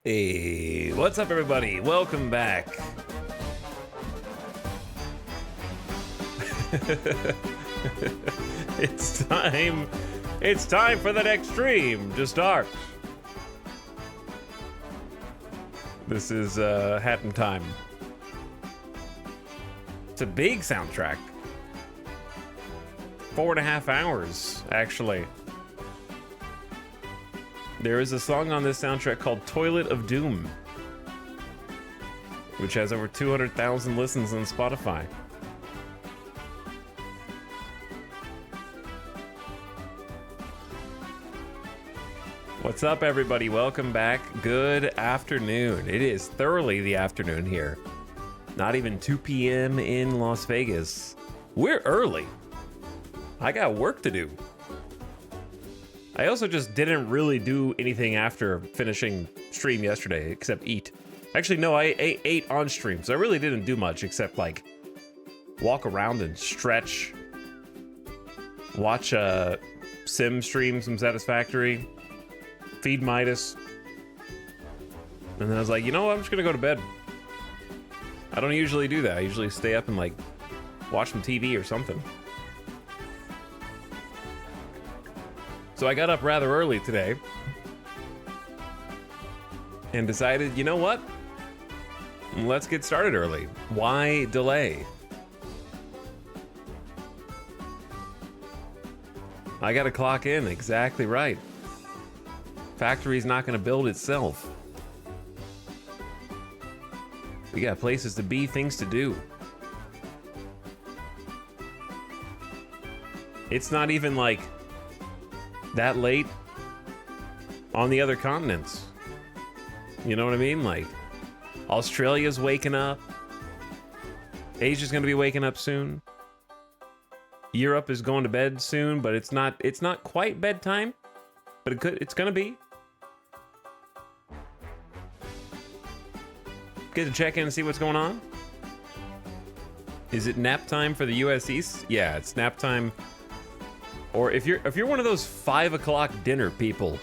Hey, what's up, everybody? Welcome back. It's time. It's time for the next stream to start. This is Hatton time. It's a big soundtrack. 4.5 hours, actually. There is a song on this soundtrack called Toilet of Doom, which has over 200,000 listens on Spotify. What's up, everybody? Welcome back. Good afternoon. It is thoroughly the afternoon here. Not even 2 p.m. in Las Vegas. We're early. I got work to do. I also just didn't really do anything after finishing stream yesterday, except eat. Actually, no, I ate on stream, so I really didn't do much except, like, walk around and stretch, watch Sim stream some Satisfactory, feed Midas, and then I was like, you know what, I'm just gonna go to bed. I don't usually do that. I usually stay up and, like, watch some TV or something. So I got up rather early today and decided, you know what? Let's get started early. Why delay? I gotta clock in, exactly right. Factory's not gonna build itself. We got places to be, things to do. It's not even like that late on the other continents. You know what I mean? Like, Australia's waking up. Asia's gonna be waking up soon. Europe is going to bed soon, but it's not quite bedtime, but it's gonna be. Get to check in and see what's going on. Is it nap time for the US East? Yeah, it's nap time. Or if you're one of those 5 o'clock dinner people,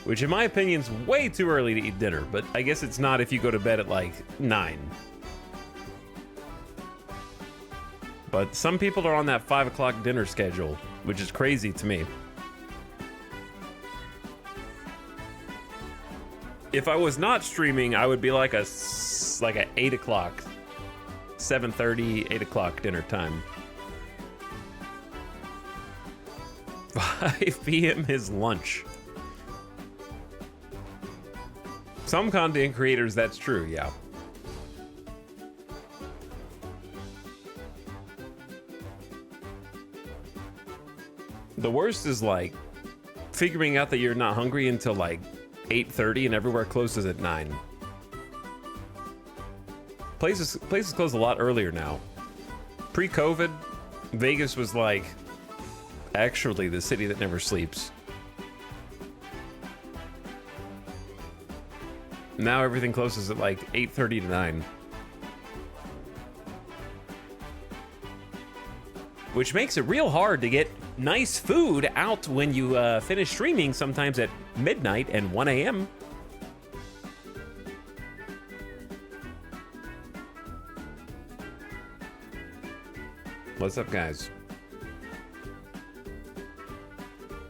which in my opinion is way too early to eat dinner, but I guess it's not if you go to bed at like 9. But some people are on that 5 o'clock dinner schedule, which is crazy to me. If I was not streaming, I would be like a 8 o'clock, 7:30, 8 o'clock dinner time. 5 p.m. is lunch. Some content creators, that's true, yeah. The worst is like figuring out that you're not hungry until like 8:30 and everywhere closes at 9. Places close a lot earlier now. Pre-COVID, Vegas was like actually the city that never sleeps. Now everything closes at like 8:30 to 9. Which makes it real hard to get nice food out when you finish streaming, sometimes at midnight and 1 a.m. What's up, guys?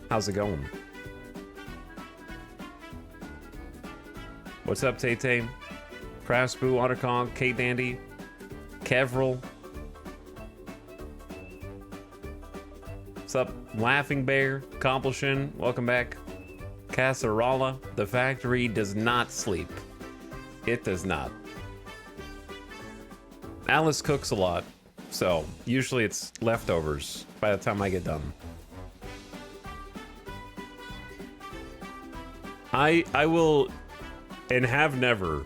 How's it going? What's up, Tay-Tay? Craftsboo, Ottercog, K-Dandy, Kevril. What's up, Laughing Bear, Compulsion, welcome back. Casserala, the factory does not sleep. It does not. Alice cooks a lot, so usually it's leftovers by the time I get done. I will, and have never,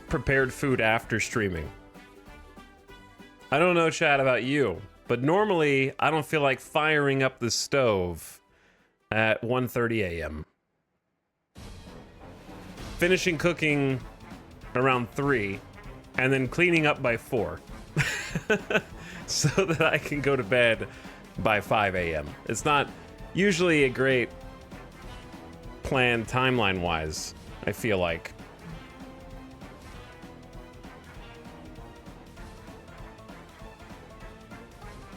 prepared food after streaming. I don't know, chat, about you, but normally I don't feel like firing up the stove at 1:30 a.m. Finishing cooking around 3, and then cleaning up by 4. So that I can go to bed by 5 a.m. It's not usually a great planned timeline-wise, I feel like.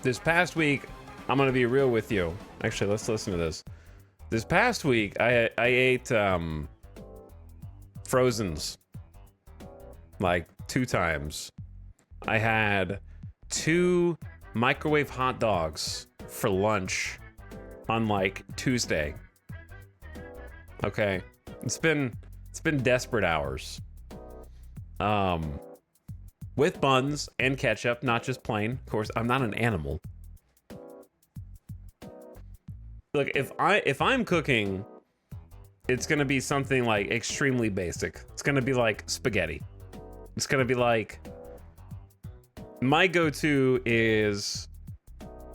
This past week, I'm gonna be real with you. Actually, let's listen to this. This past week, I ate Frozens like 2 times. I had 2 microwave hot dogs for lunch on like Tuesday. Okay, it's been desperate hours. With buns and ketchup, not just plain. Of course, I'm not an animal. Look, if I'm cooking, it's gonna be something like extremely basic. It's gonna be like spaghetti. It's gonna be like, my go-to is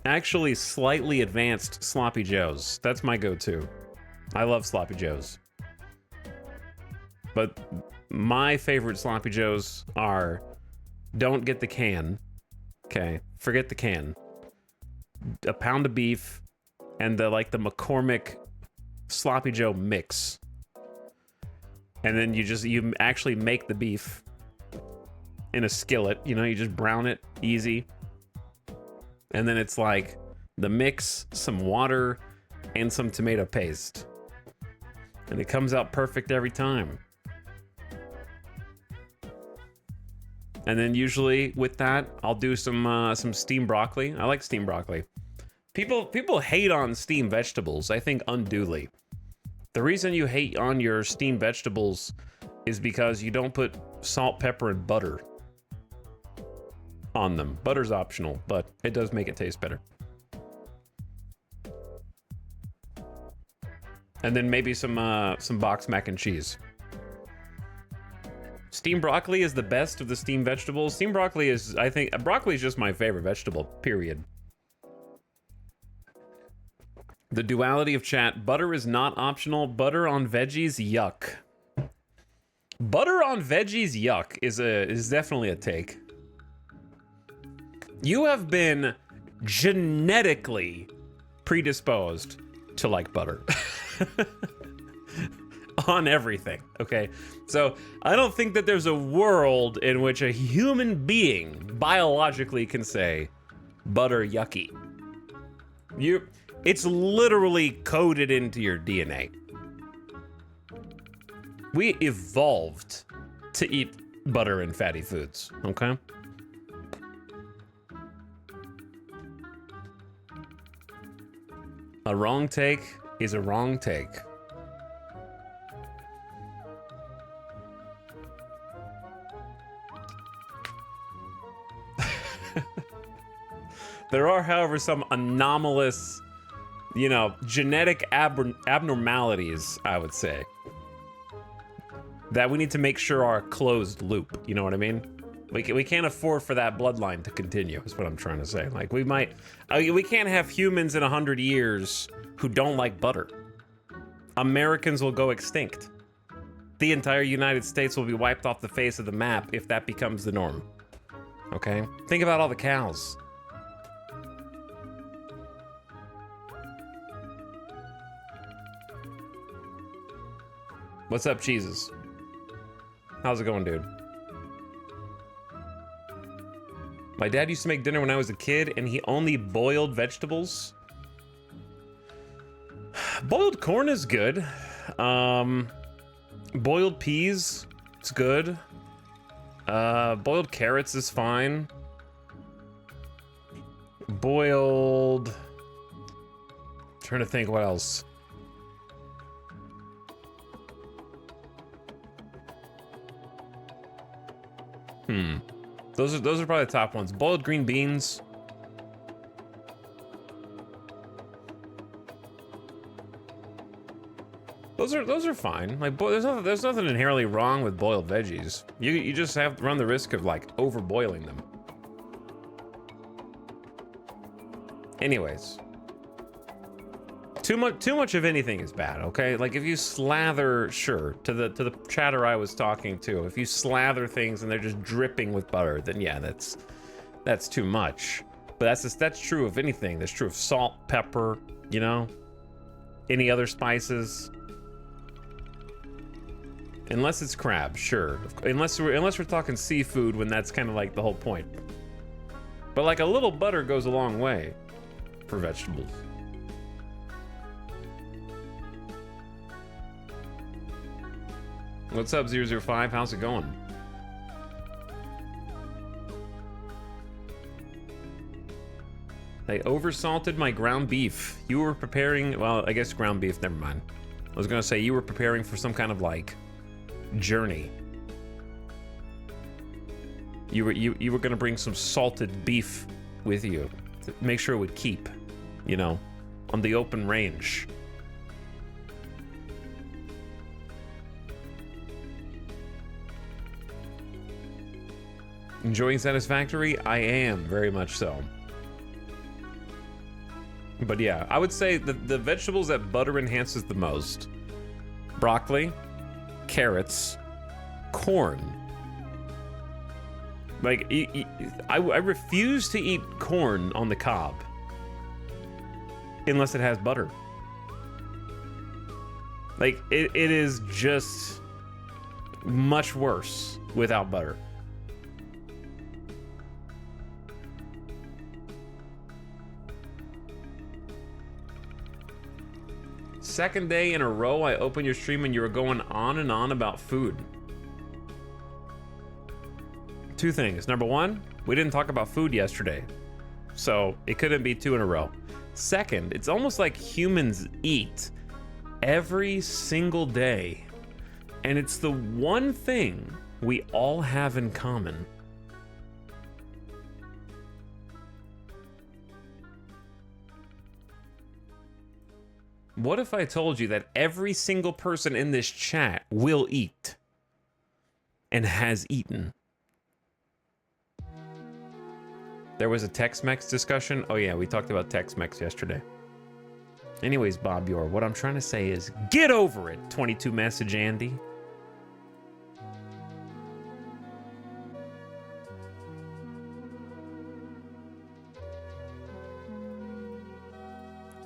actually slightly advanced sloppy joes. That's my go-to. I love sloppy joes. But my favorite sloppy joes are, don't get the can. Okay, forget the can. A pound of beef and the McCormick sloppy joe mix. And then you actually make the beef in a skillet, you know, you just brown it easy. And then it's like the mix, some water, and some tomato paste. And it comes out perfect every time. And then usually with that, I'll do some steamed broccoli. I like steamed broccoli. People hate on steamed vegetables, I think unduly. The reason you hate on your steamed vegetables is because you don't put salt, pepper, and butter on them. Butter's optional, but it does make it taste better. And then maybe some box mac and cheese. Steamed broccoli is the best of the steamed vegetables. Steamed broccoli is, I think, broccoli is just my favorite vegetable, period. The duality of chat. Butter is not optional. Butter on veggies, yuck. Butter on veggies, yuck is definitely a take. You have been genetically predisposed to like butter. On everything, okay? So I don't think that there's a world in which a human being biologically can say butter yucky. It's literally coded into your DNA. We evolved to eat butter and fatty foods, okay? A wrong take is a wrong take. There are, however, some anomalous, you know, genetic abnormalities, I would say, that we need to make sure are closed loop. You know what I mean? We can't afford for that bloodline to continue, is what I'm trying to say. Like, we can't have humans in 100 years who don't like butter. Americans will go extinct. The entire United States will be wiped off the face of the map if that becomes the norm. Okay? Think about all the cows. What's up, cheeses? How's it going, dude? My dad used to make dinner when I was a kid, and he only boiled vegetables. Boiled corn is good. Boiled peas, it's good. Boiled carrots is fine. Boiled... trying to think what else. Those are probably the top ones. Boiled green beans. Those are fine. Like, there's nothing inherently wrong with boiled veggies. You just have to run the risk of like over boiling them. Anyways, too much of anything is bad. Okay, like if you slather, sure, to the chatter I was talking to, if you slather things and they're just dripping with butter, then yeah, that's too much. But that's true of anything. That's true of salt, pepper, you know, any other spices. Unless it's crab, sure. Unless we're talking seafood, when that's kind of like the whole point. But like a little butter goes a long way for vegetables. What's up, 005? How's it going? They oversalted my ground beef. You were preparing, well, I guess ground beef, never mind. I was gonna say you were preparing for some kind of like journey. You were gonna bring some salted beef with you to make sure it would keep, you know, on the open range. Enjoying Satisfactory? I am, very much so. But yeah, I would say the vegetables that butter enhances the most: broccoli, carrots, corn. Like, I refuse to eat corn on the cob unless it has butter. Like, it is just much worse without butter. Second day in a row I opened your stream and you were going on and on about food. Two things. Number one, we didn't talk about food yesterday, so it couldn't be two in a row. Second, it's almost like humans eat every single day, and it's the one thing we all have in common. What if I told you that every single person in this chat will eat and has eaten? There was a Tex-Mex discussion. Oh yeah, we talked about Tex-Mex yesterday. Anyways, Bob Yor, what I'm trying to say is get over it, 22 message Andy.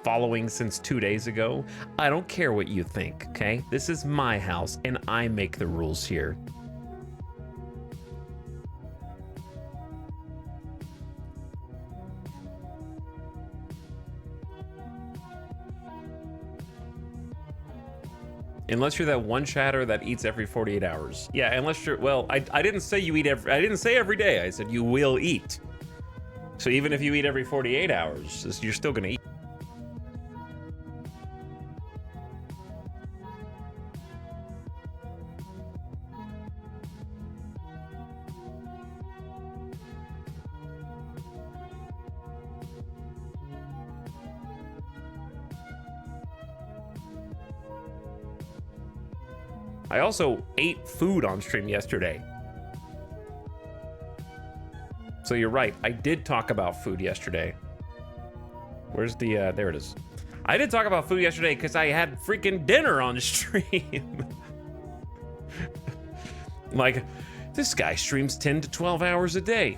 Following since 2 days ago. I don't care what you think, okay? This is my house and I make the rules here. Unless you're that one chatter that eats every 48 hours. Yeah, unless you're, well, I didn't say you eat every, I didn't say every day. I said you will eat. So even if you eat every 48 hours, you're still gonna eat. I also ate food on stream yesterday. So you're right, I did talk about food yesterday. Where's the, there it is. I did talk about food yesterday because I had freaking dinner on stream. Like, this guy streams 10 to 12 hours a day.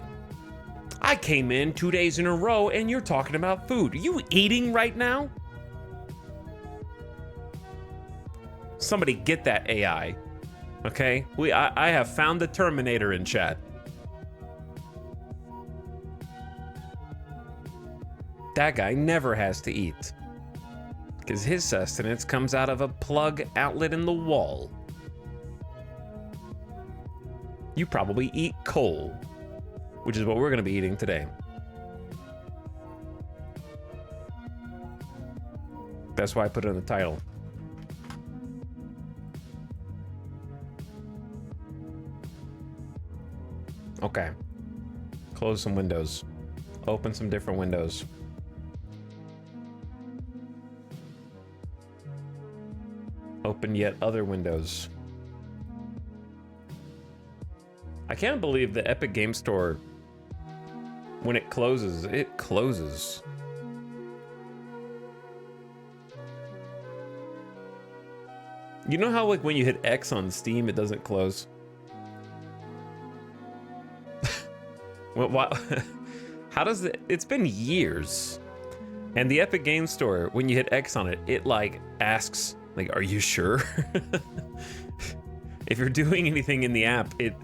I came in 2 days in a row and you're talking about food. Are you eating right now? Somebody get that AI, okay? I have found the Terminator in chat. That guy never has to eat, because his sustenance comes out of a plug outlet in the wall. You probably eat coal, which is what we're gonna be eating today. That's why I put it in the title. Okay. Close some windows. Open some different windows. Open yet other windows. I can't believe the Epic Game Store, when it closes, it closes. You know how, like, when you hit X on Steam, it doesn't close? Well, why, how does it? It's been years, and the Epic Game Store, when you hit X on it, it like asks, like, "Are you sure?" If you're doing anything in the app, it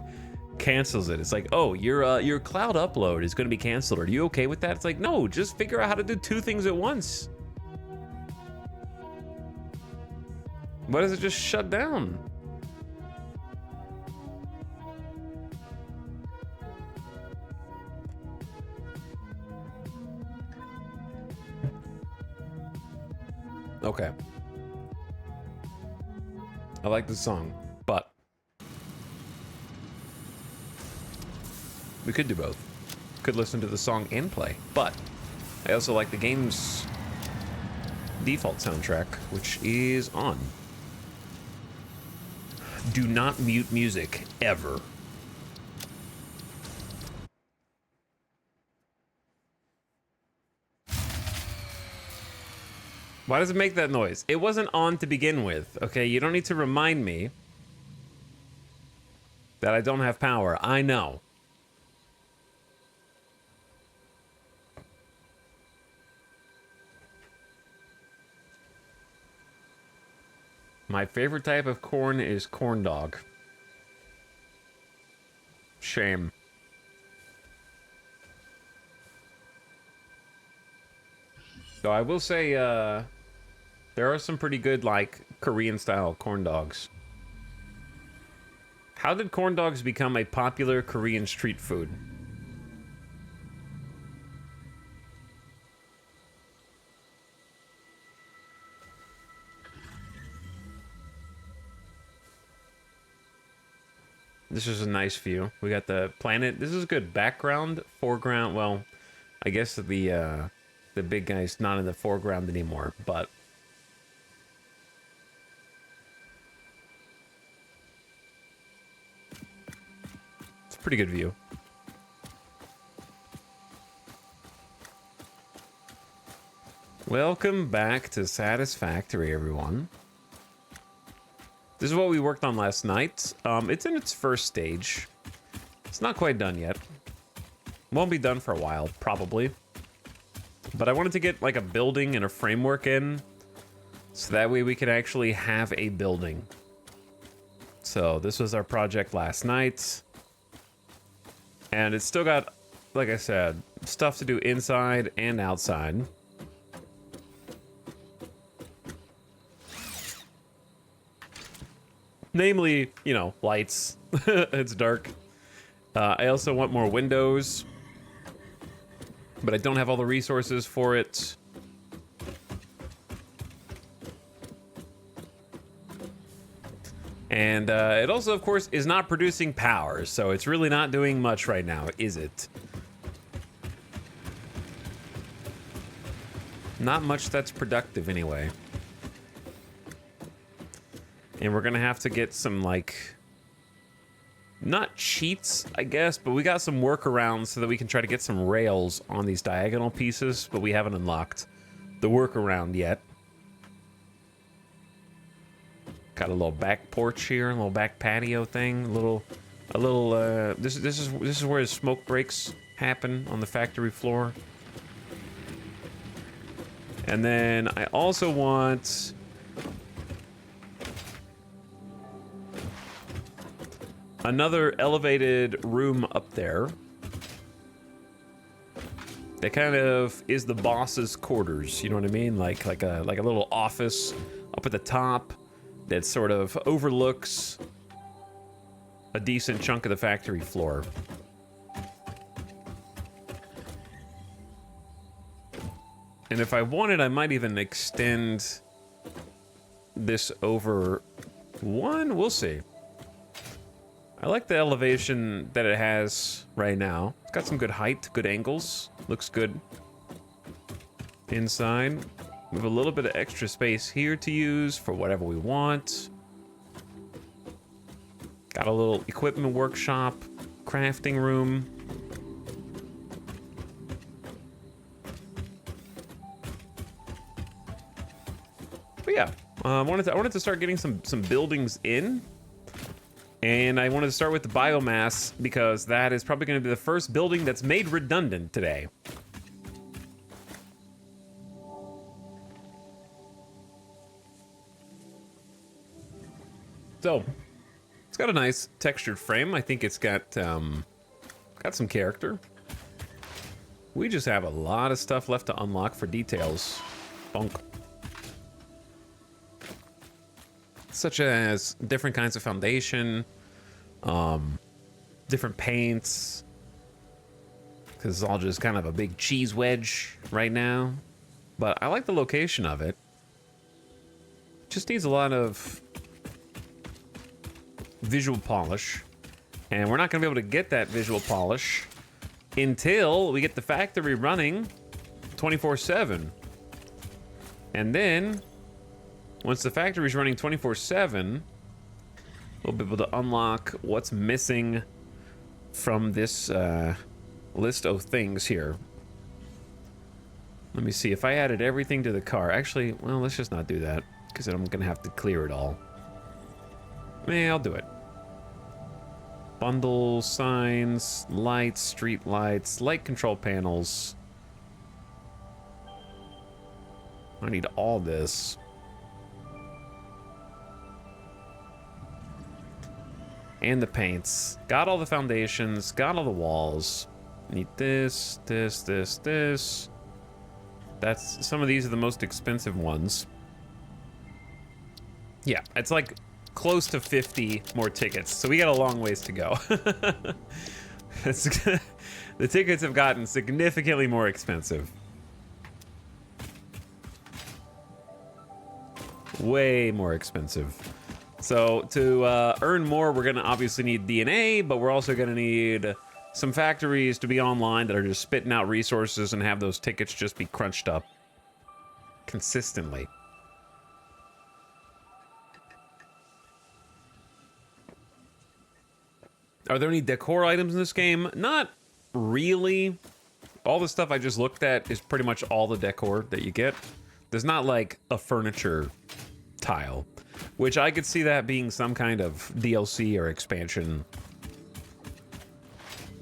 cancels it. It's like, oh, your cloud upload is going to be canceled. Are you okay with that? It's like, no, just figure out how to do two things at once. Why does it just shut down? Okay. I like the song, but we could do both. Could listen to the song and play, but I also like the game's default soundtrack, which is on. Do not mute music, ever. Why does it make that noise? It wasn't on to begin with, okay? You don't need to remind me that I don't have power. I know. My favorite type of corn is corn dog. Shame. So I will say, there are some pretty good, like, Korean-style corn dogs. How did corn dogs become a popular Korean street food? This is a nice view. We got the planet. This is good background, foreground. Well, I guess the big guy's not in the foreground anymore, but it's a pretty good view. Welcome back to Satisfactory, everyone. This is what we worked on last night. It's in its first stage. It's not quite done yet. Won't be done for a while, probably. But I wanted to get like a building and a framework in, so that way we could actually have a building. So this was our project last night. And it's still got, like I said, stuff to do inside and outside. Namely, you know, lights. It's dark. I also want more windows, but I don't have all the resources for it. And it also, of course, is not producing power, so it's really not doing much right now, is it? Not much that's productive, anyway. And we're gonna have to get some, like, not cheats, I guess, but we got some workarounds so that we can try to get some rails on these diagonal pieces, but we haven't unlocked the workaround yet. Got a little back porch here, a little back patio thing, this is where the smoke breaks happen on the factory floor. And then I also want another elevated room up there that kind of is the boss's quarters, you know what I mean? Like a little office up at the top that sort of overlooks a decent chunk of the factory floor. And if I wanted, I might even extend this over one. We'll see. I like the elevation that it has right now. It's got some good height, good angles. Looks good. Inside, we have a little bit of extra space here to use for whatever we want. Got a little equipment workshop, crafting room. But yeah, I wanted to start getting some buildings in. And I wanted to start with the biomass because that is probably going to be the first building that's made redundant today. So, let's got a nice textured frame. I think it's got some character. We just have a lot of stuff left to unlock for details. Bonk. Such as different kinds of foundation, different paints, because it's all just kind of a big cheese wedge right now. But I like the location of it. Just needs a lot of visual polish, and we're not going to be able to get that visual polish until we get the factory running 24/7. And then once the factory's running 24/7, we'll be able to unlock what's missing from this list of things here. Let me see if I added everything to the car. Actually, well, let's just not do that, because then I'm gonna have to clear it all. I'll do it. Bundle, signs, lights, street lights, light control panels. I need all this. And the paints. Got all the foundations, got all the walls. Need this, this, this, this. That's, some of these are the most expensive ones. Yeah, it's like close to 50 more tickets, so we got a long ways to go. The tickets have gotten significantly more expensive. Way more expensive. So to earn more, we're gonna obviously need DNA, but we're also gonna need some factories to be online that are just spitting out resources and have those tickets just be crunched up consistently. Are there any decor items in this game? Not really. All the stuff I just looked at is pretty much all the decor that you get. There's not like a furniture tile, which I could see that being some kind of DLC or expansion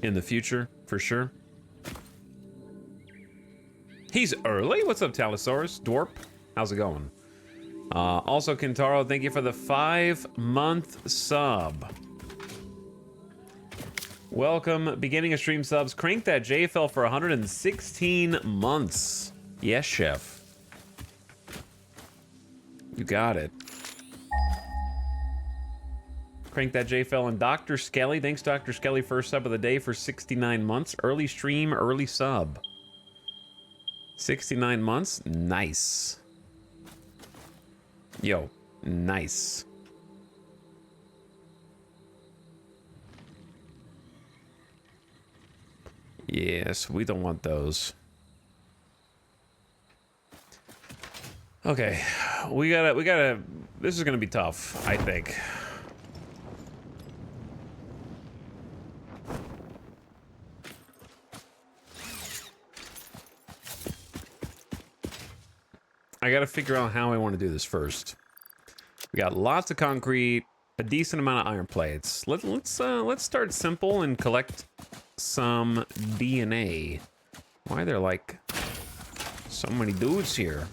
in the future, for sure. He's early? What's up, Talosaurus? Dwarp? How's it going? Also, Kintaro, thank you for the 5-month sub. Welcome, beginning of stream subs. Crank that JFL for 116 months. Yes, chef. You got it. Crank that JFL and Dr. Skelly. Thanks, Dr. Skelly, first sub of the day for 69 months. Early stream, early sub. 69 months? Nice. Yo, nice. Yes, we don't want those. Okay, we gotta, this is gonna be tough, I think. I gotta figure out how I want to do this first. We got lots of concrete, a decent amount of iron plates. Let's start simple and collect some DNA. Why are there like so many dudes here?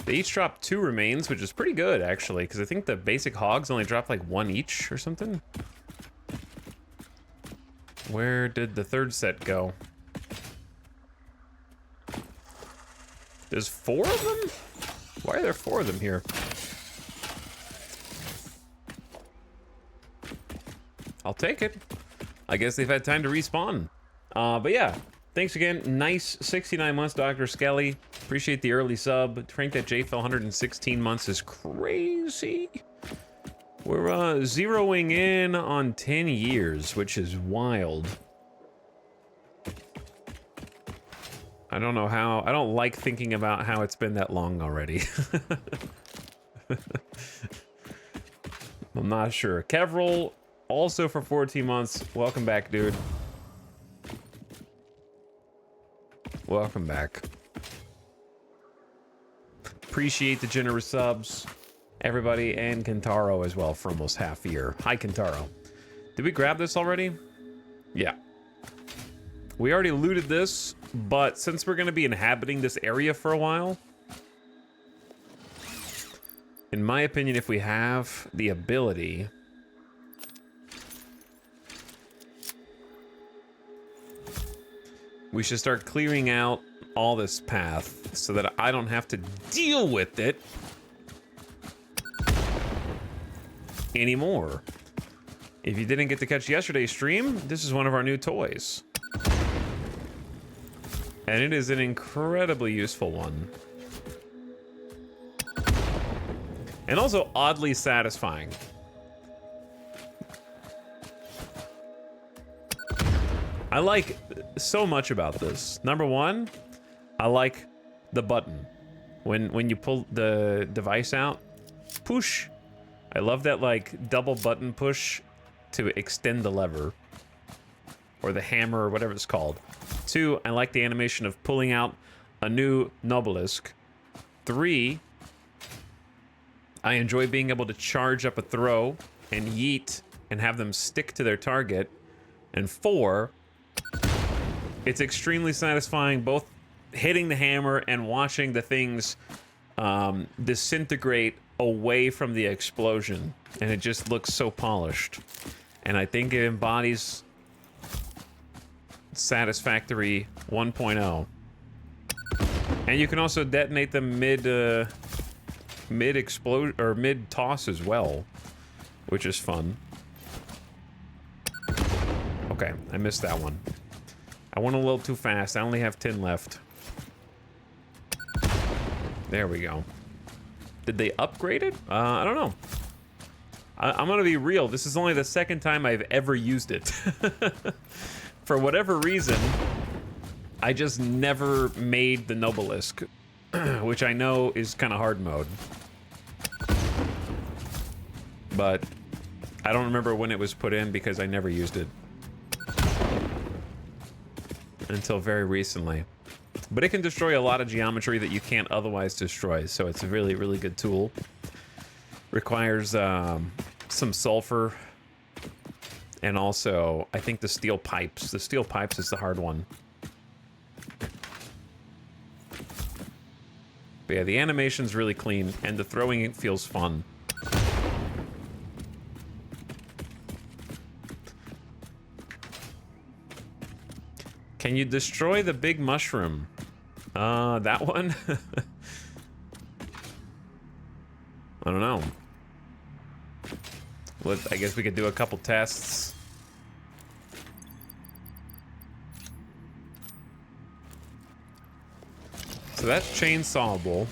They each drop 2 remains, which is pretty good, actually, because I think the basic hogs only drop like 1 each or something. Where did the third set go? There's 4 of them? Why are there 4 of them here? I'll take it. I guess they've had time to respawn. But yeah, thanks again. Nice 69 months, Dr. Skelly. Appreciate the early sub. Frank, that JFL 116 months is crazy. We're zeroing in on 10 years, which is wild. I don't know how. I don't like thinking about how it's been that long already. I'm not sure. Kevril, also for 14 months. Welcome back, dude. Welcome back. Appreciate the generous subs, everybody, and Kintaro as well for almost half a year. Hi, Kintaro. Did we grab this already? Yeah. We already looted this, but since we're going to be inhabiting this area for a while, in my opinion, if we have the ability, we should start clearing out all this path so that I don't have to deal with it anymore. If you didn't get to catch yesterday's stream, this is one of our new toys. And it is an incredibly useful one. And also oddly satisfying. I like so much about this. Number one, I like the button. When you pull the device out, push. I love that like double button push to extend the lever. Or the hammer or whatever it's called. Two, I like the animation of pulling out a new Nobelisk. Three, I enjoy being able to charge up a throw and yeet and have them stick to their target. And four, it's extremely satisfying both hitting the hammer and watching the things disintegrate away from the explosion. And it just looks so polished. And I think it embodies Satisfactory 1.0. And you can also detonate them mid explode or mid toss as well, which is fun. Okay, I missed that one. I went a little too fast. I only have 10 left. There we go. Did they upgrade it? I don't know. I'm gonna be real. This is only the second time I've ever used it. For whatever reason, I just never made the Nobelisk, which I know is kind of hard mode. But I don't remember when it was put in because I never used it until very recently. But it can destroy a lot of geometry that you can't otherwise destroy, so it's a really, really good tool. Requires some sulfur. And also, I think the steel pipes. The steel pipes is the hard one. But yeah, the animation's really clean, and the throwing feels fun. Can you destroy the big mushroom? That one? I don't know. I guess we could do a couple tests. So that's chainsawable.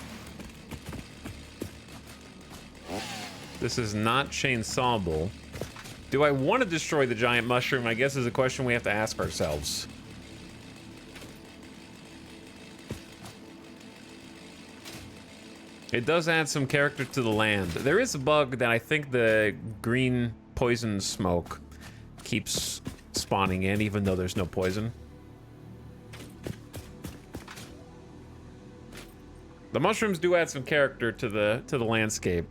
This is not chainsawable. Do I want to destroy the giant mushroom? I guess is a question we have to ask ourselves. It does add some character to the land. There is a bug that I think the green poison smoke keeps spawning in, even though there's no poison. The mushrooms do add some character to the landscape.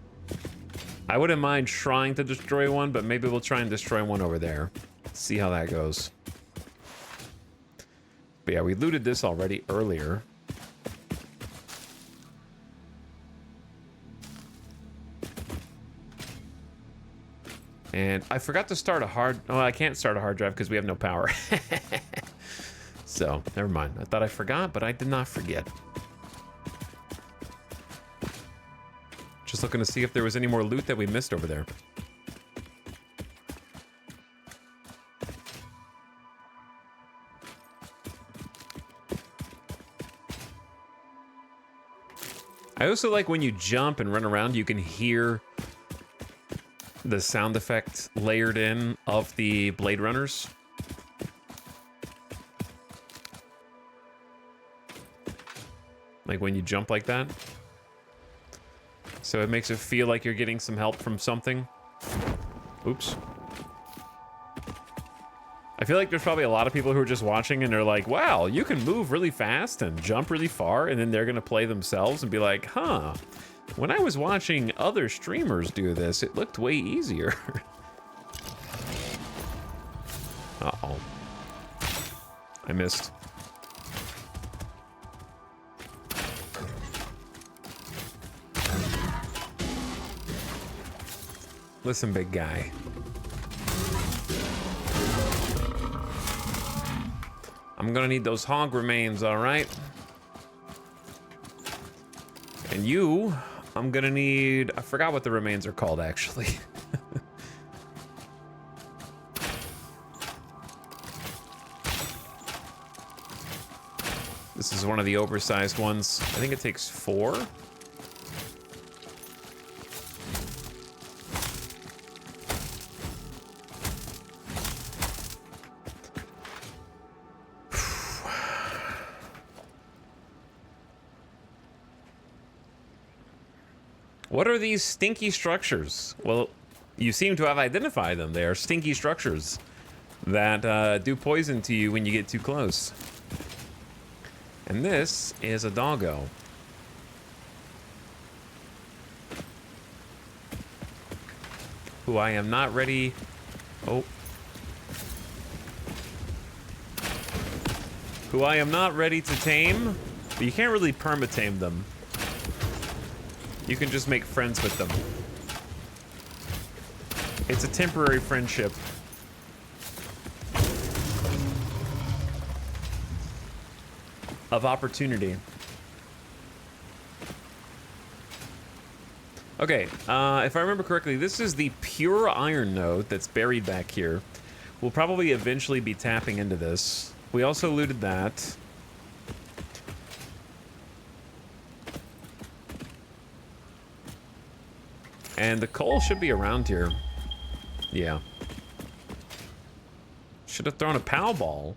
I wouldn't mind trying to destroy one, but maybe we'll try and destroy one over there. See how that goes. But yeah, we looted this already earlier. And I forgot to start a hard... Oh, I can't start a hard drive because we have no power. So, never mind. I thought I forgot, but I did not forget. Just looking to see if there was any more loot that we missed over there. I also like when you jump and run around, you can hear the sound effect layered in of the Blade Runners. Like when you jump like that. So it makes it feel like you're getting some help from something. Oops. I feel like there's probably a lot of people who are just watching and they're like, wow, you can move really fast and jump really far, and then they're gonna play themselves and be like, huh, when I was watching other streamers do this, it looked way easier. I missed. Listen, big guy. I'm gonna need those hog remains, all right? And you, I'm gonna need... I forgot what the remains are called, actually. This is one of the oversized ones. I think it takes 4. What are these stinky structures? Well, you seem to have identified them. They are stinky structures that do poison to you when you get too close. And this is a doggo. Who I am not ready... Oh. Who I am not ready to tame, but you can't really perma-tame them. You can just make friends with them. It's a temporary friendship. Of opportunity. Okay, if I remember correctly, this is the pure iron node that's buried back here. We'll probably eventually be tapping into this. We also looted that. And the coal should be around here. Yeah. Should have thrown a POW ball.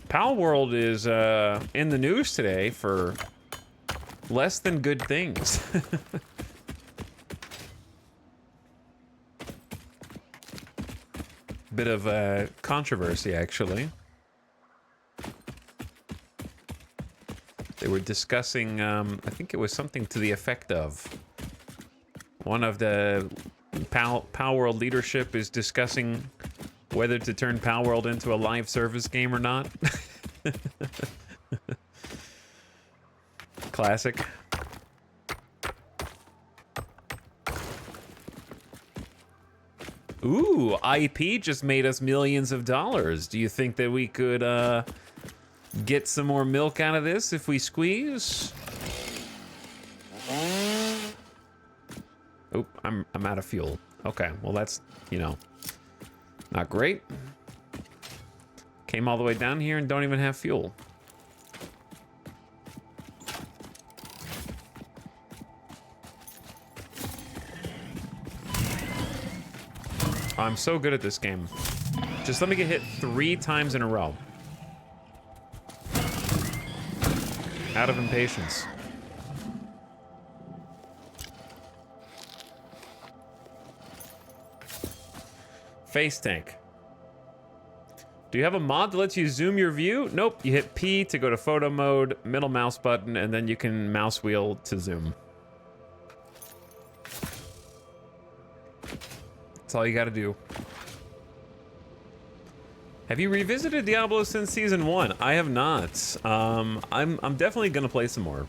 POW World is in the news today for less than good things. Bit of controversy, actually. They were discussing, I think it was something to the effect of... One of the POW World leadership is discussing whether to turn POW World into a live service game or not. Classic. Ooh, IP just made us millions of dollars. Do you think that we could get some more milk out of this if we squeeze? Oh, I'm out of fuel. Okay, well that's, you know, not great. Came all the way down here and don't even have fuel. Oh, I'm so good at this game. Just let me get hit 3 times in a row. Out of impatience. Face tank. Do you have a mod that lets you zoom your view? Nope. You hit P to go to photo mode, middle mouse button, and then you can mouse wheel to zoom. That's all you gotta do. Have you revisited Diablo since season 1? I have not. I'm definitely gonna play some more.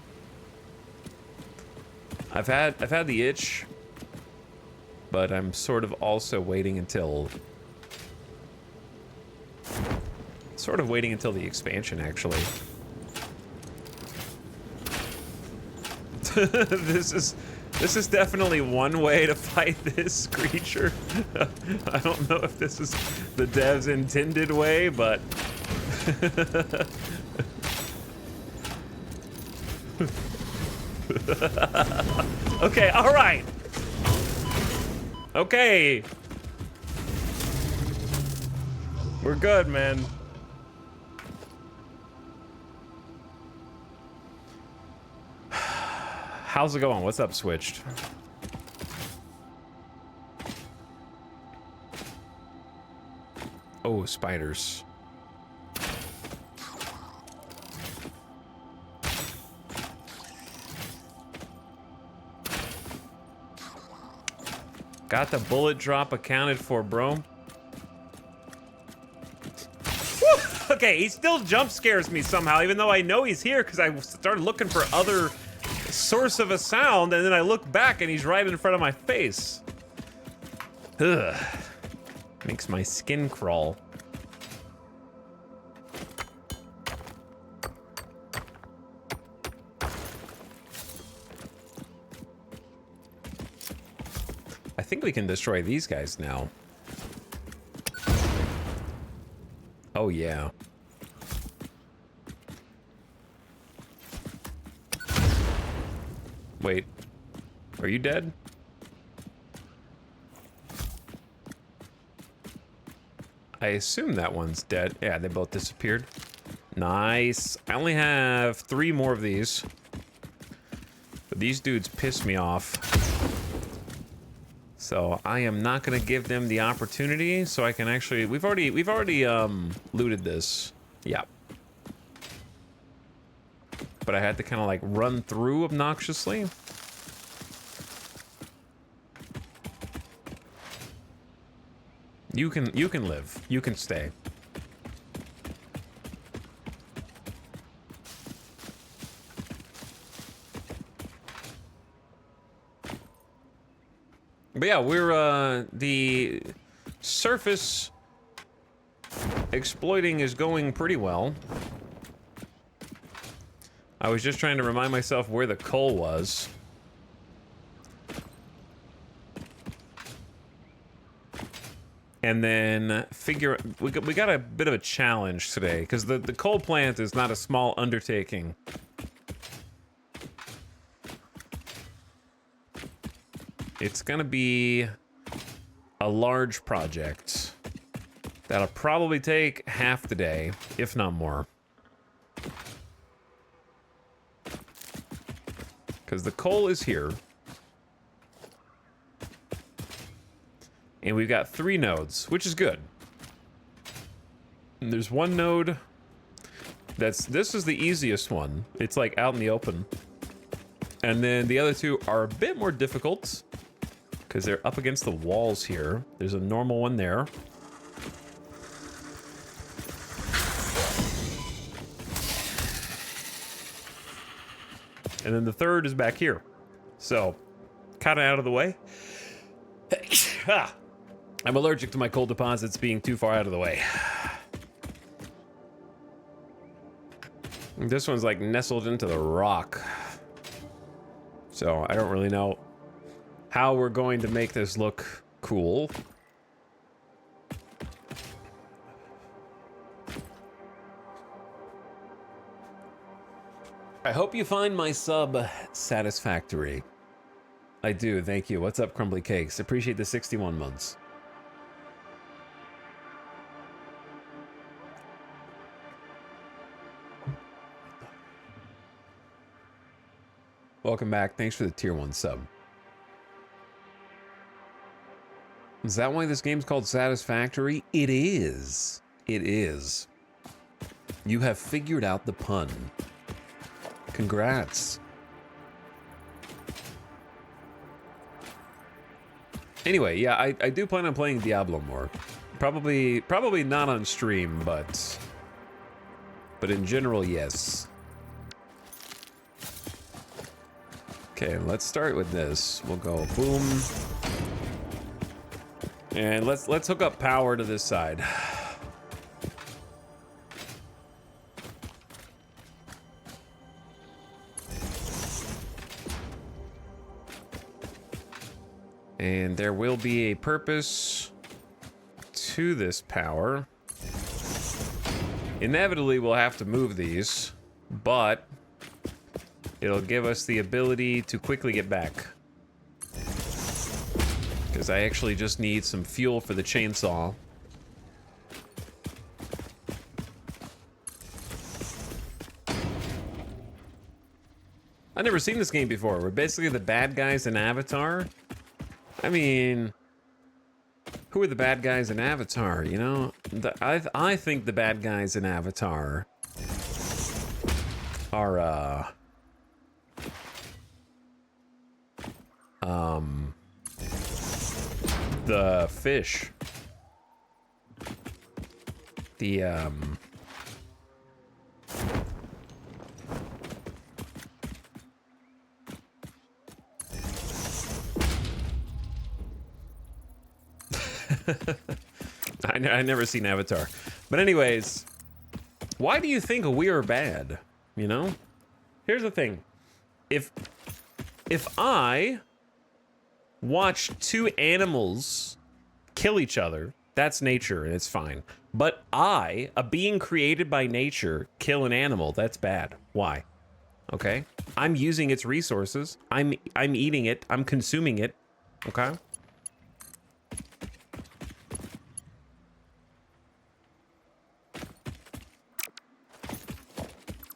I've had the itch, but I'm sort of also waiting until... Sort of waiting until the expansion, actually. This is definitely one way to fight this creature. I don't know if this is the dev's intended way, but... Okay, all right. Okay. We're good, man. How's it going? What's up, Switched? Oh, spiders. Got the bullet drop accounted for, bro. Woo! okay, he still jump scares me somehow, even though I know he's here because I started looking for other source of a sound, and then I look back and he's right in front of my face. Ugh. Makes my skin crawl. I think we can destroy these guys now. Oh, yeah. Wait. Are you dead? I assume that one's dead. Yeah, they both disappeared. Nice. I only have 3 more of these. But these dudes piss me off. So I am not gonna give them the opportunity, so I can actually. We've already looted this. Yeah. But I had to kind of like run through obnoxiously. You can live. You can stay. But yeah, we're the surface exploiting is going pretty well. I was just trying to remind myself where the coal was. And then figure we got a bit of a challenge today because the coal plant is not a small undertaking. It's gonna be a large project that'll probably take half the day, if not more. Because the coal is here. And we've got 3 nodes, which is good. And there's one node this is the easiest one. It's like out in the open. And then the other 2 are a bit more difficult because they're up against the walls here. There's a normal one there. And then the 3rd is back here. So, kind of out of the way. I'm allergic to my coal deposits being too far out of the way. This one's like nestled into the rock. So I don't really know how we're going to make this look cool. I hope you find my sub satisfactory. I do, thank you. What's up, Crumbly Cakes? Appreciate the 61 months. Welcome back. Thanks for the tier 1 sub. Is that why this game's called Satisfactory? It is. It is. You have figured out the pun. Congrats. Anyway, yeah, I do plan on playing Diablo more. Probably not on stream, but in general, yes. Okay, let's start with this. We'll go boom. And let's hook up power to this side. And there will be a purpose to this power. Inevitably, we'll have to move these, but it'll give us the ability to quickly get back. Because I actually just need some fuel for the chainsaw. I've never seen this game before. We're basically the bad guys in Avatar. I mean, who are the bad guys in Avatar, you know? I think the bad guys in Avatar are, the fish. I never seen Avatar. But anyways, why do you think we are bad? You know? Here's the thing. If I watch two animals kill each other, that's nature and it's fine. But I, a being created by nature, kill an animal, that's bad. Why? Okay? I'm using its resources. I'm eating it. I'm consuming it. Okay?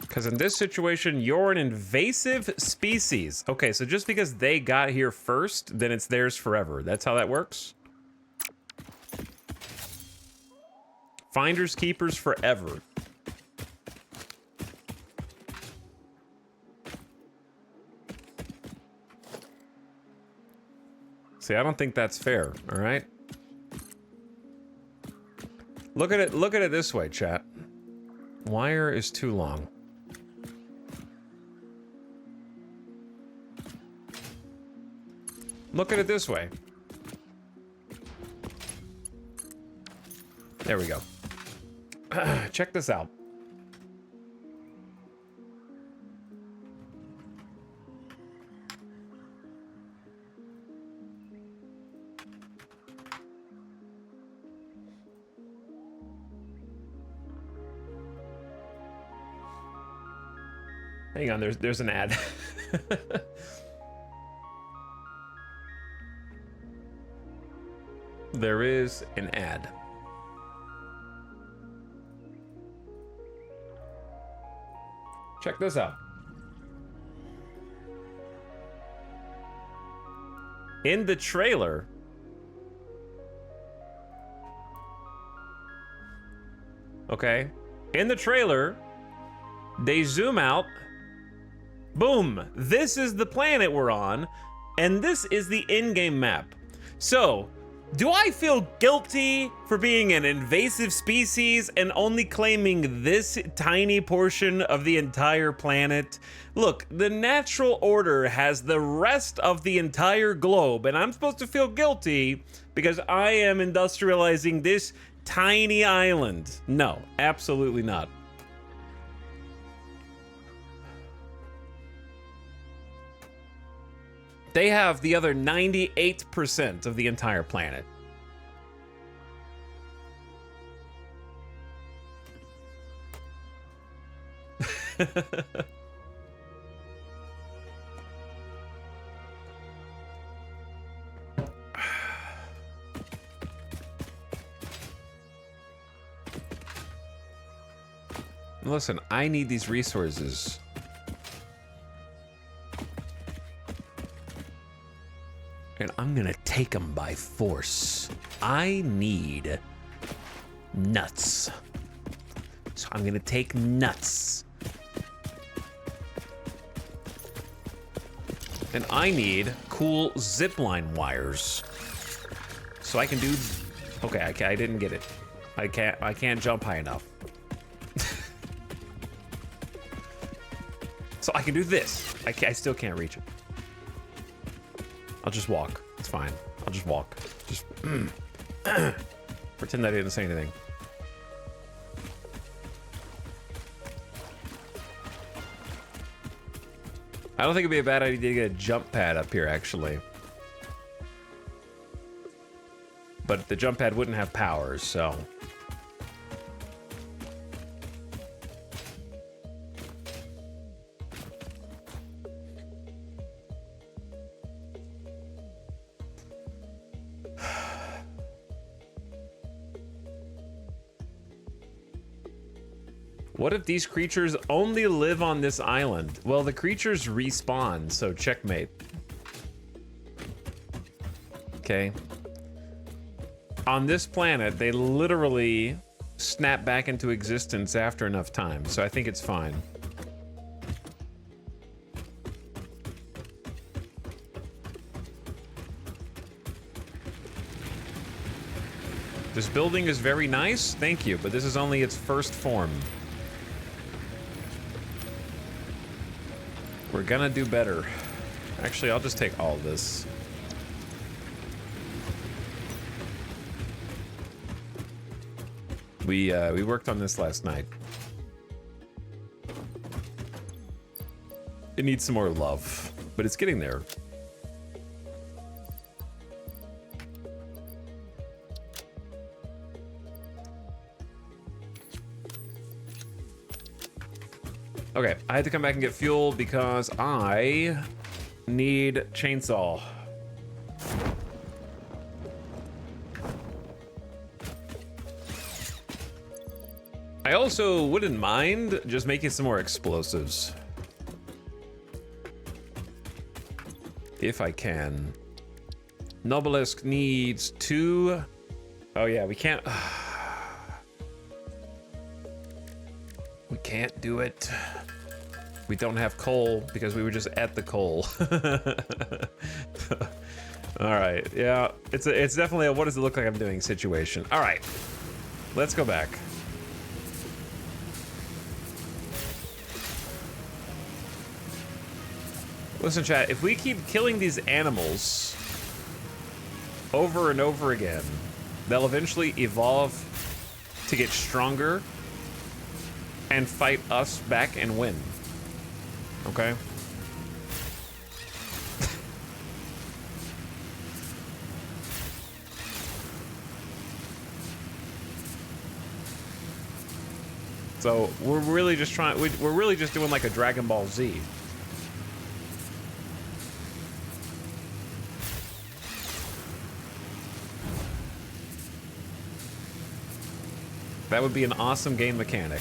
Because in this situation, you're an invasive species. Okay, so just because they got here first, then it's theirs forever. That's how that works? Finders keepers forever. See, I don't think that's fair, all right? Look at it this way, chat. Wire is too long. Look at it this way. There we go. Check this out. Hang on, there's an ad. There is an ad. Check this out. In the trailer, okay, in the trailer, they zoom out. Boom, this is the planet we're on, and this is the in-game map. So, do I feel guilty for being an invasive species and only claiming this tiny portion of the entire planet? Look, the natural order has the rest of the entire globe, and I'm supposed to feel guilty because I am industrializing this tiny island. No, absolutely not. They have the other 98% of the entire planet. Listen, I need these resources. And I'm gonna take them by force. I need nuts. So I'm gonna take nuts. And I need cool zipline wires. So I can do... Okay, I didn't get it. I can't jump high enough. So I can do this. I still can't reach it. I'll just walk. It's fine. I'll just walk. Just pretend I didn't say anything. I don't think it'd be a bad idea to get a jump pad up here, actually. But the jump pad wouldn't have powers, so... What if these creatures only live on this island? Well, the creatures respawn, so checkmate. Okay. On this planet, they literally snap back into existence after enough time, so I think it's fine. This building is very nice, thank you, but this is only its first form. We're gonna do better. Actually, I'll just take all this. We worked on this last night. It needs some more love, but it's getting there. Okay, I had to come back and get fuel because I need chainsaw. I also wouldn't mind just making some more explosives. If I can. Nobelisk needs 2. Oh yeah, we can't. We can't do it. We don't have coal because we were just at the coal. All right, yeah, it's definitely a what does it look like I'm doing situation. All right, let's go back. Listen, chat, if we keep killing these animals over and over again, they'll eventually evolve to get stronger and fight us back and win. Okay? So we're really just trying, we're really just doing like a Dragon Ball Z. That would be an awesome game mechanic.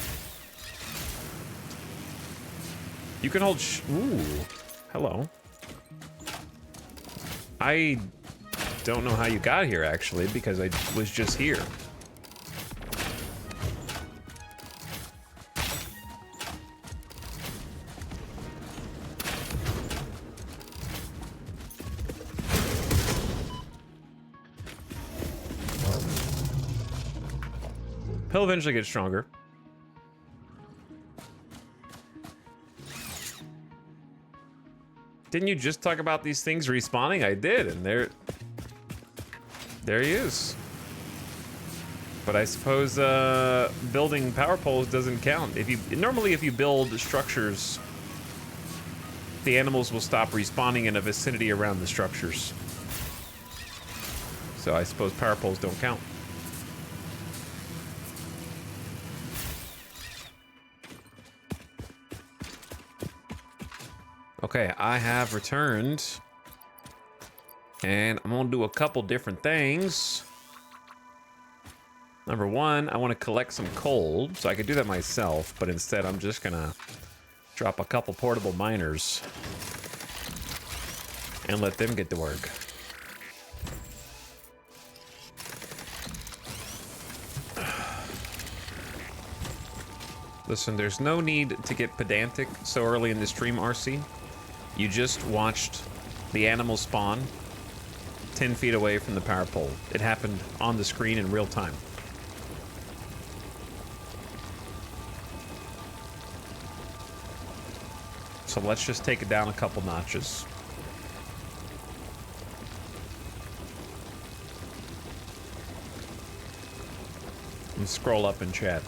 You can hold ooh, hello. I don't know how you got here, actually, because I was just here. He'll eventually get stronger. Didn't you just talk about these things respawning? I did, and there he is. But I suppose building power poles doesn't count. If you build structures, the animals will stop respawning in a vicinity around the structures. So I suppose power poles don't count. Okay, I have returned, and I'm gonna do a couple different things. Number one, I want to collect some coal, so I could do that myself, but instead I'm just gonna drop a couple portable miners and let them get to work. Listen, there's no need to get pedantic so early in the stream, RC. You just watched the animal spawn 10 feet away from the power pole. It happened on the screen in real time. So let's just take it down a couple notches. And scroll up in chat.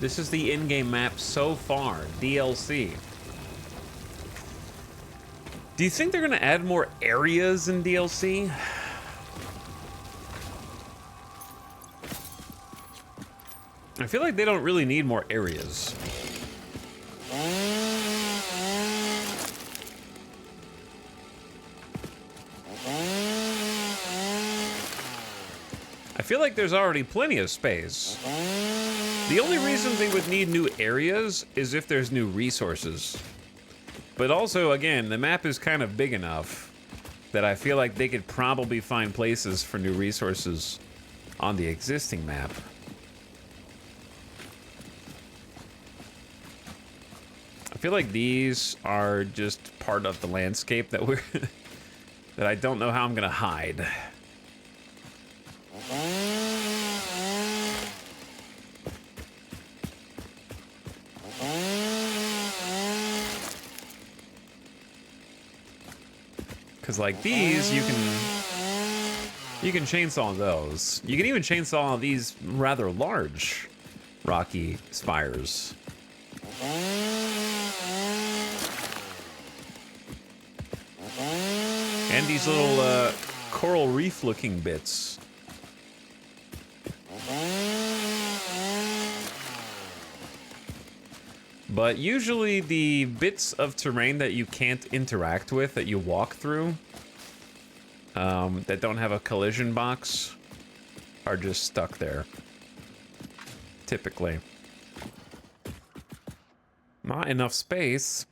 This is the in-game map so far, DLC. Do you think they're gonna add more areas in DLC? I feel like they don't really need more areas. I feel like there's already plenty of space. The only reason they would need new areas is if there's new resources. But also, again, the map is kind of big enough that I feel like they could probably find places for new resources on the existing map. I feel like these are just part of the landscape that we're that I don't know how I'm gonna hide. Because like these, you can chainsaw those. You can even chainsaw these rather large rocky spires. And these little coral reef looking bits. But usually the bits of terrain that you can't interact with, that you walk through, that don't have a collision box, are just stuck there. Typically. Not enough space.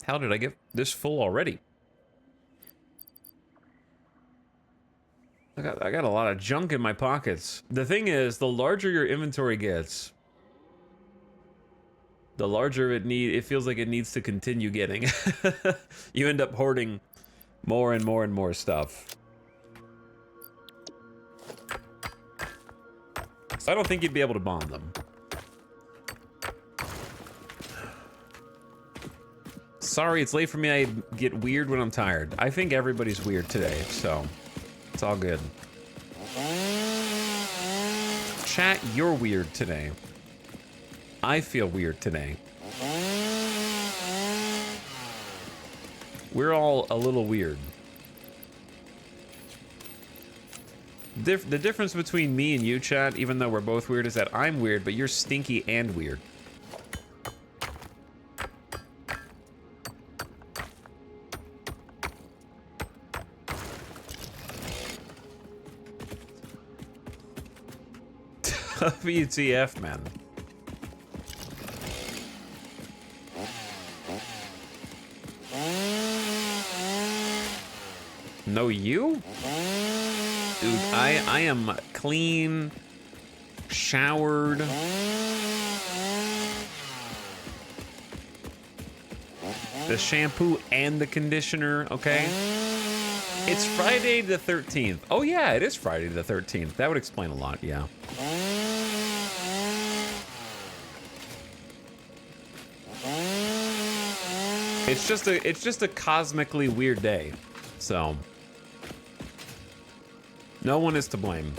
How did I get this full already? I got a lot of junk in my pockets. The thing is, the larger your inventory gets, the larger it feels like it needs to continue getting. You end up hoarding more and more and more stuff. So I don't think you'd be able to bomb them. Sorry, it's late for me. I get weird when I'm tired. I think everybody's weird today, so it's all good. Chat, you're weird today. I feel weird today. We're all a little weird. The difference between me and you, chat, even though we're both weird, is that I'm weird, but you're stinky and weird. WTF, man. No, you? Dude, I am clean, showered. The shampoo and the conditioner, okay? It's Friday the 13th. Oh yeah, it is Friday the 13th. That would explain a lot, yeah. It's just a cosmically weird day. So no one is to blame.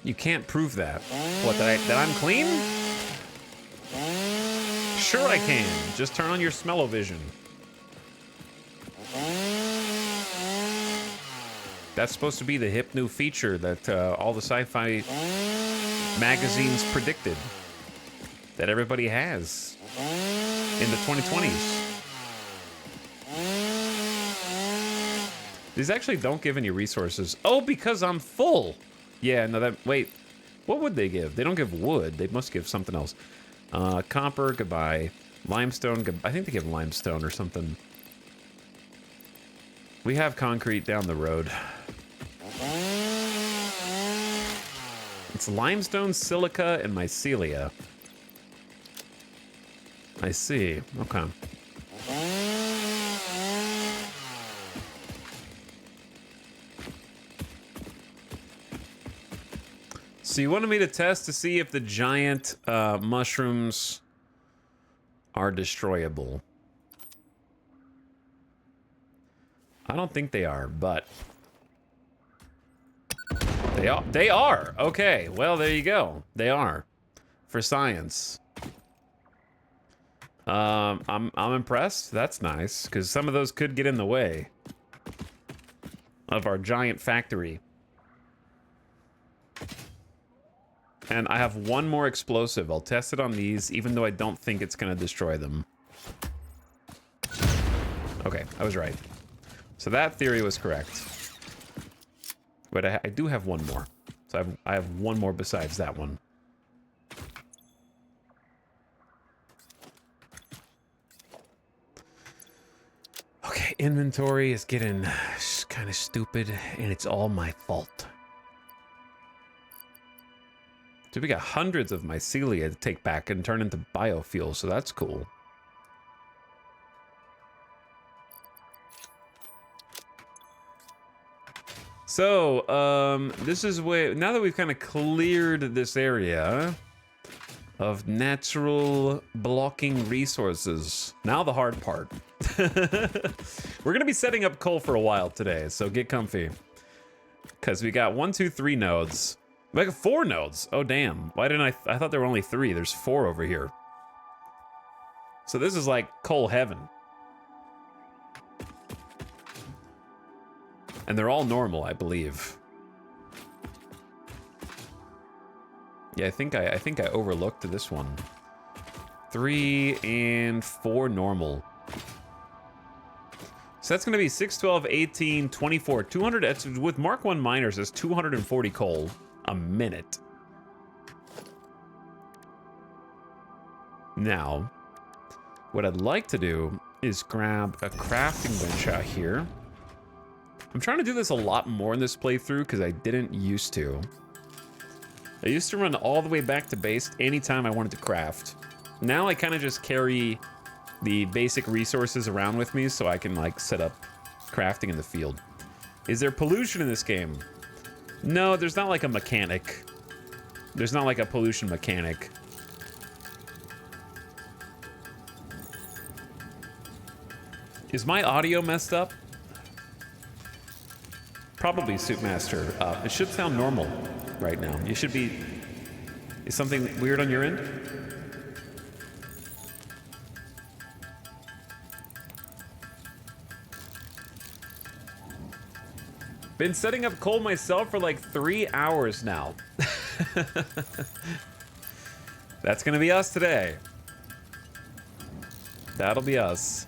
You can't prove that. What, that I'm clean? Sure I can. Just turn on your smell-o-vision. That's supposed to be the hip new feature that all the sci-fi magazines predicted that everybody has in the 2020s. These actually don't give any resources. Oh, because I'm full. Yeah, no, wait. What would they give? They don't give wood. They must give something else. Copper, goodbye. Limestone, I think they give limestone or something. We have concrete down the road. It's limestone, silica, and mycelia. I see. Okay. So you wanted me to test to see if the giant mushrooms are destroyable. I don't think they are, but they are. Okay, well, there you go. They are. For science. I'm impressed. That's nice, because some of those could get in the way of our giant factory. And I have one more explosive. I'll test it on these, even though I don't think it's going to destroy them. Okay, I was right. So that theory was correct. But I do have one more. So I have one more besides that one. Okay, inventory is getting kind of stupid, and it's all my fault. So we got hundreds of mycelia to take back and turn into biofuel, so that's cool. So, this is where, now that we've kind of cleared this area of natural blocking resources, now the hard part. We're gonna be setting up coal for a while today, so get comfy. Because we got 1, 2, 3 nodes. We got 4 nodes. Oh, damn. Why didn't I thought there were only 3. There's 4 over here. So this is like coal heaven. And they're all normal, I believe. Yeah, I think I overlooked this one. 3 and 4 normal. So that's gonna be 6, 12, 18, 24, 200, with Mark 1 miners, it's 240 coal a minute. Now, what I'd like to do is grab a crafting bench out here. I'm trying to do this a lot more in this playthrough because I didn't used to. I used to run all the way back to base anytime I wanted to craft. Now I kind of just carry the basic resources around with me so I can like set up crafting in the field. Is there pollution in this game? No, there's not like a mechanic. There's not like a pollution mechanic. Is my audio messed up? Probably, Suitmaster. It should sound normal right now. You should be... Is something weird on your end? Been setting up coal myself for like 3 hours now. That's gonna be us today. That'll be us.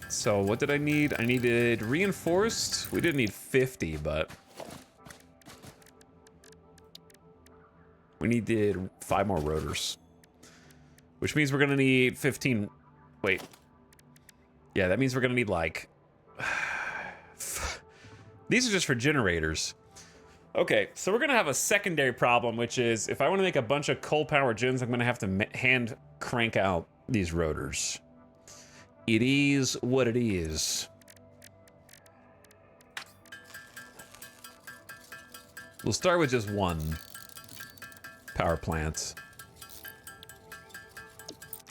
So what did I need? I needed reinforced. We didn't need 50, but we needed 5 more rotors, which means we're gonna need 15. Wait. Yeah, that means we're gonna need like... These are just for generators. Okay, so we're gonna have a secondary problem, which is if I want to make a bunch of coal power gens, I'm gonna have to hand crank out these rotors. It is what it is. We'll start with just 1 power plant.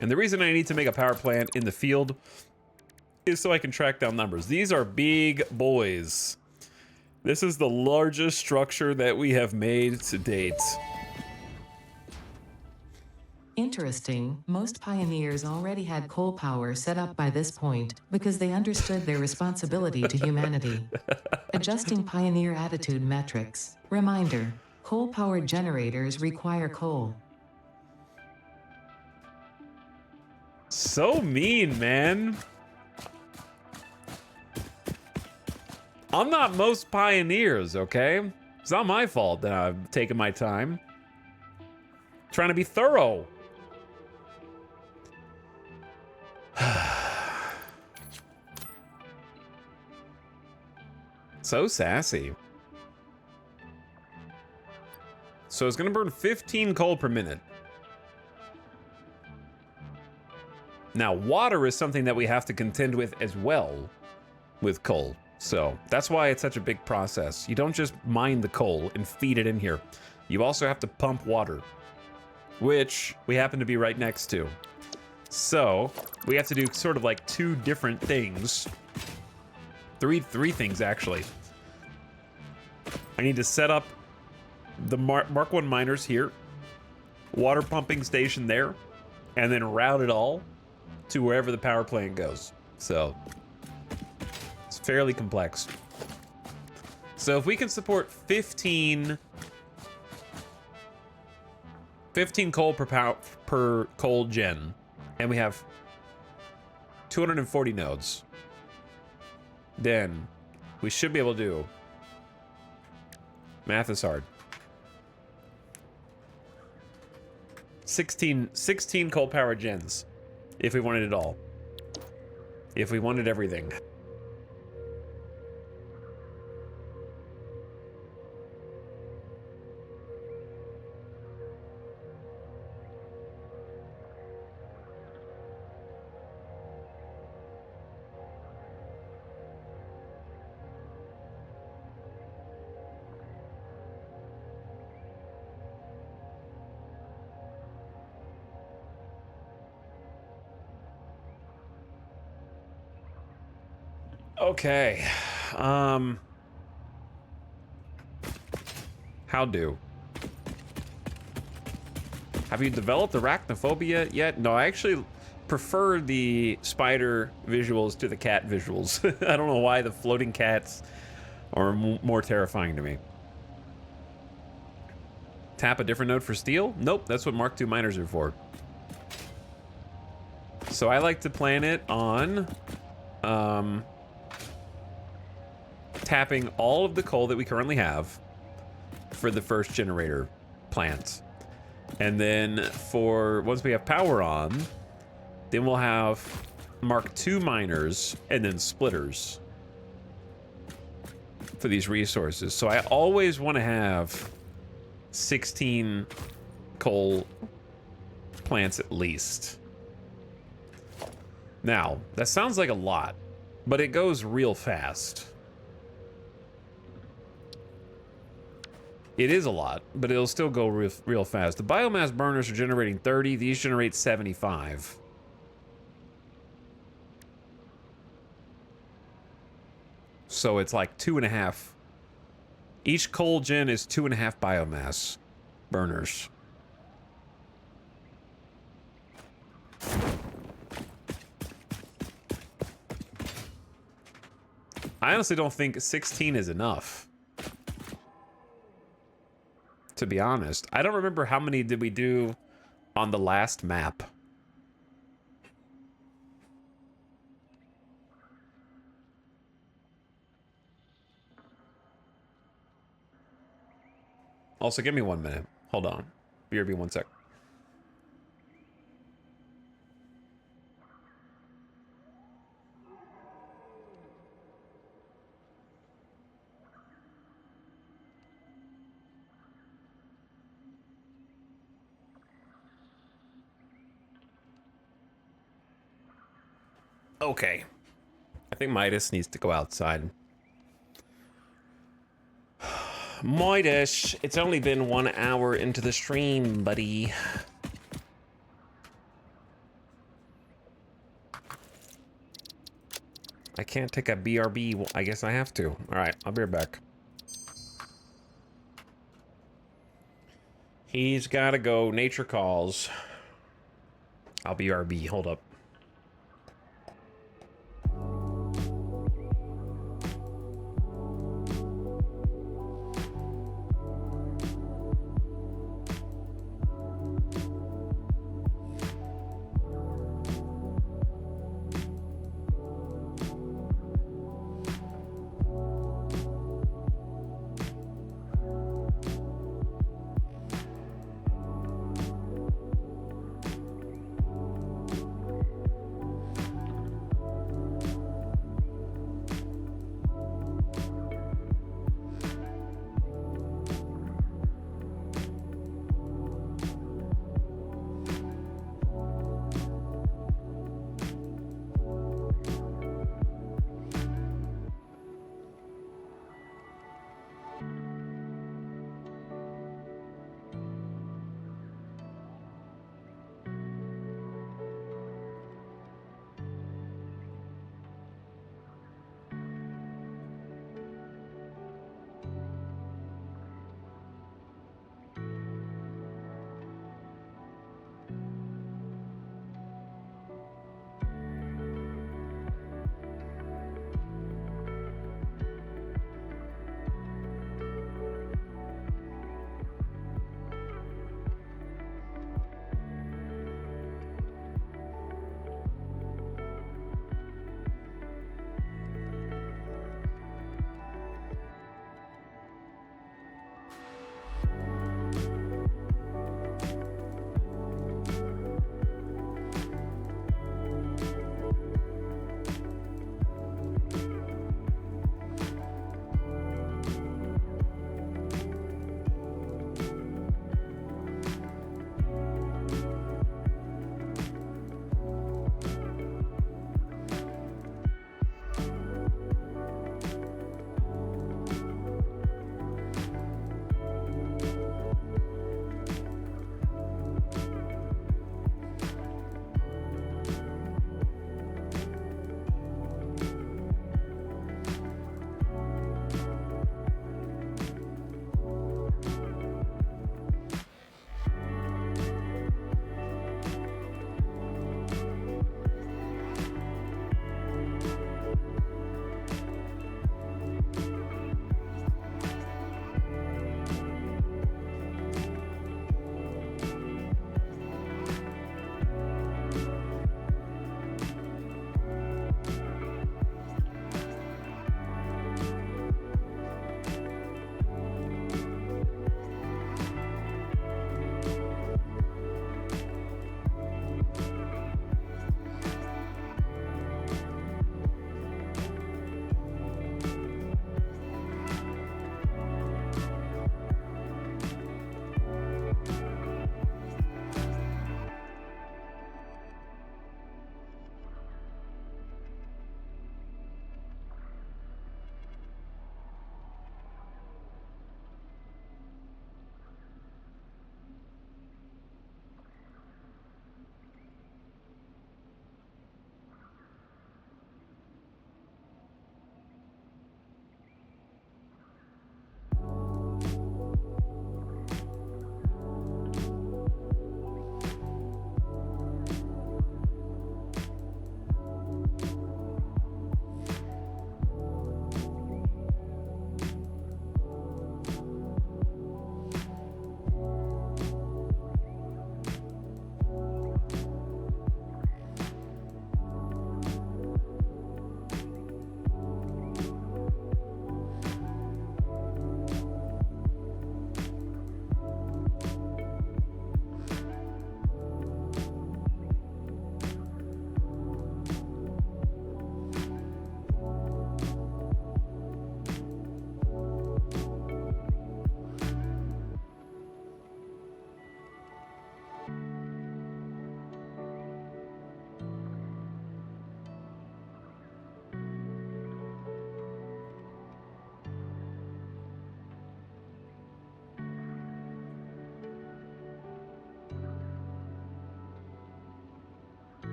And the reason I need to make a power plant in the field is so I can track down numbers. These are big boys. This is the largest structure that we have made to date. Interesting, most pioneers already had coal power set up by this point because they understood their responsibility to humanity. Adjusting pioneer attitude metrics. Reminder, coal-powered generators require coal. So mean, man. I'm not most pioneers, okay? It's not my fault that I've taken my time. Trying to be thorough. So sassy. So it's gonna burn 15 coal per minute. Now, water is something that we have to contend with as well with coal. So that's why it's such a big process. You don't just mine the coal and feed it in here. You also have to pump water, which we happen to be right next to. So we have to do sort of like 2 different things. Three things, actually. I need to set up the Mark 1 miners here, water pumping station there, and then route it all to wherever the power plant goes. So it's fairly complex. So if we can support 15 coal per coal gen, and we have 240 nodes, then we should be able to do... Math is hard. 16 coal power gens, if we wanted it all. If we wanted everything. Okay. How do? Have you developed arachnophobia yet? No, I actually prefer the spider visuals to the cat visuals. I don't know why the floating cats are more terrifying to me. Tap a different node for steel? Nope, that's what Mark II miners are for. So I like to plan it on tapping all of the coal that we currently have for the first generator plant. And then for once we have power on, then we'll have Mark II miners and then splitters for these resources. So I always want to have 16 coal plants at least. Now, that sounds like a lot, but it goes real fast. It is a lot, but it'll still go real fast. The biomass burners are generating 30. These generate 75. So it's like 2.5. Each coal gen is 2.5 biomass burners. I honestly don't think 16 is enough. To be honest, I don't remember how many did we do on the last map. Also, give me 1 minute. Hold on. BRB 1 sec. Okay. I think Midas needs to go outside. Midas, it's only been 1 hour into the stream, buddy. I can't take a BRB. Well, I guess I have to. All right, I'll be right back. He's got to go. Nature calls. I'll BRB. Hold up.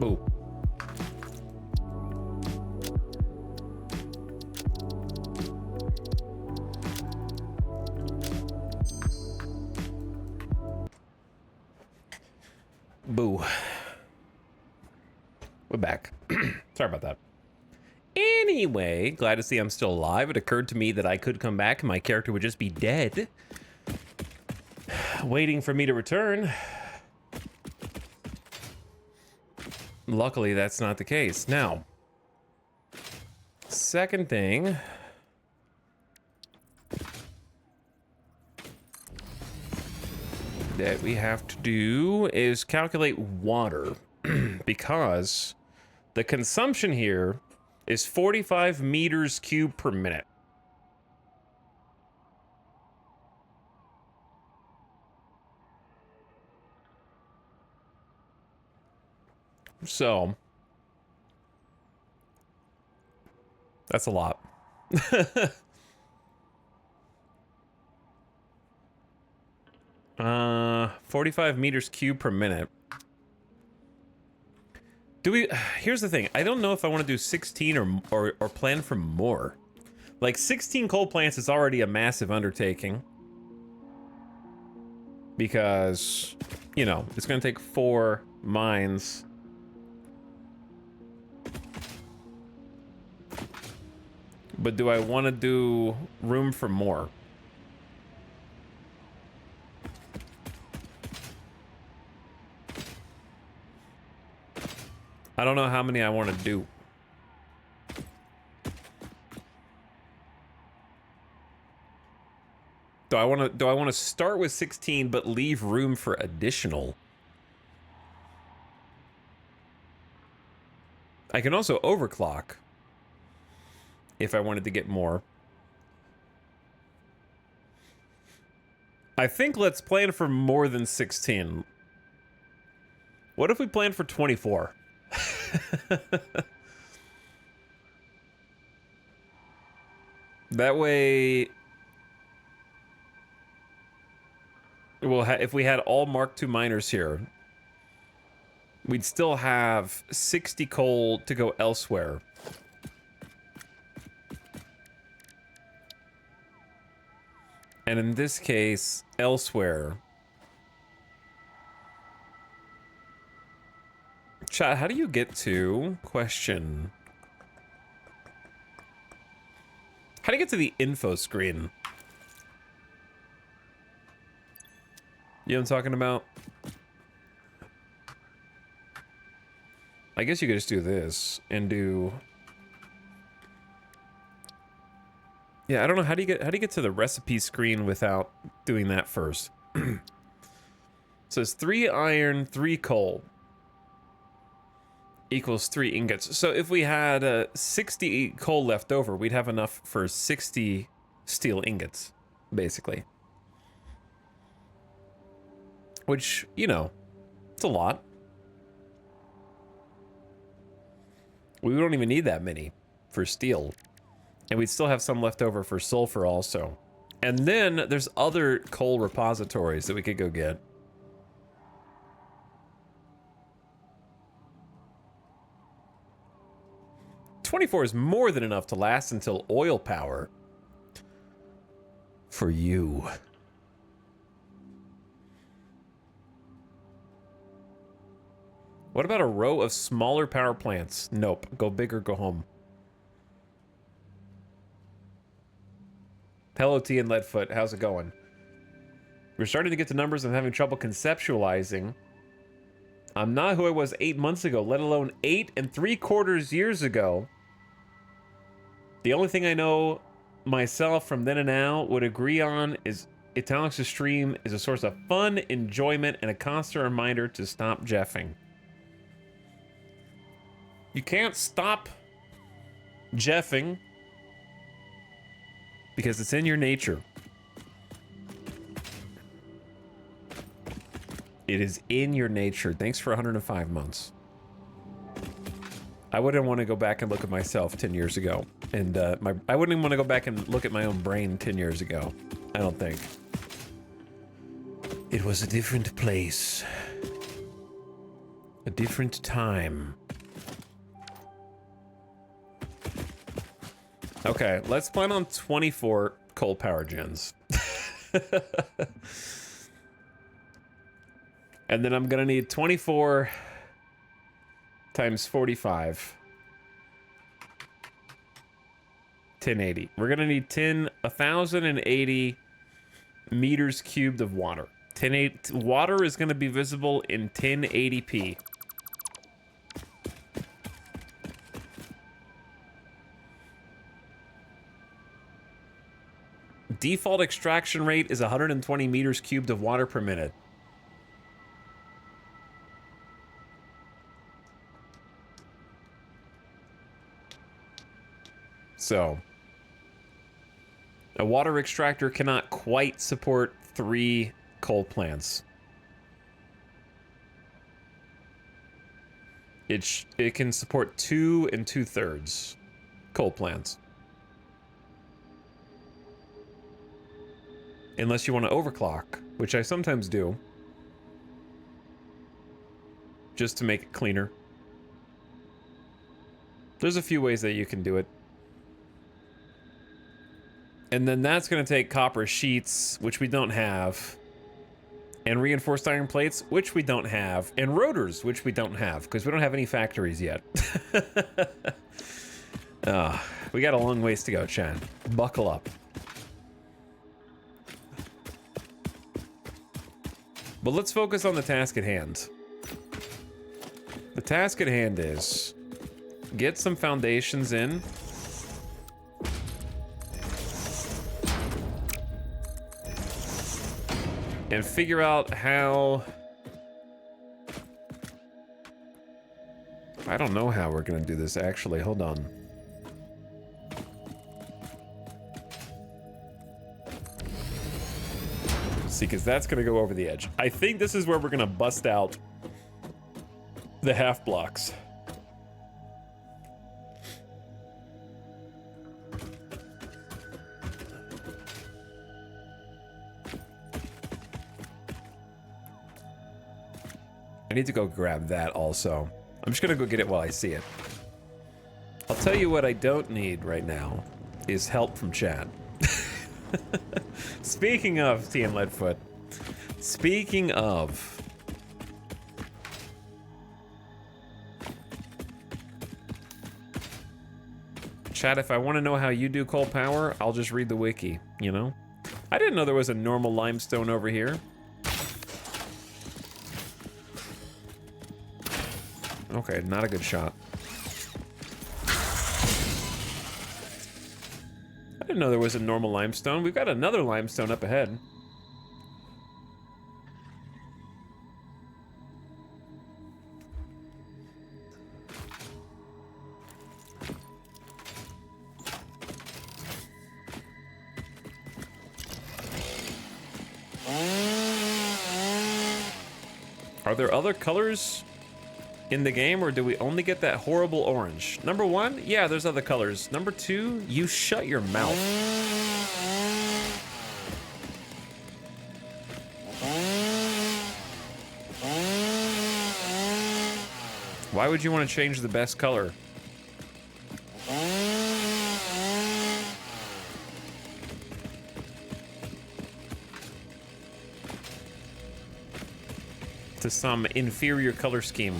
Boo. Boo. We're back. Sorry about that. Anyway, glad to see I'm still alive. It occurred to me that I could come back and my character would just be dead, waiting for me to return. Luckily, that's not the case. Now, second thing. That we have to do is calculate water because the consumption here is 45 meters cubed per minute. So that's a lot. 45 meters cubed per minute. Do we? Here's the thing. I don't know if I want to do 16 or plan for more. Like 16 coal plants is already a massive undertaking. Because, you know, it's going to take 4 mines. But do I want to do room for more? I don't know how many I want to do. Do I want to start with 16 but leave room for additional? I can also overclock if I wanted to get more. I think let's plan for more than 16. What if we plan for 24? That way, well, if we had all Mark II miners here, we'd still have 60 coal to go elsewhere. And in this case, elsewhere. Chat, how do you get to question? How do you get to the info screen? You know what I'm talking about? I guess you could just do this and do. Yeah, I don't know. How do you get to the recipe screen without doing that first? So it's 3 iron, 3 coal equals 3 ingots. So if we had 60 coal left over, we'd have enough for 60 steel ingots, basically. Which, you know, it's a lot. We don't even need that many for steel. And we'd still have some left over for sulfur also. And then there's other coal repositories that we could go get. $24 is more than enough to last until oil power. For you. What about a row of smaller power plants? Nope. Go big or go home. Hello, T and Leadfoot. How's it going? We're starting to get to numbers and having trouble conceptualizing. I'm not who I was 8 months ago, let alone 8 3/4 years ago. The only thing I know myself from then and now would agree on is Italic's stream is a source of fun, enjoyment, and a constant reminder to stop jeffing. You can't stop jeffing because it's in your nature. It is in your nature. Thanks for 105 months. I wouldn't want to go back and look at myself 10 years ago. And I wouldn't even want to go back and look at my own brain 10 years ago. I don't think. It was a different place. A different time. Okay, let's plan on 24 coal power gens. And then I'm gonna need 24 times 45. 1080. We're gonna need 1,080 meters cubed of water. Water is gonna be visible in 1080p. Default extraction rate is 120 meters cubed of water per minute. So, a water extractor cannot quite support 3 coal plants. It can support 2 2/3 coal plants. Unless you want to overclock, which I sometimes do. Just to make it cleaner. There's a few ways that you can do it. And then that's going to take copper sheets, which we don't have. And reinforced iron plates, which we don't have. And rotors, which we don't have, because we don't have any factories yet. We got a long ways to go, Chan. Buckle up. But let's focus on the task at hand. The task at hand is get some foundations in. And figure out how... I don't know how we're gonna do this, actually. Hold on. See, because that's gonna go over the edge. I think this is where we're gonna bust out the half blocks. I need to go grab that also. I'm just gonna go get it while I see it. I'll tell you what I don't need right now is help from chat. Speaking of TN Leadfoot, speaking of, chat, if I want to know how you do coal power, I'll just read the wiki, you know? I didn't know there was a normal limestone over here. Okay, not a good shot. I didn't know there was a normal limestone. We've got another limestone up ahead. Are there other colors in the game, or do we only get that horrible orange? Number one, yeah, there's other colors. Number two, you shut your mouth. Why would you want to change the best color? To some inferior color scheme.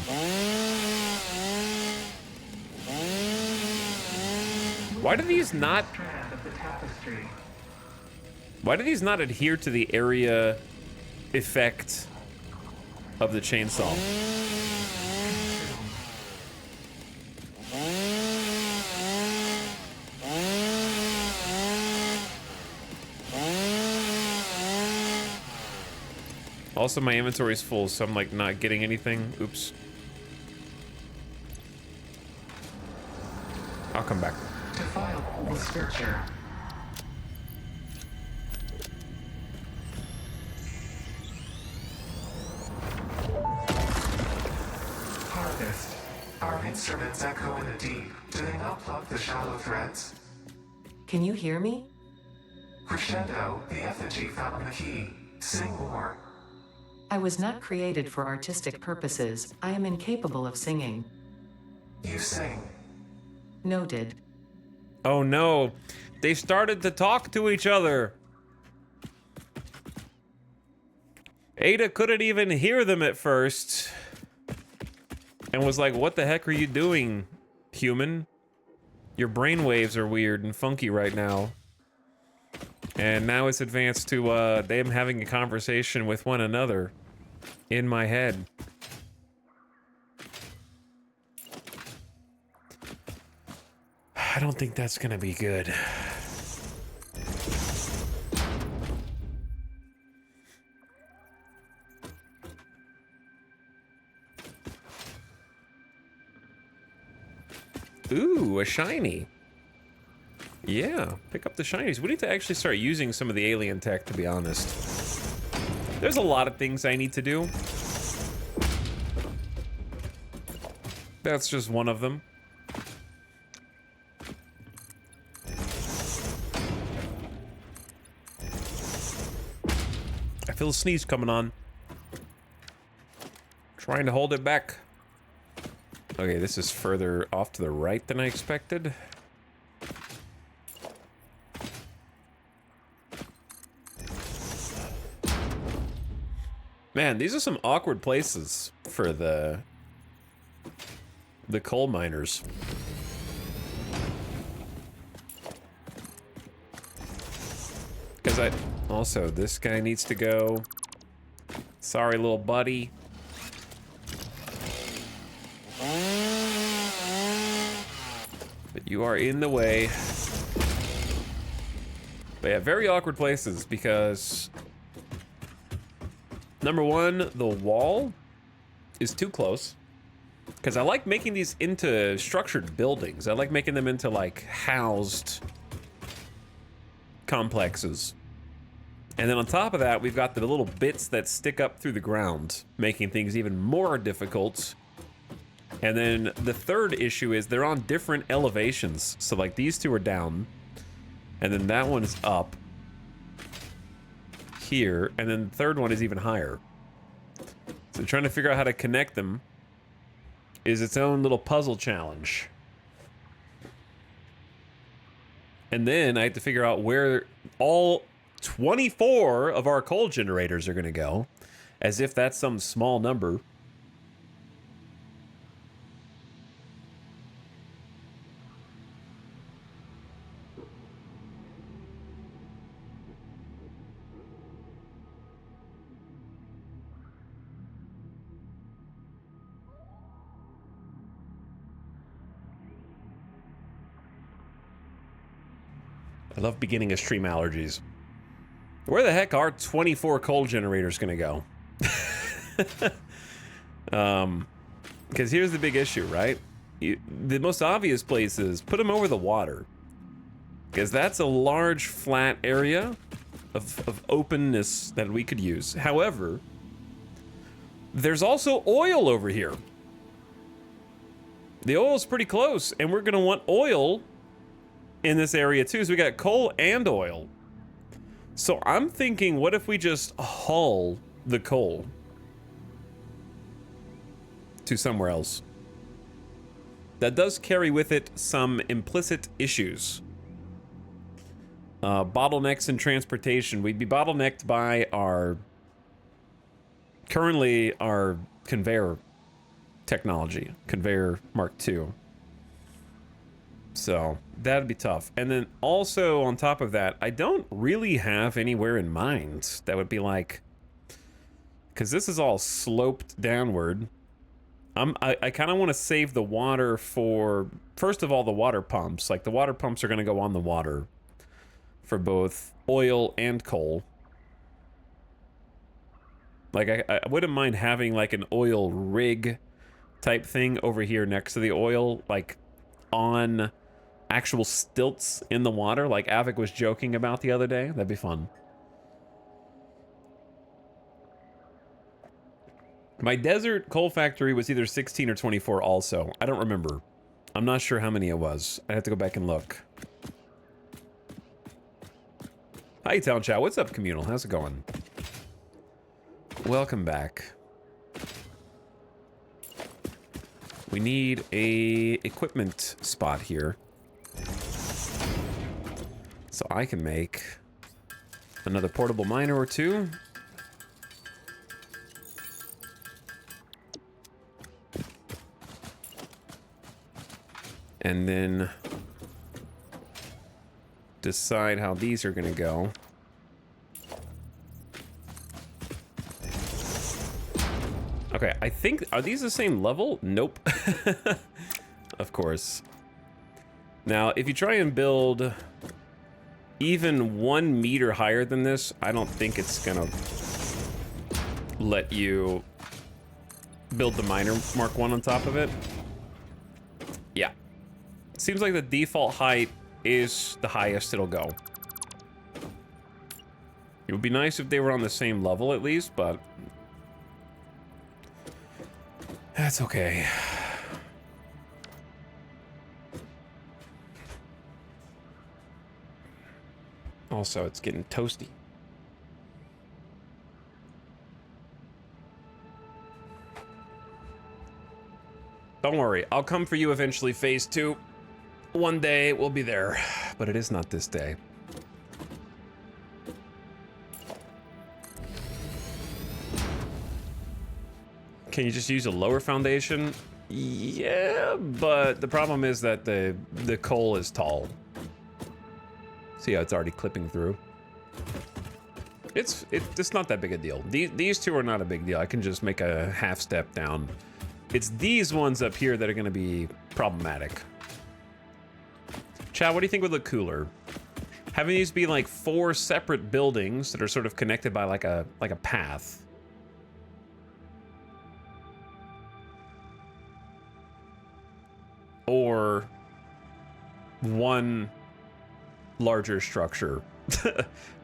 Why do these not... Why do these not adhere to the area effect of the chainsaw? Also, my inventory's full, so I'm like not getting anything. Oops. I'll come back. Defile the structure. Harvest. Our instruments echo in the deep. Do they not plug the shallow threads? Can you hear me? Crescendo, the effigy found the key. Sing more. I was not created for artistic purposes. I am incapable of singing. You sing. Noted. Oh no, they started to talk to each other. Ada couldn't even hear them at first and was like, what the heck are you doing, human? Your brainwaves are weird and funky right now. And now it's advanced to them having a conversation with one another in my head. I don't think that's gonna be good. Ooh, a shiny. Yeah, pick up the shinies. We need to actually start using some of the alien tech, to be honest. There's a lot of things I need to do. That's just one of them. I feel a sneeze coming on. Trying to hold it back. Okay, this is further off to the right than I expected. Man, these are some awkward places for the coal miners. Because also, this guy needs to go. Sorry, little buddy. But you are in the way. But yeah, very awkward places because number one, the wall is too close. Because I like making these into structured buildings. I like making them into like housed complexes. And then on top of that, we've got the little bits that stick up through the ground, making things even more difficult. And then the third issue is they're on different elevations. So like these two are down, and then that one is up here, and then the third one is even higher. So trying to figure out how to connect them is its own little puzzle challenge. And then I have to figure out where all 24 of our coal generators are going to go, as if that's some small number. I love beginning of stream allergies. Where the heck are 24 coal generators gonna go? Because here's the big issue, right? The most obvious place is put them over the water. Because that's a large flat area of openness that we could use. However, there's also oil over here. The oil's pretty close, and we're gonna want oil in this area too. So we got coal and oil. So I'm thinking, what if we just haul the coal to somewhere else? That does carry with it some implicit issues. Bottlenecks in transportation. We'd be bottlenecked by currently our conveyor technology, conveyor Mark II. So that'd be tough. And then also on top of that, I don't really have anywhere in mind that would be like, because this is all sloped downward. I kind of want to save the water for, first of all, the water pumps. Like the water pumps are going to go on the water for both oil and coal. Like I wouldn't mind having like an oil rig type thing over here next to the oil, like on actual stilts in the water, like Avik was joking about the other day. That'd be fun. My desert coal factory was either 16 or 24 also. I don't remember. I'm not sure how many it was. I have to go back and look. Hi, Town Chat. What's up, Communal? How's it going? welcome back. We need a equipment spot here. So I can make another portable miner or two. And then decide how these are gonna go. Okay, I think, are these the same level? Nope. Of course. Now, if you try and build even 1 meter higher than this, I don't think it's gonna let you build the miner Mark 1 on top of it. Yeah. Seems like the default height is the highest it'll go. It would be nice if they were on the same level at least, but that's okay. Also, it's getting toasty. Don't worry, I'll come for you eventually, phase 2. One day we'll be there, but it is not this day. Can you just use a lower foundation? Yeah, but the problem is that the coal is tall. See how it's already clipping through? It's not that big a deal. These two are not a big deal. I can just make a half step down. It's these ones up here that are going to be problematic. Chad, what do you think would look cooler? Having these be like 4 separate buildings that are sort of connected by like a path. Or one larger structure.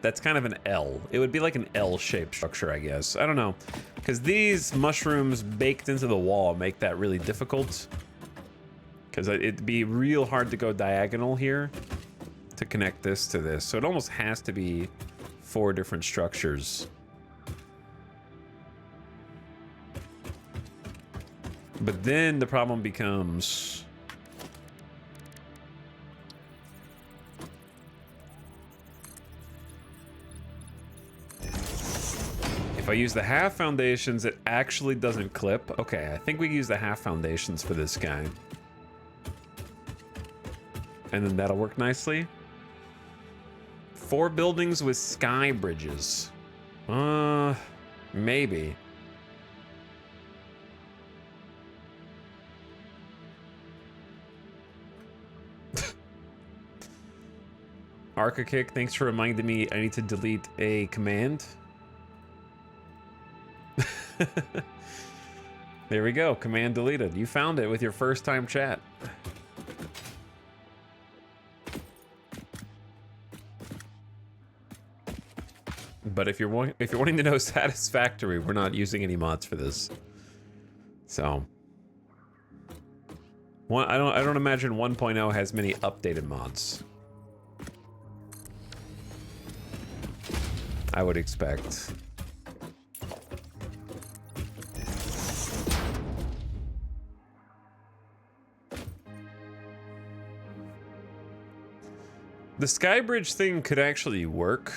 That's kind of an L. It would be like an L-shaped structure, I guess. I don't know. Because these mushrooms baked into the wall make that really difficult. Because it'd be real hard to go diagonal here to connect this to this. So it almost has to be 4 different structures. But then the problem becomes... if I use the half foundations, it actually doesn't clip. Okay, I think we use the half foundations for this guy. And then that'll work nicely. 4 buildings with sky bridges. Maybe. Arcakick, thanks for reminding me I need to delete a command. There we go, command deleted. You found it with your first time chat. But if you're wanting to know Satisfactory, we're not using any mods for this. So I don't imagine 1.0 has many updated mods. I would expect. The Skybridge thing could actually work.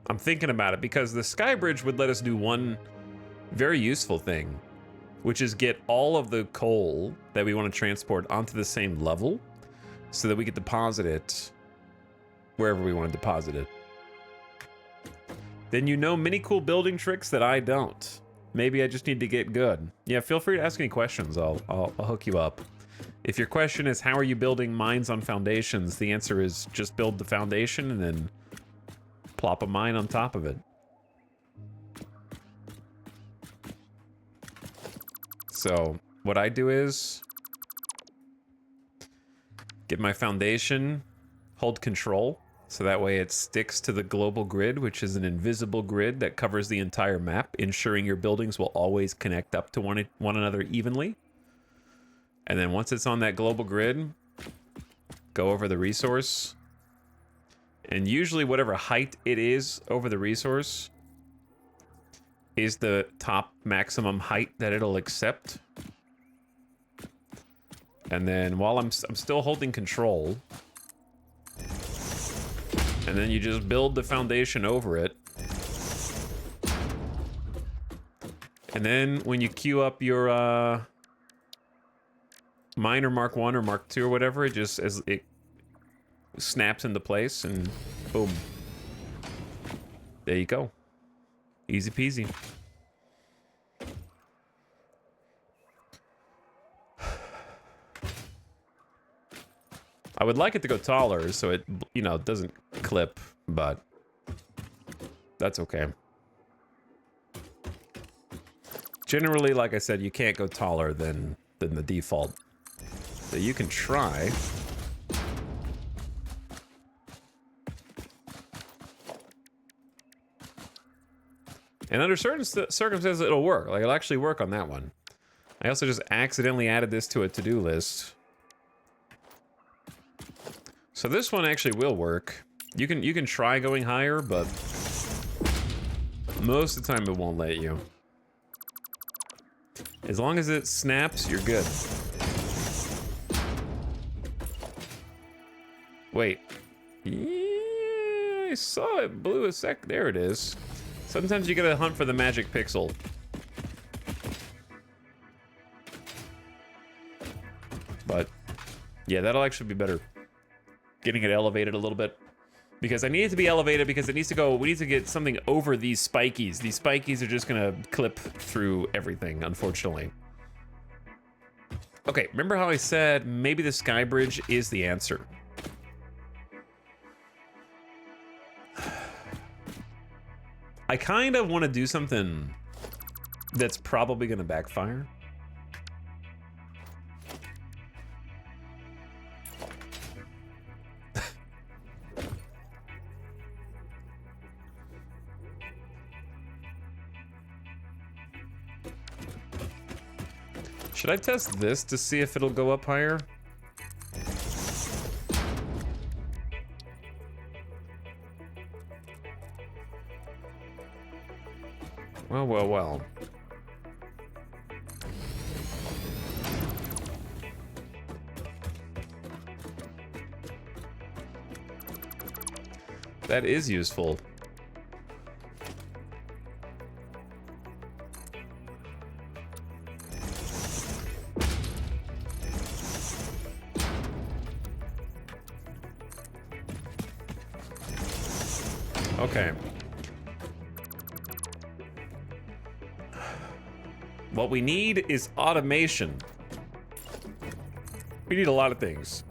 I'm thinking about it because the Skybridge would let us do one very useful thing, which is get all of the coal that we want to transport onto the same level so that we could deposit it wherever we want to deposit it. Then you know many cool building tricks that I don't. Maybe I just need to get good. Yeah, feel free to ask any questions. I'll hook you up. If your question is how are you building mines on foundations, the answer is just build the foundation and then plop a mine on top of it. So what I do is get my foundation, hold control, so that way it sticks to the global grid, which is an invisible grid that covers the entire map, ensuring your buildings will always connect up to one another evenly. And then once it's on that global grid, go over the resource And usually whatever height it is over the resource is the top maximum height that it'll accept. And then while I'm still holding control, and then you just build the foundation over it. And then when you queue up your miner Mark 1 or Mark 2 or whatever, it just as it snaps into place and boom. There you go. Easy peasy. I would like it to go taller so it, you know, doesn't clip, but that's okay. Generally, like I said, you can't go taller than the default. So you can try. And under certain circumstances, it'll work. Like, it'll actually work on that one. I also just accidentally added this to a to-do list. So this one actually will work. You can try going higher, but most of the time it won't let you. As long as it snaps, you're good. Wait. Yeah, I saw it blew a sec. There it is. Sometimes you gotta hunt for the magic pixel. But yeah, that'll actually be better. Getting it elevated a little bit. Because I need it to be elevated because it needs to go, we need to get something over these spikies. These spikies are just gonna clip through everything, unfortunately. Okay, remember how I said maybe the sky bridge is the answer? I kind of want to do something that's probably gonna backfire. Should I test this to see if it'll go up higher? Well, well, well. That is useful. Okay. What we need is automation. We need a lot of things.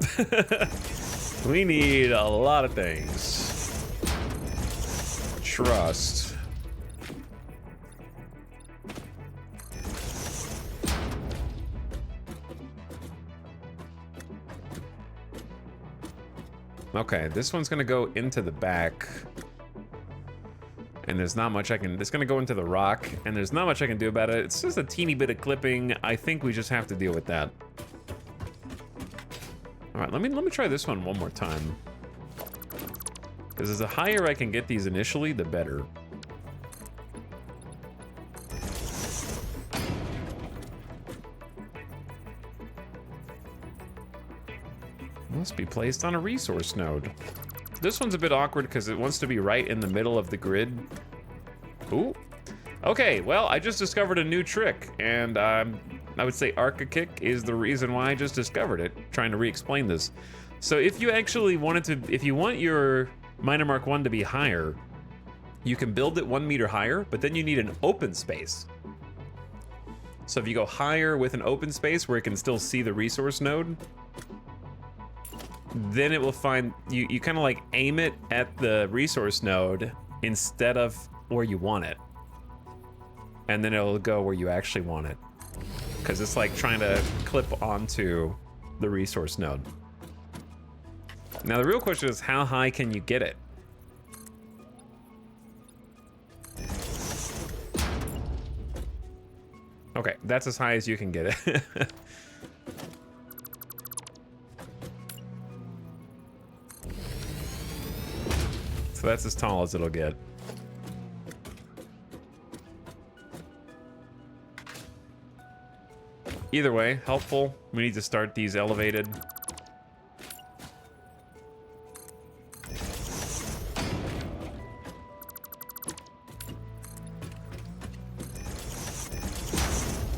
We need a lot of things. Trust. Okay, this one's gonna go into the back. And there's not much I can, it's gonna go into the rock, and there's not much I can do about it. It's just a teeny bit of clipping. I think we just have to deal with that. All right, let me try this one more time. Because the higher I can get these initially, the better. Must be placed on a resource node. This one's a bit awkward because it wants to be right in the middle of the grid. Ooh. Okay, well, I just discovered a new trick, and I would say Arca-Kick is the reason why I just discovered it, trying to re-explain this. So if you actually wanted to, if you want your Miner Mark 1 to be higher, you can build it 1 meter higher, but then you need an open space. So if you go higher with an open space where it can still see the resource node, then it will find, you kind of like aim it at the resource node instead of where you want it. And then it'll go where you actually want it. Because it's like trying to clip onto the resource node. Now the real question is, how high can you get it? Okay, that's as high as you can get it. So that's as tall as it'll get. Either way, helpful. We need to start these elevated.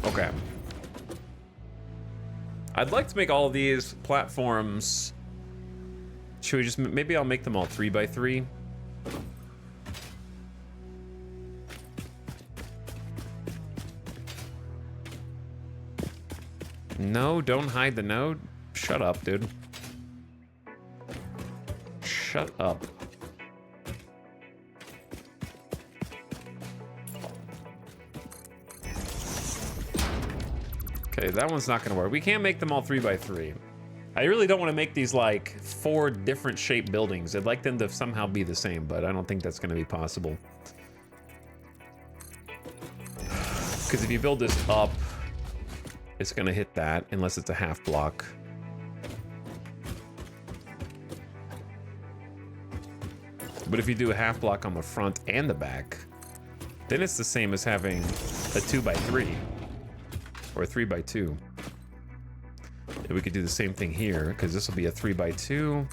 Okay. I'd like to make all of these platforms. Should we just, maybe I'll make them all 3x3. No, don't hide the node. Shut up, dude. Shut up. Okay, that one's not gonna work. We can't make them all 3x3. I really don't want to make these like 4 different shaped buildings. I'd like them to somehow be the same, but I don't think that's gonna be possible. Because if you build this up, it's gonna hit that unless it's a half block. But if you do a half block on the front and the back, then it's the same as having a 2x3 or a 3x2. And we could do the same thing here because this will be a 3x2.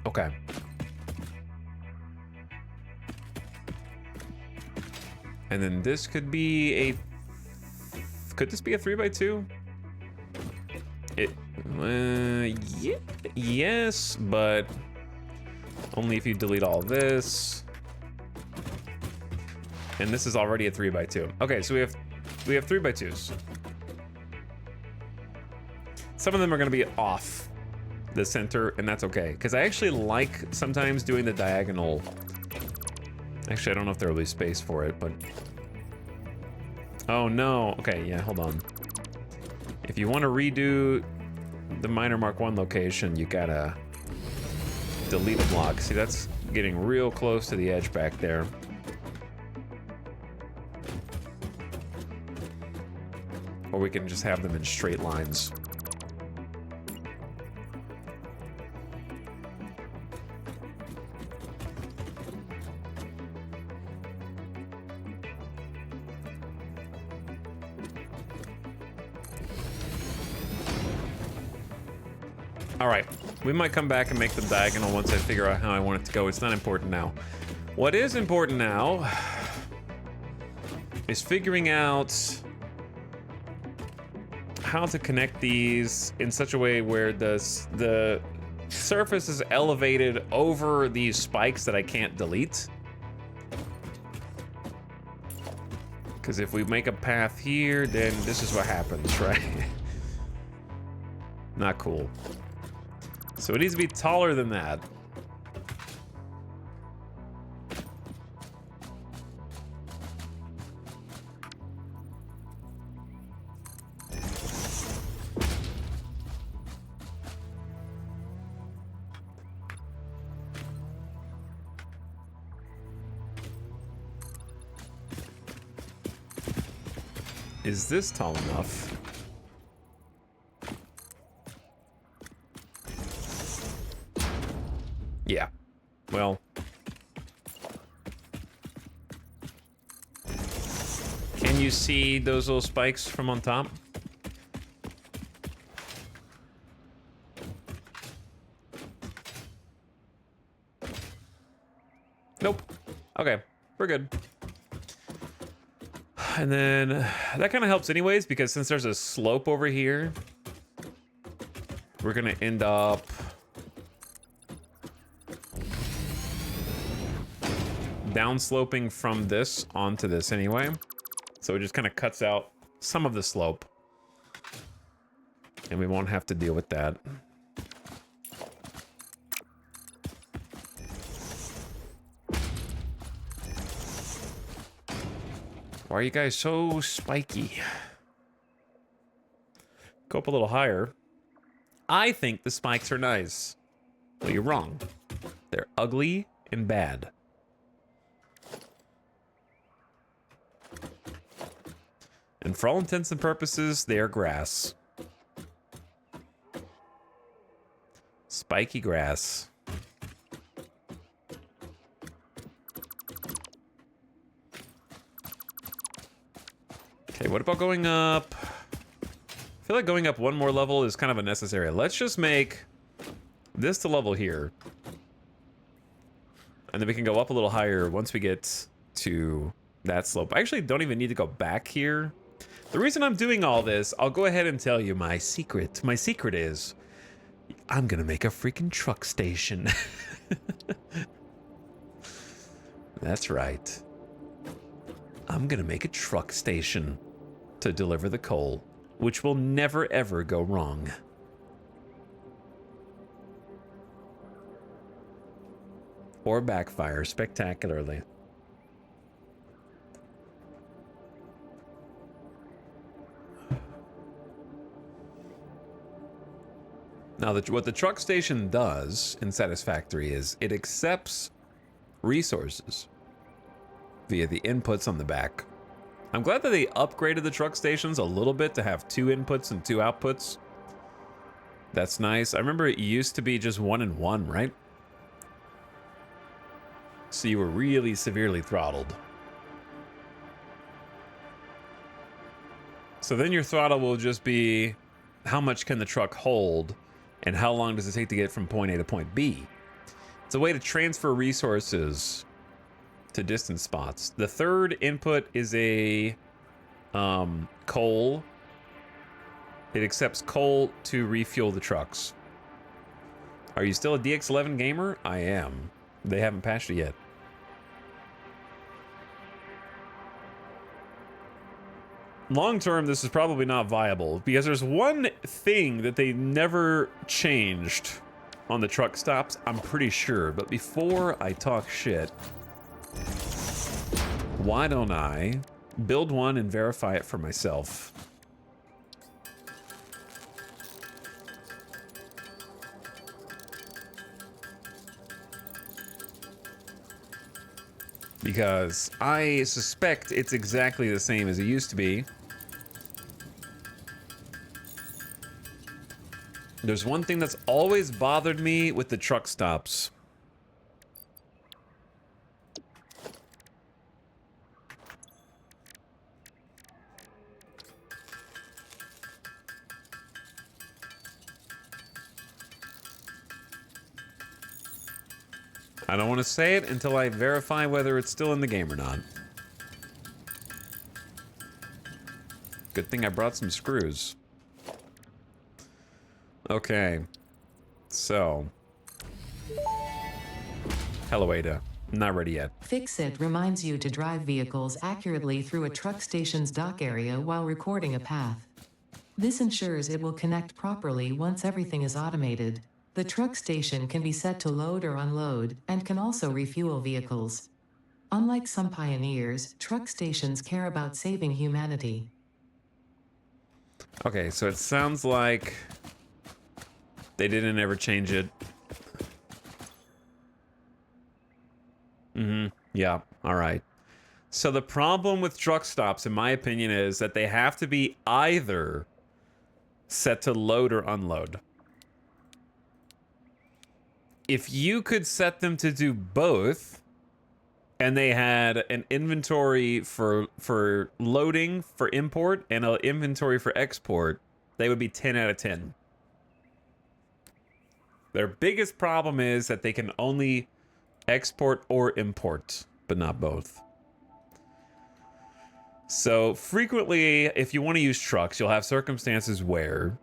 Okay. And then this could be a... Could this be a 3x2? It... yeah, yes, but... Only if you delete all this. And this is already a 3x2. Okay, so we have 3x2s. Some of them are gonna be off the center, and that's okay. Because I actually like sometimes doing the diagonal. Actually, I don't know if there will be space for it, but... Oh no, okay, yeah, hold on. If you want to redo the minor Mark 1 location, you gotta delete a block. See, that's getting real close to the edge back there. Or we can just have them in straight lines. All right, we might come back and make them diagonal once I figure out how I want it to go. It's not important now. What is important now is figuring out how to connect these in such a way where the surface is elevated over these spikes that I can't delete. Because if we make a path here, then this is what happens, right? Not cool. So it needs to be taller than that. Is this tall enough? Yeah. Well. Can you see those little spikes from on top? Nope. Okay, we're good. And then that kind of helps anyways, because since there's a slope over here, we're gonna end up downsloping from this onto this anyway. So it just kind of cuts out some of the slope. And we won't have to deal with that. Why are you guys so spiky? Go up a little higher. I think the spikes are nice. Well, you're wrong. They're ugly and bad. And for all intents and purposes, they are grass. Spiky grass. Okay, what about going up? I feel like going up one more level is kind of unnecessary. Let's just make this the level here. And then we can go up a little higher once we get to that slope. I actually don't even need to go back here. The reason I'm doing all this, I'll go ahead and tell you my secret. My secret is I'm gonna make a freaking truck station. That's right. I'm gonna make a truck station to deliver the coal, which will never ever go wrong. Or backfire spectacularly. Now, what the truck station does in Satisfactory is it accepts resources via the inputs on the back. I'm glad that they upgraded the truck stations a little bit to have 2 inputs and 2 outputs. That's nice. I remember it used to be just 1 and 1, right? So you were really severely throttled. So then your throttle will just be how much can the truck hold and how long does it take to get from point A to point B. It's a way to transfer resources to distant spots. The third input is a coal. It accepts coal to refuel the trucks. Are you still a DX11 gamer? I am. They haven't patched it yet. Long term, this is probably not viable because there's one thing that they never changed on the truck stops, I'm pretty sure. But before I talk shit, why don't I build one and verify it for myself? Because I suspect it's exactly the same as it used to be. There's one thing that's always bothered me with the truck stops. I don't want to say it until I verify whether it's still in the game or not. Good thing I brought some screws. Okay. So. Hello, Ada. Not ready yet. Fix-It reminds you to drive vehicles accurately through a truck station's dock area while recording a path. This ensures it will connect properly once everything is automated. The truck station can be set to load or unload, and can also refuel vehicles. Unlike some pioneers, truck stations care about saving humanity. Okay, so it sounds like they didn't ever change it. Yeah, all right. So the problem with truck stops, in my opinion, is that they have to be either set to load or unload. If you could set them to do both, and they had an inventory for loading, for import, and an inventory for export, they would be 10 out of 10. Their biggest problem is that they can only export or import, but not both. So frequently, if you want to use trucks, you'll have circumstances where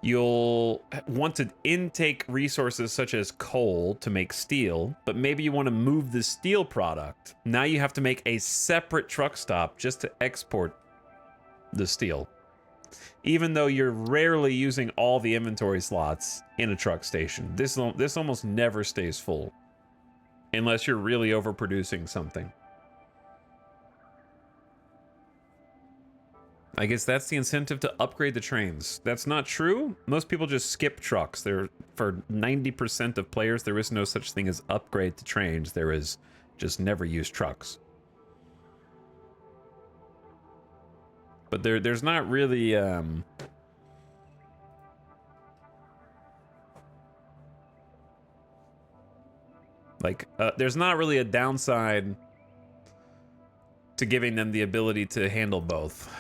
you'll want to intake resources such as coal to make steel, but maybe you want to move the steel product. Now you have to make a separate truck stop just to export the steel, even though you're rarely using all the inventory slots in a truck station. This almost never stays full unless you're really overproducing something. I guess that's the incentive to upgrade the trains. That's not true. Most people just skip trucks. For 90% of players, there is no such thing as upgrade to trains. There is just never use trucks. But there's not really there's not really a downside to giving them the ability to handle both.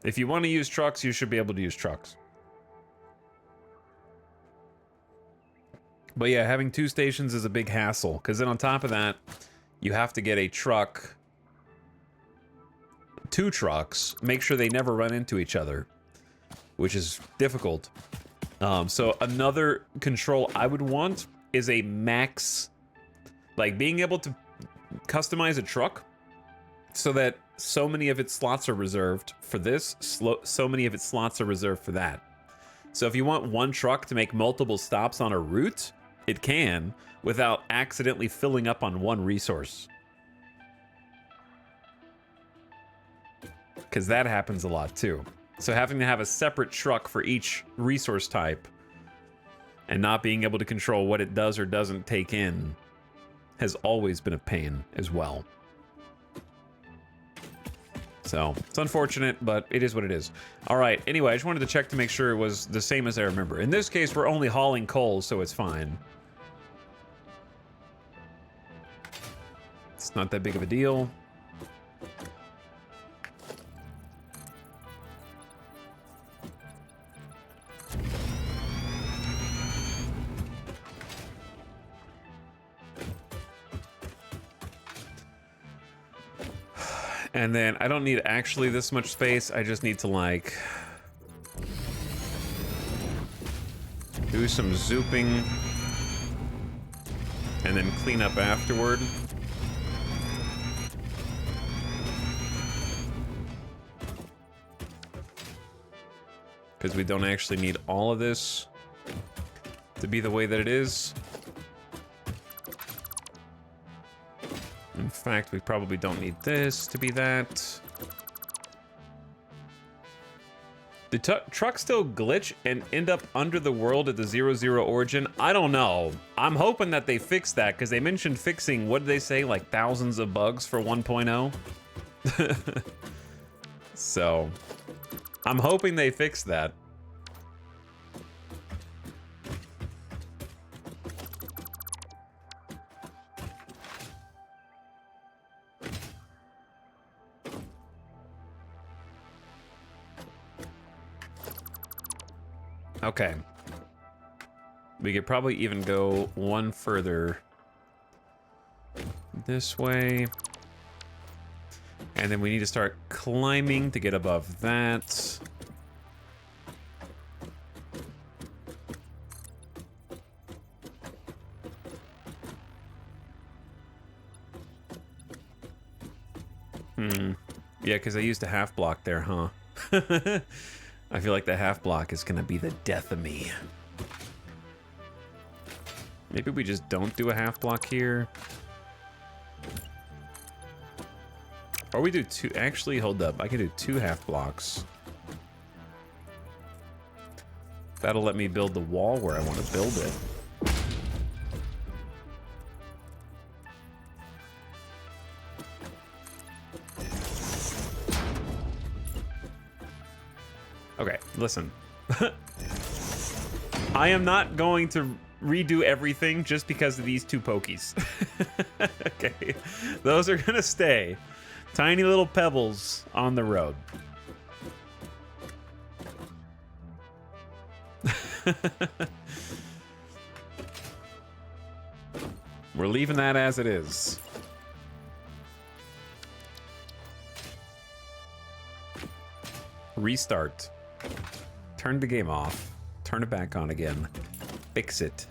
If you want to use trucks, you should be able to use trucks. But yeah, having 2 stations is a big hassle, because then on top of that, you have to get a truck, 2 trucks, make sure they never run into each other, which is difficult. So another control I would want is a max, like being able to customize a truck so that so many of its slots are reserved for this, so many of its slots are reserved for that. So if you want one truck to make multiple stops on a route, it can, without accidentally filling up on one resource. Because that happens a lot too. So having to have a separate truck for each resource type and not being able to control what it does or doesn't take in has always been a pain as well. So it's unfortunate, but it is what it is. All right, anyway, I just wanted to check to make sure it was the same as I remember. In this case, we're only hauling coal, so it's fine. It's not that big of a deal. And then I don't need actually this much space. I just need to like do some zooping and then clean up afterward. Because we don't actually need all of this to be the way that it is. In fact, we probably don't need this to be that. The truck still glitch and end up under the world at the 0-0 origin? I don't know. I'm hoping that they fix that, because they mentioned fixing, what did they say, like thousands of bugs for 1.0? So, I'm hoping they fix that. Okay. We could probably even go one further this way. And then we need to start climbing to get above that. Yeah, because I used a half block there, huh? I feel like the half block is gonna be the death of me. Maybe we just don't do a half block here. Or we do 2. Actually, hold up. I can do 2 half blocks. That'll let me build the wall where I want to build it. Okay, listen. I am not going to redo everything just because of these 2 pokies. Okay, those are gonna stay. Tiny little pebbles on the road. We're leaving that as it is. Restart. Turn the game off. Turn it back on again. Fix it.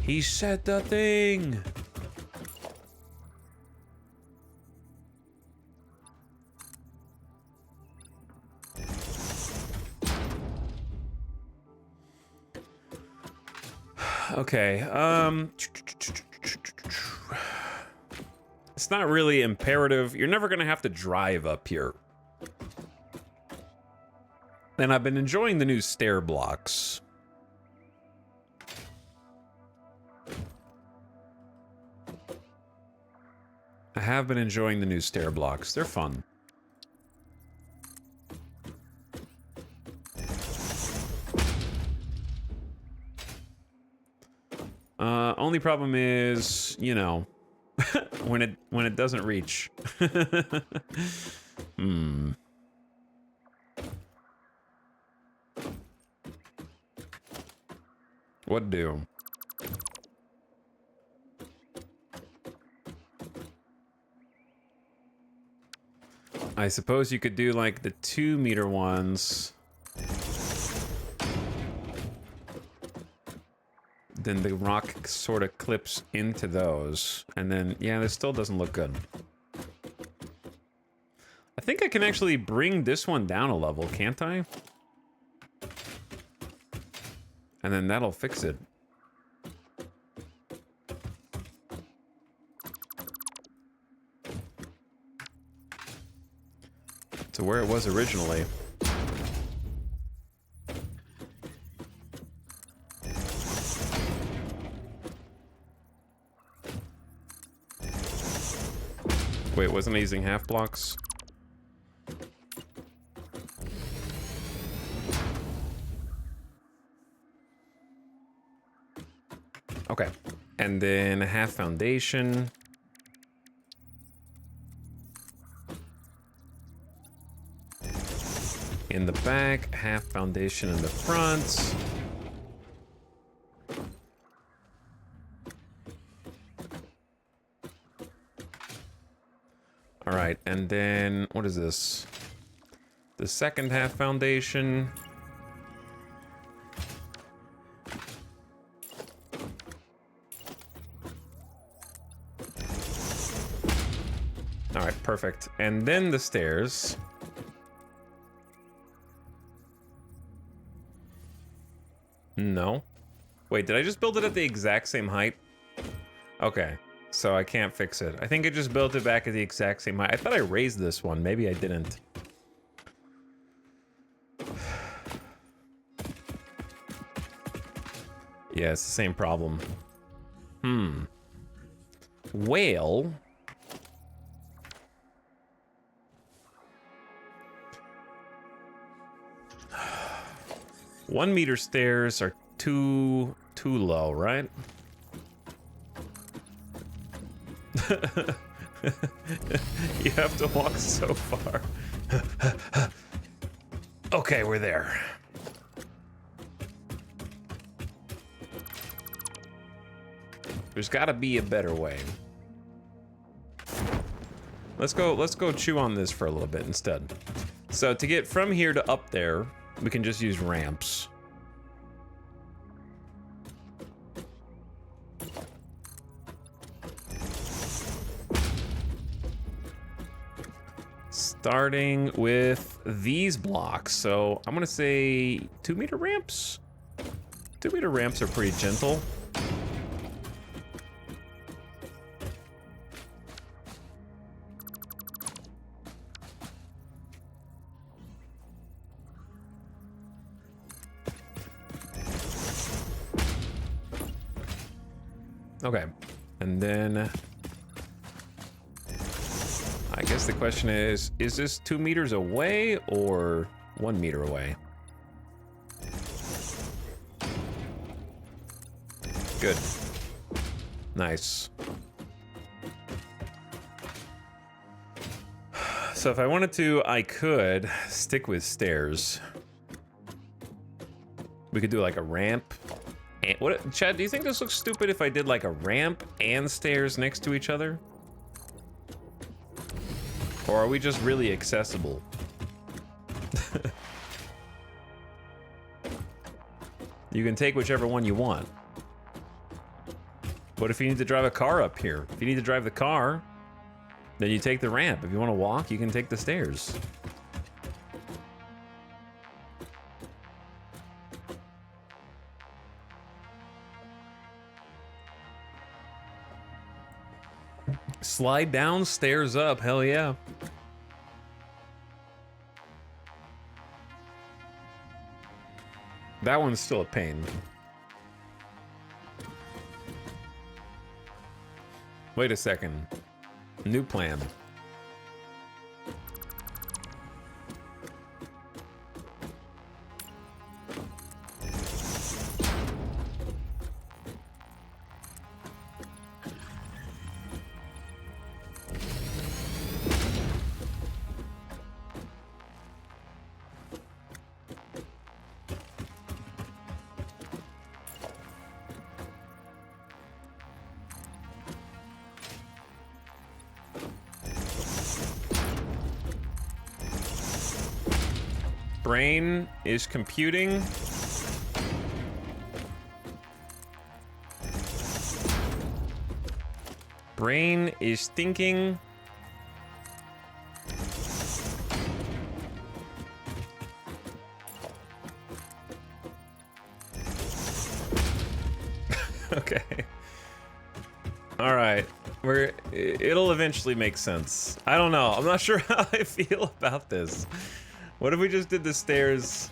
He said the thing! Okay, it's not really imperative. You're never gonna have to drive up here. And I've been enjoying the new stair blocks. have been enjoying the new stair blocks. They're fun. Only problem is, you know, when it doesn't reach. What do? I suppose you could do like the 2-meter ones. Then the rock sort of clips into those. And then, yeah, this still doesn't look good. I think I can actually bring this one down a level, can't I? And then that'll fix it. To where it was originally. Wait, wasn't I using half blocks? Okay. And then a half foundation. In the back, half foundation in the front. All right, and then what is this? The second half foundation. All right, perfect. And then the stairs. No. Wait, did I just build it at the exact same height? Okay, so I can't fix it. I think I just built it back at the exact same height. I thought I raised this one. Maybe I didn't. Yeah, it's the same problem. Whale. One-meter stairs are too low, right? You have to walk so far. Okay, we're there. There's got to be a better way. Let's go chew on this for a little bit instead. So to get from here to up there, we can just use ramps. Starting with these blocks. So I'm gonna say 2-meter ramps. 2-meter ramps are pretty gentle. Okay, and then I guess the question is this 2 meters away or 1 meter away? Good. Nice. So if I wanted to, I could stick with stairs. We could do like a ramp. And what, Chad, do you think this looks stupid if I did like a ramp and stairs next to each other? Or are we just really accessible? You can take whichever one you want. What if you need to drive a car up here? If you need to drive the car, then you take the ramp. If you want to walk, you can take the stairs. Slide down, stairs up. Hell yeah. That one's still a pain. Wait a second. New plan. Brain is computing. Brain is thinking. Okay. All right. It'll eventually make sense. I don't know. I'm not sure how I feel about this. What if we just did the stairs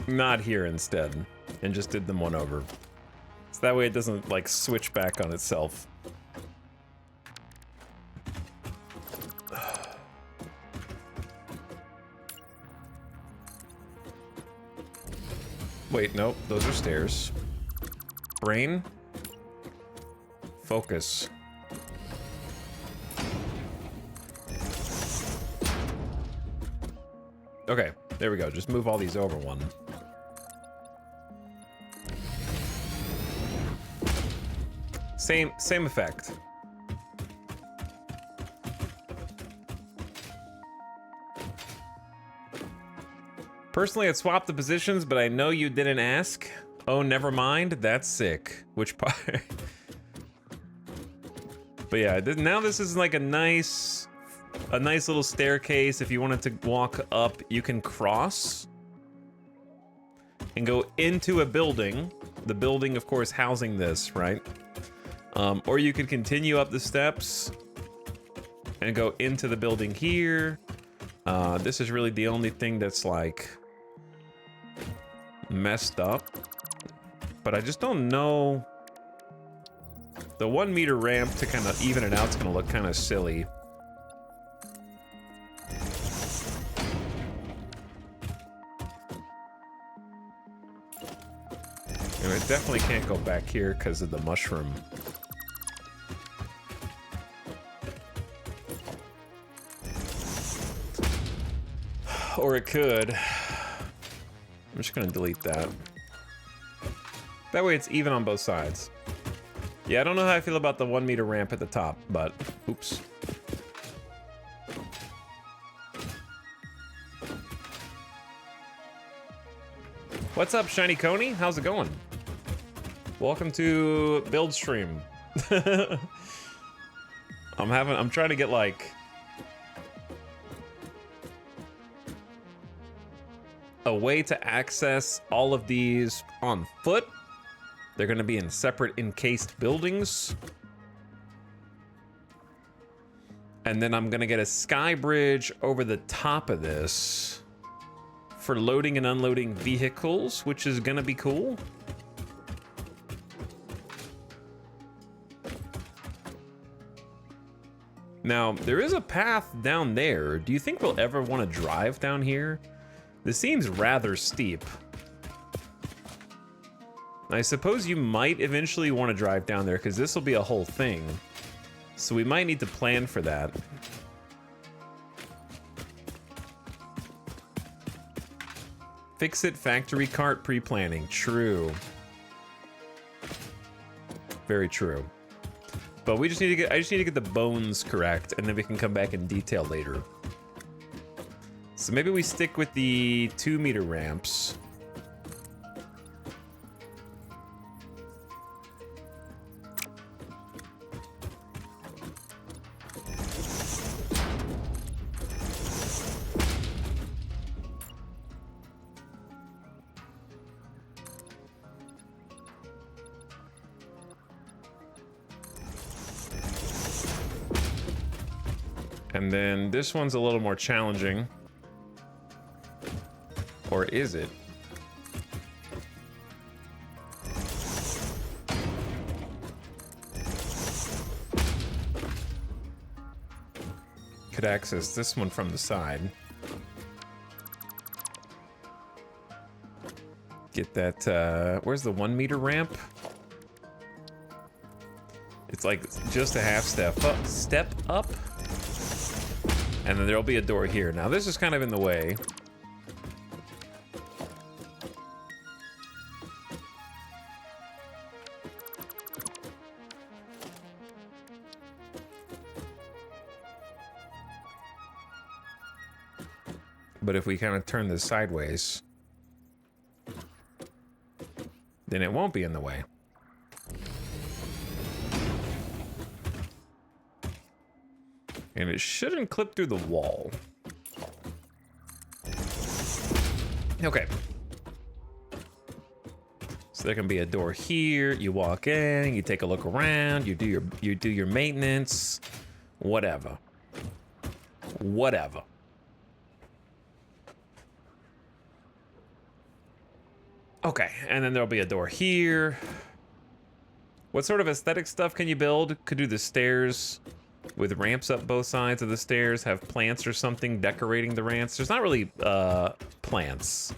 not here instead and just did them one over? So that way it doesn't like switch back on itself. Wait, nope, those are stairs. Brain. Focus. Okay, there we go. Just move all these over one. Same effect. Personally, I'd swap the positions, but I know you didn't ask. Oh, never mind. That's sick. Which part? But yeah, now this is like a nice little staircase. If you wanted to walk up, you can cross and go into a building. The building, of course, housing this, right? Or you could continue up the steps and go into the building here. This is really the only thing that's like messed up. But I just don't know. The 1 meter ramp to kind of even it out is going to look kind of silly. And it definitely can't go back here because of the mushroom. Or it could. I'm just going to delete that. That way it's even on both sides. Yeah, I don't know how I feel about the 1 meter ramp at the top, but oops. What's up, Shiny Coney? How's it going? Welcome to Build Stream. I'm trying to get like a way to access all of these on foot. They're going to be in separate encased buildings. And then I'm going to get a sky bridge over the top of this for loading and unloading vehicles, which is going to be cool. Now, there is a path down there. Do you think we'll ever want to drive down here? This seems rather steep. I suppose you might eventually want to drive down there because this will be a whole thing. So we might need to plan for that. Fix it factory cart pre-planning. True. Very true. But we just need to get I just need to get the bones correct and then we can come back in detail later. So maybe we stick with the 2 meter ramps. And then this one's a little more challenging. Or is it? could access this one from the side. Get that, where's the 1 meter ramp? It's like just a half step up. And then there'll be a door here. Now this is kind of in the way. But if we kind of turn this sideways, then it won't be in the way. And it shouldn't clip through the wall. Okay. So there can be a door here. You walk in, you take a look around, you do your maintenance, whatever. Whatever. Okay, and then there'll be a door here. What sort of aesthetic stuff can you build? Could do the stairs with ramps up both sides of the stairs, have plants or something decorating the ramps. There's not really plants.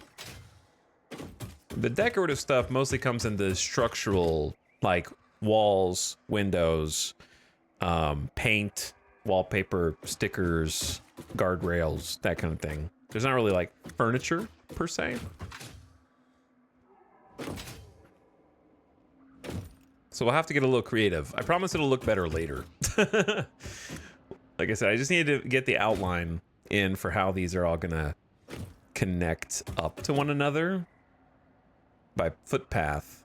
The decorative stuff mostly comes in the structural, like walls, windows, paint, wallpaper, stickers, guardrails, that kind of thing. There's not really like furniture per se. So we'll have to get a little creative. I promise it'll look better later. Like I said, I just need to get the outline in for how these are all gonna connect up to one another by footpath.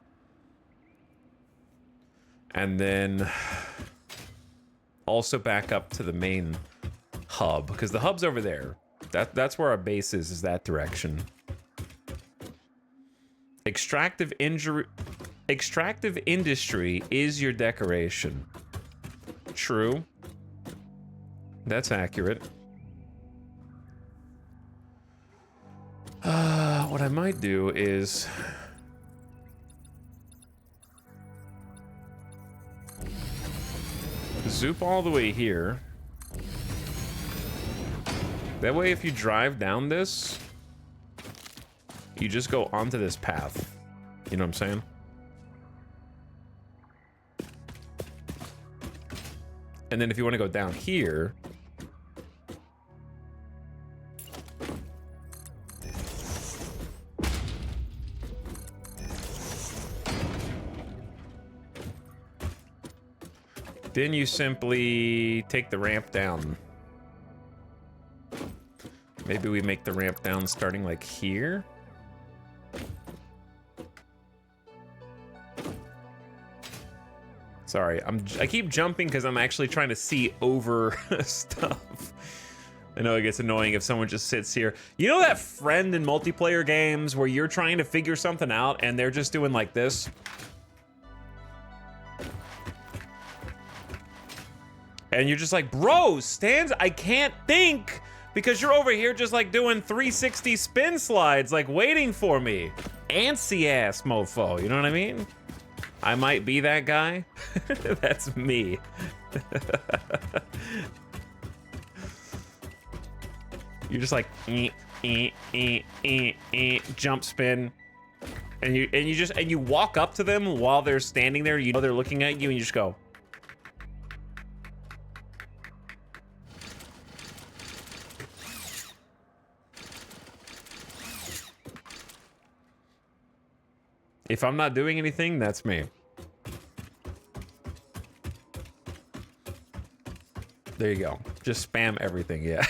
And then also back up to the main hub, because the hub's over there. That's where our base is that direction. Extractive industry is your decoration. True. That's accurate. What I might do is zoop all the way here. That way, if you drive down this, you just go onto this path. You know what I'm saying? And then if you want to go down here, then you simply take the ramp down. Maybe we make the ramp down starting like here. Sorry, I keep jumping because I'm actually trying to see over stuff. I know it gets annoying if someone just sits here. You know that friend in multiplayer games where you're trying to figure something out and they're just doing like this? And you're just like, bro, stands, I can't think because you're over here just like doing 360 spin slides, like waiting for me. Antsy ass mofo, you know what I mean? I might be that guy. That's me. You're just like jump spin, and you walk up to them while they're standing there. You know they're looking at you, and you just go. If I'm not doing anything, that's me. There you go. Just spam everything, yeah.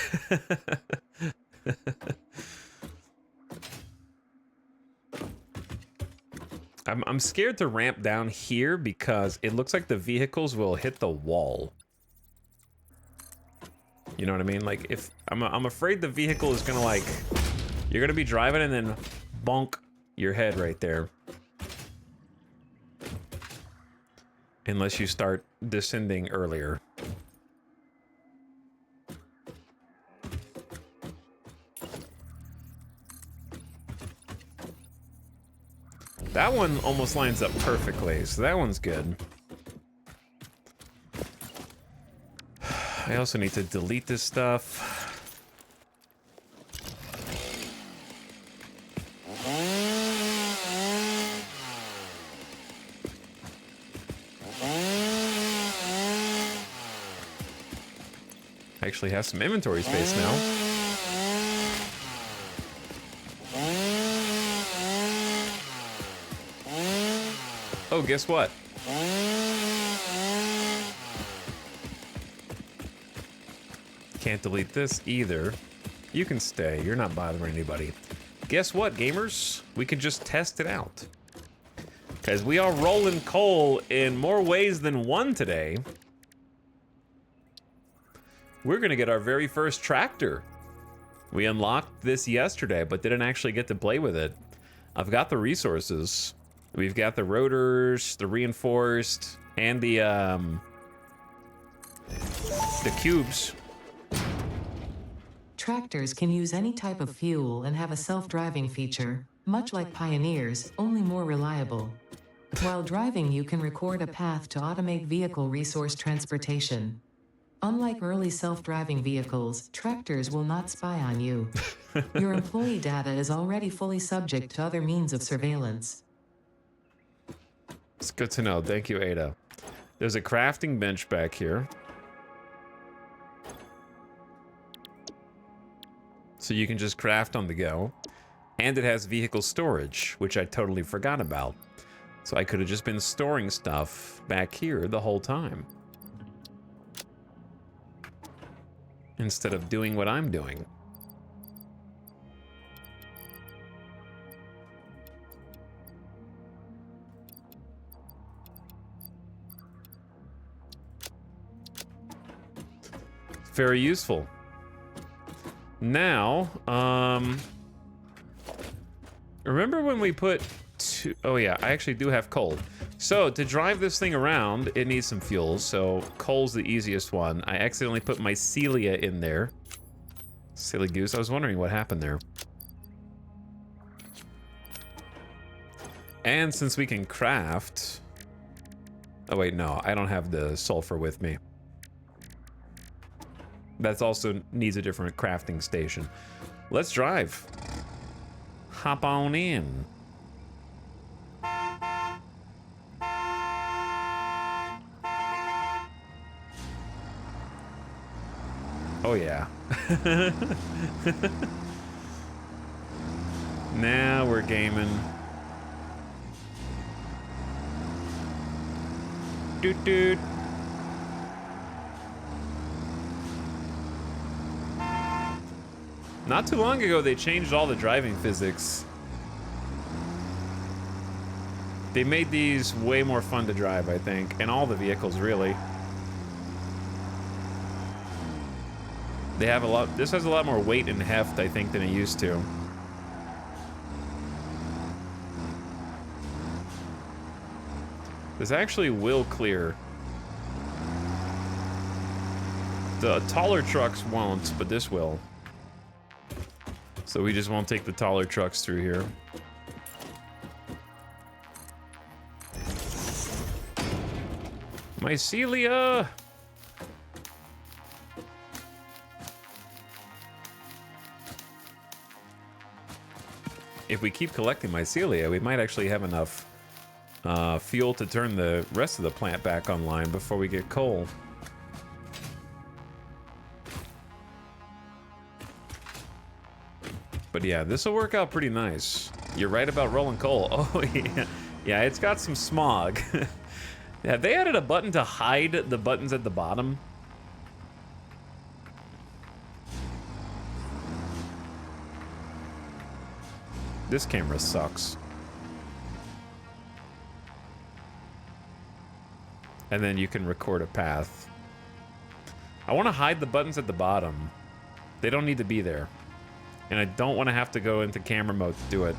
I'm scared to ramp down here because it looks like the vehicles will hit the wall. You know what I mean? Like if I'm afraid the vehicle is gonna like, you're gonna be driving and then bonk your head right there. Unless you start descending earlier. That one almost lines up perfectly, so that one's good. I also need to delete this stuff. I actually have some inventory space now. Oh, guess what? Can't delete this either. You can stay. You're not bothering anybody. Guess what, gamers? We can just test it out. Because we are rolling coal in more ways than one today. We're going to get our very first tractor. We unlocked this yesterday, but didn't actually get to play with it. I've got the resources. We've got the rotors, the reinforced, and the cubes. Tractors can use any type of fuel and have a self-driving feature, much like Pioneers, only more reliable. While driving, you can record a path to automate vehicle resource transportation. Unlike early self-driving vehicles, tractors will not spy on you. Your employee data is already fully subject to other means of surveillance. It's good to know. Thank you, Ada. There's a crafting bench back here. So you can just craft on the go. And it has vehicle storage, which I totally forgot about. So I could have just been storing stuff back here the whole time, instead of doing what I'm doing. Very useful. Now, remember when we put two, oh yeah, I actually do have coal. So to drive this thing around, it needs some fuel. So coal's the easiest one. I accidentally put my Celia in there. Silly goose. I was wondering what happened there. And since we can craft... Oh wait, no, I don't have the sulfur with me. That's also needs a different crafting station. Let's drive. Hop on in. Oh yeah. Now we're gaming. Doot doot. Not too long ago, they changed all the driving physics. They made these way more fun to drive, I think, and all the vehicles, really. They have a lot. This has a lot more weight and heft, I think, than it used to. This actually will clear. The taller trucks won't, but this will. So we just won't take the taller trucks through here. Mycelia! If we keep collecting mycelia, we might actually have enough fuel to turn the rest of the plant back online before we get coal. But yeah, this will work out pretty nice. You're right about rolling coal. Oh yeah, yeah, it's got some smog. Have they added a button to hide the buttons at the bottom? This camera sucks. And then you can record a path. I want to hide the buttons at the bottom. They don't need to be there. And I don't want to have to go into camera mode to do it.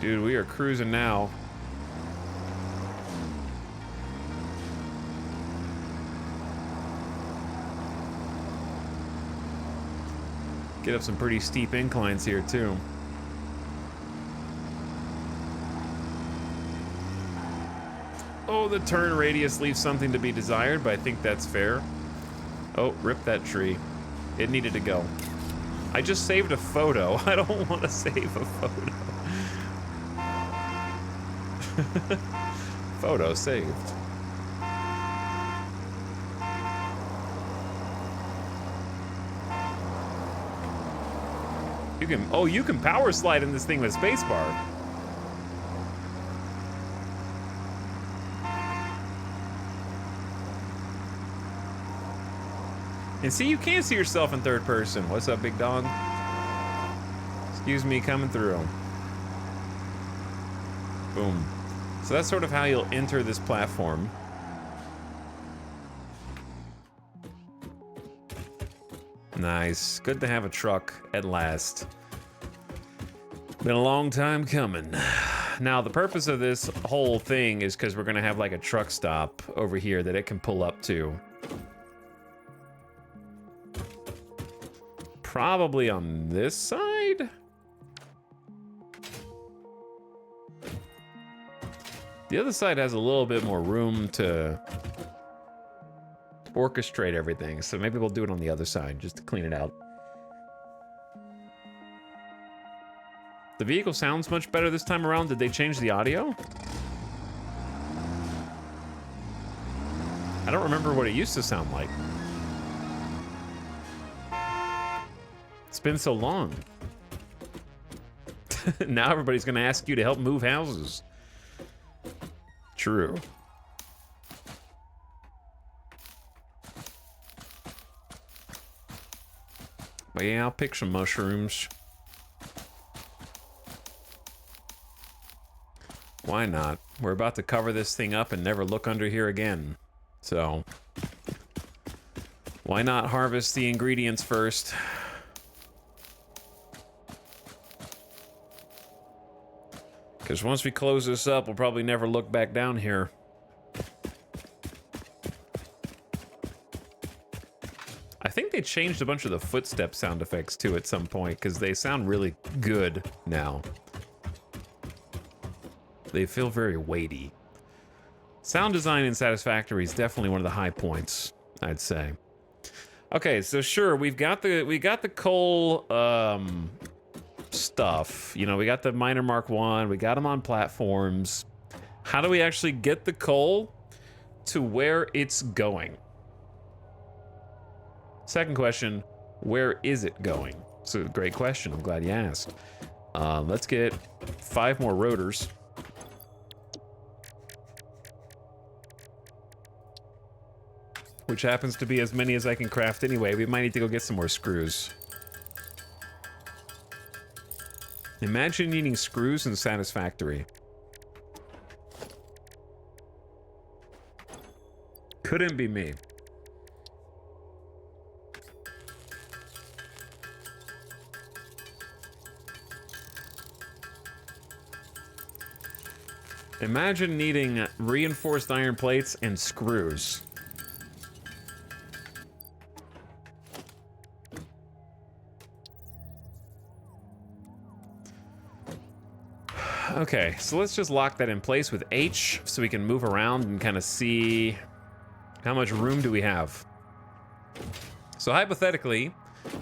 Dude, we are cruising now. Get up some pretty steep inclines here, too. Oh, the turn radius leaves something to be desired, but I think that's fair. Oh, rip that tree. It needed to go. I just saved a photo. I don't want to save a photo. Photo saved. You can power slide in this thing with spacebar. And see, you can see yourself in third person. What's up, big dog? Excuse me, coming through. Boom. So that's sort of how you'll enter this platform. Nice. Good to have a truck at last. Been a long time coming. Now, the purpose of this whole thing is because we're going to have like a truck stop over here that it can pull up to. Probably on this side? The other side has a little bit more room to orchestrate everything, so maybe we'll do it on the other side just to clean it out. The vehicle sounds much better this time around. Did they change the audio? I don't remember what it used to sound like. It's been so long. Now everybody's gonna ask you to help move houses. True. But yeah, I'll pick some mushrooms. Why not? We're about to cover this thing up and never look under here again. So, why not harvest the ingredients first? Because once we close this up, we'll probably never look back down here. I think they changed a bunch of the footstep sound effects too at some point, because they sound really good now. They feel very weighty. Sound design in Satisfactory is definitely one of the high points, I'd say. Okay, so sure, we got the coal stuff. You know, we got the miner Mark 1, we got them on platforms. How do we actually get the coal to where it's going? Second question, where is it going? It's a great question. I'm glad you asked. Let's get 5 more rotors. Which happens to be as many as I can craft anyway. We might need to go get some more screws. Imagine needing screws in Satisfactory. Couldn't be me. Imagine needing reinforced iron plates and screws. Okay, so let's just lock that in place with H so we can move around and kind of see how much room do we have. So hypothetically,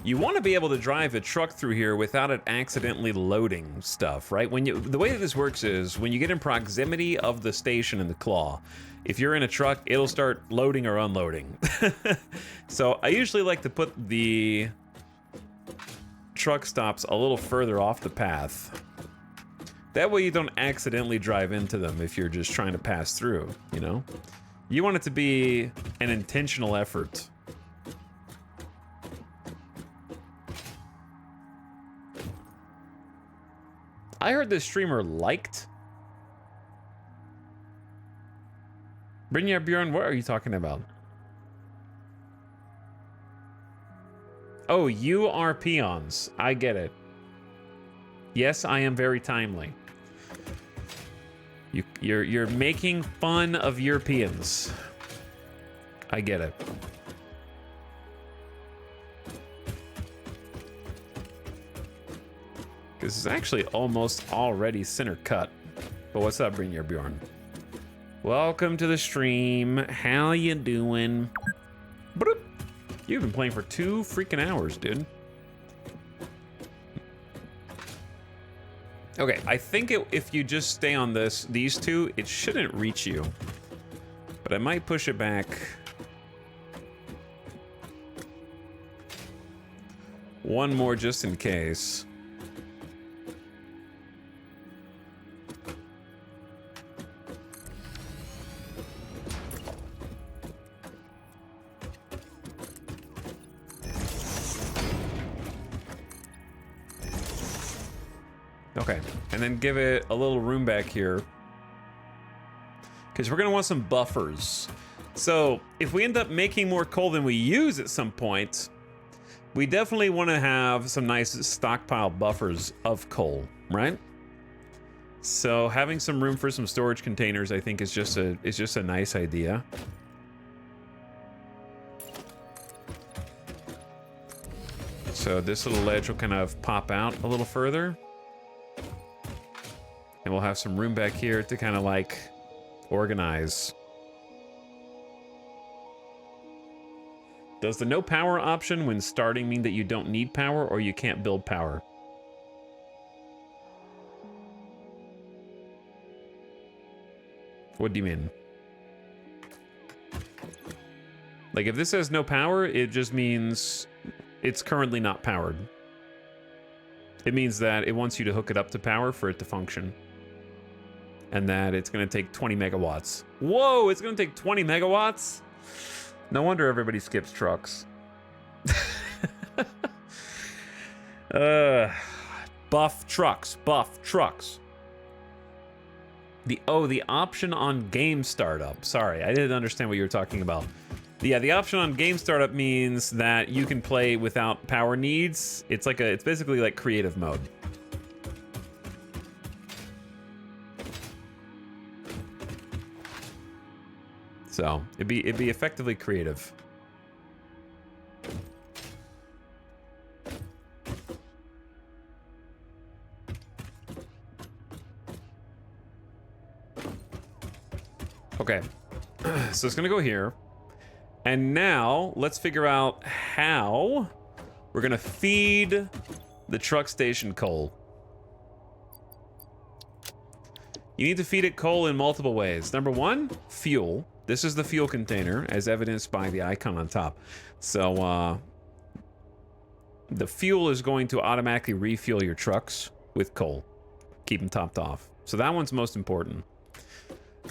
you want to be able to drive a truck through here without it accidentally loading stuff, right? The way that this works is when you get in proximity of the station in the claw, if you're in a truck, it'll start loading or unloading. So I usually like to put the truck stops a little further off the path. That way you don't accidentally drive into them if you're just trying to pass through, you know? You want it to be an intentional effort. I heard this streamer liked. Brynjar Bjorn, what are you talking about? Oh, you are peons. I get it. Yes, I am very timely. You're making fun of Europeans. I get it. This is actually almost already center cut. But what's up, Brynjar Bjorn? Welcome to the stream. How you doing? Bloop. You've been playing for 2 freaking hours, dude. Okay, I think if you just stay on these two, it shouldn't reach you. But I might push it back. One more just in case. Okay, and then give it a little room back here. Because we're gonna want some buffers. So, if we end up making more coal than we use at some point, we definitely want to have some nice stockpile buffers of coal, right? So, having some room for some storage containers, I think, is just a nice idea. So, this little ledge will kind of pop out a little further. And we'll have some room back here to kind of like organize. Does the no power option when starting mean that you don't need power or you can't build power? What do you mean? Like if this says no power, it just means it's currently not powered. It means that it wants you to hook it up to power for it to function. And that it's going to take 20 megawatts. Whoa, it's going to take 20 megawatts? No wonder everybody skips trucks. Buff trucks, buff trucks. The option on game startup. Sorry, I didn't understand what you were talking about. Yeah, the option on game startup means that you can play without power needs. It's basically like creative mode. So it'd be effectively creative. Okay, so it's gonna go here. And now let's figure out how we're gonna feed the truck station coal. You need to feed it coal in multiple ways. Number one, fuel. This is the fuel container, as evidenced by the icon on top. So, the fuel is going to automatically refuel your trucks with coal. Keep them topped off. So that one's most important,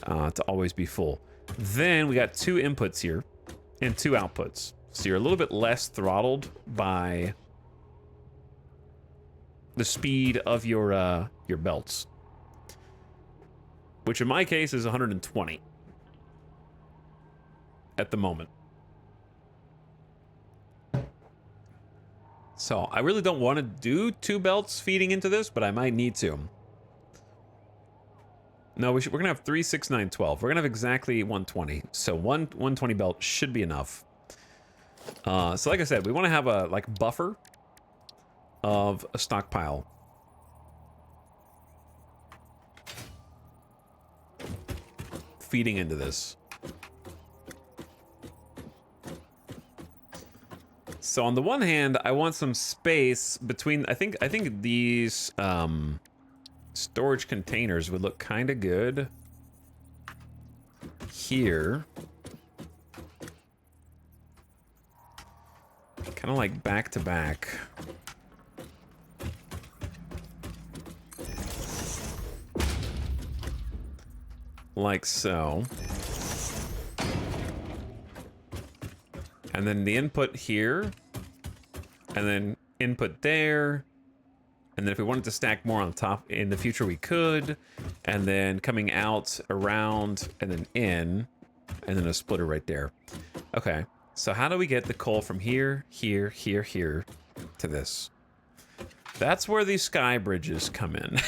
to always be full. Then we got 2 inputs here and 2 outputs. So you're a little bit less throttled by the speed of your belts, which in my case is 120 at the moment. So I really don't want to do 2 belts feeding into this, but I might need to. No, we're gonna have 3, 6, 9, 12. We're gonna have exactly 120. So 120 belt should be enough. So like I said, we want to have a buffer of a stockpile. Feeding into this. So on the one hand, I want some space between. I think these storage containers would look kind of good here, kind of like back to back. Like so. And then the input here, and then input there, and then if we wanted to stack more on top in the future, we could, and then coming out, around, and then in, and then a splitter right there. Okay, so how do we get the coal from here, here, here, here, to this? That's where these sky bridges come in.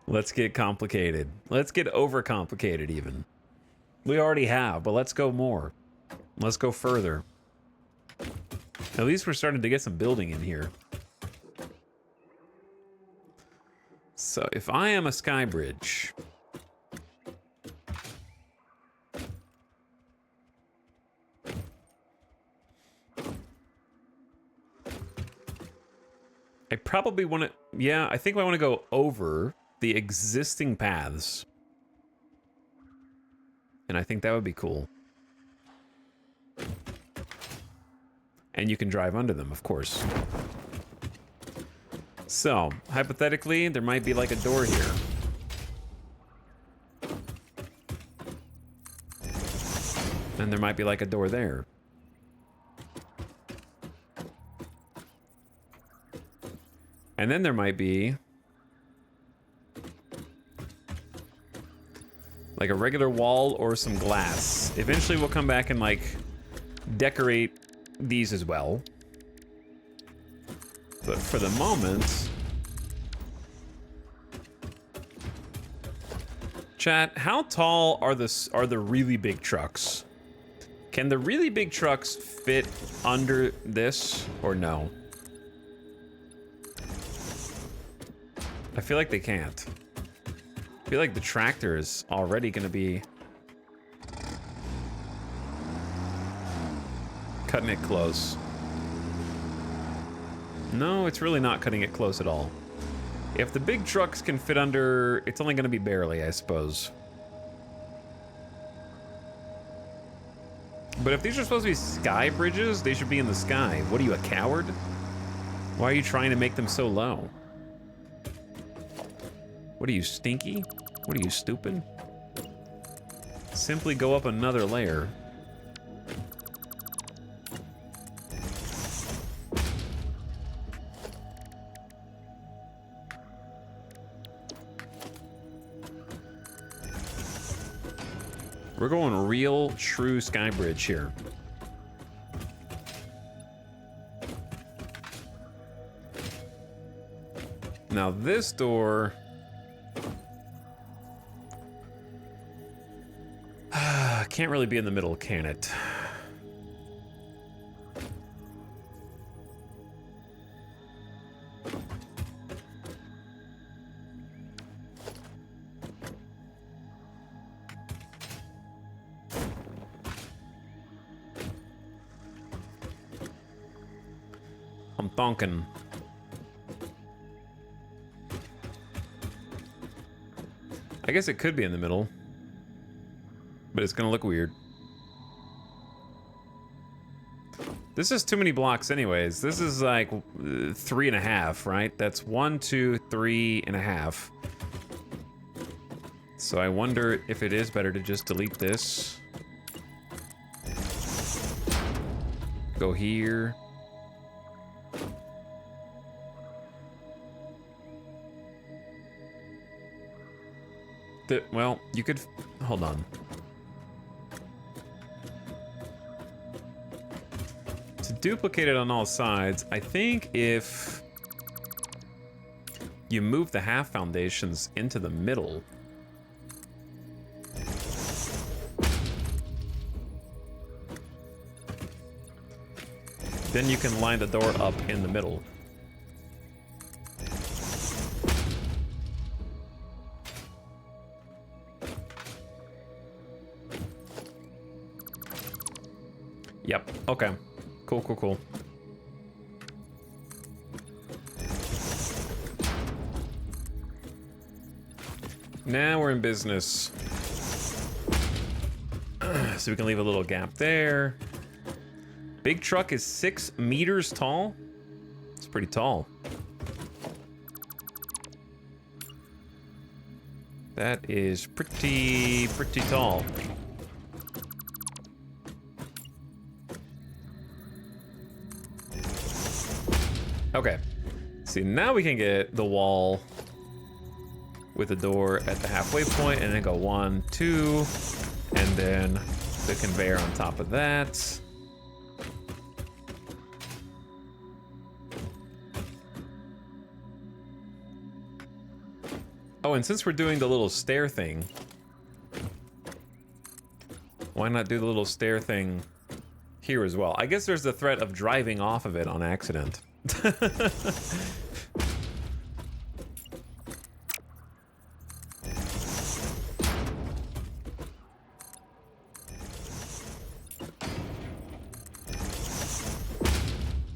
Let's get complicated. Let's get overcomplicated even. We already have, but let's go more. Let's go further. At least we're starting to get some building in here. So if I am a sky bridge, I probably want to... Yeah, I think I want to go over the existing paths. And I think that would be cool. And you can drive under them, of course. So, hypothetically, there might be like a door here. And there might be like a door there. And then there might be like a regular wall or some glass. Eventually we'll come back and like decorate these as well. But for the moment, chat, how tall are the really big trucks? Can the really big trucks fit under this or no? I feel like they can't. I feel like the tractor is already gonna be cutting it close. No, it's really not cutting it close at all. If the big trucks can fit under, it's only gonna be barely, I suppose. But if these are supposed to be sky bridges, they should be in the sky. What are you, a coward? Why are you trying to make them so low? What are you, stinky? What are you, stupid? Simply go up another layer. We're going real, true sky bridge here. Now this door... can't really be in the middle, can it? I'm thonking. I guess it could be in the middle. But it's gonna look weird. This is too many blocks anyways. This is like 3.5, right? That's 1, 2, 3.5. So I wonder if it is better to just delete this. Go here. Well, you could... Hold on. To duplicate it on all sides, I think if you move the half foundations into the middle, then you can line the door up in the middle. Yep, okay. Cool, cool, cool. Now we're in business. So we can leave a little gap there. Big truck is 6 meters tall. It's pretty tall. That is pretty tall. Okay, see, now we can get the wall with the door at the halfway point and then go 1, 2, and then the conveyor on top of that. Oh, and since we're doing the little stair thing, why not do the little stair thing here as well? I guess there's the threat of driving off of it on accident.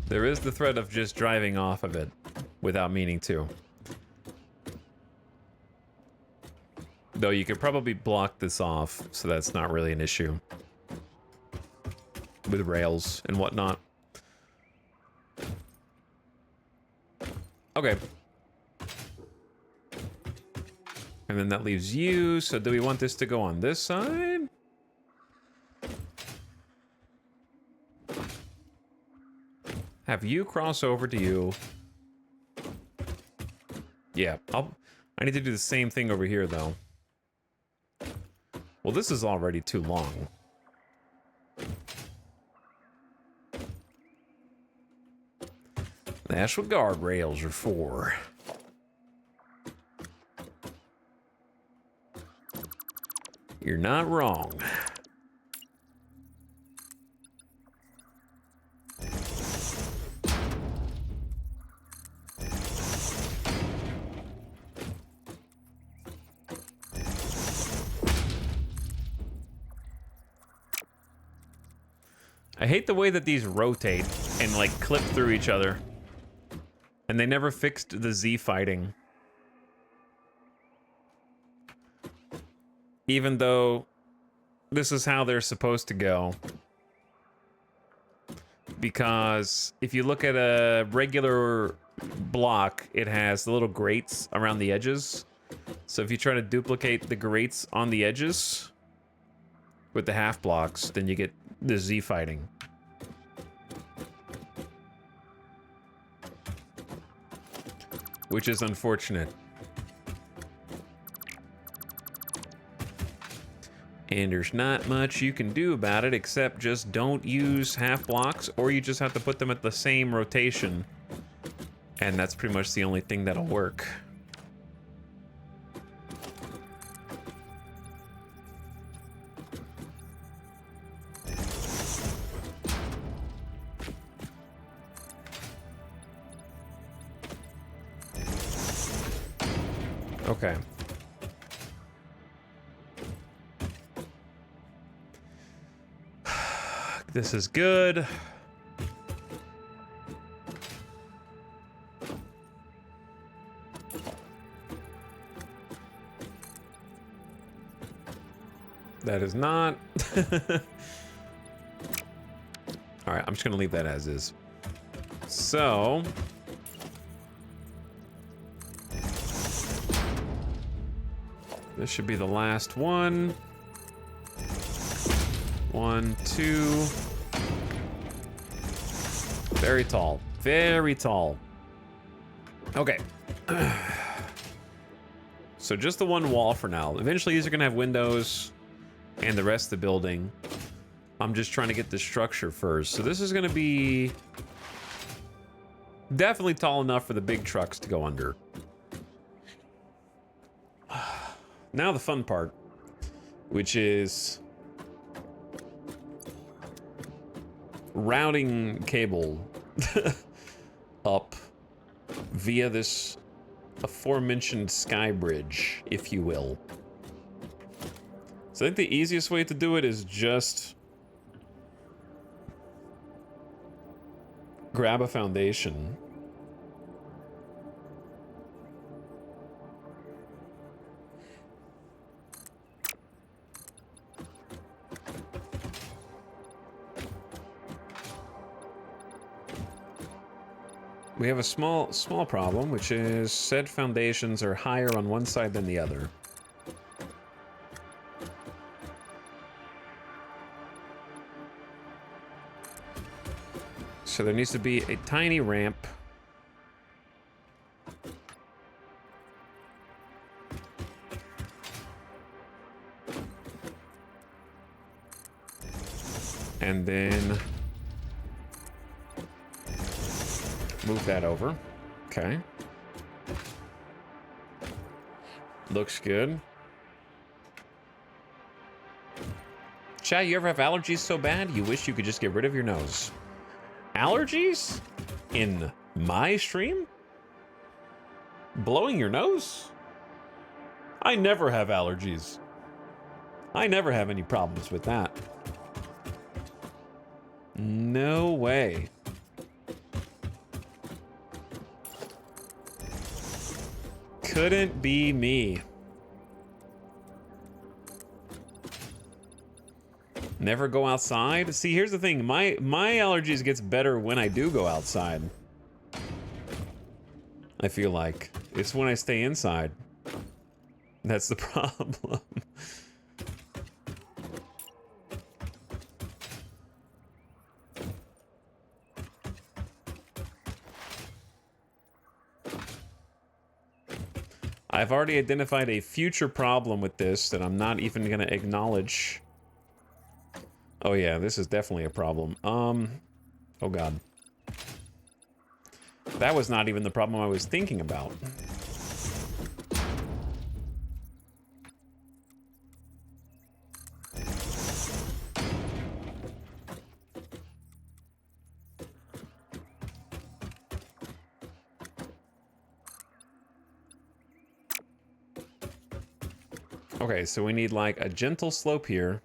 There is the threat of just driving off of it. without meaning to. Though you could probably block this off, so that's not really an issue. With rails and whatnot. Okay. And then that leaves you, so do we want this to go on this side? Have you cross over to you? Yeah, I need to do the same thing over here, though. Well, this is already too long. That's what guardrails are for. You're not wrong. I hate the way that these rotate and like clip through each other. And they never fixed the Z fighting. Even though this is how they're supposed to go. Because if you look at a regular block, it has the little grates around the edges. So if you try to duplicate the grates on the edges with the half blocks, then you get the Z fighting. Which is unfortunate. And there's not much you can do about it except just don't use half blocks, or you just have to put them at the same rotation. And that's pretty much the only thing that'll work. Okay. This is good. That is not. All right, I'm just gonna leave that as is. So. This should be the last one. 1, 2. Very tall. Very tall. Okay. So just the one wall for now. Eventually these are gonna have windows and the rest of the building. I'm just trying to get the structure first. So this is gonna be definitely tall enough for the big trucks to go under. Now the fun part, which is routing cable up via this aforementioned sky bridge, if you will. So I think the easiest way to do it is just grab a foundation. We have a small problem, which is said foundations are higher on one side than the other. So there needs to be a tiny ramp. And then move that over. Okay. Looks good. Chat, you ever have allergies so bad you wish you could just get rid of your nose? Allergies? In my stream? Blowing your nose? I never have allergies. I never have any problems with that. No way. couldn't be me. Never go outside? See, here's the thing. My allergies gets better when I do go outside. I feel like. It's when I stay inside. That's the problem. I've already identified a future problem with this that I'm not even going to acknowledge. Oh yeah, this is definitely a problem. Oh god. That was not even the problem I was thinking about. Okay, so we need like a gentle slope here.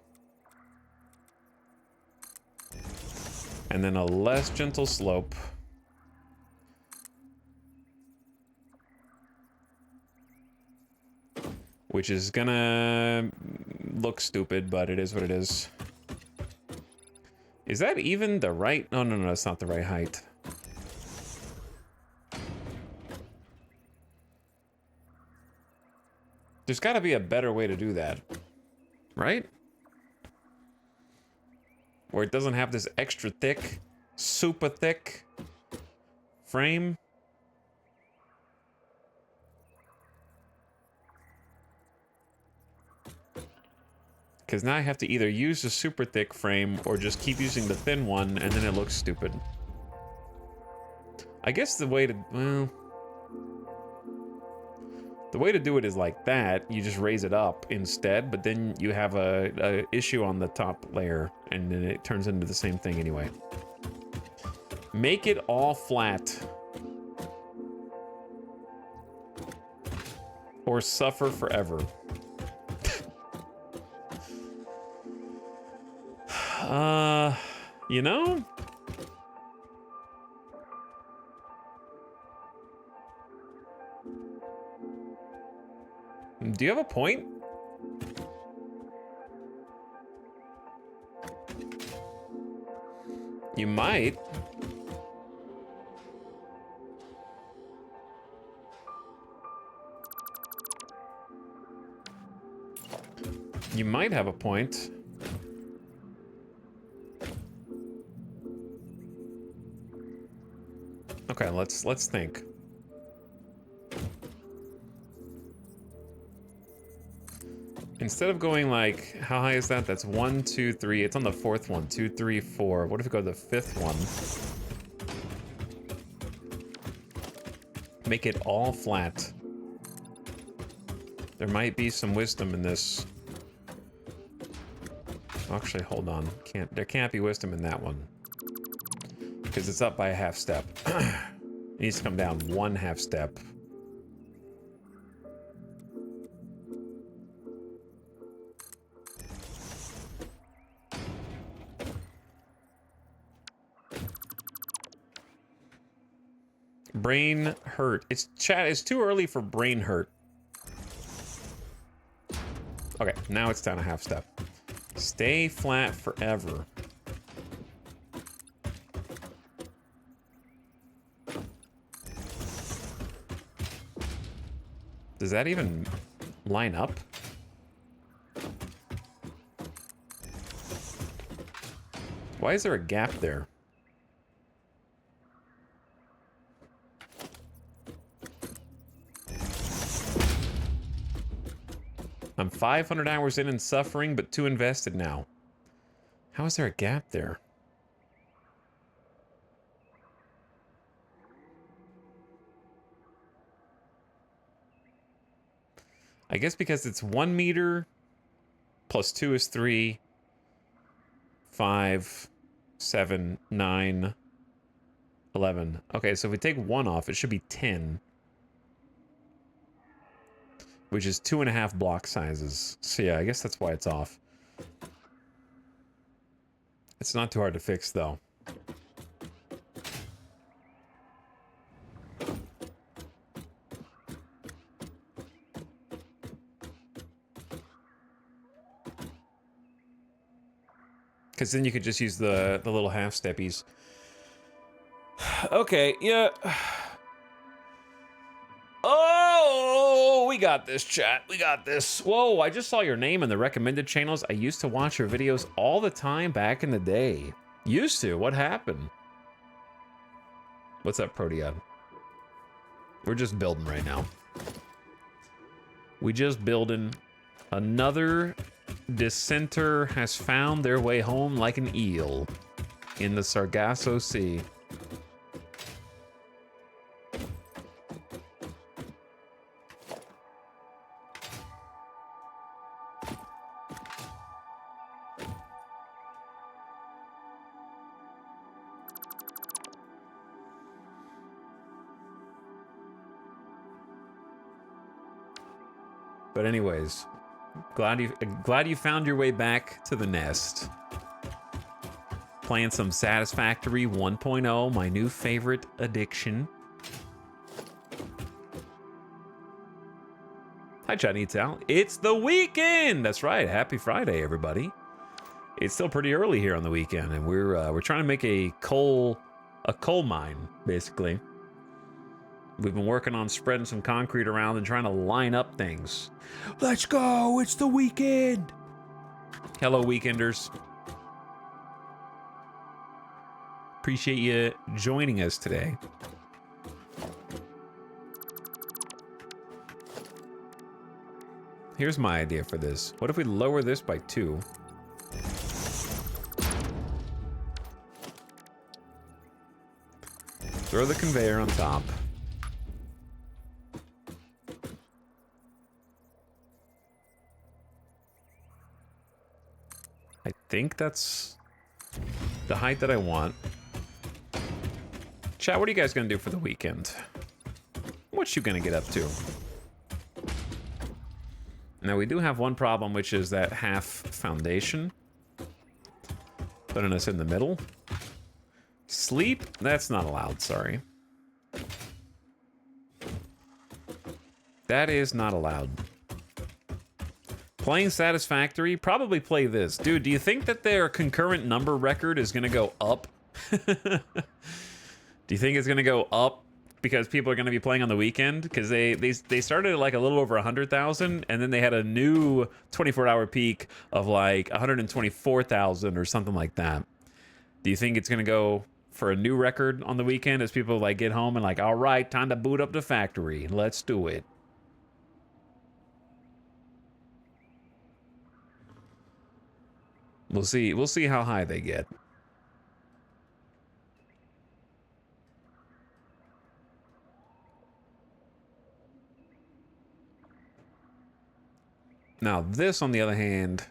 And then a less gentle slope. Which is gonna look stupid, but it is what it is. Is that even the right? No, no, no, that's not the right height. There's gotta be a better way to do that. Right? Where it doesn't have this extra thick, super thick frame. Because now I have to either use the super thick frame or just keep using the thin one, and then it looks stupid. I guess the way to, well, the way to do it is like that. You just raise it up instead, but then you have a issue on the top layer, and then it turns into the same thing anyway. Make it all flat. Or suffer forever. You know? Do you have a point? You might. You might have a point. Okay, let's think. Instead of going like, how high is that? That's 1, 2, 3. It's on the fourth one. 2, 3, 4. What if we go to the fifth one? Make it all flat. There might be some wisdom in this. Actually, hold on. There can't be wisdom in that one. Because it's up by a half step. It needs to come down 1/2 step. Brain hurt. It's too early for brain hurt. Okay, now it's down a 1/2 step. Stay flat forever. Does that even line up? Why is there a gap there? I'm 500 hours in and suffering, but too invested now. How is there a gap there? I guess because it's 1 meter plus 2 is 3, 5, 7, 9, 11. Okay, so if we take 1 off, it should be 10. Which is 2.5 block sizes. So yeah, I guess that's why it's off. It's not too hard to fix, though. Because then you could just use the little half steppies. Okay, yeah. Oh, we got this, chat. We got this. Whoa, I just saw your name in the recommended channels. I used to watch your videos all the time back in the day. Used to? What happened? What's up, Proteon? We're just building right now. We just building. Another dissenter has found their way home like an eel in the Sargasso Sea. But anyways, glad you found your way back to the nest. Playing some Satisfactory 1.0, my new favorite addiction. Hi, Chinese Al. It's the weekend. That's right. Happy Friday, everybody. It's still pretty early here on the weekend, and we're trying to make a coal mine, basically. We've been working on spreading some concrete around and trying to line up things. Let's go, it's the weekend. Hello, weekenders. Appreciate you joining us today. Here's my idea for this. What if we lower this by 2? Throw the conveyor on top. I think that's the height that I want. Chat, what are you guys gonna do for the weekend? What you gonna get up to? Now we do have one problem, which is that half foundation. Putting us in the middle. Sleep? That's not allowed, sorry. That is not allowed. Playing Satisfactory? Probably play this. Dude, do you think that their concurrent number record is gonna go up? Do you think it's gonna go up because people are gonna be playing on the weekend? Because they started at like a little over 100,000, and then they had a new 24-hour peak of like 124,000 or something like that. Do you think it's gonna go for a new record on the weekend as people like get home and like, all right, time to boot up the factory. Let's do it. We'll see. We'll see how high they get. Now, this, on the other hand,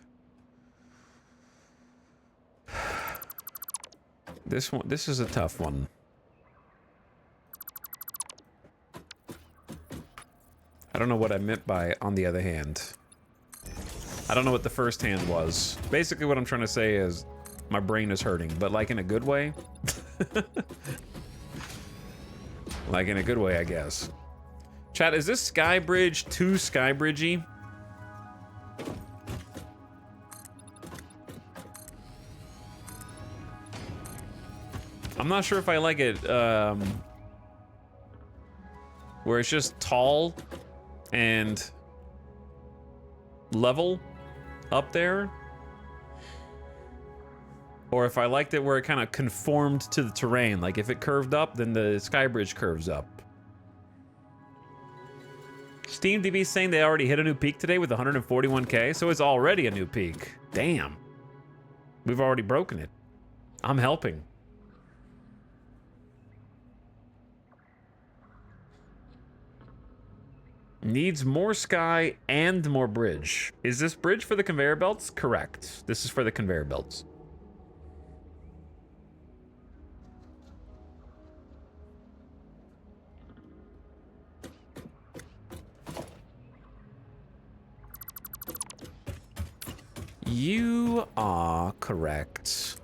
this is a tough one. I don't know what I meant by on the other hand. I don't know what the first hand was. Basically, what I'm trying to say is my brain is hurting, but like in a good way. Like in a good way, I guess. Chat, is this Skybridge too Skybridgey? I'm not sure if I like it, where it's just tall and level up there, or if I liked it where it kind of conformed to the terrain. Like if it curved up, then the Skybridge curves up. SteamDB saying they already hit a new peak today with 141K, so it's already a new peak. Damn. We've already broken it. I'm helping. Needs more sky and more bridge. Is this bridge for the conveyor belts? Correct. This is for the conveyor belts. You are correct.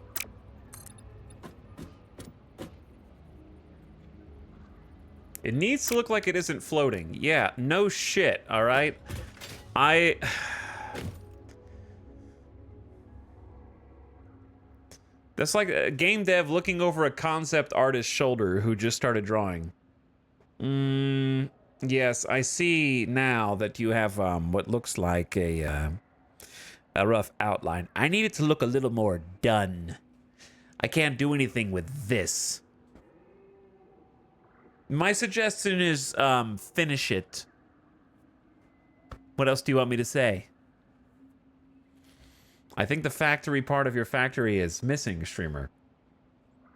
It needs to look like it isn't floating. Yeah, no shit, all right? That's like a game dev looking over a concept artist's shoulder who just started drawing. Yes, I see now that you have what looks like a rough outline. I need it to look a little more done. I can't do anything with this. My suggestion is finish it. What else do you want me to say? I think the factory part of your factory is missing, streamer.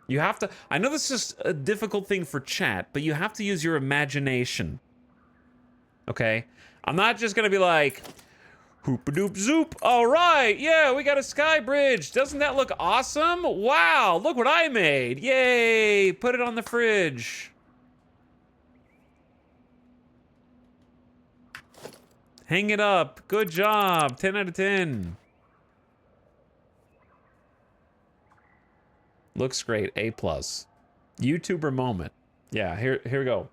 You have to... I know this is a difficult thing for chat, but you have to use your imagination. Okay? I'm not just gonna be like... Hoop-a-doop zoop. All right, yeah, we got a sky bridge. Doesn't that look awesome? Wow, look what I made. Yay, put it on the fridge. Hang it up. Good job. 10 out of 10. Looks great. A+. YouTuber moment. Yeah, here we go.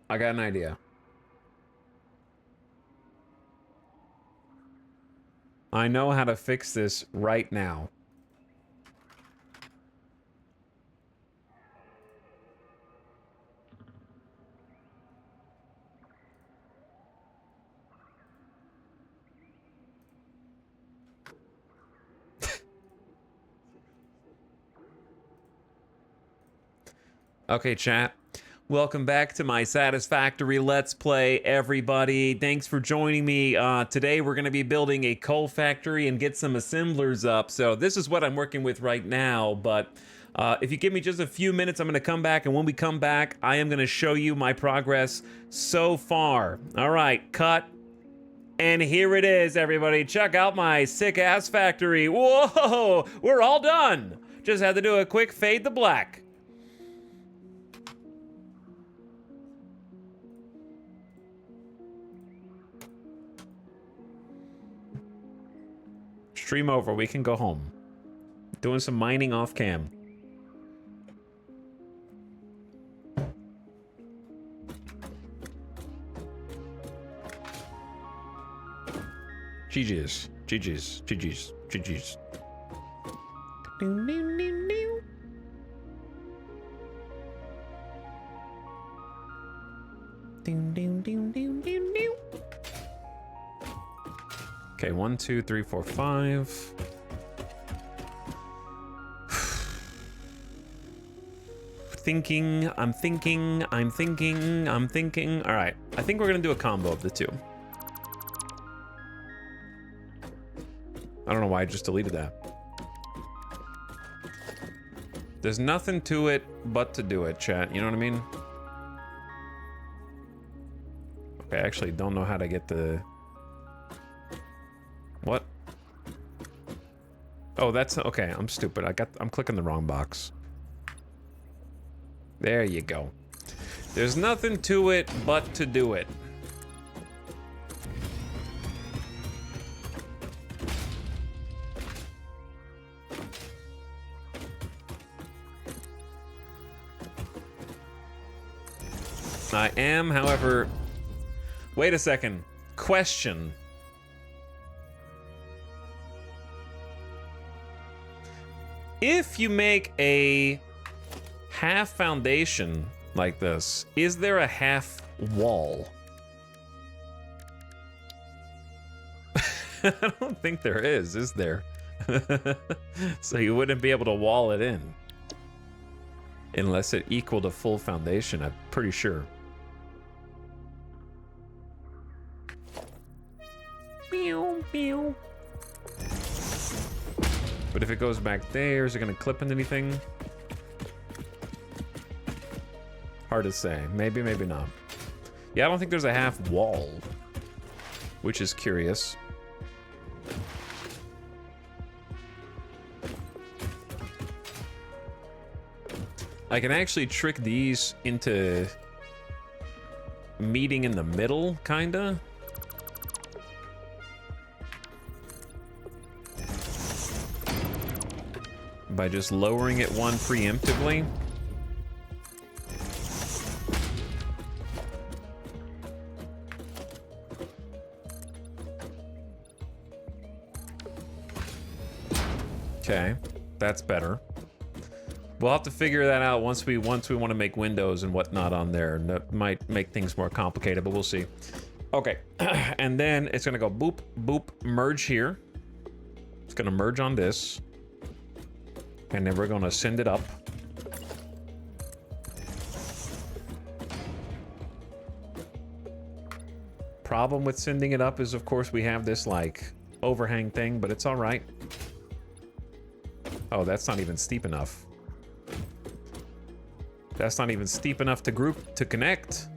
I got an idea. I know how to fix this right now. Okay, chat. Welcome back to my Satisfactory Let's Play, everybody. Thanks for joining me. Today we're going to be building a coal factory and get some assemblers up. So this is what I'm working with right now, but if you give me just a few minutes, I'm going to come back, and when we come back, I am going to show you my progress so far. All right, cut. And here it is, everybody. Check out my sick-ass factory. Whoa, we're all done. Just had to do a quick fade to black. Stream over, we can go home. Doing some mining off cam. GG's, GG's, GG's, GG's. Okay, 1, 2, 3, 4, 5. I'm thinking. All right, I think we're gonna do a combo of the two. I don't know why I just deleted that. There's nothing to it but to do it, chat. You know what I mean? Okay, I actually don't know how to get the... What? Oh, that's... Okay, I'm stupid. I'm clicking the wrong box. There you go. There's nothing to it but to do it. I am, however... Wait a second. Question. If you make a half foundation like this, is there a half wall? I don't think there is there? So you wouldn't be able to wall it in. Unless it equaled a full foundation, I'm pretty sure. Meow, meow. But if it goes back there, is it gonna clip into anything? Hard to say. Maybe, maybe not. Yeah, I don't think there's a half wall, which is curious. I can actually trick these into meeting in the middle, kinda. By just lowering it one preemptively. Okay, that's better. We'll have to figure that out once we want to make windows and whatnot on there. And that might make things more complicated, but we'll see. Okay, and then it's gonna go boop, boop, merge here. It's gonna merge on this. And then we're gonna send it up. Problem with sending it up is, of course, we have this, like, overhang thing, but it's all right. Oh, that's not even steep enough. That's not even steep enough to connect.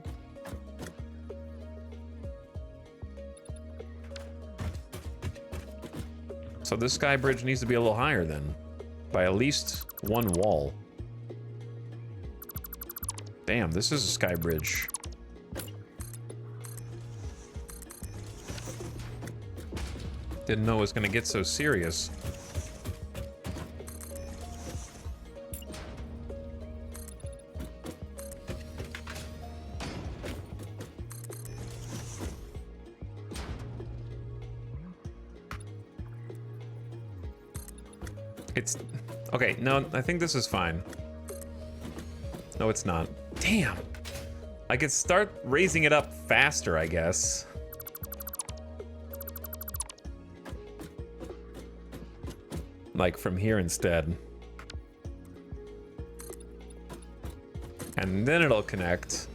So this sky bridge needs to be a little higher then, by at least one wall. Damn, this is a sky bridge. Didn't know it was gonna get so serious. It's okay. No, I think this is fine. No, it's not. Damn. I could start raising it up faster, I guess. Like from here instead. And then it'll connect.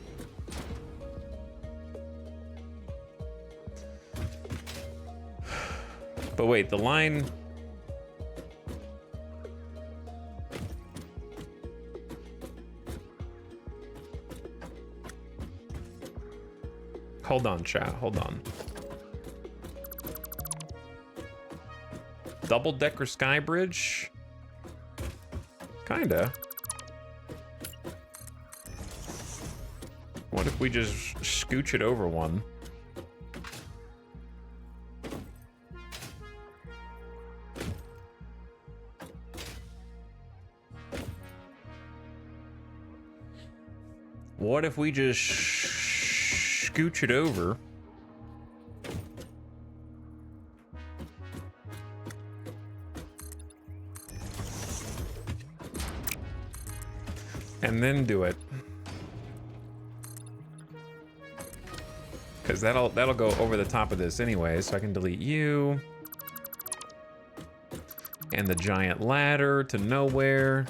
But wait, the line... Hold on, chat. Hold on. Double-decker sky bridge? Kinda. What if we just scooch it over one? What if we just scooch it over? And then do it. Because that'll go over the top of this anyway, so I can delete you. And the giant ladder to nowhere.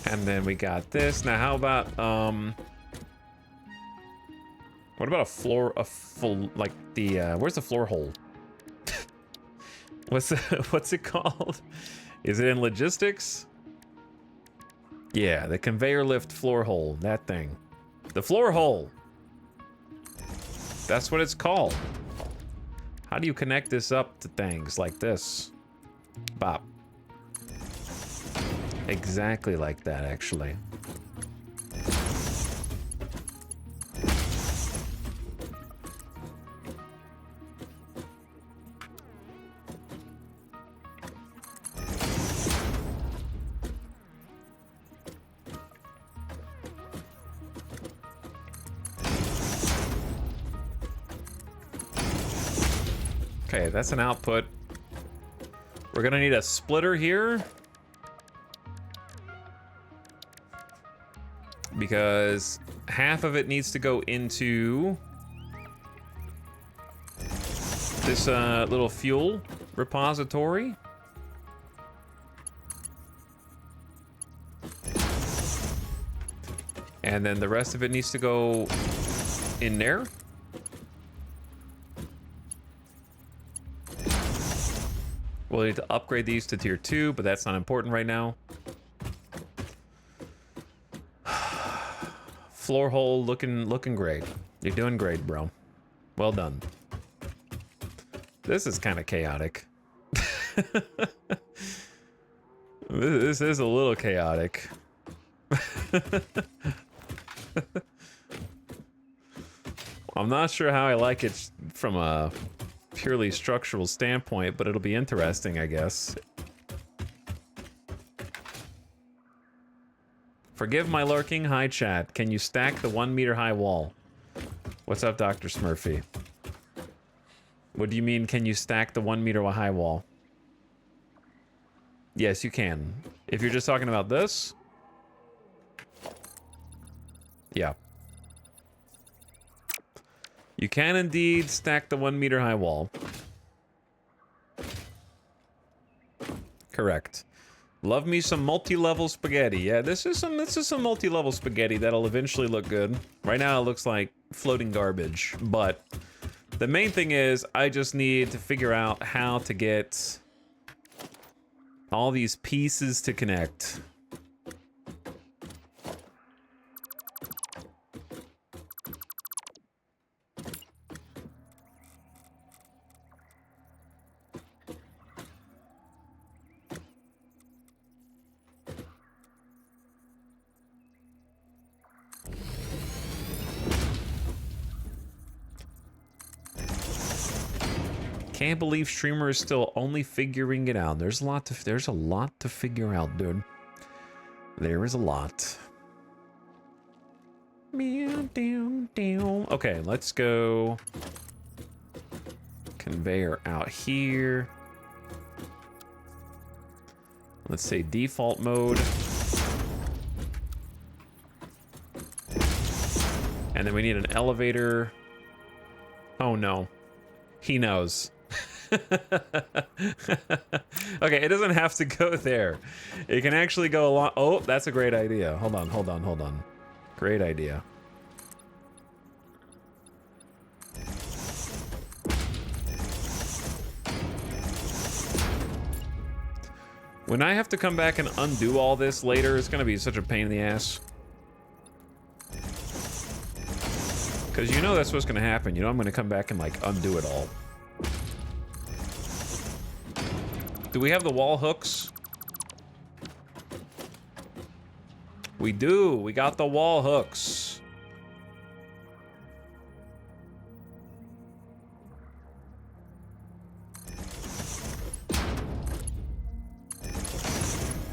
And then we got this. Now how about what about a full like the where's the floor hole? What's it called? Is it in logistics? Yeah, the conveyor lift floor hole, that thing. The floor hole. That's what it's called. How do you connect this up to things like this? Bop. Exactly like that, actually. Okay, that's an output. We're gonna need a splitter here. Because half of it needs to go into this little fuel repository. And then the rest of it needs to go in there. We'll need to upgrade these to tier 2, but that's not important right now. Floor hole looking great. You're doing great, bro. Well done. This is kind of chaotic. This is a little chaotic. I'm not sure how I like it from a purely structural standpoint, but it'll be interesting, I guess. Forgive my lurking. Hi, chat. Can you stack the 1 meter high wall? What's up, Dr. Smurfy? What do you mean, can you stack the 1 meter high wall? Yes, you can. If you're just talking about this. Yeah. You can indeed stack the 1 meter high wall. Correct. Love me some multi-level spaghetti. Yeah, this is some multi-level spaghetti that'll eventually look good. Right now it looks like floating garbage, but the main thing is I just need to figure out how to get all these pieces to connect. Can't believe streamer is still only figuring it out. There's a lot to figure out, dude. There is a lot. Okay, let's go. Conveyor out here. Let's say default mode. And then we need an elevator. Oh no. He knows. Okay, it doesn't have to go there. It can actually go along. Oh, that's a great idea. Hold on. Great idea. When I have to come back and undo all this later, it's gonna be such a pain in the ass. Because you know that's what's gonna happen. You know I'm gonna come back and like undo it all. Do we have the wall hooks? We do. We got the wall hooks.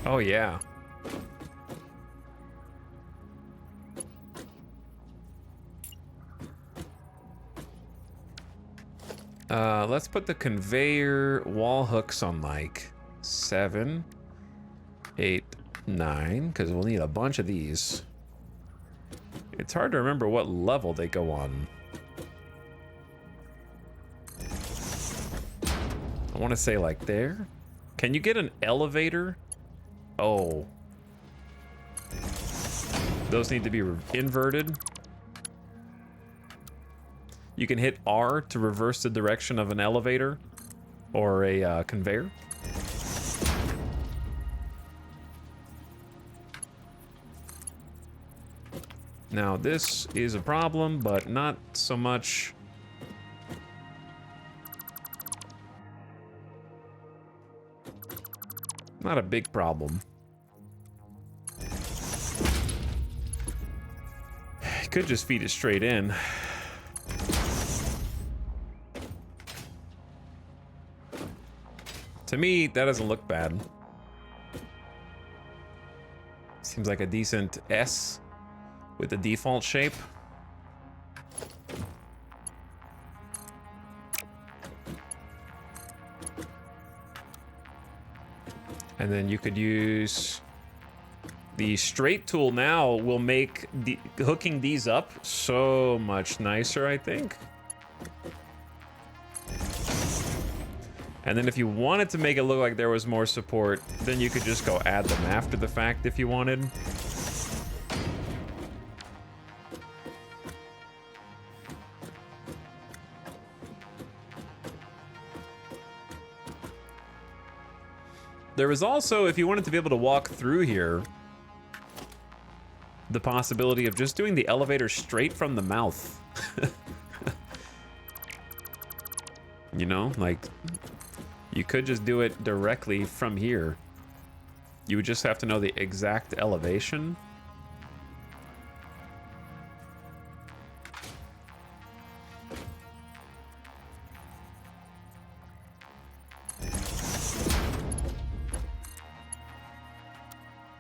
Oh, yeah. Let's put the conveyor wall hooks on like 7, 8, 9, because we'll need a bunch of these. It's hard to remember what level they go on. I want to say like there. Can you get an elevator? Oh. Those need to be inverted. You can hit R to reverse the direction of an elevator or a conveyor. Now this is a problem, but not so much. Not a big problem. Could just feed it straight in. To me, that doesn't look bad. Seems like a decent S with the default shape. And then you could use the straight tool now will make hooking these up so much nicer, I think. And then if you wanted to make it look like there was more support, then you could just go add them after the fact if you wanted. There was also, if you wanted to be able to walk through here, the possibility of just doing the elevator straight from the mouth. You know, like, you could just do it directly from here. You would just have to know the exact elevation.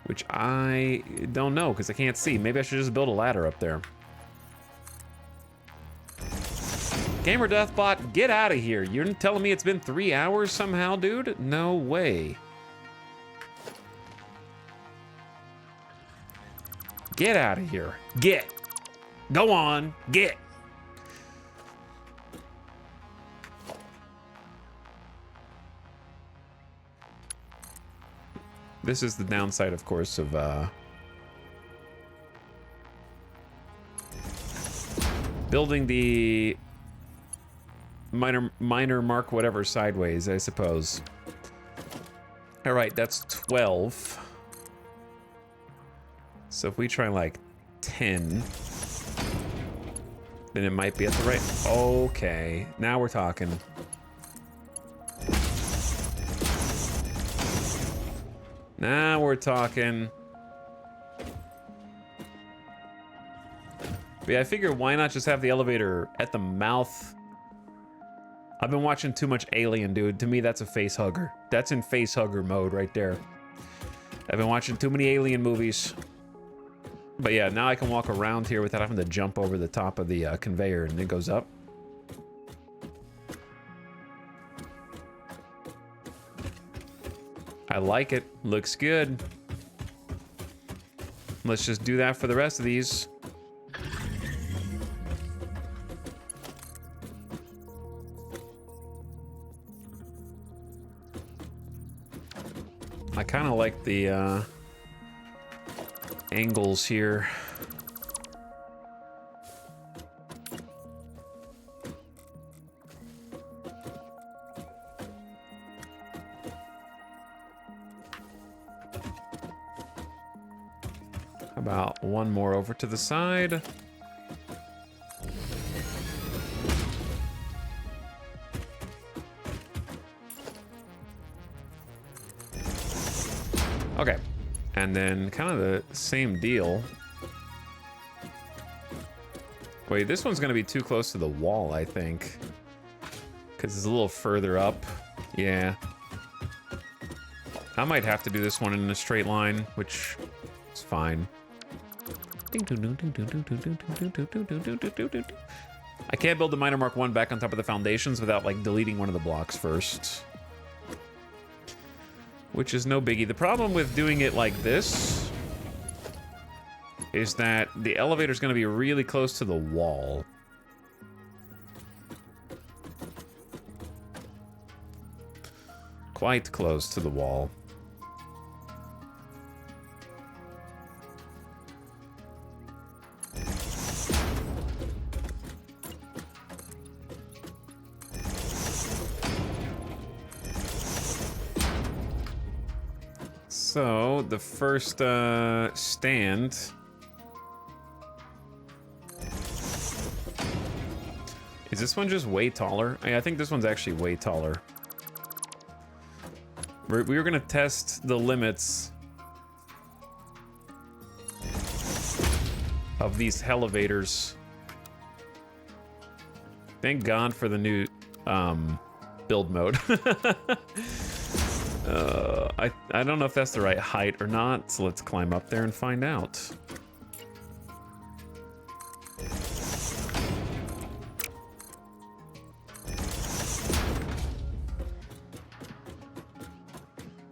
Which I don't know, because I can't see. Maybe I should just build a ladder up there. Gamer Deathbot, get out of here. You're telling me it's been 3 hours somehow, dude? No way. Get out of here. Get. Go on. Get. This is the downside, of course, of building the minor mark whatever sideways, I suppose. All right, that's 12. So if we try like 10, then it might be at the right. Okay, now we're talking. Now we're talking. But yeah, I figure why not just have the elevator at the mouth. I've been watching too much Alien, dude. To me, that's a face hugger. That's in face hugger mode right there. I've been watching too many Alien movies. But yeah, now I can walk around here without having to jump over the top of the conveyor, and it goes up. I like it. Looks good. Let's just do that for the rest of these. I kind of like the angles here. How about one more over to the side? Okay, and then kind of the same deal. Wait, this one's gonna be too close to the wall, I think. Because it's a little further up. Yeah. I might have to do this one in a straight line, which is fine. I can't build the minor mark 1 back on top of the foundations without, like, deleting one of the blocks first. Which is no biggie. The problem with doing it like this is that the elevator's gonna be really close to the wall. Quite close to the wall. So, the first stand. Is this one just way taller? I think this one's actually way taller. We were gonna test the limits of these elevators. Thank God for the new build mode. I don't know if that's the right height or not, so let's climb up there and find out.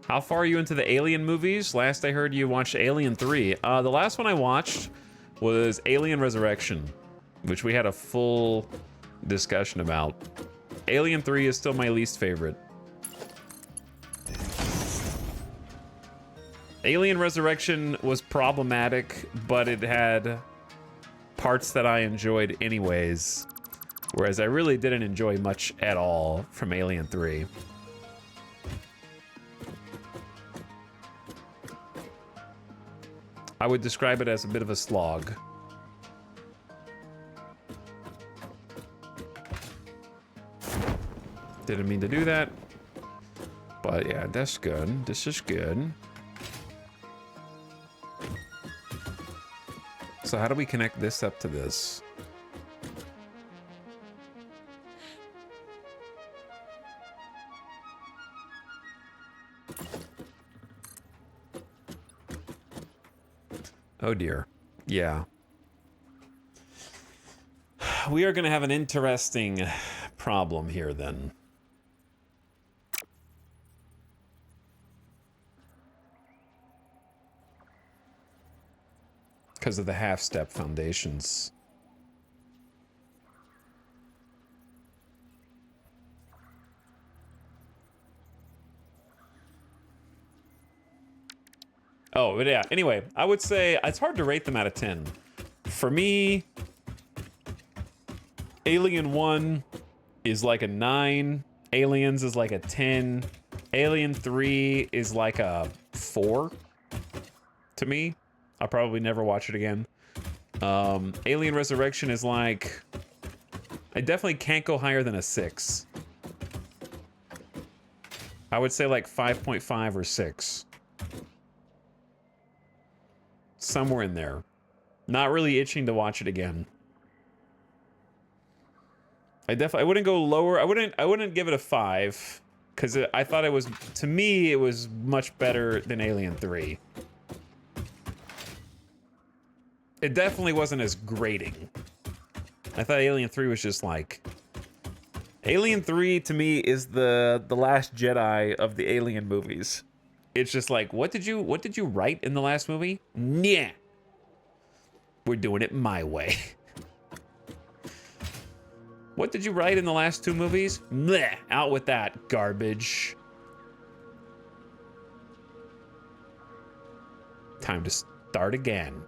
How far are you into the Alien movies? Last I heard you watched Alien 3. The last one I watched was Alien Resurrection, which we had a full discussion about. Alien 3 is still my least favorite. Alien Resurrection was problematic, but it had parts that I enjoyed anyways, whereas I really didn't enjoy much at all from Alien 3. I would describe it as a bit of a slog. Didn't mean to do that, but yeah, that's good. This is good. So how do we connect this up to this? Oh dear. Yeah. we are going to have an interesting problem here then. Because of the half-step foundations. Oh, but yeah. Anyway, I would say it's hard to rate them out of 10. For me, Alien 1 is like a 9. Aliens is like a 10. Alien 3 is like a 4 to me. I'll probably never watch it again. Alien Resurrection is like... I definitely can't go higher than a 6. I would say like 5.5 or 6. Somewhere in there. Not really itching to watch it again. I wouldn't go lower. I wouldn't give it a 5 because I thought it was, to me, it was much better than Alien 3. It definitely wasn't as grating. I thought Alien 3 was just like... Alien 3 to me is the Last Jedi of the Alien movies. It's just like, what did you write in the last movie? Yeah. We're doing it my way. What did you write in the last 2 movies? Bleh, out with that garbage. Time to start again.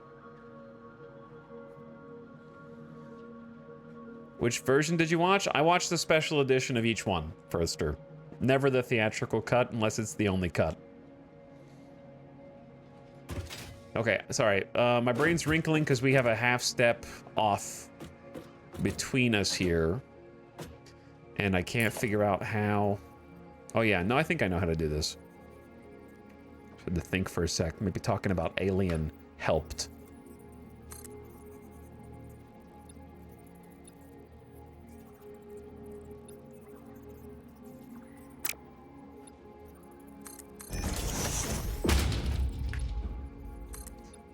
Which version did you watch? I watched the special edition of each one, Firster. Never the theatrical cut unless it's the only cut. Okay, sorry. My brain's wrinkling because we have a half step off between us here. And I can't figure out how... Oh yeah, no, I think I know how to do this. Had to think for a sec. Maybe talking about Alien helped.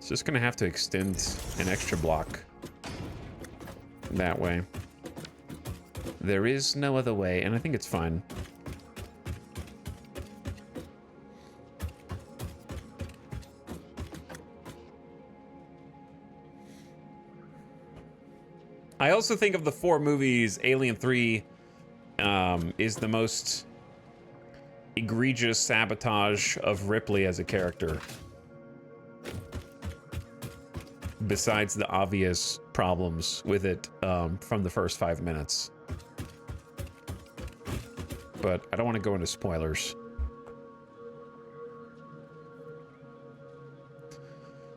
Just gonna have to extend an extra block that way. There is no other way, and I think it's fine. I also think of the 4 movies, Alien 3 is the most egregious sabotage of Ripley as a character. Besides the obvious problems with it from the first 5 minutes. But I don't want to go into spoilers.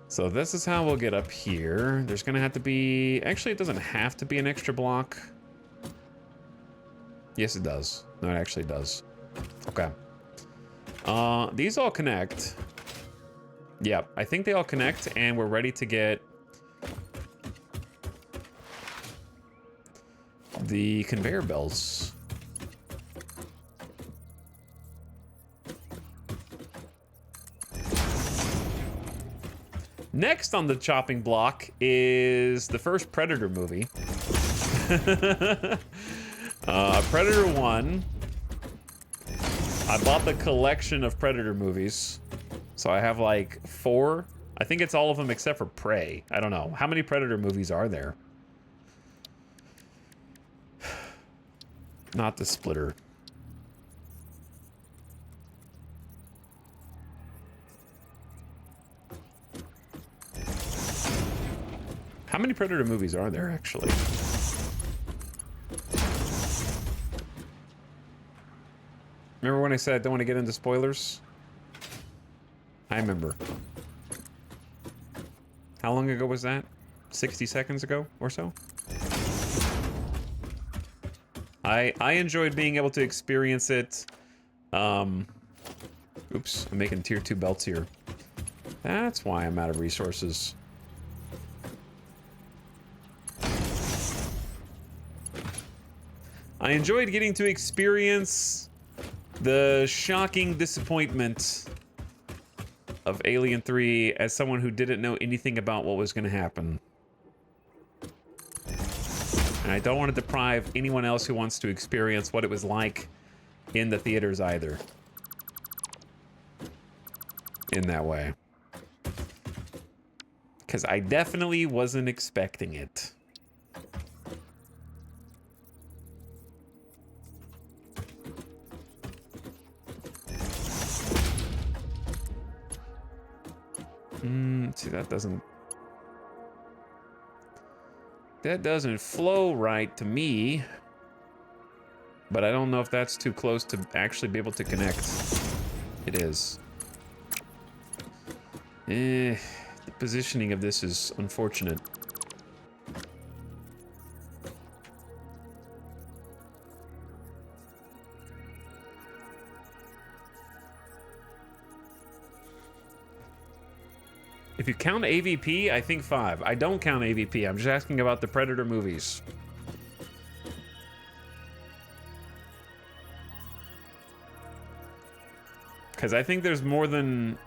So this is how we'll get up here. There's going to have to be... Actually, it doesn't have to be an extra block. Yes, it does. No, it actually does. Okay. These all connect. Yep, I think they all connect, and we're ready to get... the conveyor belts. Next on the chopping block is the first Predator movie. Predator 1. I bought the collection of Predator movies. So I have like 4. I think it's all of them except for Prey. I don't know. How many Predator movies are there? Not the splitter. How many Predator movies are there, actually? Remember when I said I don't want to get into spoilers? I remember. How long ago was that? 60 seconds ago or so? I enjoyed being able to experience it. Oops, I'm making tier 2 belts here. That's why I'm out of resources. I enjoyed getting to experience the shocking disappointment of Alien 3 as someone who didn't know anything about what was going to happen. And I don't want to deprive anyone else who wants to experience what it was like in the theaters either. In that way. Because I definitely wasn't expecting it. See, that doesn't flow right to me. But I don't know if that's too close to actually be able to connect. It is. The positioning of this is unfortunate. If you count AVP, I think 5. I don't count AVP. I'm just asking about the Predator movies. Because I think there's more than...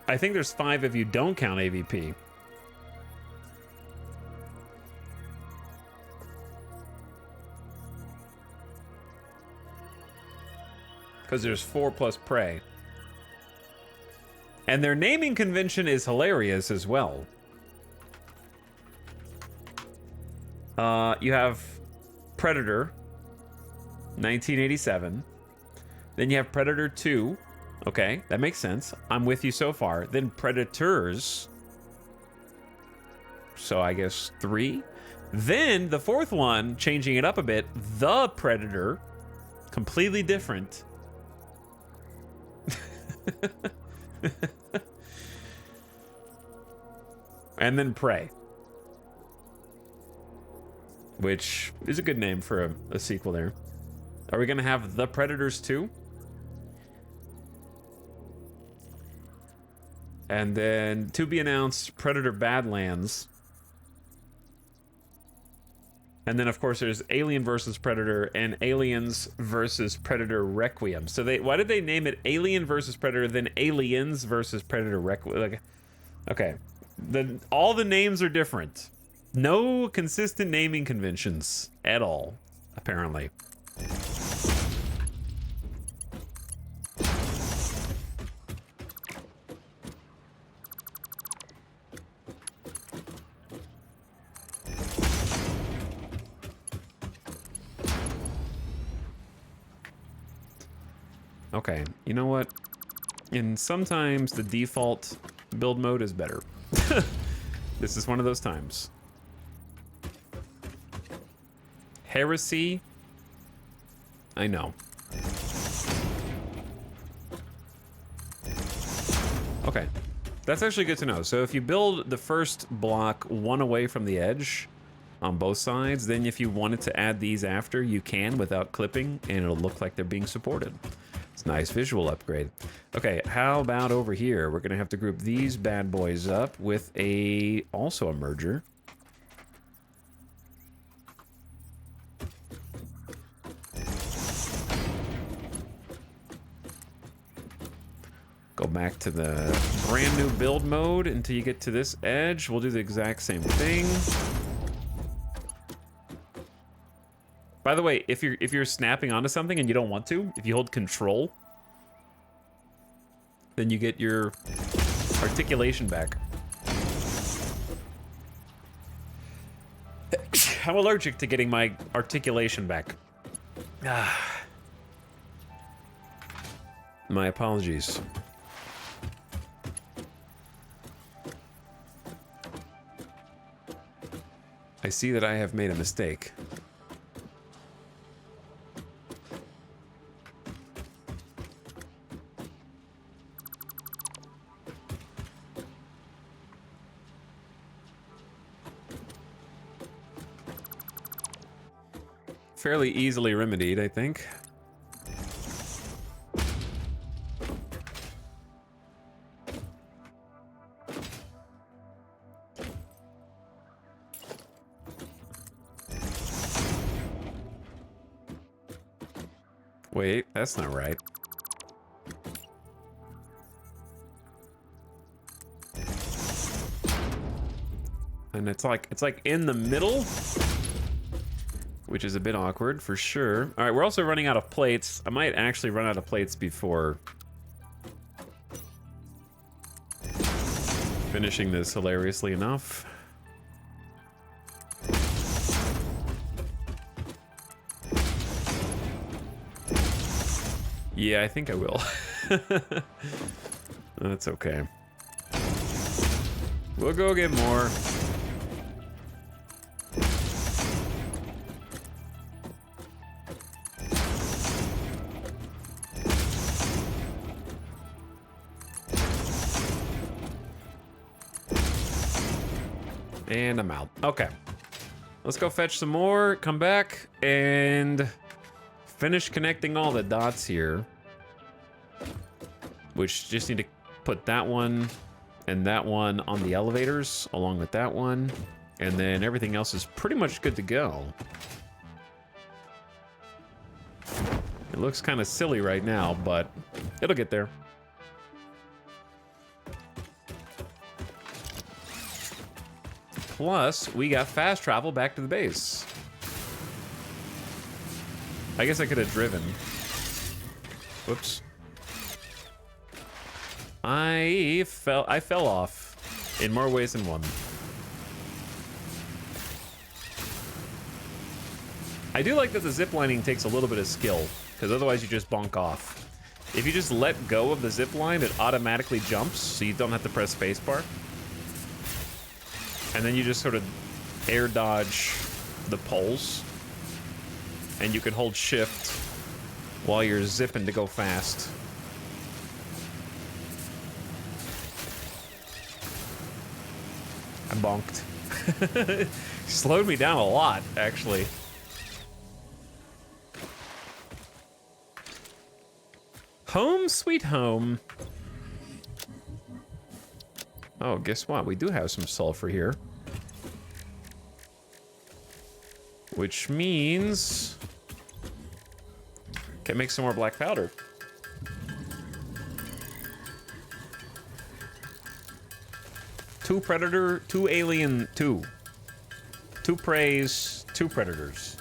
I think there's 5 if you don't count AVP. Because there's 4 plus Prey. And their naming convention is hilarious as well. You have Predator, 1987. Then you have Predator 2. Okay, that makes sense. I'm with you so far. Then Predators. So I guess 3. Then the 4th one, changing it up a bit, The Predator. Completely different. And then Prey. Which is a good name for a sequel there. Are we going to have The Predators 2? And then, to be announced, Predator Badlands. And then, of course, there's Alien vs. Predator and Aliens vs. Predator Requiem. So why did they name it Alien vs. Predator, then Aliens vs. Predator Requiem? Like, okay. All the names are different. No consistent naming conventions at all, apparently. Okay, you know what? And sometimes the default build mode is better. This is one of those times. Heresy? I know. Okay. That's actually good to know. So if you build the first block one away from the edge on both sides, then if you wanted to add these after, you can without clipping, and it'll look like they're being supported. It's a nice visual upgrade. Okay, how about over here? We're gonna have to group these bad boys up with also a merger. Go back to the brand new build mode until you get to this edge. We'll do the exact same thing. By the way, if you're snapping onto something and you don't want to, if you hold control, then you get your articulation back. I'm allergic to getting my articulation back. My apologies. I see that I have made a mistake. Fairly easily remedied, I think. Wait, that's not right. And it's like in the middle. which is a bit awkward for sure. All right, we're also running out of plates. I might actually run out of plates before finishing this, hilariously enough. Yeah, I think I will. That's okay. We'll go get more. And I'm out. Okay. Let's go fetch some more, come back, and finish connecting all the dots here. Which just need to put that one and that one on the elevators, along with that one. And then everything else is pretty much good to go. It looks kind of silly right now, but it'll get there. Plus, we got fast travel back to the base. I guess I could have driven. Whoops. I fell off in more ways than one. I do like that the ziplining takes a little bit of skill, because otherwise you just bonk off. If you just let go of the zipline, it automatically jumps, so you don't have to press spacebar. And then you just sort of air dodge the poles, and you can hold shift while you're zipping to go fast. I bonked. Slowed me down a lot, actually. Home sweet home. Oh, guess what? We do have some sulfur here. Which means... can make some more black powder. Two predator, two alien, two. Two preys, two predators.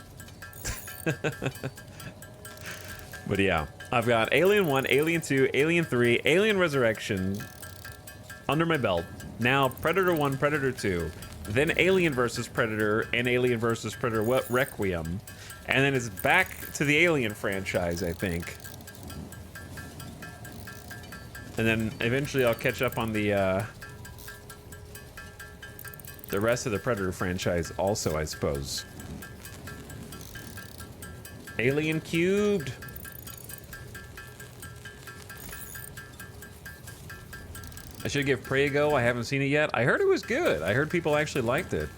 But yeah, I've got Alien 1, Alien 2, Alien 3, Alien Resurrection under my belt. Now Predator 1, Predator 2, then Alien vs. Predator and Alien vs. Predator Requiem. And then it's back to the Alien franchise, I think. And then eventually I'll catch up on the rest of the Predator franchise also, I suppose. Alien Cubed. I should give Prey a go. I haven't seen it yet. I heard it was good. I heard people actually liked it.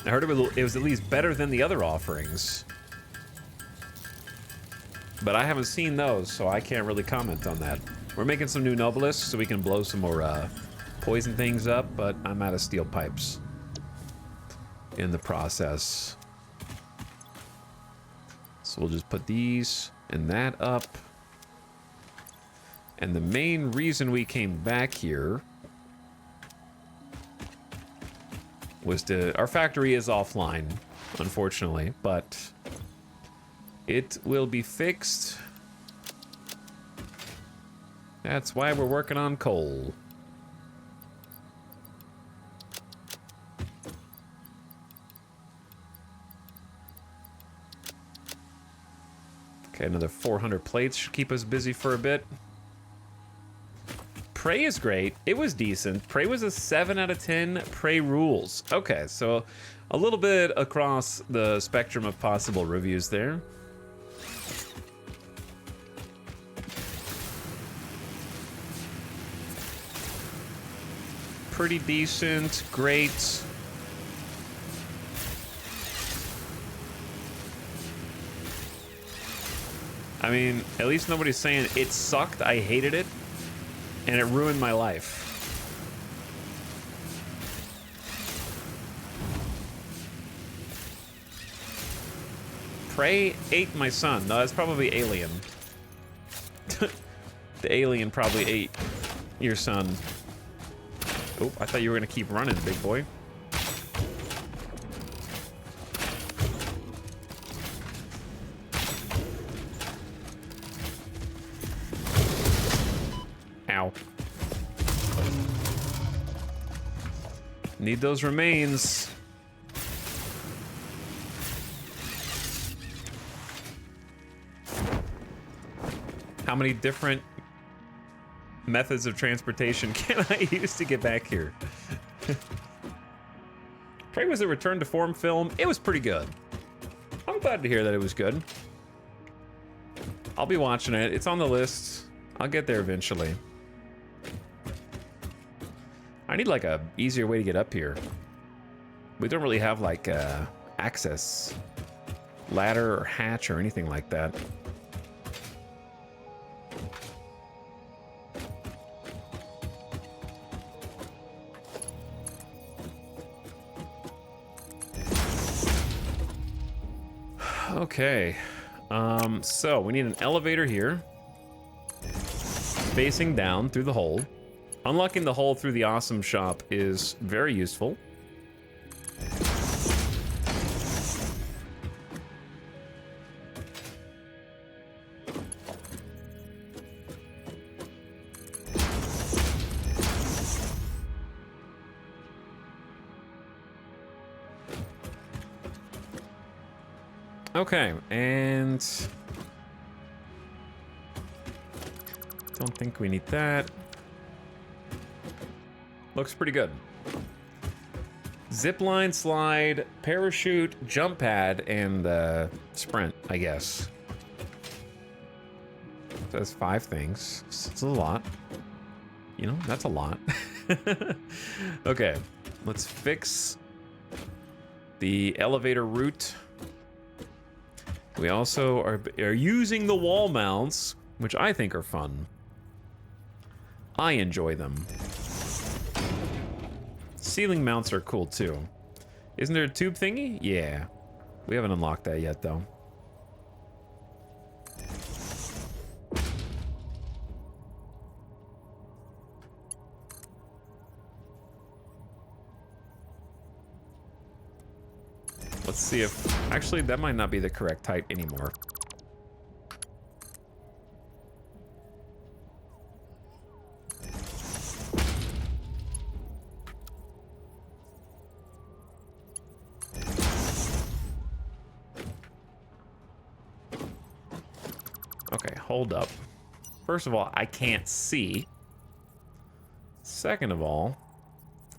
I heard it was at least better than the other offerings. But I haven't seen those, so I can't really comment on that. We're making some new Nobilis so we can blow some more poison things up, but I'm out of steel pipes in the process. So we'll just put these and that up. And the main reason we came back here was our factory is offline, unfortunately, but it will be fixed. That's why we're working on coal. Okay, another 400 plates should keep us busy for a bit. Prey is great. It was decent. Prey was a 7 out of 10. Prey rules. Okay, so a little bit across the spectrum of possible reviews there. Pretty decent. Great. I mean, at least nobody's saying it sucked, I hated it, and it ruined my life. Prey ate my son. No, that's probably Alien. The Alien probably ate your son. Oh, I thought you were gonna keep running, big boy. Need those remains. How many different methods of transportation can I use to get back here? Prey was a return to form film. It was pretty good. I'm glad to hear that it was good. I'll be watching it. It's on the list. I'll get there eventually. I need like a easier way to get up here. We don't really have like access ladder or hatch or anything like that. Okay, so we need an elevator here, facing down through the hole. Unlocking the hole through the awesome shop is very useful. Okay, and don't think we need that. Looks pretty good. Zipline, slide, parachute, jump pad, and sprint, I guess. That's 5 things. It's a lot. You know, that's a lot. Okay, let's fix the elevator route. We also are using the wall mounts, which I think are fun. I enjoy them. Ceiling mounts are cool too. Isn't there a tube thingy? Yeah. We haven't unlocked that yet though. Let's see if... Actually, that might not be the correct height anymore. Okay, hold up. First of all, I can't see. Second of all,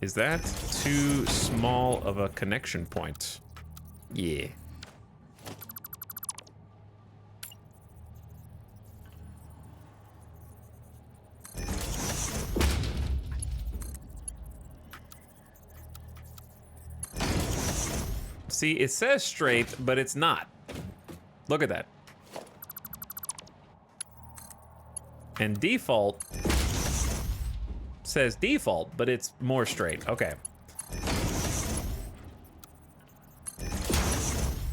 is that too small of a connection point? Yeah. See, it says straight, but it's not. Look at that. And default says default, but it's more straight. Okay.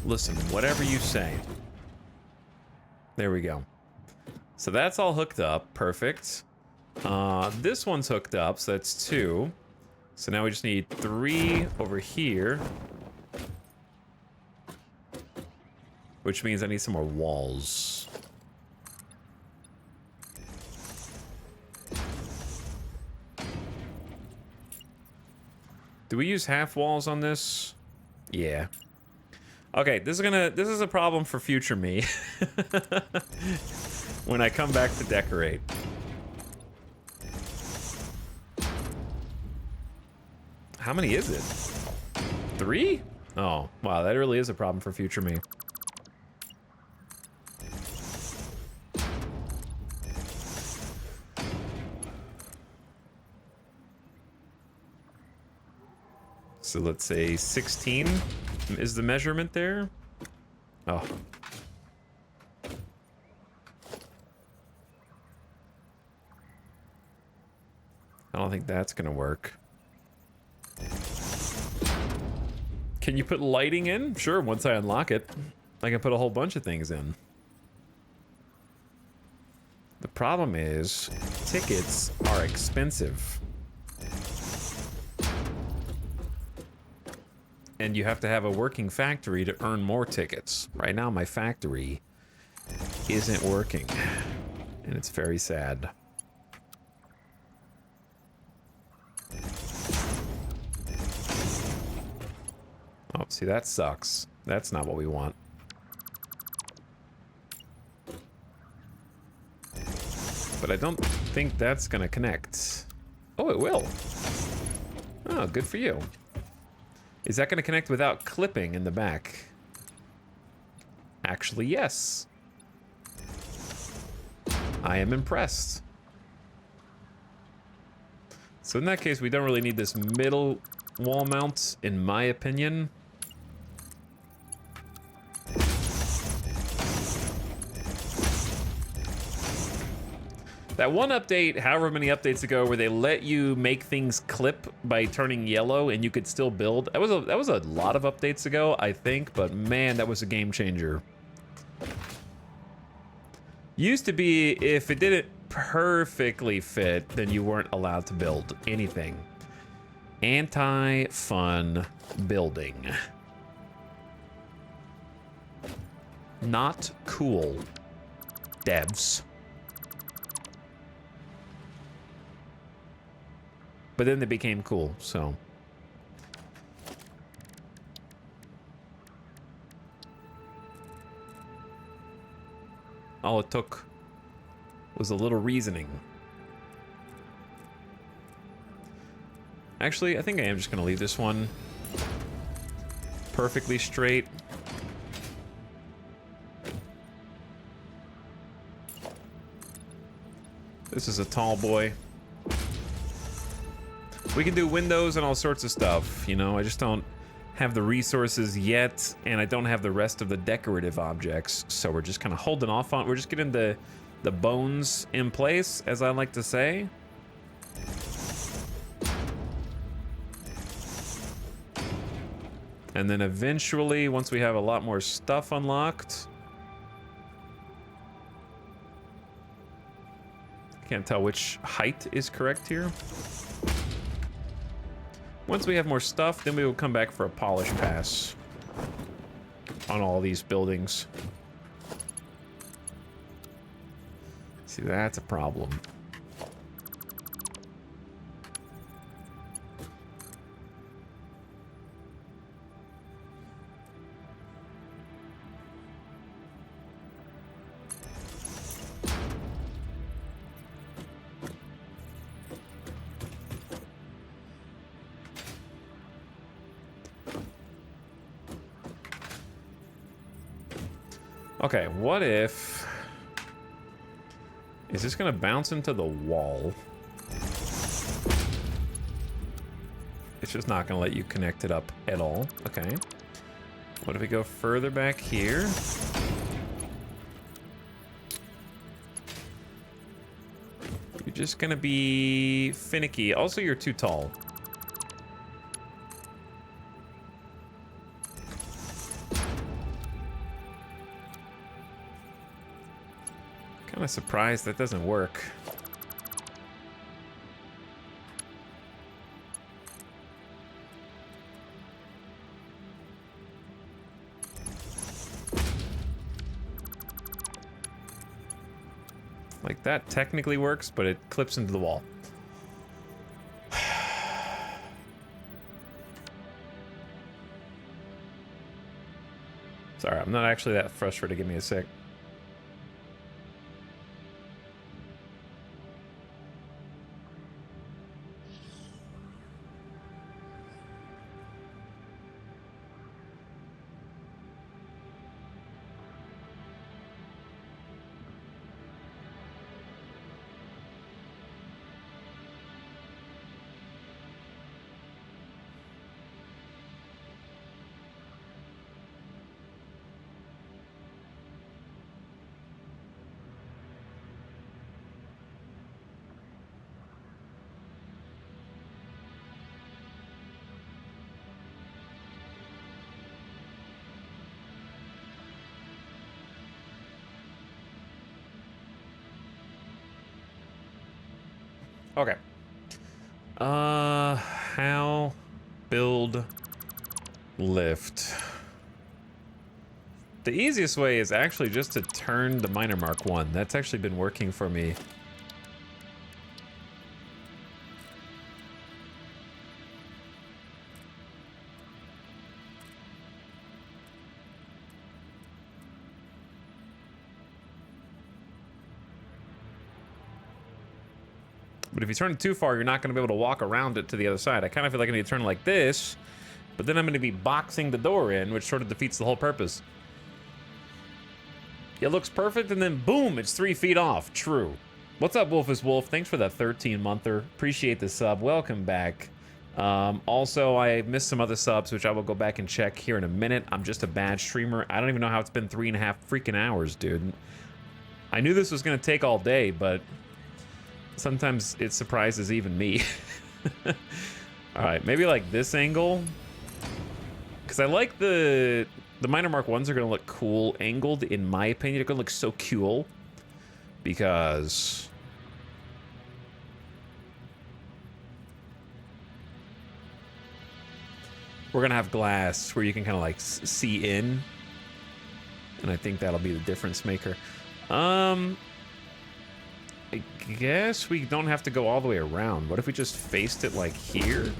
Listen, whatever you say. There we go. So that's all hooked up. Perfect. This one's hooked up, so that's 2. So now we just need 3 over here. Which means I need some more walls. Do we use half walls on this? Yeah. Okay, this is a problem for future me. When I come back to decorate. How many is it? 3? Oh, wow, that really is a problem for future me. So let's say 16 is the measurement there. Oh. I don't think that's gonna work. Can you put lighting in? Sure, once I unlock it. I can put a whole bunch of things in. The problem is, tickets are expensive. And you have to have a working factory to earn more tickets. Right now, my factory isn't working. And it's very sad. Oh, see, that sucks. That's not what we want. But I don't think that's gonna connect. Oh, it will. Oh, good for you. Is that gonna connect without clipping in the back? Actually, yes. I am impressed. So in that case, we don't really need this middle wall mount, in my opinion. That one update, however many updates ago, where they let you make things clip by turning yellow and you could still build. That was a lot of updates ago, I think, but man, that was a game changer. Used to be if it didn't perfectly fit, then you weren't allowed to build anything. Anti-fun building. Not cool, devs. But then they became cool, so. All it took was a little reasoning. Actually, I think I am just gonna leave this one perfectly straight. This is a tall boy. We can do windows and all sorts of stuff, you know, I just don't have the resources yet, and I don't have the rest of the decorative objects, so we're just kind of holding off on, we're just getting the bones in place, as I like to say. And then eventually, once we have a lot more stuff unlocked, can't tell which height is correct here. Once we have more stuff, then we will come back for a polish pass on all these buildings. See, that's a problem. Okay, what if... Is this gonna bounce into the wall? It's just not gonna let you connect it up at all. Okay. What if we go further back here? You're just gonna be finicky. Also, you're too tall. Kind of surprised that doesn't work. Like that technically works, but it clips into the wall. Sorry, I'm not actually that frustrated. Give me a sec. Okay. How build lift? The easiest way is actually just to turn the miner mark 1. That's actually been working for me. But if you turn it too far, you're not going to be able to walk around it to the other side. I kind of feel like I need to turn it like this, but then I'm going to be boxing the door in, which sort of defeats the whole purpose. It looks perfect, and then boom, it's 3 feet off. True. What's up, Wolf is Wolf? Thanks for that 13-monther. Appreciate the sub. Welcome back. Also, I missed some other subs, which I will go back and check here in a minute. I'm just a bad streamer. I don't even know how it's been 3.5 freaking hours, dude. I knew this was going to take all day, but sometimes it surprises even me. All right, maybe like this angle. Because I like the minor Mark 1s are going to look cool angled, in my opinion. They're going to look so cool. Because we're going to have glass where you can kind of like see in. And I think that'll be the difference maker. I guess we don't have to go all the way around. What if we just faced it like here?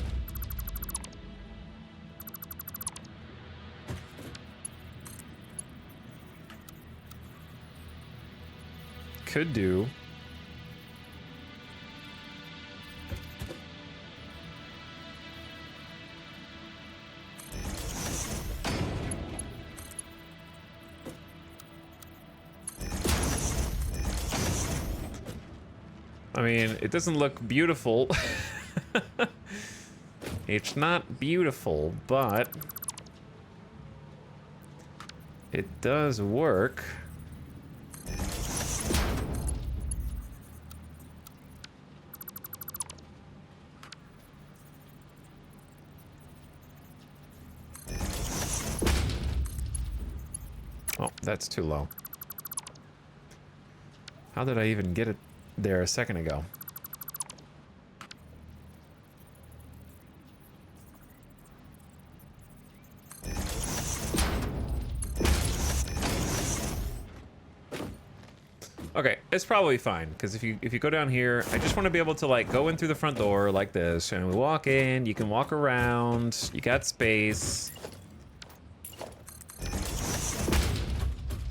Could do. I mean, it doesn't look beautiful. It's not beautiful, but it does work. Oh, that's too low. How did I even get it there a second ago? Okay, it's probably fine, because if you go down here, I just want to be able to like go in through the front door like this, and we walk in, you can walk around, you got space.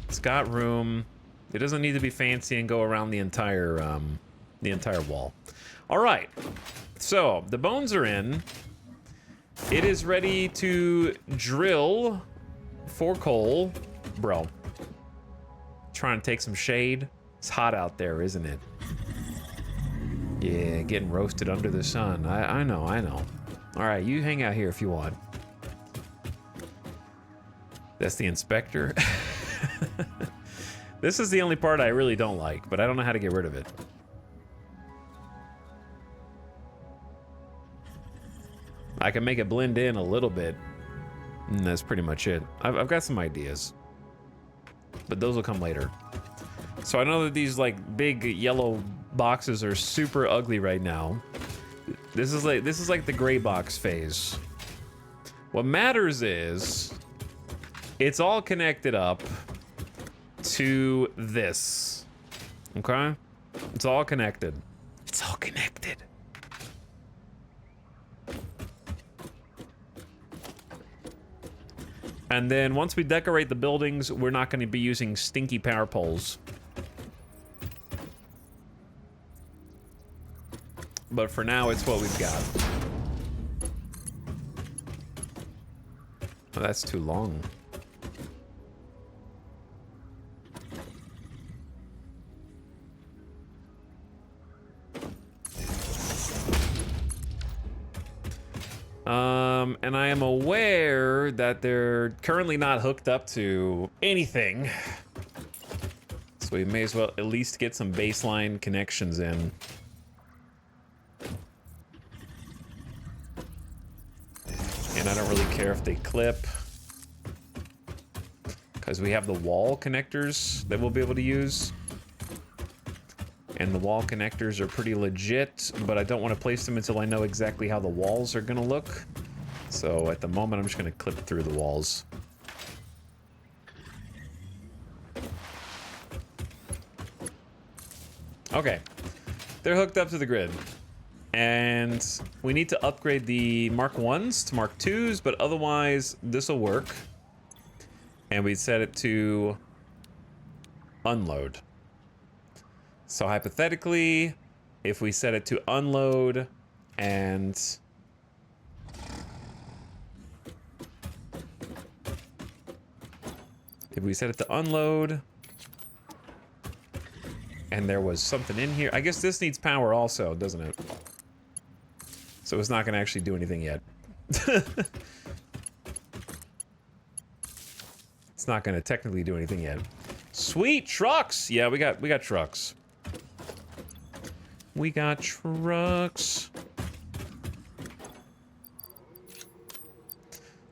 It's got room. It doesn't need to be fancy and go around the entire wall. All right, so the bones are in. It is ready to drill for coal. Bro, trying to take some shade. It's hot out there, isn't it? Yeah, getting roasted under the sun. I know. All right, you hang out here if you want. That's the inspector. This is the only part I really don't like, but I don't know how to get rid of it. I can make it blend in a little bit, and that's pretty much it. I've got some ideas, but those will come later. So I know that these like big yellow boxes are super ugly right now. This is like the gray box phase. What matters is it's all connected up to this. Okay? It's all connected. It's all connected. And then once we decorate the buildings, we're not going to be using stinky power poles. But for now, it's what we've got. Oh, that's too long. And I am aware that they're currently not hooked up to anything. So we may as well at least get some baseline connections in. And I don't really care if they clip, because we have the wall connectors that we'll be able to use. And the wall connectors are pretty legit, but I don't want to place them until I know exactly how the walls are going to look. So at the moment, I'm just going to clip through the walls. Okay, they're hooked up to the grid. And we need to upgrade the Mark 1s to Mark 2s, but otherwise this will work. And we set it to unload. So hypothetically, if we set it to unload and... If we set it to unload... And there was something in here. I guess this needs power also, doesn't it? So it's not going to actually do anything yet. It's not going to technically do anything yet. Sweet trucks! Yeah, we got trucks. We got trucks.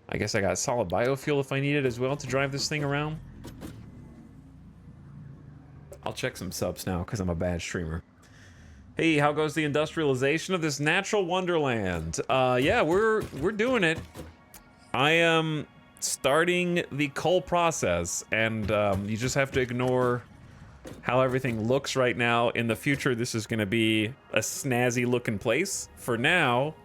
I guess I got solid biofuel if I need it as well to drive this thing around. I'll check some subs now because I'm a bad streamer. Hey, how goes the industrialization of this natural wonderland? Yeah, we're doing it. I am starting the coal process, and you just have to ignore how everything looks right now. In the future, this is going to be a snazzy looking place. For now,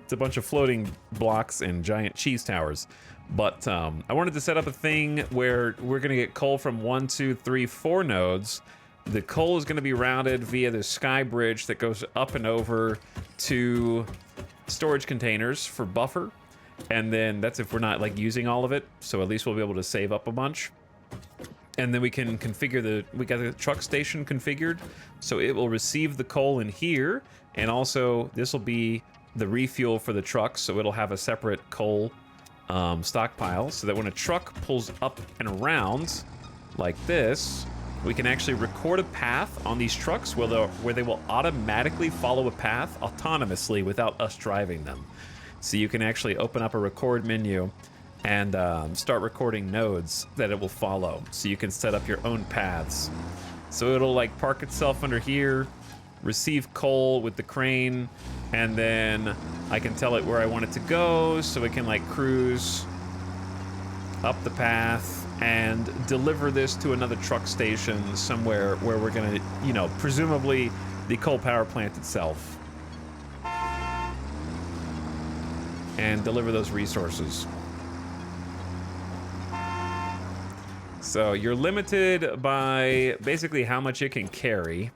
it's a bunch of floating blocks and giant cheese towers. But I wanted to set up a thing where we're going to get coal from 1, 2, 3, 4 nodes. The coal is going to be routed via the sky bridge that goes up and over to storage containers for buffer. And then that's if we're not like using all of it. So at least we'll be able to save up a bunch. And then we can configure we got the truck station configured. So it will receive the coal in here. And also this will be the refuel for the trucks. So it'll have a separate coal stockpile, so that when a truck pulls up and around like this, we can actually record a path on these trucks where they will automatically follow a path autonomously without us driving them. So you can actually open up a record menu and start recording nodes that it will follow. So you can set up your own paths. So it'll like park itself under here, receive coal with the crane, and then I can tell it where I want it to go, so it can like cruise up the path and deliver this to another truck station somewhere where we're gonna, you know, presumably the coal power plant itself, and deliver those resources. So you're limited by basically how much it can carry.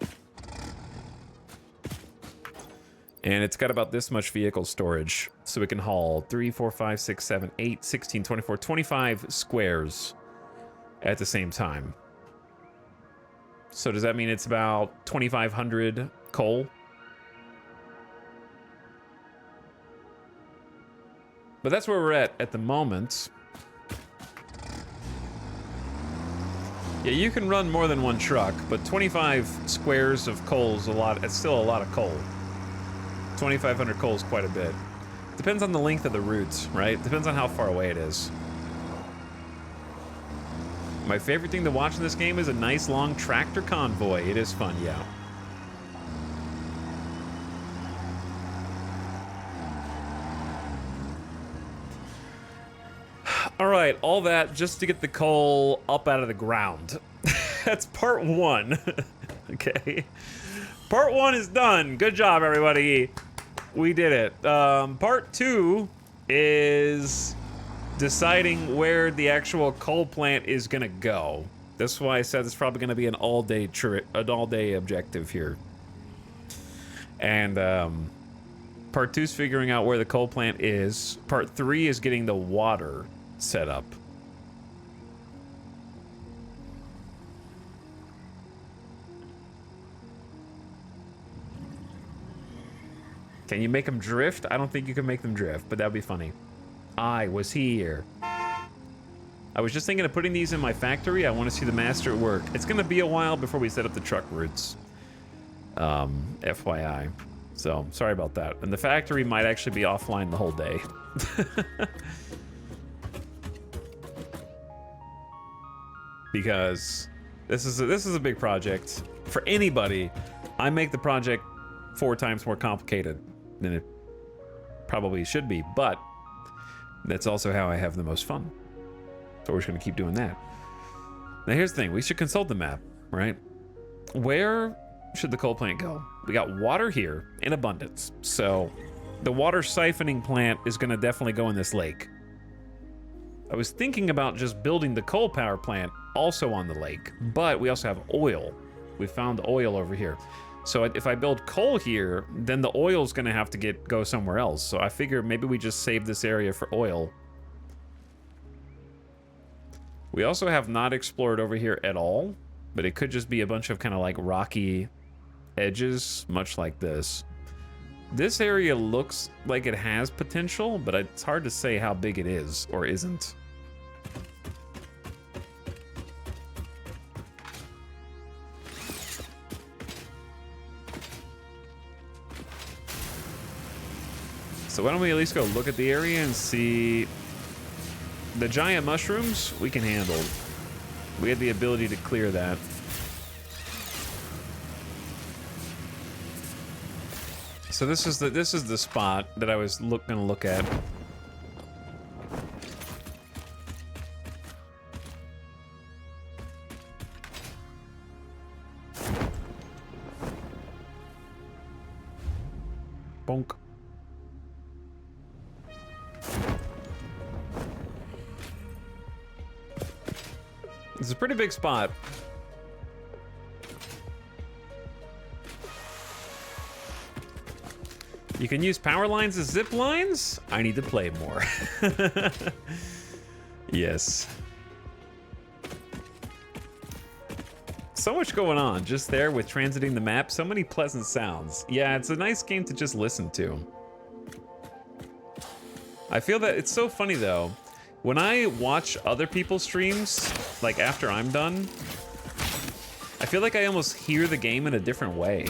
And it's got about this much vehicle storage. So it can haul 3, 4, 5, 6, 7, 8, 16, 24, 25 squares at the same time. So does that mean it's about 2,500 coal? But that's where we're at the moment. Yeah, you can run more than one truck, but 25 squares of coal is a lot. It's still a lot of coal. 2,500 coal is quite a bit. Depends on the length of the route, right? Depends on how far away it is. My favorite thing to watch in this game is a nice long tractor convoy. It is fun, yeah. All right, all that just to get the coal up out of the ground. That's part 1. Okay. Part 1 is done. Good job, everybody. We did it. Part 2 is deciding where the actual coal plant is gonna go. That's why I said it's probably gonna be an all-day objective here. And part 2 is figuring out where the coal plant is. Part 3 is getting the water set up. Can you make them drift? I don't think you can make them drift, but that would be funny. I was here. I was just thinking of putting these in my factory. I want to see the master at work. It's going to be a while before we set up the truck routes. FYI. So, sorry about that. And the factory might actually be offline the whole day. Because this is a big project. For anybody, I make the project 4 times more complicated than it probably should be, but that's also how I have the most fun. So we're just gonna keep doing that. Now here's the thing, we should consult the map, right? Where should the coal plant go? We got water here in abundance. So the water siphoning plant is gonna definitely go in this lake. I was thinking about just building the coal power plant also on the lake, but we also have oil. We found oil over here. So if I build coal here, then the oil's gonna have to go somewhere else. So I figure maybe we just save this area for oil. We also have not explored over here at all, but it could just be a bunch of kind of like rocky edges, much like this. This area looks like it has potential, but it's hard to say how big it is or isn't. So why don't we at least go look at the area and see. The giant mushrooms we can handle. We had the ability to clear that. So this is the spot that I was gonna look at. Bonk. It's a pretty big spot. You can use power lines as zip lines? I need to play more. Yes. So much going on just there with transiting the map. So many pleasant sounds. Yeah, it's a nice game to just listen to. I feel that it's so funny though. When I watch other people's streams, like after I'm done, I feel like I almost hear the game in a different way.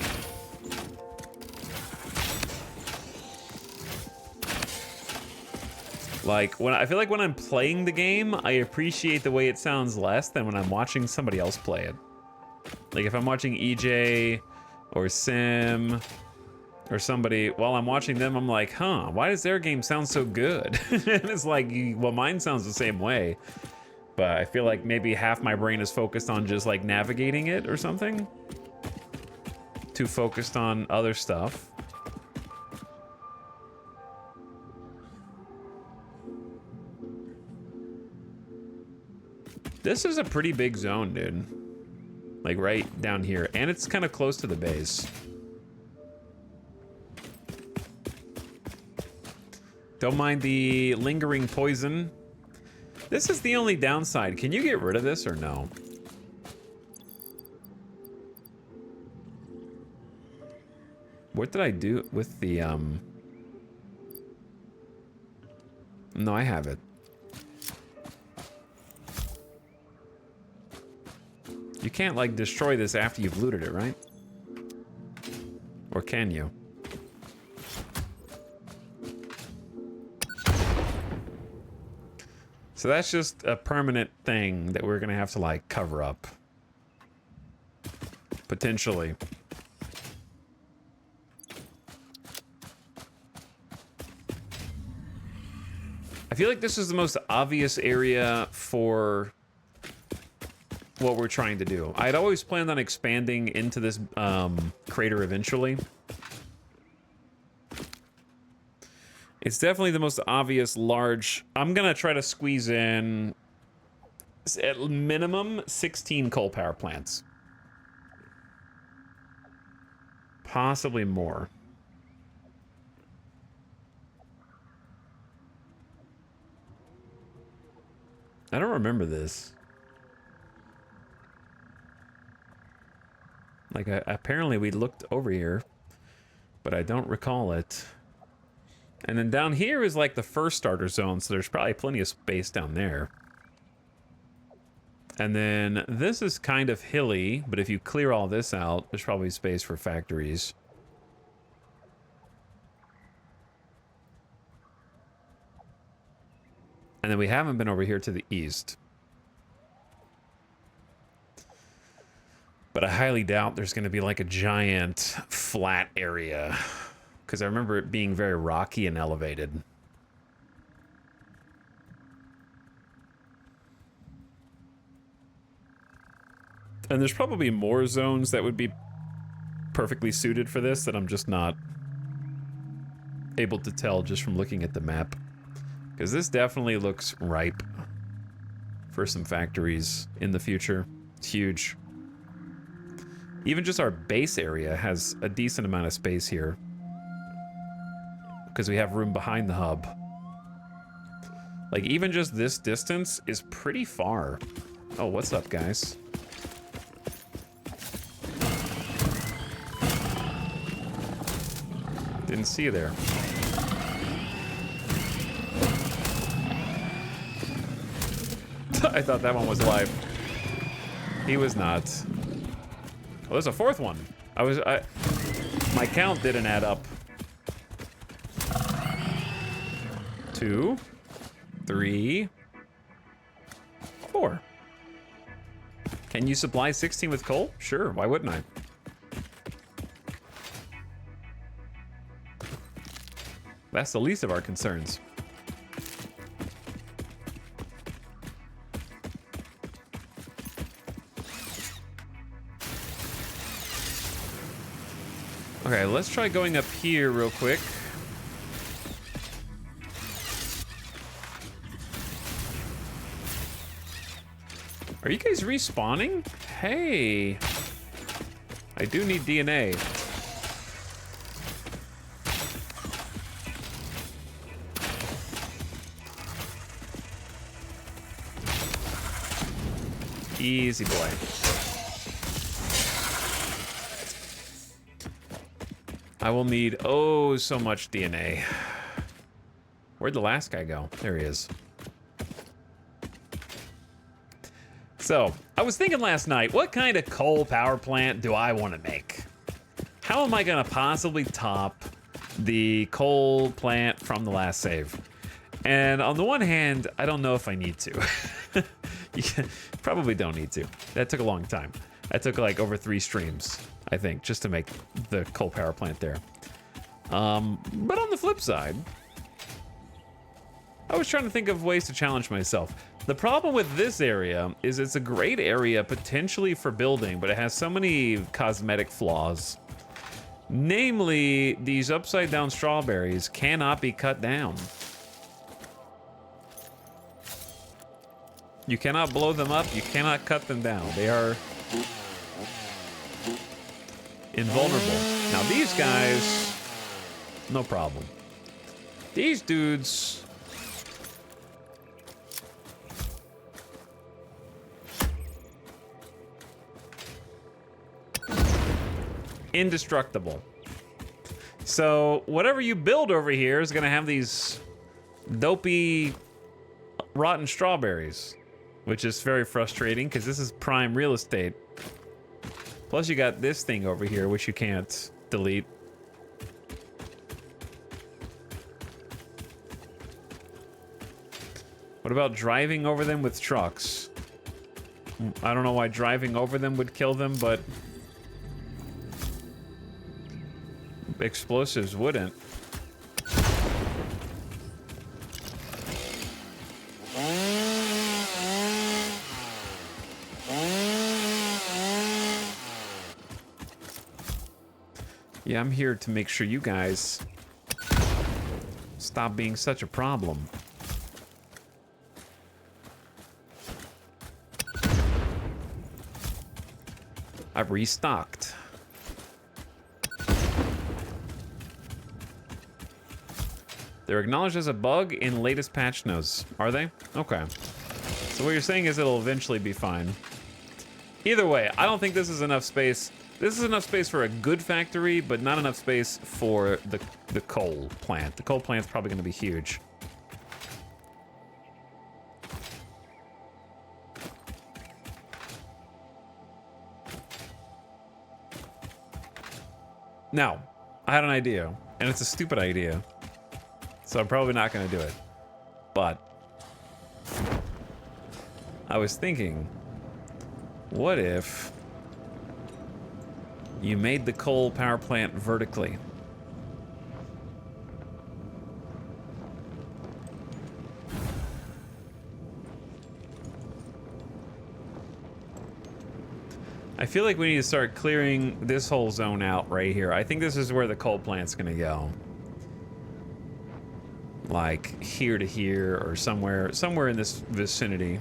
Like, I feel like when I'm playing the game, I appreciate the way it sounds less than when I'm watching somebody else play it. Like if I'm watching EJ or Sim or somebody, while I'm watching them, I'm like, huh, why does their game sound so good? And it's like, well, mine sounds the same way. But I feel like maybe half my brain is focused on just like navigating it or something. Too focused on other stuff. This is a pretty big zone, dude. Like right down here. And it's kind of close to the base. Don't mind the lingering poison. This is the only downside. Can you get rid of this or no? What did I do with the, No, I have it. You can't, like, destroy this after you've looted it, right? Or can you? So that's just a permanent thing that we're gonna have to, like, cover up. Potentially. I feel like this is the most obvious area for what we're trying to do. I'd always planned on expanding into this crater eventually. It's definitely the most obvious large. I'm gonna try to squeeze in at minimum 16 coal power plants. Possibly more. I don't remember this. Like, apparently we looked over here, but I don't recall it. And then down here is like the first starter zone, so there's probably plenty of space down there. And then this is kind of hilly, but if you clear all this out, there's probably space for factories. And then we haven't been over here to the east. But I highly doubt there's going to be like a giant flat area. Because I remember it being very rocky and elevated. And there's probably more zones that would be perfectly suited for this that I'm just not able to tell just from looking at the map. Because this definitely looks ripe for some factories in the future. It's huge. Even just our base area has a decent amount of space here. Because we have room behind the hub. Like, even just this distance is pretty far. Oh, what's up, guys? Didn't see you there. I thought that one was live. He was not. Oh, there's a fourth one. My count didn't add up. 2, 3, 4. Can you supply 16 with coal? Sure, why wouldn't I? That's the least of our concerns. Okay, let's try going up here real quick. Are you guys respawning? Hey. I do need DNA. Easy boy. I will need, oh, so much DNA. Where'd the last guy go? There he is. So, I was thinking last night, what kind of coal power plant do I want to make? How am I going to possibly top the coal plant from the last save? And on the one hand, I don't know if I need to. You probably don't need to. That took a long time. That took like over 3 streams, I think, just to make the coal power plant there. But on the flip side, I was trying to think of ways to challenge myself. The problem with this area is it's a great area potentially for building, but it has so many cosmetic flaws. Namely, these upside down strawberries cannot be cut down. You cannot blow them up, you cannot cut them down. They are invulnerable. Now these guys, no problem. These dudes, indestructible. So whatever you build over here is gonna have these dopey rotten strawberries, which is very frustrating because this is prime real estate. Plus you got this thing over here which you can't delete. What about driving over them with trucks? I don't know why driving over them would kill them, but explosives wouldn't. Yeah, I'm here to make sure you guys stop being such a problem. I've restocked. They're acknowledged as a bug in latest patch notes. Are they? Okay. So what you're saying is it'll eventually be fine. Either way, I don't think this is enough space. This is enough space for a good factory, but not enough space for the coal plant. The coal plant's probably going to be huge. Now, I had an idea, and it's a stupid idea, so I'm probably not going to do it. But I was thinking, what if you made the coal power plant vertically? I feel like we need to start clearing this whole zone out right here. I think this is where the coal plant's gonna go. Like here to here or somewhere in this vicinity.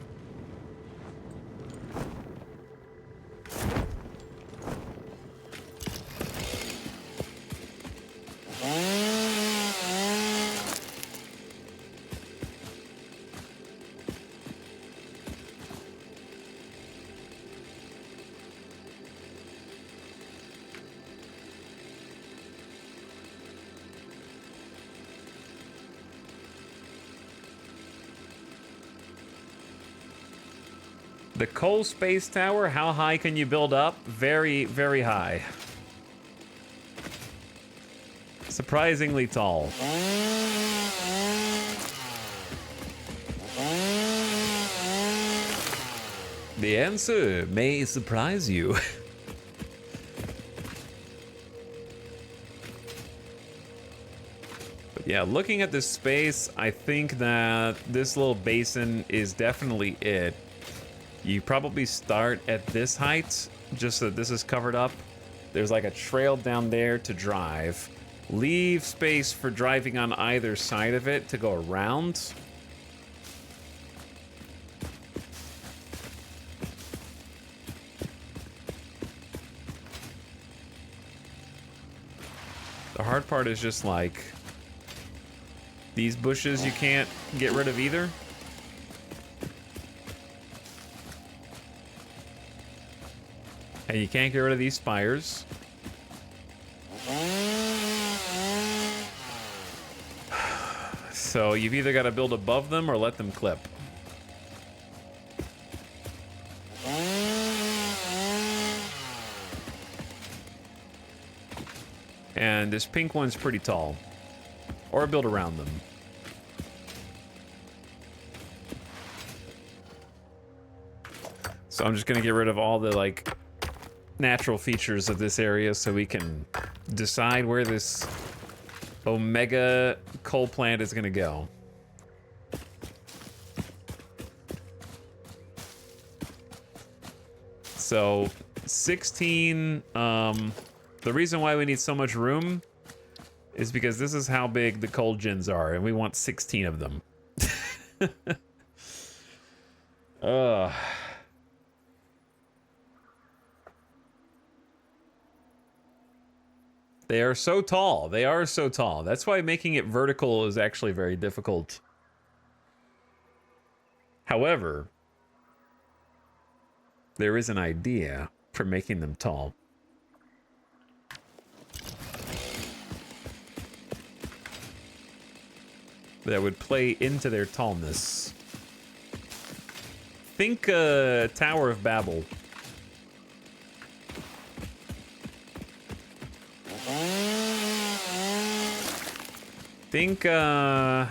The coal space tower, how high can you build up? Very, very high. Surprisingly tall. The answer may surprise you. But yeah, looking at this space, I think that this little basin is definitely it. You probably start at this height, just so that this is covered up. There's like a trail down there to drive. Leave space for driving on either side of it to go around. The hard part is just like these bushes you can't get rid of either. And you can't get rid of these spires. So you've either got to build above them or let them clip. And this pink one's pretty tall. Or build around them. So I'm just gonna get rid of all the like natural features of this area so we can decide where this Omega coal plant is gonna go. So 16, the reason why we need so much room is because this is how big the coal gens are, and we want 16 of them. Ugh. They are so tall. They are so tall. That's why making it vertical is actually very difficult. However, there is an idea for making them tall. That would play into their tallness. Think Tower of Babel. Think I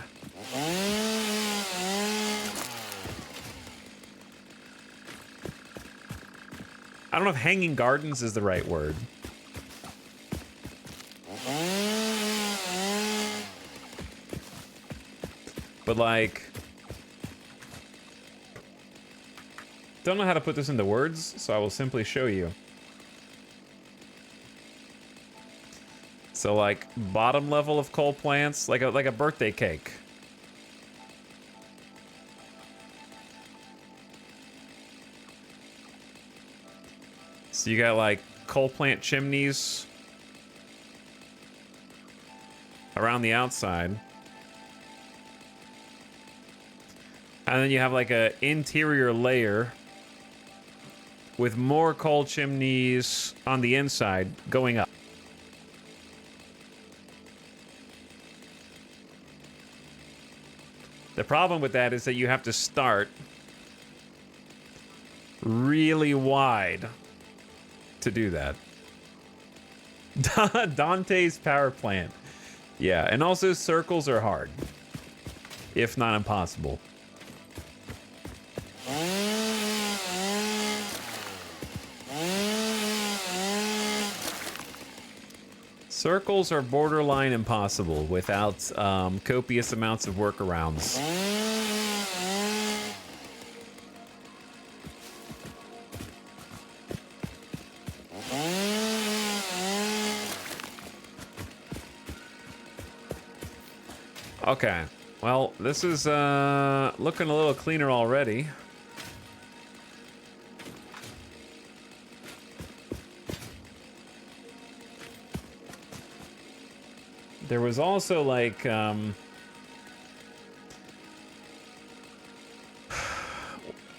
don't know if Hanging Gardens is the right word. But like, don't know how to put this into words, so I will simply show you. So like bottom level of coal plants, like a birthday cake. So you got like coal plant chimneys around the outside. And then you have like a interior layer with more coal chimneys on the inside going up. The problem with that is that you have to start really wide to do that. Dante's power plant. Yeah, and also circles are hard, if not impossible. Circles are borderline impossible without copious amounts of workarounds. Okay, well, this is looking a little cleaner already. There was also like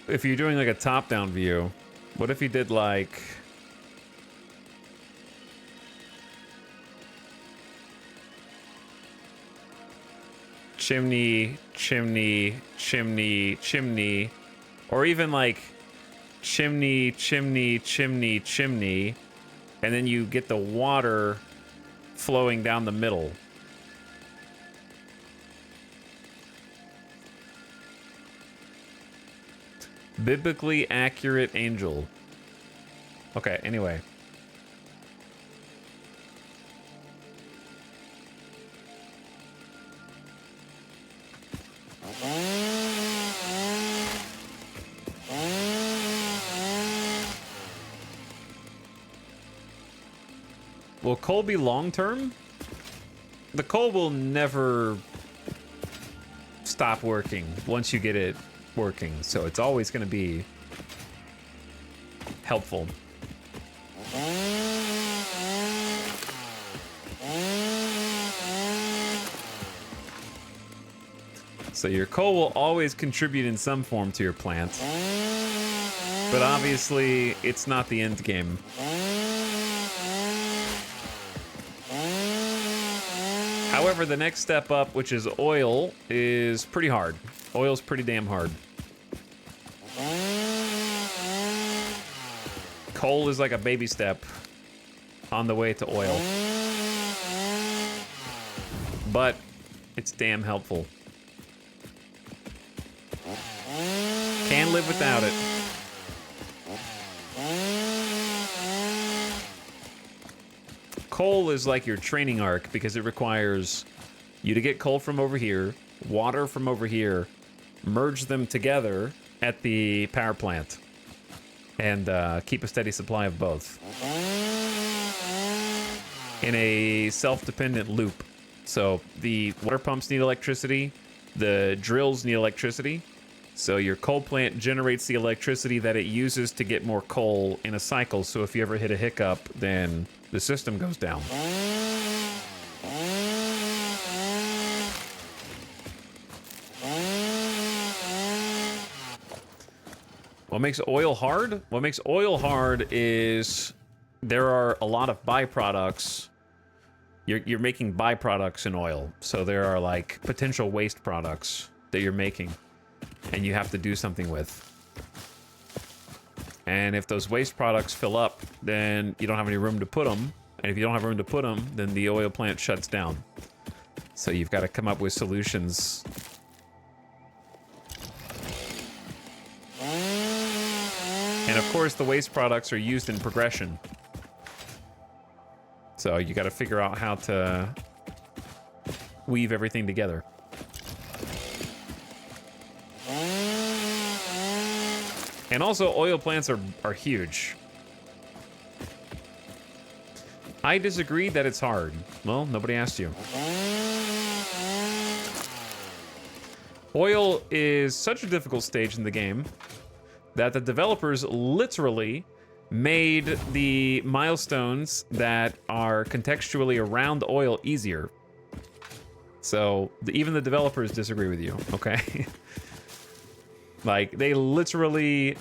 if you're doing like a top-down view, what if you did like chimney, chimney, chimney, chimney, or even like chimney, chimney, chimney, chimney, and then you get the water flowing down the middle. Biblically accurate angel. Okay, anyway. Will coal be long-term? The coal will never stop working once you get it working, so it's always going to be helpful. So your coal will always contribute in some form to your plant, but obviously it's not the end game. However, the next step up, which is oil, is pretty hard. Oil's pretty damn hard. Coal is like a baby step on the way to oil. But it's damn helpful. Can't live without it. Coal is like your training arc because it requires you to get coal from over here, water from over here, merge them together at the power plant, and keep a steady supply of both in a self-dependent loop. So the water pumps need electricity, the drills need electricity, so your coal plant generates the electricity that it uses to get more coal in a cycle, so if you ever hit a hiccup, then the system goes down. What makes oil hard? What makes oil hard is there are a lot of byproducts. You're making byproducts in oil. So there are like potential waste products that you're making and you have to do something with. And if those waste products fill up, then you don't have any room to put them. And if you don't have room to put them, then the oil plant shuts down. So you've got to come up with solutions. And of course, the waste products are used in progression. So you got to figure out how to weave everything together. And also, oil plants are huge. I disagree that it's hard. Well, nobody asked you. Oil is such a difficult stage in the game that the developers literally made the milestones that are contextually around oil easier. So even the developers disagree with you, okay? Like, they literally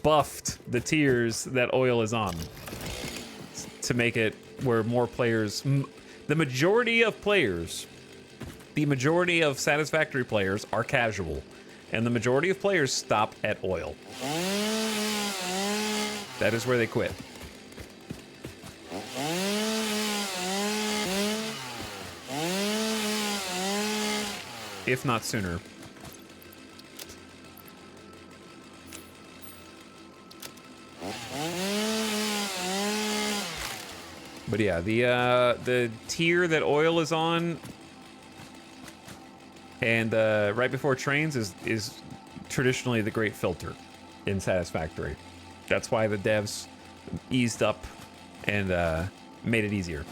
buffed the tiers that oil is on to make it where more players, the majority of Satisfactory players are casual, and the majority of players stop at oil. That is where they quit. If not sooner. But yeah, the tier that oil is on, and right before trains is traditionally the great filter in Satisfactory. That's why the devs eased up and made it easier.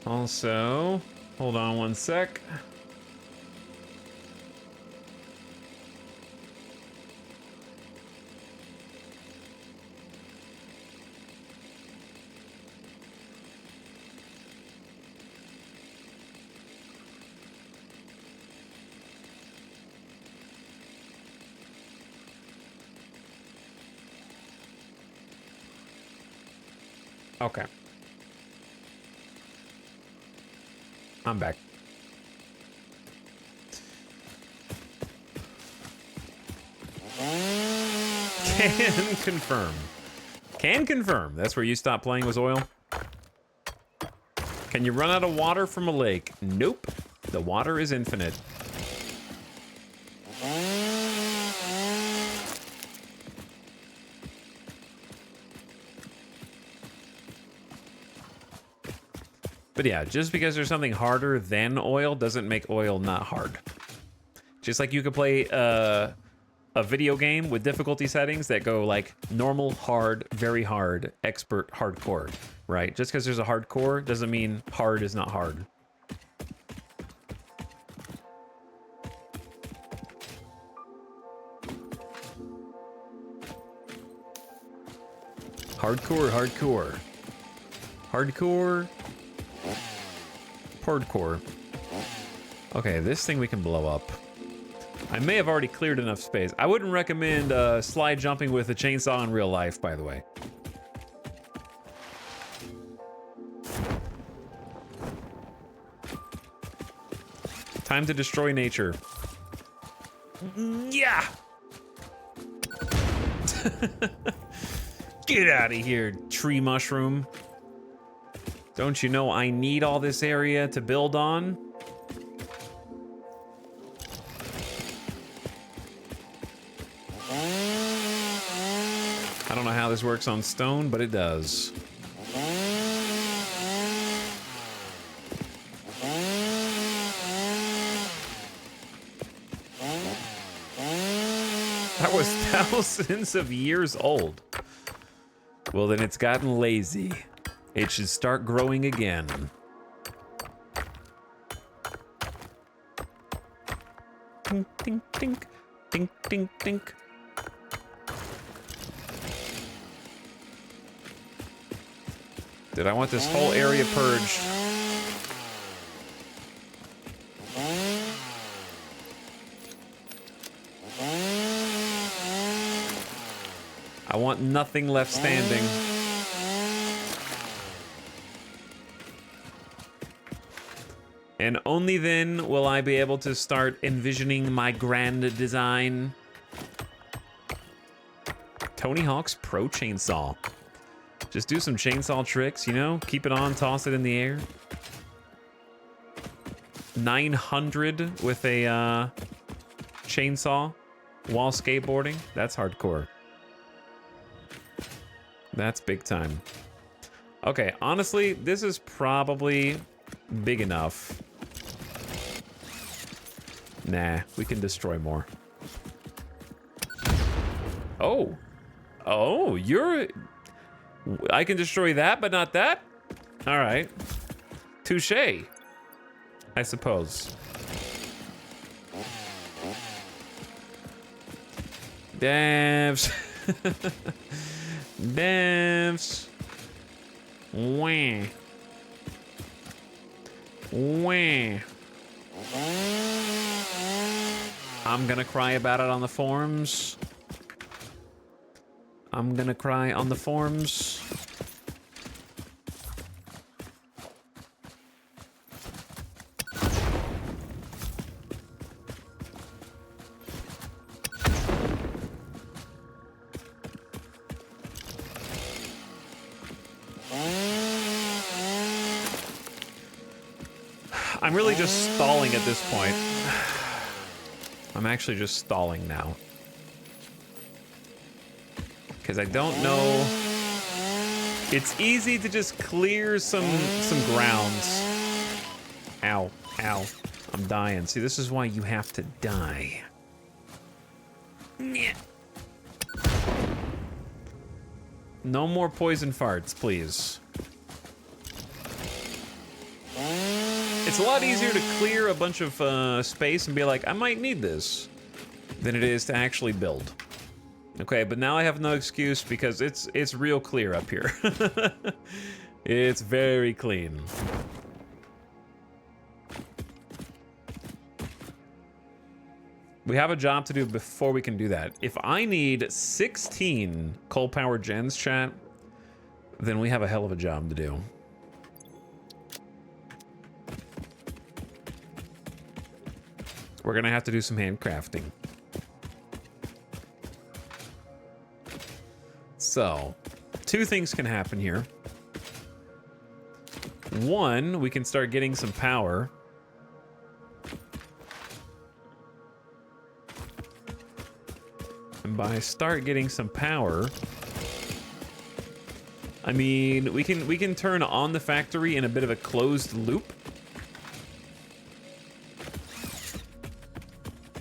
Also, hold on one sec. Okay. I'm back. Can confirm. Can confirm. That's where you stopped playing was oil? Can you run out of water from a lake? Nope. The water is infinite. But yeah, just because there's something harder than oil doesn't make oil not hard. Just like you could play a video game with difficulty settings that go like normal, hard, very hard, expert, hardcore, right? Just because there's a hardcore doesn't mean hard is not hard. Hardcore, hardcore. Hardcore. Hardcore. Okay, this thing we can blow up. I may have already cleared enough space. I wouldn't recommend slide jumping with a chainsaw in real life, by the way. Time to destroy nature. Yeah! Get out of here, tree mushroom. Don't you know I need all this area to build on? I don't know how this works on stone, but it does. That was thousands of years old. Well, then it's gotten lazy. It should start growing again. Tink, tink, tink. Tink, tink, tink. Did I want this whole area purged? I want nothing left standing. And only then will I be able to start envisioning my grand design. Tony Hawk's Pro Chainsaw. Just do some chainsaw tricks, you know? Keep it on, toss it in the air. 900 with a chainsaw while skateboarding. That's hardcore. That's big time. Okay, honestly, this is probably big enough. Nah, we can destroy more. Oh. Oh, you're... I can destroy that, but not that? All right. Touché, I suppose. Devs. Devs. Wah. Wah. I'm gonna cry about it on the forums. I'm gonna cry on the forums. I'm really just stalling at this point. I'm actually just stalling now. Because I don't know. It's easy to just clear some grounds. Ow, ow. I'm dying. See, this is why you have to die. No more poison farts, please. It's a lot easier to clear a bunch of space and be like, I might need this, than it is to actually build. Okay, but now I have no excuse because it's real clear up here. It's very clean. We have a job to do before we can do that. If I need 16 coal power gens, chat, then we have a hell of a job to do. We're gonna have to do some handcrafting. So, two things can happen here. One, we can start getting some power. And by start getting some power, I mean, we can turn on the factory in a bit of a closed loop.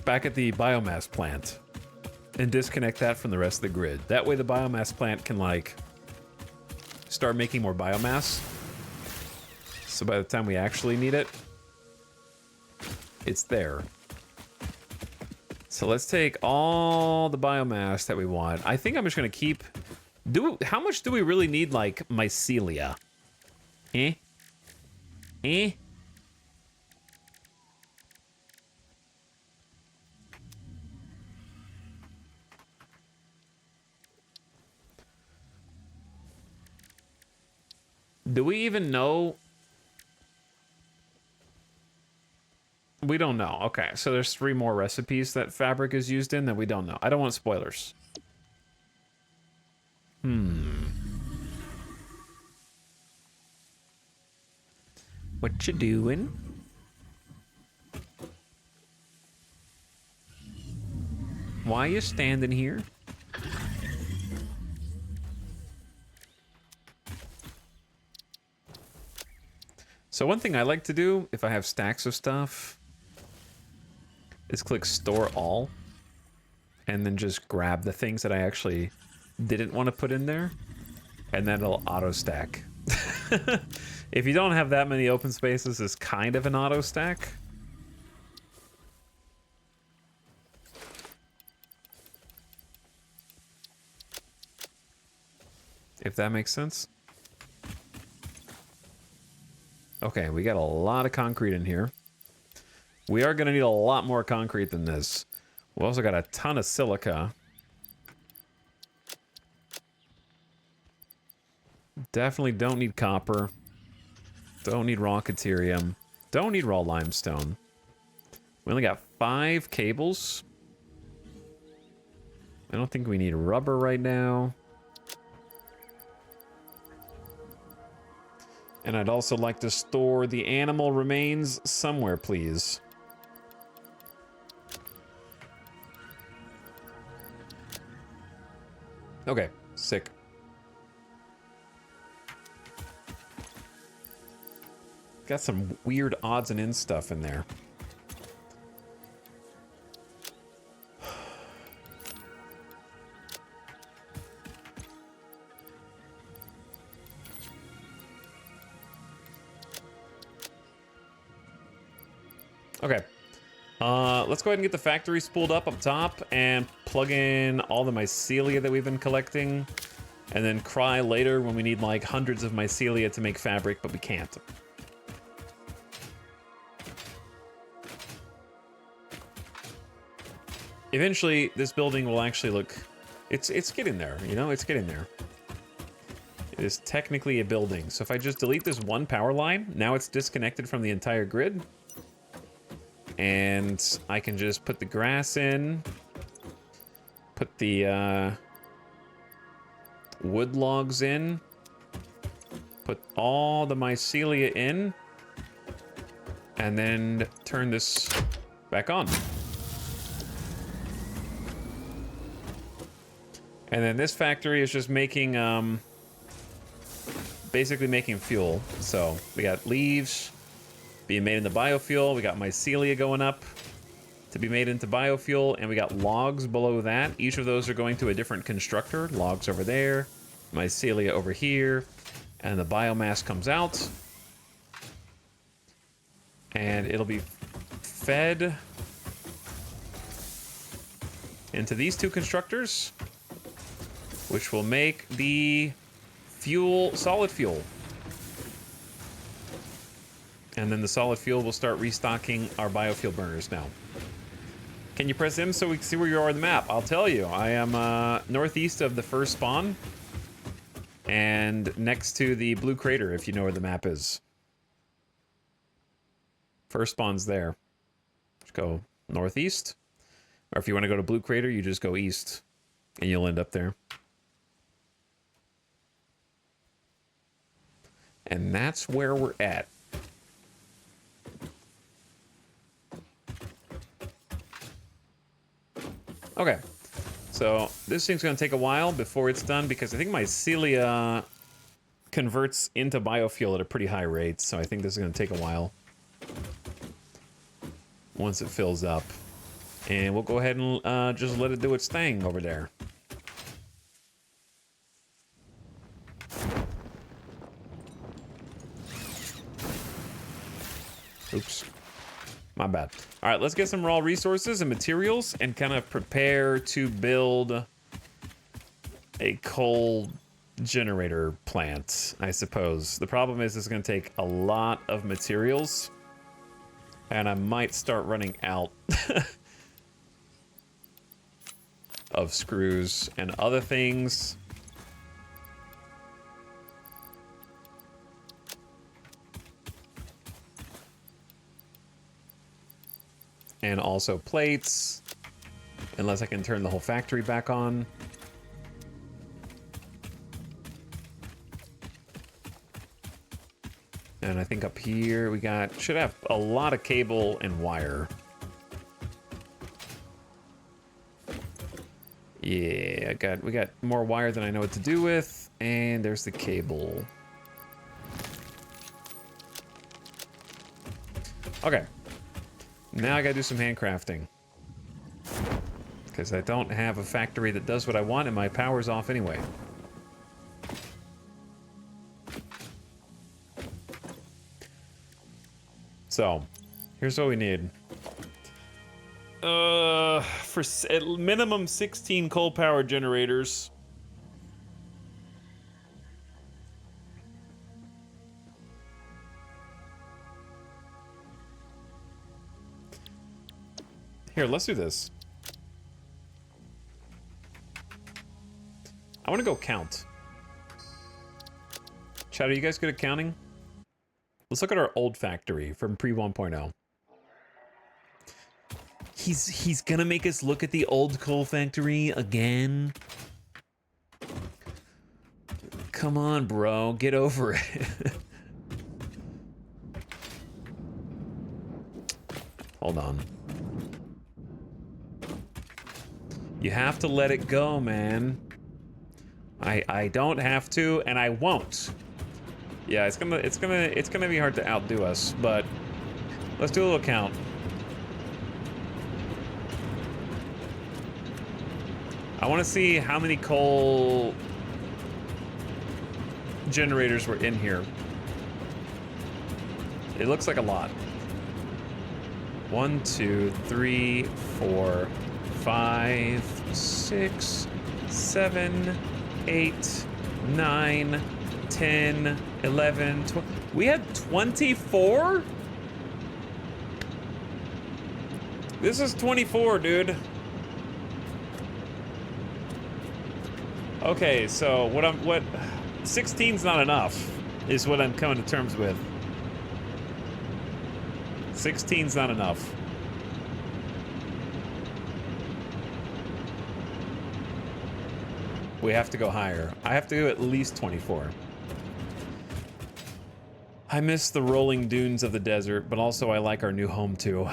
Back at the biomass plant. And disconnect that from the rest of the grid. That way the biomass plant can, like, start making more biomass. So by the time we actually need it, it's there. So let's take all the biomass that we want. I think I'm just gonna keep... How much do we really need, like, mycelia? Eh? Eh? Do we even know? We don't know. Okay, so there's 3 more recipes that fabric is used in that we don't know. I don't want spoilers. What you doing? Why you standing here? So one thing I like to do, if I have stacks of stuff, is click Store All, and then just grab the things that I actually didn't want to put in there, and then it'll auto-stack. If you don't have that many open spaces, it's kind of an auto-stack. If that makes sense. Okay, we got a lot of concrete in here. We are going to need a lot more concrete than this. We also got a ton of silica. Definitely don't need copper. Don't need raw caterium. Don't need raw limestone. We only got 5 cables. I don't think we need rubber right now. And I'd also like to store the animal remains somewhere, please. Okay, sick. Got some weird odds and ends stuff in there. Okay. Let's go ahead and get the factory spooled up top and plug in all the mycelia that we've been collecting. And then cry later when we need like hundreds of mycelia to make fabric, but we can't. Eventually, this building will actually look... It's getting there, you know? It's getting there. It is technically a building. So if I just delete this one power line, now it's disconnected from the entire grid. And I can just put the grass in. Put the wood logs in. Put all the mycelia in. And then turn this back on. And then this factory is just making, basically making fuel. So we got leaves being made into biofuel. We got mycelia going up to be made into biofuel. And we got logs below that. Each of those are going to a different constructor. Logs over there, mycelia over here. And the biomass comes out. And it'll be fed into these 2 constructors, which will make the fuel solid fuel. And then the solid fuel will start restocking our biofuel burners now. Can you press M so we can see where you are on the map? I'll tell you. I am northeast of the first spawn. And next to the blue crater, if you know where the map is. First spawn's there. Just go northeast. Or if you want to go to blue crater, you just go east. And you'll end up there. And that's where we're at. Okay. So this thing's going to take a while before it's done because I think my Celia converts into biofuel at a pretty high rate. So I think this is going to take a while once it fills up. And we'll go ahead and just let it do its thing over there. Oops. My bad. All right, let's get some raw resources and materials and kind of prepare to build a coal generator plant, I suppose. The problem is it's going to take a lot of materials, and I might start running out of screws and other things. And also plates, unless I can turn the whole factory back on. And I think up here we should have a lot of cable and wire. Yeah, we got more wire than I know what to do with, and there's the cable. Okay. Now I gotta do some handcrafting. Because I don't have a factory that does what I want and my power's off anyway. So, here's what we need. For at minimum 16 coal power generators. Here, let's do this. I want to go count. Chat, are you guys good at counting? Let's look at our old factory from pre 1.0. He's gonna make us look at the old coal factory again. Come on, bro, get over it. Hold on. You have to let it go, man. I don't have to, and I won't. Yeah, it's gonna be hard to outdo us, but let's do a little count. I want to see how many coal generators were in here. It looks like a lot. 1, 2, 3, 4, 5, 6, 7, 8, 9, 10, 11, 12. We had 24? This is 24, dude. Okay, so what 16's not enough is what I'm coming to terms with. 16's not enough. We have to go higher. I have to go at least 24. I miss the rolling dunes of the desert, but also I like our new home too.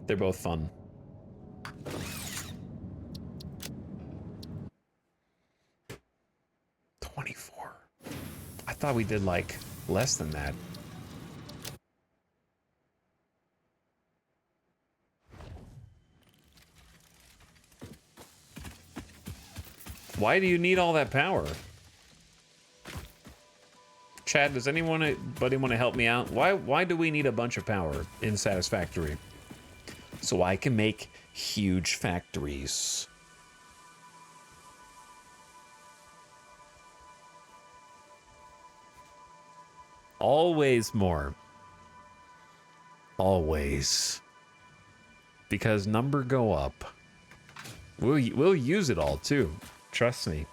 They're both fun. I thought we did like less than that. Why do you need all that power? Chad, does anybody want to help me out? Why do we need a bunch of power in Satisfactory? So I can make huge factories. Always more. Always. Because number go up. We'll use it all too. Trust me.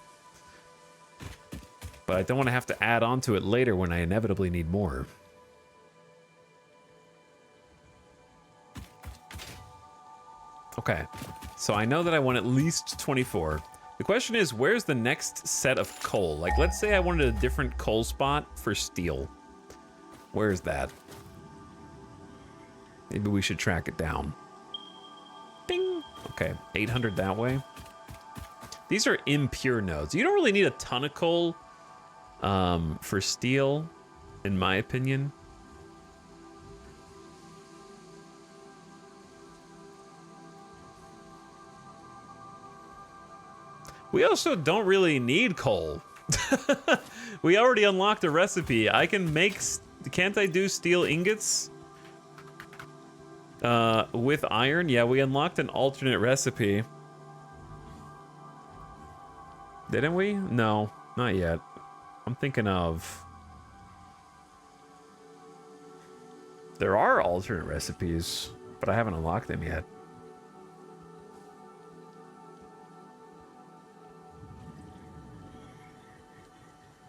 But I don't want to have to add on to it later when I inevitably need more. Okay, so I know that I want at least 24. The question is, where's the next set of coal? Like, let's say I wanted a different coal spot for steel. Where's that? Maybe we should track it down. Ding! Okay, 800 that way. These are impure nodes. You don't really need a ton of coal for steel, in my opinion. We also don't really need coal. We already unlocked a recipe. I can make... Can't I do steel ingots? With iron? Yeah, we unlocked an alternate recipe. Didn't we? No, not yet. I'm thinking of... There are alternate recipes, but I haven't unlocked them yet.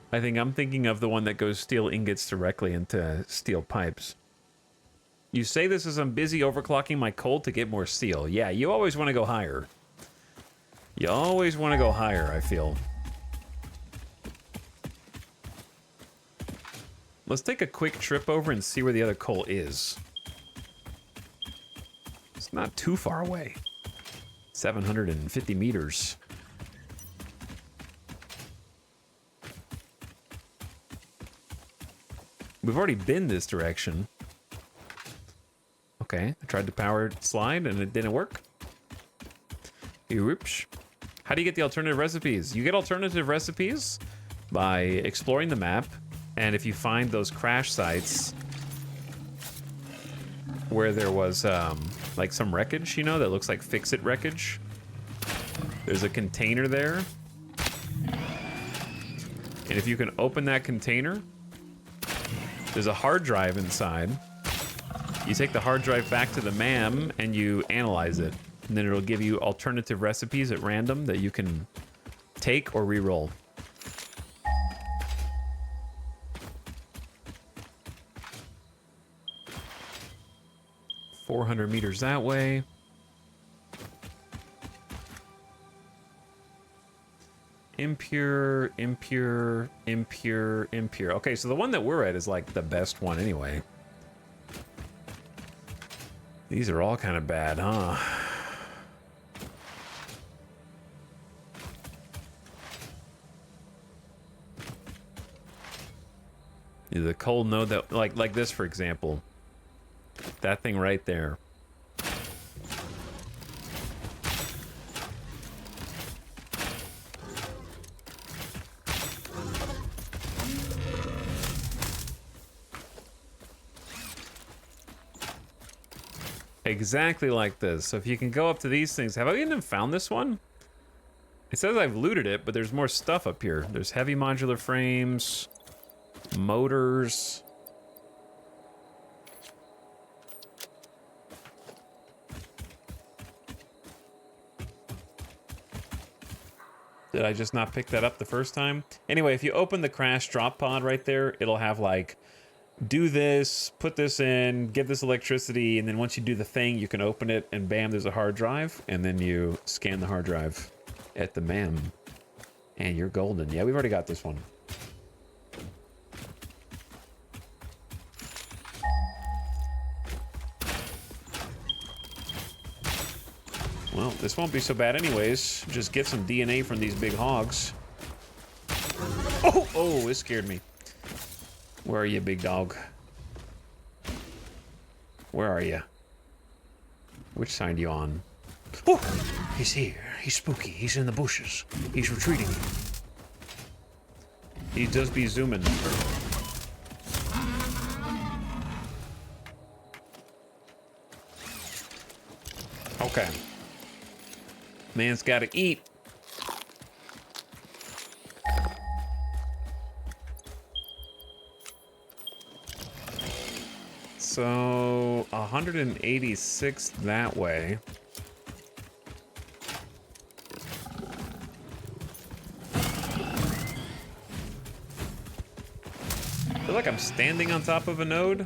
I think I'm thinking of the one that goes steel ingots directly into steel pipes. You say this as I'm busy overclocking my coal to get more steel. Yeah, you always want to go higher. You always want to go higher, I feel. Let's take a quick trip over and see where the other coal is. It's not too far away. 750 meters. We've already been this direction. Okay, I tried to power slide and it didn't work. Oops. How do you get the alternative recipes? You get alternative recipes by exploring the map, and if you find those crash sites where there was like some wreckage, you know, that looks like fix-it wreckage. There's a container there. And if you can open that container, there's a hard drive inside. You take the hard drive back to the MAM and you analyze it. And then it'll give you alternative recipes at random that you can take or re-roll. $400 meters that way. Impure, impure, impure, impure. Okay, so the one that we're at is like the best one anyway. These are all kind of bad, huh? The coal node that, like this, for example. That thing right there. Exactly like this. So if you can go up to these things, have I even found this one? It says I've looted it, but there's more stuff up here. There's heavy modular frames, motors. Did I just not pick that up the first time? Anyway, if you open the crash drop pod right there, it'll have like, do this, put this in, get this electricity, and then once you do the thing, you can open it, and bam, there's a hard drive, and then you scan the hard drive at the MAM, and you're golden. Yeah, we've already got this one. Well, this won't be so bad anyways. Just get some DNA from these big hogs. Oh, it scared me. Where are you, big dog? Where are you? Which side are you on? Oh, he's here. He's spooky. He's in the bushes. He's retreating. He does be zooming. Okay. Man's gotta eat. So 186 that way. feel like I'm standing on top of a node.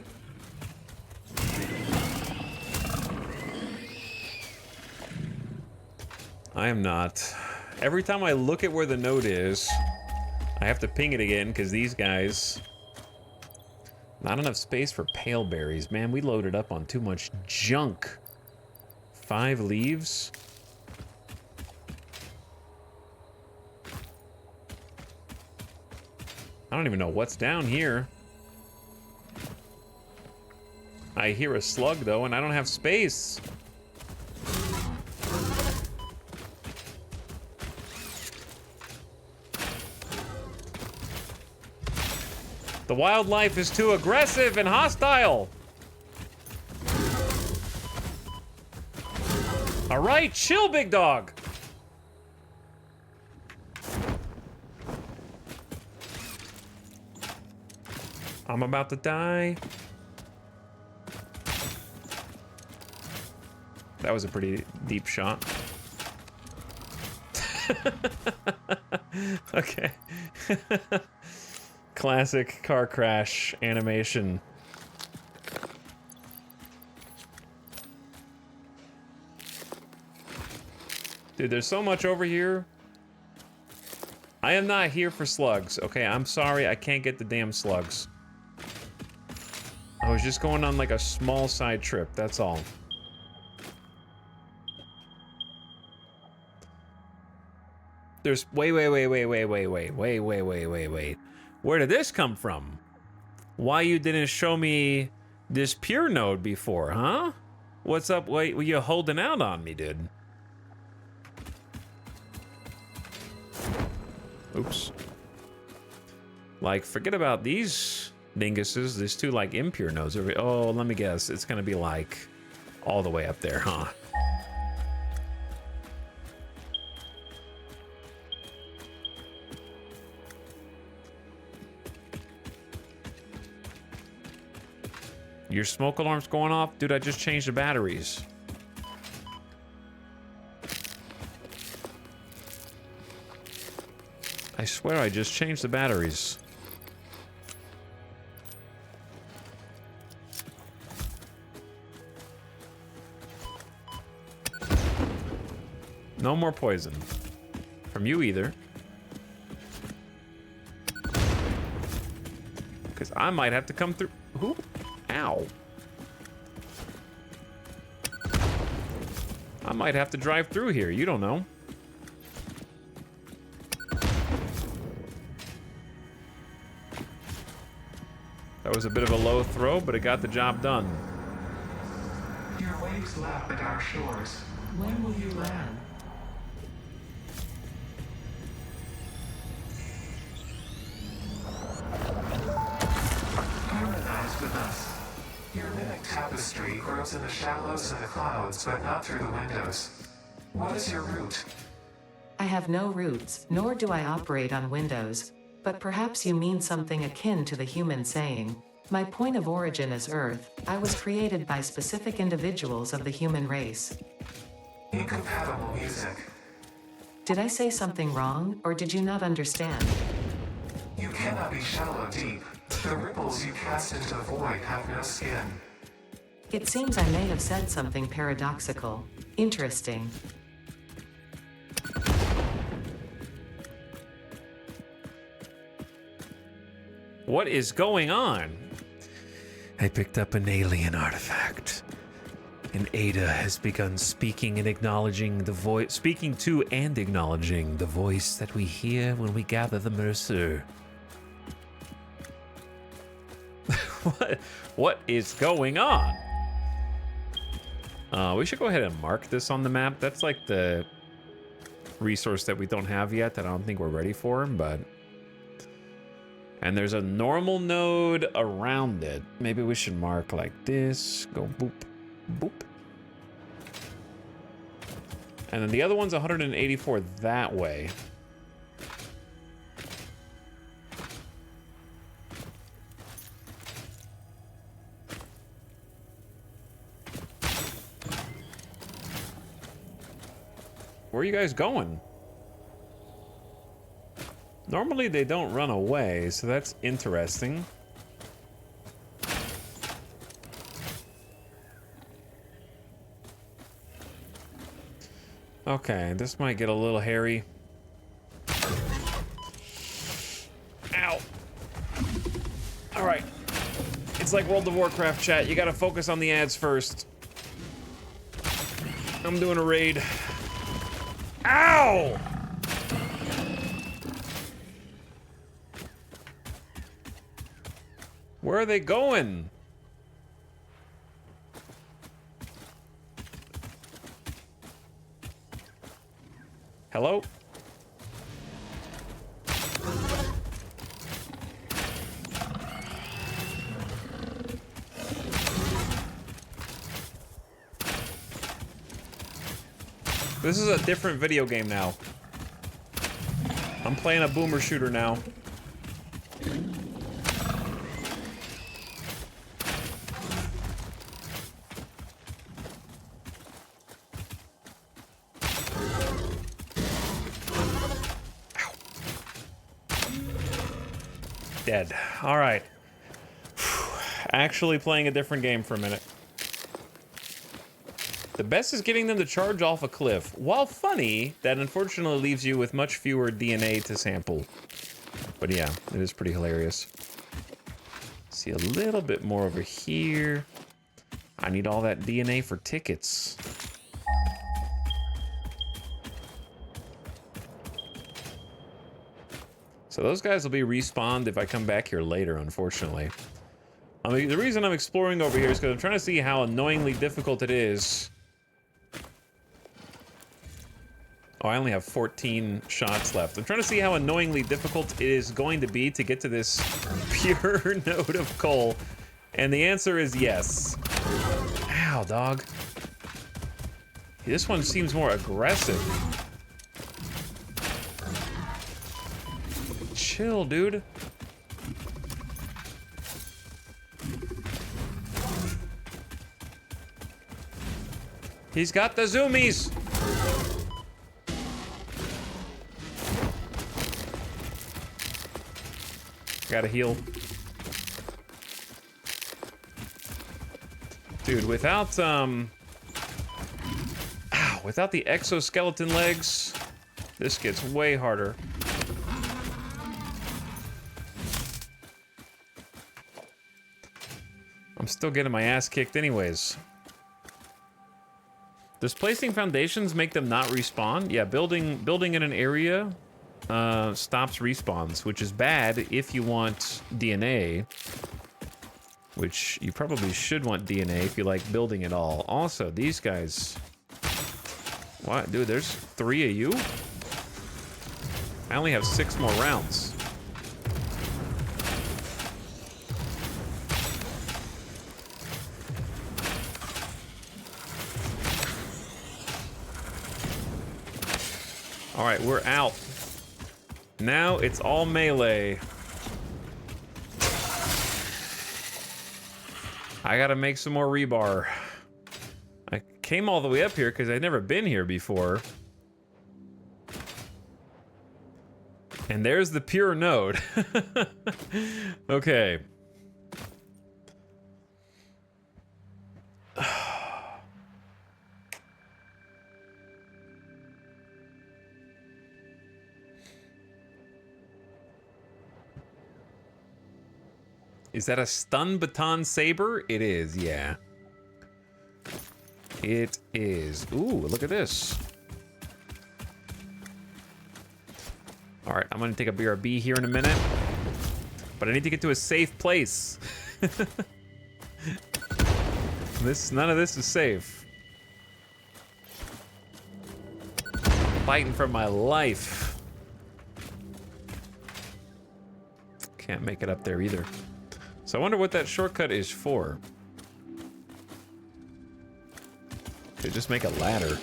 I am not. Every time I look at where the node is, I have to ping it again because these guys... Not enough space for pale berries. Man, we loaded up on too much junk. 5 leaves? I don't even know what's down here. I hear a slug, though, and I don't have space. The wildlife is too aggressive and hostile. All right, chill, big dog. I'm about to die. That was a pretty deep shot. Okay. Classic car crash animation. Dude, there's so much over here. I am not here for slugs, okay? I'm sorry, I can't get the damn slugs. I was just going on like a small side trip, that's all. There's wait. Where did this come from? Why you didn't show me this pure node before, huh? What's up? Wait, were you holding out on me, dude? Oops. Like, forget about these dinguses. There's 2 like impure nodes over. Oh, let me guess. It's gonna be like all the way up there, huh? Your smoke alarm's going off? Dude, I just changed the batteries. I swear I just changed the batteries. No more poison. From you either. Because I might have to come through. Who? Ow. I might have to drive through here. You don't know. That was a bit of a low throw, but it got the job done. Your waves lap at our shores. When will you land? Harmonize with us. Your mimic tapestry grows in the shallows and the clouds, but not through the windows. What is your route? I have no roots, nor do I operate on Windows. But perhaps you mean something akin to the human saying, my point of origin is Earth. I was created by specific individuals of the human race. Incompatible music. Did I say something wrong, or did you not understand? You cannot be shallow deep. The ripples you cast into the void have no skin. It seems I may have said something paradoxical. Interesting. What is going on? I picked up an alien artifact. And Ada has begun speaking and acknowledging the voice, speaking to and acknowledging the voice that we hear when we gather the Mercer. What is going on? We should go ahead and mark this on the map. That's like the resource that we don't have yet that I don't think we're ready for, but... And there's a normal node around it. Maybe we should mark like this. Go boop, boop. And then the other one's 184 that way. Where are you guys going? Normally they don't run away, so that's interesting. Okay, this might get a little hairy. Ow. All right. It's like World of Warcraft, chat. You gotta focus on the ads first. I'm doing a raid. Ow! Where are they going? Hello? This is a different video game now. I'm playing a boomer shooter now. Ow. Dead. All right. Actually playing a different game for a minute. The best is getting them to charge off a cliff. While funny, that unfortunately leaves you with much fewer DNA to sample. But yeah, it is pretty hilarious. See a little bit more over here. I need all that DNA for tickets. So those guys will be respawned if I come back here later, unfortunately. I mean, the reason I'm exploring over here is because I'm trying to see how annoyingly difficult it is. Oh, I only have 14 shots left. I'm trying to see how annoyingly difficult it is going to be to get to this pure node of coal. And the answer is yes. Ow, dog. This one seems more aggressive. Chill, dude. He's got the zoomies. Gotta heal. Dude, without without the exoskeleton legs, this gets way harder. I'm still getting my ass kicked anyways. Does placing foundations make them not respawn? Yeah, building in an area stops respawns, which is bad if you want DNA, which you probably should want DNA if you like building at all. Also, these guys... What? Dude, there's 3 of you? I only have 6 more rounds. All right, we're out. Now it's all melee. I gotta make some more rebar. I came all the way up here because I'd never been here before. And there's the pure node. Okay. Is that a stun baton saber? It is, yeah. It is. Ooh, look at this. All right, I'm gonna take a BRB here in a minute, but I need to get to a safe place. None of this is safe. Fighting for my life. Can't make it up there either. So I wonder what that shortcut is for. Could just make a ladder.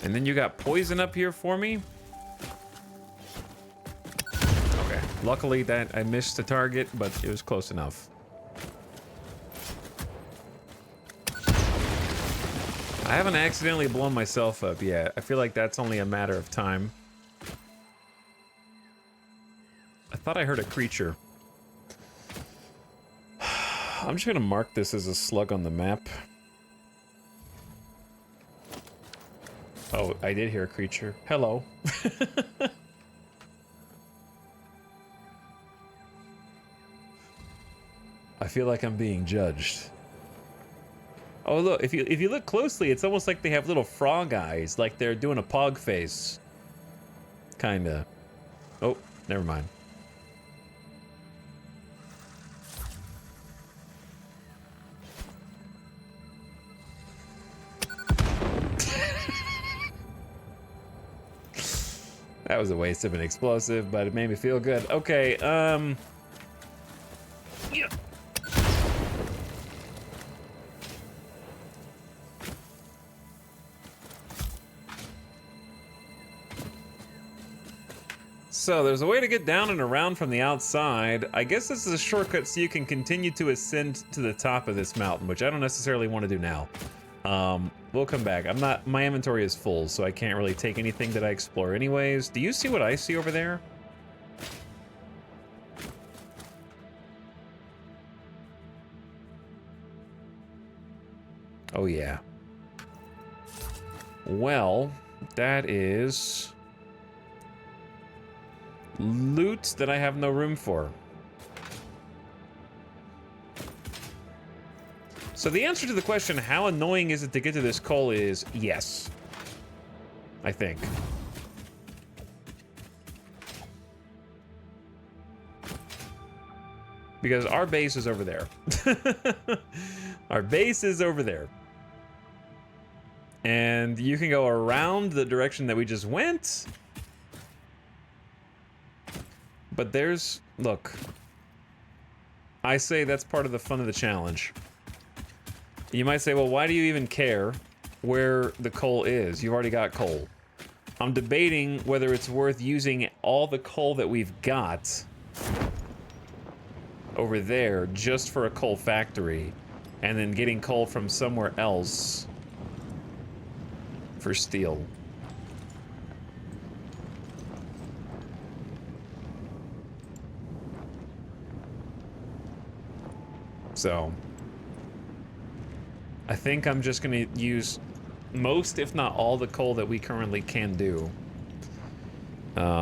And then you got poison up here for me? Okay. Luckily that I missed the target, but it was close enough. I haven't accidentally blown myself up yet. I feel like that's only a matter of time. Thought I heard a creature. I'm just gonna mark this as a slug on the map. Oh, I did hear a creature. Hello. I feel like I'm being judged. Oh look, if you look closely, it's almost like they have little frog eyes, like they're doing a pog face. Kinda. Oh, never mind. That was a waste of an explosive, but it made me feel good. Okay, yeah. So there's a way to get down and around from the outside. I guess this is a shortcut so you can continue to ascend to the top of this mountain, which I don't necessarily want to do now. We'll come back. My inventory is full, so I can't really take anything that I explore anyways. Do you see what I see over there? Oh yeah. Well, that is loot that I have no room for. So the answer to the question, how annoying is it to get to this coal, is yes. I think. Because our base is over there. Our base is over there. And you can go around the direction that we just went. But there's, look. I say that's part of the fun of the challenge. You might say, well, why do you even care where the coal is? You've already got coal. I'm debating whether it's worth using all the coal that we've got over there just for a coal factory, and then getting coal from somewhere else for steel. So I think I'm just gonna use most, if not all, the coal that we currently can do.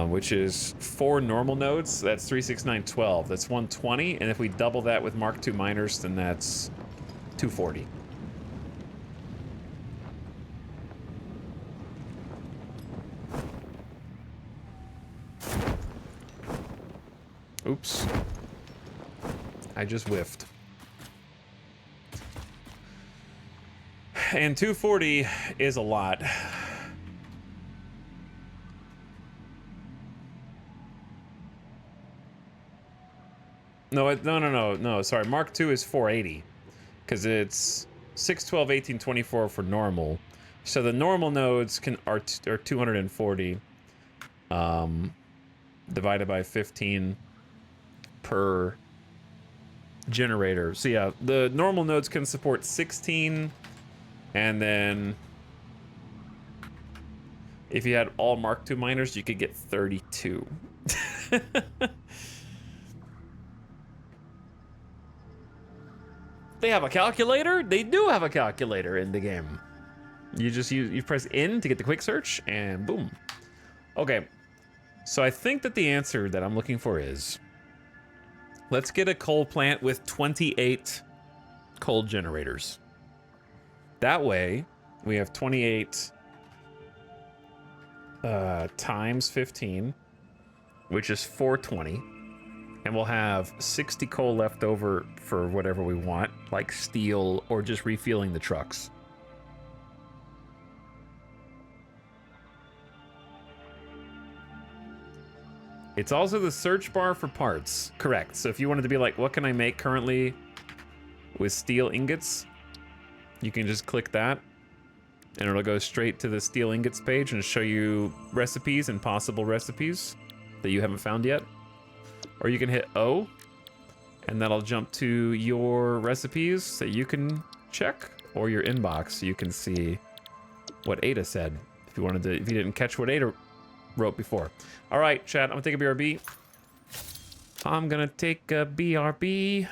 Which is 4 normal nodes, that's 3, 6, 9, 12. That's 120, and if we double that with Mark II miners, then that's 240. Oops. I just whiffed. And 240 is a lot. No, sorry. Mark II is 480. Because it's 6, 12, 18, 24 for normal. So the normal nodes are 240. Divided by 15 per generator. So yeah, the normal nodes can support 16. And then if you had all Mark II miners, you could get 32. They have a calculator? They do have a calculator in the game. You press N to get the quick search, and boom. Okay, so I think that the answer that I'm looking for is, let's get a coal plant with 28 coal generators. That way, we have 28 times 15, which is 420. And we'll have 60 coal left over for whatever we want, like steel or just refueling the trucks. It's also the search bar for parts. Correct. So if you wanted to be like, what can I make currently with steel ingots? You can just click that, and it'll go straight to the steel ingots page and show you recipes and possible recipes that you haven't found yet. Or you can hit O, and that'll jump to your recipes that you can check, or your inbox so you can see what Ada said, if you didn't catch what Ada wrote before. All right, chat, I'm gonna take a BRB. I'm gonna take a BRB.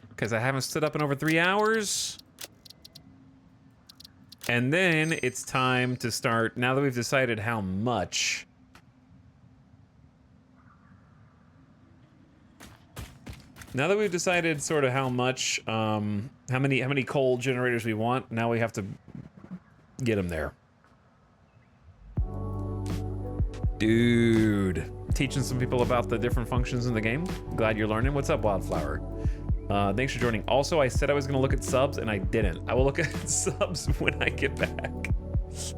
Because I haven't stood up in over 3 hours. And then it's time to start, now that we've decided how much. Now that we've decided sort of how much, how many coal generators we want, now we have to get them there. Dude, teaching some people about the different functions in the game. Glad you're learning. What's up, Wildflower? Thanks for joining. Also, I said I was gonna look at subs and I didn't. I will look at subs when I get back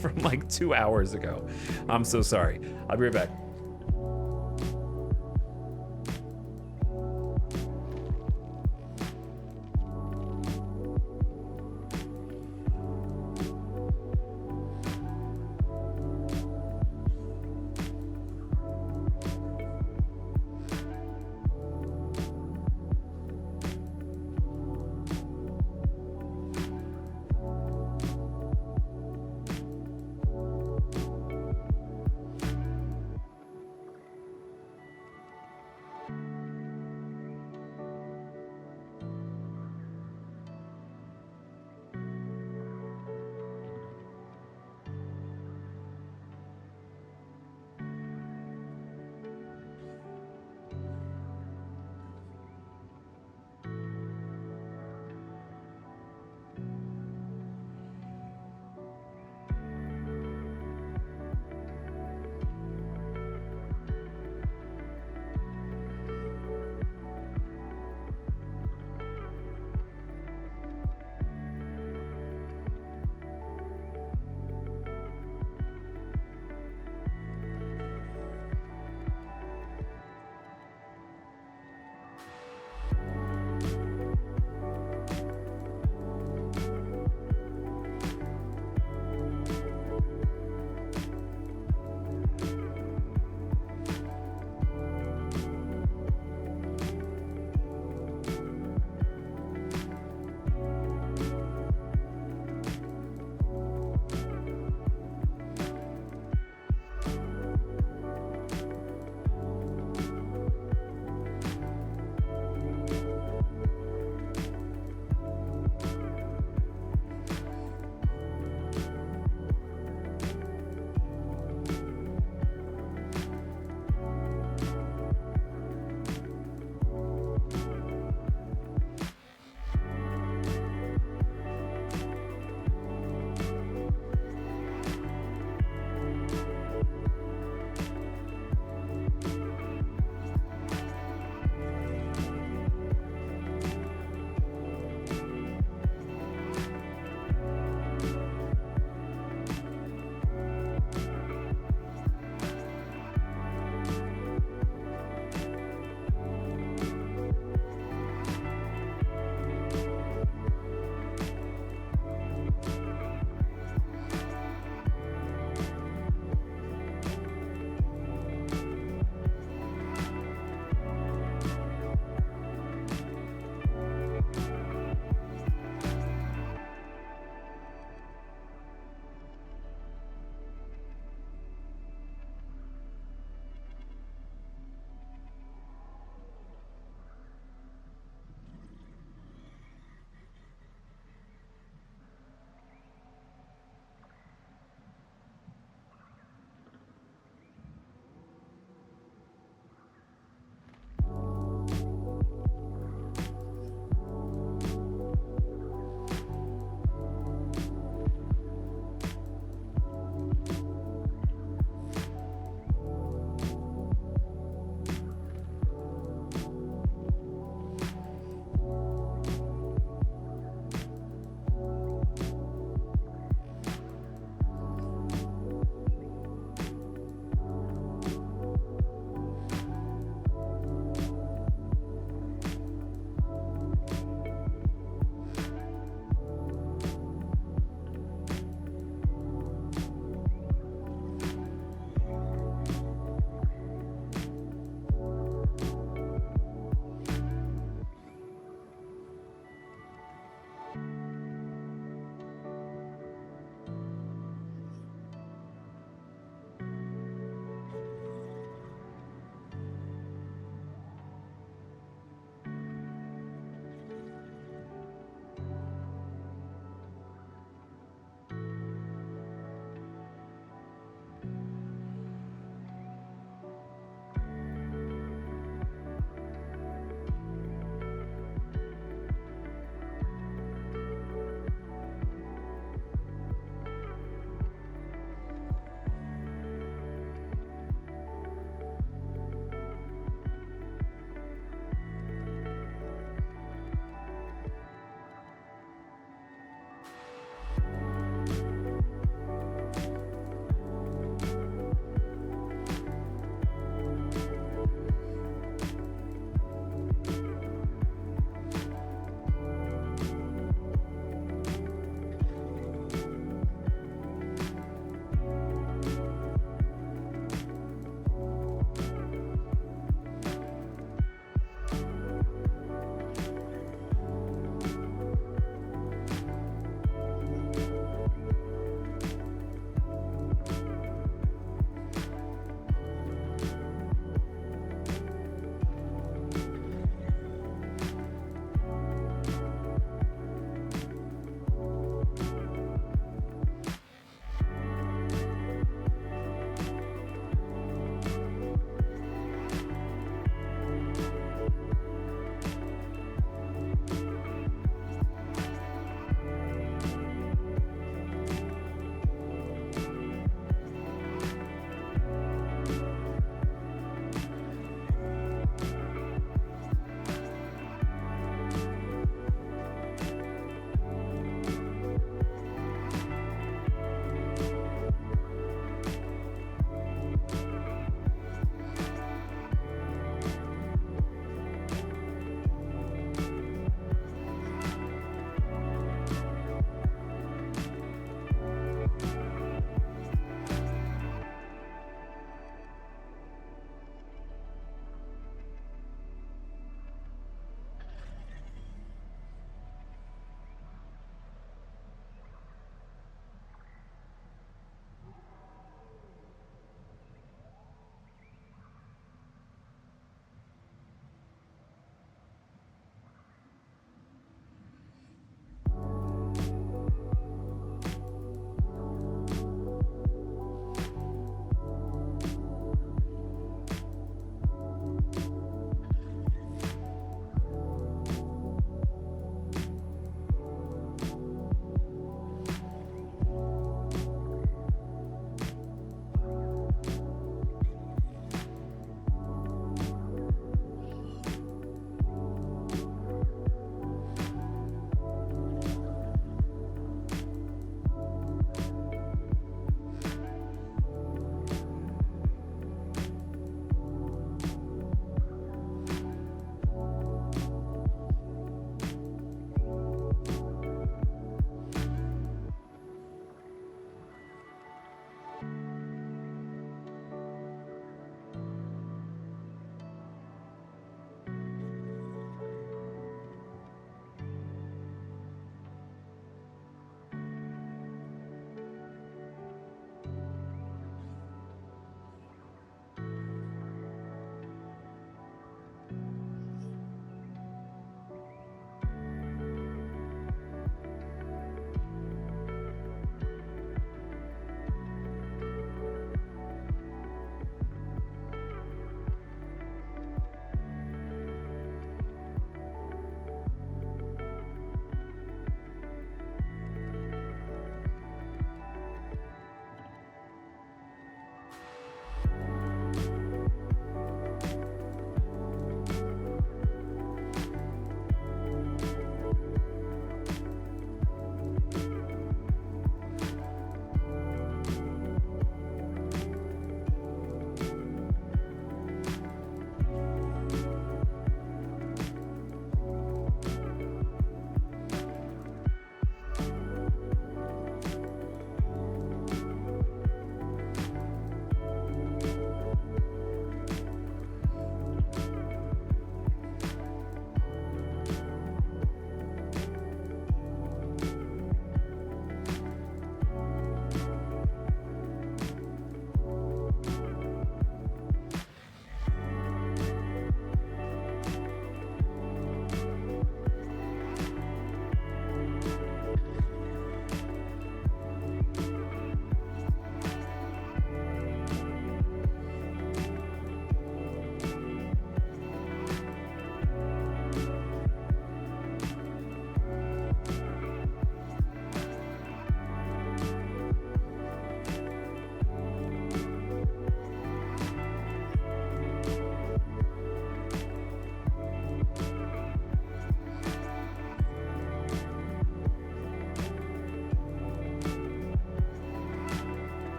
from like 2 hours ago. I'm so sorry. I'll be right back.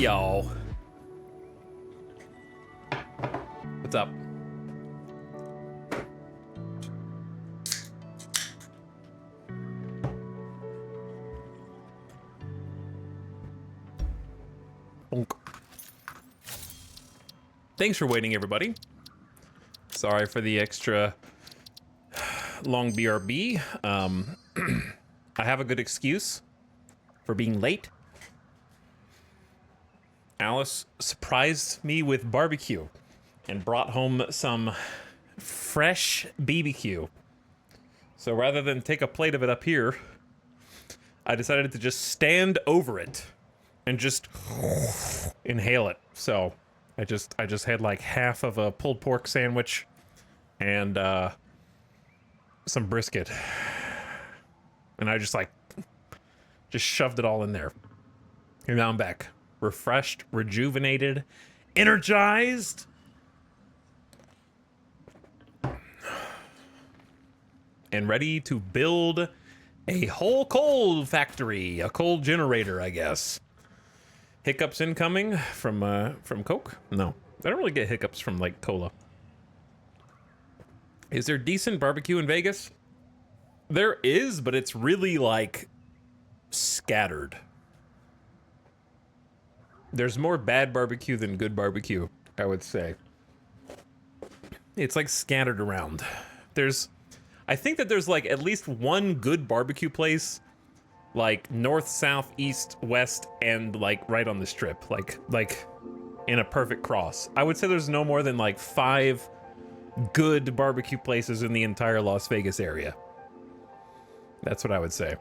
y'all. What's up? Bonk. Thanks for waiting, everybody. Sorry for the extra long BRB. I have a good excuse for being late. Alice surprised me with barbecue and brought home some fresh BBQ. So rather than take a plate of it up here, I decided to just stand over it and just inhale it. So I just had like half of a pulled pork sandwich and some brisket. And I just shoved it all in there. And now I'm back. Refreshed, rejuvenated, energized. And ready to build a whole coal factory, a coal generator, I guess. Hiccups incoming from Coke? No, I don't really get hiccups from like cola. Is there decent barbecue in Vegas? There is, but it's really like scattered. There's more bad barbecue than good barbecue, I would say. It's like scattered around. I think that there's like at least one good barbecue place, like north, south, east, west, and like right on the strip, like in a perfect cross. I would say there's no more than like 5 good barbecue places in the entire Las Vegas area. That's what I would say.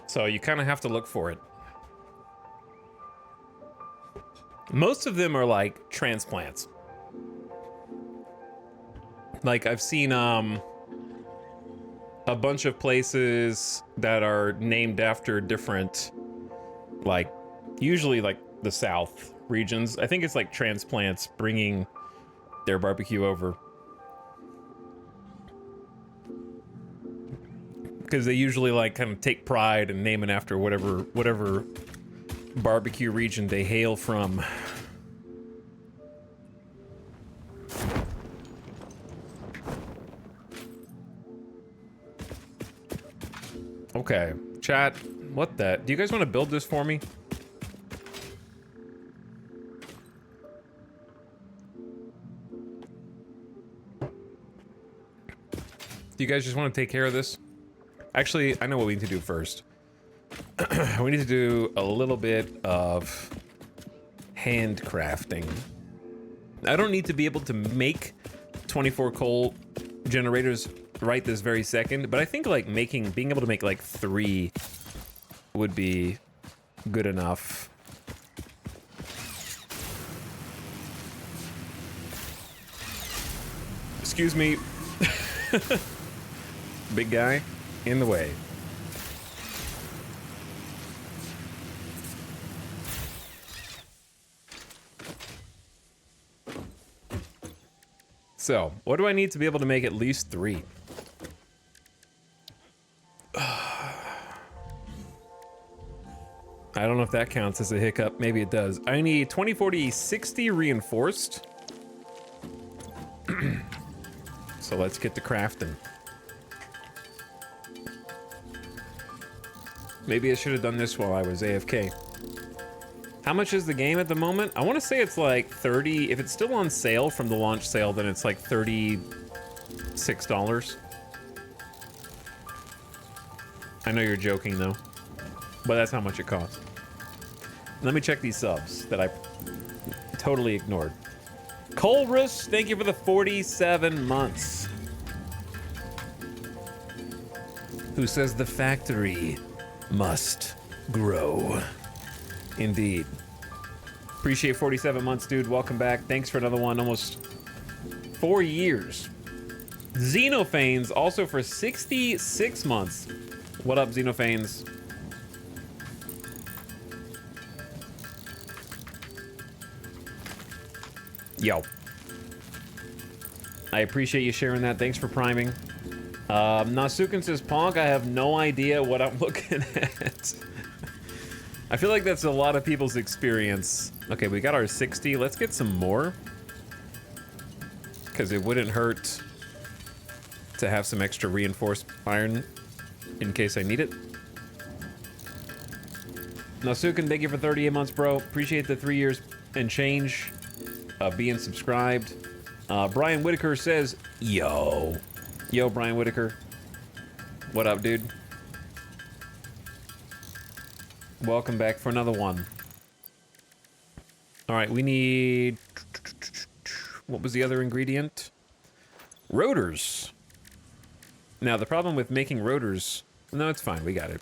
So you kind of have to look for it. Most of them are like transplants. Like I've seen a bunch of places that are named after different, like usually like the South regions. I think it's like transplants bringing their barbecue over. Because they usually like kind of take pride and name it after whatever barbecue region they hail from. Okay, chat, what the? Do you guys want to build this for me? Do you guys just want to take care of this? Actually, I know what we need to do first. We need to do a little bit of handcrafting. I don't need to be able to make 24 coal generators right this very second, but I think like being able to make like 3 would be good enough. Excuse me. Big guy in the way. So, what do I need to be able to make at least 3? I don't know if that counts as a hiccup. Maybe it does. I need 20, 40, 60 reinforced. So let's get to crafting. Maybe I should have done this while I was AFK. How much is the game at the moment? I want to say it's like 30. If it's still on sale from the launch sale, then it's like $36. I know you're joking though, but that's how much it costs. Let me check these subs that I totally ignored. Colrus, thank you for the 47 months. Who says the factory must grow? Indeed. Appreciate 47 months, dude. Welcome back. Thanks for another one. Almost 4 years. Xenophanes also for 66 months. What up, Xenophanes? Yo. I appreciate you sharing that. Thanks for priming. Nasukin says, Ponk, I have no idea what I'm looking at. I feel like that's a lot of people's experience. Okay, we got our 60. Let's get some more. Because it wouldn't hurt to have some extra reinforced iron in case I need it. Nasukin, thank you for 38 months, bro. Appreciate the 3 years and change being subscribed. Brian Whitaker says, yo. Yo, Brian Whitaker. What up, dude? Welcome back for another one. All right, we need... What was the other ingredient? Rotors. Now, the problem with making rotors... No, it's fine. We got it.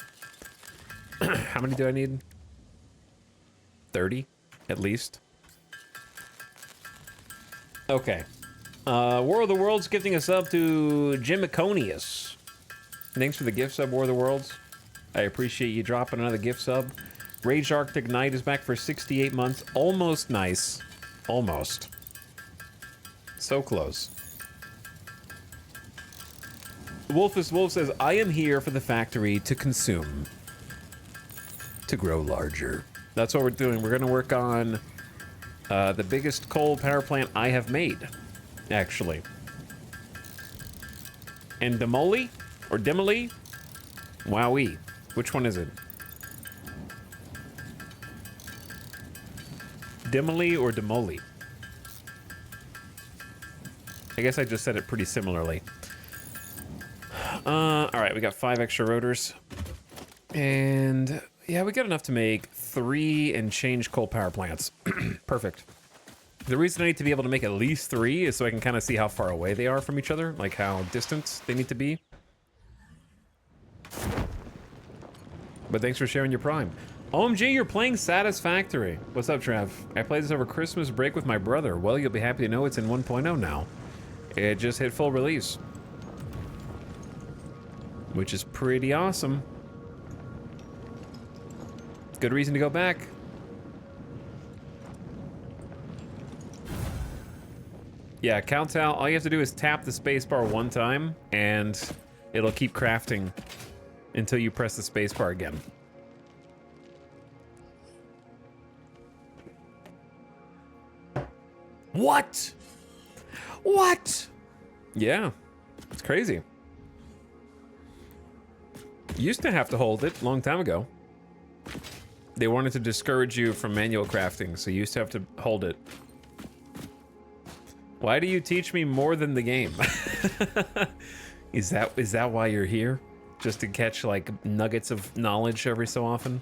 How many do I need? 30, at least. Okay. War of the Worlds gifting a sub to Jimiconius. Thanks for the gift sub, War of the Worlds. I appreciate you dropping another gift sub. Rage Arctic Knight is back for 68 months. Almost nice. Almost. So close. Wolfus Wolf says, I am here for the factory to consume. To grow larger. That's what we're doing. We're going to work on the biggest coal power plant I have made, actually. And Demoli? Or Demoli? Wowee. Which one is it? Demoli or Demoli? I guess I just said it pretty similarly. Alright, we got 5 extra rotors. And yeah, we got enough to make 3 and change coal power plants. Perfect. The reason I need to be able to make at least 3 is so I can kind of see how far away they are from each other, like how distant they need to be. But thanks for sharing your prime. OMG, you're playing Satisfactory. What's up, Trav? I played this over Christmas break with my brother. Well, you'll be happy to know it's in 1.0 now. It just hit full release. Which is pretty awesome. Good reason to go back. Yeah, count out. All you have to do is tap the spacebar one time, and it'll keep crafting until you press the spacebar again. What? What? Yeah, it's crazy. Used to have to hold it a long time ago. They wanted to discourage you from manual crafting, so you used to have to hold it. Why do you teach me more than the game? Is that why you're here? Just to catch like nuggets of knowledge every so often?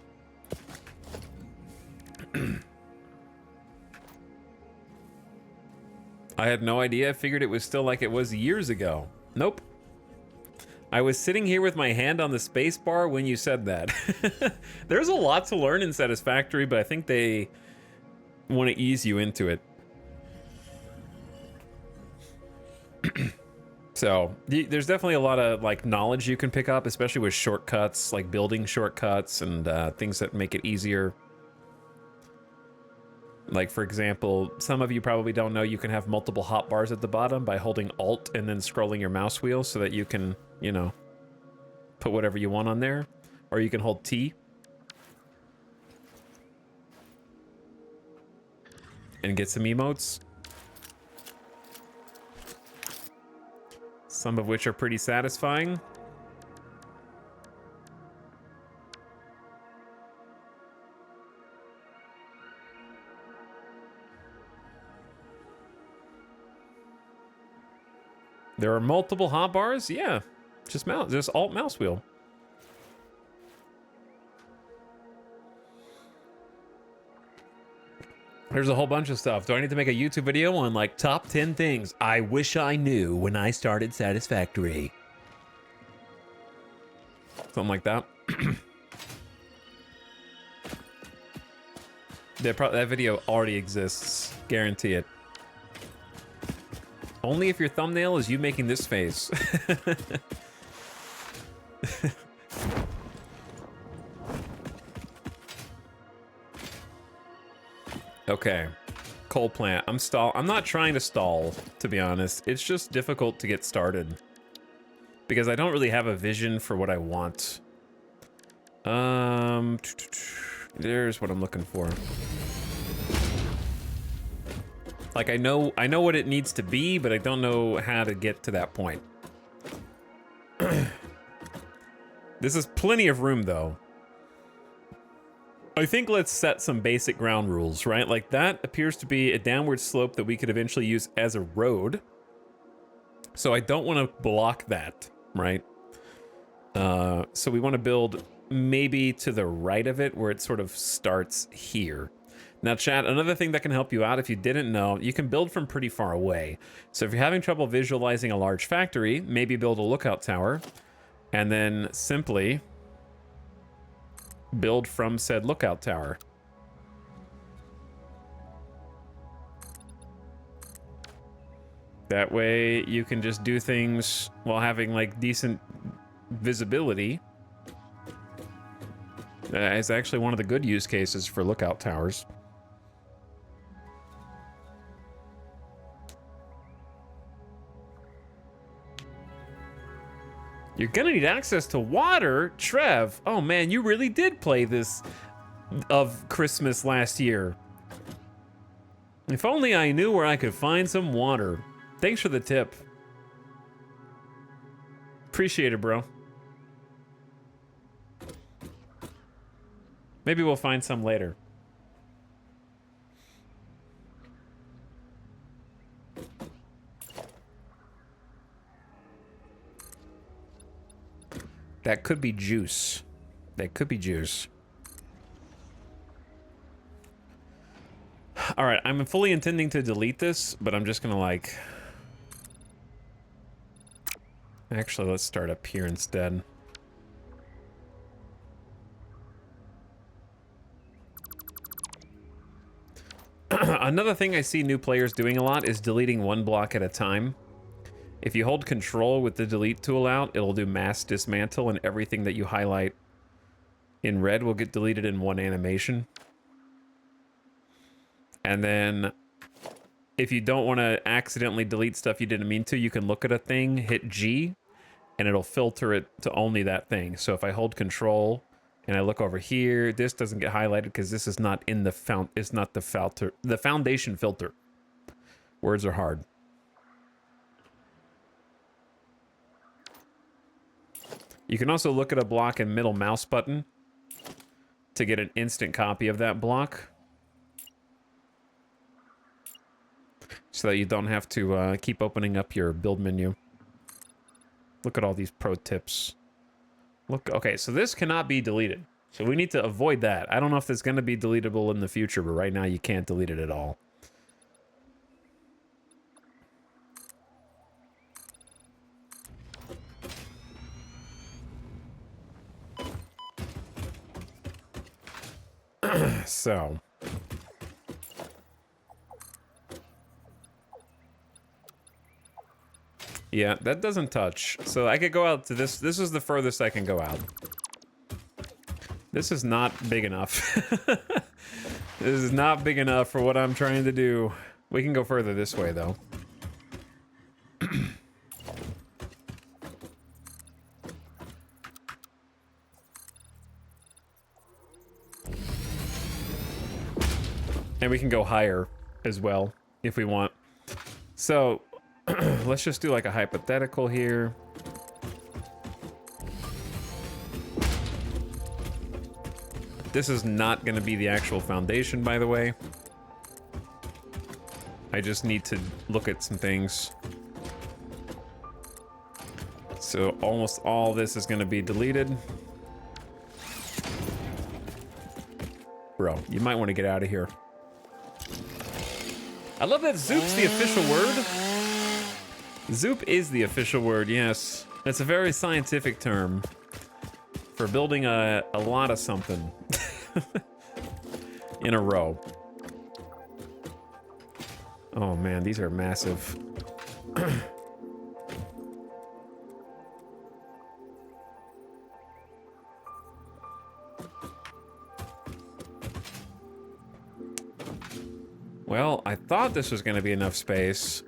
I had no idea. I figured it was still like it was years ago. Nope. I was sitting here with my hand on the space bar when you said that. There's a lot to learn in Satisfactory, but I think they want to ease you into it. So there's definitely a lot of like knowledge you can pick up, especially with shortcuts, like building shortcuts and things that make it easier. Like, for example, some of you probably don't know you can have multiple hotbars at the bottom by holding Alt and then scrolling your mouse wheel so that you can, you know, put whatever you want on there. Or you can hold T and get some emotes. Some of which are pretty satisfying. There are multiple hotbars? Yeah. Just Alt mouse wheel. There's a whole bunch of stuff. Do I need to make a YouTube video on like top 10 things I wish I knew when I started Satisfactory? Something like that. That video already exists. Guarantee it. Only if your thumbnail is you making this face. Okay. coal plant. I'm not trying to stall, to be honest. It's just difficult to get started because I don't really have a vision for what I want. There's what I'm looking for. Like I know what it needs to be, but I don't know how to get to that point. This is plenty of room though. I think let's set some basic ground rules, right? Like that appears to be a downward slope that we could eventually use as a road. So I don't want to block that, right? So we want to build maybe to the right of it where it sort of starts here. Now, chat, another thing that can help you out if you didn't know, you can build from pretty far away. So if you're having trouble visualizing a large factory, maybe build a lookout tower and then simply build from said lookout tower. That way you can just do things while having like decent visibility. It's actually one of the good use cases for lookout towers. You're gonna need access to water, Trev. Oh man, you really did play this of Christmas last year. If only I knew where I could find some water. Thanks for the tip. Appreciate it, bro. Maybe we'll find some later. That could be juice. That could be juice. All right, I'm fully intending to delete this, but I'm just gonna like... Actually, let's start up here instead. Another thing I see new players doing a lot is deleting one block at a time. If you hold control with the delete tool out, it'll do mass dismantle and everything that you highlight in red will get deleted in one animation. And then if you don't want to accidentally delete stuff you didn't mean to, you can look at a thing, hit G, and it'll filter it to only that thing. So if I hold control and I look over here, this doesn't get highlighted because this is not in the the foundation filter. Words are hard. You can also look at a block and middle mouse button to get an instant copy of that block. So that you don't have to keep opening up your build menu. Look at all these pro tips. Look, okay, so this cannot be deleted. So we need to avoid that. I don't know if it's going to be deletable in the future, but right now you can't delete it at all. So... yeah, that doesn't touch. So I could go out to this. This is the furthest I can go out. This is not big enough. This is not big enough for what I'm trying to do. We can go further this way, though. And we can go higher as well, if we want. So... let's just do like a hypothetical here. This is not going to be the actual foundation, by the way. I just need to look at some things. So almost all this is going to be deleted. Bro, you might want to get out of here. I love that Zoop's the official word. Zoop is the official word, yes. It's a very scientific term for building a lot of something in a row. Oh man, these are massive. Well, I thought this was going to be enough space.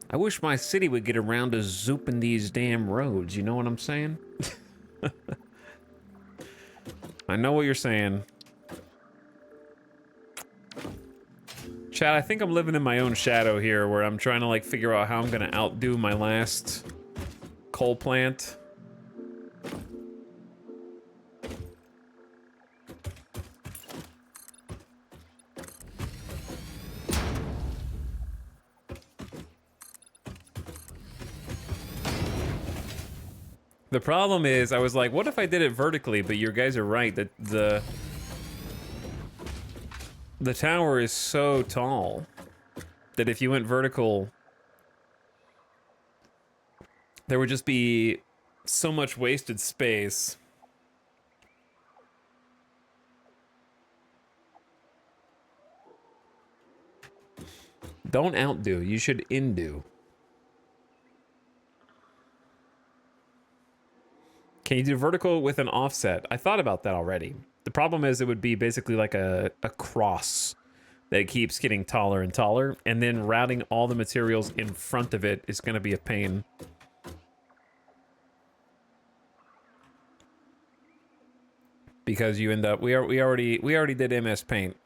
I wish my city would get around to zooping these damn roads, you know what I'm saying? I know what you're saying. Chad, I think I'm living in my own shadow here, where I'm trying to, like, figure out how I'm gonna outdo my last coal plant. The problem is, I was like, what if I did it vertically? But you guys are right, that the tower is so tall that if you went vertical, there would just be so much wasted space. Don't outdo, you should indo. Can you do vertical with an offset? I thought about that already. The problem is it would be basically like a cross that keeps getting taller and taller, and then routing all the materials in front of it is going to be a pain. Because you end up, we already did MS Paint.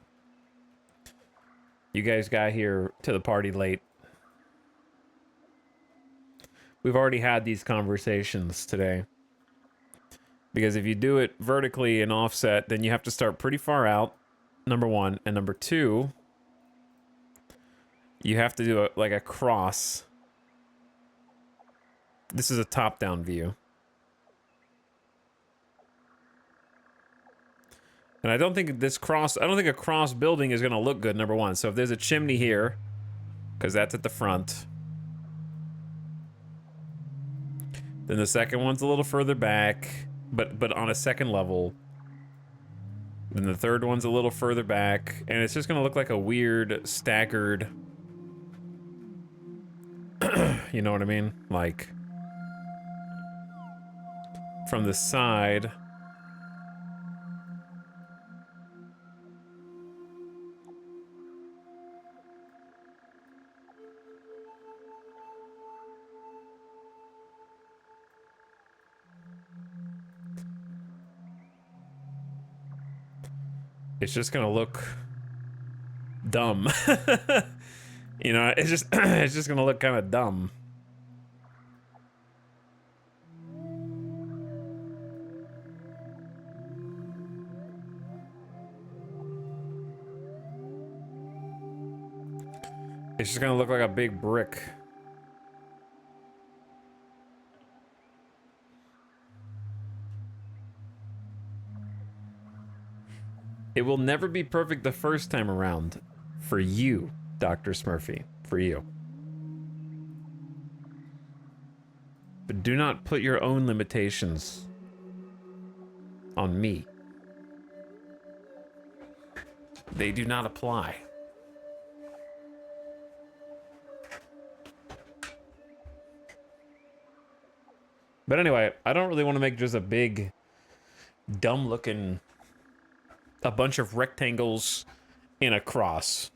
You guys got here to the party late. We've already had these conversations today. Because if you do it vertically and offset, then you have to start pretty far out, number one. And number two, you have to do like a cross. This is a top-down view. And I don't think a cross building is going to look good, number one. So if there's a chimney here, because that's at the front, then the second one's a little further back. But on a second level. Then the third one's a little further back. And it's just gonna look like a weird, staggered... you know what I mean? Like... from the side... it's just gonna look dumb. You know, it's just it's just gonna look kind of dumb. It's just gonna look like a big brick. It will never be perfect the first time around. For you, Dr. Smurfy. For you. But do not put your own limitations on me. They do not apply. But anyway, I don't really want to make just a big, dumb-looking... a bunch of rectangles in a cross.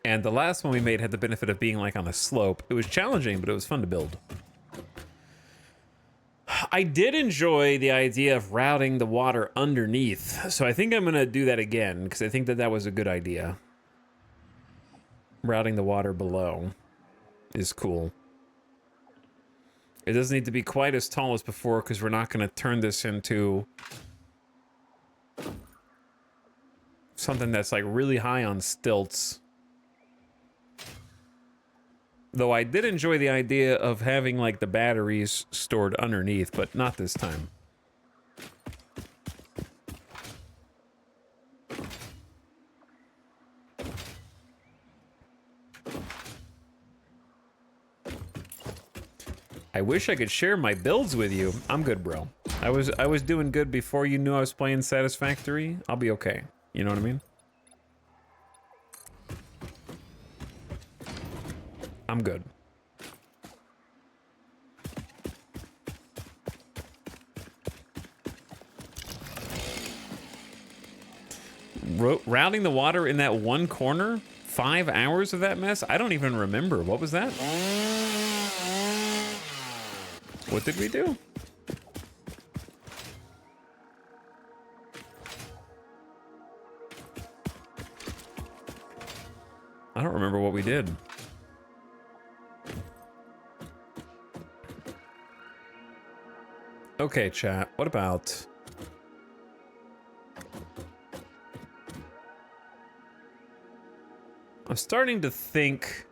And the last one we made had the benefit of being like on a slope. It was challenging, but it was fun to build. I did enjoy the idea of routing the water underneath, so I think I'm gonna do that again, because I think that was a good idea. Routing the water below is cool. It doesn't need to be quite as tall as before, because we're not going to turn this into something that's like really high on stilts. Though I did enjoy the idea of having like the batteries stored underneath, but not this time. I wish I could share my builds with you. I'm good, bro. I was doing good before you knew I was playing Satisfactory. I'll be okay. You know what I mean? I'm good. Routing the water in that one corner? 5 hours of that mess? I don't even remember. What was that? What did we do? I don't remember what we did. Okay, chat. What about... I'm starting to think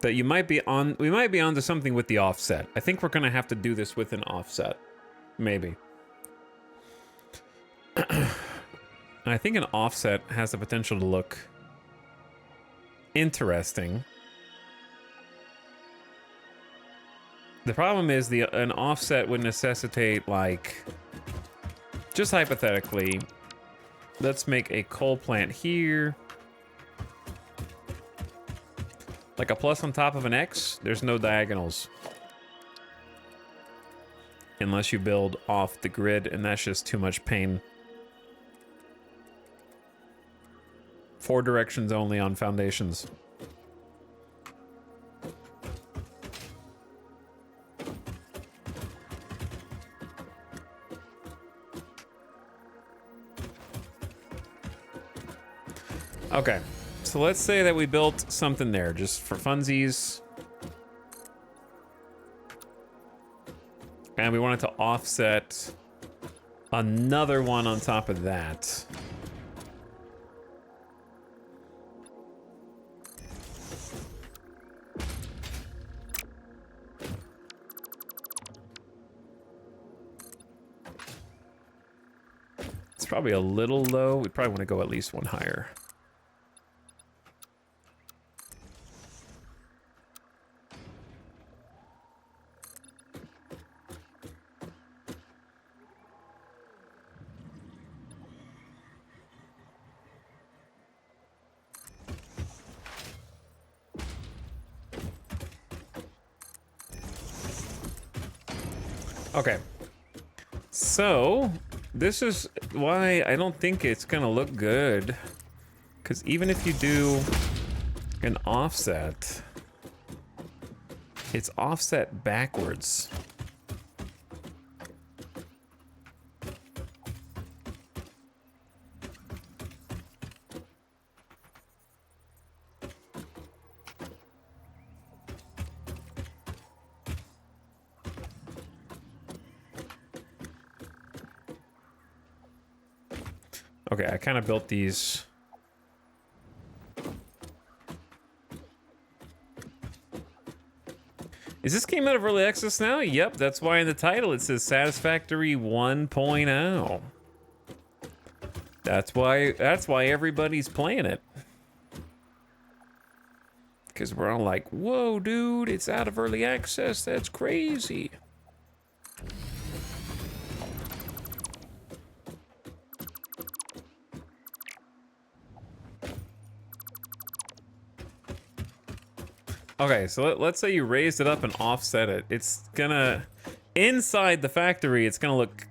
that you might be on. We might be onto something with the offset. I think we're gonna have to do this with an offset, maybe. And I think an offset has the potential to look interesting. The problem is an offset would necessitate, like, just hypothetically. Let's make a coal plant here. Like a plus on top of an X, there's no diagonals. Unless you build off the grid, and that's just too much pain. 4 directions only on foundations. Okay, so let's say that we built something there just for funsies. And we wanted to offset another one on top of that. It's probably a little low. We probably want to go at least one higher. Okay, so this is why I don't think it's gonna look good, because even if you do an offset, it's offset backwards. Okay, I kind of built these. Is this game out of early access now? Yep, that's why in the title it says Satisfactory 1.0. That's why everybody's playing it. Because we're all like, whoa, dude, it's out of early access. That's crazy. Okay, so let's say you raised it up and offset it. It's gonna, inside the factory, it's gonna look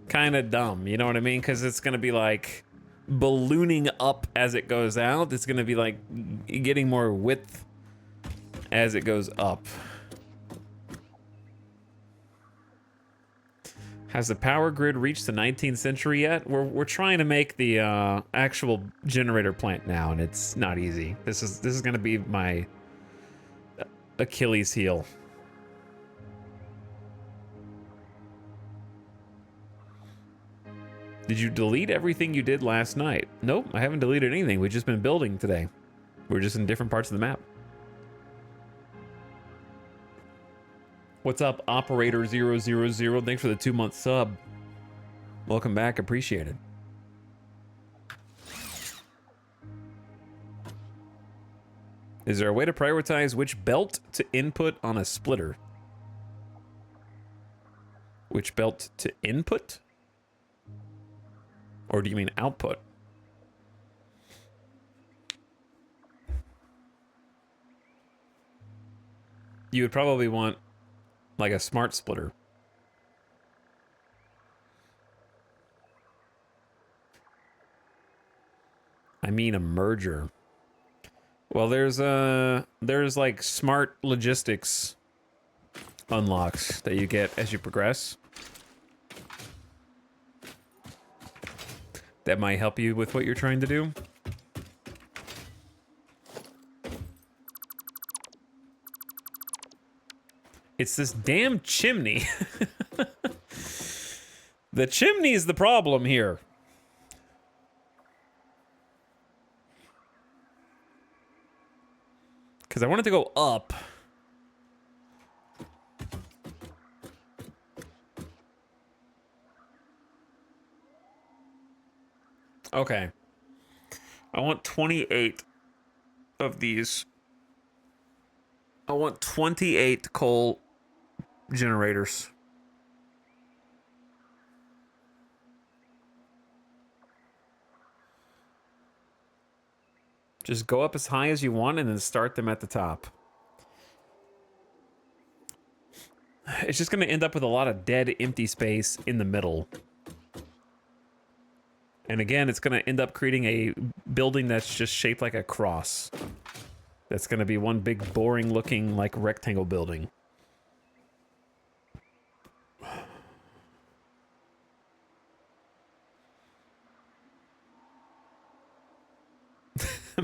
kind of dumb, you know what I mean? Because it's gonna be like ballooning up as it goes out. It's gonna be like getting more width as it goes up. Has the power grid reached the 19th century yet? We're trying to make the actual generator plant now, and it's not easy. This is gonna be my Achilles heel. Did you delete everything you did last night? Nope, I haven't deleted anything. We've just been building today. We're just in different parts of the map. What's up, Operator 000? Thanks for the 2-month sub. Welcome back, appreciate it. Is there a way to prioritize which belt to input on a splitter? Which belt to input? Or do you mean output? You would probably want like a smart splitter. I mean a merger. Well, there's like smart logistics unlocks that you get as you progress. That might help you with what you're trying to do. It's this damn chimney. The chimney is the problem here. Because I want it to go up. Okay. I want 28 of these. I want 28 coal generators. Just go up as high as you want and then start them at the top. It's just going to end up with a lot of dead, empty space in the middle. And again, it's going to end up creating a building that's just shaped like a cross. That's going to be one big, boring-looking, like, rectangle building.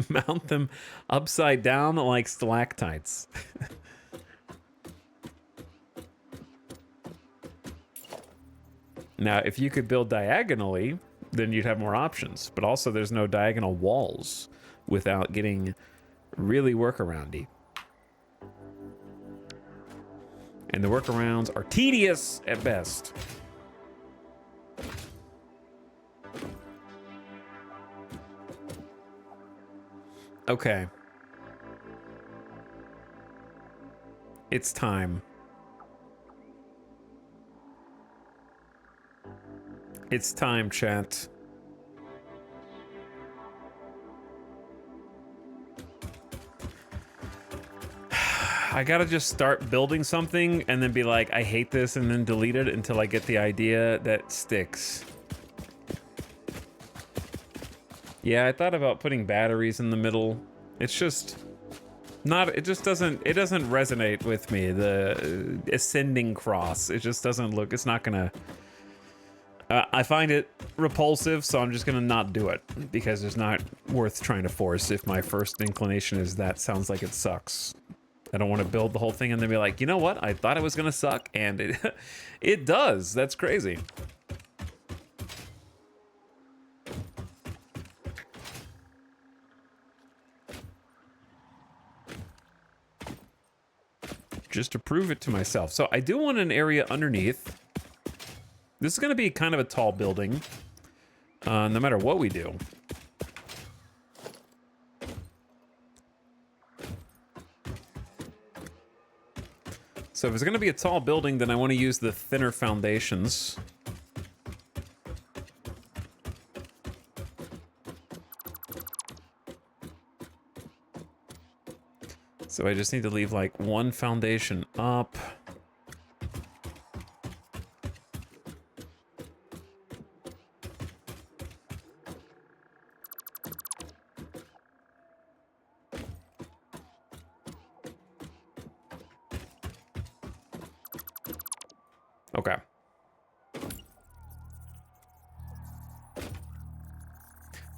Mount them upside down like stalactites. Now, if you could build diagonally, then you'd have more options. But also, there's no diagonal walls without getting really workaroundy. And the workarounds are tedious at best. Okay. It's time. It's time, chat. I gotta just start building something and then be like, I hate this, and then delete it until I get the idea that sticks. Yeah, I thought about putting batteries in the middle. It's just not, it doesn't resonate with me. The ascending cross, it just doesn't look, it's not gonna, I find it repulsive, so I'm just gonna not do it because it's not worth trying to force if my first inclination is that sounds like it sucks. I don't want to build the whole thing and then be like, you know what? I thought it was gonna suck, and it does. That's crazy. Just to prove it to myself. So I do want an area underneath. This is going to be kind of a tall building, no matter what we do. So if it's going to be a tall building, then I want to use the thinner foundations. So I just need to leave like one foundation up. Okay.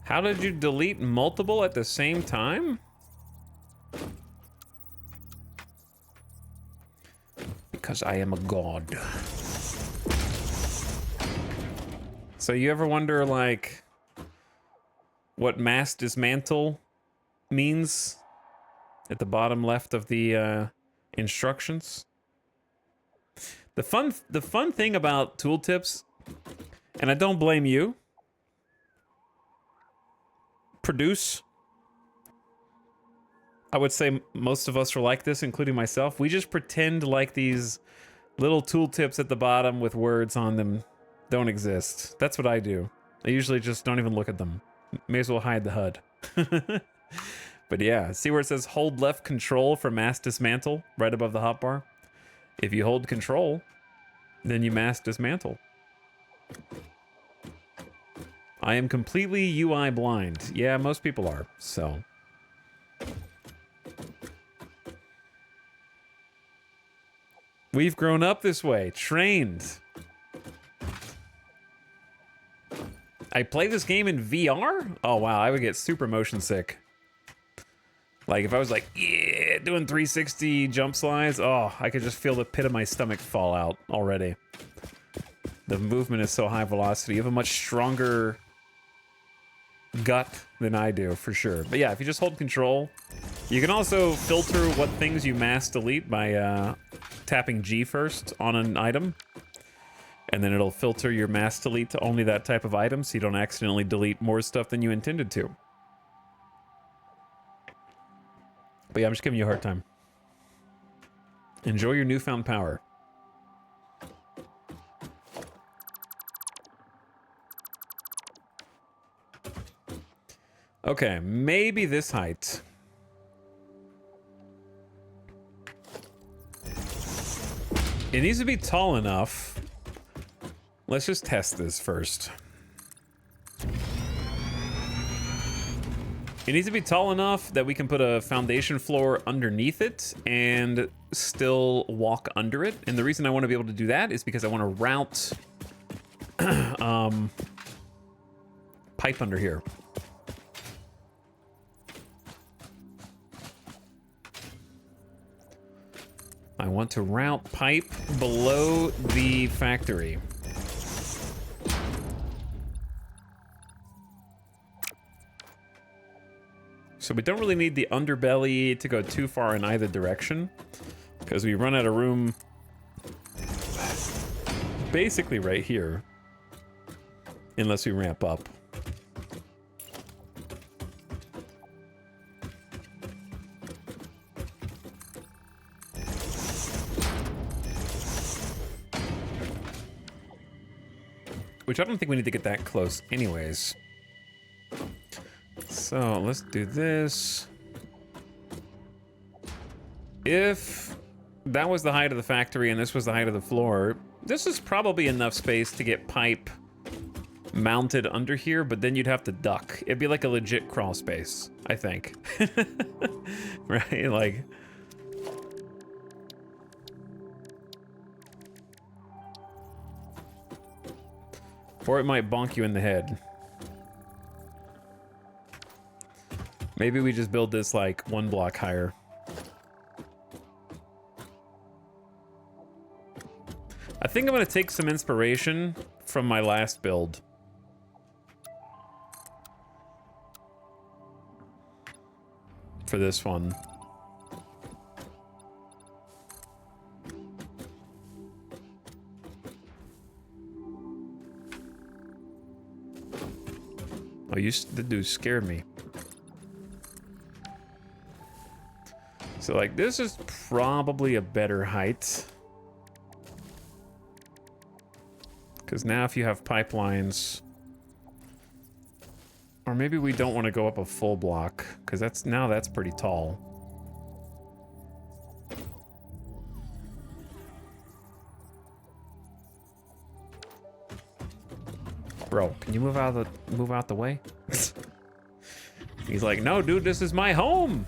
How did you delete multiple at the same time? Because I am a god. So you ever wonder, like, what mass dismantle means at the bottom left of the instructions? The fun thing about tooltips, and I don't blame you, produce I would say most of us are like this, including myself. We just pretend like these little tooltips at the bottom with words on them don't exist. That's what I do. I usually just don't even look at them. May as well hide the HUD. But yeah, see where it says hold left control for mass dismantle right above the hotbar? If you hold control, then you mass dismantle. I am completely UI blind. Yeah, most people are, so. We've grown up this way, trained. I play this game in VR? Oh wow, I would get super motion sick. Like if I was like, yeah, doing 360 jump slides, oh, I could just feel the pit of my stomach fall out already. The movement is so high velocity. You have a much stronger gut than I do, for sure. But yeah, if you just hold control, you can also filter what things you mass delete by tapping G first on an item. And then it'll filter your mass delete to only that type of item so you don't accidentally delete more stuff than you intended to. But yeah, I'm just giving you a hard time. Enjoy your newfound power. Okay, maybe this height. It needs to be tall enough. Let's just test this first. It needs to be tall enough that we can put a foundation floor underneath it and still walk under it. And the reason I want to be able to do that is because I want to route pipe under here. I want to route pipe below the factory. So we don't really need the underbelly to go too far in either direction, because we run out of room basically right here, unless we ramp up. Which I don't think we need to get that close anyways. So let's do this. If that was the height of the factory and this was the height of the floor, this is probably enough space to get pipe mounted under here, but then you'd have to duck. It'd be like a legit crawl space, I think. Right? Like... or it might bonk you in the head. Maybe we just build this like one block higher. I think I'm gonna take some inspiration from my last build. For this one. Oh, the dude scared me. So, like, this is probably a better height. Because now if you have pipelines... or maybe we don't want to go up a full block, because that's pretty tall. Bro, can you move out the way? He's like, no, dude, this is my home.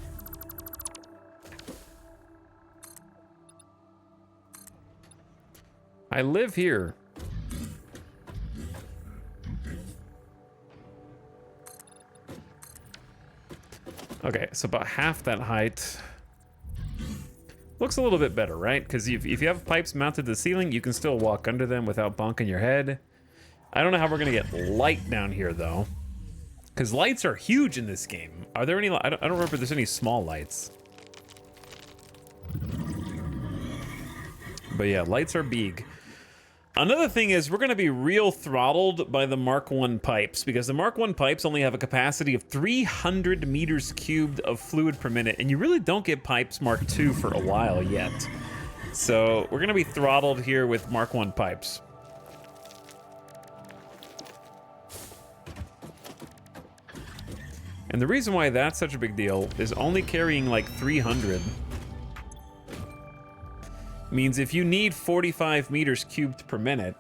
I live here. Okay, so about half that height. Looks a little bit better, right? Because if you have pipes mounted to the ceiling, you can still walk under them without bonking your head. I don't know how we're gonna get light down here though, because lights are huge in this game. Are there any? I don't remember if there's any small lights. But yeah, lights are big. Another thing is we're going to be real throttled by the Mark 1 pipes because the Mark 1 pipes only have a capacity of 300 meters cubed of fluid per minute, and you really don't get pipes Mark 2 for a while yet. So we're going to be throttled here with Mark 1 pipes. And the reason why that's such a big deal is only carrying like 300 means if you need 45 meters cubed per minute,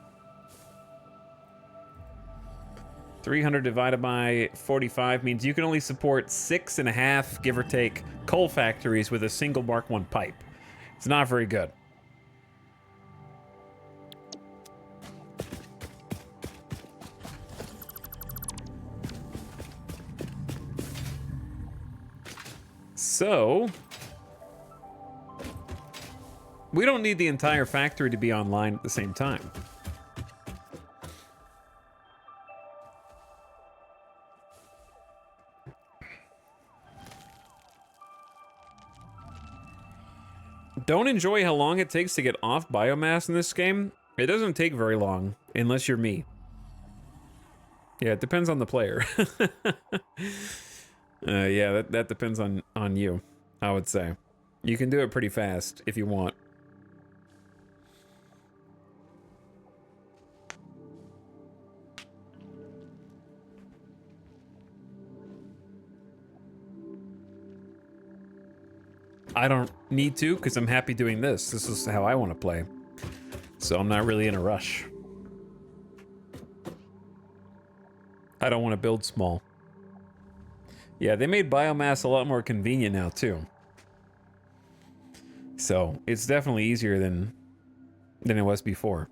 300 divided by 45 means you can only support 6.5, give or take, coal factories with a single Mark 1 pipe. It's not very good. So we don't need the entire factory to be online at the same time. Don't enjoy how long it takes to get off biomass in this game. It doesn't take very long, unless you're me. Yeah, it depends on the player. Yeah, that depends on you, I would say. You can do it pretty fast if you want. I don't need to because I'm happy doing this. This is how I want to play. So I'm not really in a rush. I don't want to build small. Yeah, they made biomass a lot more convenient now too. So it's definitely easier than it was before.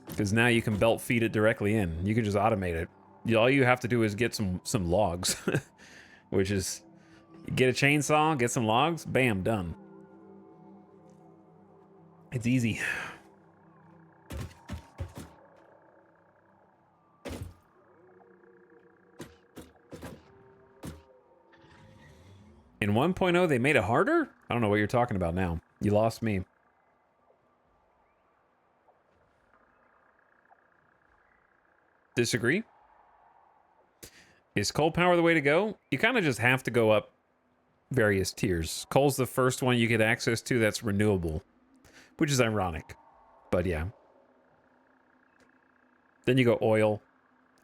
Because now you can belt feed it directly in. You can just automate it. All you have to do is get some logs, which is get a chainsaw, get some logs, bam, done. It's easy. In 1.0, they made it harder? I don't know what you're talking about now. You lost me. Disagree? Is coal power the way to go? You kind of just have to go up various tiers. Coal's the first one you get access to that's renewable, which is ironic, but yeah. Then you go oil,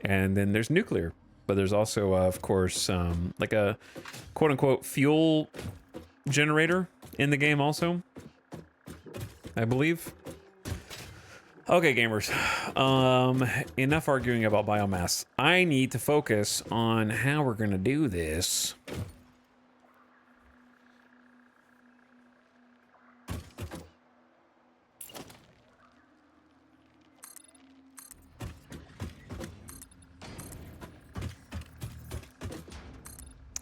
and then there's nuclear, but there's also, of course, like a quote-unquote fuel generator in the game also, I believe. Okay, gamers. Enough arguing about biomass. I need to focus on how we're gonna do this.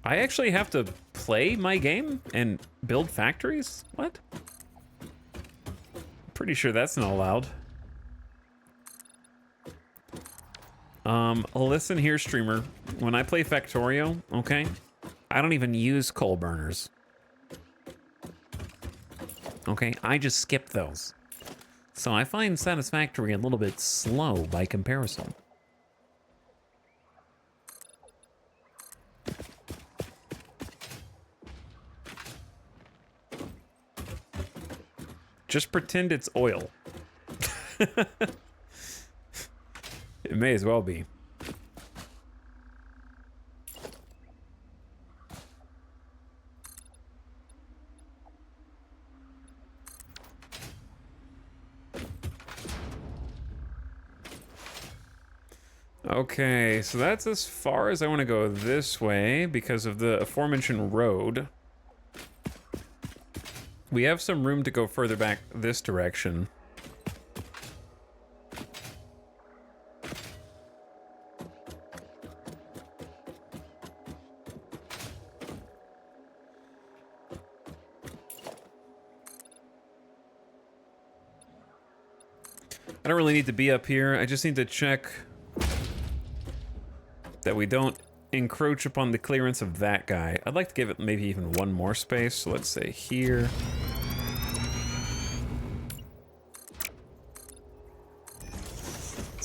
I actually have to play my game and build factories? What? Pretty sure that's not allowed. Listen here, streamer. When I play Factorio, okay, I don't even use coal burners. Okay, I just skip those. So I find Satisfactory a little bit slow by comparison. Just pretend it's oil. It may as well be. Okay, so that's as far as I want to go this way because of the aforementioned road. We have some room to go further back this direction. I don't really need to be up here. I just need to check that we don't encroach upon the clearance of that guy. I'd like to give it maybe even one more space. So let's say here.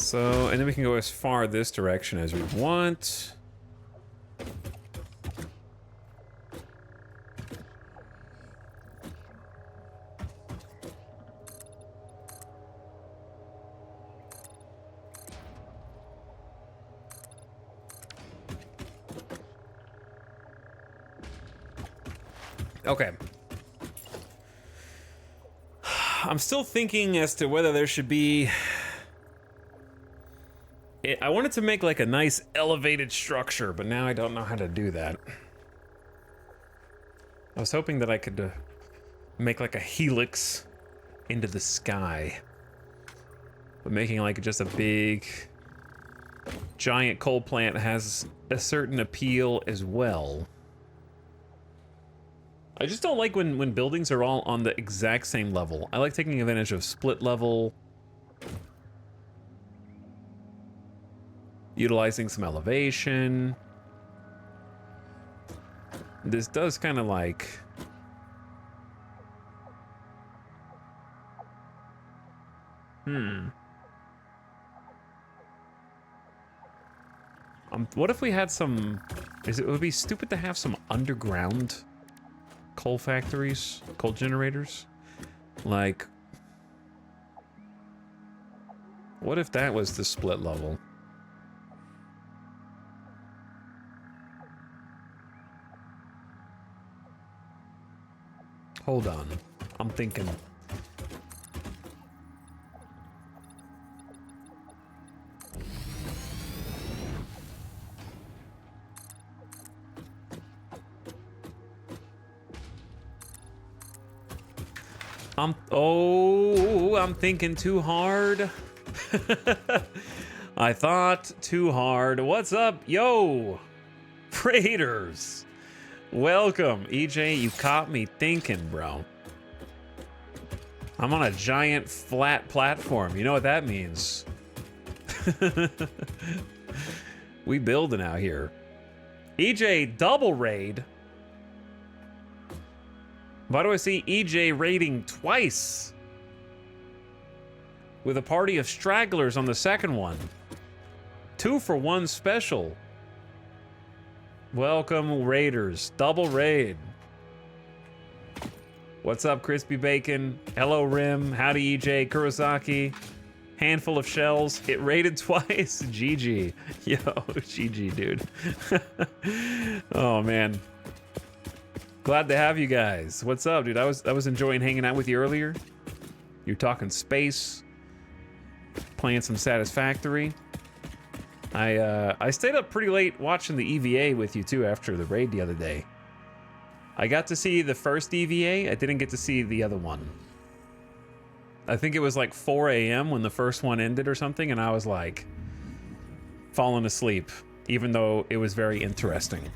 So, and then we can go as far this direction as we want. Okay. I'm still thinking as to whether there should be... I wanted to make like a nice elevated structure, but now I don't know how to do that. I was hoping that I could make like a helix into the sky. But making like just a big, giant coal plant has a certain appeal as well. I just don't like when buildings are all on the exact same level. I like taking advantage of split level, utilizing some elevation. This does kind of like... What if we had some... It would be stupid to have some underground coal factories, coal generators. Like, what if that was the split level? Hold on, I'm thinking. I'm thinking too hard. I thought too hard. What's up, yo? Raiders. Welcome, EJ. You caught me thinking, bro. I'm on a giant flat platform. You know what that means. We building out here. EJ double raid. Why do I see EJ raiding twice? With a party of stragglers on the second one. 2 for 1 special. Welcome, Raiders. Double raid. What's up, Crispy Bacon? Hello, Rim. Howdy, EJ. Kurosaki. Handful of shells. It raided twice. GG. Yo, GG, dude. Oh, man. Glad to have you guys. What's up, dude? I was enjoying hanging out with you earlier. You're talking space. Playing some Satisfactory. I stayed up pretty late watching the EVA with you too after the raid the other day. I got to see the first EVA. I didn't get to see the other one. I think it was like 4 a.m. when the first one ended or something, and I was like falling asleep, even though it was very interesting.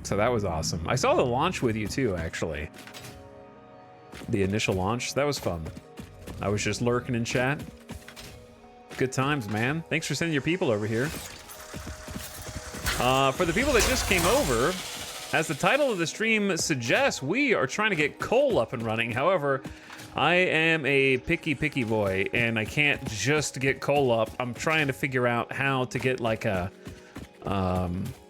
So that was awesome. I saw the launch with you too, actually. The initial launch. That was fun. I was just lurking in chat. Good times, man. Thanks for sending your people over here. For the people that just came over, as the title of the stream suggests, we are trying to get coal up and running. However, I am a picky boy, and I can't just get coal up. I'm trying to figure out how to get like a,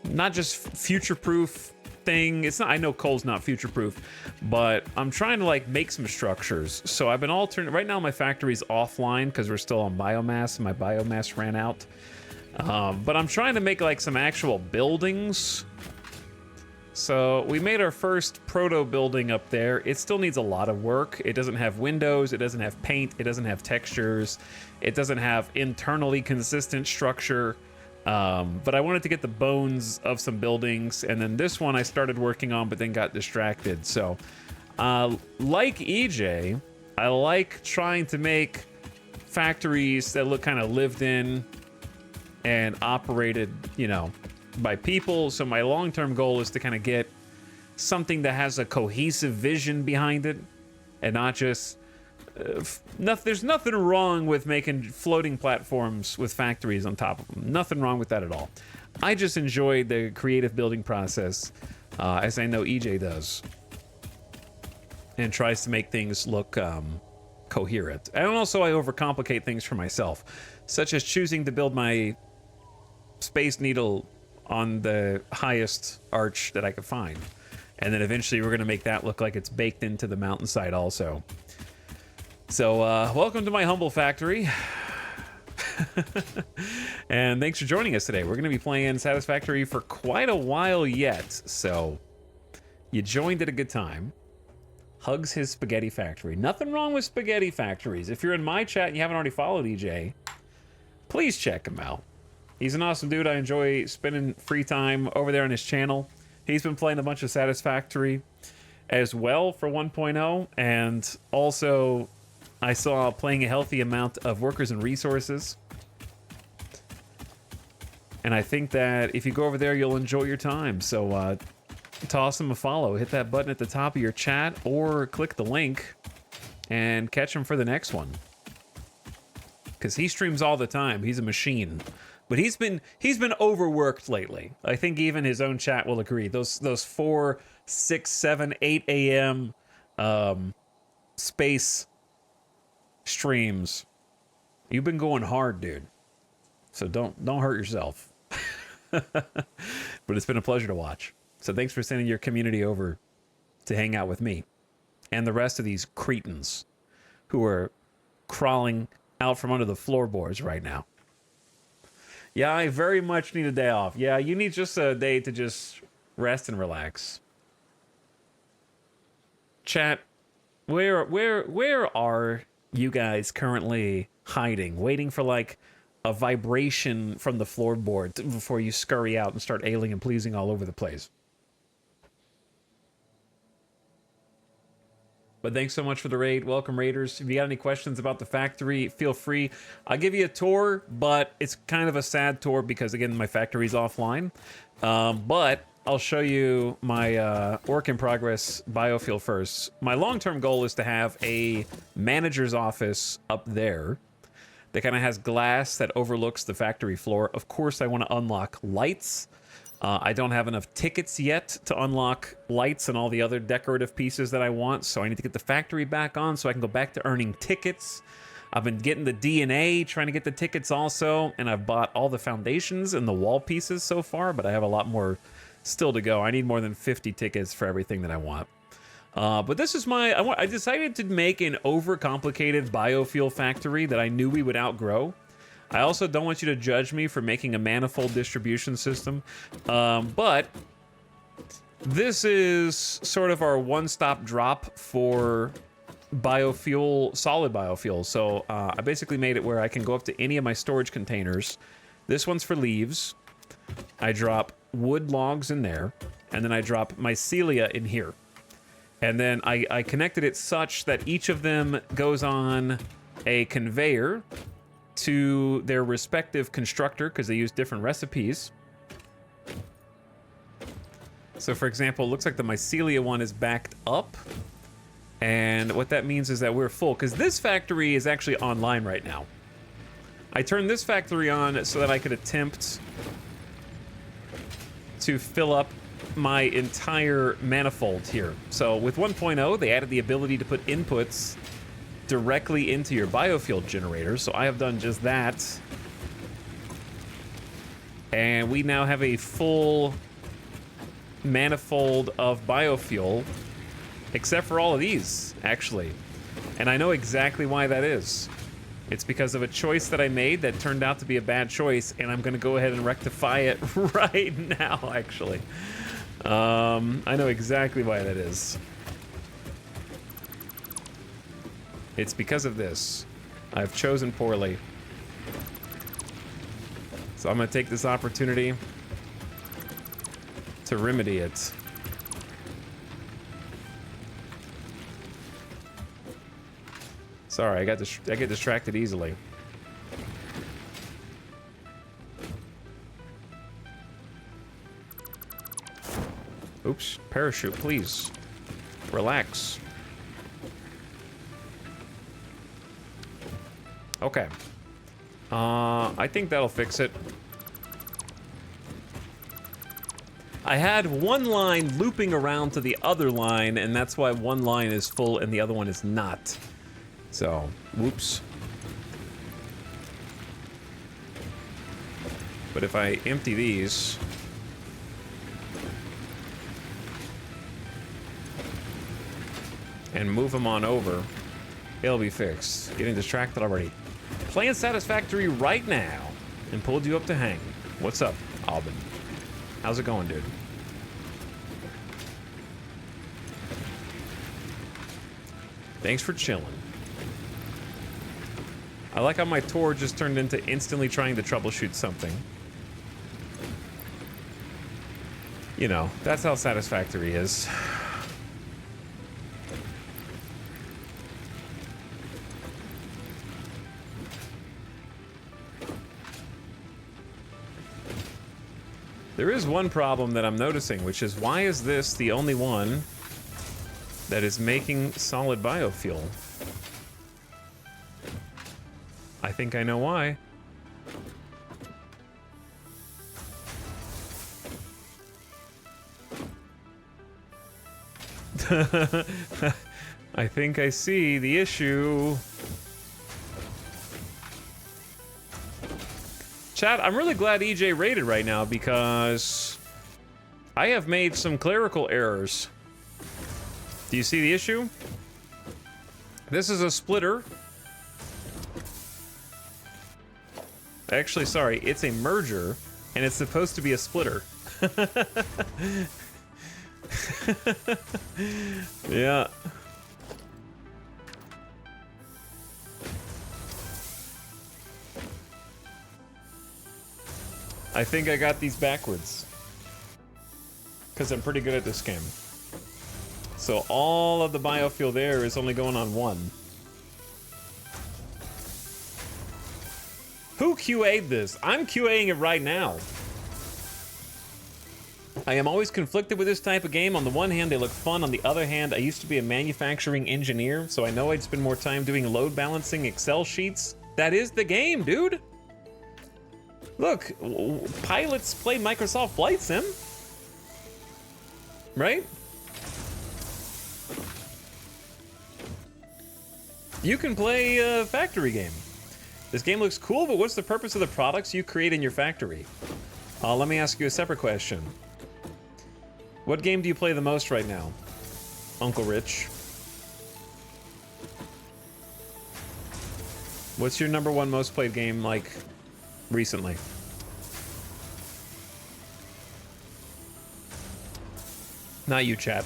not just future-proof thing. It's not, I know coal's not future-proof, but I'm trying to like make some structures. So I've been right now my factory's offline because we're still on biomass and my biomass ran out. But I'm trying to make like some actual buildings. So we made our first proto building up there. It still needs a lot of work. It doesn't have windows, it doesn't have paint, it doesn't have textures, it doesn't have internally consistent structure. But I wanted to get the bones of some buildings, and then this one I started working on but then got distracted. So like EJ, I like trying to make factories that look kind of lived in and operated, you know, by people. So my long-term goal is to kind of get something that has a cohesive vision behind it and not just there's nothing wrong with making floating platforms with factories on top of them. Nothing wrong with that at all. I just enjoy the creative building process, as I know EJ does, and tries to make things look coherent. And also I overcomplicate things for myself, such as choosing to build my Space Needle on the highest arch that I could find. And then eventually we're going to make that look like it's baked into the mountainside also. So, welcome to my humble factory. And thanks for joining us today. We're going to be playing Satisfactory for quite a while yet. So, you joined at a good time. Hugs his spaghetti factory. Nothing wrong with spaghetti factories. If you're in my chat and you haven't already followed EJ, please check him out. He's an awesome dude. I enjoy spending free time over there on his channel. He's been playing a bunch of Satisfactory as well for 1.0, and also I saw playing a healthy amount of Workers and Resources. And I think that if you go over there, you'll enjoy your time. So toss him a follow. Hit that button at the top of your chat, or click the link and catch him for the next one. Because he streams all the time. He's a machine. But he's been overworked lately. I think even his own chat will agree. Those 4, 6, 7, 8 a.m. Space streams. You've been going hard, dude. So don't hurt yourself. But it's been a pleasure to watch. So thanks for sending your community over to hang out with me and the rest of these cretins who are crawling out from under the floorboards right now. Yeah, I very much need a day off. Yeah, you need just a day to just rest and relax. Chat, where are you guys currently hiding? Waiting for like a vibration from the floorboard before you scurry out and start ailing and pleasing all over the place. But thanks so much for the raid. Welcome, Raiders. If you got any questions about the factory, feel free. I'll give you a tour, but it's kind of a sad tour because, again, my factory's offline. But I'll show you my work in progress biofuel first. My long-term goal is to have a manager's office up there that kind of has glass that overlooks the factory floor. Of course, I want to unlock lights. I don't have enough tickets yet to unlock lights and all the other decorative pieces that I want, so I need to get the factory back on so I can go back to earning tickets. I've been getting the DNA, trying to get the tickets also, and I've bought all the foundations and the wall pieces so far, but I have a lot more still to go. I need more than 50 tickets for everything that I want. But this is I decided to make an overcomplicated biofuel factory that I knew we would outgrow. I also don't want you to judge me for making a manifold distribution system, but this is sort of our one-stop drop for biofuel, solid biofuel. So I basically made it where I can go up to any of my storage containers. This one's for leaves. I drop wood logs in there, and then I drop mycelia in here. And then I connected it such that each of them goes on a conveyor to their respective constructor, because they use different recipes. So for example, it looks like the mycelia one is backed up, and what that means is that we're full, because this factory is actually online right now. I turned this factory on so that I could attempt to fill up my entire manifold here. So with 1.0, they added the ability to put inputs directly into your biofuel generator, so I have done just that. And we now have a full manifold of biofuel, except for all of these, actually. And I know exactly why that is. It's because of a choice that I made that turned out to be a bad choice, and I'm gonna go ahead and rectify it right now, actually. I know exactly why that is. It's because of this. I've chosen poorly. So I'm gonna take this opportunity to remedy it. Sorry, I get distracted easily. Oops, parachute, please. Relax. Okay. I think that'll fix it. I had one line looping around to the other line, and that's why one line is full and the other one is not. So, whoops. But if I empty these... and move them on over, it'll be fixed. Getting distracted already. Playing Satisfactory right now and pulled you up to hang. What's up, Alvin? How's it going, dude? Thanks for chilling. I like how my tour just turned into instantly trying to troubleshoot something. You know, that's how Satisfactory is. There is one problem that I'm noticing, which is why is this the only one that is making solid biofuel? I think I know why. I think I see the issue. Chat, I'm really glad EJ raided right now because I have made some clerical errors. Do you see the issue? This is a splitter. Actually, sorry, it's a merger, and it's supposed to be a splitter. Yeah. I think I got these backwards. Because I'm pretty good at this game. So all of the biofuel there is only going on one. Who QA'd this? I'm QAing it right now. I am always conflicted with this type of game. On the one hand, they look fun. On the other hand, I used to be a manufacturing engineer, so I know I'd spend more time doing load balancing Excel sheets. That is the game, dude. Look, pilots play Microsoft Flight Sim. Right? You can play a factory game. This game looks cool, but what's the purpose of the products you create in your factory? Let me ask you a separate question. What game do you play the most right now, Uncle Rich? What's your #1 most played game, like, recently? Not you, chat.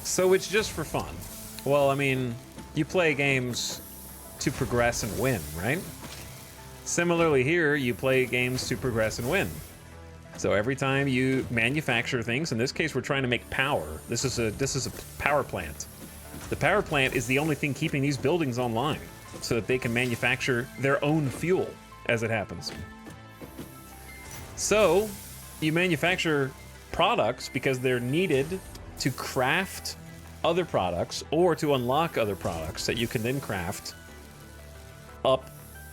So it's just for fun. Well, I mean, you play games to progress and win, right? Similarly here, you play games to progress and win. So every time you manufacture things, in this case we're trying to make power. This is a power plant. The power plant is the only thing keeping these buildings online so that they can manufacture their own fuel as it happens. So you manufacture products because they're needed to craft other products or to unlock other products that you can then craft up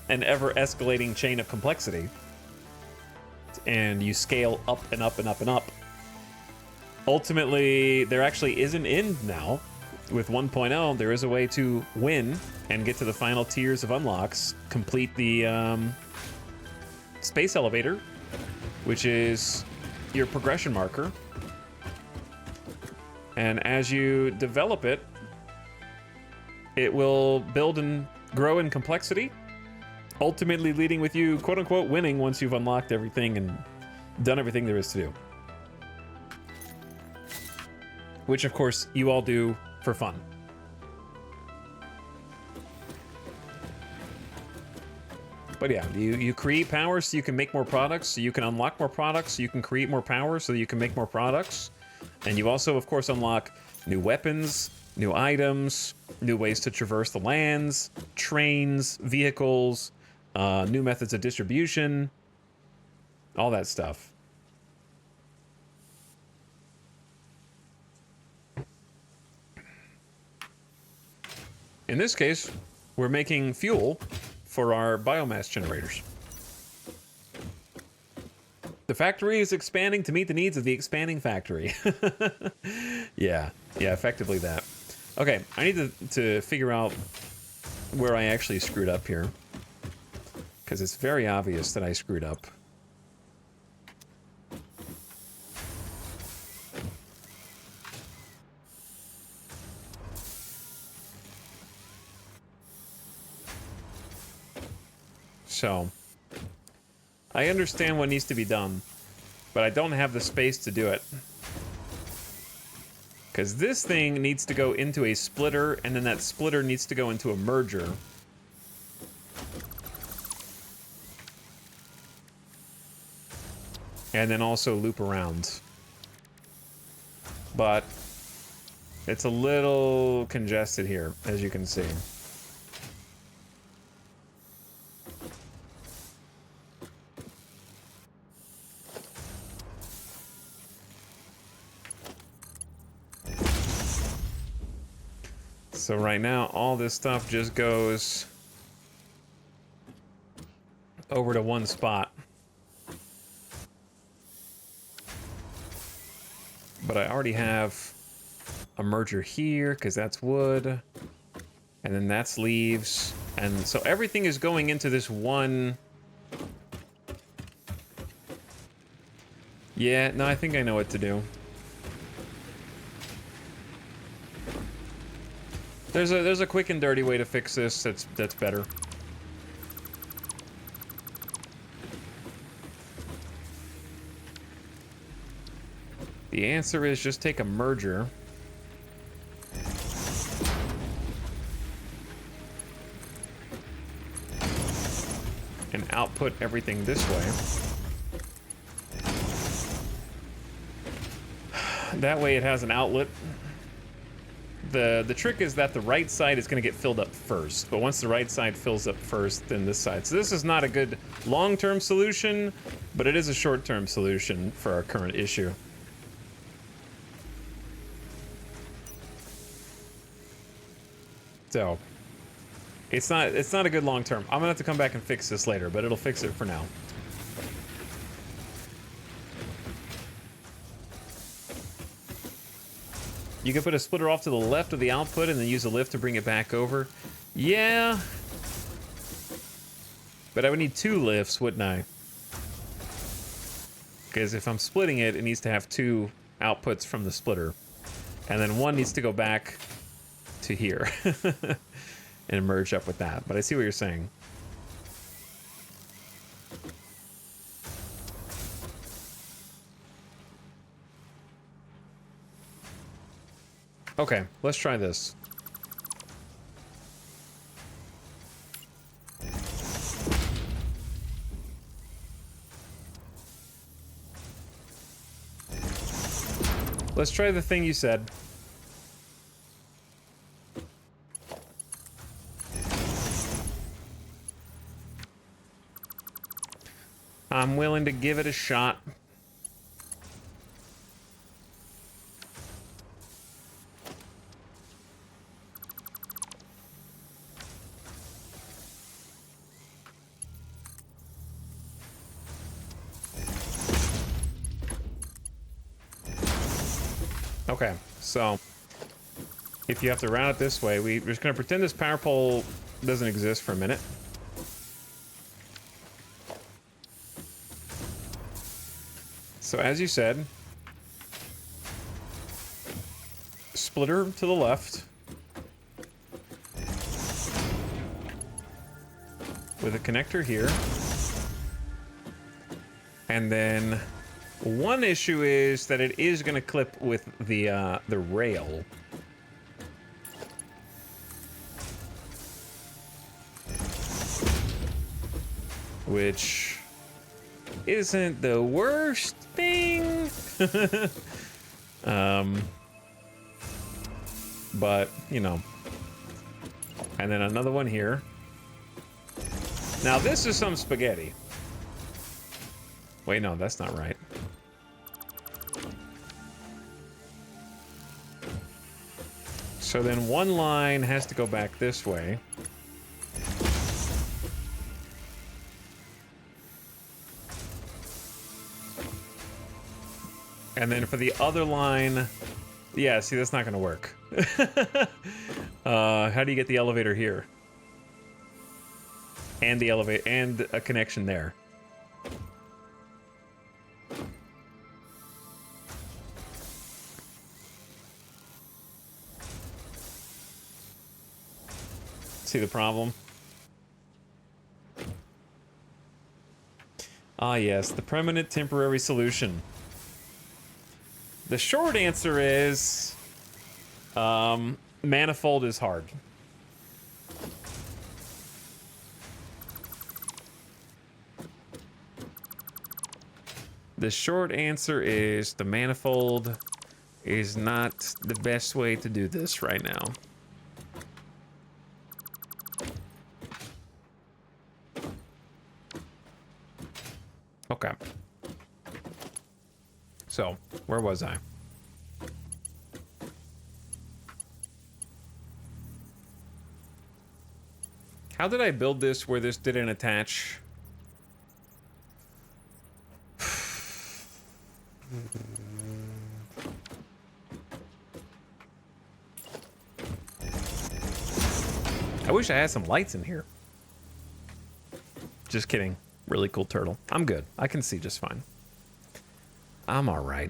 an ever-escalating chain of complexity. And you scale up and up and up and up. Ultimately, there actually is an end now. With 1.0, there is a way to win and get to the final tiers of unlocks, complete the space elevator, which is your progression marker. And as you develop it, it will build and grow in complexity, ultimately leading with you, quote-unquote, winning once you've unlocked everything and done everything there is to do. Which, of course, you all do for fun. But yeah, you create power so you can make more products, so you can unlock more products, so you can create more power so you can make more products. And you also, of course, unlock new weapons, new items, new ways to traverse the lands, trains, vehicles, new methods of distribution, all that stuff. In this case, we're making fuel for our biomass generators. The factory is expanding to meet the needs of the expanding factory. Yeah, effectively that. Okay, I need to figure out where I actually screwed up here. Because it's very obvious that I screwed up. So, I understand what needs to be done, but I don't have the space to do it. Because this thing needs to go into a splitter, and then that splitter needs to go into a merger. And then also loop around. But it's a little congested here, as you can see. So right now, all this stuff just goes over to one spot. But I already have a merger here, because that's wood. And then that's leaves. And so everything is going into this one... Yeah, no, I think I know what to do. There's a quick and dirty way to fix this that's better. The answer is just take a merger. And output everything this way. That way it has an outlet. The trick is that the right side is going to get filled up first, but once the right side fills up first, then this side. So this is not a good long-term solution, but it is a short-term solution for our current issue. So, it's not a good long-term. I'm gonna have to come back and fix this later, but it'll fix it for now. You can put a splitter off to the left of the output and then use a lift to bring it back over. Yeah. But I would need 2 lifts, wouldn't I? Because if I'm splitting it, it needs to have 2 outputs from the splitter. And then one needs to go back to here. And merge up with that. But I see what you're saying. Okay, let's try this. Let's try the thing you said. I'm willing to give it a shot. Okay, so if you have to route it this way, we're just going to pretend this power pole doesn't exist for a minute. So as you said, splitter to the left with a connector here. And then one issue is that it is going to clip with the rail. Which isn't the worst thing. But, you know. And then another one here. Now this is some spaghetti. Wait, no, that's not right. So then one line has to go back this way. And then for the other line Yeah, see, that's not gonna work. How do you get the elevator here? And the elevator, and a connection there. See the problem? Ah, yes, the permanent temporary solution. The short answer is, manifold is hard. The short answer is the manifold is not the best way to do this right now. Okay. So, where was I? How did I build this where this didn't attach? I wish I had some lights in here. Just kidding. Really cool turtle. I'm good. I can see just fine. I'm all right.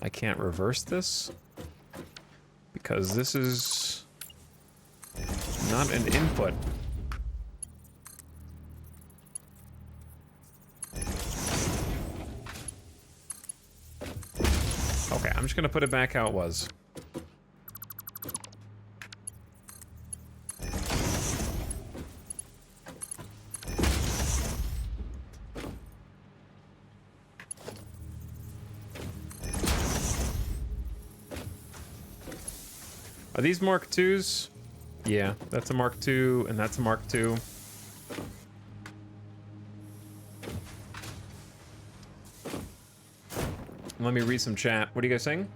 I can't reverse this because this is not an input. Okay, I'm just gonna put it back how it was. Are these Mark IIs? Yeah, that's a Mark II, and that's a Mark II. Let me read some chat. What are you guys saying?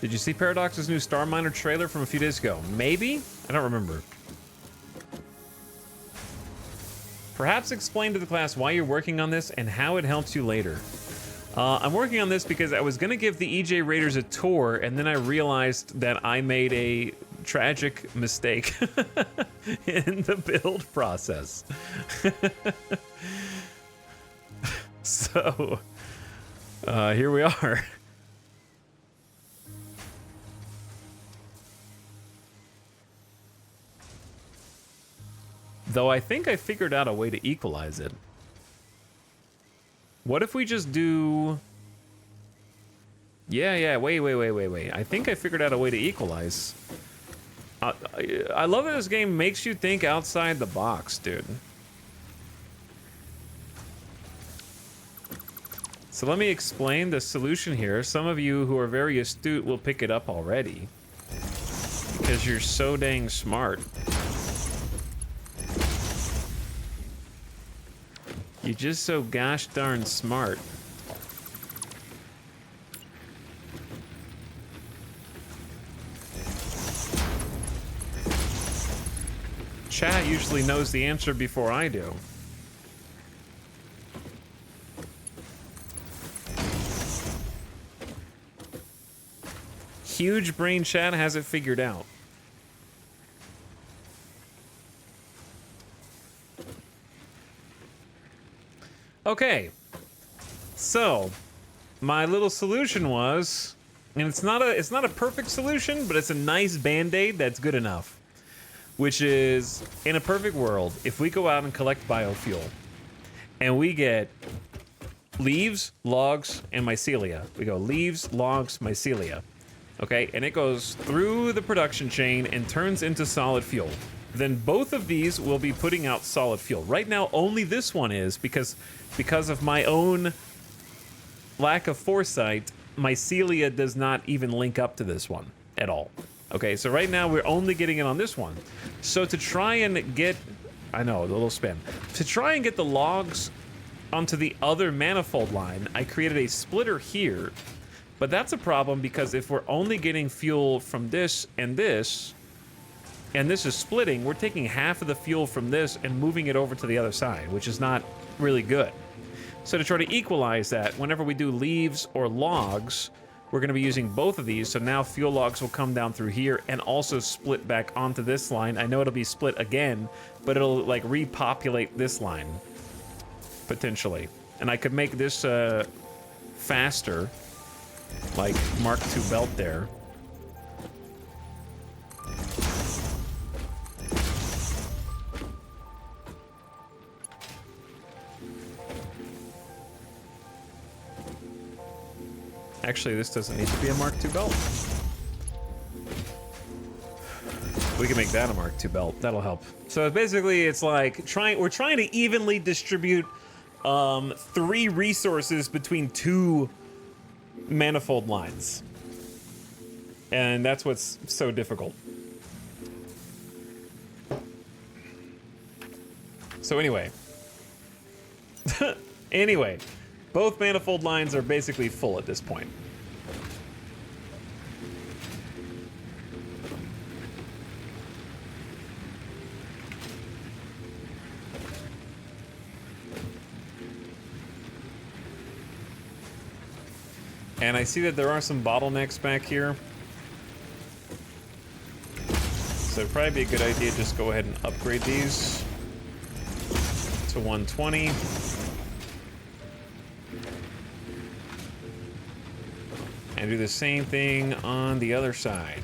Did you see Paradox's new Star Miner trailer from a few days ago? Maybe? I don't remember. Perhaps explain to the class why you're working on this and how it helps you later. I'm working on this because I was going to give the EJ Raiders a tour, and then I realized that I made a tragic mistake in the build process. So, here we are. Though I think I figured out a way to equalize it. What if we just do... Yeah, wait. I think I figured out a way to equalize. I love that this game makes you think outside the box, dude. So let me explain the solution here. Some of you who are very astute will pick it up already. Because you're so dang smart. You're just so gosh darn smart. Chat usually knows the answer before I do. Huge brain chat has it figured out. Okay, so my little solution was, and it's not a perfect solution, but it's a nice band-aid that's good enough. Which is, in a perfect world, if we go out and collect biofuel, and we get leaves, logs, and mycelia. We go leaves, logs, mycelia. Okay, and it goes through the production chain and turns into solid fuel. Then both of these will be putting out solid fuel. Right now, only this one is because of my own lack of foresight, mycelia does not even link up to this one at all. Okay, so right now we're only getting it on this one. So to try and get, I know, a little spin. To try and get the logs onto the other manifold line, I created a splitter here. But that's a problem because if we're only getting fuel from this and this, and this is splitting, we're taking half of the fuel from this and moving it over to the other side, which is not really good. So to try to equalize that, whenever we do leaves or logs, we're going to be using both of these. So now fuel logs will come down through here and also split back onto this line. I know it'll be split again, but it'll like repopulate this line, potentially. And I could make this faster, like Mark II belt there. Actually, this doesn't need to be a Mark II belt. We can make that a Mark II belt. That'll help. So basically, it's like we're trying to evenly distribute 3 resources between 2 manifold lines. And that's what's so difficult. So anyway. Anyway, both manifold lines are basically full at this point. And I see that there are some bottlenecks back here. So it'd probably be a good idea to just go ahead and upgrade these to 120. And do the same thing on the other side.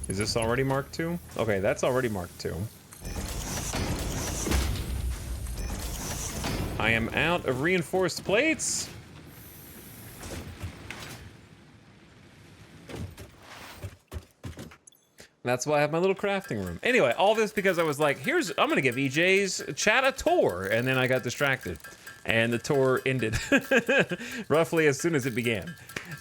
Is this already Mark II? Okay, that's already Mark II. I am out of reinforced plates. That's why I have my little crafting room. Anyway, all this because I was like, I'm gonna give EJ's chat a tour, and then I got distracted. And the tour ended roughly as soon as it began.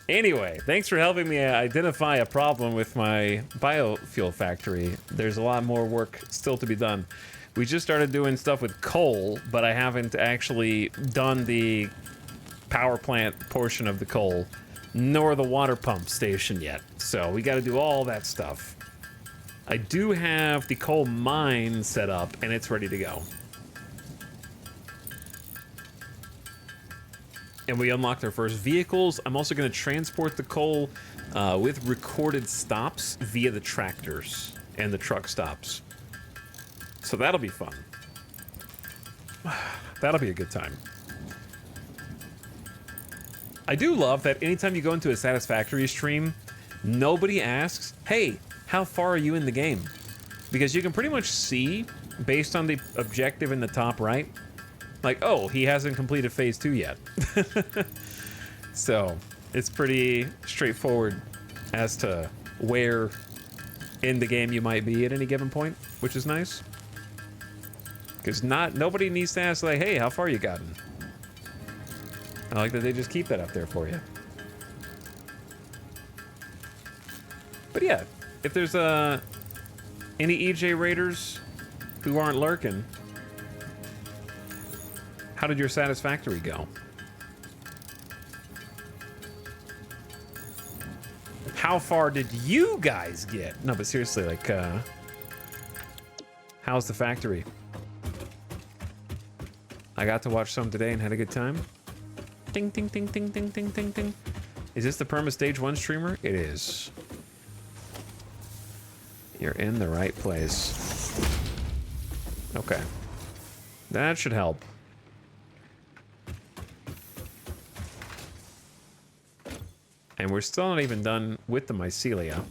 Anyway, thanks for helping me identify a problem with my biofuel factory. There's a lot more work still to be done. We just started doing stuff with coal, but I haven't actually done the power plant portion of the coal, nor the water pump station yet. So we got to do all that stuff. I do have the coal mine set up, and it's ready to go. And we unlocked our first vehicles. I'm also going to transport the coal with recorded stops via the tractors and the truck stops. So that'll be fun. That'll be a good time. I do love that anytime you go into a Satisfactory stream, nobody asks, hey, how far are you in the game? Because you can pretty much see, based on the objective in the top right, like, oh, he hasn't completed phase 2 yet. So it's pretty straightforward as to where in the game you might be at any given point, which is nice. Because nobody needs to ask, like, hey, how far you gotten? I like that they just keep that up there for you. But yeah, if there's any EJ raiders who aren't lurking, how did your Satisfactory go? How far did you guys get? No, but seriously, like, how's the factory? I got to watch some today and had a good time. Ding, ding, ding, ding, ding, ding, ding, ding. Is this the Perma Stage 1 streamer? It is. You're in the right place. Okay. That should help. And we're still not even done with the mycelia.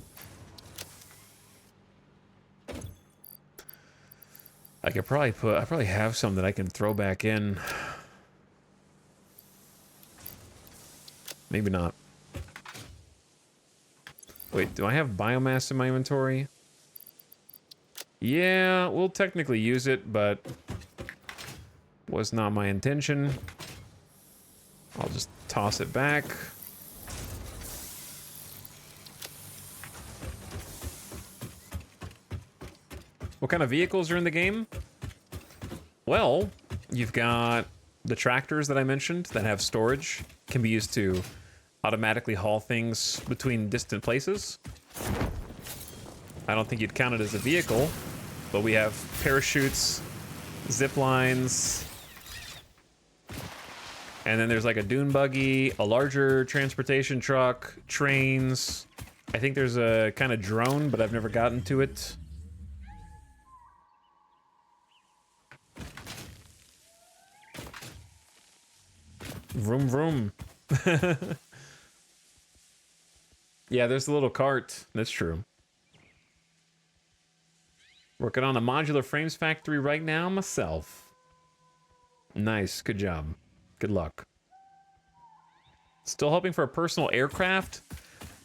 I probably have some that I can throw back in. Maybe not. Wait, do I have biomass in my inventory? Yeah, we'll technically use it, but Was not my intention. I'll just toss it back. What kind of vehicles are in the game? Well, you've got the tractors that I mentioned that have storage, can be used to automatically haul things between distant places. I don't think you'd count it as a vehicle, but we have parachutes, zip lines, and then there's like a dune buggy, a larger transportation truck, trains. I think there's a kind of drone, but I've never gotten to it. Vroom vroom. Yeah, there's a little cart. That's true. Working on a modular frames factory right now myself. Nice, good job. Good luck. Still hoping for a personal aircraft?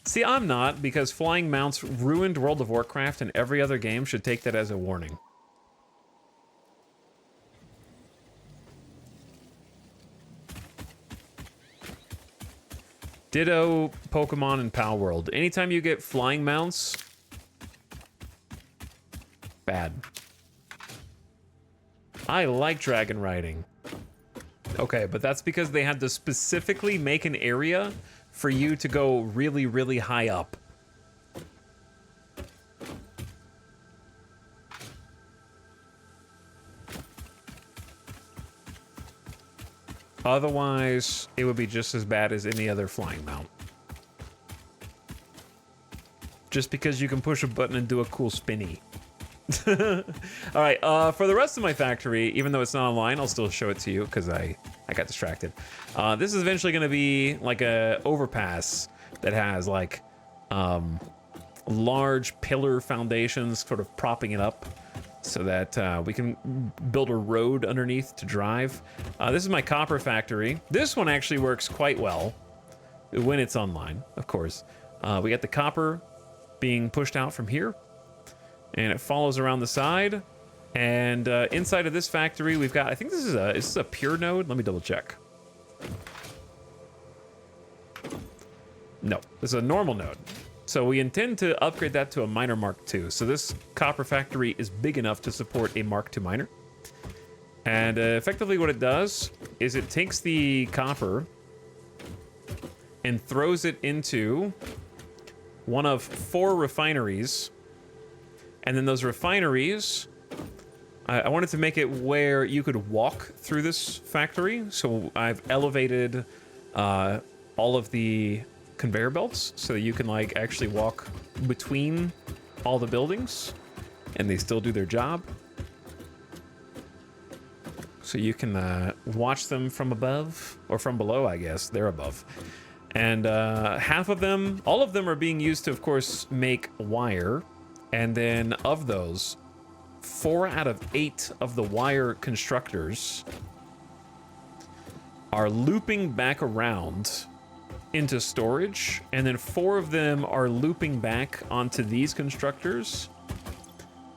See, I'm not, because flying mounts ruined World of Warcraft, and every other game should take that as a warning. Ditto Pokemon and Pal World. Anytime you get flying mounts, bad. I like dragon riding. Okay, but that's because they had to specifically make an area for you to go really, really high up. Otherwise, it would be just as bad as any other flying mount. Just because you can push a button and do a cool spinny. All right, for the rest of my factory, even though it's not online, I'll still show it to you because I got distracted. This is eventually going to be like a overpass that has like large pillar foundations sort of propping it up so that we can build a road underneath to drive. This is my copper factory. This one actually works quite well when it's online, of course. We got the copper being pushed out from here, and it follows around the side. And inside of this factory, we've got, I think this is a pure node. Let me double check. No, this is a normal node. So we intend to upgrade that to a miner Mark II. So this copper factory is big enough to support a Mark II miner. And effectively what it does is it takes the copper and throws it into one of 4 refineries. And then those refineries, I wanted to make it where you could walk through this factory. So I've elevated all of the conveyor belts so that you can like actually walk between all the buildings and they still do their job. So you can watch them from above or from below, I guess. They're above. And half of them, all of them are being used to, of course, make wire. And then of those, 4 out of 8 of the wire constructors are looping back around into storage, and then 4 of them are looping back onto these constructors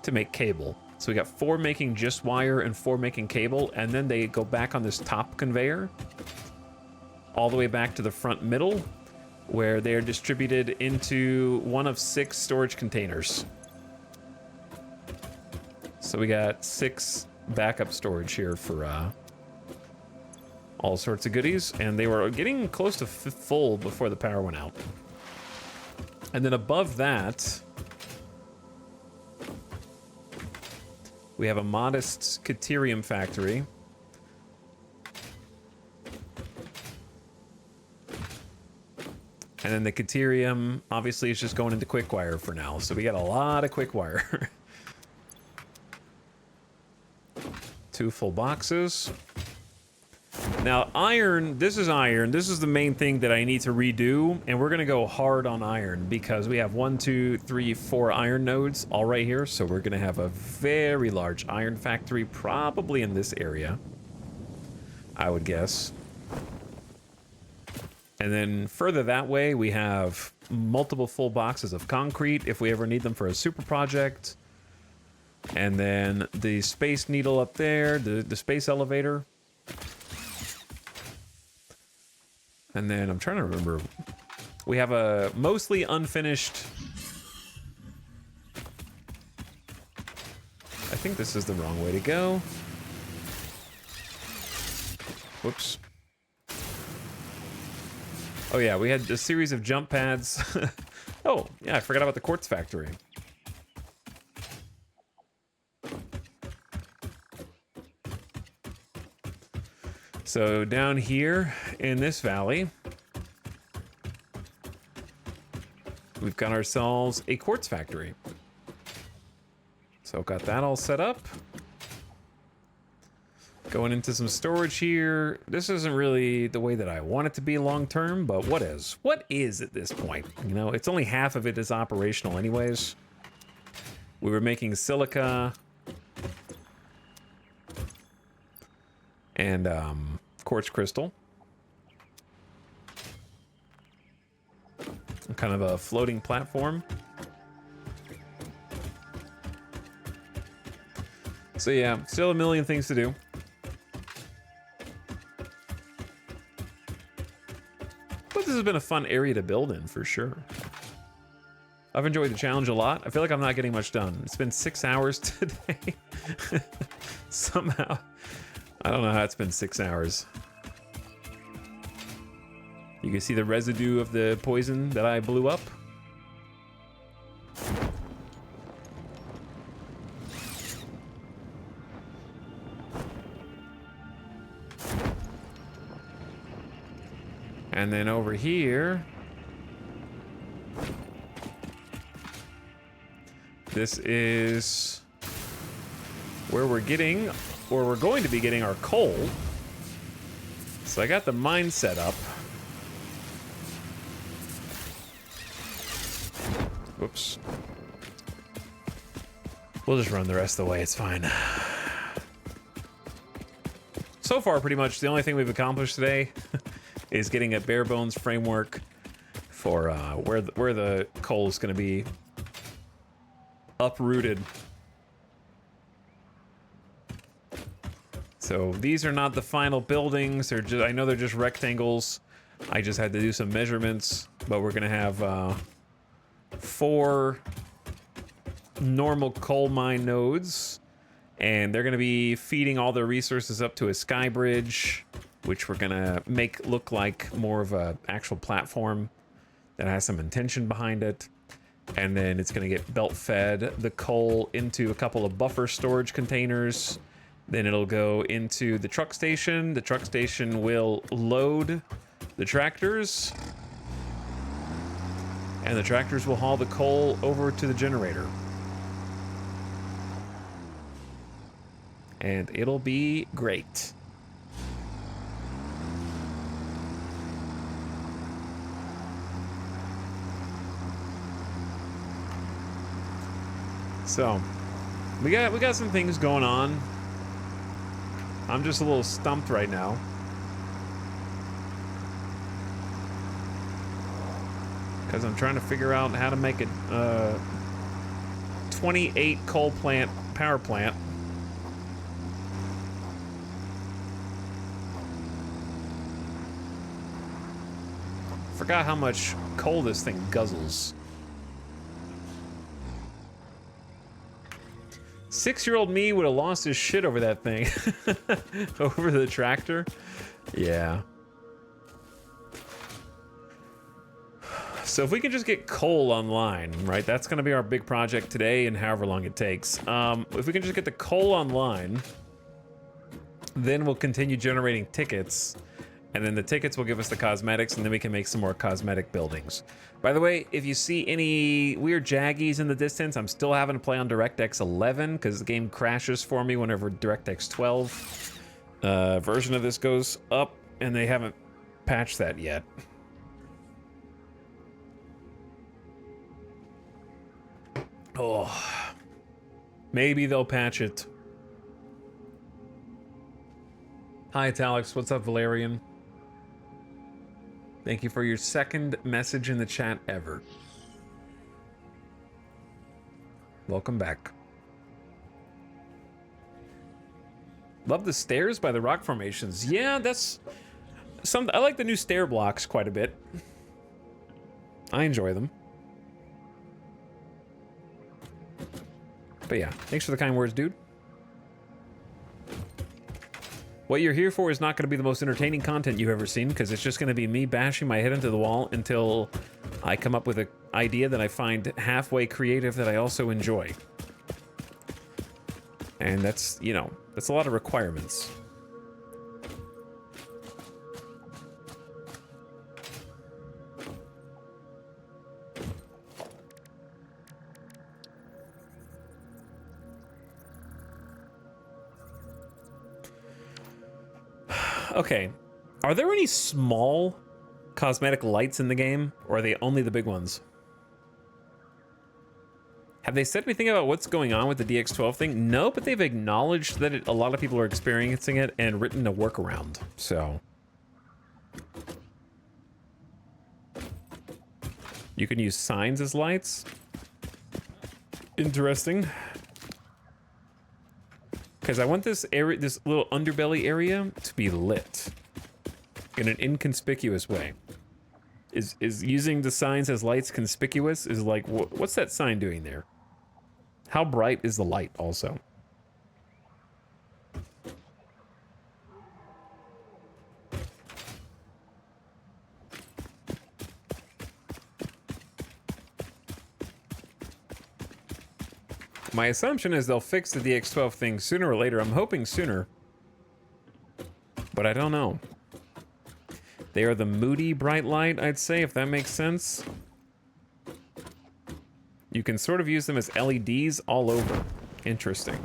to make cable. So we got 4 making just wire and 4 making cable, and then they go back on this top conveyor all the way back to the front middle, where they are distributed into one of 6 storage containers. So we got 6 backup storage here for all sorts of goodies, and they were getting close to full before the power went out. And then above that, we have a modest Caterium factory. And then the Caterium, obviously, is just going into quick wire for now. So we got a lot of quick wire. 2 full boxes. Now, iron, this is iron. This is the main thing that I need to redo, and we're gonna go hard on iron because we have 1, 2, 3, 4 iron nodes all right here. So we're gonna have a very large iron factory, probably in this area, I would guess. And then further that way, we have multiple full boxes of concrete if we ever need them for a super project. And then the space needle up there, the space elevator. And then I'm trying to remember. We have a mostly unfinished... I think this is the wrong way to go. Whoops. Oh yeah, we had a series of jump pads. Oh, yeah, I forgot about the quartz factory. So down here in this valley, we've got ourselves a quartz factory. So got that all set up. Going into some storage here. This isn't really the way that I want it to be long term, but what is? What is at this point? You know, it's only half of it is operational anyways. We were making silica and quartz crystal. Kind of a floating platform. So yeah, still a million things to do. But this has been a fun area to build in for sure. I've enjoyed the challenge a lot. I feel like I'm not getting much done. It's been 6 hours today. Somehow. I don't know how it's been 6 hours. You can see the residue of the poison that I blew up. And then over here, this is where we're getting, or we're going to be getting our coal. So I got the mine set up. Whoops. We'll just run the rest of the way, it's fine. So far, pretty much the only thing we've accomplished today is getting a bare bones framework for where the coal is going to be uprooted. So these are not the final buildings. They're just, I know they're just rectangles. I just had to do some measurements, but we're going to have 4 normal coal mine nodes, and they're going to be feeding all the resources up to a sky bridge, which we're gonna make look like more of a actual platform that has some intention behind it. And then it's gonna get belt fed the coal into a couple of buffer storage containers. Then it'll go into the truck station. The truck station will load the tractors, and the tractors will haul the coal over to the generator. And it'll be great. So, we got some things going on. I'm just a little stumped right now. Because I'm trying to figure out how to make a 28 coal plant power plant. Forgot how much coal this thing guzzles. 6-year-old me would have lost his shit over that thing. Over the tractor. Yeah. So if we can just get coal online, right? That's going to be our big project today and however long it takes. If we can just get the coal online, then we'll continue generating tickets. And then the tickets will give us the cosmetics, and then we can make some more cosmetic buildings. By the way, if you see any weird jaggies in the distance, I'm still having to play on DirectX 11 because the game crashes for me whenever DirectX 12 version of this goes up, and they haven't patched that yet. Oh, maybe they'll patch it. Hi, Alex. What's up, Valerian? Thank you for your second message in the chat ever. Welcome back. Love the stairs by the rock formations. Yeah, that's... I like the new stair blocks quite a bit. I enjoy them. But yeah, thanks for the kind words, dude. What you're here for is not going to be the most entertaining content you've ever seen, because it's just going to be me bashing my head into the wall until I come up with an idea that I find halfway creative that I also enjoy. And that's, you know, that's a lot of requirements. Okay, are there any small cosmetic lights in the game, or are they only the big ones? Have they said anything about what's going on with the DX12 thing? No, but they've acknowledged that a lot of people are experiencing it and written a workaround, so. You can use signs as lights. Interesting. Because I want this area, this little underbelly area, to be lit in an inconspicuous way. Is using the signs as lights conspicuous? Is like, what's that sign doing there? How bright is the light also? My assumption is they'll fix the DX12 thing sooner or later. I'm hoping sooner. But I don't know. They are the moody bright light, I'd say, if that makes sense. You can sort of use them as LEDs all over. Interesting.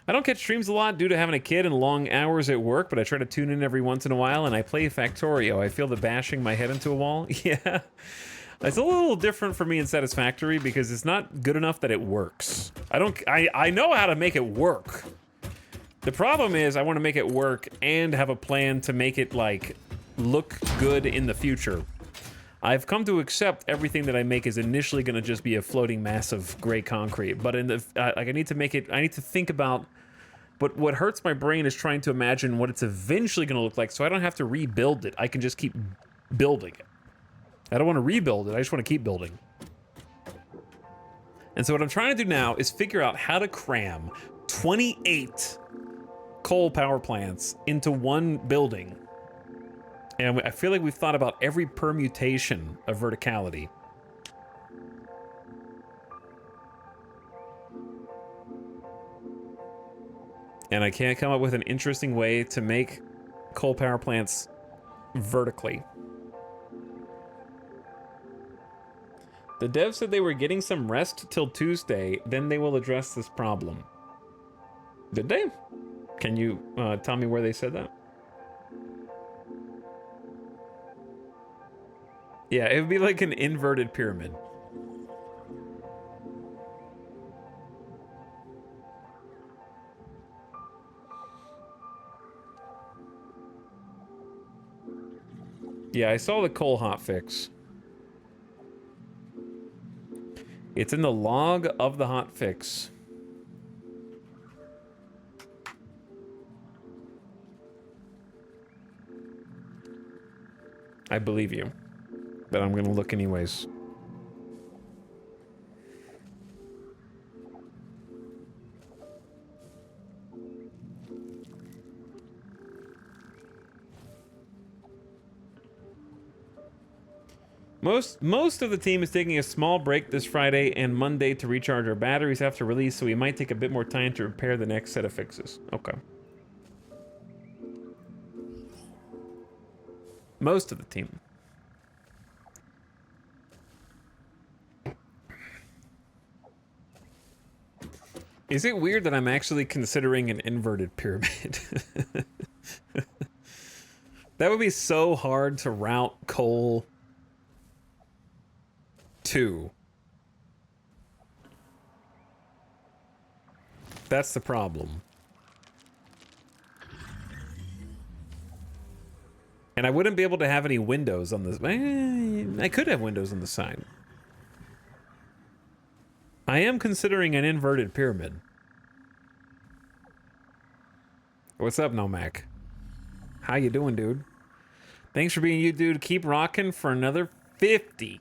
I don't catch streams a lot due to having a kid and long hours at work, but I try to tune in every once in a while, and I play Factorio. I feel the bashing my head into a wall. Yeah. It's a little different for me in Satisfactory because it's not good enough that it works. I know how to make it work. The problem is I want to make it work and have a plan to make it, like, look good in the future. I've come to accept everything that I make is initially going to just be a floating mass of gray concrete, but in the like I need to make it. I need to think about. But what hurts my brain is trying to imagine what it's eventually going to look like, so I don't have to rebuild it. I can just keep building it. I don't want to rebuild it. I just want to keep building. And so what I'm trying to do now is figure out how to cram 28 coal power plants into one building. And I feel like we've thought about every permutation of verticality. And I can't come up with an interesting way to make coal power plants vertically. The devs said they were getting some rest till Tuesday, then they will address this problem. Did they? Can you tell me where they said that? Yeah, it would be like an inverted pyramid. Yeah, I saw the coal hotfix. It's in the log of the hotfix. I believe you, but I'm gonna look anyways. Most of the team is taking a small break this Friday and Monday to recharge our batteries after release, so we might take a bit more time to repair the next set of fixes. Okay. Most of the team. Is it weird that I'm actually considering an inverted pyramid? That would be so hard to route coal to. That's the problem. And I wouldn't be able to have any windows on this. I could have windows on the side. I am considering an inverted pyramid. What's up, Nomac? How you doing, dude? Thanks for being you, dude. Keep rocking for another 50.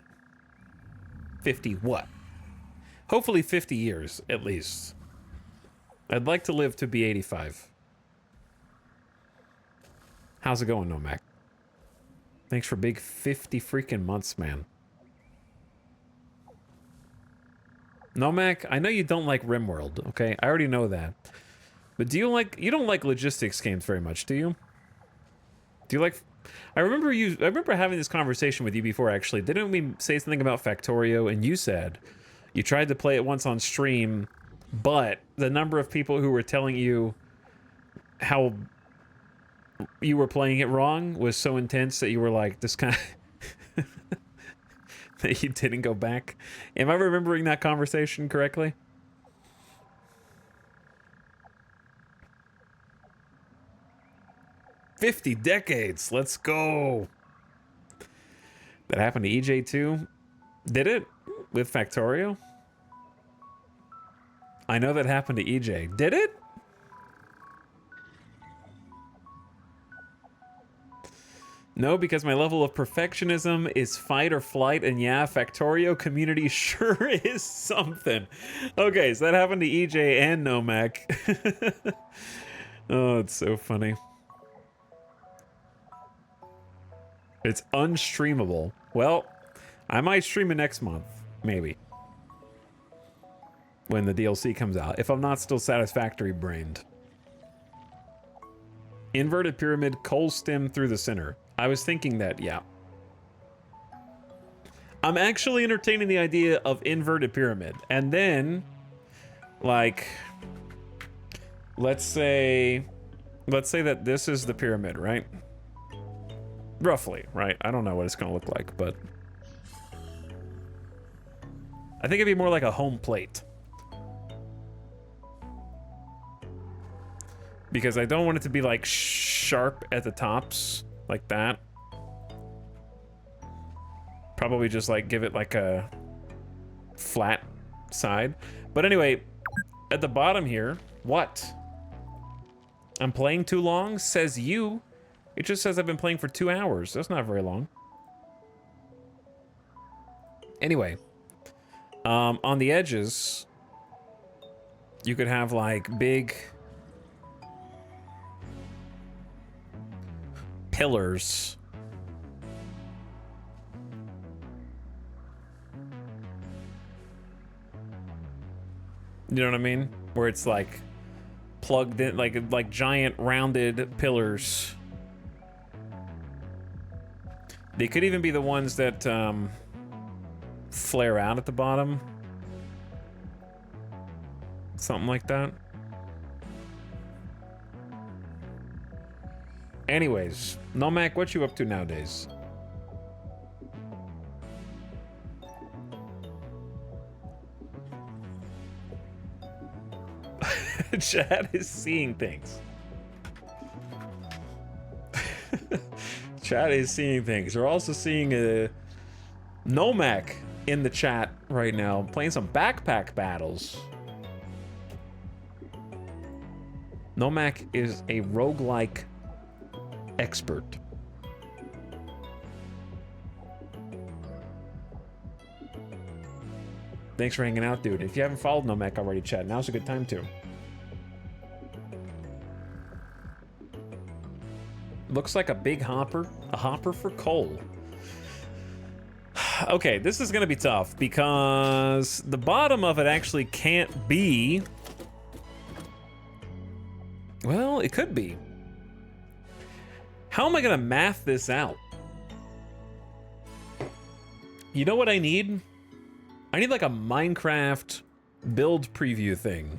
50 what? Hopefully 50 years, at least. I'd like to live to be 85. How's it going, Nomac? Thanks for big 50 freaking months, man. Nomac, I know you don't like RimWorld, okay? I already know that. But do you like... You don't like logistics games very much, do you? Do you like... I remember having this conversation with you before, actually. Didn't we say something about Factorio? And you said you tried to play it once on stream, but the number of people who were telling you how you were playing it wrong was so intense that you were like, this kind of... that you didn't go back. Am I remembering that conversation correctly? "50 decades, let's go." That happened to EJ too? Did it? With Factorio? I know that happened to EJ. Did it? No, because my level of perfectionism is fight or flight, and yeah, Factorio community sure is something. Okay, so that happened to EJ and Nomac. Oh, it's so funny. It's unstreamable. Well, I might stream it next month, maybe. When the DLC comes out, if I'm not still Satisfactory brained. Inverted pyramid, coal stem through the center. I was thinking that, yeah. I'm actually entertaining the idea of inverted pyramid. And then, like, let's say that this is the pyramid, right? Roughly, right? I don't know what it's gonna look like, but I think it'd be more like a home plate. Because I don't want it to be like sharp at the tops, like that. Probably just like give it like a flat side. But anyway, at the bottom here, what? I'm playing too long, says you. It just says I've been playing for 2 hours. That's not very long. Anyway, on the edges, you could have like big pillars. You know what I mean? Where it's like plugged in, like giant rounded pillars. They could even be the ones that flare out at the bottom. Something like that. Anyways, Nomac, what you up to nowadays? Chad is seeing things. Chat is seeing things. We're also seeing a Nomac in the chat right now, playing some backpack battles. Nomac is a roguelike expert. Thanks for hanging out, dude. If you haven't followed Nomac already, chat, now's a good time to. Looks like a big hopper. A hopper for coal. Okay, this is gonna be tough because the bottom of it actually can't be... Well, it could be. How am I gonna math this out? You know what I need? I need like a Minecraft build preview thing.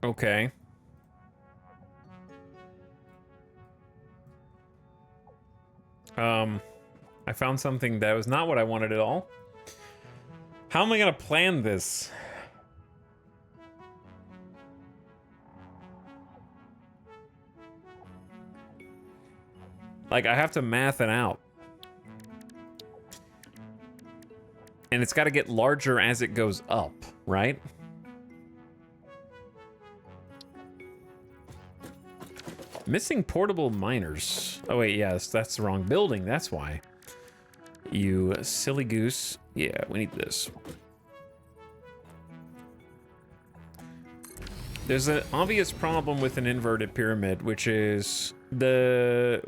Okay. I found something that was not what I wanted at all. How am I gonna plan this? Like, I have to math it out. And it's got to get larger as it goes up, right? Missing portable miners. Oh, wait, yes, that's the wrong building. That's why. You silly goose. Yeah, we need this. There's an obvious problem with an inverted pyramid, which is the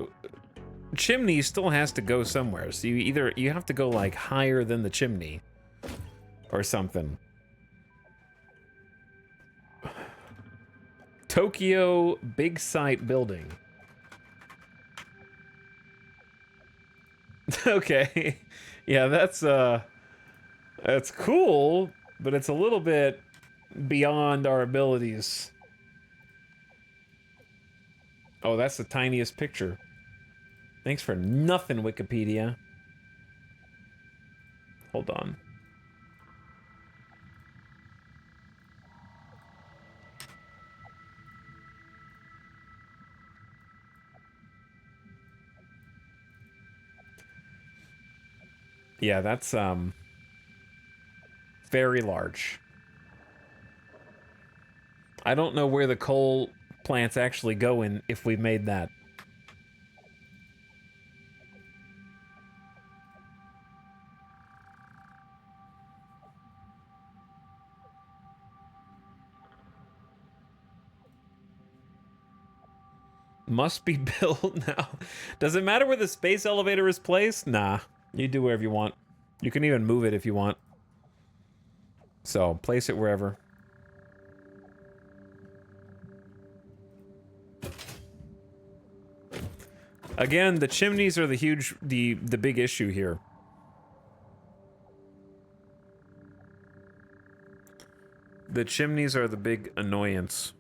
chimney still has to go somewhere. So you have to go like higher than the chimney or something. Tokyo big site building. Okay. Yeah, that's cool, but it's a little bit beyond our abilities. Oh, that's the tiniest picture. Thanks for nothing, Wikipedia. Hold on. Yeah, that's very large. I don't know where the coal plants actually go in if we made that. Must be built now. Does it matter where the space elevator is placed? Nah, you do wherever you want. You can even move it if you want. So, place it wherever. Again, the chimneys are the big issue here. The chimneys are the big annoyance.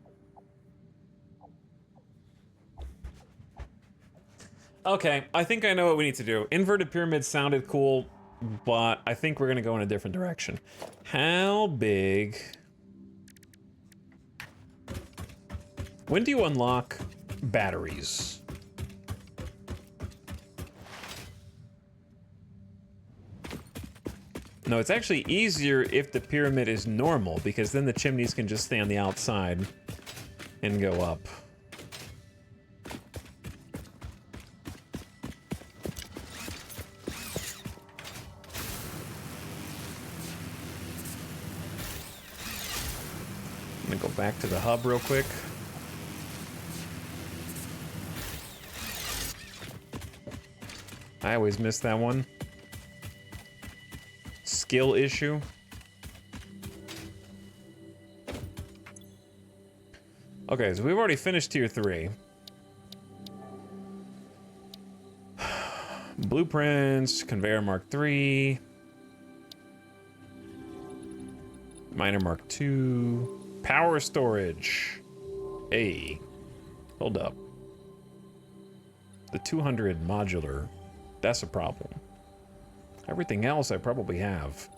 Okay, I think I know what we need to do. Inverted pyramids sounded cool, but I think we're gonna go in a different direction. How big? When do you unlock batteries? No, it's actually easier if the pyramid is normal, because then the chimneys can just stay on the outside and go up. I'm gonna go back to the hub real quick. I always miss that one. Skill issue. Okay, so we've already finished tier 3. Blueprints, conveyor mark 3. Miner mark 2. Power storage. A. Hold up. The 200 modular. That's a problem. Everything else I probably have.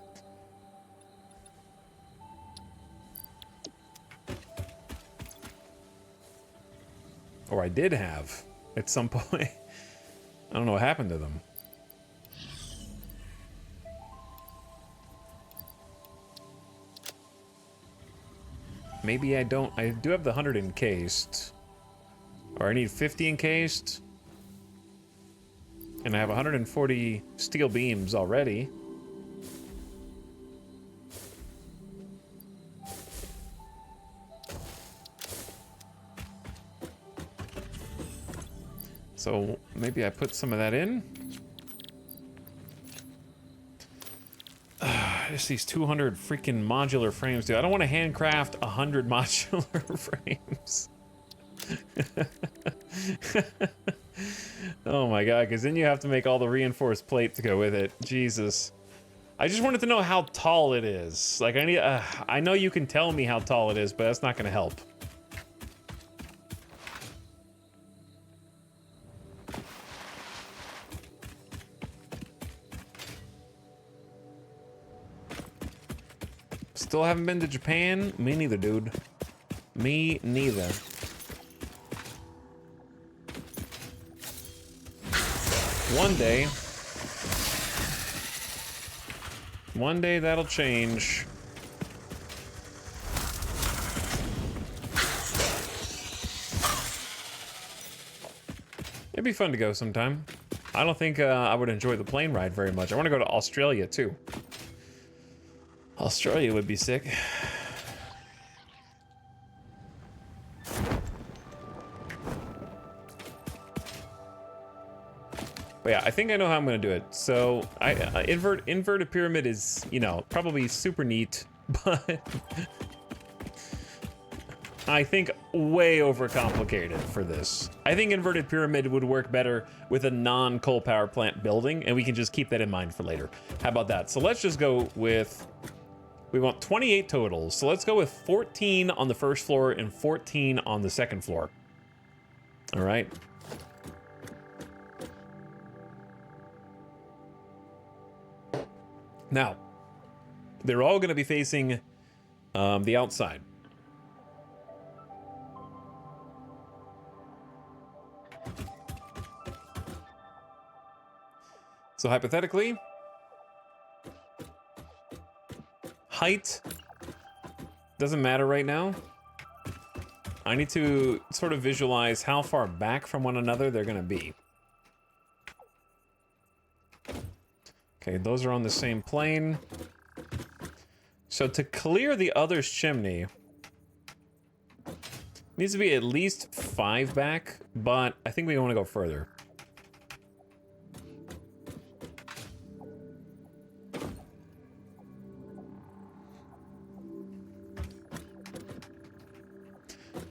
Or I did have at some point. I don't know what happened to them. Maybe I don't. I do have the 100 encased. Or I need 50 encased. And I have 140 steel beams already. So maybe I put some of that in. Just these 200 freaking modular frames, dude. I don't want to handcraft 100 modular frames. Oh my god, because then you have to make all the reinforced plate to go with it. Jesus. I just wanted to know how tall it is. Like, I know you can tell me how tall it is, but that's not going to help. Still haven't been to Japan? Me neither, dude. Me neither. One day that'll change. It'd be fun to go sometime. I don't think I would enjoy the plane ride very much. I want to go to Australia too. Australia would be sick. But yeah, I think I know how I'm going to do it. So inverted pyramid is, you know, probably super neat, but I think way overcomplicated for this. I think inverted pyramid would work better with a non-coal power plant building, and we can just keep that in mind for later. How about that? So let's just go with, we want 28 totals. So let's go with 14 on the first floor and 14 on the second floor. All right. Now, they're all going to be facing the outside. So hypothetically, height doesn't matter right now. I need to sort of visualize how far back from one another they're going to be. Okay, those are on the same plane. So to clear the other's chimney, needs to be at least 5 back, but I think we want to go further.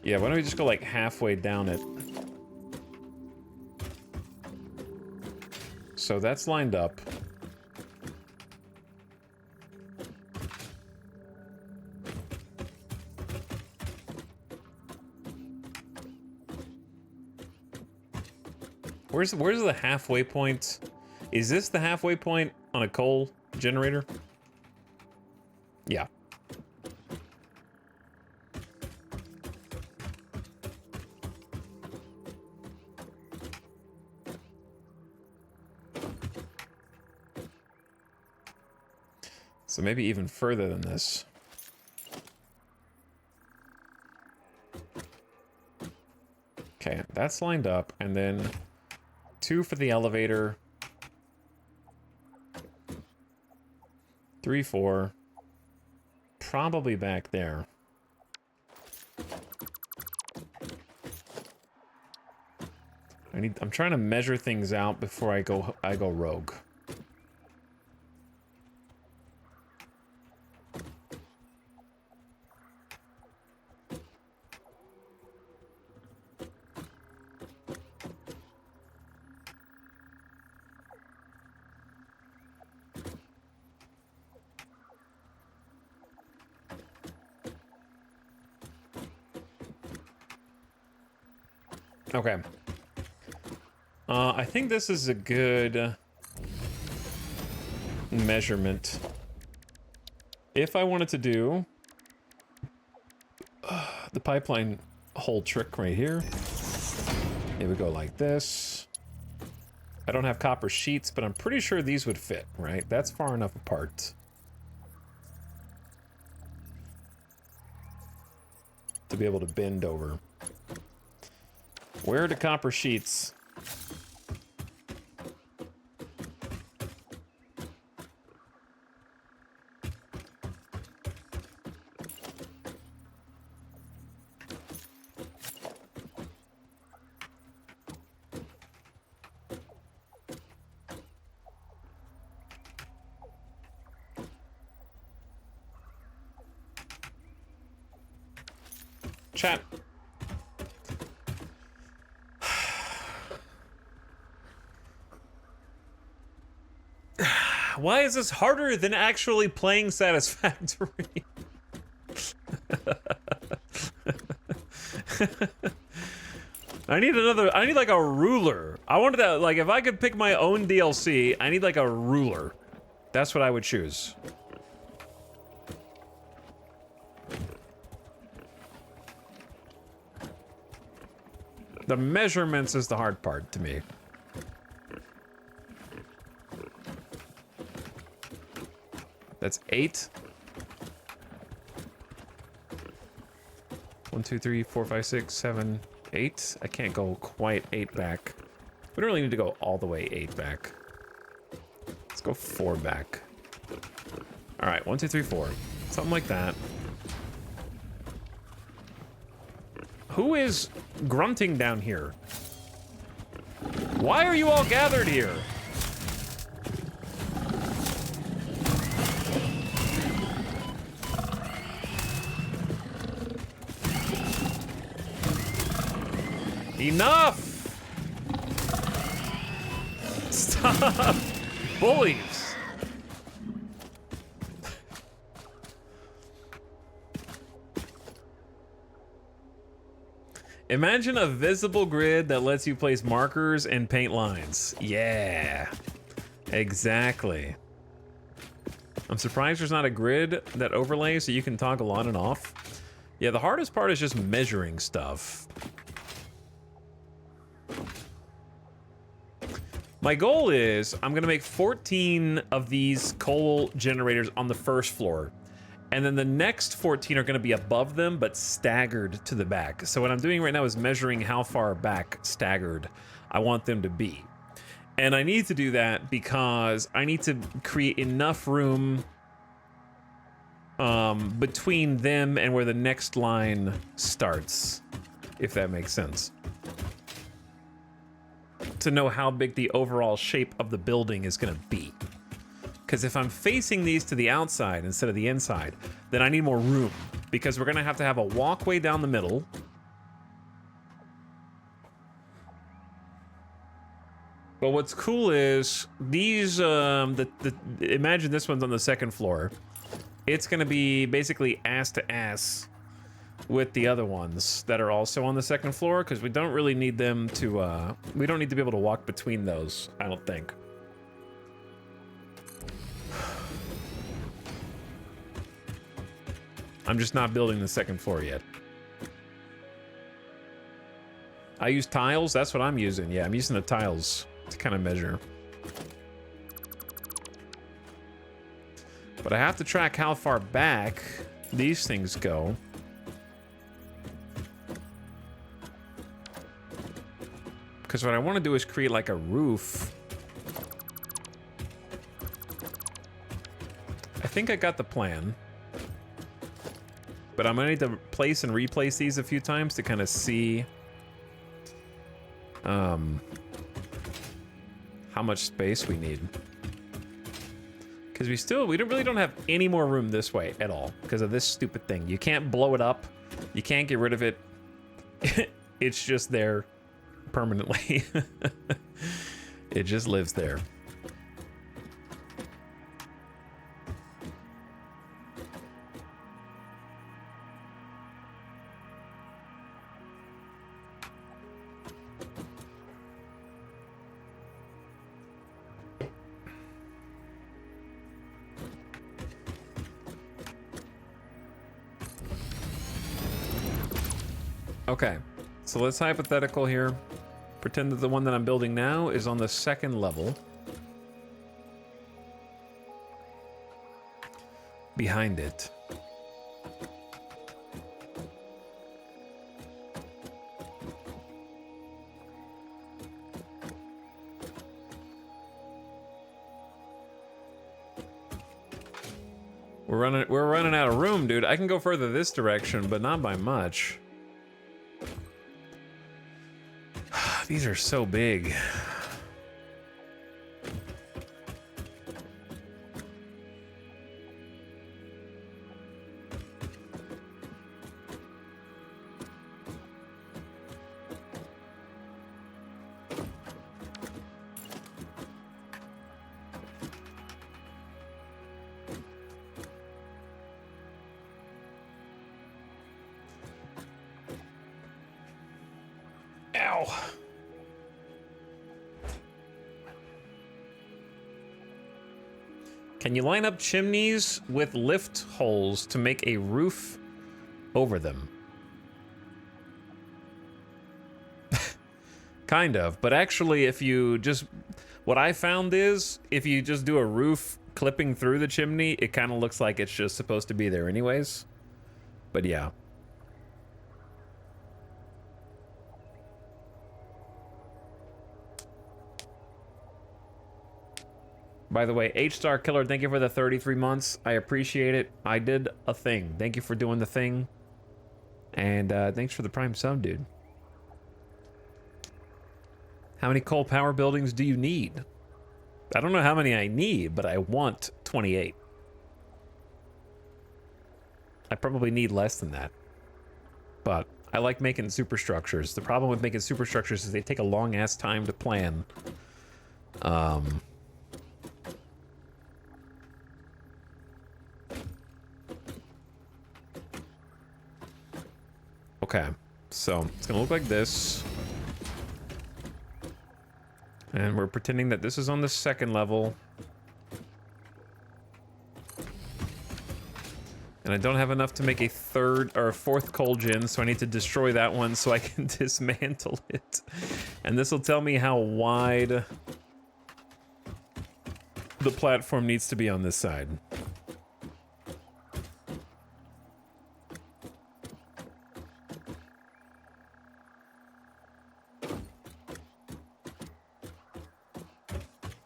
Yeah, why don't we just go like halfway down it? So that's lined up. Where's the halfway point? Is this the halfway point on a coal generator? Yeah. So maybe even further than this. Okay, that's lined up, and then 2 for the elevator. 3, 4. Probably back there. I'm trying to measure things out before I go rogue. Okay. I think this is a good measurement. If I wanted to do the pipeline hole trick right here, it would go like this. I don't have copper sheets, but I'm pretty sure these would fit, right? That's far enough apart to be able to bend over. Where are the copper sheets? Chat. Why is this harder than actually playing Satisfactory? I need like a ruler. I wanted that, like, if I could pick my own DLC, I need like a ruler. That's what I would choose. The measurements is the hard part to me. That's 8. 1, 2, 3, 4, 5, 6, 7, 8. I can't go quite 8 back. We don't really need to go all the way 8 back. Let's go 4 back. All right, 1, 2, 3, 4. Something like that. Who is grunting down here? Why are you all gathered here? Enough! Stop! Bullies! Imagine a visible grid that lets you place markers and paint lines. Yeah, exactly. I'm surprised there's not a grid that overlays so you can toggle on and off. Yeah, the hardest part is just measuring stuff. My goal is I'm gonna make 14 of these coal generators on the first floor. And then the next 14 are gonna be above them, but staggered to the back. So what I'm doing right now is measuring how far back staggered I want them to be. And I need to do that because I need to create enough room between them and where the next line starts, if that makes sense. To know how big the overall shape of the building is gonna be. Because if I'm facing these to the outside instead of the inside, then I need more room. Because we're gonna have to have a walkway down the middle. But what's cool is these, imagine this one's on the second floor. It's gonna be basically ass to ass with the other ones that are also on the second floor, because we don't really need them to, we don't need to be able to walk between those, I don't think. I'm just not building the second floor yet. I use tiles, that's what I'm using. Yeah, I'm using the tiles to kind of measure. But I have to track how far back these things go. Because what I want to do is create like a roof. I think I got the plan. But I'm gonna need to place and replace these a few times to kind of see how much space we need. Because we really don't have any more room this way at all because of this stupid thing. You can't blow it up. You can't get rid of it. It's just there permanently. It just lives there. Okay, so let's hypothetical here. Pretend that the one that I'm building now is on the second level. Behind it. We're running out of room, dude. I can go further this direction, but not by much. These are so big. Ow. Can you line up chimneys with lift holes to make a roof over them? Kind of, but actually if you just, what I found is if you just do a roof clipping through the chimney, it kind of looks like it's just supposed to be there anyways. But yeah. By the way, H-Star Killer, thank you for the 33 months. I appreciate it. I did a thing. Thank you for doing the thing. And thanks for the Prime sub, dude. How many coal power buildings do you need? I don't know how many I need, but I want 28. I probably need less than that. But I like making superstructures. The problem with making superstructures is they take a long-ass time to plan. Okay, so it's gonna look like this. And we're pretending that this is on the second level. And I don't have enough to make a third or a fourth coal gen, so I need to destroy that one so I can dismantle it. And this will tell me how wide the platform needs to be on this side.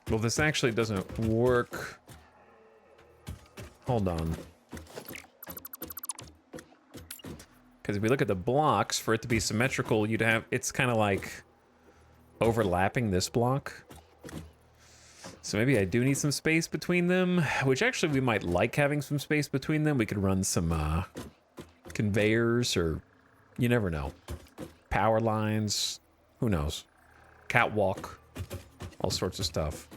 Well, this actually doesn't work. Hold on. Because if we look at the blocks, for it to be symmetrical, you'd have... It's kind of like overlapping this block. So maybe I do need some space between them, which actually we might like having some space between them. We could run some conveyors, or you never know. Power lines. Who knows? Catwalk. All sorts of stuff.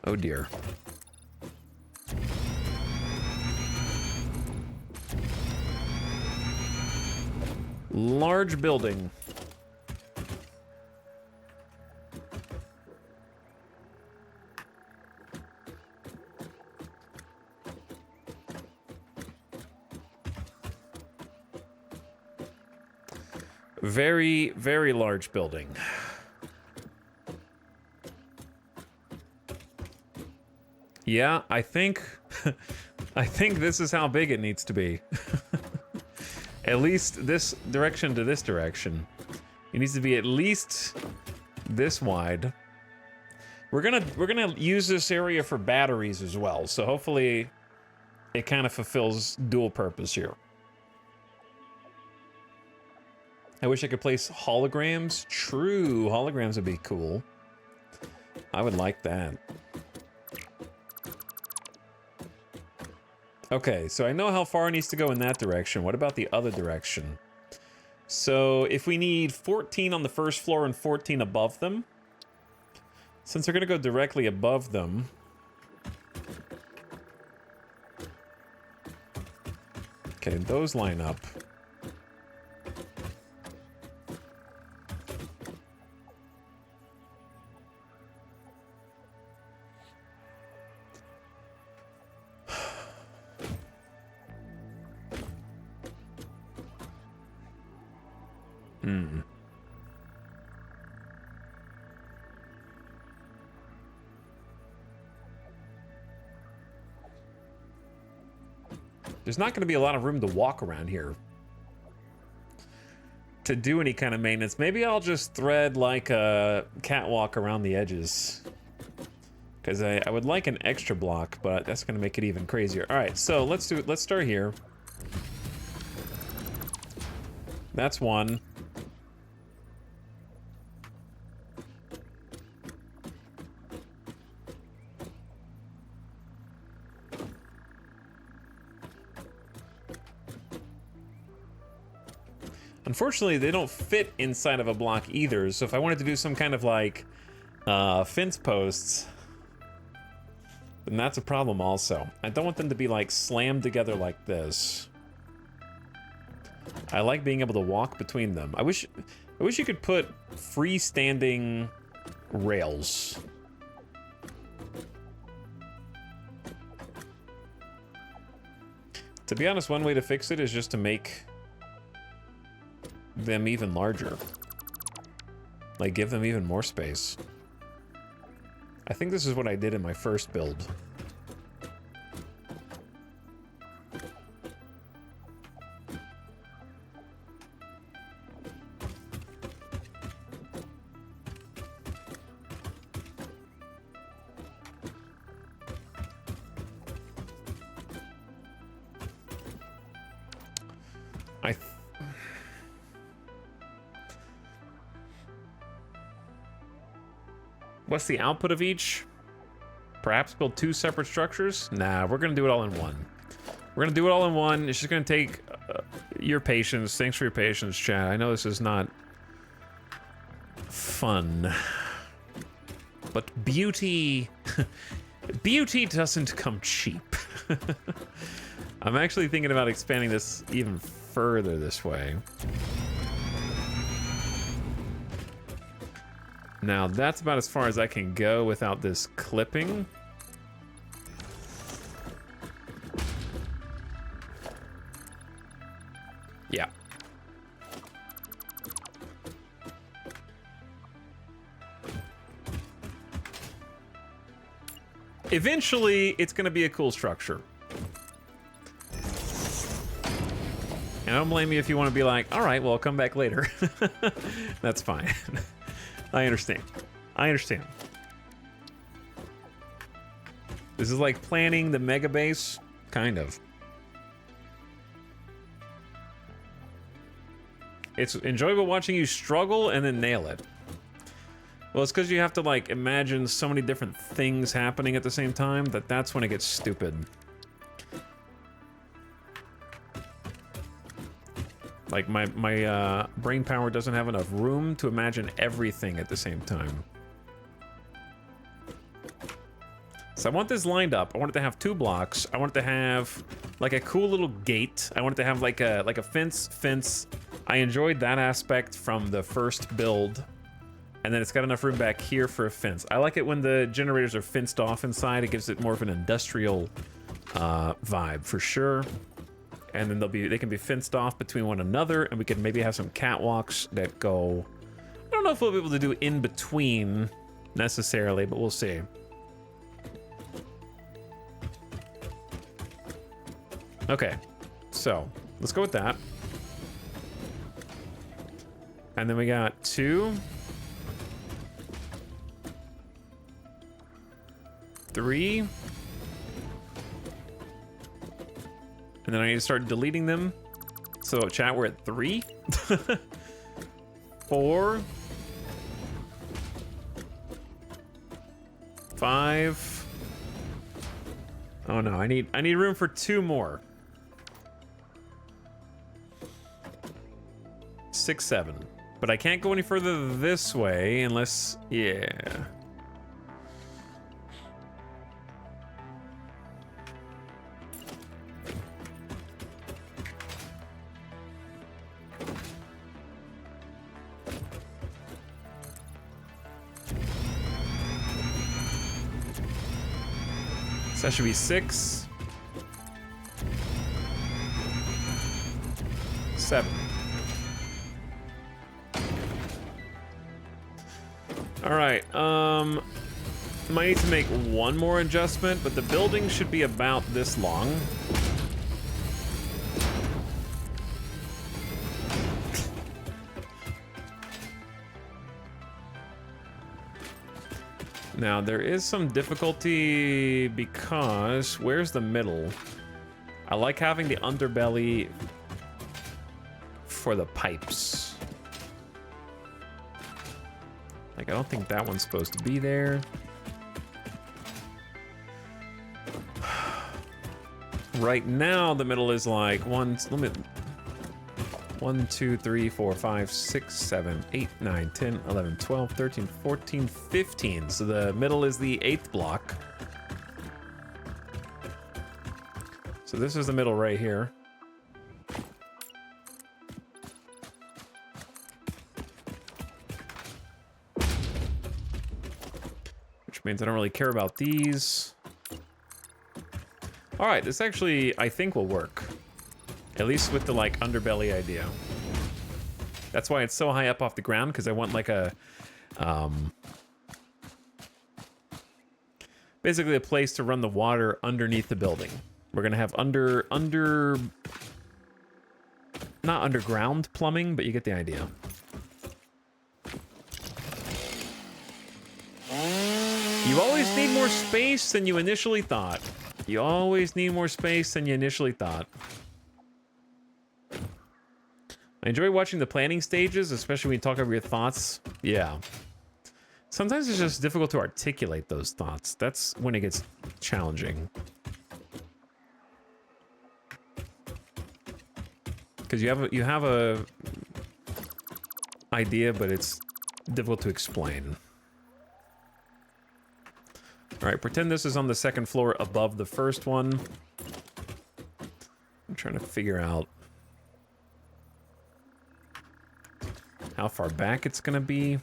Oh dear. Large building. Very, very large building. Yeah, I think I think this is how big it needs to be. At least this direction to this direction. It needs to be at least this wide. We're gonna use this area for batteries as well, so hopefully it kind of fulfills dual purpose here. I wish I could place holograms. True, holograms would be cool. I would like that. Okay, so I know how far it needs to go in that direction. What about the other direction? So if we need 14 on the first floor and 14 above them, since they're going to go directly above them, okay, those line up. There's not going to be a lot of room to walk around here to do any kind of maintenance. Maybe I'll just thread like a catwalk around the edges, because I would like an extra block, but that's going to make it even crazier. All right, so let's start here. That's one. Unfortunately, they don't fit inside of a block either, so if I wanted to do some kind of like fence posts, then that's a problem also. I don't want them to be like slammed together like this. I like being able to walk between them. I wish you could put freestanding rails. To be honest, one way to fix it is just to make them even larger. Like, give them even more space. I think this is what I did in my first build. What's the output of each? Perhaps build 2 separate structures? Nah, we're gonna do it all in one. We're gonna do it all in one. It's just gonna take your patience. Thanks for your patience, chat. I know this is not fun, but beauty, beauty doesn't come cheap. I'm actually thinking about expanding this even further this way. Now, that's about as far as I can go without this clipping. Yeah. Eventually, it's going to be a cool structure. And I don't blame you if you want to be like, all right, well, I'll come back later. That's fine. I understand. I understand. This is like planning the mega base, kind of. It's enjoyable watching you struggle and then nail it. Well, it's because you have to like imagine so many different things happening at the same time that's when it gets stupid. Like my brain power doesn't have enough room to imagine everything at the same time. So I want this lined up. I want it to have 2 blocks. I want it to have like a cool little gate. I want it to have like a fence. I enjoyed that aspect from the first build. And then it's got enough room back here for a fence. I like it when the generators are fenced off inside. It gives it more of an industrial vibe for sure. And then they can be fenced off between one another, and we can maybe have some catwalks that go. I don't know if we'll be able to do in between necessarily, but we'll see. Okay, so let's go with that. And then we got 2, 3. And then I need to start deleting them. So chat, we're at 3, 4, 5. Oh no, I need room for 2 more. 6, 7. But I can't go any further this way unless, yeah. That should be 6, 7. All right, might need to make one more adjustment, but the building should be about this long. Now, there is some difficulty because where's the middle? I like having the underbelly for the pipes. Like, I don't think that one's supposed to be there. Right now, the middle is like 1, 2, 3, 4, 5, 6, 7, 8, 9, 10, 11, 12, 13, 14, 15. So the middle is the 8th block. So this is the middle right here. Which means I don't really care about these. All right, this actually, I think, will work. At least with the, like, underbelly idea. That's why it's so high up off the ground, because I want, like, a basically a place to run the water underneath the building. We're gonna have not underground plumbing, but you get the idea. You always need more space than you initially thought. You always need more space than you initially thought. I enjoy watching the planning stages, especially when you talk over your thoughts. Yeah. Sometimes it's just difficult to articulate those thoughts. That's when it gets challenging. Because you have a idea, but it's difficult to explain. All right, pretend this is on the second floor above the first one. I'm trying to figure out how far back it's gonna be.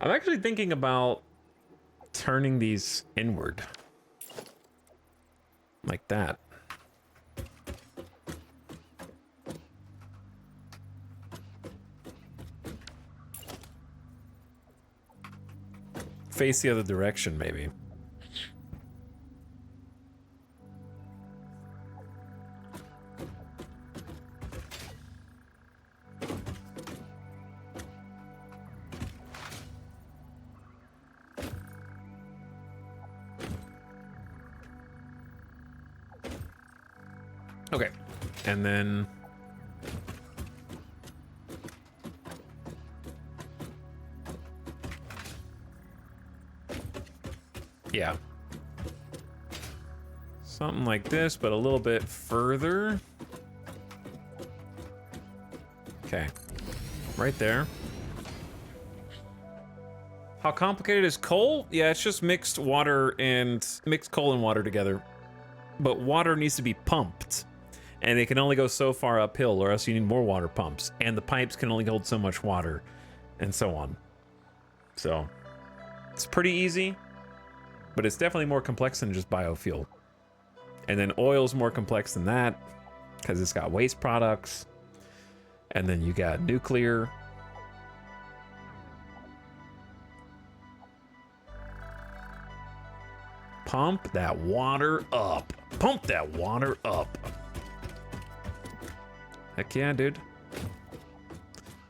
I'm actually thinking about turning these inward. Like that. Face the other direction, maybe. Okay, and then yeah, something like this, but a little bit further. Okay, right there. How complicated is coal? Yeah, it's just mixed coal and water together. But water needs to be pumped. And it can only go so far uphill, or else you need more water pumps. And the pipes can only hold so much water, and so on. So, it's pretty easy, but it's definitely more complex than just biofuel. And then oil's more complex than that, because it's got waste products. And then you got nuclear. Pump that water up. Pump that water up. Heck yeah, dude.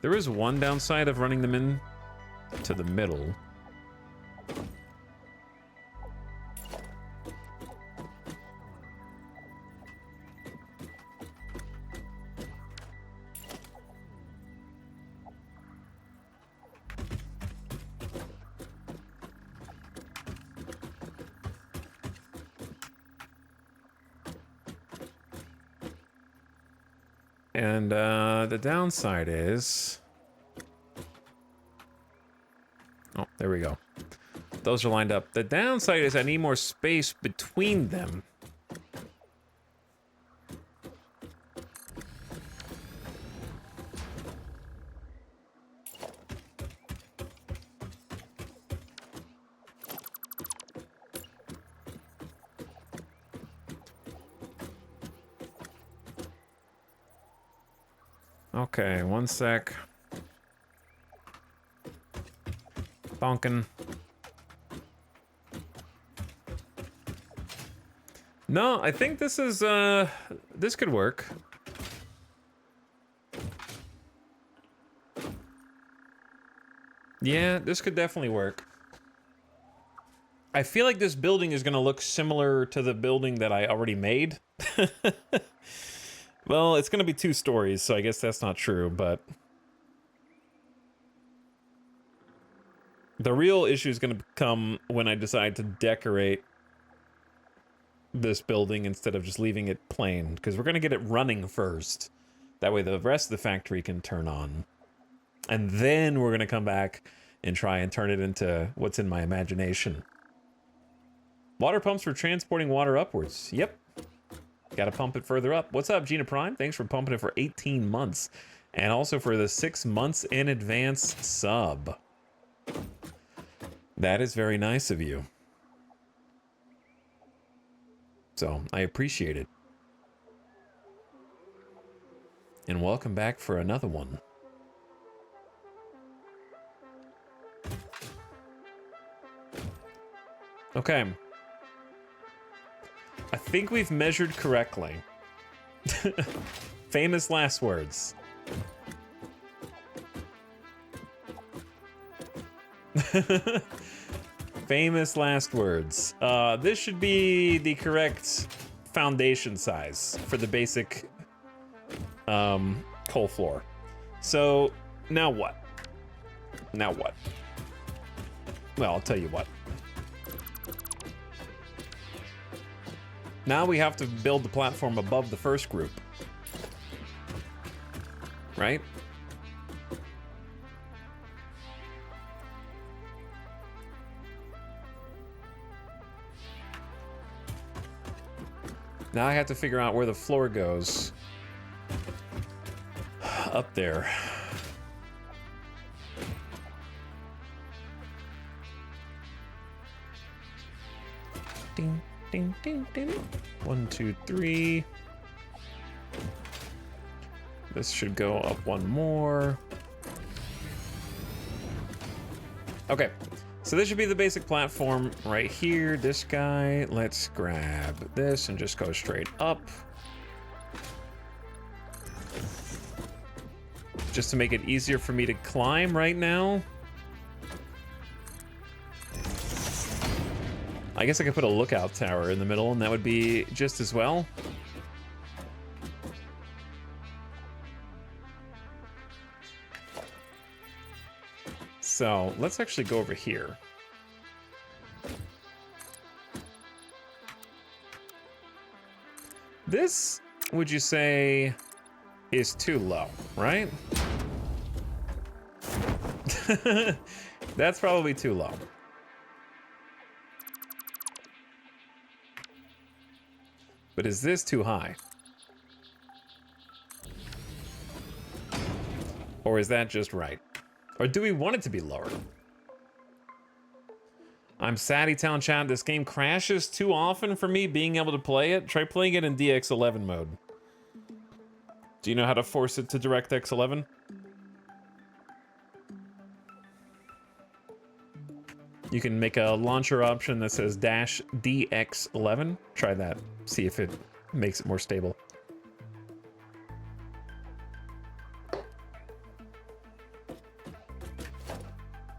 There is one downside of running them in to the middle. And the downside is... Oh, there we go. Those are lined up. The downside is I need more space between them. Okay, one sec. Bonkin. No, I think this is, this could work. Yeah, this could definitely work. I feel like this building is gonna look similar to the building that I already made. Well, it's gonna be 2 stories, so I guess that's not true, but... The real issue is gonna come when I decide to decorate this building instead of just leaving it plain, because we're gonna get it running first. That way the rest of the factory can turn on. And then we're gonna come back and try and turn it into what's in my imagination. Water pumps for transporting water upwards. Yep. Gotta pump it further up. What's up, Gina Prime? Thanks for pumping it for 18 months. And also for the 6 months in advance sub. That is very nice of you. So, I appreciate it. And welcome back for another one. Okay. I think we've measured correctly. Famous last words. Famous last words. This should be the correct foundation size for the basic coal floor. So now what? Now what? Well, I'll tell you what. Now we have to build the platform above the first group. Right? Now I have to figure out where the floor goes. Up there. Ding, ding, ding, ding. 1, 2, 3. This should go up one more. Okay. So this should be the basic platform right here. This guy, let's grab this and just go straight up. Just to make it easier for me to climb right now. I guess I could put a lookout tower in the middle and that would be just as well. So let's actually go over here. This, would you say, is too low, right? That's probably too low. But is this too high? Or is that just right? Or do we want it to be lower? I'm Sadie Town chat. This game crashes too often for me being able to play it. Try playing it in DX11 mode. Do you know how to force it to DirectX 11? You can make a launcher option that says -DX11. Try that. See if it makes it more stable.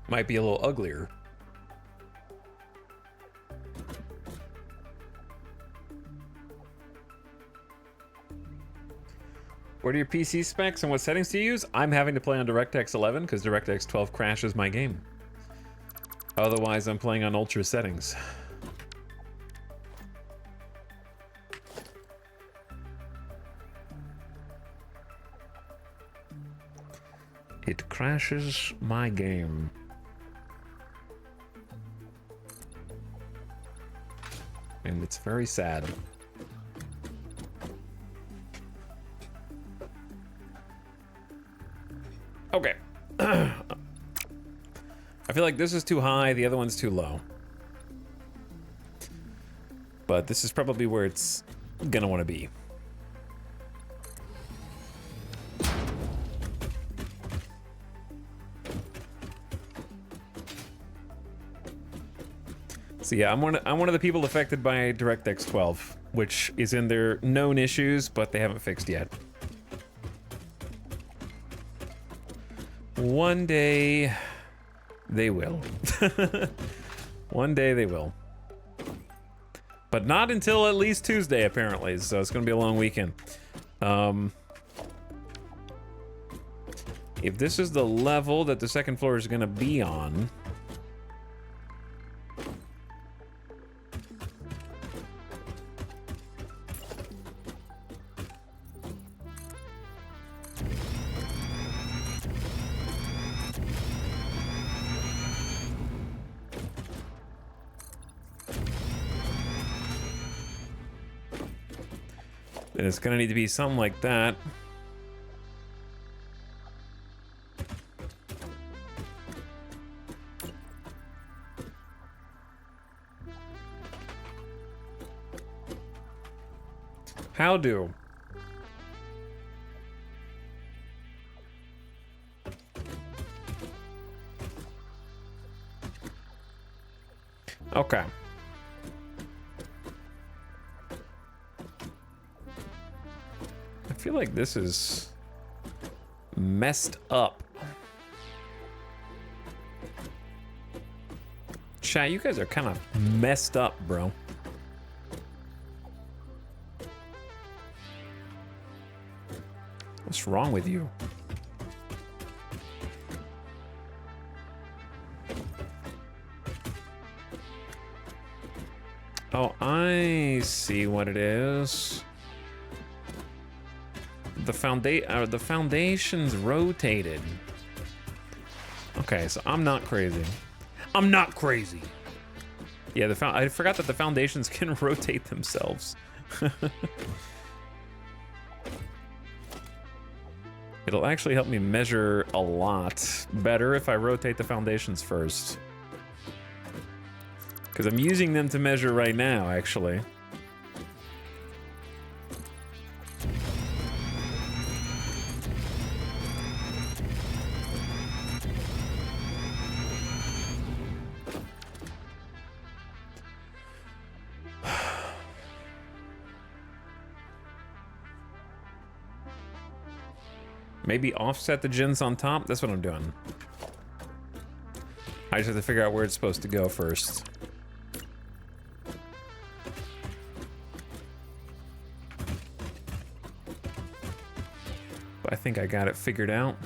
Might be a little uglier. What are your PC specs and what settings do you use? I'm having to play on DirectX 11 because DirectX 12 crashes my game. Otherwise, I'm playing on ultra settings. It crashes my game. And it's very sad. Okay. I feel like this is too high, the other one's too low. But this is probably where it's gonna want to be. So yeah, I'm one of the people affected by DirectX 12, which is in their known issues, but they haven't fixed yet. One day they will. One day they will. But not until at least Tuesday, apparently, so it's gonna be a long weekend. If this is the level that the second floor is gonna be on, then it's gonna need to be something like that. How do? Okay. I feel like this is messed up. Chat, you guys are kind of messed up, bro. What's wrong with you? Oh, I see what it is. The foundation's rotated. Okay, so I'm not crazy. I'm not crazy. Yeah, I forgot that the foundations can rotate themselves. It'll actually help me measure a lot better if I rotate the foundations first. Because I'm using them to measure right now, actually. Maybe offset the gens on top? That's what I'm doing. I just have to figure out where it's supposed to go first. But I think I got it figured out.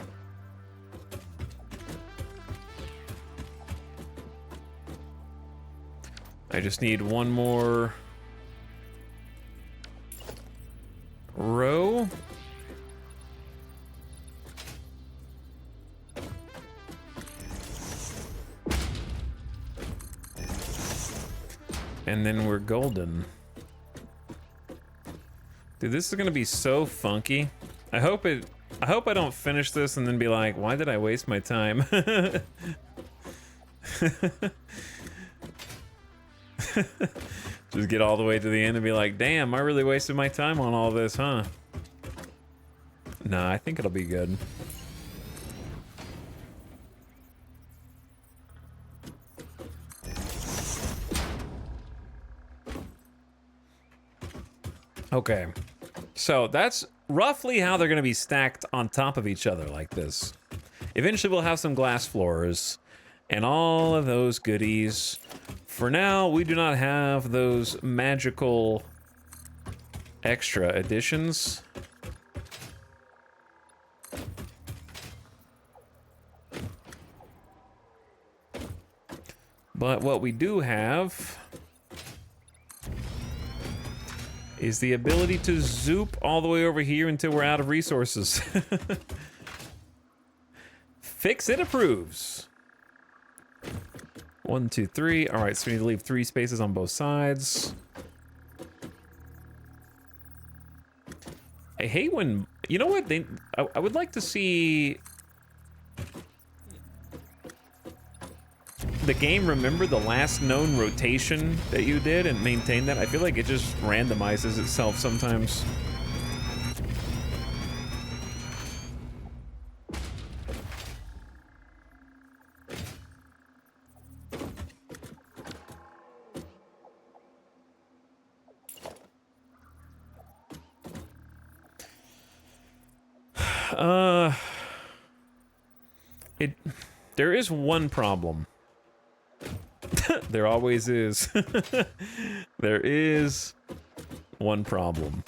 I just need one more row. And then we're golden. Dude, this is gonna be so funky. I hope I don't finish this and then be like, why did I waste my time? Just get all the way to the end and be like, damn, I really wasted my time on all this, huh? Nah, I think it'll be good. Okay, so that's roughly how they're going to be stacked on top of each other like this. Eventually we'll have some glass floors and all of those goodies. For now, we do not have those magical extra additions. But what we do have is the ability to zoop all the way over here until we're out of resources. Fix it approves. 1, 2, 3. All right, so we need to leave 3 spaces on both sides. I hate when, you know what? I would like to see the game remember the last known rotation that you did and maintain that. I feel like it just randomizes itself sometimes. There is one problem. There always is. There is one problem.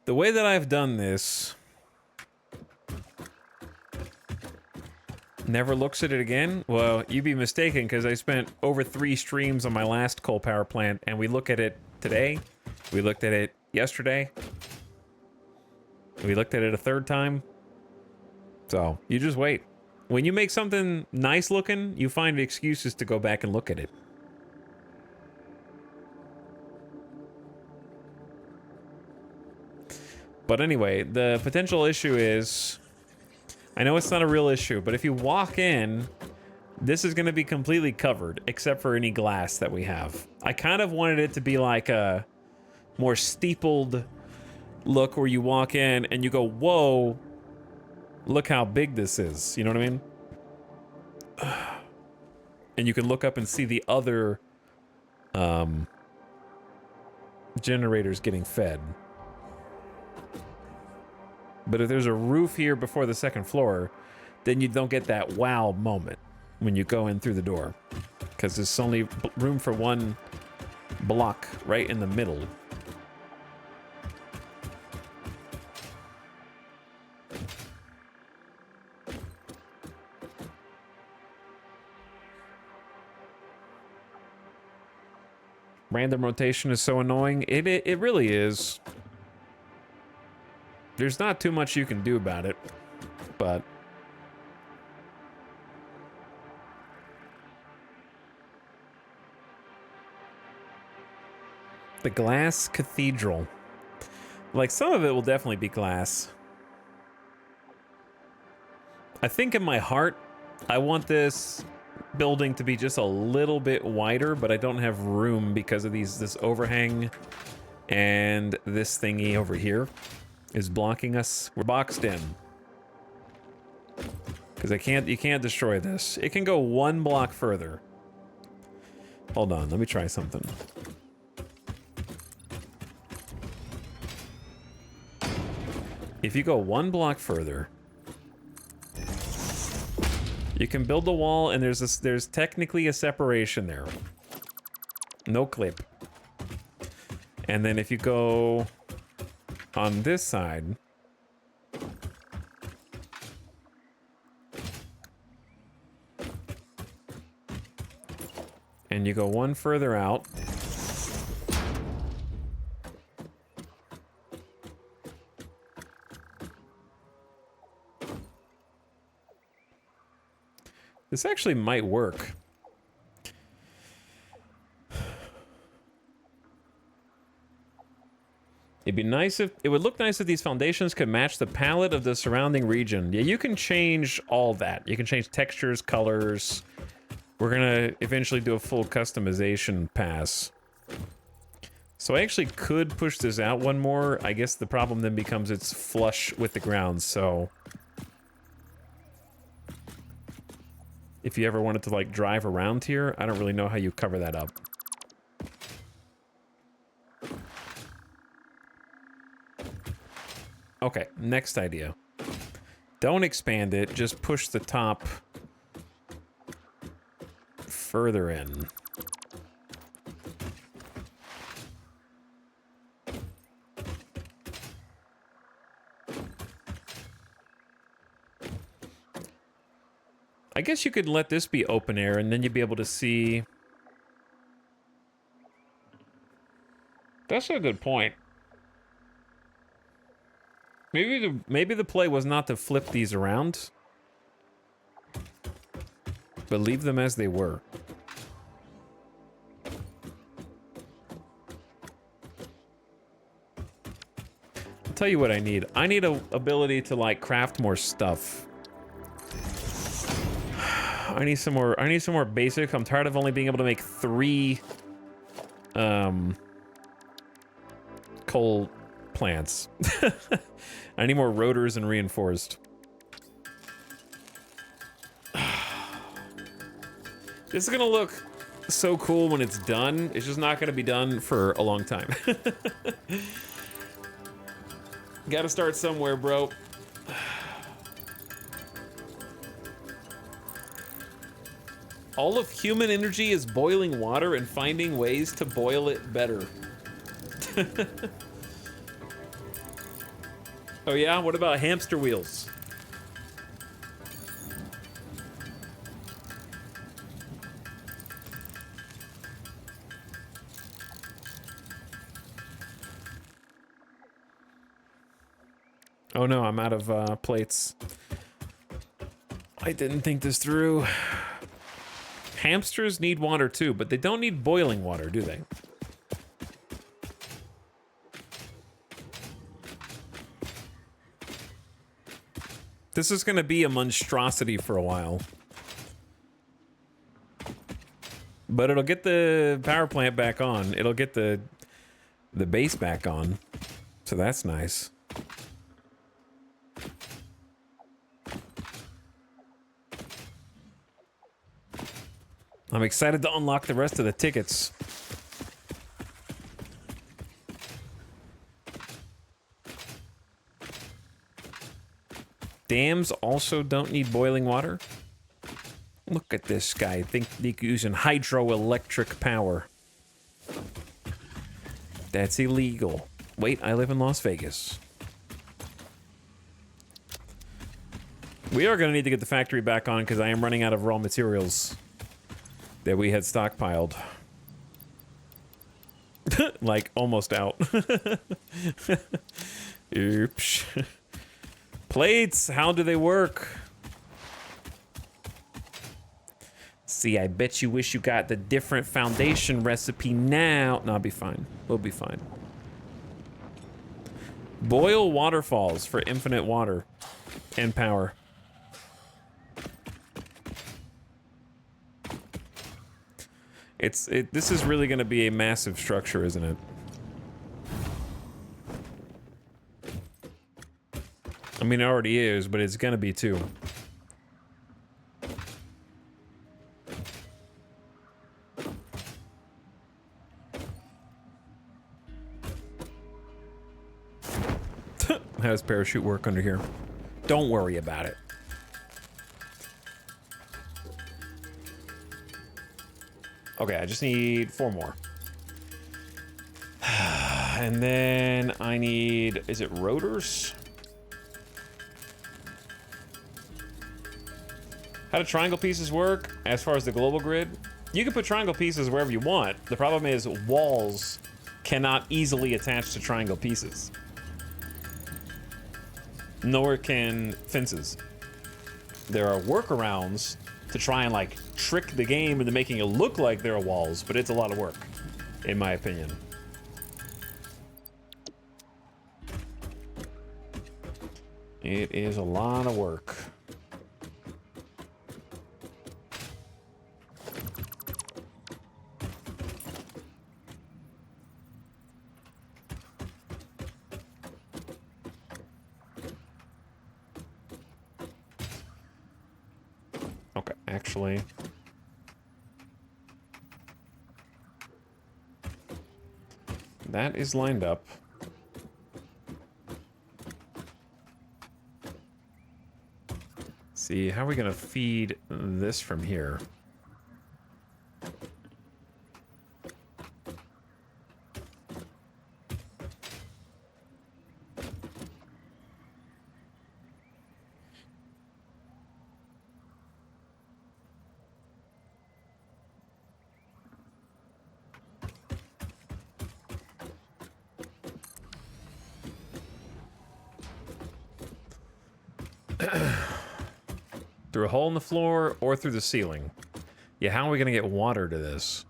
The way that I've done this never looks at it again. Well, you'd be mistaken because I spent over 3 streams on my last coal power plant and we look at it today. We looked at it yesterday. We looked at it a 3rd time. So, you just wait. When you make something nice looking, you find excuses to go back and look at it. But anyway, the potential issue is, I know it's not a real issue, but if you walk in, this is going to be completely covered, except for any glass that we have. I kind of wanted it to be like a more steepled look where you walk in and you go, whoa, Look how big this is. You know what I mean? And you can look up and see the other generators getting fed. But if there's a roof here before the second floor, then you don't get that wow moment when you go in through the door. Because there's only room for one block right in the middle. Random rotation is so annoying. It really is. There's not too much you can do about it, but the glass cathedral. Like, some of it will definitely be glass. I think in my heart, I want this building to be just a little bit wider, but I don't have room because of this overhang and this thingy over here is blocking us. We're boxed in. Because you can't destroy this. It can go one block further. Hold on, let me try something. If you go one block further, you can build the wall, and there's technically a separation there. No clip. And then if you go on this side, and you go one further out, this actually might work. It'd be nice if it would look nice if these foundations could match the palette of the surrounding region. Yeah, you can change all that. You can change textures, colors. We're gonna eventually do a full customization pass. So I actually could push this out one more. I guess the problem then becomes it's flush with the ground, so if you ever wanted to like drive around here, I don't really know how you cover that up. Okay, next idea. Don't expand it, just push the top further in. I guess you could let this be open air, and then you'd be able to see. That's a good point. Maybe the play was not to flip these around, but leave them as they were. I'll tell you what I need. I need a ability to like craft more stuff. I need some more basics. I'm tired of only being able to make 3 coal plants. I need more rotors and reinforced. This is gonna look so cool when it's done. It's just not gonna be done for a long time. Gotta start somewhere, bro. All of human energy is boiling water and finding ways to boil it better. Oh yeah? What about hamster wheels? Oh no, I'm out of plates. I didn't think this through. Hamsters need water too, but they don't need boiling water, do they? This is going to be a monstrosity for a while. But it'll get the power plant back on. It'll get the base back on. So that's nice. I'm excited to unlock the rest of the tickets. Dams also don't need boiling water. Look at this guy. Think he's using hydroelectric power. That's illegal. Wait, I live in Las Vegas. We are going to need to get the factory back on because I am running out of raw materials that we had stockpiled. Like, almost out. Oops. Plates, how do they work? See, I bet you wish you got the different foundation recipe now. No, I'll be fine. We'll be fine. Boil waterfalls for infinite water and power. This is really going to be a massive structure, isn't it? I mean, it already is, but it's going to be too. How does parachute work under here? Don't worry about it. Okay, I just need 4 more. And then I need, is it rotors? How do triangle pieces work as far as the global grid? You can put triangle pieces wherever you want. The problem is walls cannot easily attach to triangle pieces. Nor can fences. There are workarounds to try and like trick the game into making it look like there are walls, but it's a lot of work, in my opinion. It is a lot of work. Okay, actually. That is lined up. See, how are we gonna feed this from here? Through a hole in the floor or through the ceiling? Yeah, how are we gonna get water to this?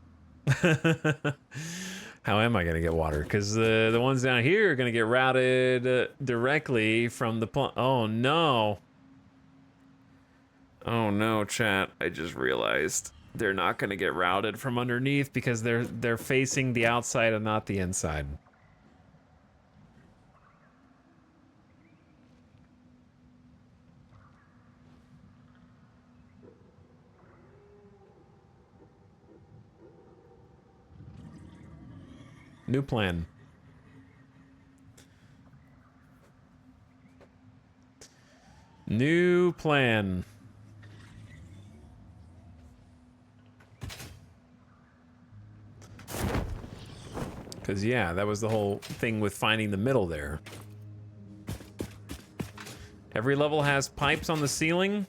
How am I gonna get water? Because the ones down here are gonna get routed directly from the plant. Oh no. Oh no, chat. I just realized they're not gonna get routed from underneath because they're facing the outside and not the inside. New plan. New plan. Because, yeah, that was the whole thing with finding the middle there. Every level has pipes on the ceiling.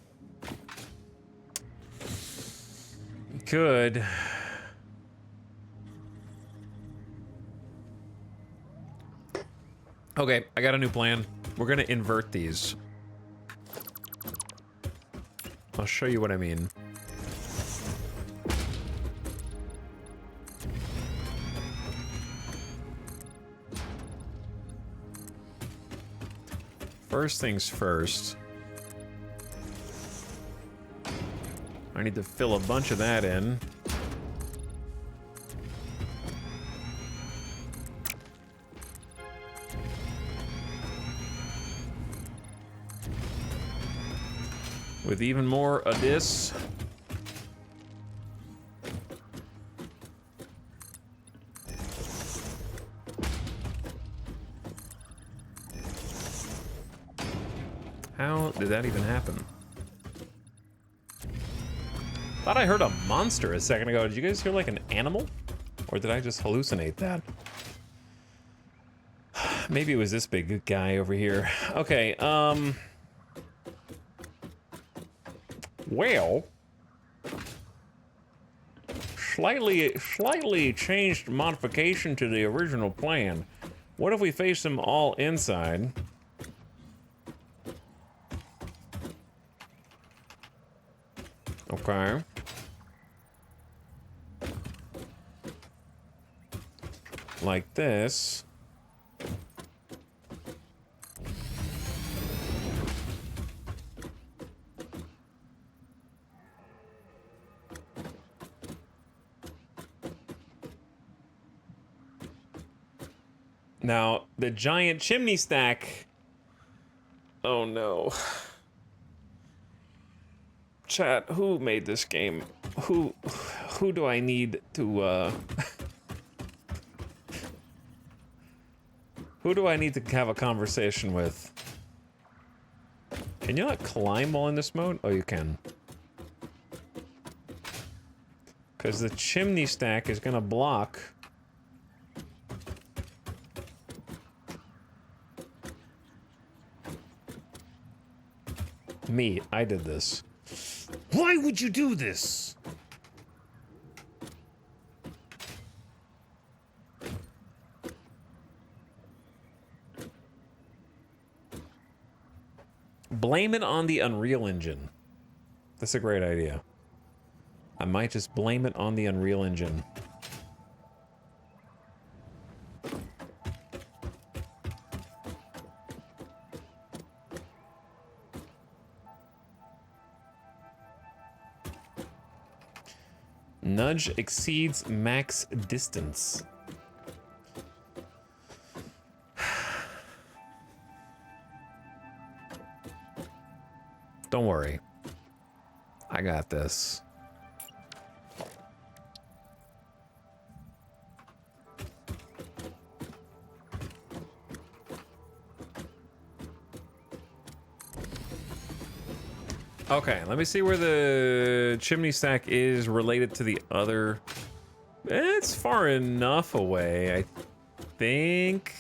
Could. Okay, I got a new plan. We're gonna invert these. I'll show you what I mean. First things first. I need to fill a bunch of that in. With even more of this. How did that even happen? Thought I heard a monster a second ago. Did you guys hear like an animal? Or did I just hallucinate that? Maybe it was this big guy over here. Okay, well, slightly changed modification to the original plan. What if we face them all inside? Okay. Like this. Now, the giant chimney stack. Oh no. Chat, who made this game? Who do I need to, who do I need to have a conversation with? Can you not climb while in this mode? Oh, you can. Because the chimney stack is gonna block. Me, I did this. Why would you do this? Blame it on the Unreal Engine. That's a great idea. I might just blame it on the Unreal Engine. Nudge exceeds max distance. Don't worry. I got this. Okay, let me see where the chimney stack is related to the other. It's far enough away, I think.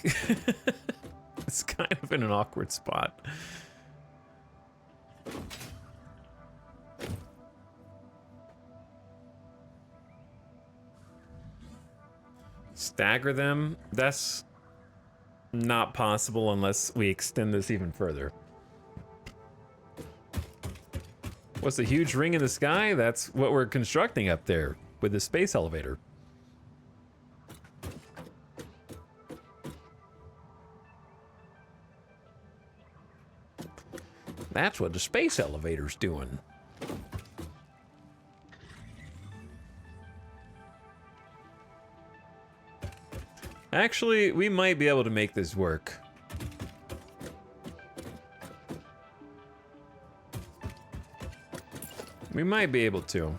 It's kind of in an awkward spot. Stagger them? That's not possible unless we extend this even further. What's the huge ring in the sky? That's what we're constructing up there with the space elevator. That's what the space elevator's doing. Actually, we might be able to make this work. We might be able to.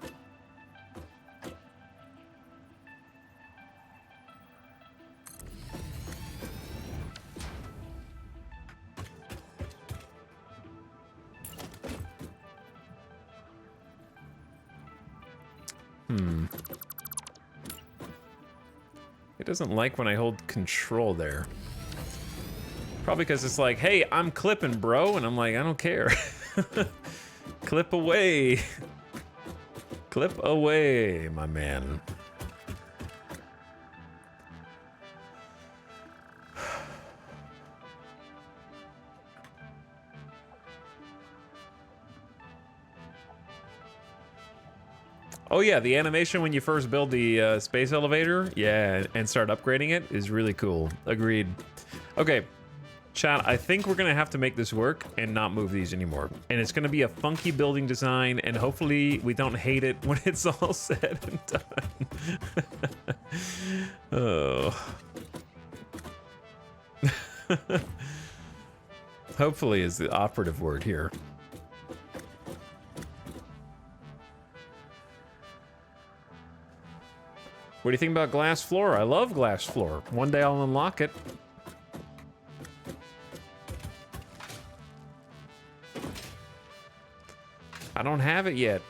It doesn't like when I hold control there. Probably because it's like, hey, I'm clipping, bro. And I'm like, I don't care. Clip away. Clip away, my man. Oh yeah, the animation when you first build the space elevator, yeah, and start upgrading it is really cool. Agreed. Okay, chat, I think we're gonna have to make this work and not move these anymore. And it's gonna be a funky building design, and hopefully we don't hate it when it's all said and done. Oh. Hopefully is the operative word here. What do you think about glass floor? I love glass floor. One day I'll unlock it. I don't have it yet.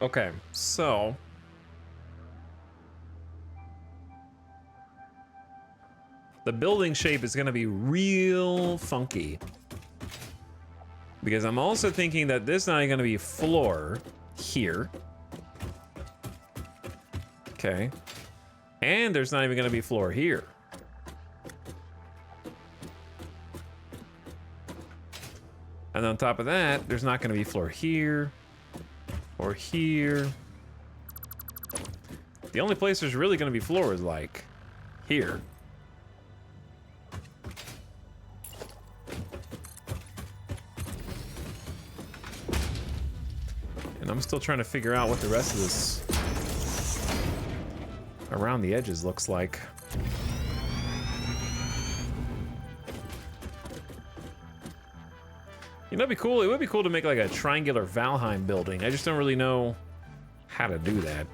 Okay, so the building shape is going to be real funky because I'm also thinking that this is not going to be floor here. Okay. And there's not even going to be floor here. And on top of that, there's not going to be floor here or here. The only place there's really going to be floor is like here. And I'm still trying to figure out what the rest of this around the edges looks like. You know, it'd be cool. It would be cool to make like a triangular Valheim building. I just don't really know how to do that.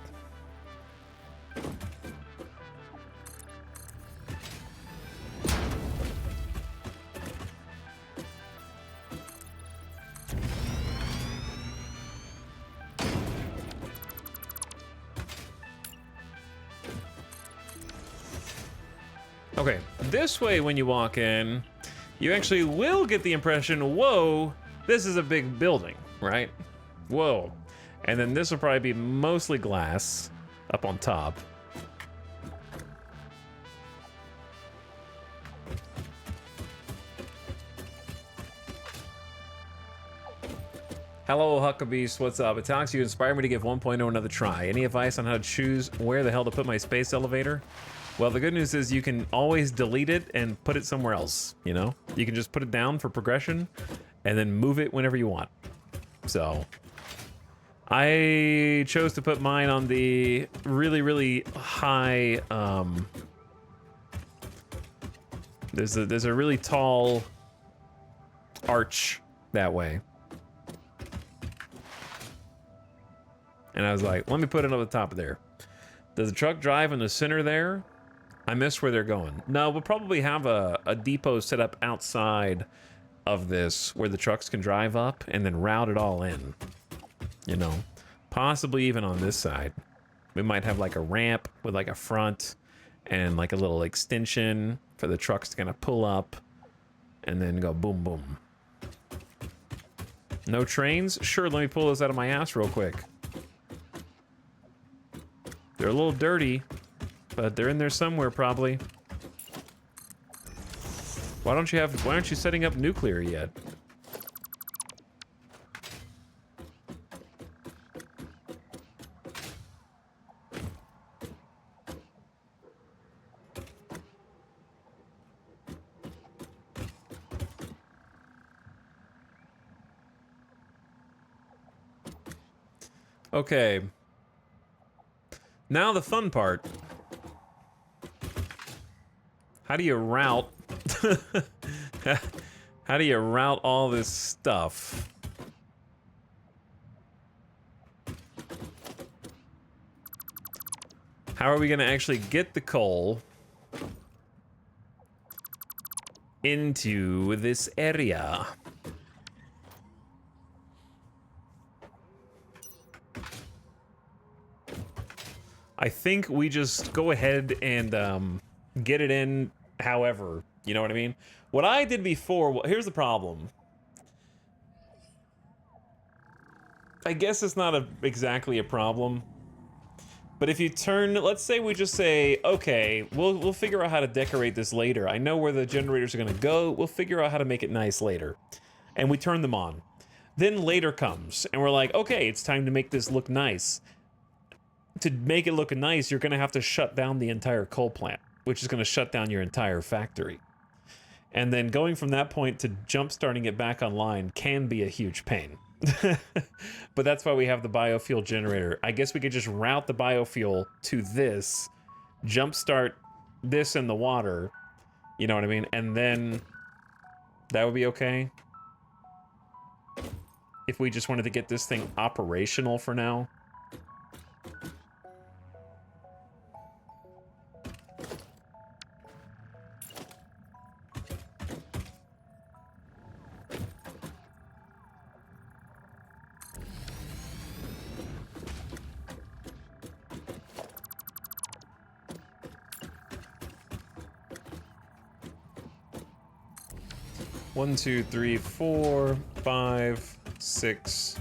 Okay, this way when you walk in, you actually will get the impression, whoa, this is a big building, right? Whoa. And then this will probably be mostly glass up on top. Hello, Huckabeast, what's up? Alex, you inspired me to give 1.0 another try. Any advice on how to choose where the hell to put my space elevator? Well, the good news is you can always delete it and put it somewhere else, you know? You can just put it down for progression and then move it whenever you want. So, I chose to put mine on the really, really high, there's a really tall arch that way. And I was like, let me put it on the top of there. Does the truck drive in the center there? I missed where they're going. No, we'll probably have a depot set up outside of this where the trucks can drive up and then route it all in. You know, possibly even on this side. We might have like a ramp with like a front and like a little extension for the trucks to kind of pull up and then go boom, boom. No trains? Sure, let me pull this out of my ass real quick. They're a little dirty, but they're in there somewhere probably. Why aren't you setting up nuclear yet? Okay. Now the fun part. How do you route how do you route all this stuff? How are we going to actually get the coal into this area? I think we just go ahead and get it in however, you know what I mean? What I did before, well, here's the problem. I guess it's not exactly a problem. But if you turn, let's say we just say, okay, we'll figure out how to decorate this later. I know where the generators are gonna go. We'll figure out how to make it nice later. And we turn them on. Then later comes, and we're like, okay, it's time to make this look nice. To make it look nice, you're gonna have to shut down the entire coal plant, which is gonna shut down your entire factory. And then going from that point to jump starting it back online can be a huge pain. But that's why we have the biofuel generator. I guess we could just route the biofuel to this, jumpstart this in the water, you know what I mean? And then that would be okay. If we just wanted to get this thing operational for now. 1, 2, 3, 4, 5, 6,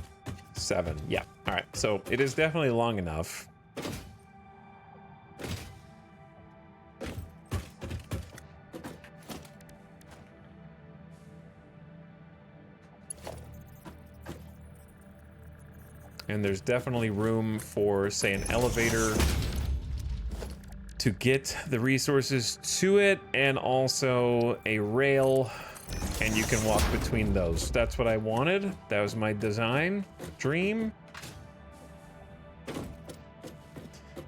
7. Yeah. All right. So it is definitely long enough. And there's definitely room for, say, an elevator to get the resources to it, and also a rail, and you can walk between those. That's what I wanted. That was my design dream.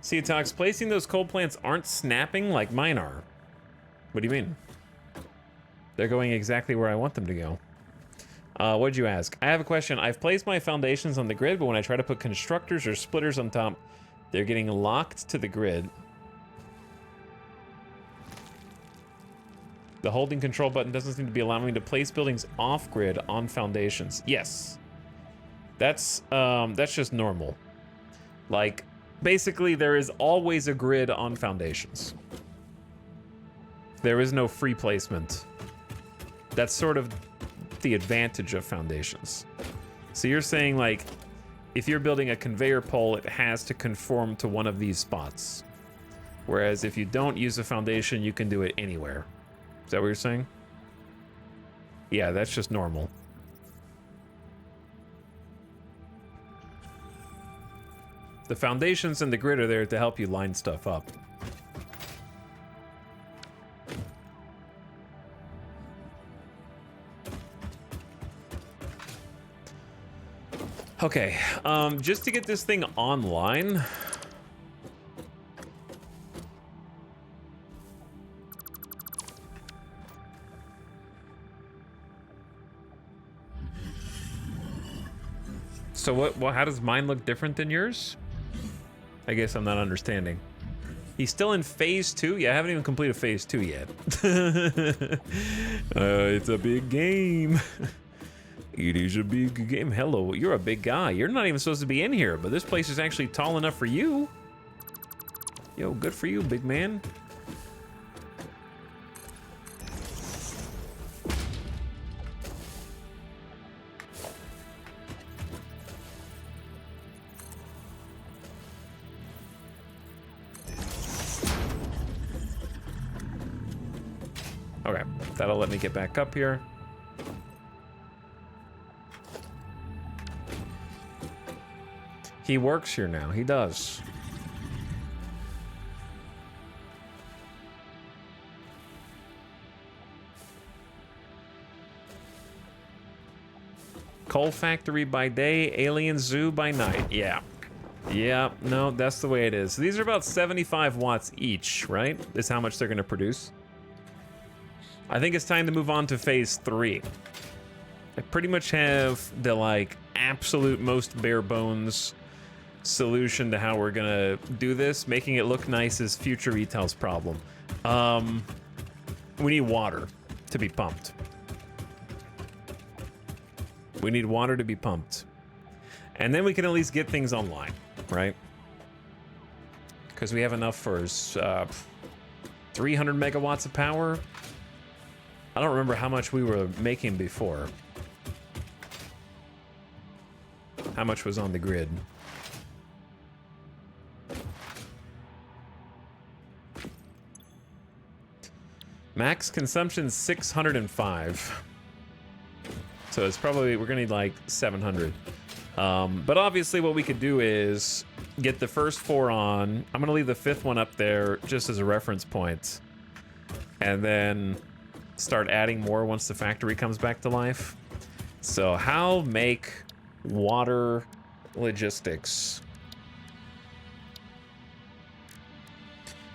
See, Tox, placing those coal plants aren't snapping like mine are. What do you mean? They're going exactly where I want them to go. What'd you ask? I have a question. I've placed my foundations on the grid, but when I try to put constructors or splitters on top, they're getting locked to the grid. The holding control button doesn't seem to be allowing me to place buildings off-grid on foundations. Yes. That's just normal. Like, basically, there is always a grid on foundations. There is no free placement. That's sort of the advantage of foundations. So you're saying, like, if you're building a conveyor pole, it has to conform to one of these spots. Whereas if you don't use a foundation, you can do it anywhere. Is that what you're saying? Yeah, that's just normal. The foundations and the grid are there to help you line stuff up. Okay, just to get this thing online... So what, how does mine look different than yours? I guess I'm not understanding. He's still in phase 2? Yeah, I haven't even completed phase 2 yet. It's a big game. It is a big game. Hello, you're a big guy. You're not even supposed to be in here, but this place is actually tall enough for you. Yo, good for you, big man. Okay, that'll let me get back up here. He works here now. He does. Coal factory by day, alien zoo by night. Yeah. Yeah, no, that's the way it is. These are about 75 watts each, right? Is how much they're going to produce. I think it's time to move on to phase 3. I pretty much have the, like, absolute most bare bones solution to how we're gonna do this. Making it look nice is future Etel's problem. We need water to be pumped. We need water to be pumped. And then we can at least get things online, right? Because we have enough for 300 megawatts of power. I don't remember how much we were making before. How much was on the grid? Max consumption 605. So it's probably, we're gonna need like 700. But obviously what we could do is get the first 4 on. I'm gonna leave the 5th one up there just as a reference point. And then start adding more once the factory comes back to life. So how make water logistics?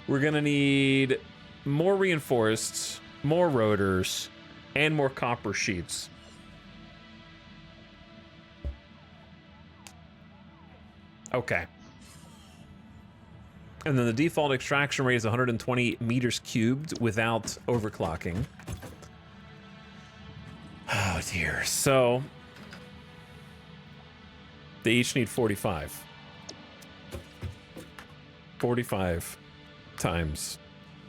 We're gonna need more reinforced, more rotors, and more copper sheets. Okay. And then the default extraction rate is 120 meters cubed without overclocking. Oh dear. So they each need 45. 45 times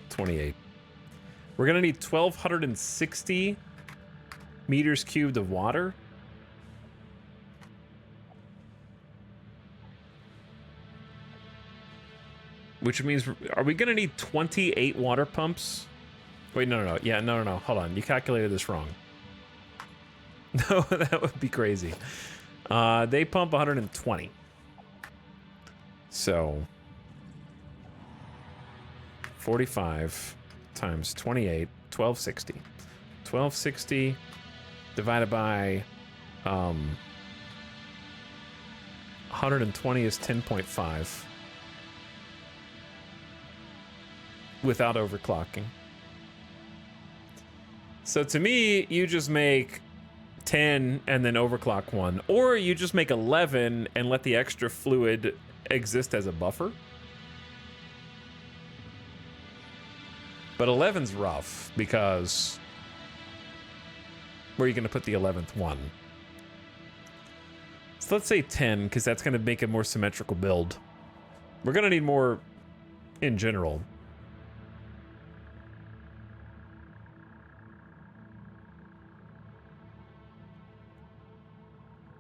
28. We're gonna need 1,260 meters cubed of water. Which means, are we going to need 28 water pumps? Wait, no. Yeah, no. Hold on. You calculated this wrong. No, that would be crazy. They pump 120. So 45 times 28, 1260. 1260 divided by 120 is 10.5 without overclocking. So to me, you just make 10 and then overclock 1, or you just make 11 and let the extra fluid exist as a buffer. But 11's rough because where are you going to put the 11th one? So let's say 10, because that's going to make a more symmetrical build. We're going to need more in general.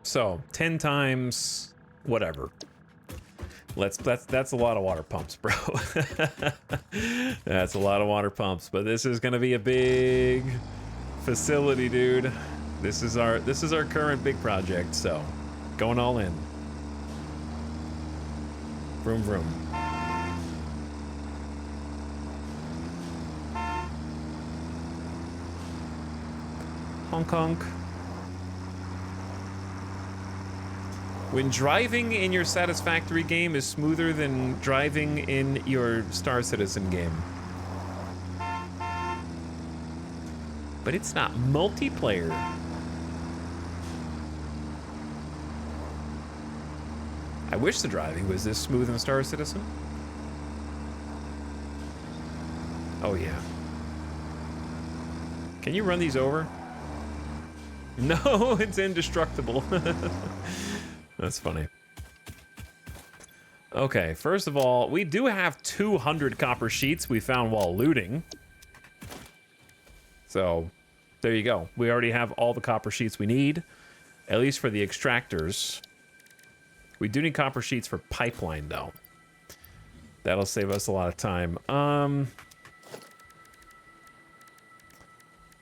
So 10 times whatever. That's a lot of water pumps, bro. That's a lot of water pumps, but this is gonna be a big facility, dude. This is our current big project, so going all in. Vroom vroom. Honk honk. When driving in your Satisfactory game is smoother than driving in your Star Citizen game. But it's not multiplayer. I wish the driving was this smooth in Star Citizen. Oh yeah. Can you run these over? No, it's indestructible. That's funny. Okay, first of all, we do have 200 copper sheets we found while looting. So, there you go. We already have all the copper sheets we need, at least for the extractors. We do need copper sheets for pipeline, though. That'll save us a lot of time.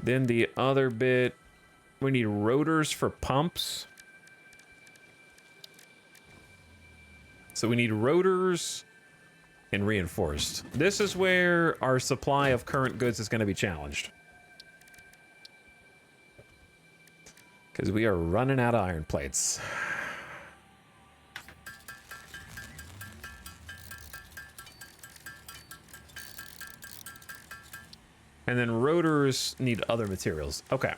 Then the other bit, we need rotors for pumps. So we need rotors and reinforced. This is where our supply of current goods is going to be challenged. Because we are running out of iron plates. And then rotors need other materials. Okay.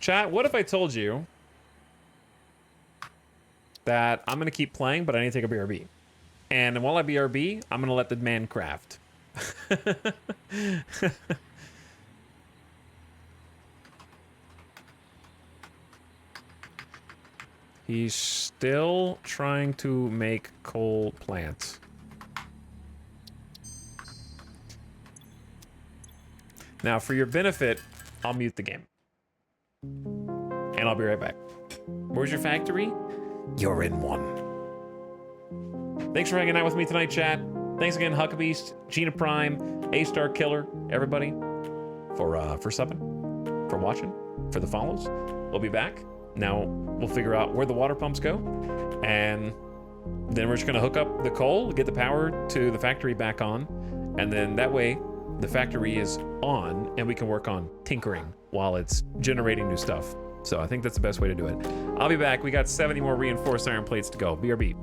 Chat, what if I told you that I'm going to keep playing, but I need to take a BRB. And while I BRB, I'm going to let the man craft. He's still trying to make coal plants. Now, for your benefit, I'll mute the game. And I'll be right back. Where's your factory? You're in one. Thanks for hanging out with me tonight, chat. Thanks again, Huckabeast, Gina Prime, A-Star Killer, everybody, for subbing, for watching, for the follows. We'll be back. Now we'll figure out where the water pumps go, and then we're just gonna hook up the coal, get the power to the factory back on, and then that way the factory is on, and we can work on tinkering while it's generating new stuff. So I think that's the best way to do it. I'll be back. We got 70 more reinforced iron plates to go. BRB.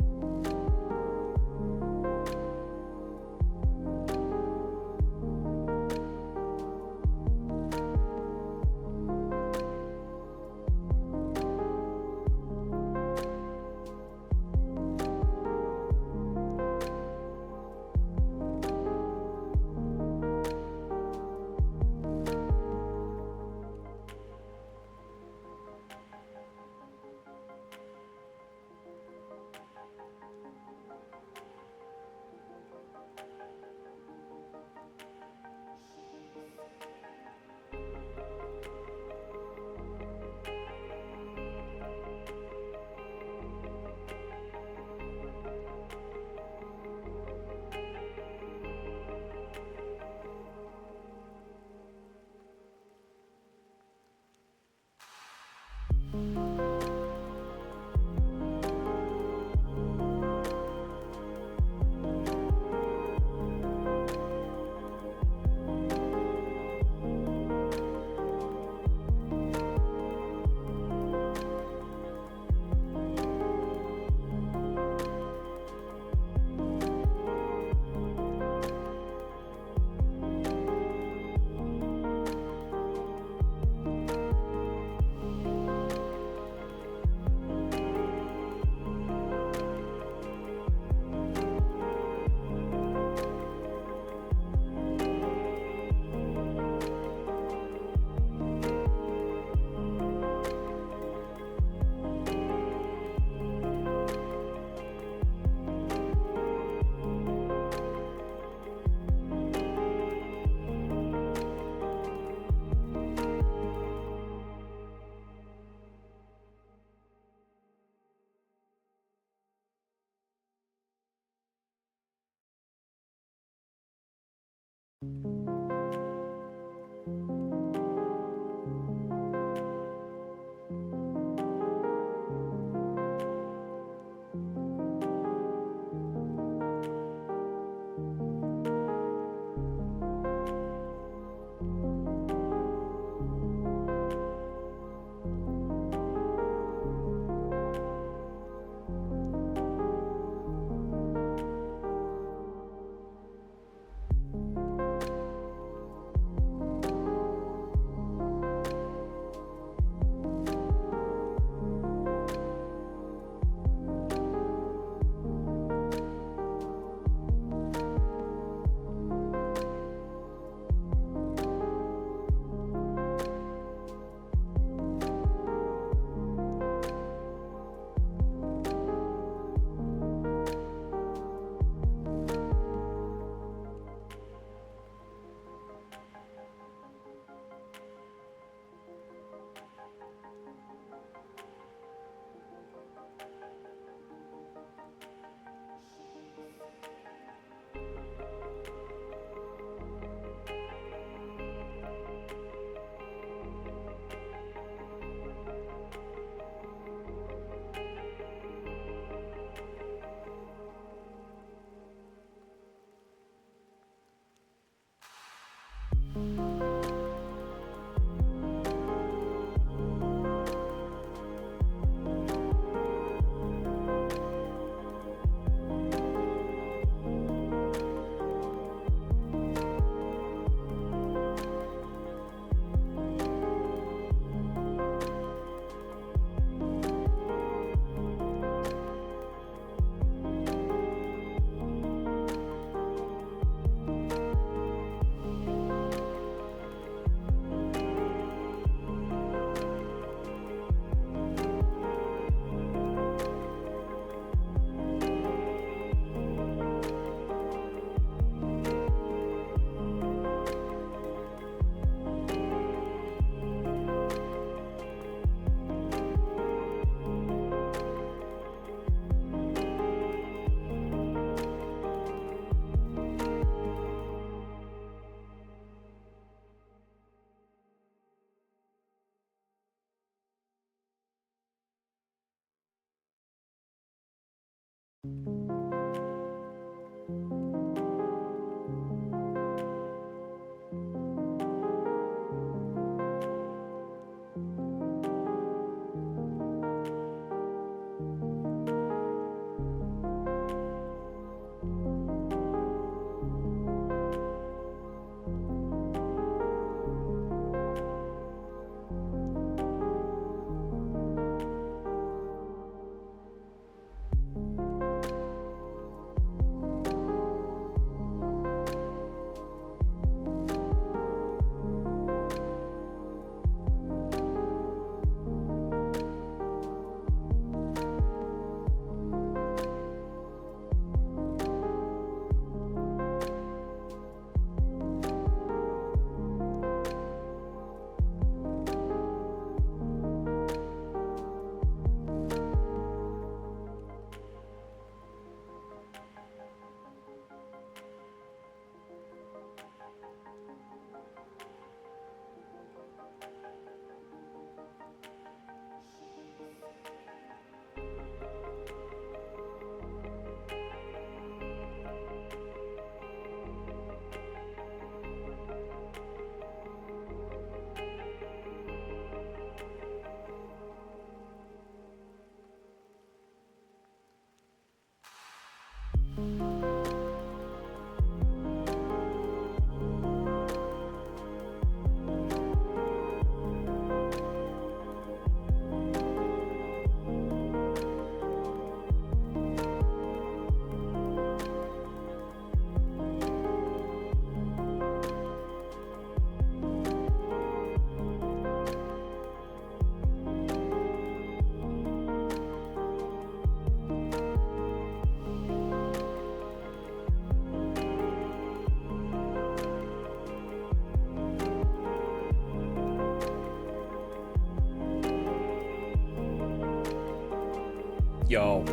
Yo.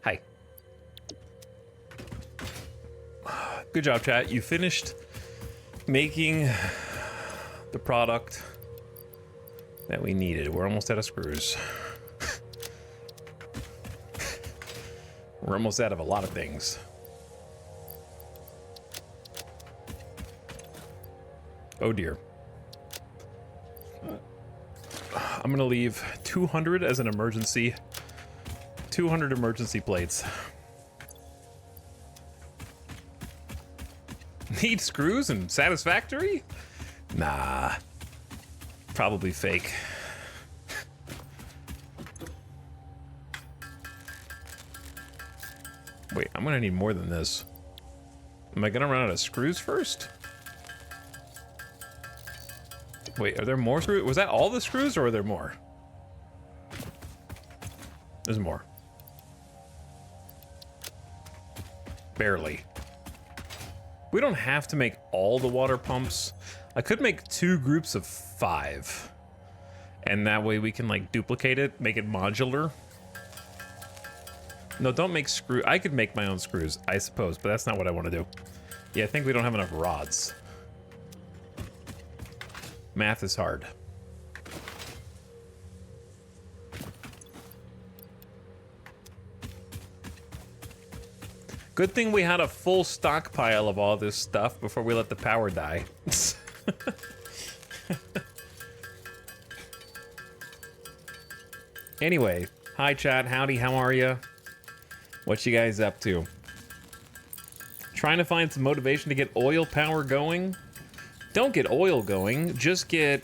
Hi. Good job, chat. You finished making the product that we needed. We're almost out of screws. We're almost out of a lot of things. Oh dear. I'm gonna leave 200 as an emergency. 200 emergency plates. Need screws and Satisfactory? Nah. Probably fake. Wait, I'm gonna need more than this. Am I gonna run out of screws first? Wait, are there more screws? Was that all the screws or are there more? There's more. Barely. We don't have to make all the water pumps. I could make 2 groups of 5. And that way we can like duplicate it, make it modular. No, don't make screw. I could make my own screws, I suppose, but that's not what I want to do. Yeah, I think we don't have enough rods. Math is hard. Good thing we had a full stockpile of all this stuff before we let the power die. Anyway, hi chat, howdy, how are you? What you guys up to? Trying to find some motivation to get oil power going? Don't get oil going, just get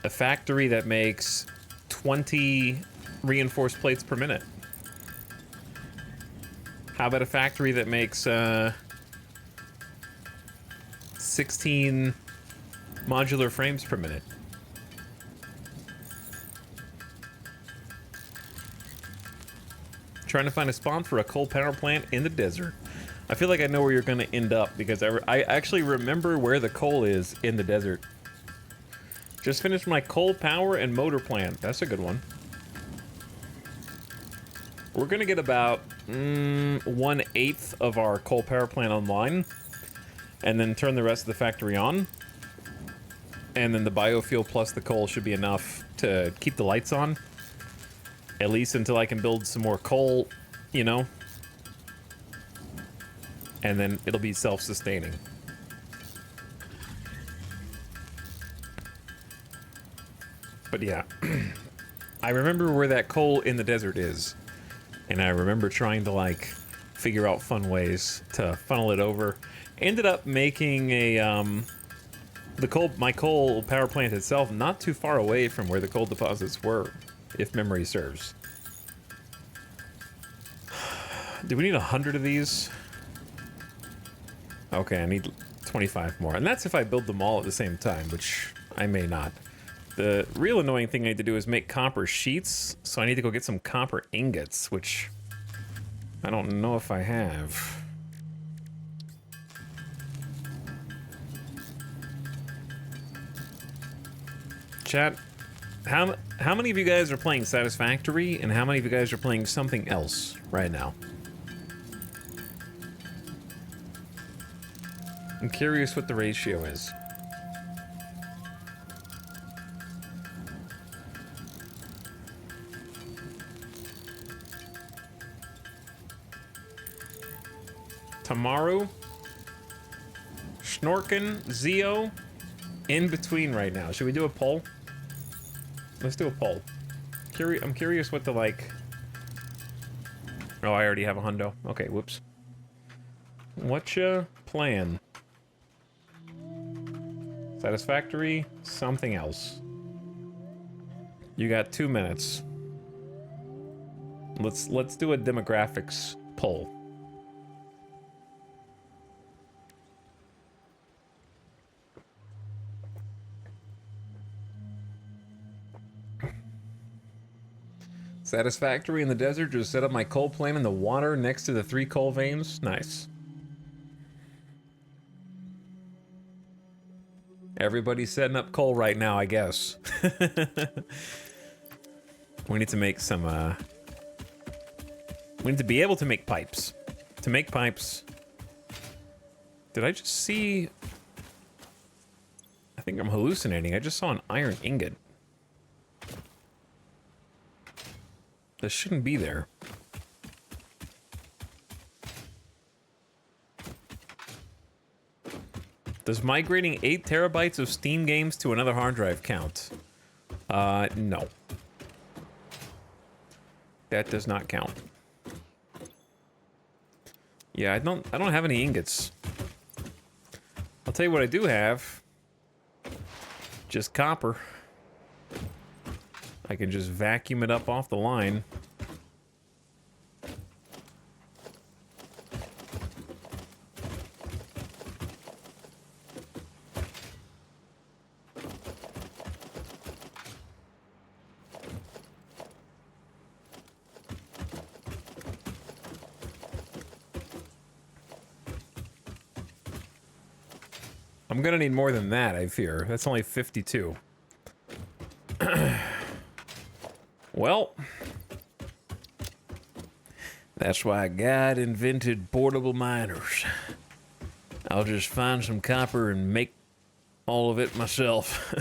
a factory that makes 20 reinforced plates per minute. How about a factory that makes 16 modular frames per minute? Trying to find a spawn for a coal power plant in the desert. I feel like I know where you're going to end up because I actually remember where the coal is in the desert. Just finished my coal power and motor plant. That's a good one. We're going to get about 1/8 of our coal power plant online and then turn the rest of the factory on. And then the biofuel plus the coal should be enough to keep the lights on. At least until I can build some more coal, you know? And then it'll be self-sustaining. But yeah, I remember where that coal in the desert is. And I remember trying to like figure out fun ways to funnel it over. Ended up making a my coal power plant itself not too far away from where the coal deposits were, if memory serves. Do we need 100 of these? Okay, I need 25 more. And that's if I build them all at the same time, which I may not. The real annoying thing I need to do is make copper sheets, so I need to go get some copper ingots, which I don't know if I have. Chat, how many of you guys are playing Satisfactory, and how many of you guys are playing something else right now? I'm curious what the ratio is. Tamaru, Schnorken, Zio, in between right now. Should we do a poll? Let's do a poll. I'm curious what the, like... Oh, I already have a hundo. Okay, whoops. What's your plan? Satisfactory? Something else. You got 2 minutes. Let's do a demographics poll. Satisfactory in the desert. Just set up my coal plant in the water next to the 3 coal veins. Nice. Everybody's setting up coal right now, I guess. We need to make some, we need to be able to make pipes. To make pipes... Did I just see... I think I'm hallucinating. I just saw an iron ingot. This shouldn't be there. Does migrating 8 terabytes of Steam games to another hard drive count? No. That does not count. Yeah, I don't have any ingots. I'll tell you what I do have. Just copper. I can just vacuum it up off the line. I'm gonna need more than that, I fear. That's only 52. Well, that's why God invented portable miners. I'll just find some copper and make all of it myself.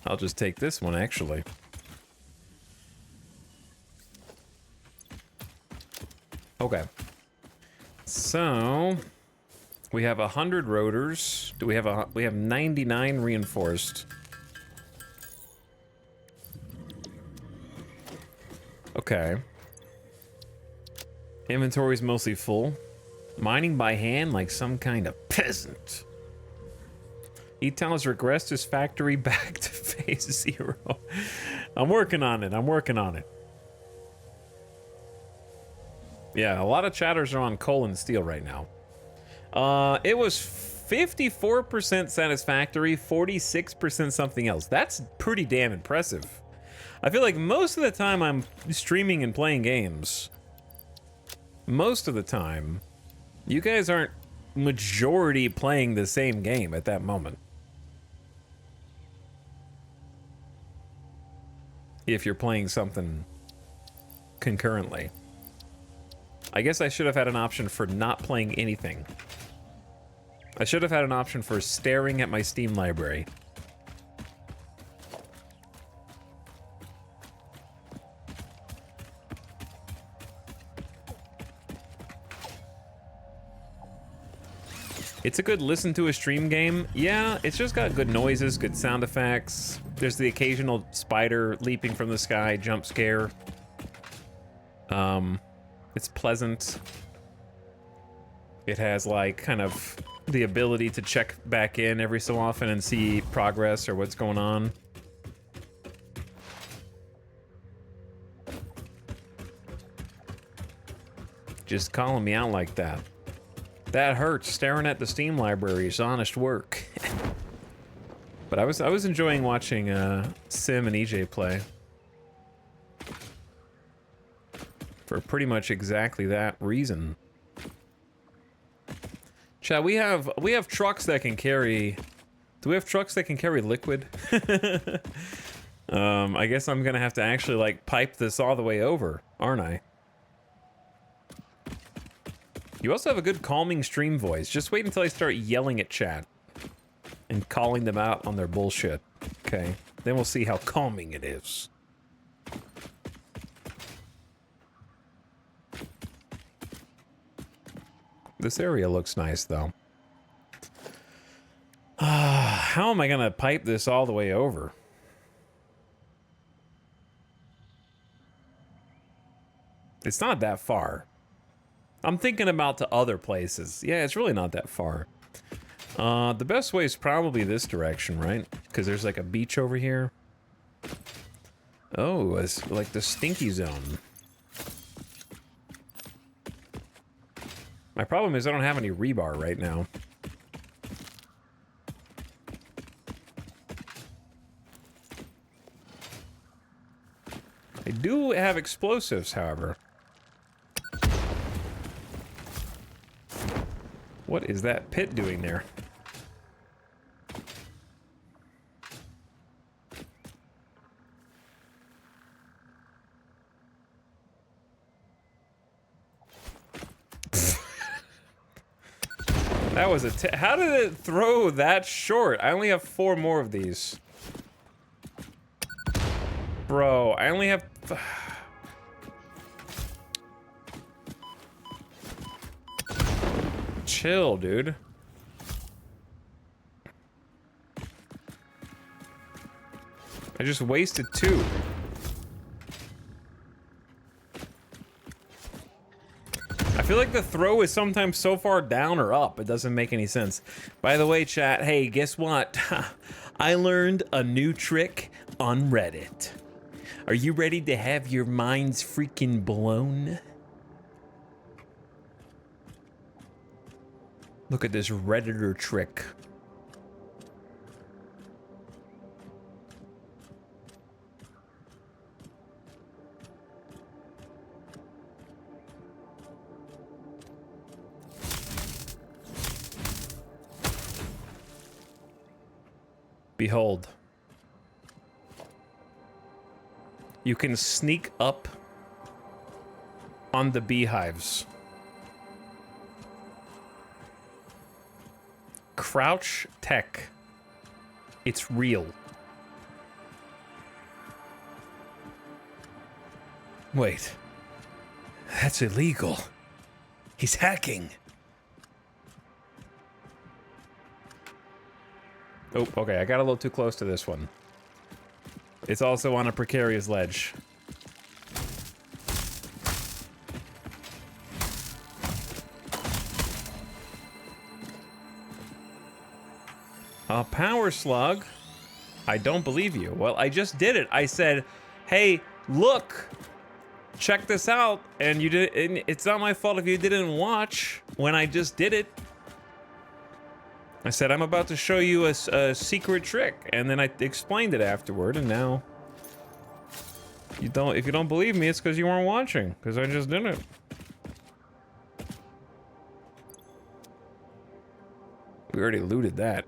I'll just take this one, actually. Okay. So... we have 100 rotors. Do we have we have 99 reinforced. Okay. Inventory's mostly full. Mining by hand like some kind of peasant. E-Town has regressed his factory back to phase 0. I'm working on it. I'm working on it. Yeah, a lot of chatters are on coal and steel right now. It was 54% satisfactory, 46% something else. That's pretty damn impressive. I feel like most of the time I'm streaming and playing games, most of the time, you guys aren't majority playing the same game at that moment. If you're playing something concurrently. I guess I should have had an option for not playing anything. I should have had an option for staring at my Steam library. It's a good listen to a stream game. Yeah, it's just got good noises, good sound effects. There's the occasional spider leaping from the sky, jump scare. It's pleasant. It has like kind of the ability to check back in every so often and see progress or what's going on. Just calling me out like that. That hurts. Staring at the Steam library is honest work. But I was enjoying watching Sim and EJ play. For pretty much exactly that reason. Chat, we have trucks that can carry... Do we have trucks that can carry liquid? I guess I'm gonna have to actually, like, pipe this all the way over, aren't I? You also have a good calming stream voice. Just wait until I start yelling at chat. And calling them out on their bullshit. Okay? Then we'll see how calming it is. This area looks nice, though. How am I gonna pipe this all the way over? It's not that far. I'm thinking about to other places. Yeah, it's really not that far. The best way is probably this direction, right? Because there's like a beach over here. Oh, it's like the stinky zone. My problem is I don't have any rebar right now. I do have explosives, however. What is that pit doing there? That was a how did it throw that short? I only have 4 more of these. Bro, I only have... Chill, dude. I just wasted 2. I feel like the throw is sometimes so far down or up, it doesn't make any sense. By the way, chat, hey, guess what? I learned a new trick on Reddit. Are you ready to have your minds freaking blown? Look at this Redditor trick. Behold. You can sneak up on the beehives. Crouch tech. It's real. Wait. That's illegal. He's hacking. Oh, okay, I got a little too close to this one. It's also on a precarious ledge. A power slug? I don't believe you. Well, I just did it. I said, hey, look, check this out. And you did, and it's not my fault if you didn't watch when I just did it. I said, I'm about to show you a secret trick, and then I explained it afterward, and now you don't. If you don't believe me, it's because you weren't watching, because I just did it. We already looted that.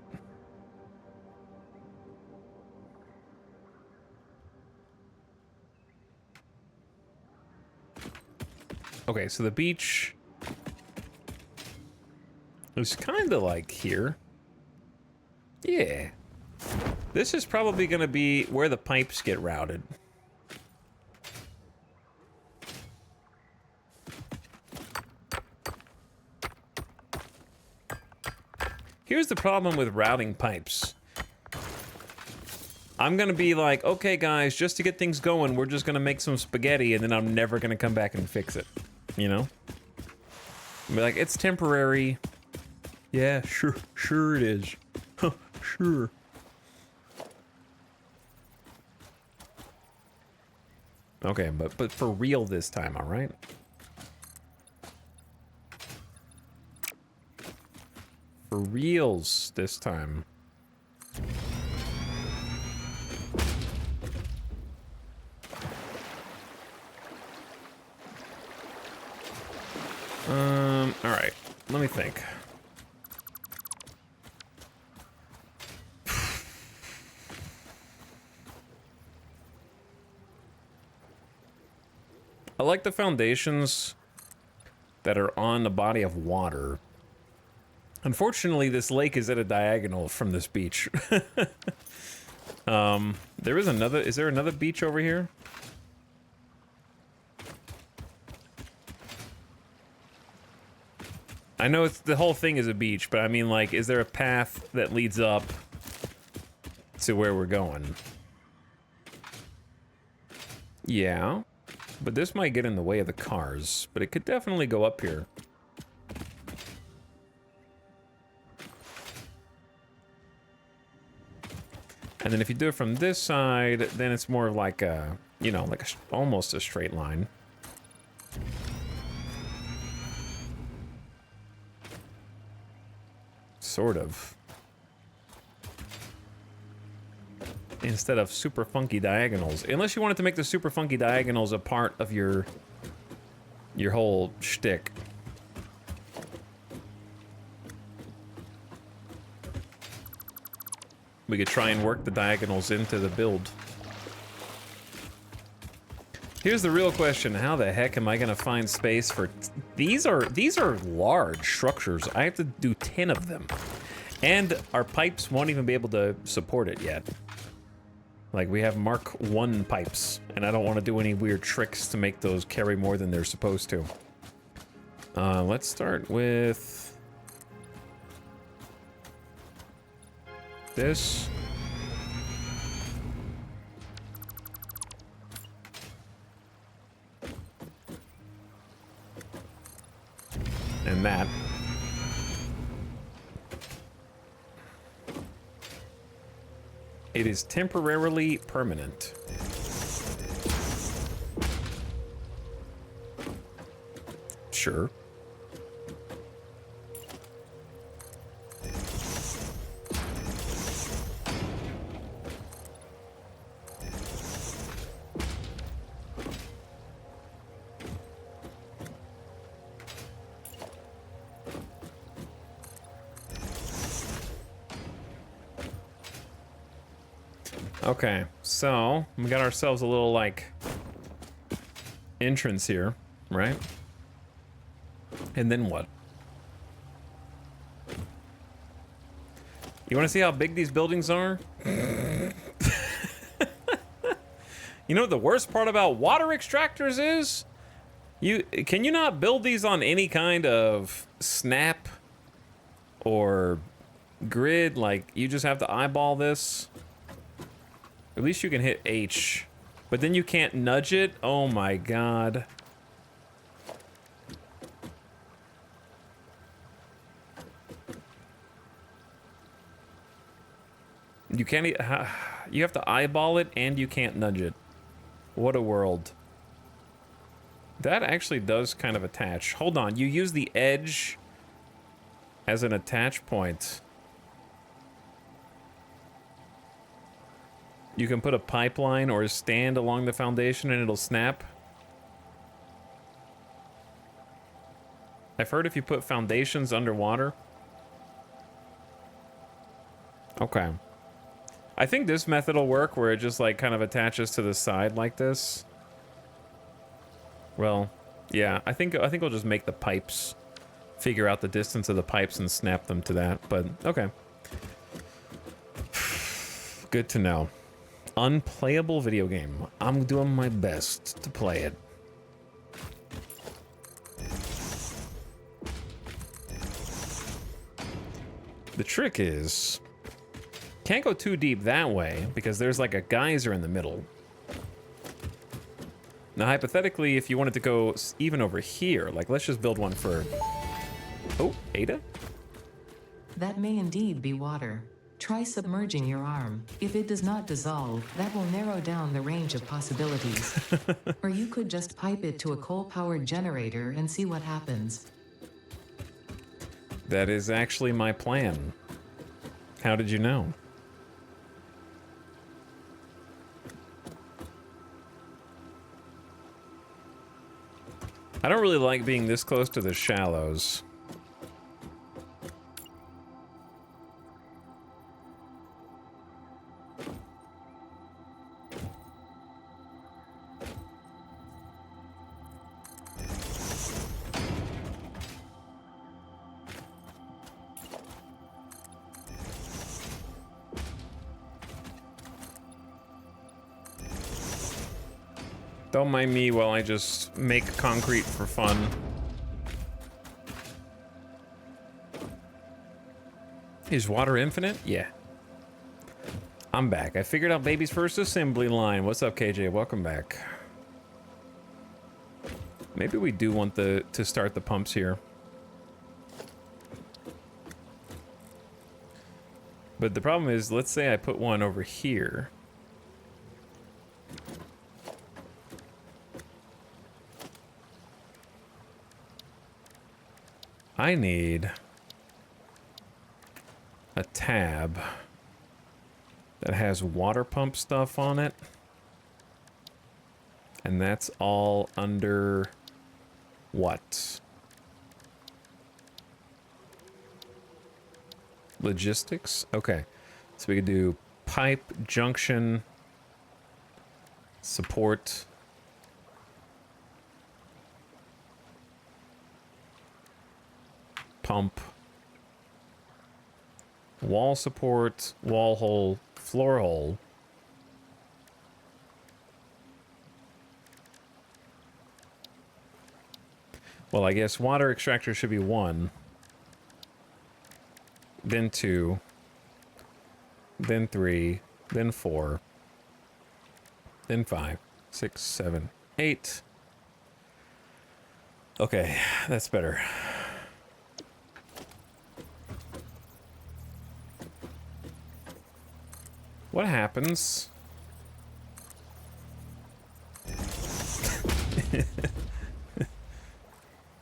Okay, so the beach is kind of like here. Yeah. This is probably going to be where the pipes get routed. Here's the problem with routing pipes. I'm going to be like, okay, guys, just to get things going, we're just going to make some spaghetti, and then I'm never going to come back and fix it. You know? I'll be like, it's temporary. Yeah, sure it is. Huh, sure. Okay, but for real this time, all right? For reals this time. All right. Let me think. I like the foundations that are on the body of water. Unfortunately, this lake is at a diagonal from this beach. There is another. Is there another beach over here? I know it's the whole thing is a beach, but I mean, like, is there a path that leads up to where we're going. Yeah, but this might get in the way of the cars, but it could definitely go up here. And then if you do it from this side, then it's more of like a, you know, like almost a straight line. Sort of. Instead of super funky diagonals. Unless you wanted to make the super funky diagonals a part of your whole shtick. We could try and work the diagonals into the build. Here's the real question: how the heck am I gonna find space for? These are large structures. I have to do 10 of them, and our pipes won't even be able to support it yet. Like, we have Mark 1 pipes, and I don't want to do any weird tricks to make those carry more than they're supposed to. Let's start with this. And that. It is temporarily permanent. Sure. Okay, so we got ourselves a little, like, entrance here, right? And then what? You want to see how big these buildings are? You know what the worst part about water extractors is? Can you not build these on any kind of snap or grid? Like, you just have to eyeball this? At least you can hit H, but then you can't nudge it? Oh my god. You can't, you have to eyeball it and you can't nudge it. What a world. That actually does kind of attach. Hold on, you use the edge as an attach point. You can put a pipeline or a stand along the foundation and it'll snap. I've heard if you put foundations underwater. Okay. I think this method will work where it just like kind of attaches to the side like this. Well, yeah, I think I'll just make the pipes, figure out the distance of the pipes and snap them to that, but okay. Good to know. Unplayable video game. I'm doing my best to play it. The trick is, can't go too deep that way because there's like a geyser in the middle. Now, hypothetically, if you wanted to go even over here, like let's just build one for... Oh, Ada? That may indeed be water. Try submerging your arm. If it does not dissolve, that will narrow down the range of possibilities. Or you could just pipe it to a coal-powered generator and see what happens. That is actually my plan. How did you know? I don't really like being this close to the shallows. Don't mind me while I just make concrete for fun. Is water infinite? Yeah. I'm back. I figured out baby's first assembly line. What's up, KJ? Welcome back. Maybe we do want to start the pumps here. But the problem is, let's say I put one over here. I need a tab that has water pump stuff on it. And that's all under what? Logistics? Okay. So we could do pipe, junction, support. Pump. Wall support, wall hole, floor hole. Well, I guess water extractor should be 1. Then 2. Then 3. Then 4. Then 5. 6, 7, 8. Okay, that's better. What happens?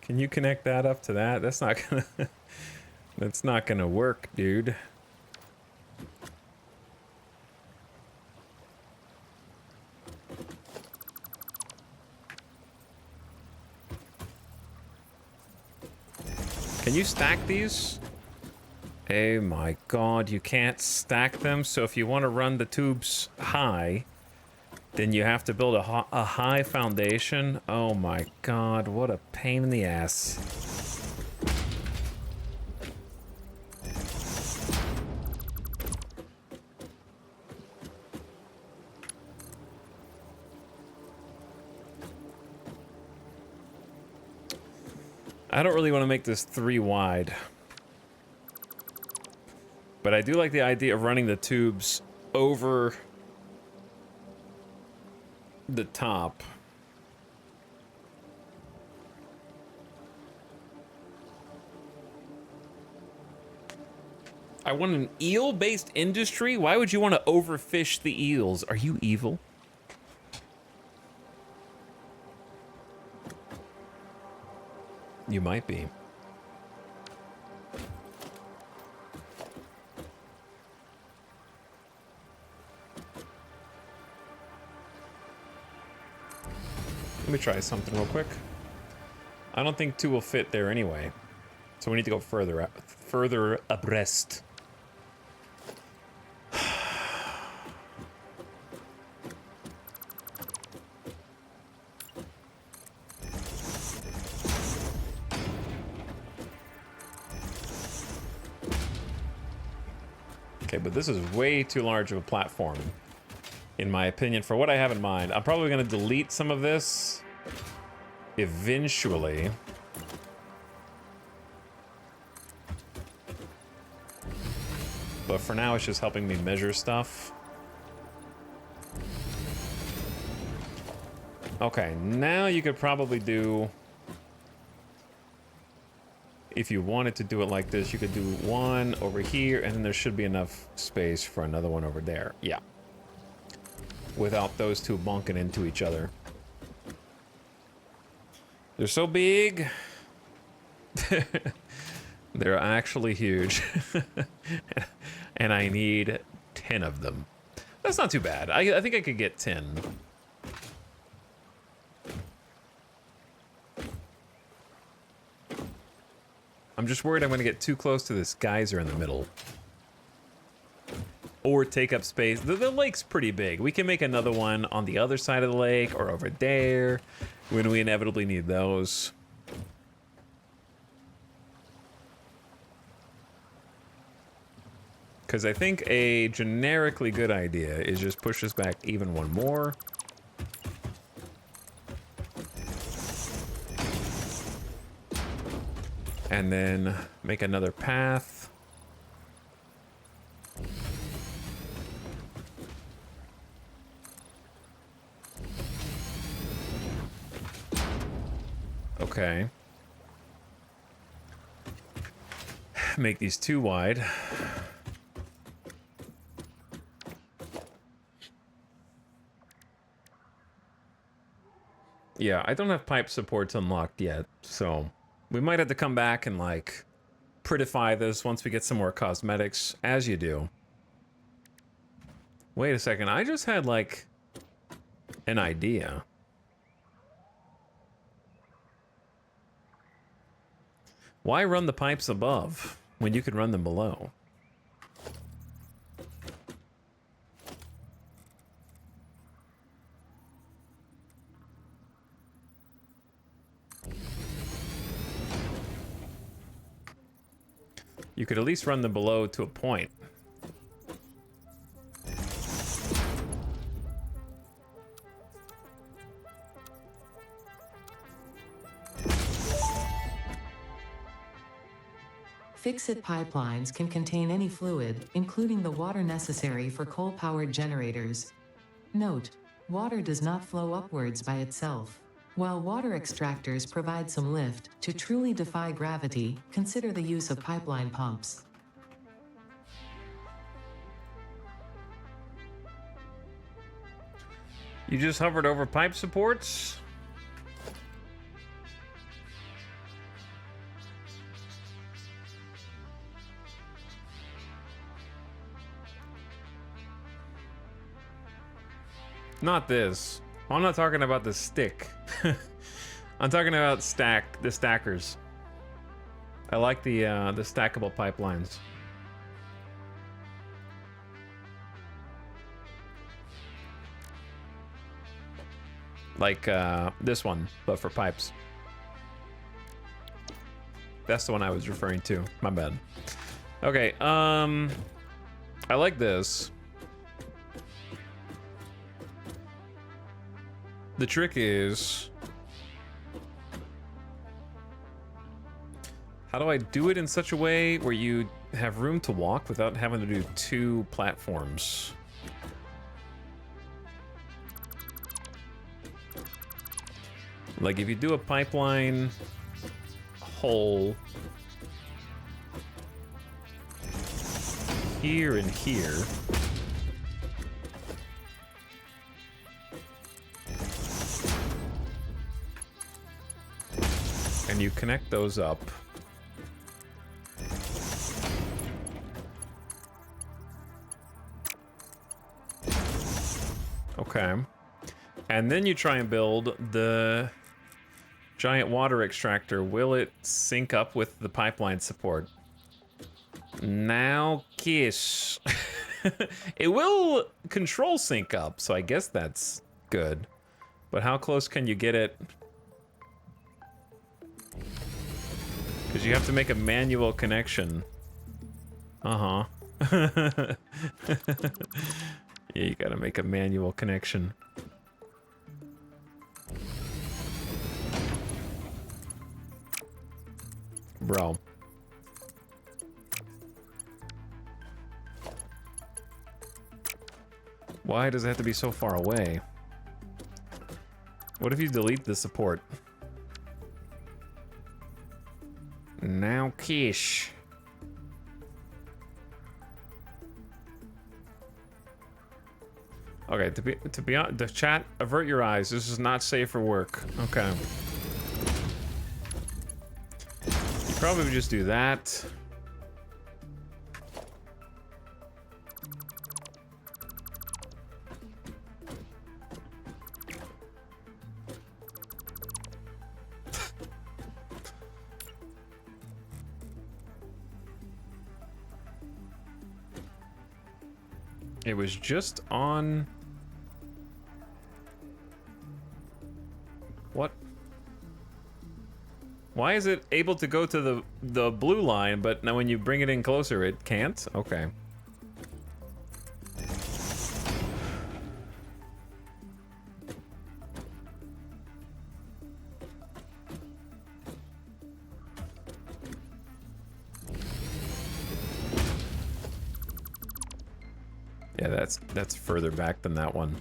Can you connect that up to that? That's not gonna that's not gonna work, dude. Can you stack these? Oh my god, you can't stack them, so if you want to run the tubes high, then you have to build a high foundation. Oh my god, what a pain in the ass. I don't really want to make this 3 wide. But I do like the idea of running the tubes over the top. I want an eel-based industry? Why would you want to overfish the eels? Are you evil? You might be. Let me try something real quick. I don't think 2 will fit there anyway. So we need to go further abreast. Okay, but this is way too large of a platform, in my opinion, for what I have in mind. I'm probably going to delete some of this eventually. But for now, it's just helping me measure stuff. Okay, now you could probably do... If you wanted to do it like this, you could do 1 over here, and then there should be enough space for another one over there. Yeah. Without those 2 bunking into each other. They're so big. They're actually huge. And I need 10 of them. That's not too bad. I think I could get 10. I'm just worried I'm going to get too close to this geyser in the middle. Or take up space. The lake's pretty big. We can make another one on the other side of the lake or over there when we inevitably need those. Because I think a generically good idea is just push this back even 1 more. And then make another path. Okay. Make these too wide. Yeah, I don't have pipe supports unlocked yet, so we might have to come back and, like, prettify this once we get some more cosmetics, as you do. Wait a second, I just had, like, an idea. Why run the pipes above when you could run them below? You could at least run them below to a point. Fix-it pipelines can contain any fluid, including the water necessary for coal-powered generators. Note: water does not flow upwards by itself. While water extractors provide some lift, to truly defy gravity, consider the use of pipeline pumps. You just hovered over pipe supports? Not this. I'm not talking about the stick. I'm talking about the stackers. I like the stackable pipelines. Like this one, but for pipes. That's the one I was referring to. My bad. Okay, I like this. The trick is, how do I do it in such a way where you have room to walk without having to do 2 platforms? Like if you do a pipeline hole here and here, and you connect those up, okay, and then you try and build the giant water extractor, will it sync up with the pipeline support? Now, kiss. It will control sync up, so I guess that's good. But how close can you get it? Because you have to make a manual connection. Uh-huh. Yeah, you gotta make a manual connection. Bro. Why does it have to be so far away? What if you delete the support? Now, Kish. Okay, to be honest, the chat, avert your eyes. This is not safe for work. Okay. You probably would just do that. It was just on... What? Why is it able to go to the blue line, but now when you bring it in closer, it can't? Okay. Yeah, that's further back than that one.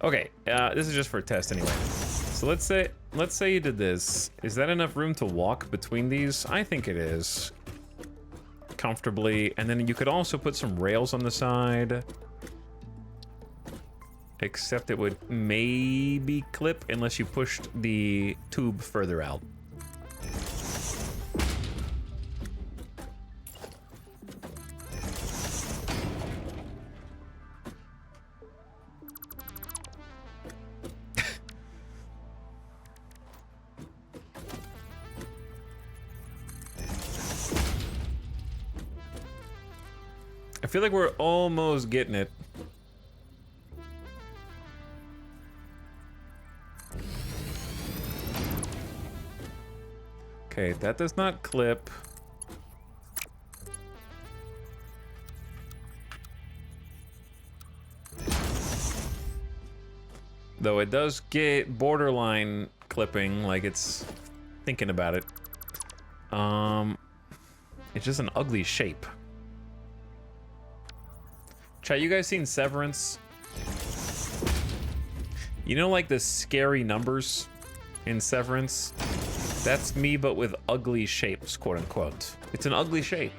Okay, this is just for a test anyway. So let's say let's say you did this. Is that enough room to walk between these? I think it is. Comfortably. And then you could also put some rails on the side. Except it would maybe clip unless you pushed the tube further out. I feel like we're almost getting it. Okay, that does not clip. Though it does get borderline clipping, like it's thinking about it. It's just an ugly shape. Chat, you guys seen Severance? You know, like the scary numbers in Severance? That's me, but with ugly shapes, quote unquote. It's an ugly shape.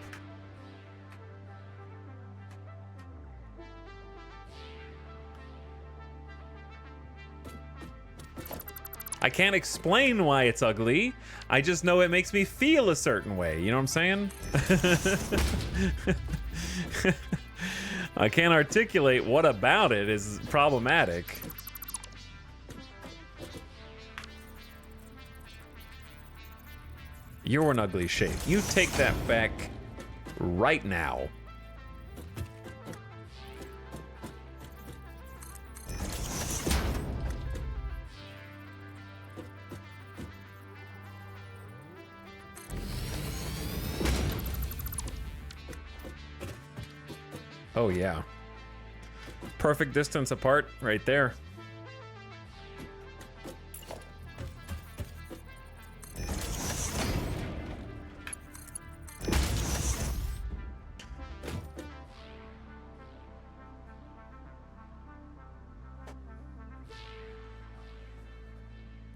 I can't explain why it's ugly. I just know it makes me feel a certain way. You know what I'm saying? I can't articulate what about it is problematic. You're an ugly shape. You take that back right now. Oh, yeah. Perfect distance apart right there.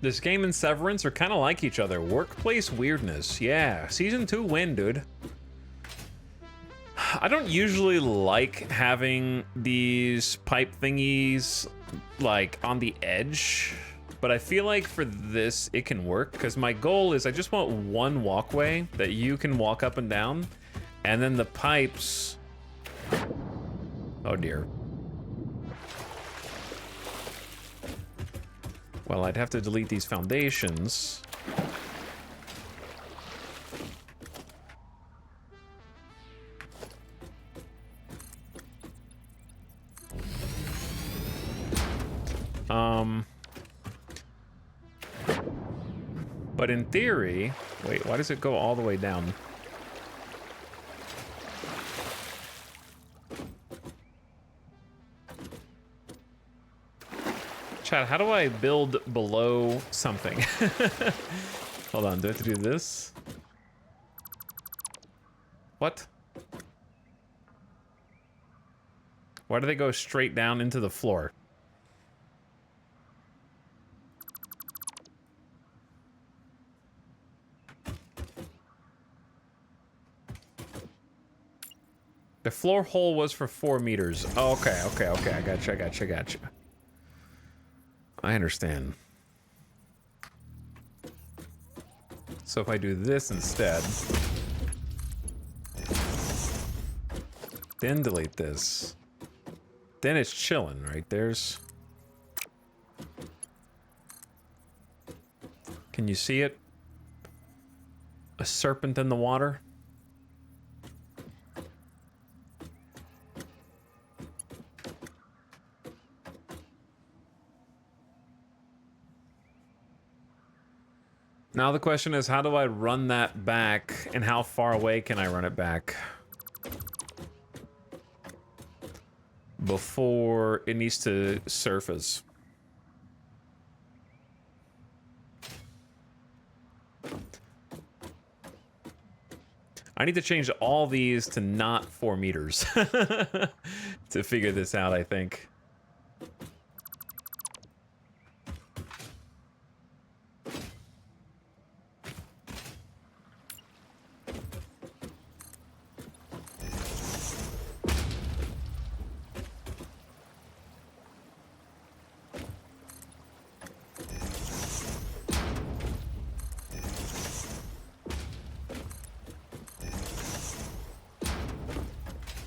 This game and Severance are kind of like each other. Workplace weirdness. Yeah. Season 2 win, dude. I don't usually like having these pipe thingies like on the edge, but I feel like for this it can work because my goal is I just want one walkway that you can walk up and down, and then the pipes. Oh dear. Well, I'd have to delete these foundations. But in theory, wait, why does it go all the way down? Chat, how do I build below something? Hold on, do I have to do this? What? Why do they go straight down into the floor? The floor hole was for 4 meters. Oh, okay, okay, okay. I gotcha. I understand. So if I do this instead, then delete this, then it's chilling, right? There's... Can you see it? A serpent in the water? Now the question is, how do I run that back, and how far away can I run it back before it needs to surface? I need to change all these to not 4 meters to figure this out, I think.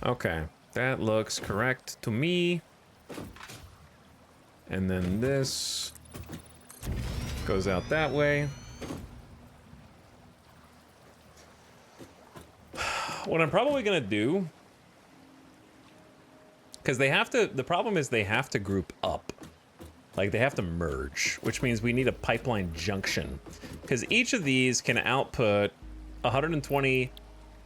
Okay, that looks correct to me. And then this goes out that way. What I'm probably gonna do, because they have to, the problem is they have to group up. Like they have to merge, which means we need a pipeline junction. Because each of these can output 120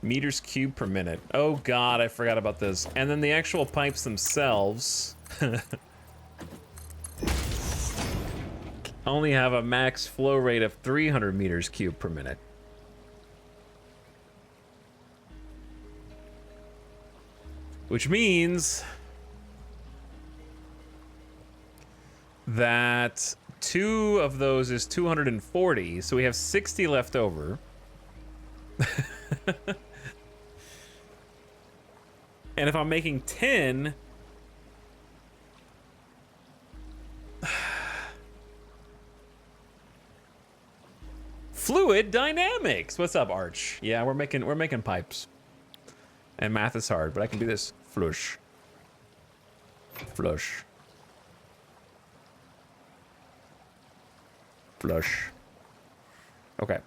meters cubed per minute. Oh God, I forgot about this. And then the actual pipes themselves only have a max flow rate of 300 meters cubed per minute. Which means that 2 of those is 240, so we have 60 left over. And if I'm making 10, fluid dynamics. What's up, Arch? Yeah, we're making pipes. And math is hard, but I can do this. Flush. Flush. Flush. Okay.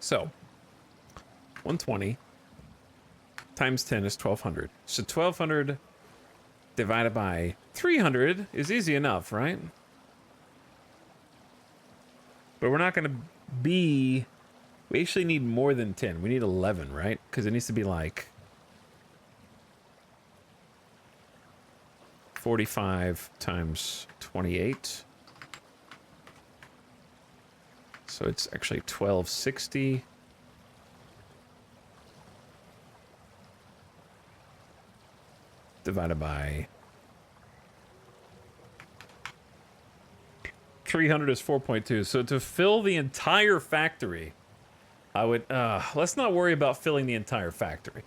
So 120 times 10 is 1200. So 1200 divided by 300 is easy enough, right? But we're not going to be... We actually need more than 10. We need 11, right? Because it needs to be like 45 times 28. So it's actually 1260. Divided by 300 is 4.2. So to fill the entire factory, I would, let's not worry about filling the entire factory.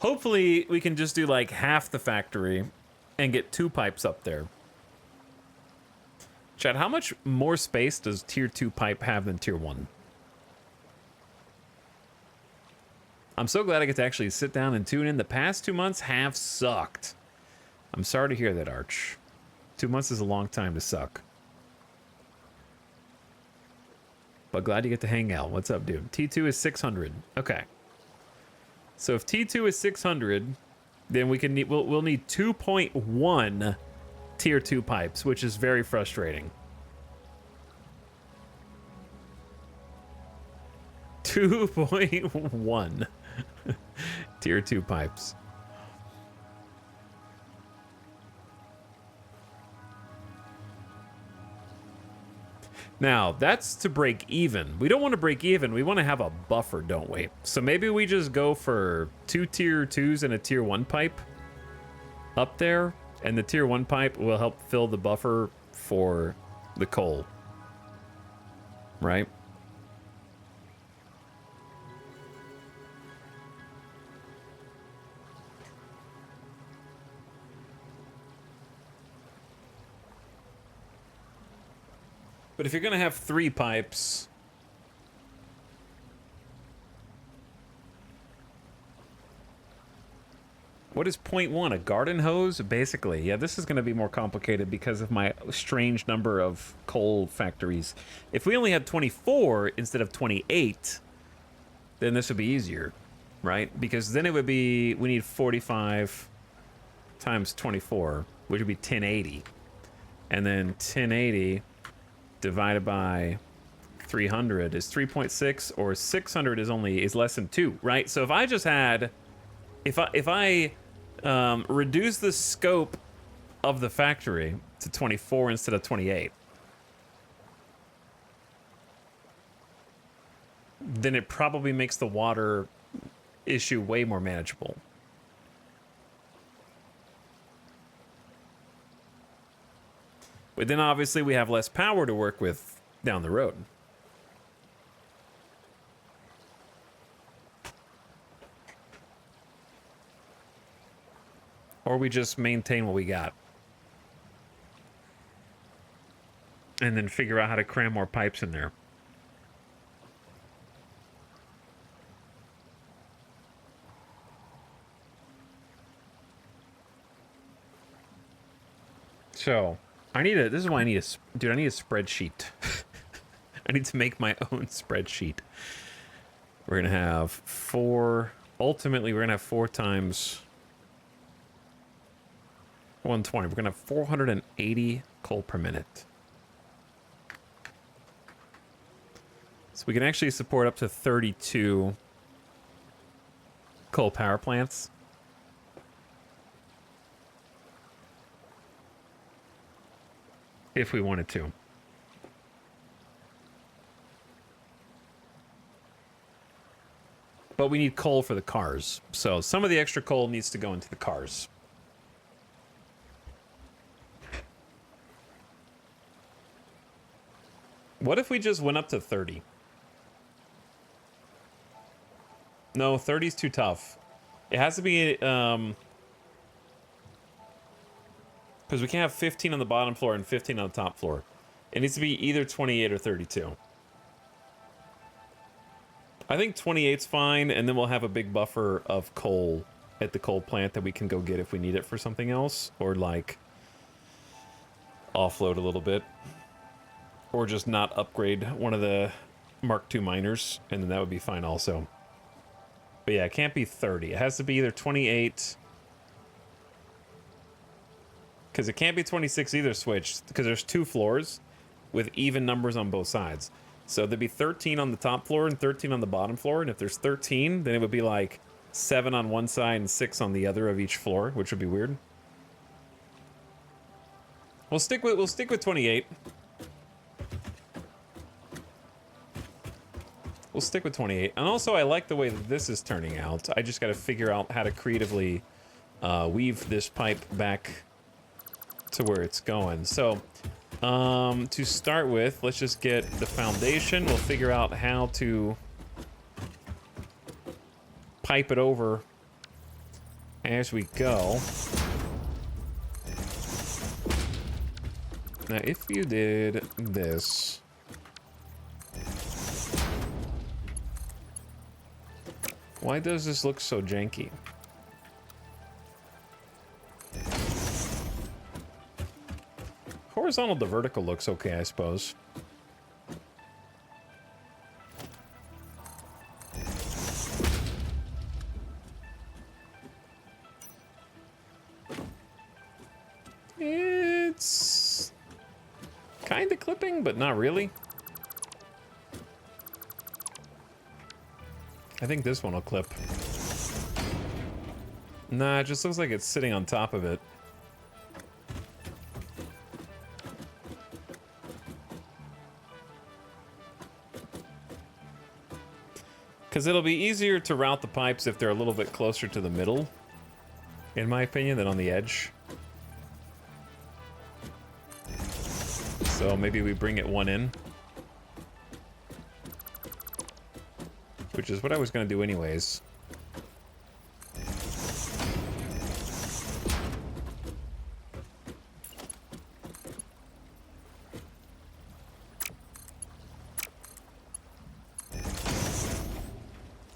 Hopefully we can just do like half the factory and get 2 pipes up there. Chad, how much more space does tier 2 pipe have than tier 1? I'm so glad I get to actually sit down and tune in. The past 2 months have sucked. I'm sorry to hear that, Arch. 2 months is a long time to suck. But glad you get to hang out. What's up, dude? T2 is 600. Okay. So if T2 is 600, then we can need, we'll need 2.1 tier 2 pipes, which is very frustrating. 2.1 tier 2 pipes. Now, that's to break even. We don't want to break even. We want to have a buffer, don't we? So maybe we just go for 2 tier 2s and a tier 1 pipe up there, and the tier 1 pipe will help fill the buffer for the coal. Right? But if you're going to have 3 pipes... What is 0.1? A garden hose? Basically. Yeah, this is going to be more complicated because of my strange number of coal factories. If we only had 24 instead of 28, then this would be easier, right? Because then it would be... We need 45 times 24, which would be 1080. And then 1080... divided by 300 is 3.6, or 600 is less than 2, right? So if I just had, if I reduce the scope of the factory to 24 instead of 28, then it probably makes the water issue way more manageable. But then obviously we have less power to work with down the road. Or we just maintain what we got. and then figure out how to cram more pipes in there. So, this is why I need dude, I need a spreadsheet. I need to make my own spreadsheet. We're going to have 4, ultimately we're going to have 4 times 120. We're going to have 480 coal per minute. So we can actually support up to 32 coal power plants. If we wanted to. But we need coal for the cars. So some of the extra coal needs to go into the cars. What if we just went up to 30? No, 30 is too tough. It has to be, because we can't have 15 on the bottom floor and 15 on the top floor. It needs to be either 28 or 32. I think 28's fine, and then we'll have a big buffer of coal at the coal plant that we can go get if we need it for something else, or like offload a little bit, or just not upgrade one of the Mark II miners, and then that would be fine also. But yeah, it can't be 30. It has to be either 28, because it can't be 26 either switched, because there's 2 floors with even numbers on both sides. So there'd be 13 on the top floor and 13 on the bottom floor, and if there's 13, then it would be like 7 on one side and 6 on the other of each floor, which would be weird. We'll stick with 28. We'll stick with 28. And also, I like the way that this is turning out. I just got to figure out how to creatively weave this pipe back to where it's going. So, to start with, let's just get the foundation. We'll figure out how to pipe it over as we go. Now, if you did this... Why does this look so janky? Horizontal to vertical looks okay, I suppose. It's kind of clipping, but not really. I think this one will clip. Nah, it just looks like it's sitting on top of it. Because it'll be easier to route the pipes if they're a little bit closer to the middle, in my opinion, than on the edge. So maybe we bring it one in. Which is what I was going to do anyways.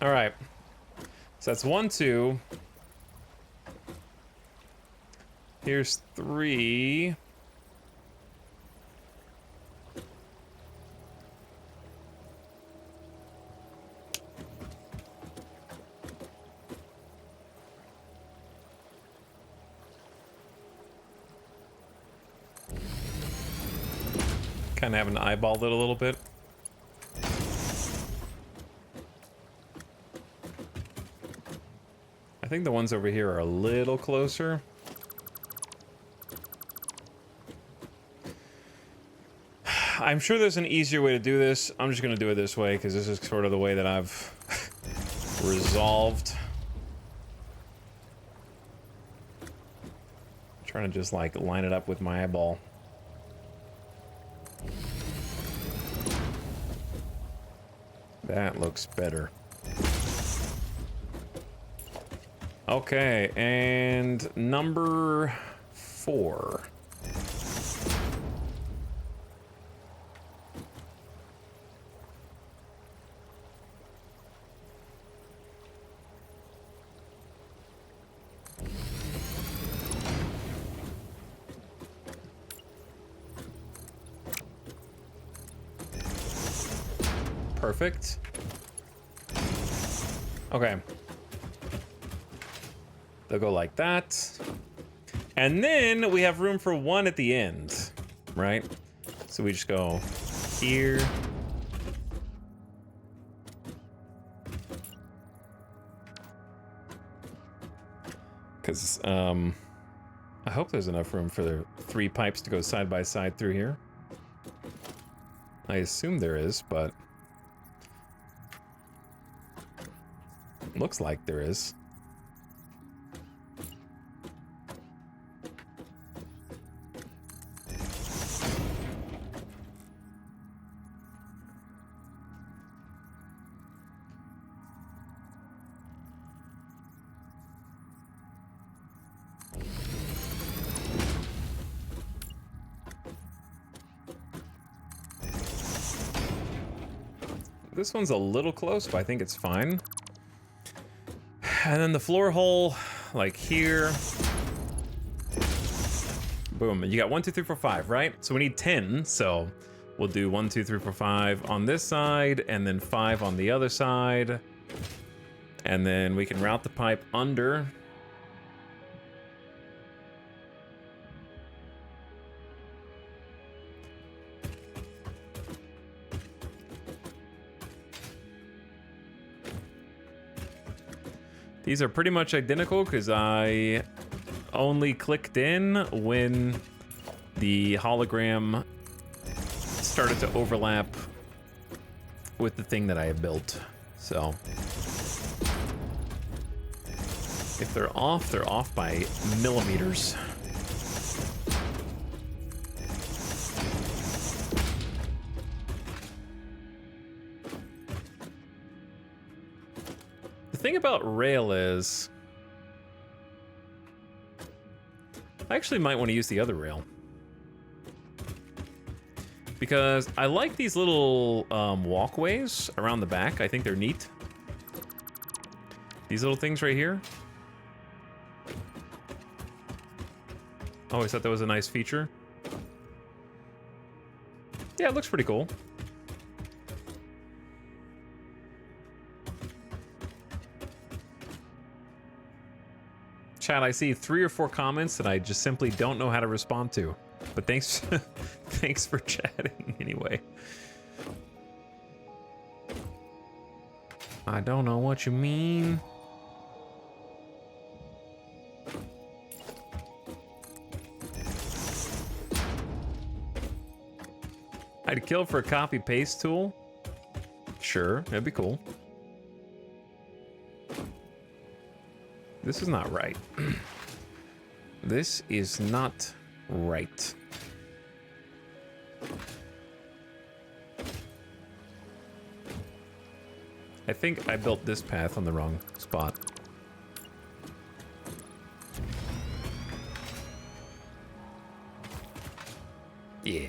All right. So that's 1, 2. Here's 3. Kind of having to eyeball it a little bit. I think the ones over here are a little closer. I'm sure there's an easier way to do this. I'm just going to do it this way because this is sort of the way that I've resolved. I'm trying to just like line it up with my eyeball. That looks better. Okay, and number 4. Perfect. Okay. They'll go like that. And then we have room for one at the end, right? So we just go here. Because, I hope there's enough room for the 3 pipes to go side by side through here. I assume there is, but looks like there is. This one's a little close, but I think it's fine. And then the floor hole, like here. Boom. You got 1, 2, 3, 4, 5, right? So we need 10. So we'll do 1, 2, 3, 4, 5 on this side, and then 5 on the other side. And then we can route the pipe under. These are pretty much identical because I only clicked in when the hologram started to overlap with the thing that I had built. So if they're off by millimeters. The thing about rail is I actually might want to use the other rail because I like these little walkways around the back. I think they're neat. These little things right here. I always thought that was a nice feature. Yeah, it looks pretty cool. Chat, I see 3 or 4 comments that I just simply don't know how to respond to. But thanks, thanks for chatting anyway. I don't know what you mean. I'd kill for a copy paste tool. Sure, that'd be cool. This is not right. This is not right. I think I built this path on the wrong spot. Yeah.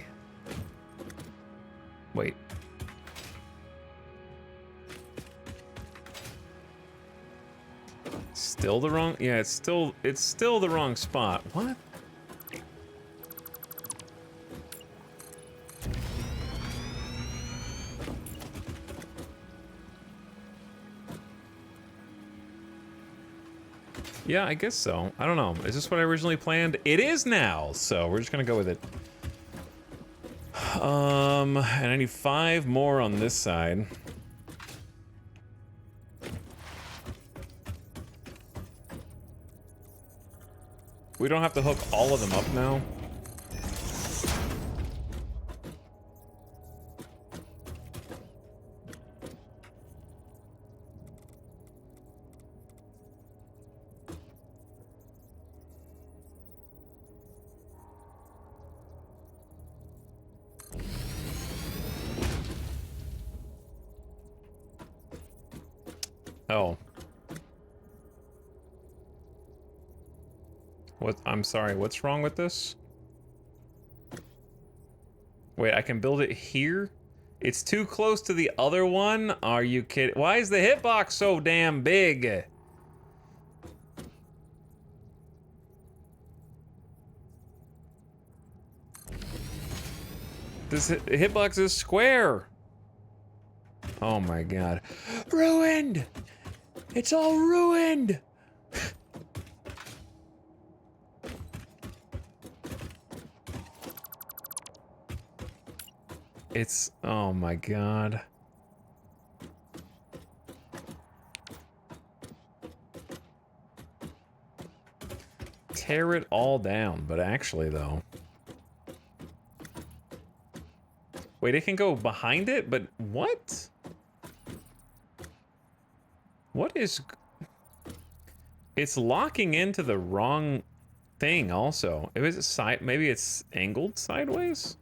Wait. Still the wrong? Yeah, it's still the wrong spot. What? Yeah, I guess so. I don't know. Is this what I originally planned? It is now, so we're just gonna go with it. And I need 5 more on this side. We don't have to hook all of them up now. Oh. What? I'm sorry, what's wrong with this? Wait, I can build it here? It's too close to the other one? Are you kidding? Why is the hitbox so damn big? This hitbox is square. Oh my god. Ruined! It's all ruined! It's... oh my god. Tear it all down, but actually though... Wait, it can go behind it? But what? What is... It's locking into the wrong thing also. If it's side... maybe it's angled sideways?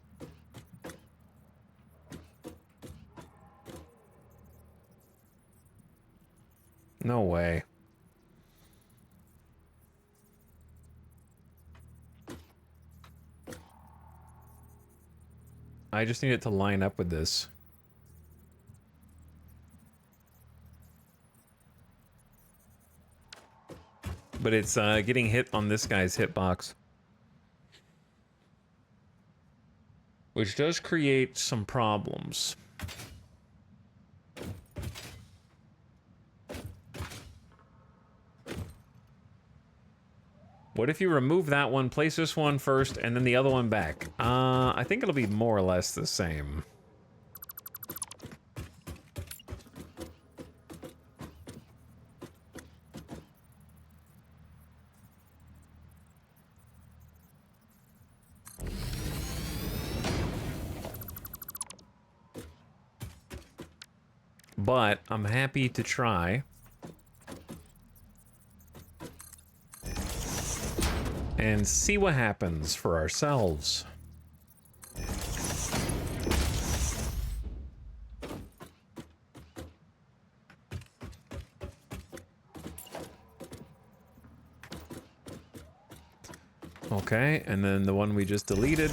No way. I just need it to line up with this. But it's getting hit on this guy's hitbox. Which does create some problems. What if you remove that one, place this one first, and then the other one back? I think it'll be more or less the same. But I'm happy to try. And see what happens for ourselves. Okay, and then the one we just deleted.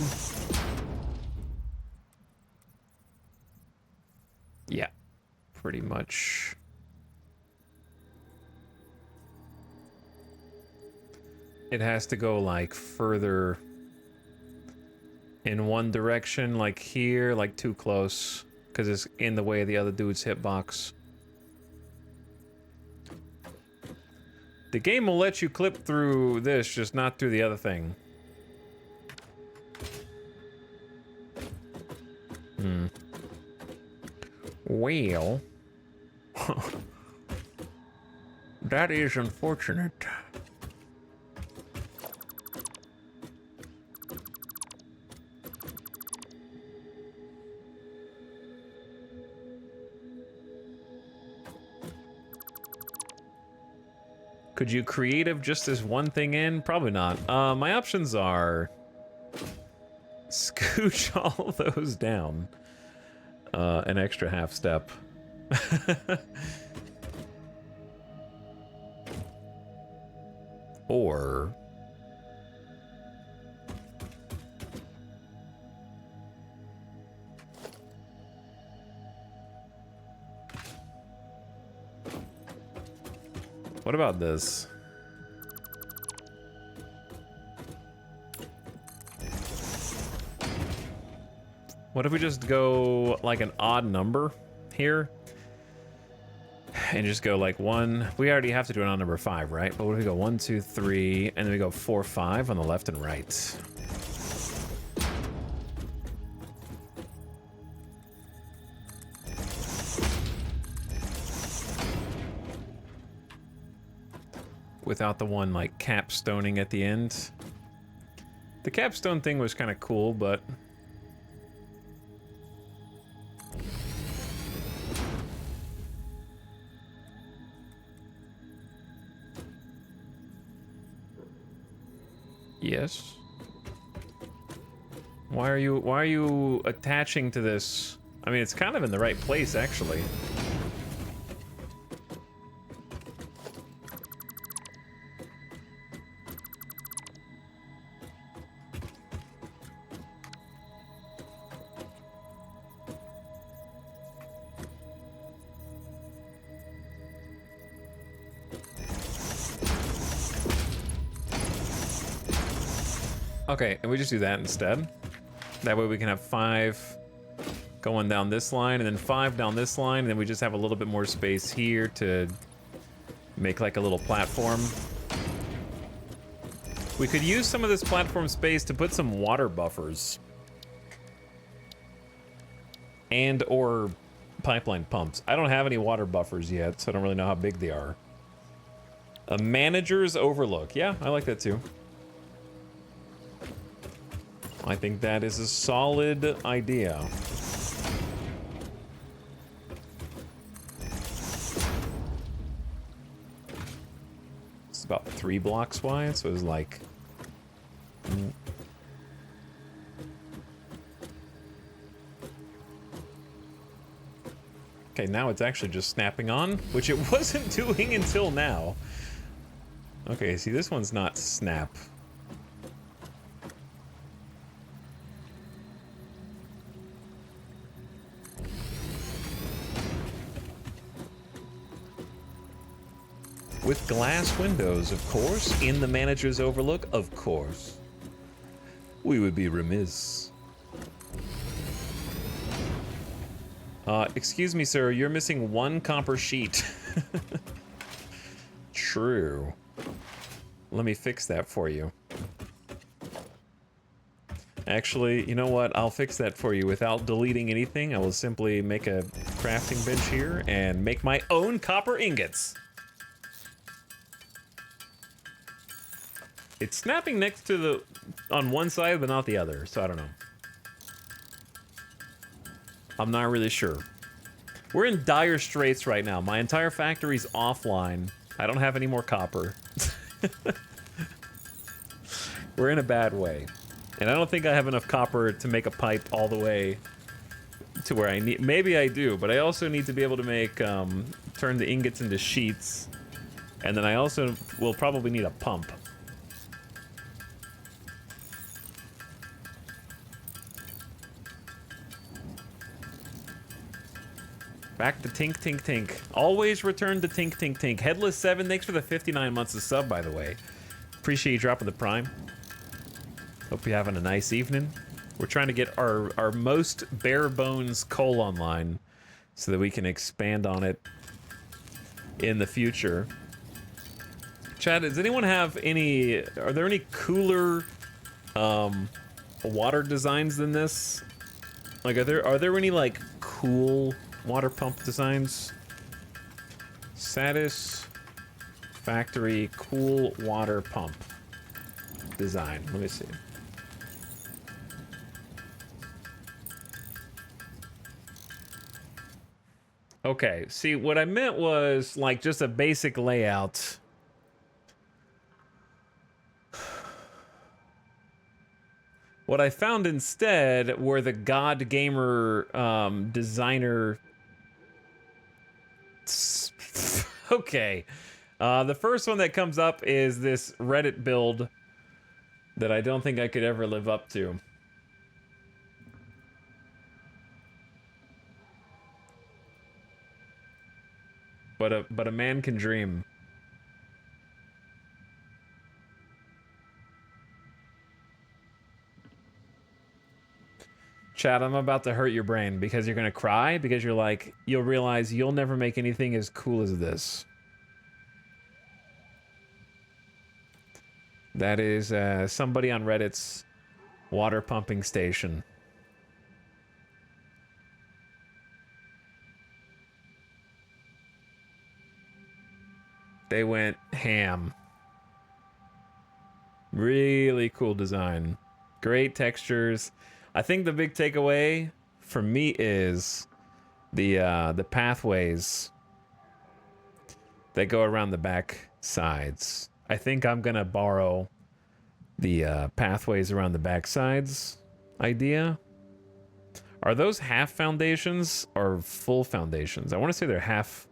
Yeah, pretty much. It has to go like further in one direction, like here, like too close, because it's in the way of the other dude's hitbox. The game will let you clip through this, just not through the other thing. Well, that is unfortunate. Could you creative just this one thing in? Probably not. My options are scooch all those down. An extra half step. Or what about this? What if we just go like an odd number here? And just go like 1. We already have to do it on number 5, right? But what if we go 1, 2, 3, and then we go 4, 5 on the left and right? Without the one like capstoning at the end. The capstone thing was kind of cool, but yes. Why are you attaching to this? I mean, it's kind of in the right place actually. Okay, and we just do that instead. That way we can have 5 going down this line, and then 5 down this line, and then we just have a little bit more space here to make like a little platform. We could use some of this platform space to put some water buffers. And or pipeline pumps. I don't have any water buffers yet, so I don't really know how big they are. A manager's overlook. Yeah, I like that too. I think that is a solid idea. It's about 3 blocks wide, so it's like... Okay, now it's actually just snapping on, which it wasn't doing until now. Okay, see, this one's not snap. With glass windows, of course, in the manager's overlook, of course. We would be remiss. Excuse me, sir, you're missing 1 copper sheet. True. Let me fix that for you. Actually, you know what? I'll fix that for you without deleting anything. I will simply make a crafting bench here and make my own copper ingots. It's snapping next to the... on one side, but not the other, so I don't know. I'm not really sure. We're in dire straits right now. My entire factory's offline. I don't have any more copper. We're in a bad way. And I don't think I have enough copper to make a pipe all the way to where I need... Maybe I do, but I also need to be able to make... turn the ingots into sheets. And then I also will probably need a pump. Back to Tink Tink Tink. Always return to Tink Tink Tink. Headless7, thanks for the 59 months of sub, by the way. Appreciate you dropping the prime. Hope you're having a nice evening. We're trying to get our most bare bones coal online so that we can expand on it in the future. Chad, does anyone have any... Are there any cooler water designs than this? Like, are there any, like, cool... water pump designs? Satisfactory cool water pump design. Let me see. Okay, see, what I meant was like just a basic layout. What I found instead were the God Gamer designer. Okay. The first one that comes up is this Reddit build that I don't think I could ever live up to. But a man can dream. Chad, I'm about to hurt your brain because you're gonna cry because you're like, you'll realize you'll never make anything as cool as this. That is somebody on Reddit's water pumping station. They went ham. Really cool design. Great textures. I think the big takeaway for me is the pathways that go around the back sides. I think I'm gonna borrow the pathways around the back sides idea. Are those half foundations or full foundations? I want to say they're half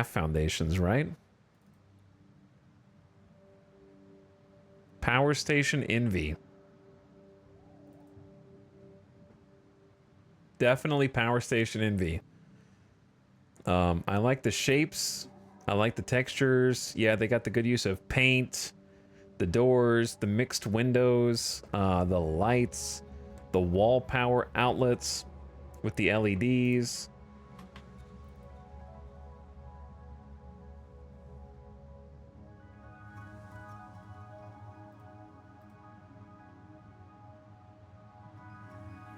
foundations, right? Power Station Envy. Definitely Power Station Envy. I like the shapes. I like the textures. Yeah, they got the good use of paint, the doors, the mixed windows, the lights, the wall power outlets. with the LEDs.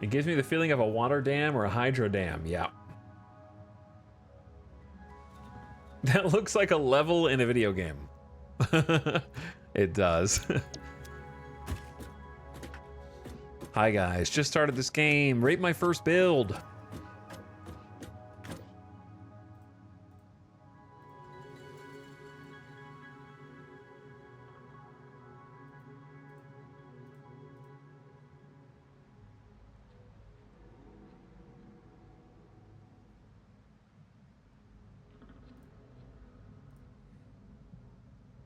It gives me the feeling of a water dam or a hydro dam. Yeah. That looks like a level in a video game. It does. Hi guys, just started this game. Rate my first build.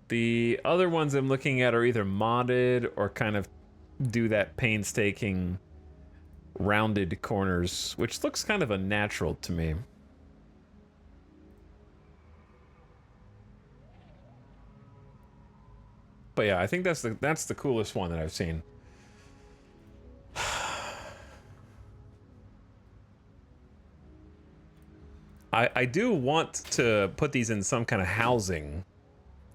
The other ones I'm looking at are either modded or kind of do that painstaking rounded corners, which looks kind of unnatural to me. But yeah, I think that's the coolest one that I've seen. I do want to put these in some kind of housing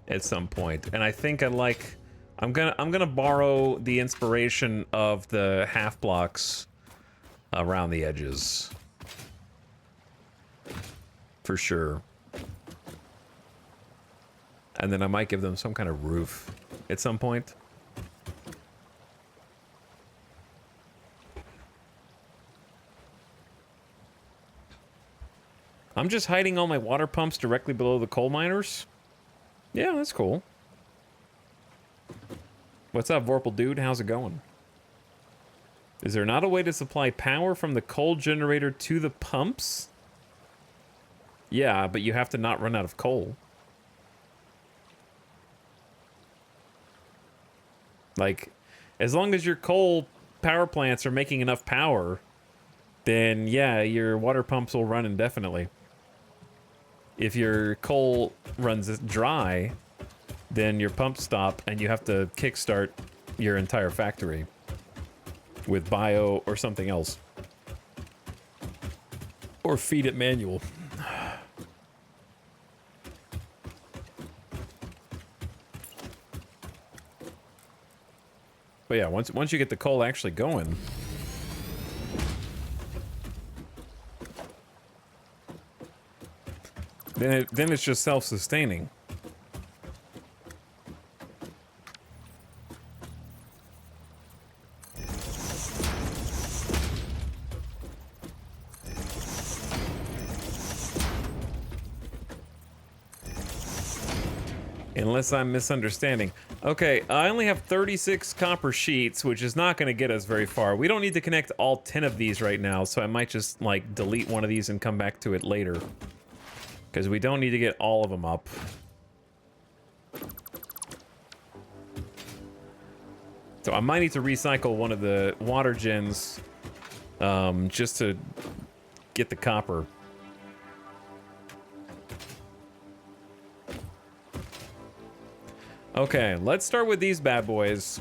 at some point, and I think I'm gonna borrow the inspiration of the half blocks around the edges for sure, and then I might give them some kind of roof at some point. I'm just hiding all my water pumps directly below the coal miners. Yeah, that's cool. What's up, Vorpal dude? How's it going? Is there not a way to supply power from the coal generator to the pumps? Yeah, but you have to not run out of coal. Like, as long as your coal power plants are making enough power, then yeah, your water pumps will run indefinitely. If your coal runs dry, then your pumps stop and you have to kickstart your entire factory with bio or something else. Or feed it manual. But yeah, once you get the coal actually going, then it's just self-sustaining. Unless I'm misunderstanding. Okay, I only have 36 copper sheets, which is not going to get us very far. We don't need to connect all 10 of these right now, so I might just, like, delete one of these and come back to it later. Because we don't need to get all of them up. So I might need to recycle one of the water gens just to get the copper. Okay, let's start with these bad boys.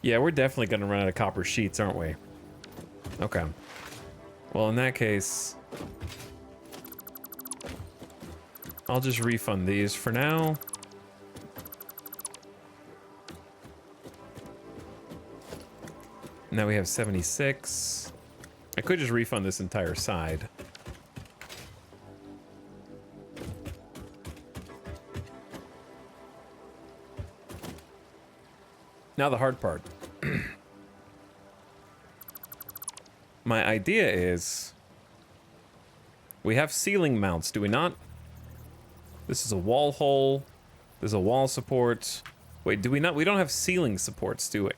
Yeah, we're definitely going to run out of copper sheets, aren't we? Okay. Well, in that case, I'll just refund these for now. Now we have 76. I could just refund this entire side. Now the hard part. My idea is we have ceiling mounts, do we not? This is a wall hole. There's a wall support. Wait, do we not? We don't have ceiling supports, do we?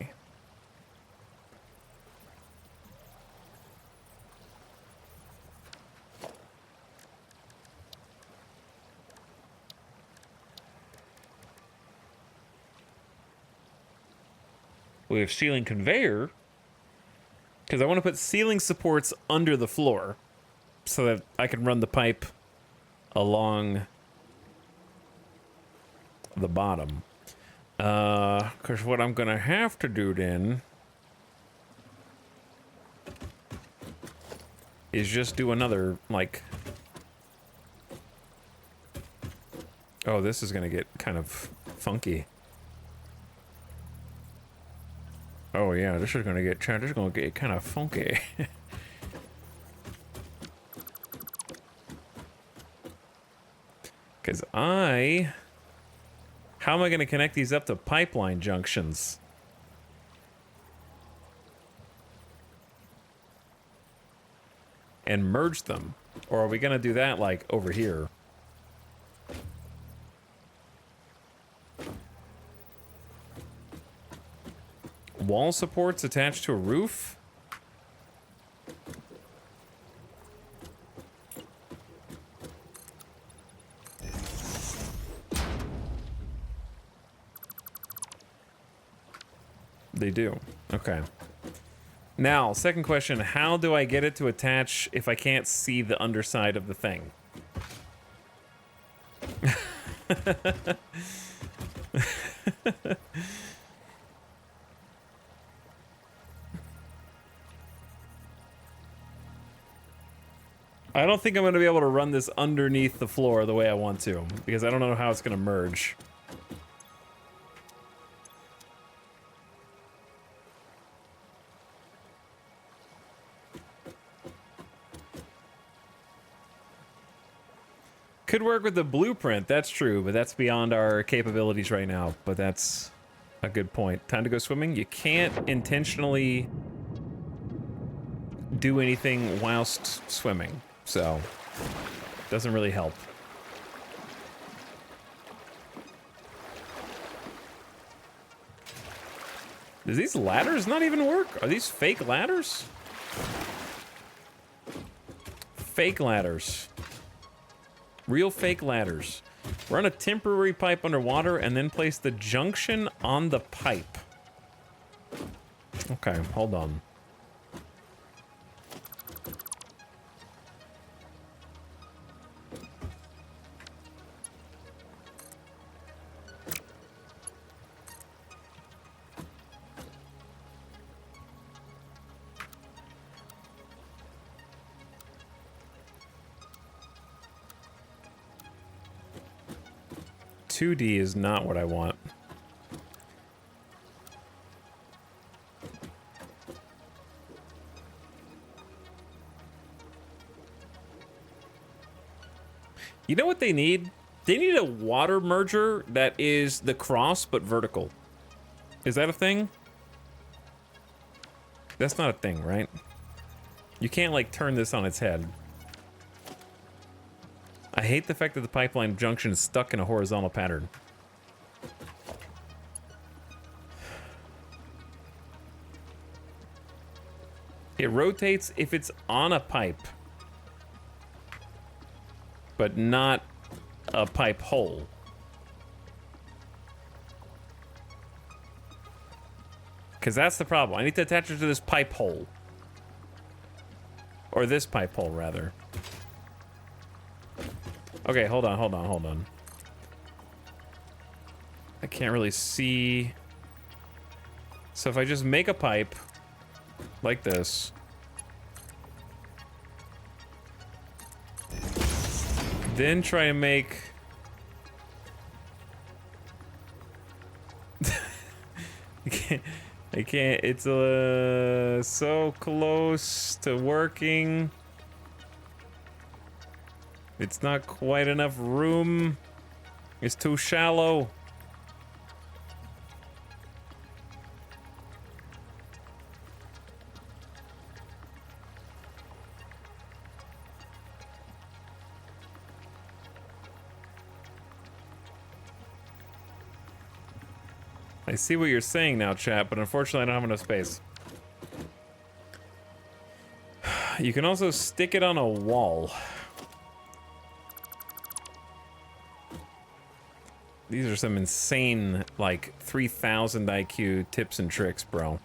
We have ceiling conveyor. Because I want to put ceiling supports under the floor so that I can run the pipe along the bottom. Because what I'm going to have to do then is just do another, like... Oh, this is gonna get kind of funky. Oh yeah, this is gonna get kind of funky. Because how am I gonna connect these up to pipeline junctions? And merge them? Or are we gonna do that like over here? Wall supports attached to a roof? They do. Okay. Now, second question, how do I get it to attach if I can't see the underside of the thing? I don't think I'm going to be able to run this underneath the floor the way I want to, because I don't know how it's going to merge. Could work with the blueprint, that's true, but that's beyond our capabilities right now. But that's a good point. Time to go swimming? You can't intentionally do anything whilst swimming, so doesn't really help. Does these ladders not even work? Are these fake ladders? Fake ladders. Real fake ladders. Run a temporary pipe underwater and then place the junction on the pipe. Okay, hold on. $2D is not what I want. You know what they need? They need a water merger that is the cross but vertical. Is that a thing? That's not a thing, right? You can't like turn this on its head. I hate the fact that the pipeline junction is stuck in a horizontal pattern. It rotates if it's on a pipe, but not a pipe hole. Because that's the problem. I need to attach it to this pipe hole. Or this pipe hole, rather. Okay, hold on. I can't really see. So if I just make a pipe like this, then try and make I can't, it's so close to working. It's not quite enough room. It's too shallow. I see what you're saying now, chat, but unfortunately I don't have enough space. You can also stick it on a wall. These are some insane, like, 3,000 IQ tips and tricks, bro.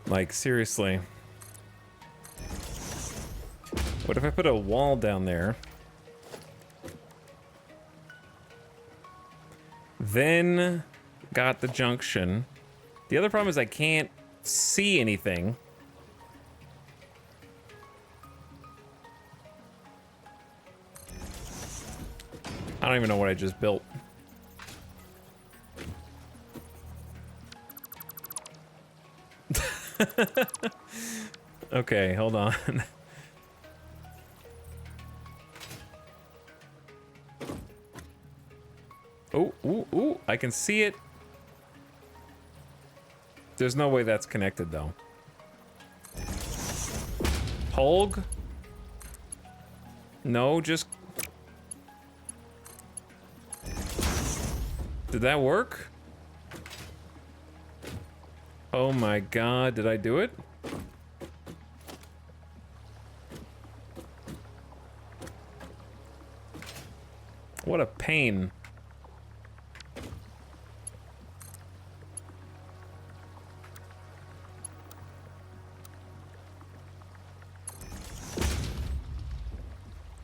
Like, seriously. What if I put a wall down there? Then got the junction. The other problem is I can't see anything. I don't even know what I just built. Okay, hold on. Oh, ooh, ooh, I can see it. There's no way that's connected, though. Holg? No, just... Did that work? Oh my god, did I do it? What a pain.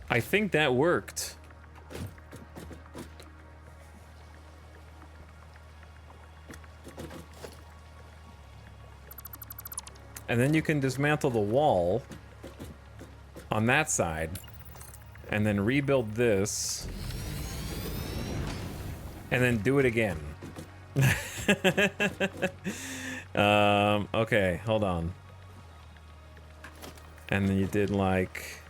I think that worked. And then you can dismantle the wall on that side and then rebuild this and then do it again. Okay, hold on. And then you did like...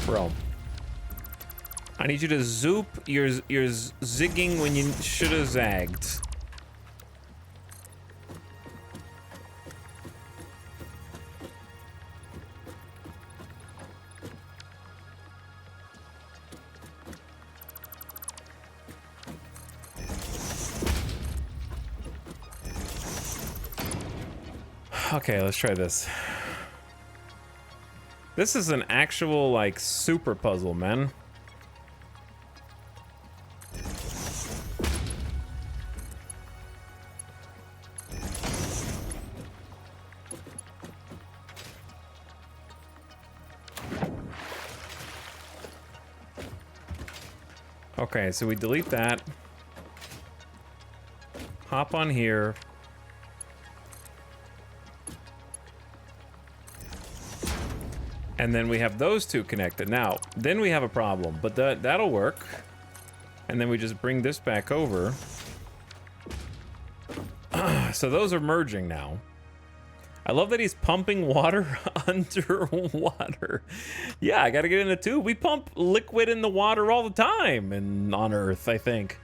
Bro. I need you to zoop. You're zigging when you should have zagged. Okay, let's try this. This is an actual, like, super puzzle, man. Okay, so we delete that. Hop on here. And then we have those two connected. Now, then we have a problem, but that'll work. And then we just bring this back over. So those are merging now. I love that he's pumping water underwater. Yeah, I gotta get in the tube. We pump liquid in the water all the time and on Earth, I think.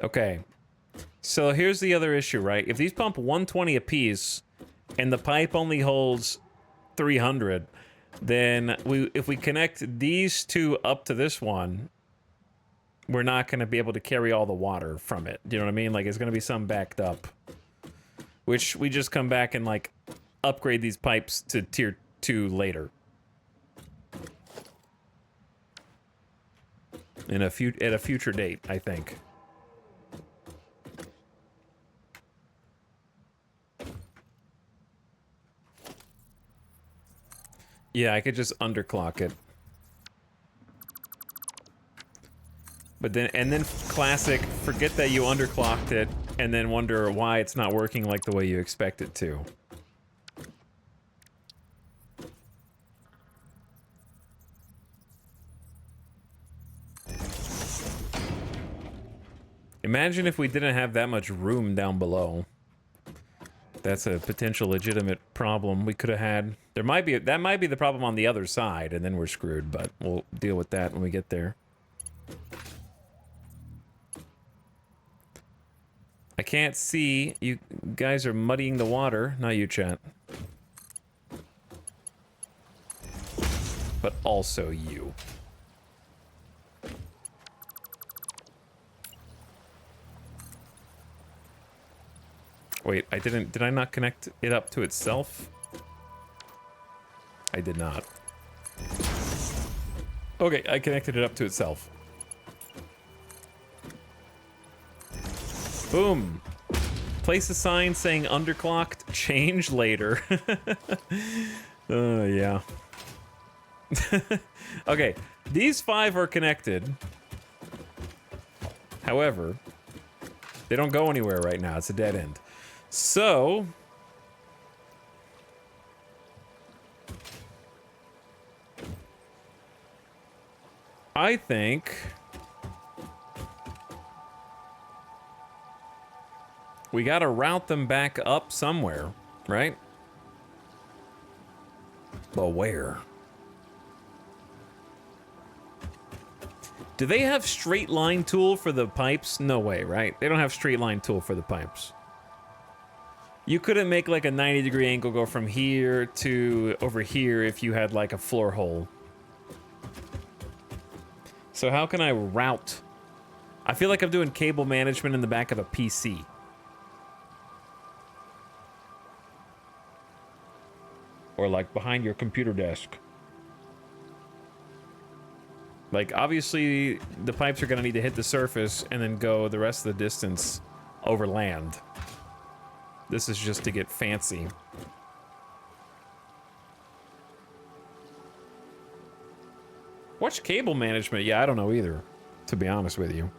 Okay, so here's the other issue, right? If these pump 120 apiece and the pipe only holds 300, then if we connect these two up to this one, we're not going to be able to carry all the water from it. Do you know what I mean? Like, it's going to be some backed up, which we just come back and, like, upgrade these pipes to tier 2 later. At a future date, I think. Yeah, I could just underclock it. But then classic, forget that you underclocked it, and then wonder why it's not working like the way you expect it to. Imagine if we didn't have that much room down below. That's a potential legitimate problem we could have had. That might be the problem on the other side, and then we're screwed, but we'll deal with that when we get there. I can't see. You guys are muddying the water. Not you, chat. But also you. Wait, I didn't... Did I not connect it up to itself? I did not. Okay, I connected it up to itself. Boom. Place a sign saying underclocked, change later. Yeah. Okay, these 5 are connected. However, they don't go anywhere right now. It's a dead end. So... I think... we gotta route them back up somewhere, right? But where? Do they have straight line tool for the pipes? No way, right? They don't have straight line tool for the pipes. You couldn't make like a 90-degree angle go from here to over here if you had like a floor hole. So how can I route? I feel like I'm doing cable management in the back of a PC. Or like behind your computer desk. Like, obviously, the pipes are going to need to hit the surface and then go the rest of the distance over land. This is just to get fancy. What's cable management? Yeah, I don't know either, to be honest with you.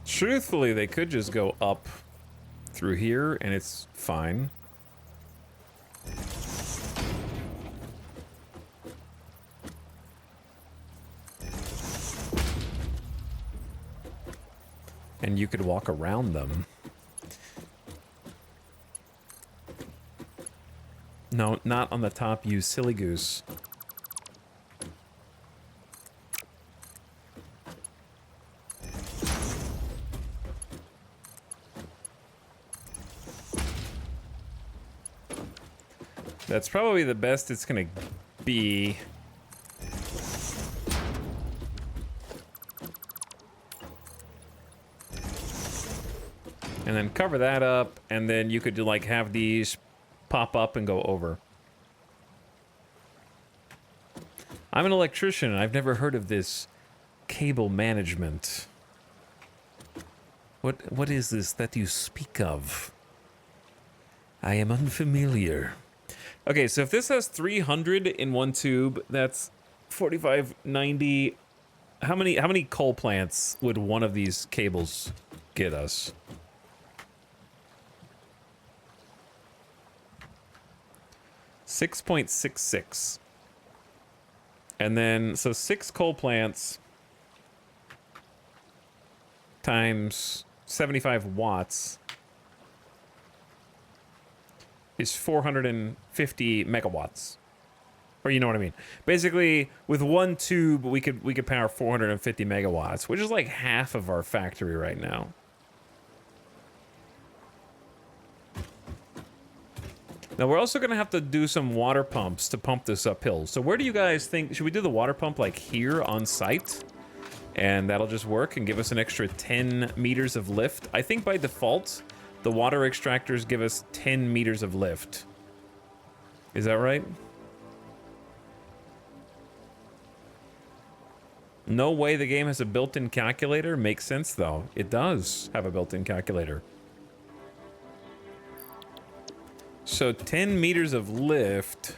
Truthfully, they could just go up through here and it's fine. And you could walk around them. No, not on the top, you silly goose. That's probably the best it's gonna be. And then cover that up, and then you could like have these pop up and go over. I'm an electrician, and I've never heard of this cable management. What is this that you speak of? I am unfamiliar. Okay, so if this has 300 in one tube, that's 4590. How many coal plants would one of these cables get us? 6.66. And then, so 6 coal plants times 75 watts is 450 megawatts. Or you know what I mean. Basically, with one tube, we could power 450 megawatts, which is like half of our factory right now. Now, we're also going to have to do some water pumps to pump this uphill. So where do you guys think... Should we do the water pump, like, here on site? And that'll just work and give us an extra 10 meters of lift. I think by default, the water extractors give us 10 meters of lift. Is that right? No way the game has a built-in calculator? Makes sense, though. It does have a built-in calculator. So 10 meters of lift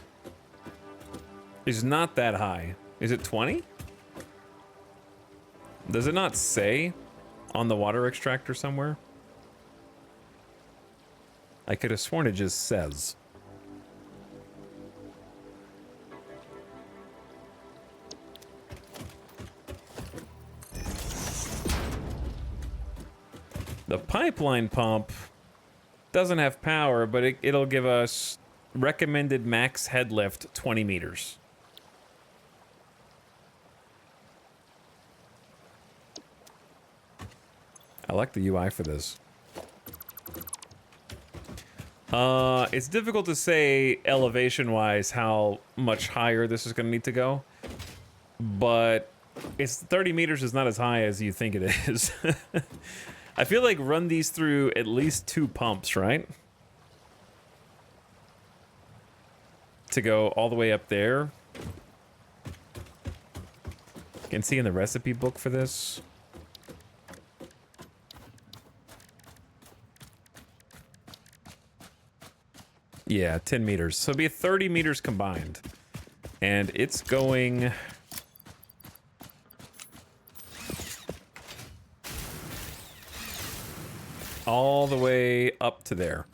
is not that high. Is it 20? Does it not say on the water extractor somewhere? I could have sworn it just says. The pipeline pump doesn't have power, but it'll give us recommended max head lift 20 meters. I like the UI for this. It's difficult to say elevation-wise how much higher this is going to need to go, but it's 30 meters is not as high as you think it is. I feel like run these through at least 2 pumps, right? To go all the way up there. You can see in the recipe book for this. Yeah, 10 meters. So it'd be 30 meters combined. And it's going... all the way up to there.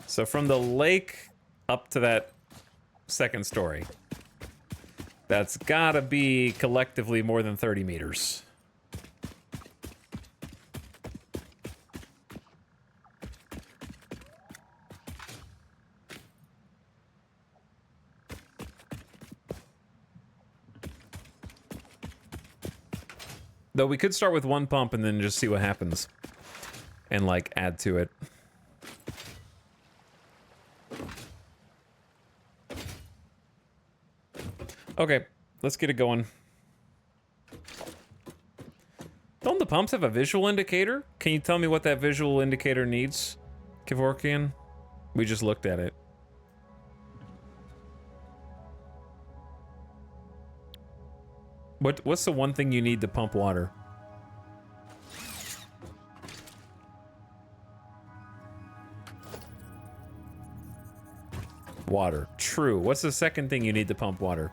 So from the lake up to that second story. That's gotta be collectively more than 30 meters. Though we could start with 1 pump and then just see what happens. And, like, add to it. Okay, let's get it going. Don't the pumps have a visual indicator? Can you tell me what that visual indicator needs, Kevorkian? We just looked at it. What's the one thing you need to pump water? Water. True. What's the second thing you need to pump water?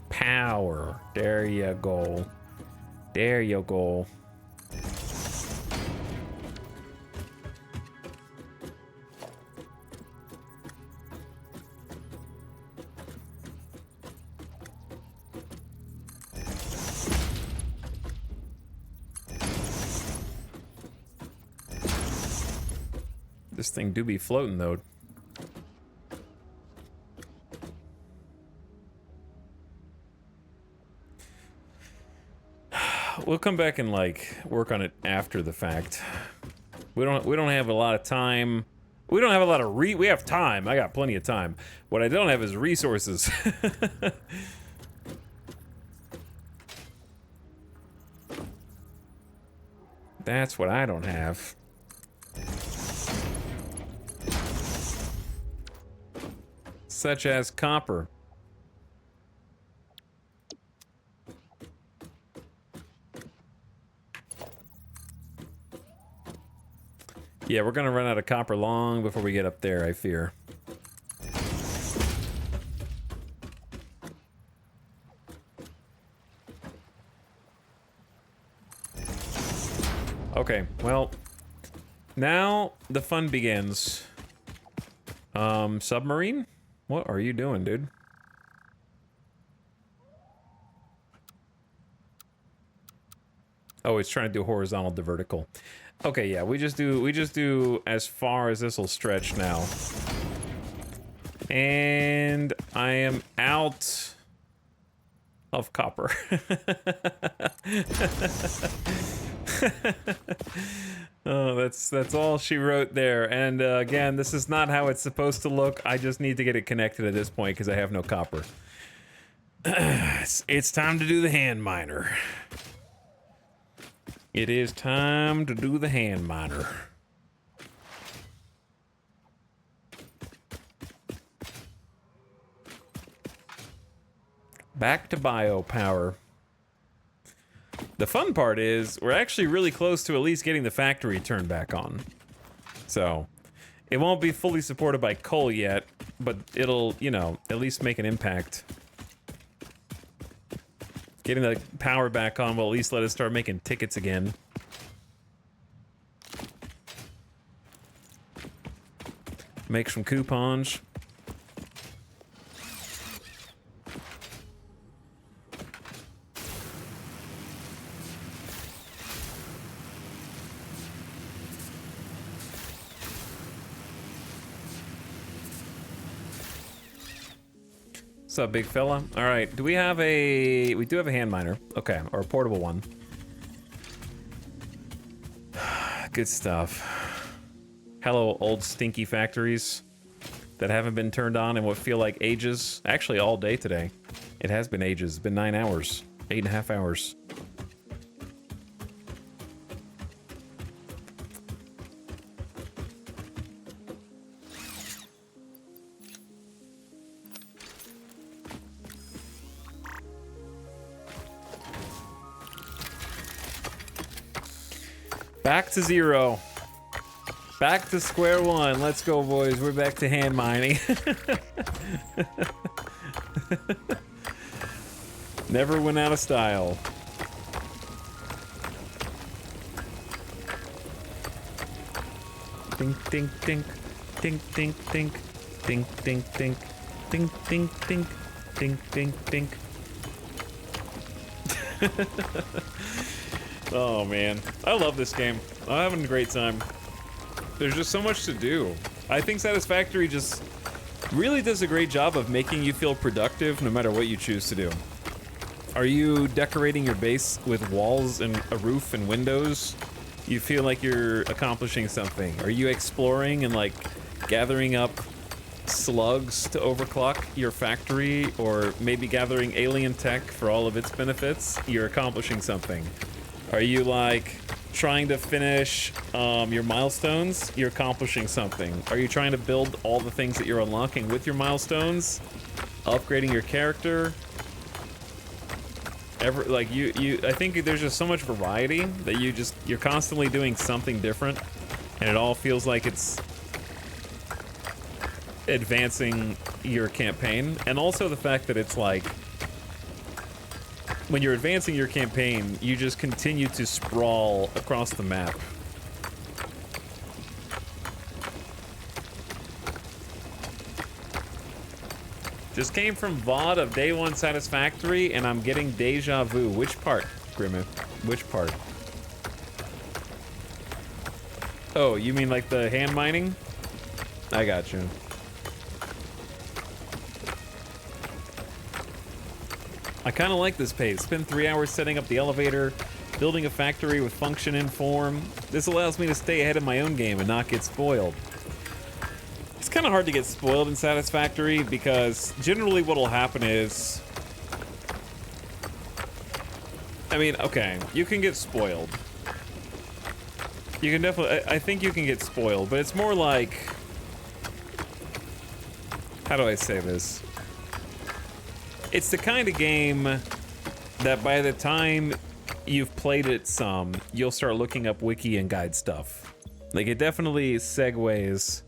Power. There you go. There you go. This thing do be floating, though. We'll come back and, like, work on it after the fact. We don't have a lot of time. We don't have a lot of we have time. I got plenty of time. What I don't have is resources. That's what I don't have. Such as copper. Yeah, we're gonna run out of copper long before we get up there, I fear. Okay, well, now the fun begins. Submarine? What are you doing, dude? Oh, it's trying to do horizontal to vertical. Okay, yeah, we just do as far as this will stretch now. And I am out of copper. Oh, that's all she wrote there. And again, this is not how it's supposed to look. I just need to get it connected at this point because I have no copper. It's time to do the hand miner. It is time to do the hand miner. Back to biopower. The fun part is we're actually really close to at least getting the factory turned back on. So it won't be fully supported by coal yet, but it'll, you know, at least make an impact. Getting the power back on will at least let us start making tickets again. Make some coupons. What's up, big fella? All right, do we have a... We do have a hand miner. Okay, or a portable one. Good stuff. Hello, old stinky factories that haven't been turned on in what feel like ages. Actually, all day today. It has been ages. It's been 9 hours. 8.5 hours. Back to zero. Back to square one. Let's go, boys. We're back to hand mining. Never went out of style. Dink, dink, dink. Dink, dink, dink. Dink, dink, dink. Dink, dink, dink. Dink, dink, dink. Oh man, I love this game. I'm having a great time. There's just so much to do. I think Satisfactory just really does a great job of making you feel productive no matter what you choose to do. Are you decorating your base with walls and a roof and windows? You feel like you're accomplishing something. Are you exploring and like gathering up slugs to overclock your factory, or maybe gathering alien tech for all of its benefits? You're accomplishing something. Are you like trying to finish your milestones? You're accomplishing something. Are you trying to build all the things that you're unlocking with your milestones? Upgrading your character? I think there's just so much variety that you're constantly doing something different, and it all feels like it's advancing your campaign. And also the fact that it's like, when you're advancing your campaign, you just continue to sprawl across the map. Just came from VOD of Day 1 Satisfactory, and I'm getting deja vu. Which part, Grimmith? Which part? Oh, you mean like the hand mining? I got you. I kind of like this pace. Spend 3 hours setting up the elevator, building a factory with function in form. This allows me to stay ahead of my own game and not get spoiled. It's kind of hard to get spoiled in Satisfactory because generally what'll happen is... I mean, okay, you can get spoiled. You can definitely... I think you can get spoiled, but it's more like... How do I say this? It's the kind of game that by the time you've played it some, you'll start looking up wiki and guide stuff. Like, it definitely segues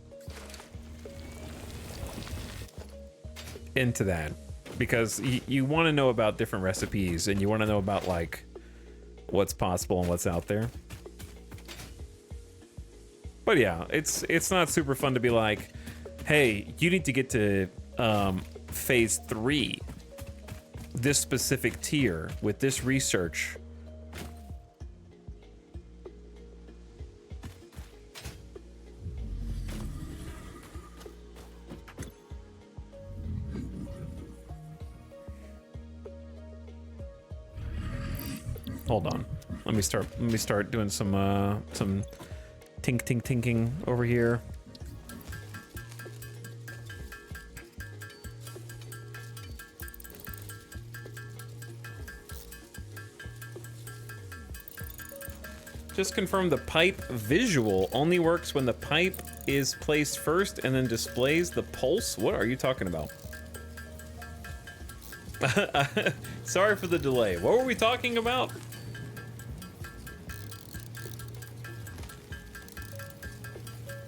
into that. Because you want to know about different recipes, and you want to know about, like, what's possible and what's out there. But yeah, it's not super fun to be like, hey, you need to get to phase 3. This specific tier with this research. Hold on. Let me start doing some tinking over here. Just confirm the pipe visual only works when the pipe is placed first and then displays the pulse. What are you talking about? Sorry for the delay. What were we talking about?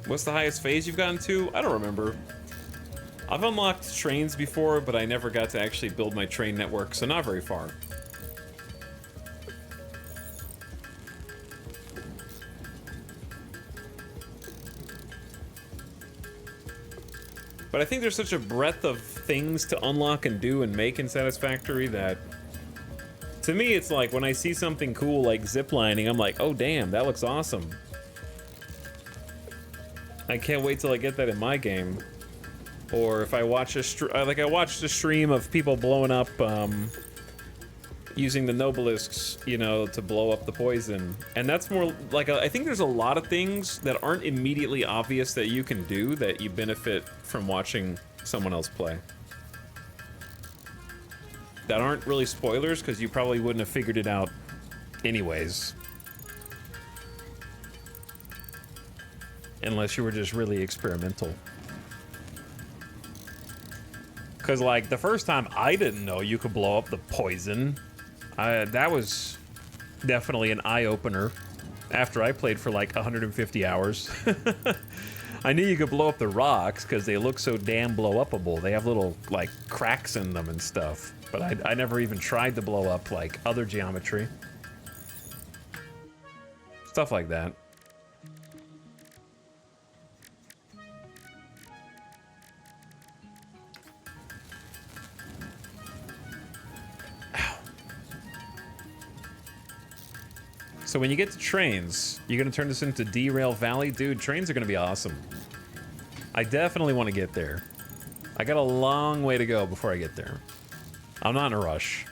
What's the highest phase you've gotten to? I don't remember. I've unlocked trains before, but I never got to actually build my train network, so not very far. But I think there's such a breadth of things to unlock and do and make in Satisfactory that, to me, it's like when I see something cool like ziplining, I'm like, oh damn, that looks awesome. I can't wait till I get that in my game. Or if I watch like I watched a stream of people blowing up, using the Nobelisks, you know, to blow up the poison. And that's more like, I think there's a lot of things that aren't immediately obvious that you can do that you benefit from watching someone else play. That aren't really spoilers, because you probably wouldn't have figured it out anyways. Unless you were just really experimental. Because, like, the first time I didn't know you could blow up the poison. That was definitely an eye-opener after I played for like 150 hours. I knew you could blow up the rocks because they look so damn blow-upable. They have little, like, cracks in them and stuff. But I never even tried to blow up, like, other geometry. Stuff like that. So when you get to trains, you're gonna turn this into Derail Valley? Dude, trains are gonna be awesome. I definitely want to get there. I got a long way to go before I get there. I'm not in a rush.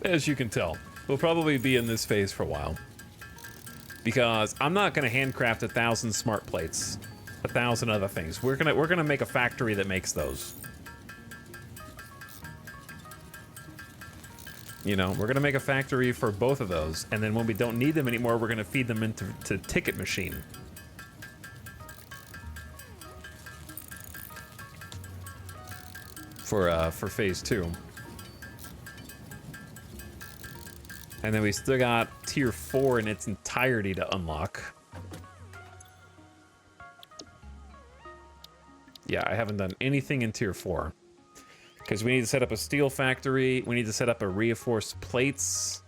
As you can tell, we'll probably be in this phase for a while. Because I'm not gonna handcraft 1,000 smart plates. 1,000 other things. We're gonna make a factory that makes those. You know, we're gonna make a factory for both of those, and then when we don't need them anymore, we're gonna feed them into Ticket Machine. For phase 2. And then we still got tier 4 in its entirety to unlock. Yeah, I haven't done anything in tier 4. Because we need to set up a steel factory. We need to set up a reinforced plates.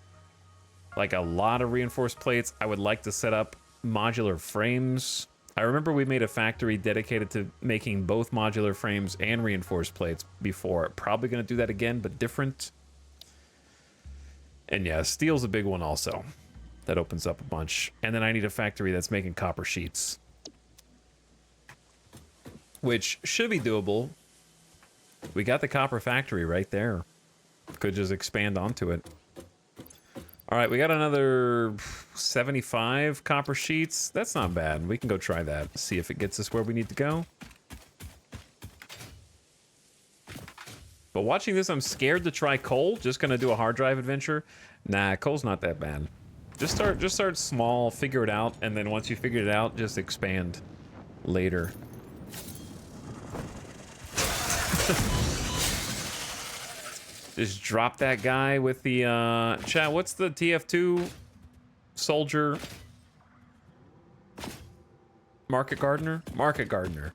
Like a lot of reinforced plates. I would like to set up modular frames. I remember we made a factory dedicated to making both modular frames and reinforced plates before. Probably going to do that again, but different. And yeah, steel's a big one also. That opens up a bunch. And then I need a factory that's making copper sheets. Which should be doable. We got the copper factory right there. Could just expand onto it. All right, we got another 75 copper sheets. That's not bad. We can go try that. See if it gets us where we need to go. But watching this, I'm scared to try coal. Just gonna do a hard drive adventure. Nah, coal's not that bad. Just start small, figure it out, and then once you figure it out, just expand later. Just drop that guy with the, chat, what's the TF2 soldier? Market Gardener? Market Gardener.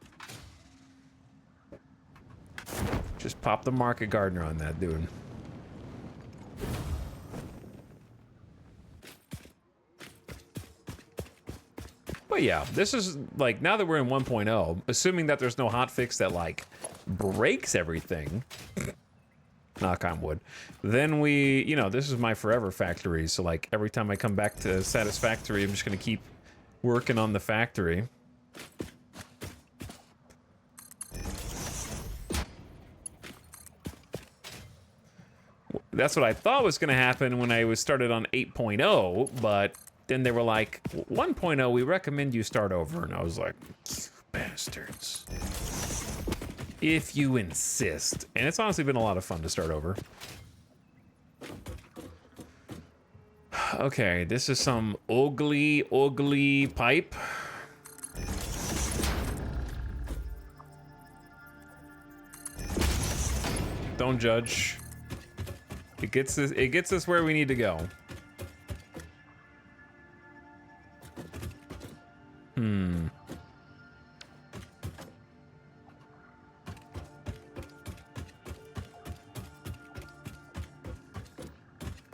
Just pop the Market Gardener on that dude. But yeah, this is, like, now that we're in 1.0, assuming that there's no hotfix that, like, breaks everything, knock on wood, then we, you know, this is my forever factory, so, like, every time I come back to Satisfactory, I'm just gonna keep working on the factory. That's what I thought was gonna happen when I was started on 8.0, but then they were like, 1.0, we recommend you start over. And I was like, you bastards. If you insist. And it's honestly been a lot of fun to start over. Okay, this is some ugly, ugly pipe. Don't judge. It gets us where we need to go.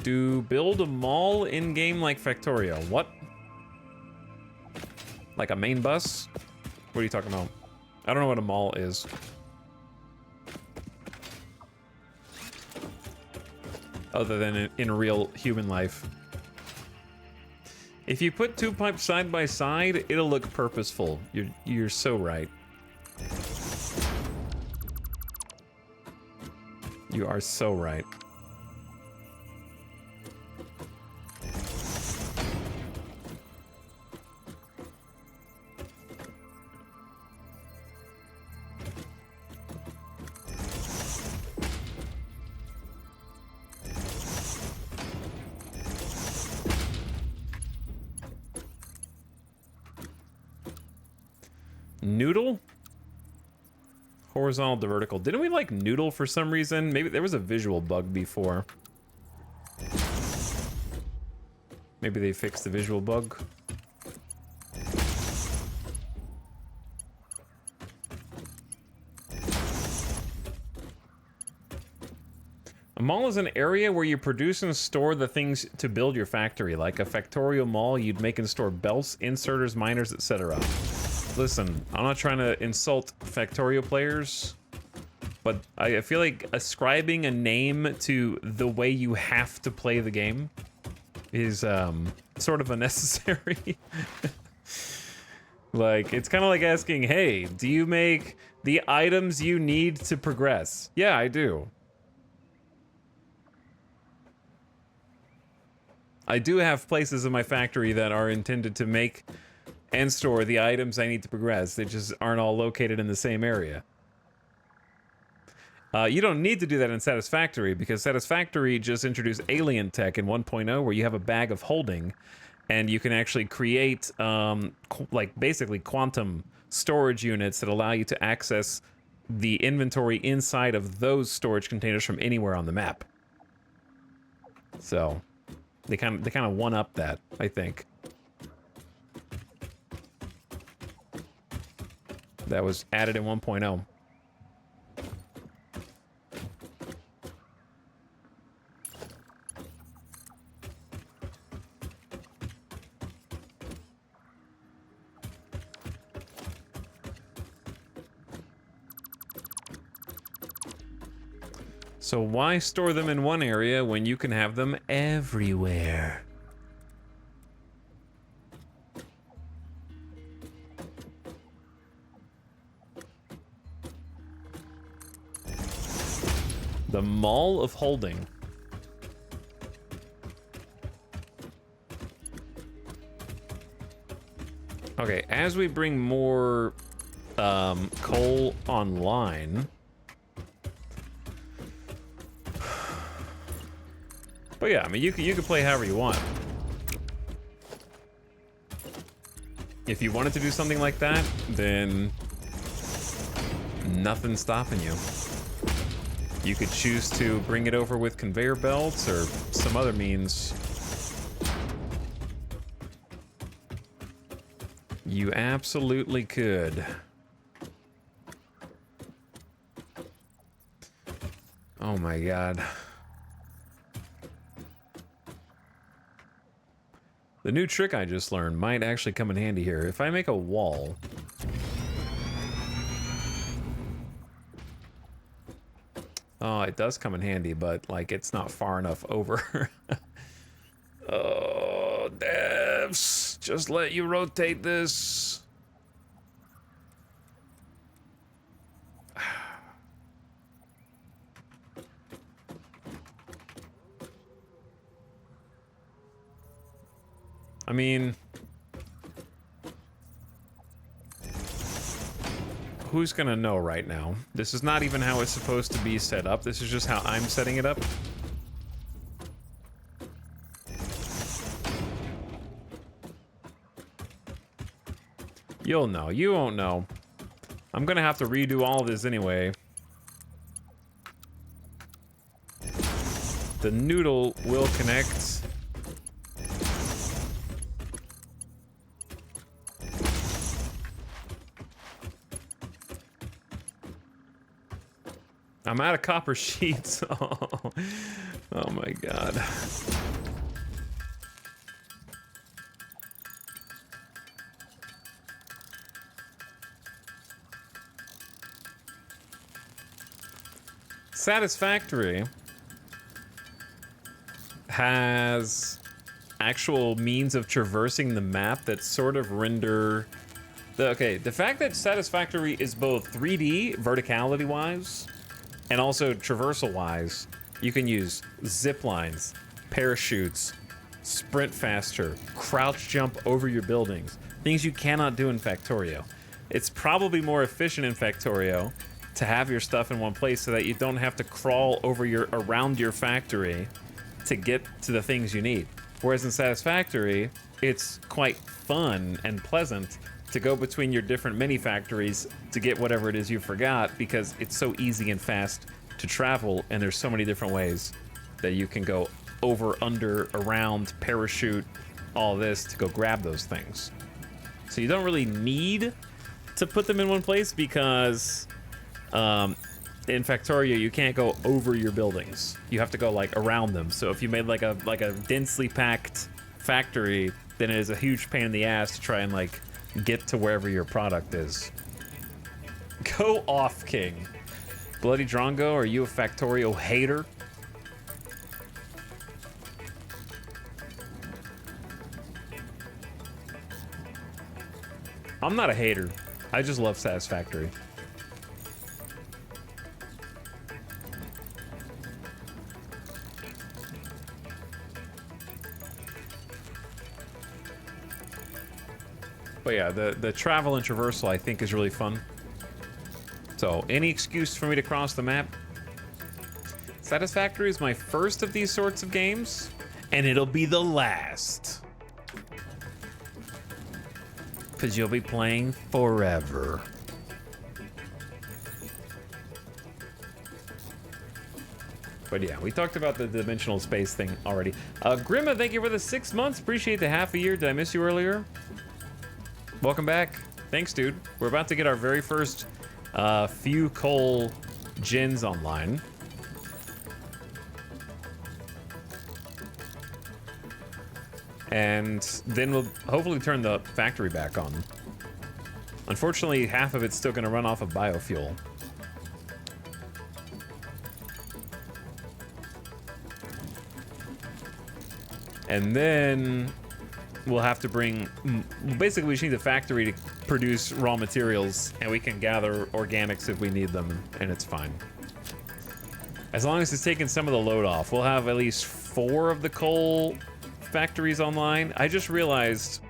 To build a mall in-game like Factorio. What? Like a main bus? What are you talking about? I don't know what a mall is. Other than in real human life. If you put two pipes side by side, it'll look purposeful. You're so right. You are so right. Noodle? Horizontal to vertical. Didn't we like noodle for some reason? Maybe there was a visual bug before. Maybe they fixed the visual bug. A mall is an area where you produce and store the things to build your factory. Like a factorial mall, you'd make and store belts, inserters, miners, etc. Listen, I'm not trying to insult Factorio players, but I feel like ascribing a name to the way you have to play the game is sort of unnecessary. Like, it's kind of like asking, hey, do you make the items you need to progress? Yeah, I do. I do have places in my factory that are intended to make and store the items I need to progress. They just aren't all located in the same area. You don't need to do that in Satisfactory, because Satisfactory just introduced alien tech in 1.0 where you have a bag of holding and you can actually create like basically quantum storage units that allow you to access the inventory inside of those storage containers from anywhere on the map. So they kind of one up that, I think. That was added in 1.0. So why store them in one area when you can have them everywhere? The Mall of Holding. Okay, as we bring more coal online. But yeah, I mean, you can play however you want. If you wanted to do something like that, then nothing's stopping you. You could choose to bring it over with conveyor belts or some other means. You absolutely could. Oh my god. The new trick I just learned might actually come in handy here. If I make a wall... Oh, it does come in handy, but, like, it's not far enough over. Oh, devs. Just let you rotate this. I mean... Who's gonna know right now? This is not even how it's supposed to be set up. This is just how I'm setting it up. You'll know. You won't know. I'm gonna have to redo all of this anyway. The noodle will connect. I'm out of copper sheets. Oh my god. Satisfactory has actual means of traversing the map that sort of render the fact that Satisfactory is both 3D verticality wise and also traversal wise. You can use zip lines, parachutes, sprint faster, crouch jump over your buildings, things you cannot do in Factorio. It's probably more efficient in Factorio to have your stuff in one place so that you don't have to crawl around your factory to get to the things you need. Whereas in Satisfactory, it's quite fun and pleasant to go between your different mini factories to get whatever it is you forgot, because it's so easy and fast to travel, and there's so many different ways that you can go over, under, around, parachute, all this to go grab those things. So you don't really need to put them in one place because in Factorio you can't go over your buildings. You have to go like around them. So if you made like a densely packed factory, then it is a huge pain in the ass to try and like get to wherever your product is. Go off, King. Bloody Drongo, are you a Factorio hater? I'm not a hater. I just love Satisfactory. But yeah, the travel and traversal I think is really fun. So any excuse for me to cross the map. Satisfactory is my first of these sorts of games, and it'll be the last. Because you'll be playing forever. But yeah, we talked about the dimensional space thing already. Grima, thank you for the 6 months. Appreciate the half a year. Did I miss you earlier? Welcome back. Thanks, dude. We're about to get our very first few coal gens online. And then we'll hopefully turn the factory back on. Unfortunately, half of it's still going to run off of biofuel. And then we'll have to bring... Basically, we just need the factory to produce raw materials, and we can gather organics if we need them, and it's fine. As long as it's taking some of the load off, we'll have at least 4 of the coal factories online. I just realized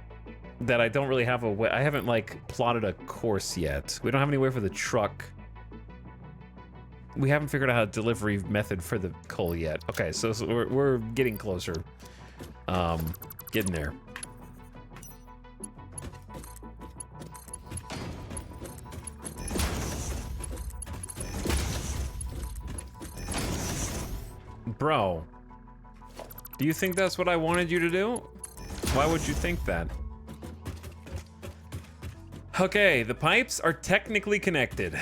that I don't really have a way. I haven't like plotted a course yet. We don't have any way for the truck. We haven't figured out a delivery method for the coal yet. Okay, so we're getting closer. Getting there. Bro, do you think that's what I wanted you to do? Why would you think that? Okay, the pipes are technically connected.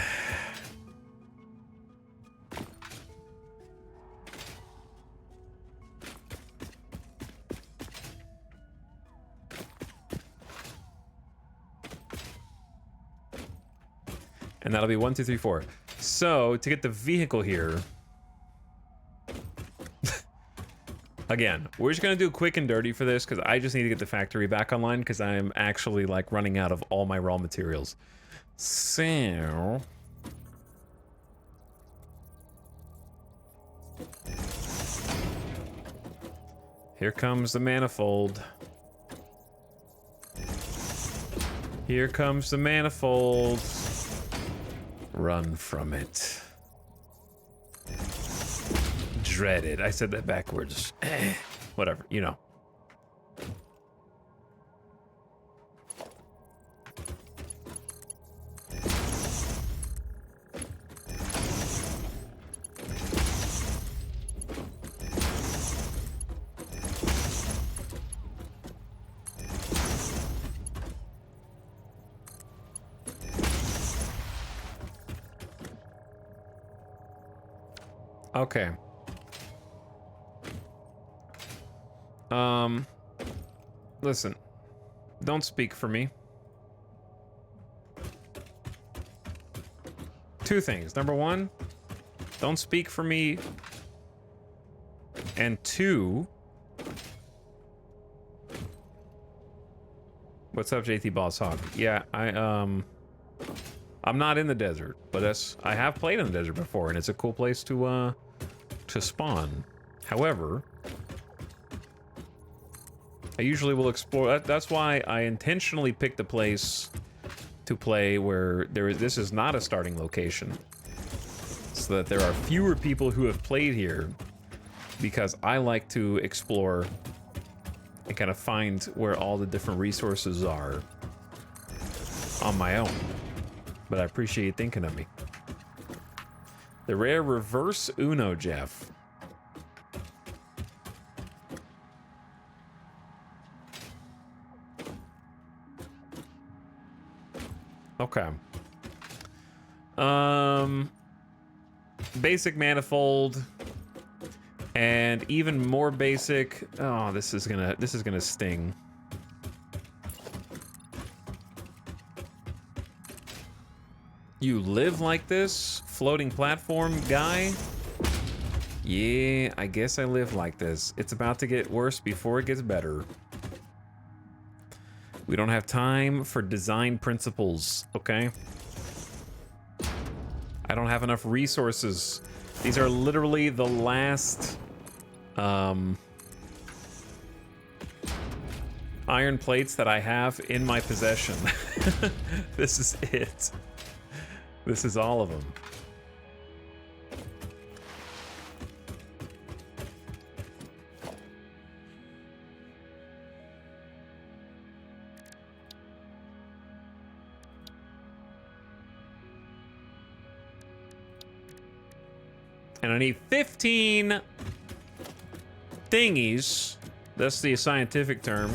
And that'll be 1, 2, 3, 4. So to get the vehicle here, again, we're just gonna do quick and dirty for this because I just need to get the factory back online because I'm actually like running out of all my raw materials. So here comes the manifold. Here comes the manifold. Run from it. Dreaded. I said that backwards. Whatever, you know. Okay. Listen, don't speak for me. 2 things. Number 1, don't speak for me. And 2, What's up, JT Boss Hog? Yeah, I'm not in the desert, but I have played in the desert before, and it's a cool place to spawn. However, I usually will explore. That's why I intentionally picked a place to play where this is not a starting location, so that there are fewer people who have played here, because I like to explore and kind of find where all the different resources are on my own. But I appreciate you thinking of me. The rare reverse Uno, Jeff. Okay. Basic manifold. And even more basic. Oh, this is gonna sting. You live like this? Floating platform guy? Yeah, I guess I live like this. It's about to get worse before it gets better. We don't have time for design principles, okay? I don't have enough resources. These are literally the last iron plates that I have in my possession. This is it. This is all of them. And I need 15 thingies. That's the scientific term.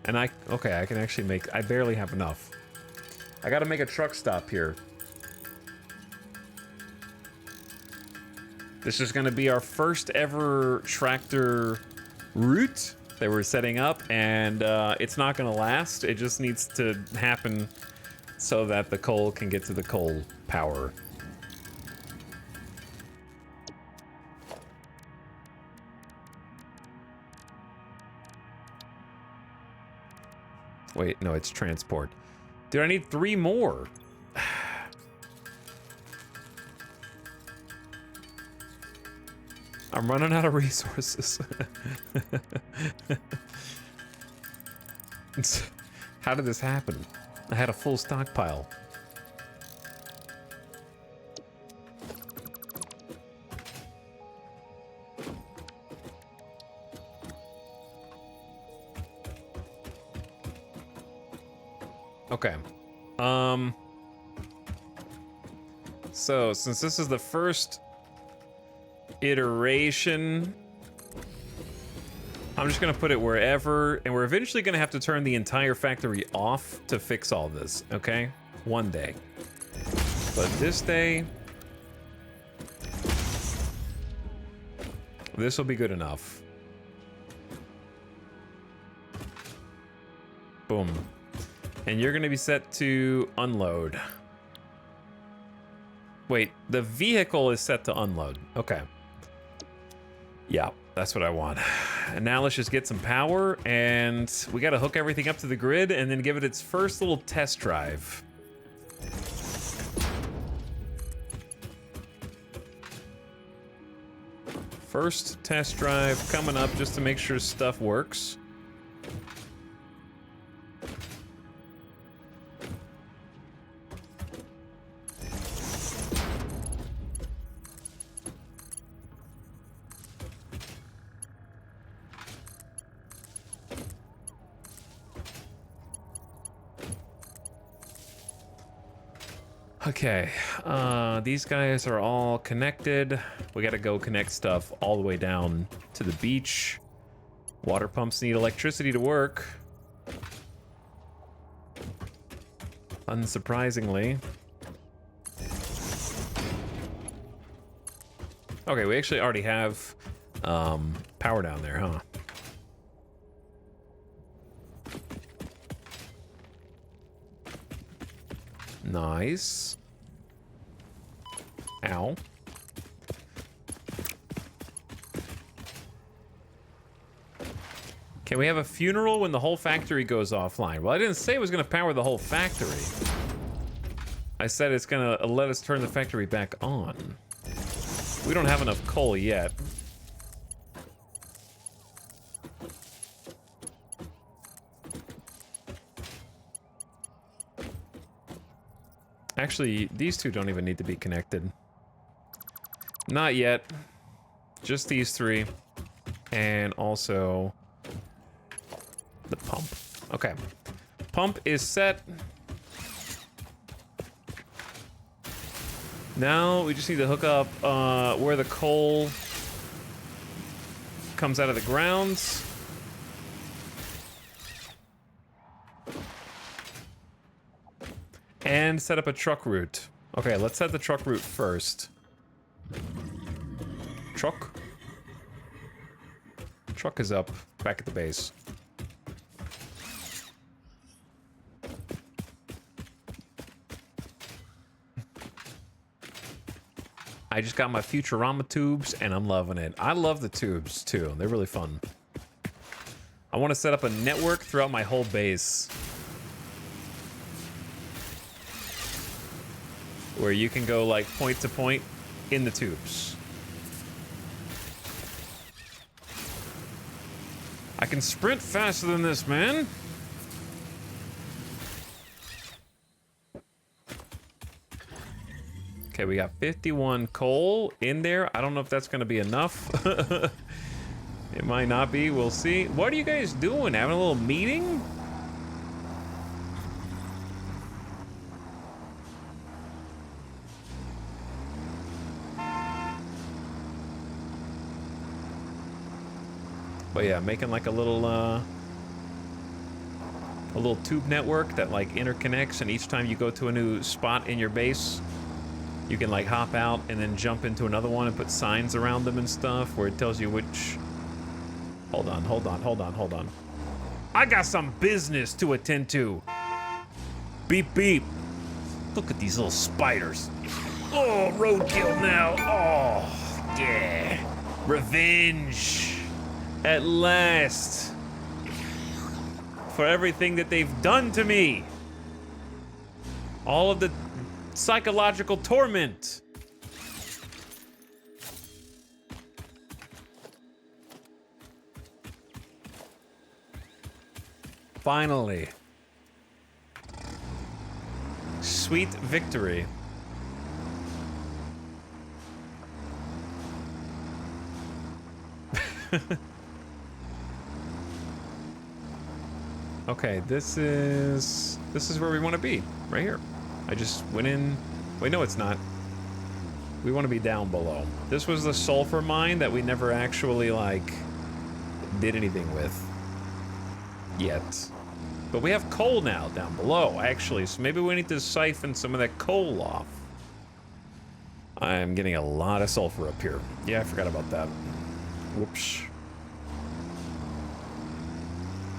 And okay, I can actually make, I barely have enough. I gotta make a truck stop here. This is gonna be our first ever tractor route that we're setting up, and it's not gonna last. It just needs to happen so that the coal can get to the coal power. Wait, no, it's transport. Dude, I need 3 more. I'm running out of resources. How did this happen? I had a full stockpile. Okay. So since this is the first iteration, I'm just gonna put it wherever, and we're eventually gonna have to turn the entire factory off to fix all this, okay? One day. But this day, this will be good enough. Boom. And you're gonna be set to unload. Wait, the vehicle is set to unload. Okay. Yeah, that's what I want. And now let's just get some power, and we gotta hook everything up to the grid and then give it its first little test drive. First test drive coming up just to make sure stuff works. Okay, these guys are all connected. We gotta go connect stuff all the way down to the beach. Water pumps need electricity to work. Unsurprisingly. Okay, we actually already have power down there, huh? Nice. Ow. Can we have a funeral when the whole factory goes offline? Well, I didn't say it was going to power the whole factory. I said it's going to let us turn the factory back on. We don't have enough coal yet. Actually, these two don't even need to be connected. Not yet. Just these three. And also the pump. Okay. Pump is set. Now we just need to hook up where the coal comes out of the grounds. And set up a truck route. Okay, let's set the truck route first. Truck. Truck is up, back at the base. I just got my Futurama tubes, and I'm loving it. I love the tubes, too. They're really fun. I want to set up a network throughout my whole base. Where you can go, like, point to point in the tubes. I can sprint faster than this, man. Okay, we got 51 coal in there. I don't know if that's gonna be enough. It might not be, we'll see. What are you guys doing? Having a little meeting? But yeah, making like a little tube network that like interconnects, and each time you go to a new spot in your base, you can like hop out and then jump into another one and put signs around them and stuff where it tells you which... Hold on. I got some business to attend to. Beep, beep. Look at these little spiders. Oh, roadkill now. Oh, yeah. Revenge. At last. For everything that they've done to me. All of the psychological torment. Finally. Sweet victory. Okay, this is where we want to be, right here. I just went in. Wait, no, it's not. We want to be down below. This was the sulfur mine that we never actually, like, did anything with yet. But we have coal now down below, actually, so maybe we need to siphon some of that coal off. I'm getting a lot of sulfur up here. Yeah, I forgot about that. Whoops.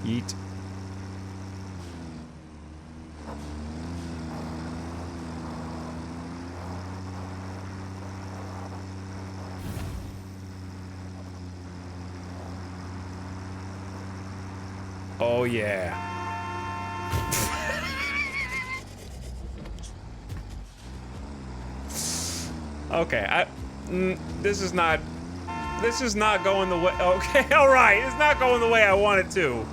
Yeet. Oh, yeah. Okay, this is not going the way, okay, all right, it's not going the way I want it to.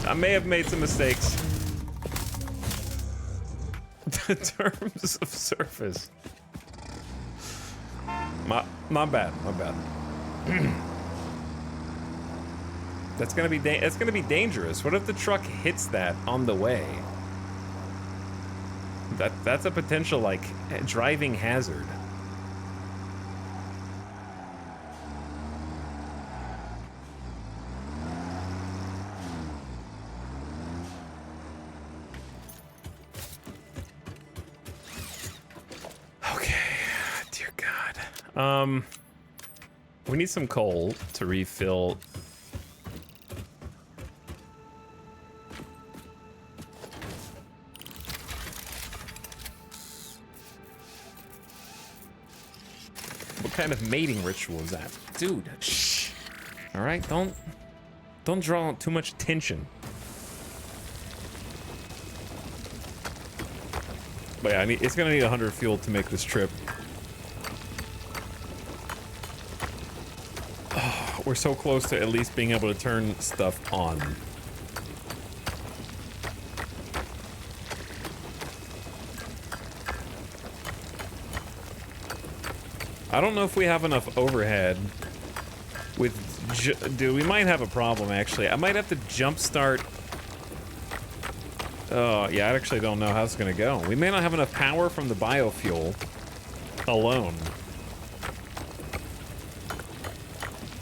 I may have made some mistakes. In terms of surface. My bad. That's gonna be dangerous. What if the truck hits that on the way? That's a potential, like, driving hazard. Okay, dear God. We need some coal to refill. What kind of mating ritual is that? Dude, shh. All right, don't draw too much attention. But yeah, it's gonna need 100 fuel to make this trip. Oh, we're so close to at least being able to turn stuff on. I don't know if we have enough overhead with... Dude, we might have a problem, actually. I might have to jumpstart... Oh, yeah, I actually don't know how it's gonna go. We may not have enough power from the biofuel alone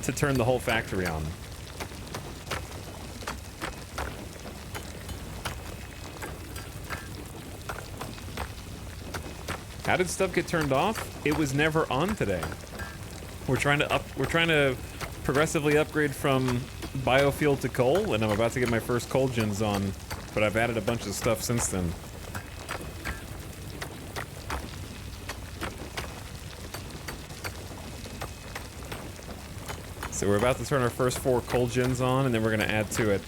to turn the whole factory on. How did stuff get turned off? It was never on today. We're trying to progressively upgrade from biofuel to coal, and I'm about to get my first coal gens on, but I've added a bunch of stuff since then. So we're about to turn our first 4 coal gens on, and then we're gonna add to it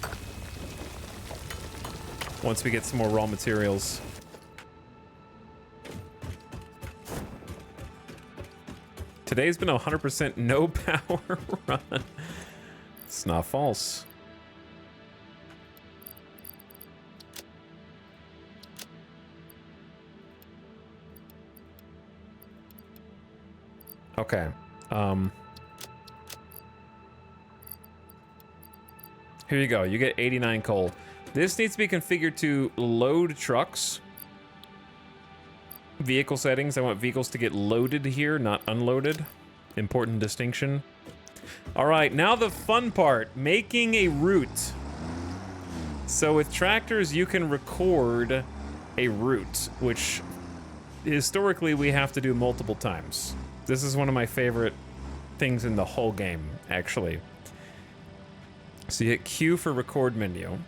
once we get some more raw materials. Today's been 100% no power run. It's not false. Okay. Here you go. You get 89 coal. This needs to be configured to load trucks. Vehicle settings. I want vehicles to get loaded here, not unloaded. Important distinction. All right, now the fun part. Making a route. So with tractors, you can record a route, which historically we have to do multiple times. This is one of my favorite things in the whole game, actually. So you hit Q for record menu.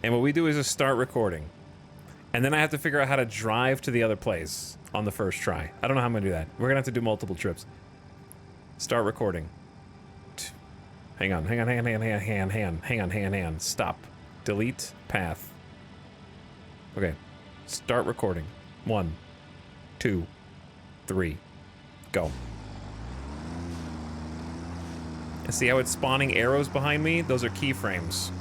And what we do is just start recording. And then I have to figure out how to drive to the other place on the first try. I don't know how I'm gonna do that. We're gonna have to do multiple trips. Start recording. Hang on. Stop. Delete path. Okay. Start recording. 1, 2, 3. Go. See how it's spawning arrows behind me? Those are keyframes.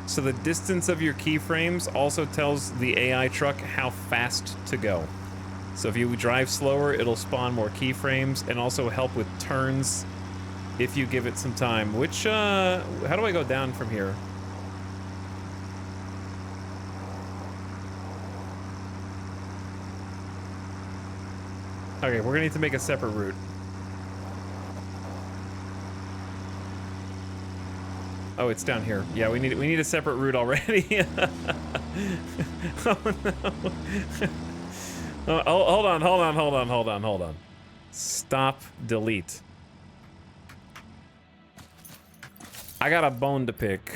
So the distance of your keyframes also tells the AI truck how fast to go. So if you drive slower, it'll spawn more keyframes and also help with turns if you give it some time. Which, how do I go down from here? Okay, we're gonna need to make a separate route. Oh, it's down here. Yeah, we need a separate route already. Oh no. Oh, hold on. Stop, delete. I got a bone to pick.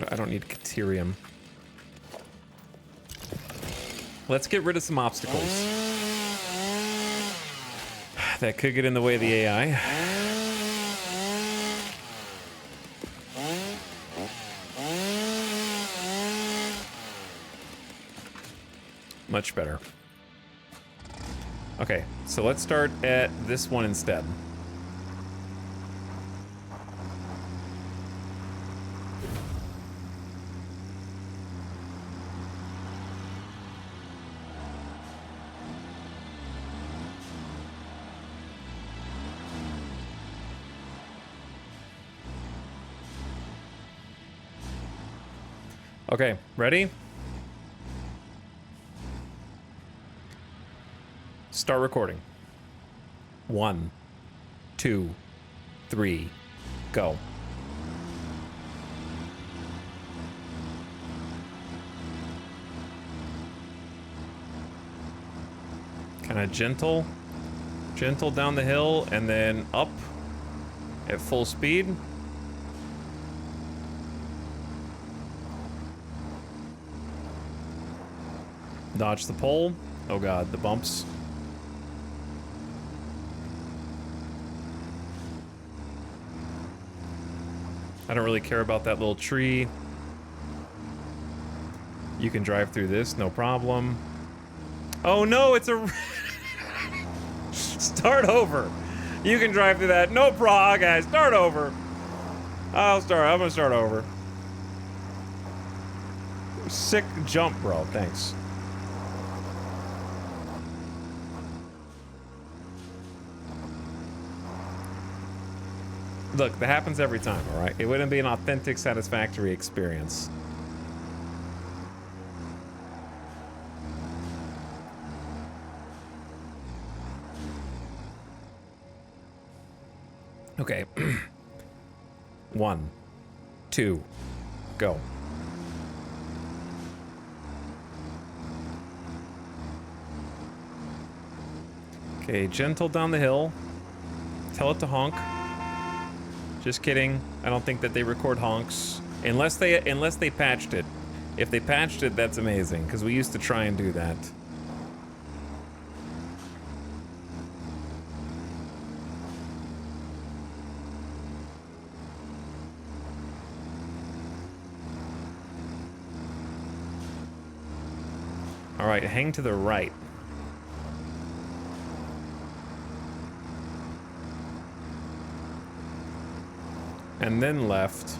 I don't need Caterium. Let's get rid of some obstacles. That could get in the way of the AI. Much better. Okay, so let's start at this one instead. Okay, ready? Start recording. 1, 2, 3, go. Kind of gentle down the hill and then up at full speed. Dodge the pole. Oh god, the bumps. I don't really care about that little tree. You can drive through this, no problem. Oh no, it's a... Start over. You can drive through that, no problem, guys, start over. I'm gonna start over. Sick jump, bro, thanks. Look, that happens every time, all right? It wouldn't be an authentic Satisfactory experience. Okay. 1, 2, go. Okay, gentle down the hill. Tell it to honk. Just kidding. I don't think that they record honks unless they patched it. If they patched it, that's amazing because we used to try and do that. All right, hang to the right. And then left.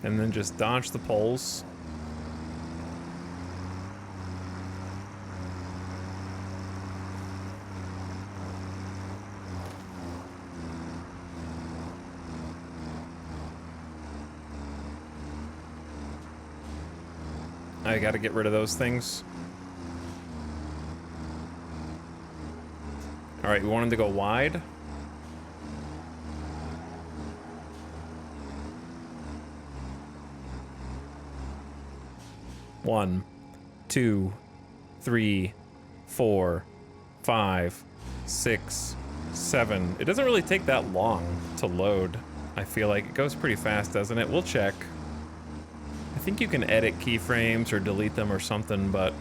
And then just dodge the poles. I gotta get rid of those things. All right, we want him to go wide. One, 2, 3, 4, 5, 6, 7. It doesn't really take that long to load. I feel like it goes pretty fast, doesn't it? We'll check. I think you can edit keyframes or delete them or something, but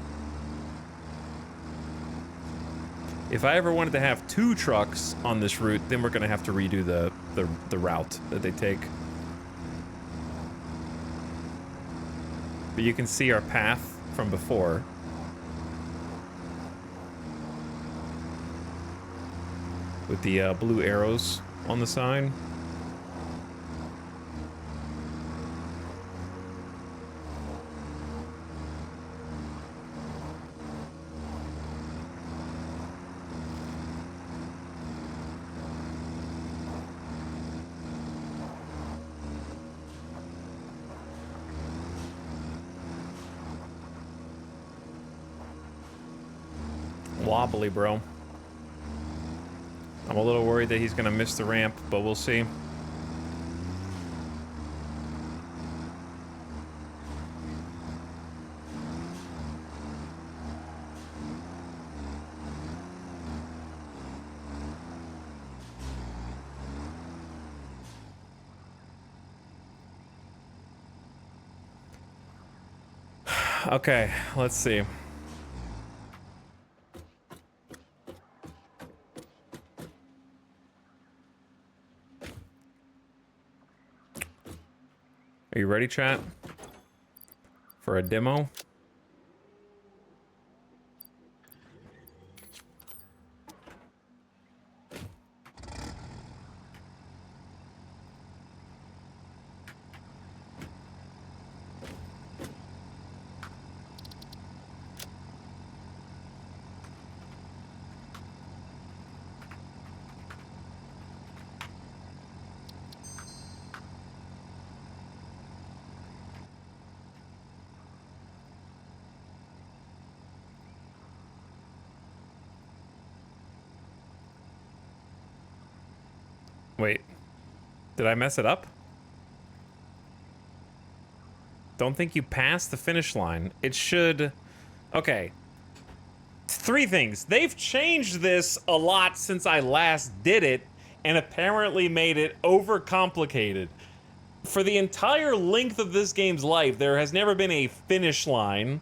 if I ever wanted to have 2 trucks on this route, then we're gonna have to redo the route that they take. But you can see our path from before. With the blue arrows on the side. Wobbly, bro. I'm a little worried that he's gonna miss the ramp, but we'll see. Okay, let's see. Are you ready, chat? For a demo? Wait, did I mess it up? Don't think you passed the finish line. It should... Okay. 3 things. They've changed this a lot since I last did it, and apparently made it overcomplicated. For the entire length of this game's life, there has never been a finish line.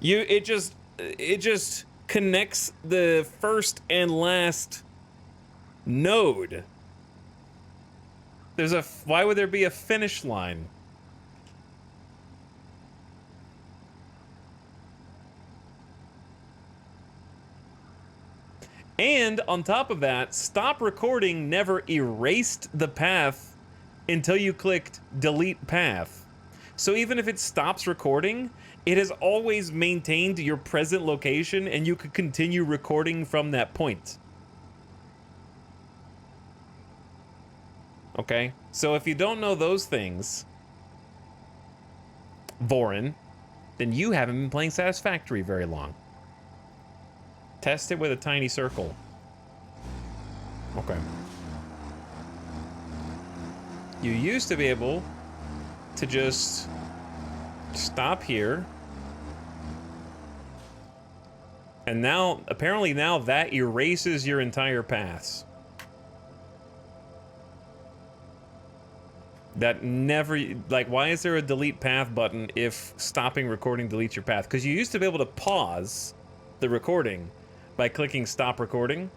It just connects the first and last node. Why would there be a finish line? And on top of that, stop recording never erased the path until you clicked delete path. So even if it stops recording, it has always maintained your present location and you could continue recording from that point. Okay? So if you don't know those things, Vorin, then you haven't been playing Satisfactory very long. Test it with a tiny circle. Okay. You used to be able to just stop here. And now, apparently now that erases your entire paths. That never, like, why is there a delete path button if stopping recording deletes your path? Because you used to be able to pause the recording by clicking stop recording,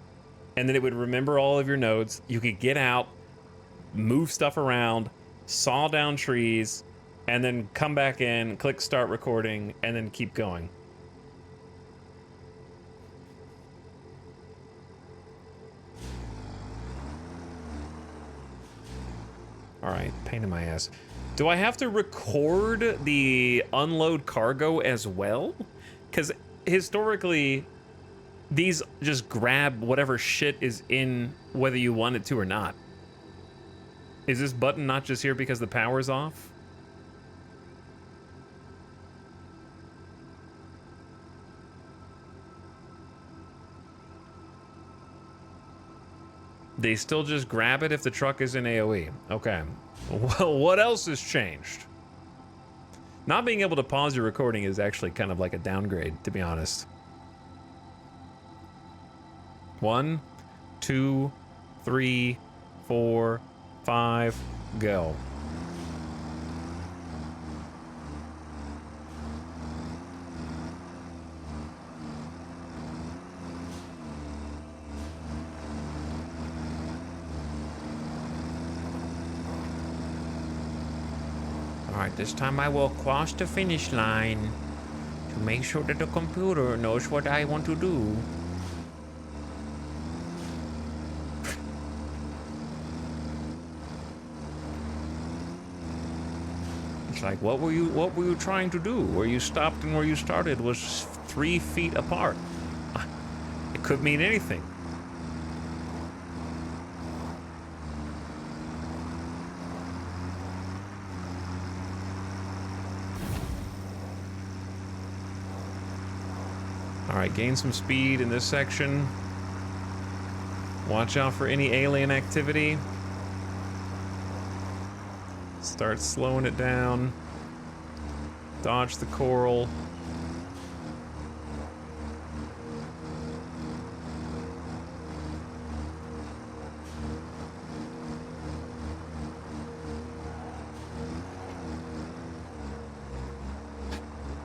and then it would remember all of your nodes. You could get out, move stuff around, saw down trees, and then come back in, click start recording, and then keep going. All right, pain in my ass. Do I have to record the unload cargo as well? Because historically, these just grab whatever shit is in, whether you want it to or not. Is this button not just here because the power's off? They still just grab it if the truck is in AoE. Okay. Well, what else has changed? Not being able to pause your recording is actually kind of like a downgrade, to be honest. 1, 2, 3, 4, 5, go. Alright, this time I will cross the finish line to make sure that the computer knows what I want to do. It's like, what were you trying to do? Where you stopped and where you started was 3 feet apart. It could mean anything. Alright, gain some speed in this section. Watch out for any alien activity. Start slowing it down. Dodge the coral.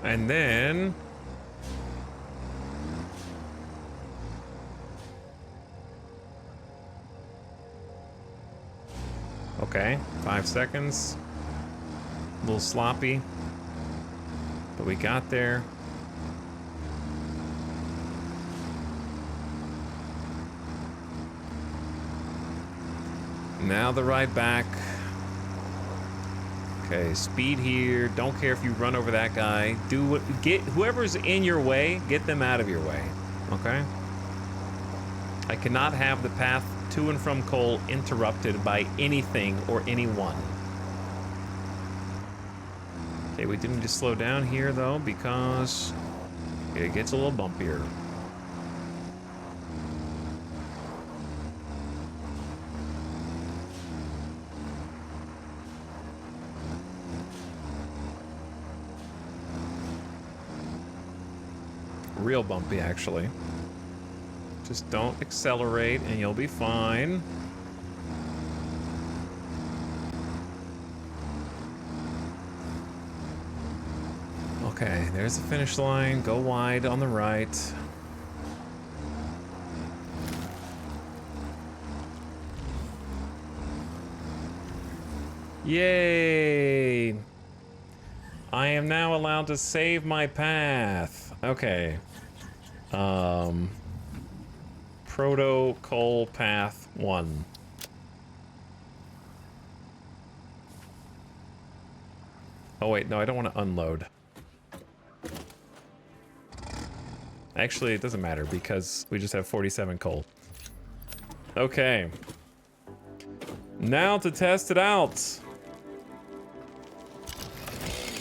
And then... Okay, 5 seconds. A little sloppy, but we got there. Now the ride back. Okay, speed here. Don't care if you run over that guy. Get whoever's in your way, get them out of your way. Okay? I cannot have the path to and from Cole interrupted by anything or anyone. Okay, we do need to slow down here though because it gets a little bumpier. real bumpy, actually. Just don't accelerate and you'll be fine. Okay, there's the finish line. Go wide on the right. Yay! I am now allowed to save my path. Okay. Protocol path 1. Oh wait, no, I don't want to unload. Actually, it doesn't matter because we just have 47 coal. Okay. Now to test it out.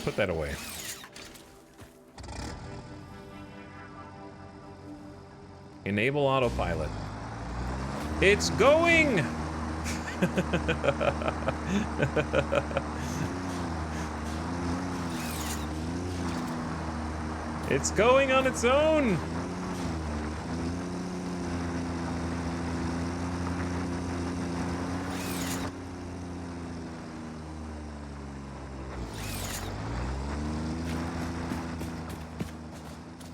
Put that away. Enable autopilot. It's going! It's going on its own!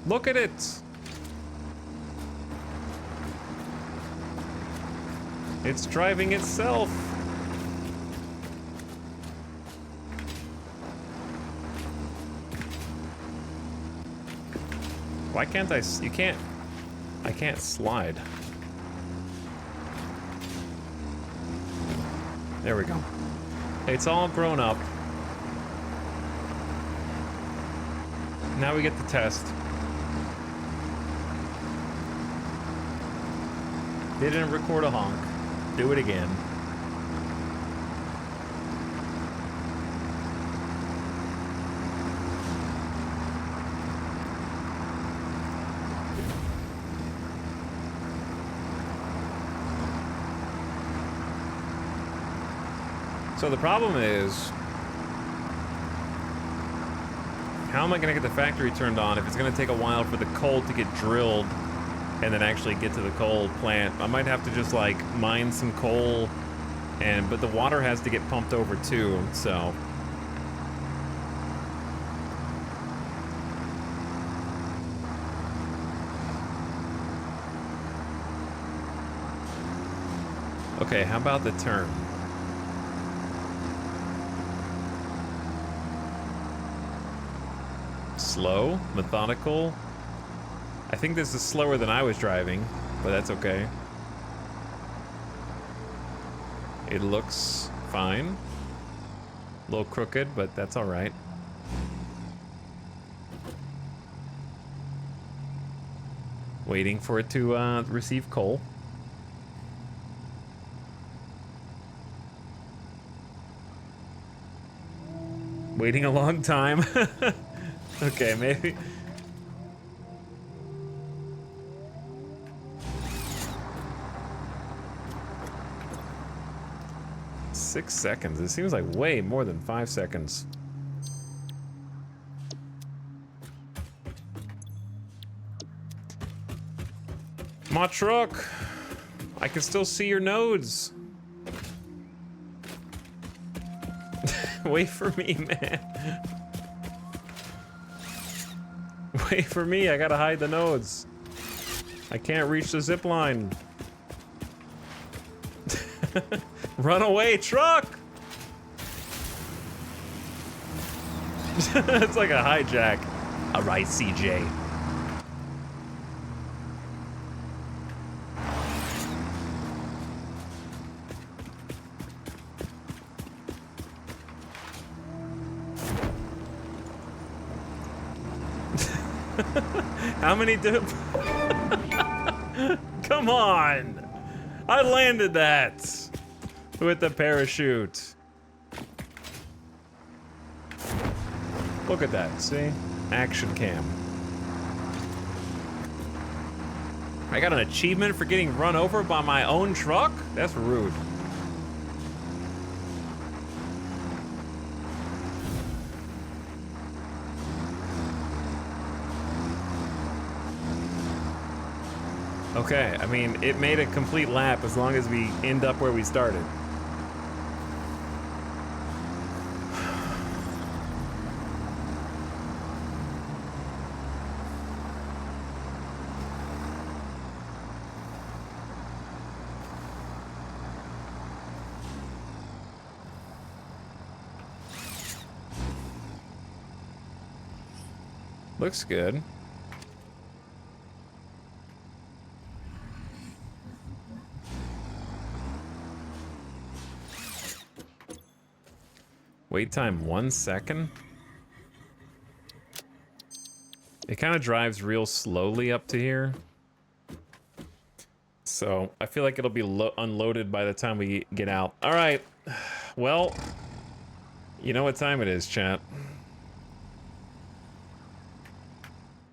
Look at it! It's driving itself! Why can't I? You can't. I can't slide. There we go. It's all grown up. Now we get the test. Didn't record a honk. Do it again. So the problem is, how am I going to get the factory turned on if it's going to take a while for the coal to get drilled and then actually get to the coal plant? I might have to just like mine some coal, but the water has to get pumped over too, so. Okay, how about the turn? Slow, methodical. I think this is slower than I was driving, but that's okay. It looks fine. A little crooked, but that's all right. Waiting for it to receive coal. Waiting a long time. Okay, maybe. Six seconds. It seems like way more than 5 seconds. My truck. I can still see your nodes. Wait for me, man. Wait for me, I gotta hide the nodes. I can't reach the zip line. Run away, truck! It's like a hijack. All right, CJ. How many Come on! I landed that with the parachute. Look at that, see? Action cam. I got an achievement for getting run over by my own truck? That's rude. Okay, I mean, it made a complete lap as long as we end up where we started. Looks good. Wait time 1 second. It kind of drives real slowly up to here. So I feel like it'll be unloaded by the time we get out. All right. Well, you know what time it is, chat.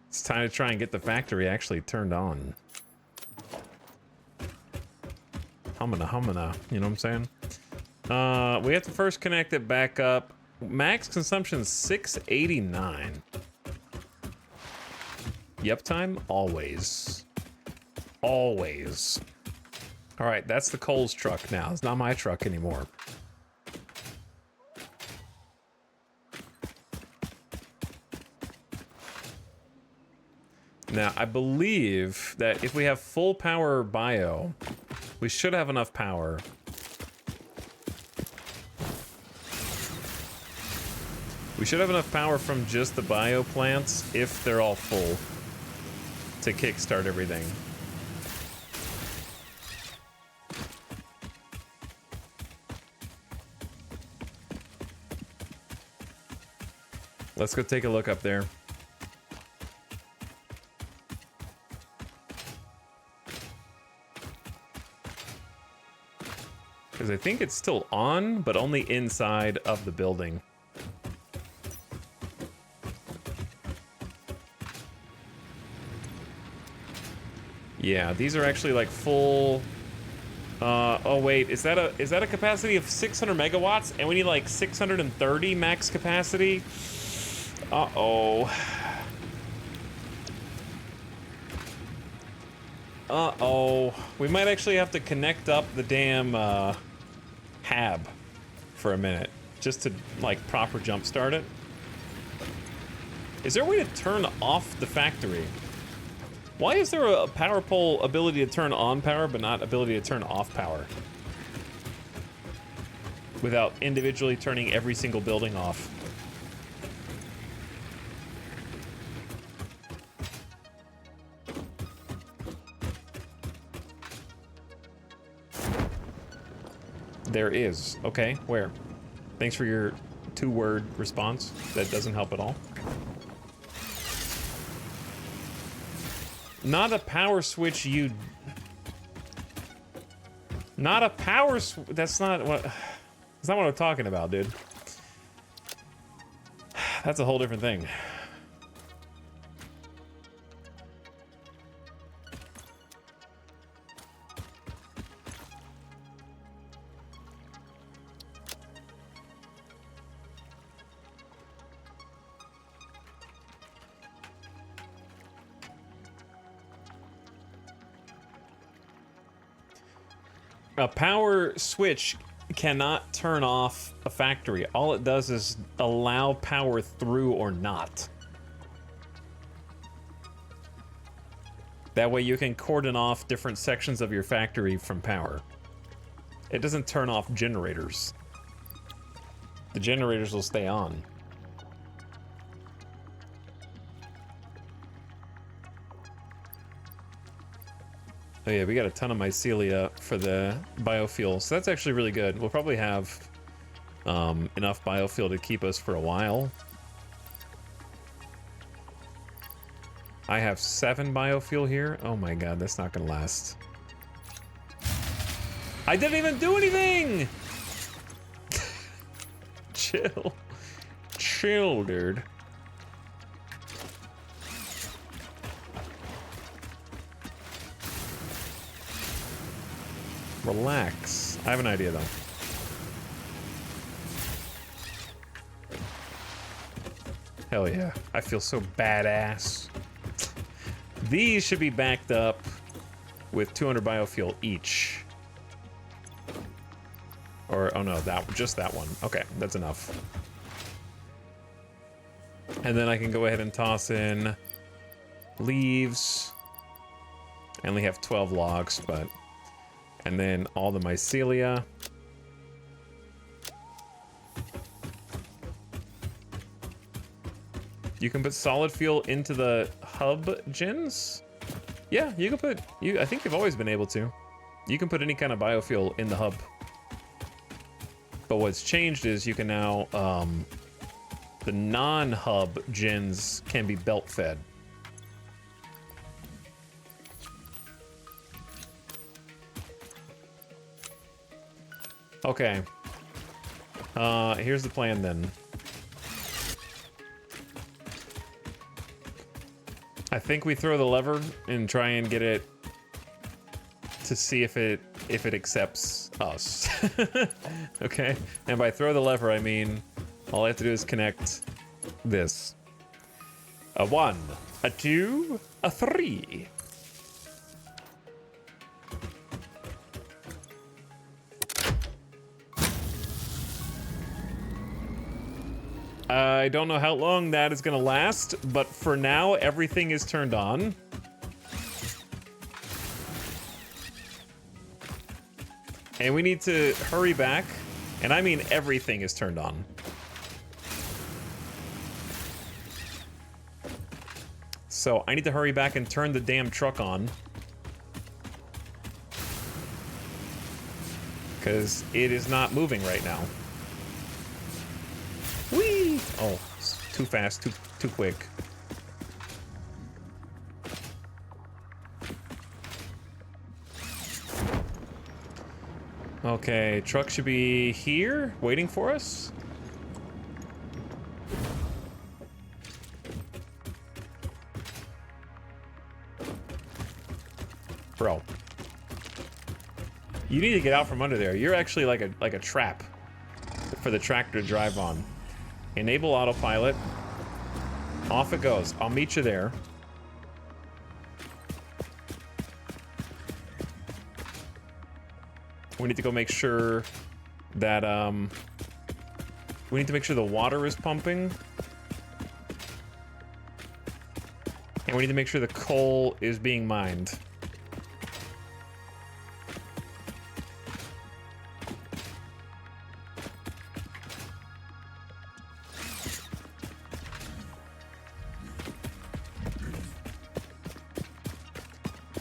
It's time to try and get the factory actually turned on. Humana, you know what I'm saying? We have to first connect it back up. Max consumption 689. Yup time? Always. Always. All right, that's the Coles truck now. It's not my truck anymore. Now, I believe that if we have full power bio, we should have enough power. We should have enough power from just the bio plants if they're all full to kickstart everything. Let's go take a look up there. Because I think it's still on, but only inside of the building. Yeah, these are actually like full. Oh wait, is that a capacity of 600 megawatts, and we need like 630 max capacity? Uh-oh. Uh-oh. We might actually have to connect up the damn hab for a minute, just to like proper jump start it. Is there a way to turn off the factory? Why is there a power pole ability to turn on power, but not ability to turn off power? Without individually turning every single building off. There is. Okay, where? Thanks for your 2-word response. That doesn't help at all. Not a power switch, you... Not a power that's not what... That's not what I'm talking about, dude. That's a whole different thing. A power switch cannot turn off a factory. All it does is allow power through or not. That way you can cordon off different sections of your factory from power. It doesn't turn off generators. The generators will stay on. Oh yeah, we got a ton of mycelia for the biofuel, so that's actually really good. We'll probably have enough biofuel to keep us for a while. I have 7 biofuel here. Oh my god, that's not gonna last. I didn't even do anything! Chill. Chill, dude. Relax. I have an idea, though. Hell yeah. I feel so badass. These should be backed up with 200 biofuel each. Or, oh no, just that one. Okay, that's enough. And then I can go ahead and toss in leaves. I only have 12 logs, but... And then all the mycelia. You can put solid fuel into the hub gens? Yeah, you can put... I think you've always been able to. You can put any kind of biofuel in the hub. But what's changed is you can now... the non-hub gens can be belt-fed. Okay. Here's the plan then. I think we throw the lever and try and get it to see if it accepts us. Okay? And by throw the lever, I mean all I have to do is connect this. A 1, a 2, a 3. I don't know how long that is going to last, but for now, everything is turned on. And we need to hurry back. And I mean everything is turned on. So I need to hurry back and turn the damn truck on. Because it is not moving right now. Whee! Oh, it's too fast, too quick. Okay, truck should be here, waiting for us. Bro. You need to get out from under there. You're actually like a trap for the tractor to drive on. Enable autopilot. Off it goes. I'll meet you there. We need to go make sure that, we need to make sure the water is pumping. And we need to make sure the coal is being mined.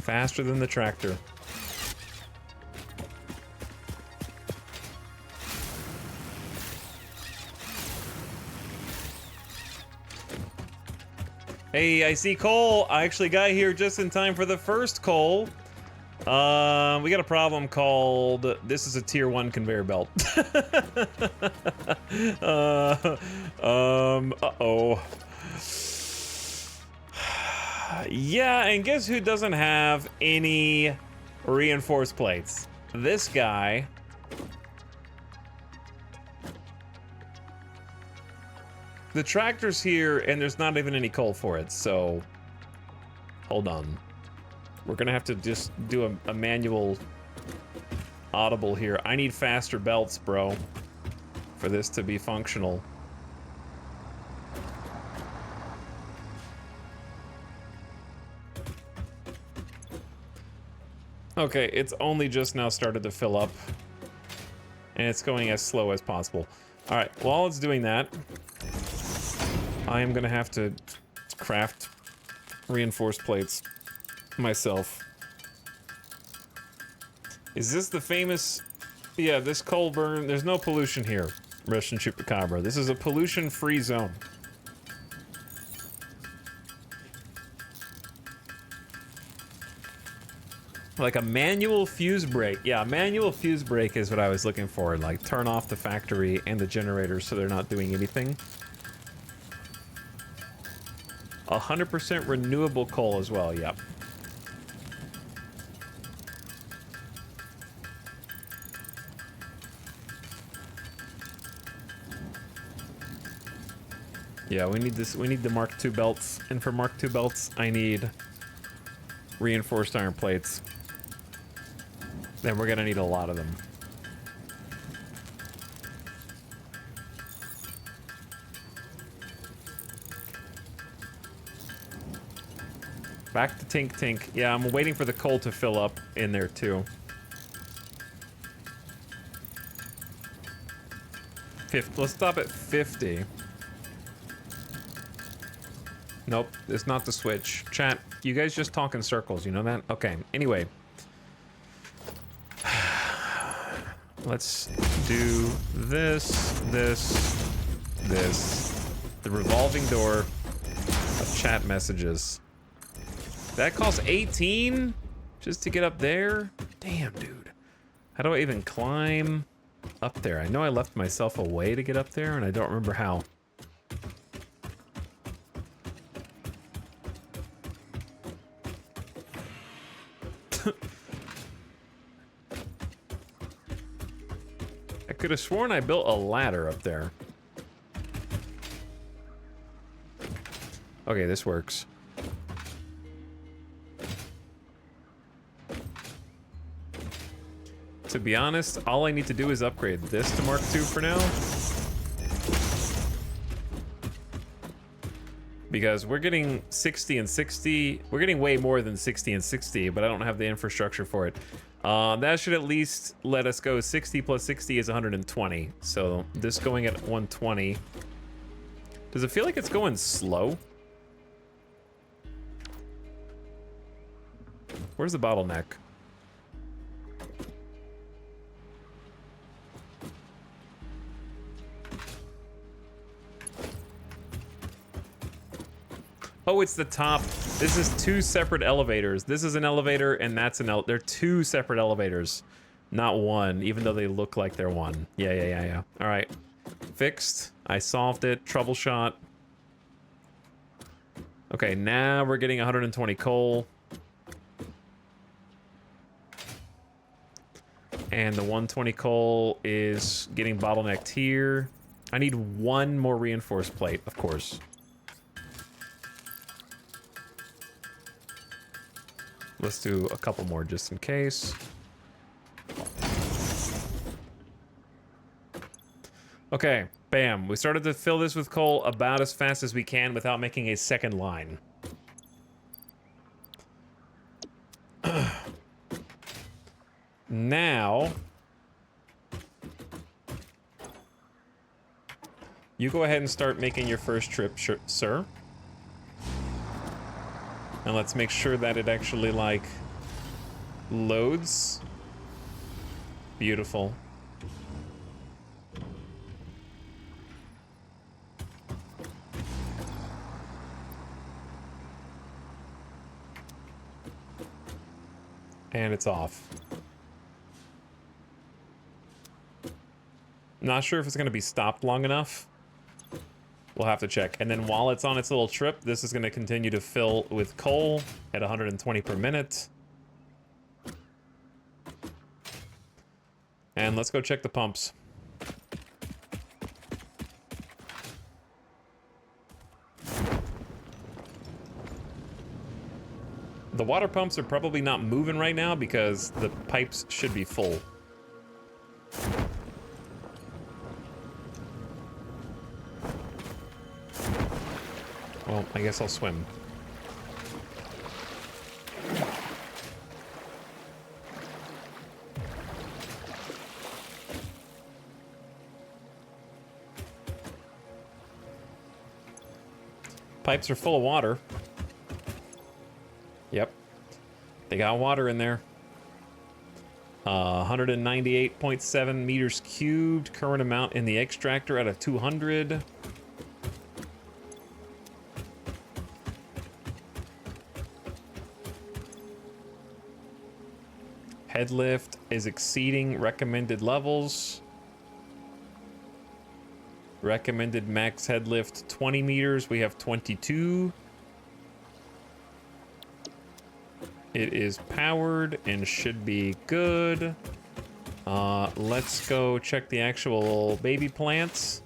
Faster than the tractor. Hey, I see coal. I actually got here just in time for the first coal. We got a problem called, this is a tier 1 conveyor belt. Uh-oh. Yeah, and guess who doesn't have any reinforced plates? This guy. The tractor's here, and there's not even any coal for it, so... Hold on. We're gonna have to just do a manual audible here. I need faster belts, bro, for this to be functional. Okay, it's only just now started to fill up, and it's going as slow as possible. All right, while it's doing that, I am gonna have to craft reinforced plates myself. Is this the famous... Yeah, this coal burn... There's no pollution here, Russian Chupacabra. This is a pollution-free zone. Like a manual fuse break. Yeah, a manual fuse break is what I was looking for. Like, turn off the factory and the generators so they're not doing anything. 100% renewable coal as well, yep. Yeah, we need this. We need the Mark II belts, and for Mark II belts, I need reinforced iron plates. Then we're gonna need a lot of them. Back to Tink Tink. Yeah, I'm waiting for the coal to fill up in there too. 50. Let's stop at 50. Nope, it's not the switch. Chat, you guys just talk in circles, you know that? Okay, anyway. Let's do this, this, this. The revolving door of chat messages. That costs 18 just to get up there? Damn, dude. How do I even climb up there? I know I left myself a way to get up there, and I don't remember how. I could have sworn I built a ladder up there. Okay, this works. To be honest, all I need to do is upgrade this to Mark II for now. Because we're getting 60 and 60. We're getting way more than 60 and 60, but I don't have the infrastructure for it. That should at least let us go 60 plus 60 is 120. So this going at 120. Does it feel like it's going slow? Where's the bottleneck? Oh, it's the top. This is two separate elevators. This is an elevator and that's an they're two separate elevators, not one, even though they look like they're one. Yeah. All right, fixed. I solved it. Troubleshot. Okay, now we're getting 120 coal. And the 120 coal is getting bottlenecked here. I need one more reinforced plate, of course. Let's do a couple more just in case. Okay, bam. We started to fill this with coal about as fast as we can without making a second line. Now, you go ahead and start making your first trip, sir. And let's make sure that it actually, like, loads. Beautiful. And it's off. Not sure if it's going to be stopped long enough. We'll have to check. And then while it's on its little trip, this is going to continue to fill with coal at 120 per minute. And let's go check the pumps. The water pumps are probably not moving right now because the pipes should be full. Well, I guess I'll swim. Pipes are full of water. Yep. They got water in there. 198.7 meters cubed. Current amount in the extractor out of 200. Head lift is exceeding recommended levels. Recommended max head lift 20 meters. We have 22. It is powered and should be good. Let's go check the actual baby plants.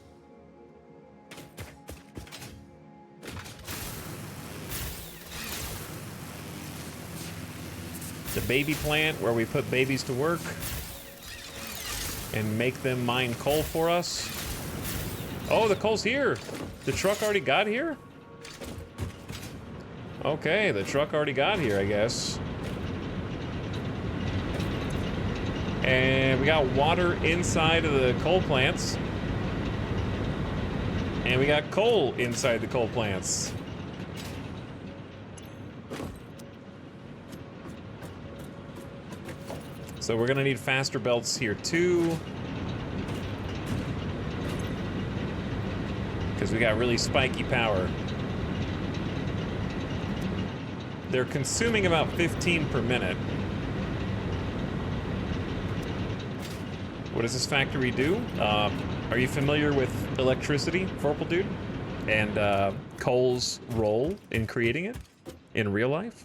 The baby plant where we put babies to work and make them mine coal for us. Oh, the coal's here. The truck already got here? Okay, the truck already got here, I guess. And we got water inside of the coal plants. And we got coal inside the coal plants. So we're gonna need faster belts here too. Because we got really spiky power. They're consuming about 15 per minute. What does this factory do? Are you familiar with electricity, Vorpal Dude? And coal's role in creating it in real life?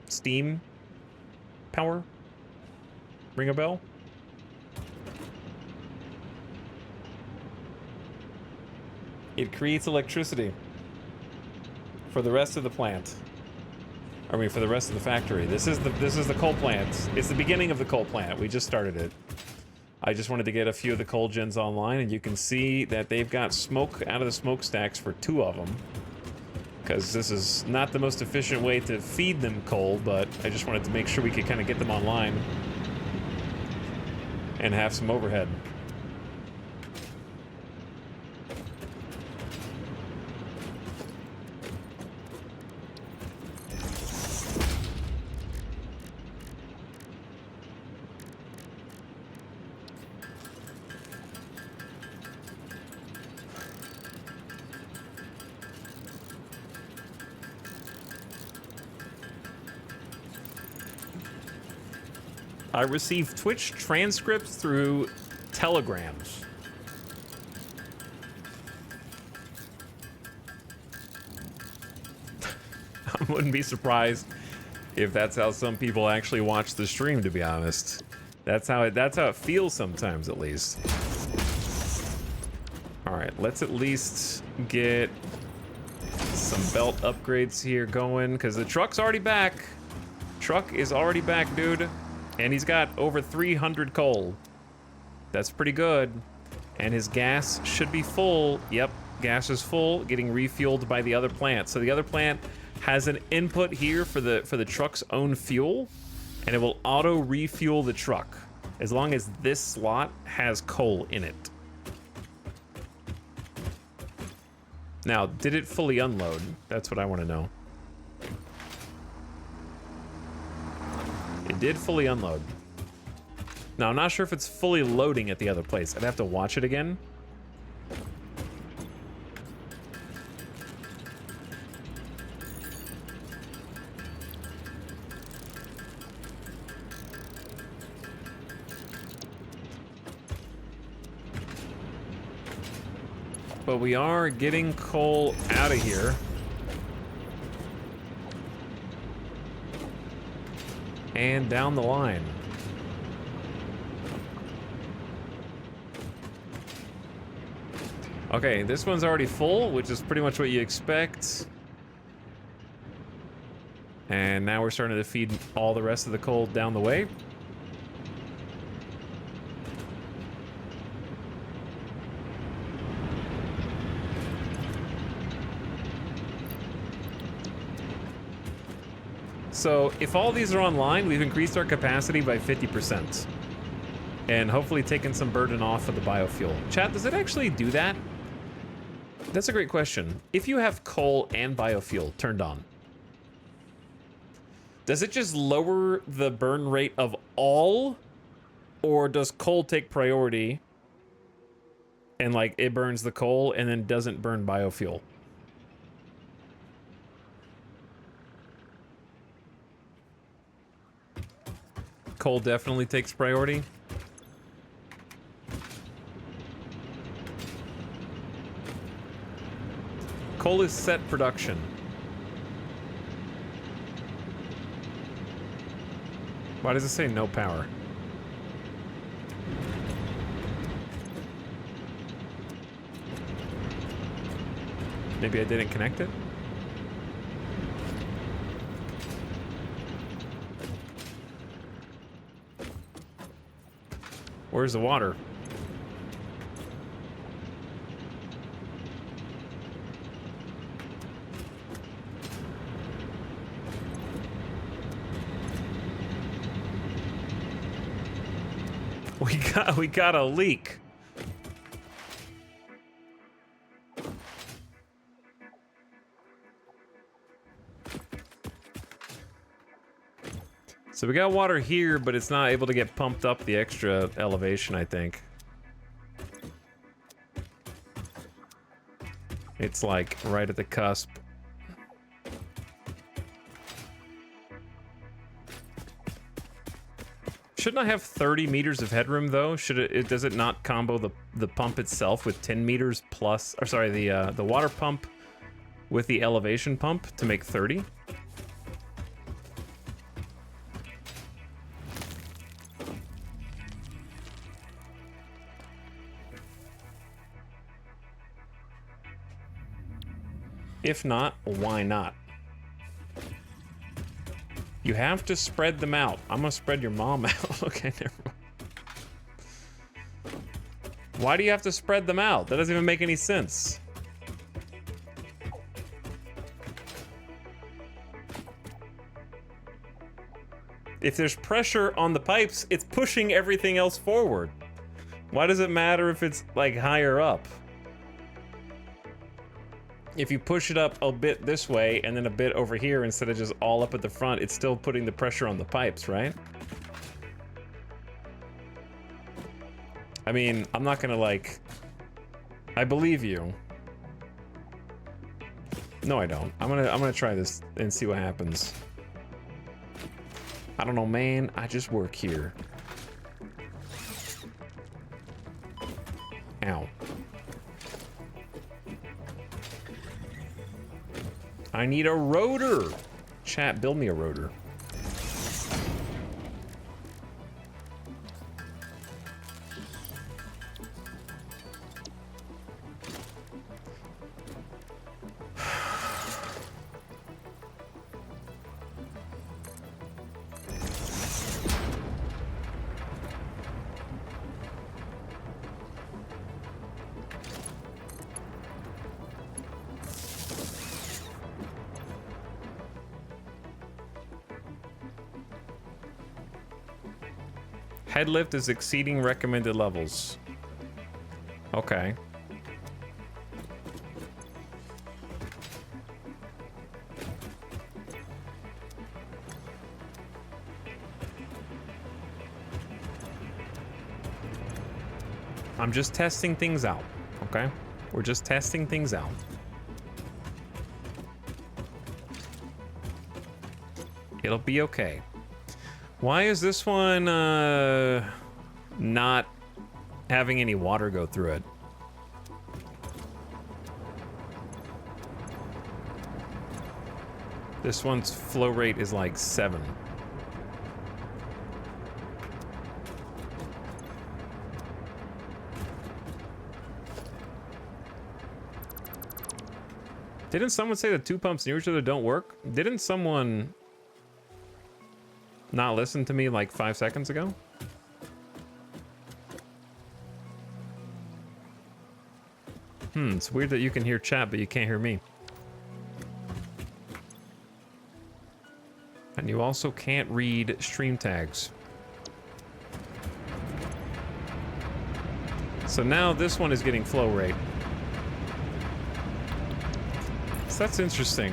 Steam power? Ring a bell? It creates electricity for the rest of the plant. I mean, for the rest of the factory. This is the coal plant. It's the beginning of the coal plant. We just started it. I just wanted to get a few of the coal gens online, and you can see that they've got smoke out of the smokestacks for 2 of them. Because this is not the most efficient way to feed them coal, but I just wanted to make sure we could kind of get them online and have some overhead. I receive Twitch transcripts through telegrams. I wouldn't be surprised if that's how some people actually watch the stream, to be honest. That's how it feels sometimes, at least. All right, let's at least get some belt upgrades here going, because the truck's already back. Truck is already back, dude. And he's got over 300 coal. That's pretty good. And his gas should be full. Yep, gas is full, getting refueled by the other plant. So the other plant has an input here for the truck's own fuel, and it will auto refuel the truck as long as this slot has coal in it. Now, did it fully unload? That's what I want to know. It did fully unload. Now, I'm not sure if it's fully loading at the other place. I'd have to watch it again. But we are getting coal out of here. And down the line. Okay, this one's already full, which is pretty much what you expect. And now we're starting to feed all the rest of the coal down the way. So if all these are online, we've increased our capacity by 50%. And hopefully taken some burden off of the biofuel. Chat, does it actually do that? That's a great question. If you have coal and biofuel turned on, does it just lower the burn rate of all? Or does coal take priority and like it burns the coal and then doesn't burn biofuel? Coal definitely takes priority. Coal is set production. Why does it say no power? Maybe I didn't connect it? Where's the water? We got a leak. So we got water here, but it's not able to get pumped up the extra elevation, I think. It's like right at the cusp. Shouldn't I have 30 meters of headroom though? Should it does it not combo the pump itself with 10 meters plus, or sorry, the water pump with the elevation pump to make 30? If not, why not? You have to spread them out. I'm gonna spread your mom out. Okay, never mind. Why do you have to spread them out? That doesn't even make any sense. If there's pressure on the pipes, it's pushing everything else forward. Why does it matter if it's like higher up? If you push it up a bit this way and then a bit over here instead of just all up at the front, it's still putting the pressure on the pipes, right? I mean, I'm not gonna like... I believe you. No, I don't. I'm gonna try this and see what happens. I don't know, man. I just work here. Ow. I need a rotor. Chat, build me a rotor. Head lift is exceeding recommended levels. Okay. I'm just testing things out, okay? We're just testing things out. It'll be okay. Why is this one not having any water go through it? This one's flow rate is like 7. Didn't someone say the 2 pumps near each other don't work? Didn't someone not listen to me like 5 seconds ago? It's weird that you can hear chat, but you can't hear me. And you also can't read stream tags. So now this one is getting flow rate. So that's interesting.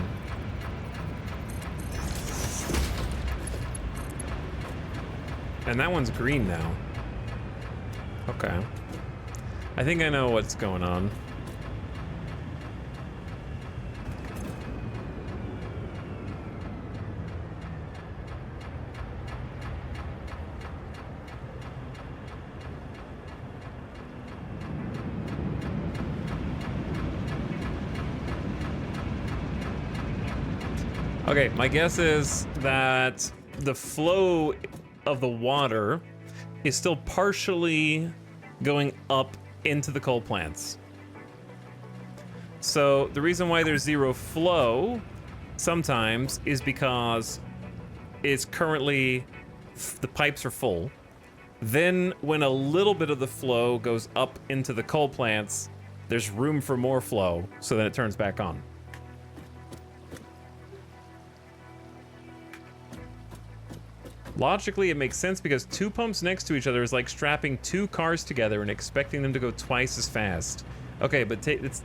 And that one's green now. Okay. I think I know what's going on. Okay, my guess is that the flow of the water is still partially going up into the coal plants. So the reason why there's zero flow sometimes is because it's currently, the pipes are full Then when a little bit of the flow goes up into the coal plants, there's room for more flow, so then it turns back on. Logically, it makes sense because two pumps next to each other is like strapping two cars together and expecting them to go twice as fast. Okay, but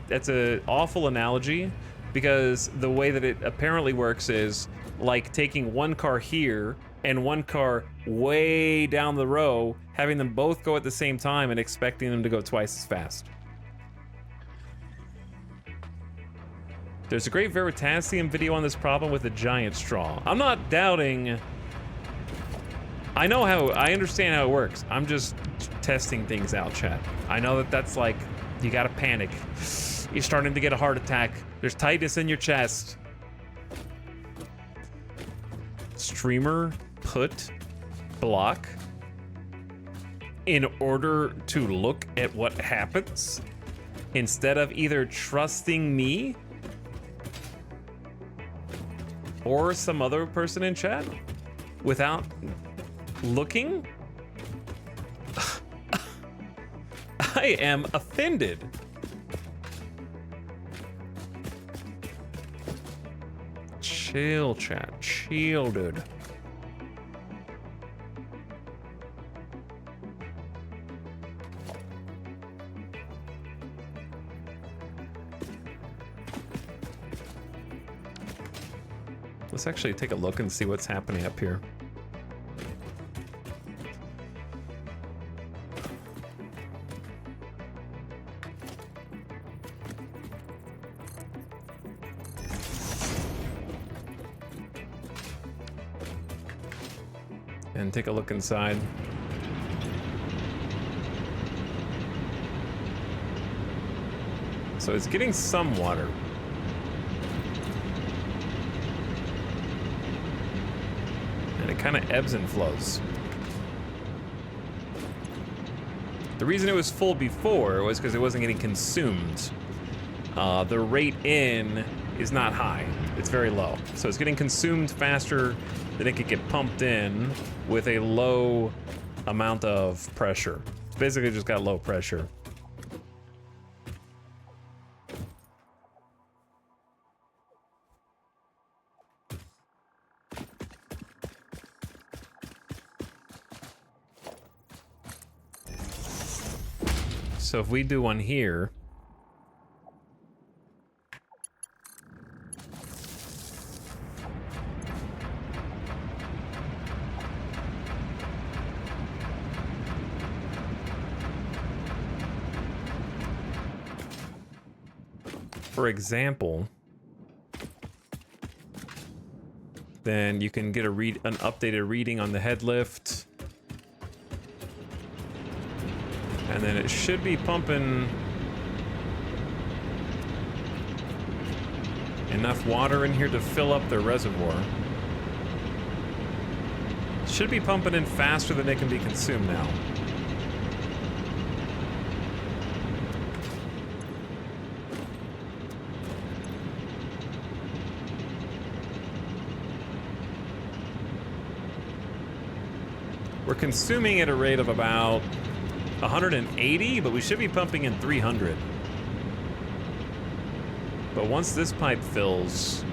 that's an awful analogy because the way that it apparently works is like taking one car here and one car way down the row, having them both go at the same time and expecting them to go twice as fast. There's a great Veritasium video on this problem with a giant straw. I'm not doubting... I understand how it works. I'm just testing things out, chat. I know that that's like, you gotta panic. You're starting to get a heart attack. There's tightness in your chest. Streamer put block in order to look at what happens instead of either trusting me or some other person in chat without looking? I am offended. Chill, chat. Chill, dude. Let's actually take a look and see what's happening up here. And take a look inside. So it's getting some water. And it kind of ebbs and flows. The reason it was full before was because it wasn't getting consumed. The rate in is not high. It's very low. So it's getting consumed faster than it could get pumped in with a low amount of pressure. It's basically just got low pressure. So if we do one here, for example, then you can get an updated reading on the head lift. And then it should be pumping enough water in here to fill up the reservoir. Should be pumping in faster than it can be consumed now. We're consuming at a rate of about 180, but we should be pumping in 300. But once this pipe fills,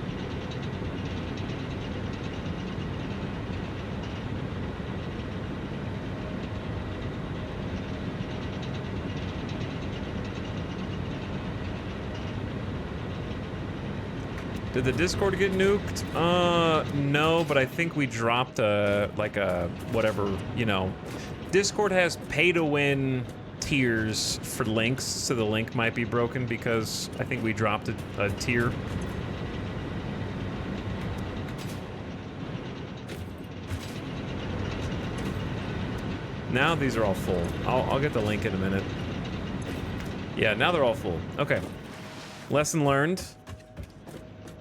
did the Discord get nuked? No, but I think we dropped like a whatever, you know. Discord has pay-to-win tiers for links, so the link might be broken because I think we dropped a tier. Now these are all full. I'll get the link in a minute. Yeah, now they're all full. Okay. Lesson learned.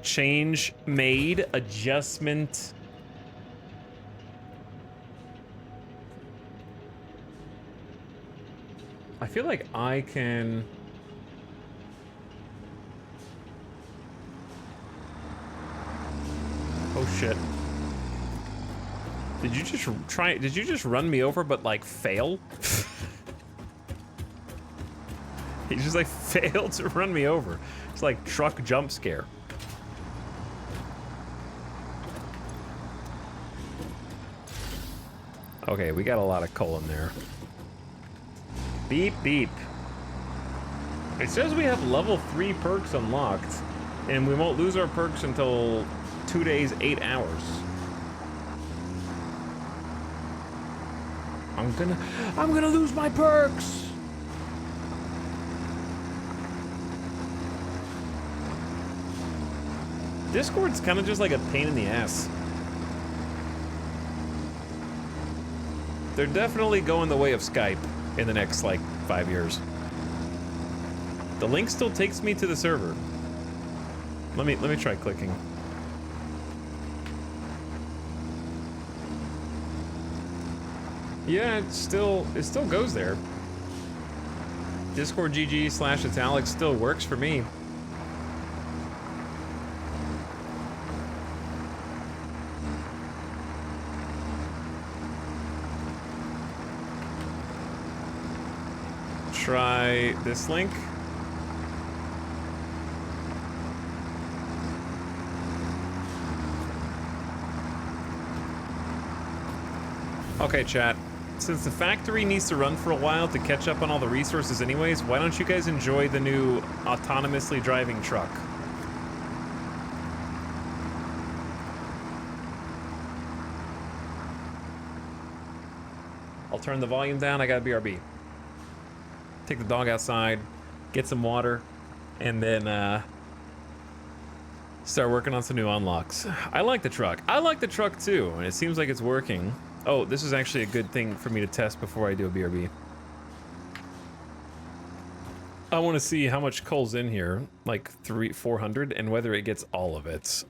Change made. Adjustment. I feel like I can... Oh shit. Did you just try? Did you just run me over, but like fail? He just like failed to run me over. It's like truck jump scare. Okay, we got a lot of coal in there. Beep beep. It says we have level 3 perks unlocked, and we won't lose our perks until 2 days, 8 hours. I'm gonna lose my perks. Discord's kind of just like a pain in the ass. They're definitely going the way of Skype in the next like 5 years. The link still takes me to the server. Let me try clicking. Yeah, it still goes there. Discord GG/italics still works for me. Try this link. Okay, chat. Since the factory needs to run for a while to catch up on all the resources anyways, why don't you guys enjoy the new autonomously driving truck? I'll turn the volume down, I got BRB. Take the dog outside, get some water, and then start working on some new unlocks. I like the truck. I like the truck too, and it seems like it's working. Oh, this is actually a good thing for me to test before I do a BRB. I want to see how much coal's in here, like 400, and whether it gets all of it.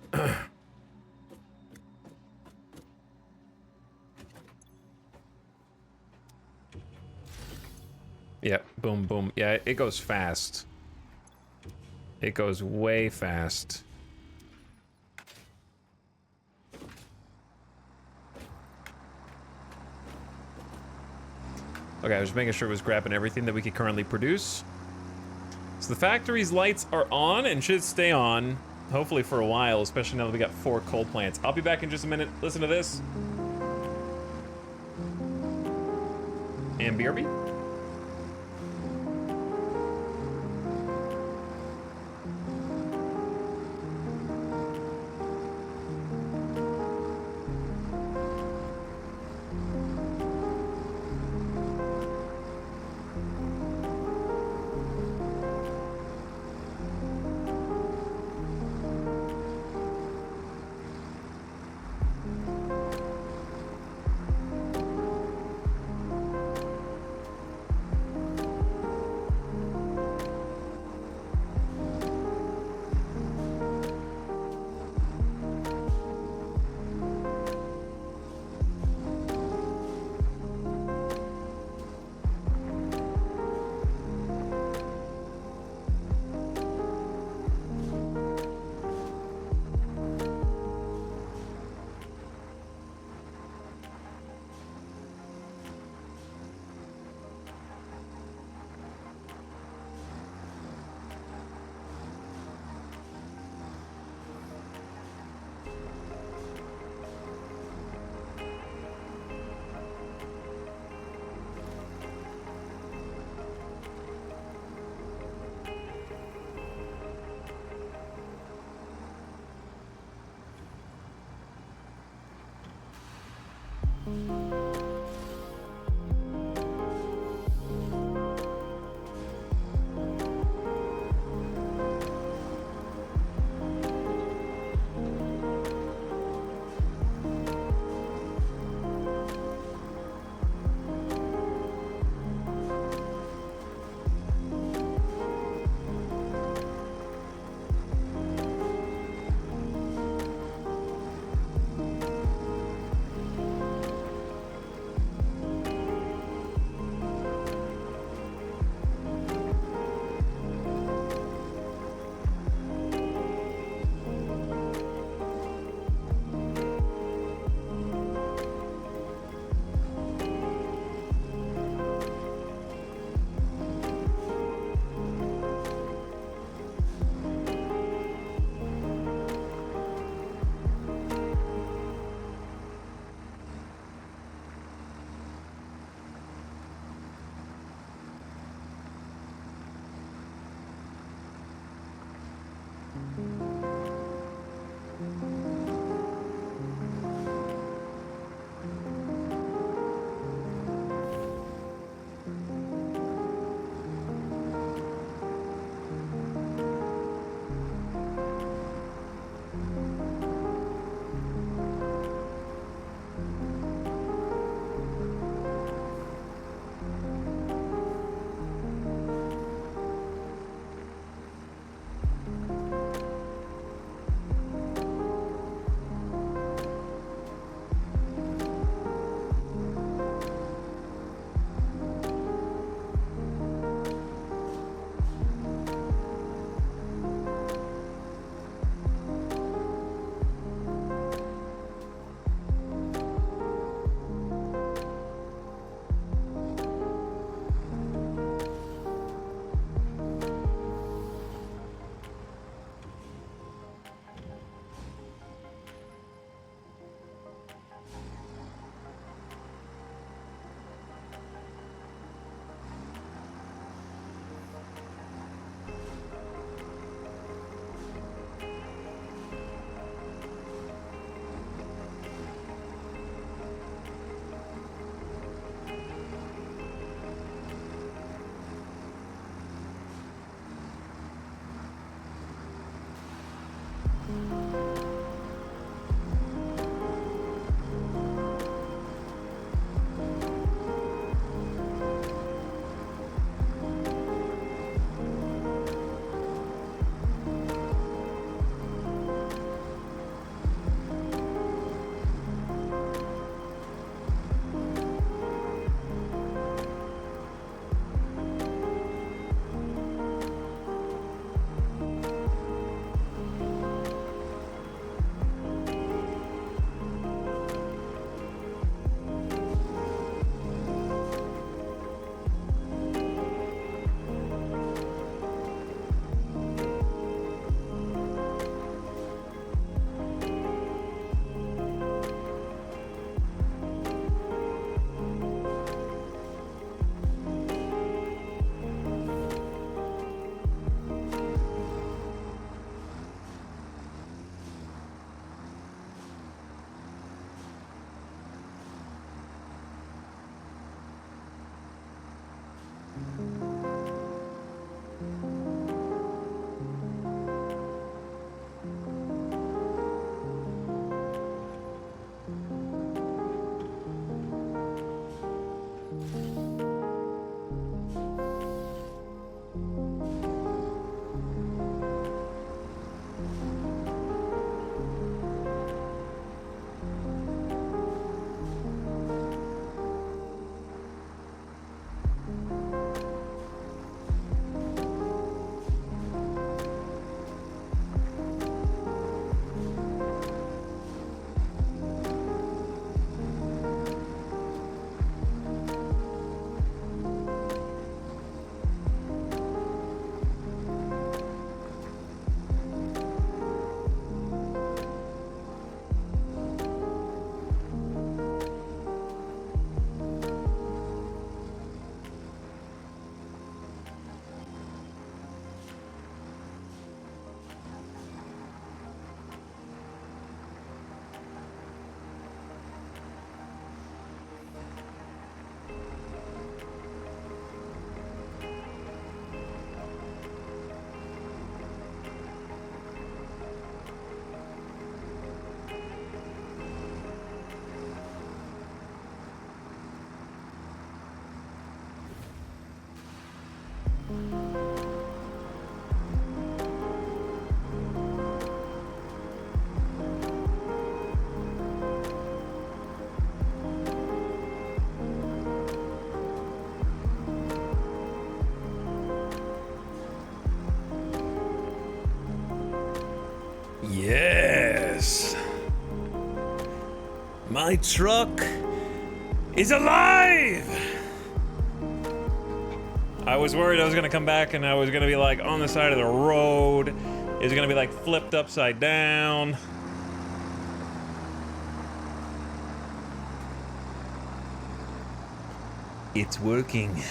Yep, boom, boom. Yeah, it goes fast. It goes way fast. Okay, I was just making sure it was grabbing everything that we could currently produce. So the factory's lights are on and should stay on, hopefully for a while, especially now that we got 4 coal plants. I'll be back in just a minute. Listen to this. And BRB. Yes! My truck is alive! I was worried I was gonna come back and I was gonna be like on the side of the road. It was gonna be like flipped upside down. It's working.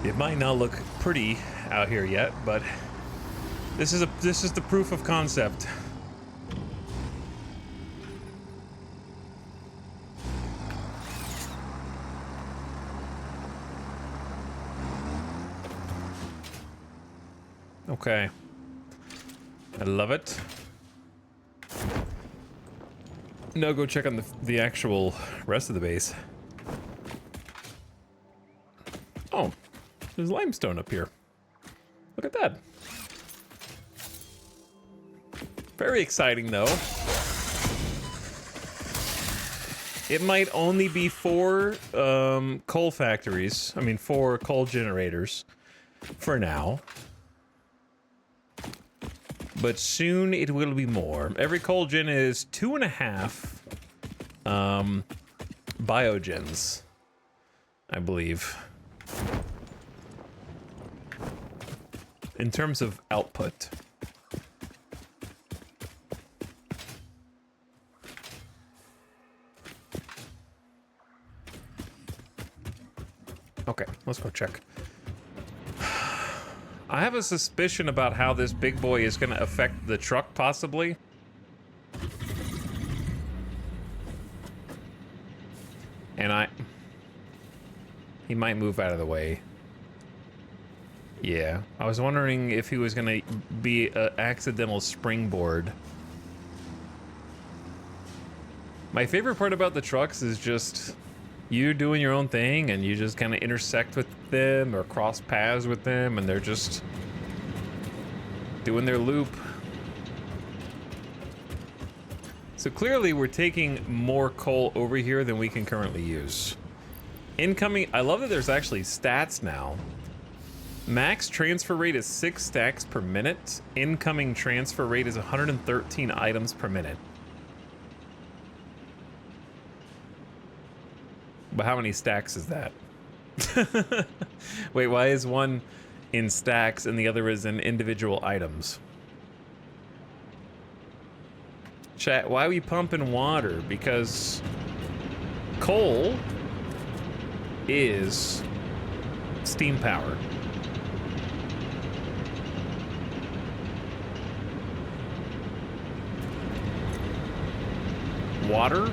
It might not look pretty out here yet, but this is the proof of concept. Okay. I love it. Now go check on the actual rest of the base. Oh, there's limestone up here. Look at that. Very exciting, though. It might only be 4 coal factories. I mean, 4 coal generators for now. But soon it will be more. Every coal gen is 2.5 biogens, I believe. In terms of output. Okay, let's go check. I have a suspicion about how this big boy is going to affect the truck, possibly. And he might move out of the way. Yeah, I was wondering if he was going to be an accidental springboard. My favorite part about the trucks is just you doing your own thing and you just kind of intersect with them or cross paths with them and they're just doing their loop. So clearly we're taking more coal over here than we can currently use. Incoming, I love that there's actually stats now. Max transfer rate is 6 stacks per minute. Incoming transfer rate is 113 items per minute. But how many stacks is that? Wait, why is one in stacks and the other is in individual items? Chat, why are we pumping water? Because coal is steam power. Water,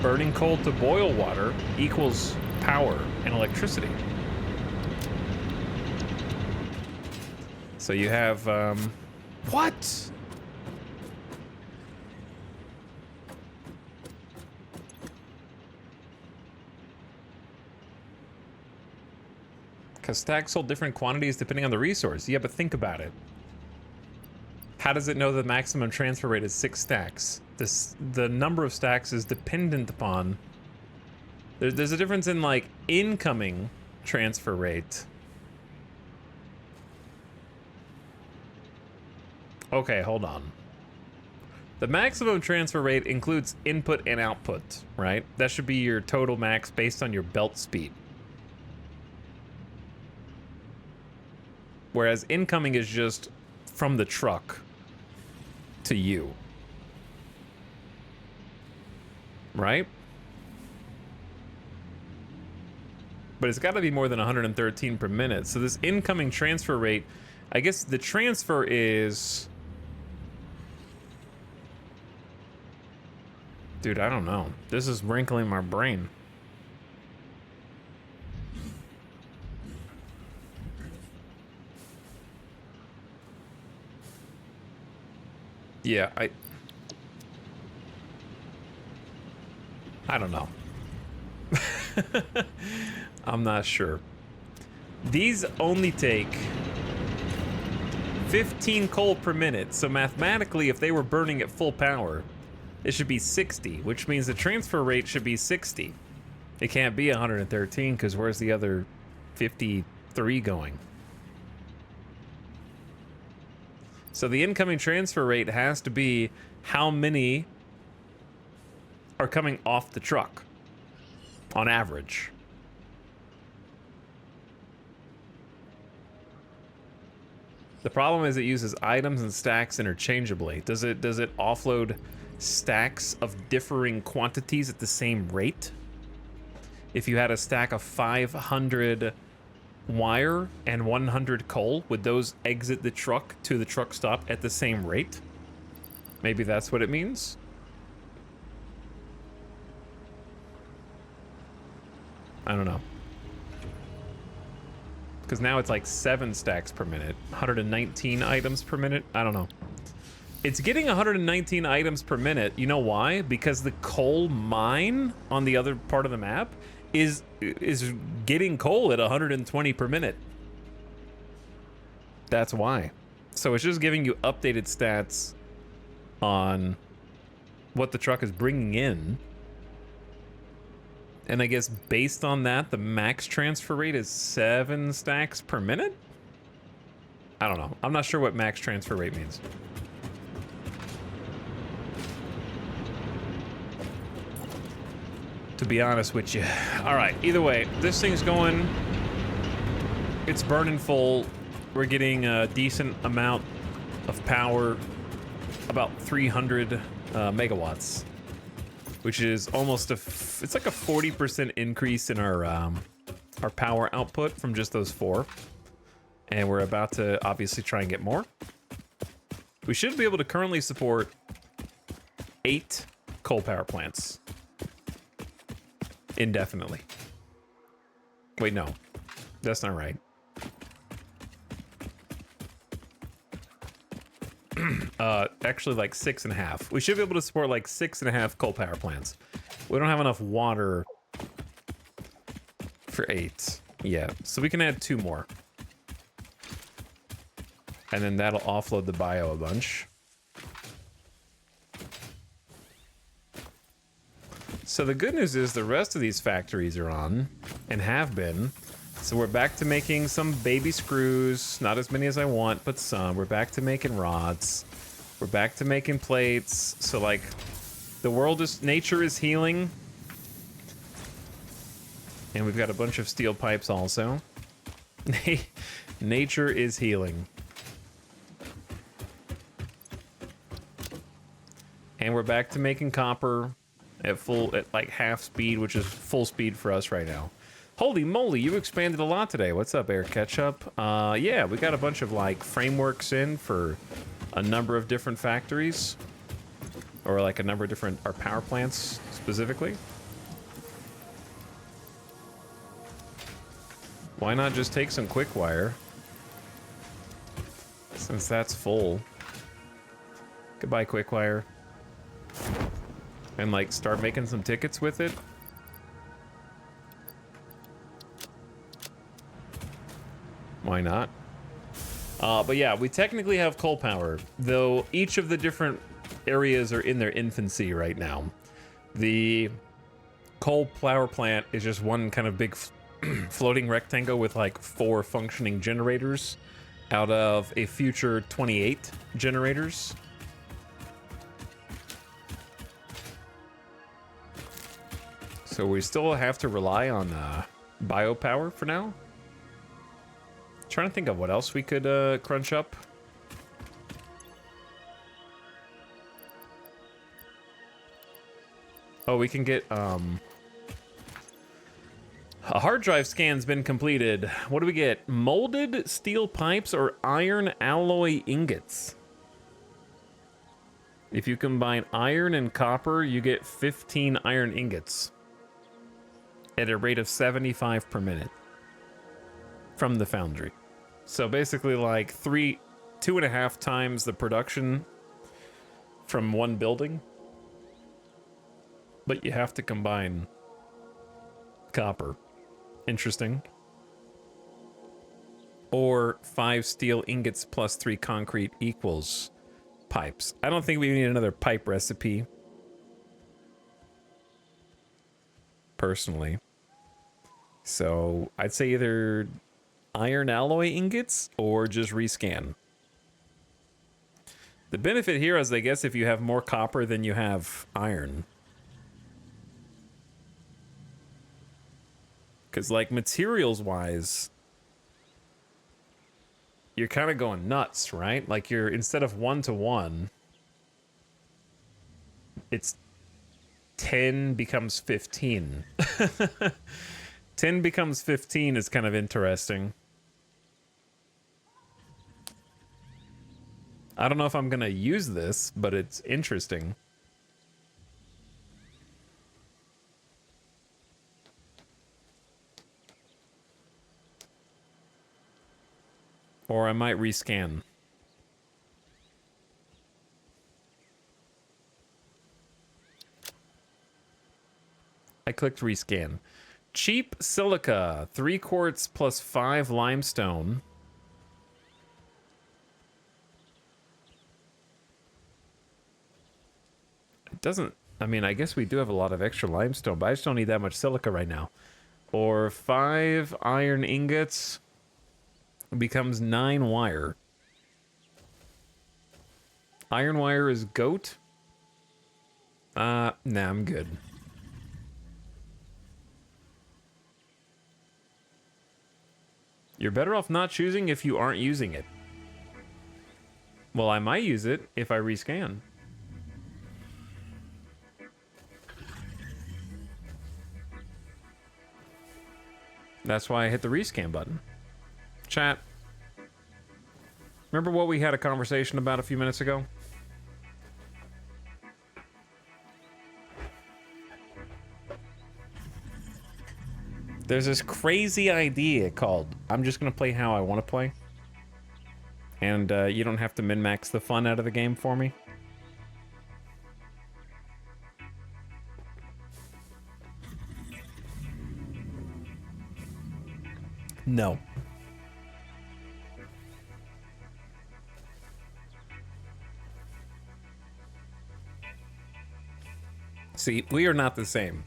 burning coal to boil water equals power and electricity. So you have, what? Because stacks hold different quantities depending on the resource. Yeah, but think about it. How does it know the maximum transfer rate is 6 stacks? The number of stacks is dependent upon... There's a difference in, like, incoming transfer rate. Okay, hold on. The maximum transfer rate includes input and output, right? That should be your total max based on your belt speed. Whereas incoming is just from the truck to you. Right? But it's got to be more than 113 per minute. So this incoming transfer rate, I guess the transfer is... Dude, I don't know. This is wrinkling my brain. Yeah, I don't know. I'm not sure. These only take 15 coal per minute, so mathematically, if they were burning at full power, it should be 60, which means the transfer rate should be 60. It can't be 113, because where's the other 53 going? So the incoming transfer rate has to be how many are coming off the truck on average. The problem is it uses items and stacks interchangeably. Does it offload stacks of differing quantities at the same rate? If you had a stack of 500 wire and 100 coal, would those exit the truck to the truck stop at the same rate? Maybe that's what it means. I don't know. Because now it's like 7 stacks per minute, 119 items per minute. I don't know. It's getting 119 items per minute. You know why? Because the coal mine on the other part of the map is getting coal at 120 per minute. That's why. So it's just giving you updated stats on what the truck is bringing in. And I guess based on that, the max transfer rate is 7 stacks per minute? I don't know. I'm not sure what max transfer rate means. To be honest with you. All right, either way, this thing's going. It's burning full. We're getting a decent amount of power, about 300 megawatts. Which is almost it's like a 40% increase in our power output from just those 4. And we're about to obviously try and get more. We should be able to currently support 8 coal power plants. Indefinitely. Wait, no. That's not right. Actually like 6.5. We should be able to support like 6.5 coal power plants. We don't have enough water for 8 yet, so we can add 2 more. And then that'll offload the bio a bunch. So the good news is the rest of these factories are on and have been. So we're back to making some baby screws, not as many as I want, but some. We're back to making rods. We're back to making plates. So like nature is healing. And we've got a bunch of steel pipes also. Nature is healing. And we're back to making copper at like half speed, which is full speed for us right now. Holy moly, you expanded a lot today. What's up, Air Ketchup? Yeah, we got a bunch of like frameworks in for a number of different factories, or like a number of different our power plants specifically. Why not just take some quick wire since that's full? Goodbye, quick wire. And like start making some tickets with it. Why not? But yeah, we technically have coal power, though each of the different areas are in their infancy right now. The coal power plant is just one kind of big floating rectangle with like 4 functioning generators out of a future 28 generators. So we still have to rely on biopower for now. Trying to think of what else we could crunch up. Oh, we can get a hard drive scan's been completed. What do we get? Molded steel pipes or iron alloy ingots. If you combine iron and copper, you get 15 iron ingots at a rate of 75 per minute from the foundry. So basically like 2.5 times the production from one building. But you have to combine copper. Interesting. or 5 steel ingots plus 3 concrete equals pipes. I don't think we need another pipe recipe, personally. So I'd say either iron alloy ingots or just rescan. The benefit here is, I guess, if you have more copper than you have iron. Because, like, materials-wise, you're kind of going nuts, right? Like, you're, instead of 1-to-1, it's 10 becomes 15. 10 becomes 15 is kind of interesting. I don't know if I'm going to use this, but it's interesting. Or I might rescan. I clicked rescan. Cheap silica, 3 quartz plus 5 limestone. It doesn't, I mean, I guess we do have a lot of extra limestone, but I just don't need that much silica right now. Or 5 iron ingots becomes 9 wire. Iron wire is goat. Nah, I'm good. You're better off not choosing if you aren't using it. Well, I might use it if I rescan. That's why I hit the rescan button. Chat. Remember what we had a conversation about a few minutes ago? There's this crazy idea called, I'm just going to play how I want to play. And you don't have to min-max the fun out of the game for me. No. See, we are not the same.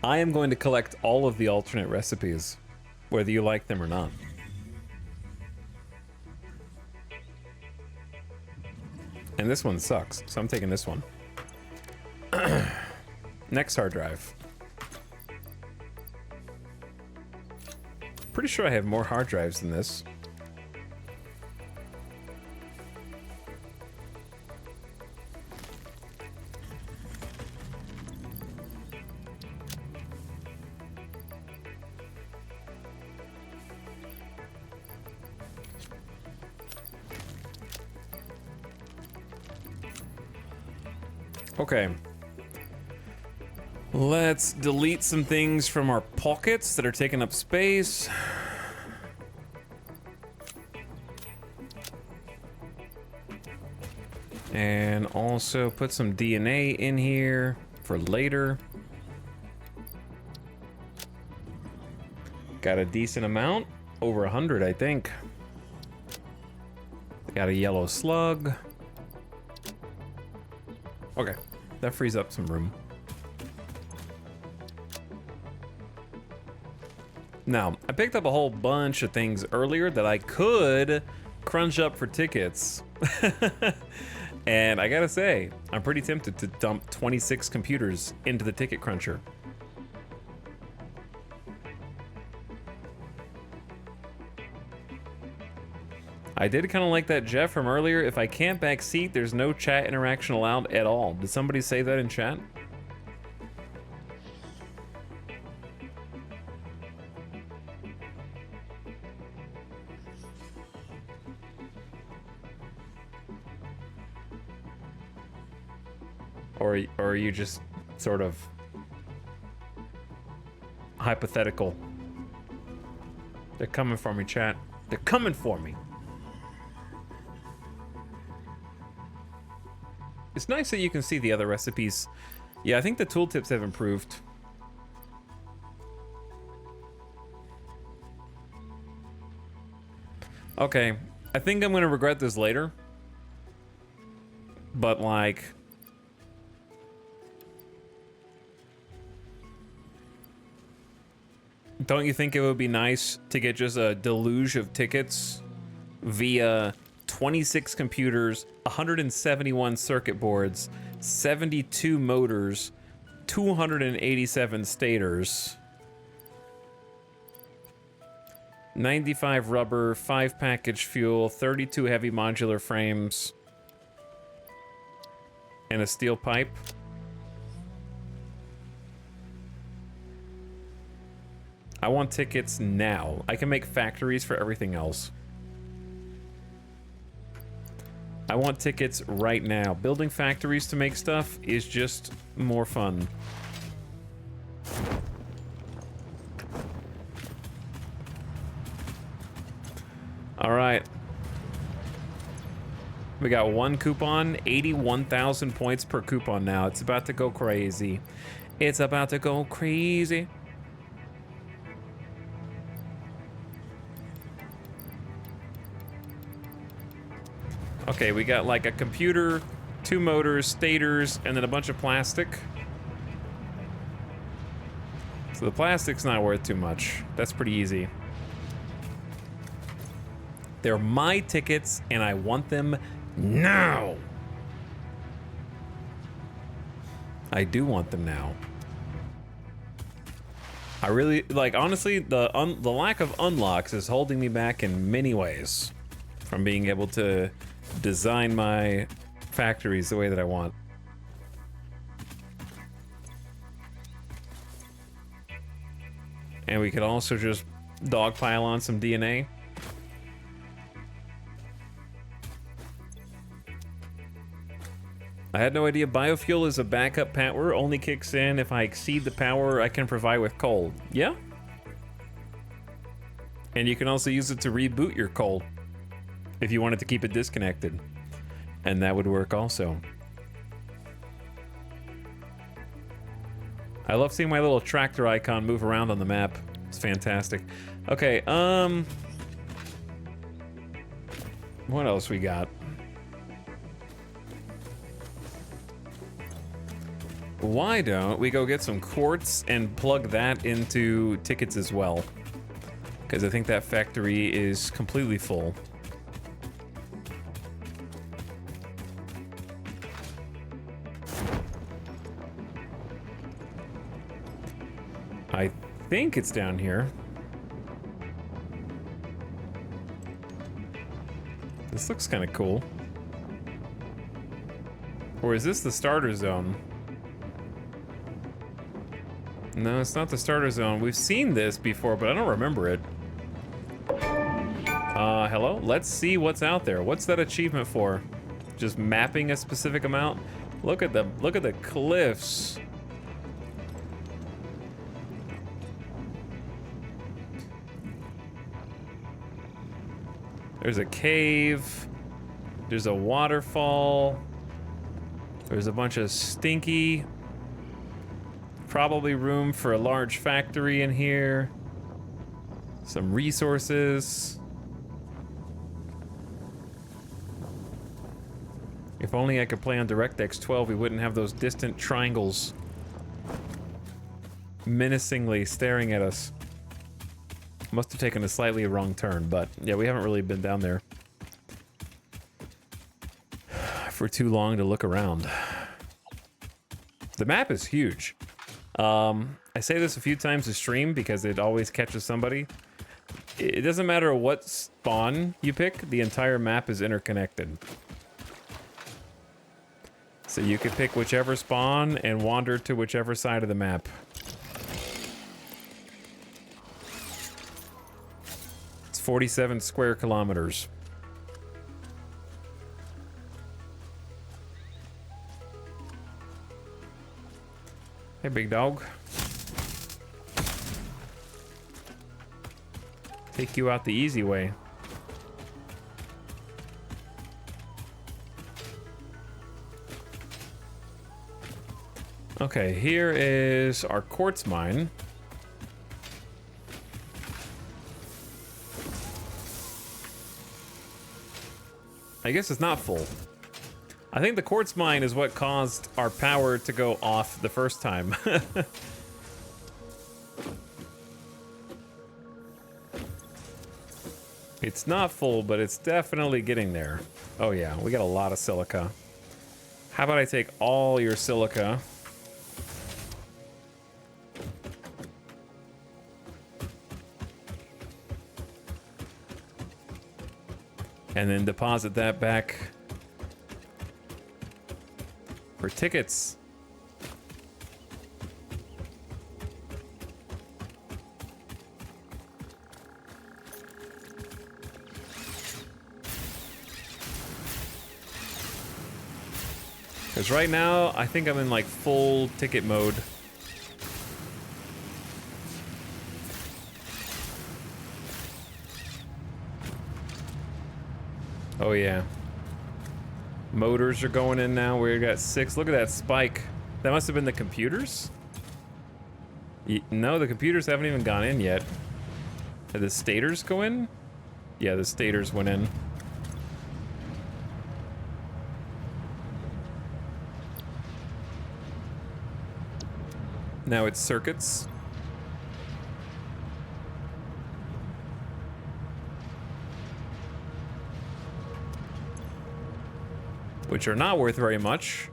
I am going to collect all of the alternate recipes, whether you like them or not. And this one sucks, so I'm taking this one. Next hard drive. Pretty sure I have more hard drives than this. Okay. Let's delete some things from our pockets that are taking up space. And also put some DNA in here for later. Got a decent amount, over 100, I think. Got a yellow slug. Okay, that frees up some room. Now, I picked up a whole bunch of things earlier that I could crunch up for tickets. And I gotta say, I'm pretty tempted to dump 26 computers into the ticket cruncher. I did kind of like that Jeff from earlier. If I can't backseat, there's no chat interaction allowed at all. Did somebody say that in chat? Or are you just sort of hypothetical? They're coming for me, chat. They're coming for me. It's nice that you can see the other recipes. Yeah, I think the tooltips have improved. Okay, I think I'm gonna regret this later. But like... don't you think it would be nice to get just a deluge of tickets via 26 computers, 171 circuit boards, 72 motors, 287 stators, 95 rubber, 5 package fuel, 32 heavy modular frames, and a steel pipe? I want tickets now. I can make factories for everything else. I want tickets right now. Building factories to make stuff is just more fun. All right. We got one coupon, 81,000 points per coupon now. It's about to go crazy. It's about to go crazy. Okay, we got like a computer, 2 motors, stators, and then a bunch of plastic. So the plastic's not worth too much. That's pretty easy. They're my tickets, and I want them now. I do want them now. I really, like, honestly, the lack of unlocks is holding me back in many ways from being able to design my factories the way that I want. And we could also just dogpile on some DNA. I had no idea biofuel is a backup power, only kicks in if I exceed the power I can provide with coal. Yeah? And you can also use it to reboot your coal if you wanted to keep it disconnected. And that would work also. I love seeing my little tractor icon move around on the map. It's fantastic. Okay, what else we got? Why don't we go get some quartz and plug that into tickets as well? Because I think that factory is completely full. I think it's down here. This looks kind of cool. Or is this the starter zone? No, it's not the starter zone. We've seen this before, but I don't remember it. Hello? Let's see what's out there. What's that achievement for? Just mapping a specific amount? Look at the cliffs. There's a cave. There's a waterfall. There's a bunch of stinky. Probably room for a large factory in here. Some resources. If only I could play on DirectX 12, we wouldn't have those distant triangles menacingly staring at us. Must have taken a slightly wrong turn, but yeah, we haven't really been down there for too long to look around. The map is huge. I say this a few times to stream because it always catches somebody. It doesn't matter what spawn you pick, the entire map is interconnected. So you could pick whichever spawn and wander to whichever side of the map. It's 47 square kilometers. Hey, big dog. Take you out the easy way. Okay, here is our quartz mine. I guess it's not full. I think the quartz mine is what caused our power to go off the first time. It's not full, but it's definitely getting there. Oh yeah, we got a lot of silica. How about I take all your silica? And then deposit that back for tickets. Because right now, I think I'm in like full ticket mode. Oh yeah. Motors are going in now. We got 6. Look at that spike. That must have been the computers? No, the computers haven't even gone in yet. Did the stators go in? Yeah, the stators went in. Now it's circuits. Which are not worth very much,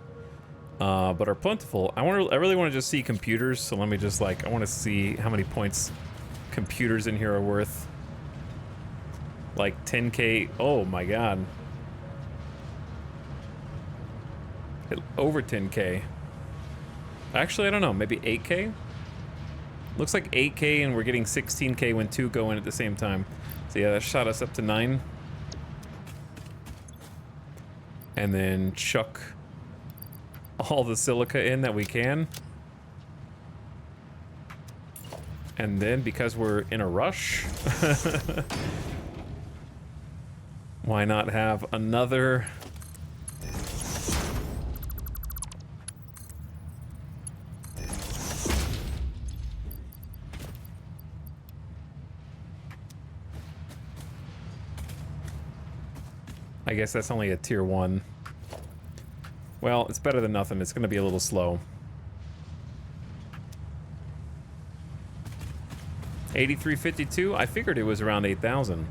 but are plentiful. I really want to just see computers, so let me just I want to see how many points computers in here are worth. Like 10k, oh my god. Over 10k. Actually, I don't know, maybe 8k? Looks like 8k and we're getting 16k when 2 go in at the same time. So yeah, that shot us up to 9. And then chuck all the silica in that we can. And then, because we're in a rush, why not have another... I guess that's only a tier 1. Well, it's better than nothing. It's going to be a little slow. 8352? I figured it was around 8,000.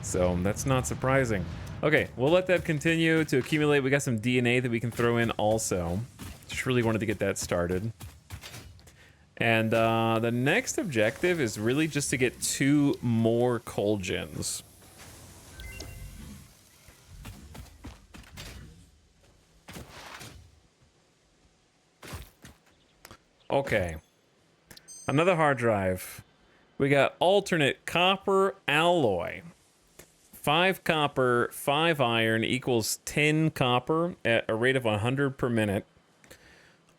So that's not surprising. Okay, we'll let that continue to accumulate. We got some DNA that we can throw in also. Just really wanted to get that started. And the next objective is really just to get 2 more coal gens. Okay. Another hard drive. We got alternate copper alloy. 5 copper, 5 iron equals 10 copper at a rate of 100 per minute.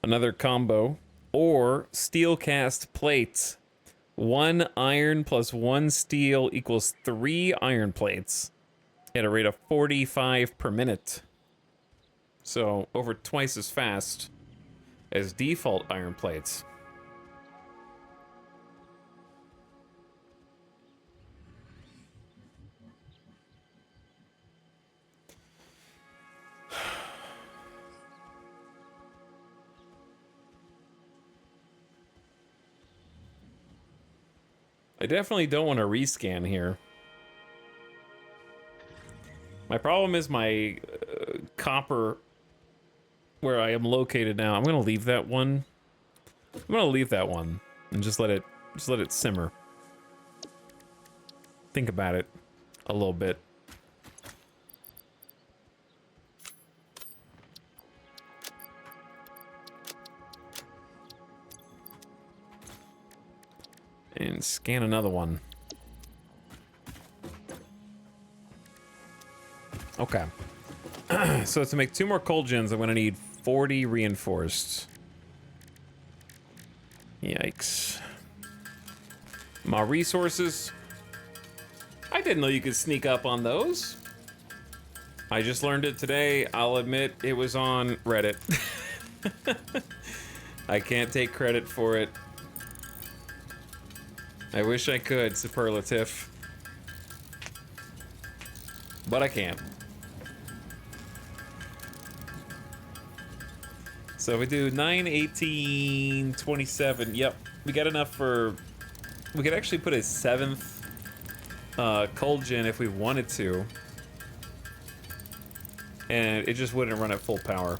Another combo. Or steel cast plates. 1 iron plus 1 steel equals 3 iron plates at a rate of 45 per minute. So over twice as fast as default iron plates. I definitely don't want to rescan here. My problem is my copper where I am located now. I'm gonna leave that one. I'm gonna leave that one and just let it simmer. Think about it a little bit. And scan another one. Okay. So to make 2 more coal gens, I'm gonna need 40 reinforced. Yikes. My resources. I didn't know you could sneak up on those. I just learned it today. I'll admit it was on Reddit. I can't take credit for it. I wish I could, superlative. but I can't. So we do 9, 18, 27. Yep, we got enough for... We could actually put a 7th cold gen if we wanted to. And it just wouldn't run at full power.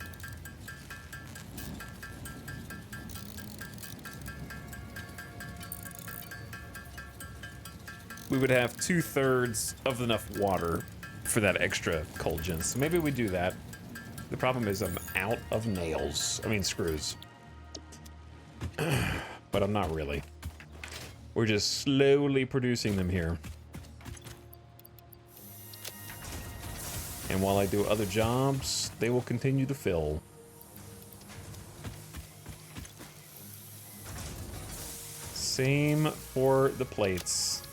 We would have 2/3 of enough water for that extra cold gen. So maybe we do that. The problem is I'm out of nails. I mean screws. But I'm not really. We're just slowly producing them here. And while I do other jobs, they will continue to fill. Same for the plates.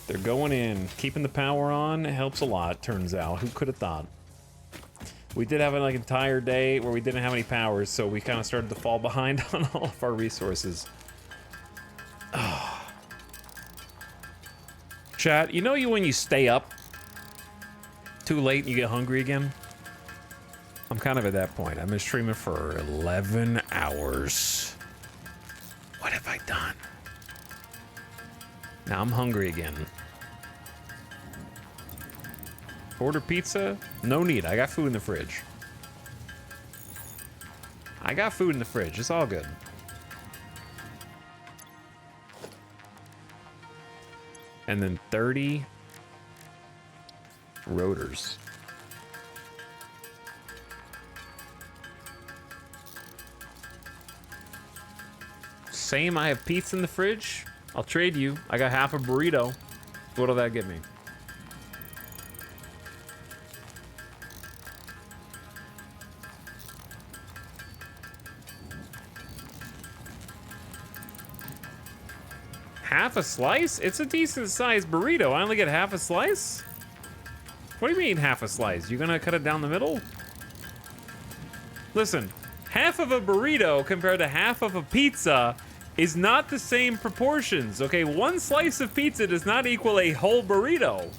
They're going in. Keeping the power on helps a lot, turns out. Who could have thought? We did have an entire day where we didn't have any powers, so we kind of started to fall behind on all of our resources. Chat, you know when you stay up too late and you get hungry again? I'm kind of at that point. I've been streaming for 11 hours. What have I done? Now I'm hungry again. Order pizza? No need. I got food in the fridge. I got food in the fridge. It's all good. And then 30 rotors. Same, I have pizza in the fridge. I'll trade you. I got half a burrito. What'll that get me? Half a slice? It's a decent sized burrito. I only get half a slice? What do you mean half a slice? You gonna cut it down the middle? Listen, half of a burrito compared to half of a pizza is not the same proportions, okay? One slice of pizza does not equal a whole burrito.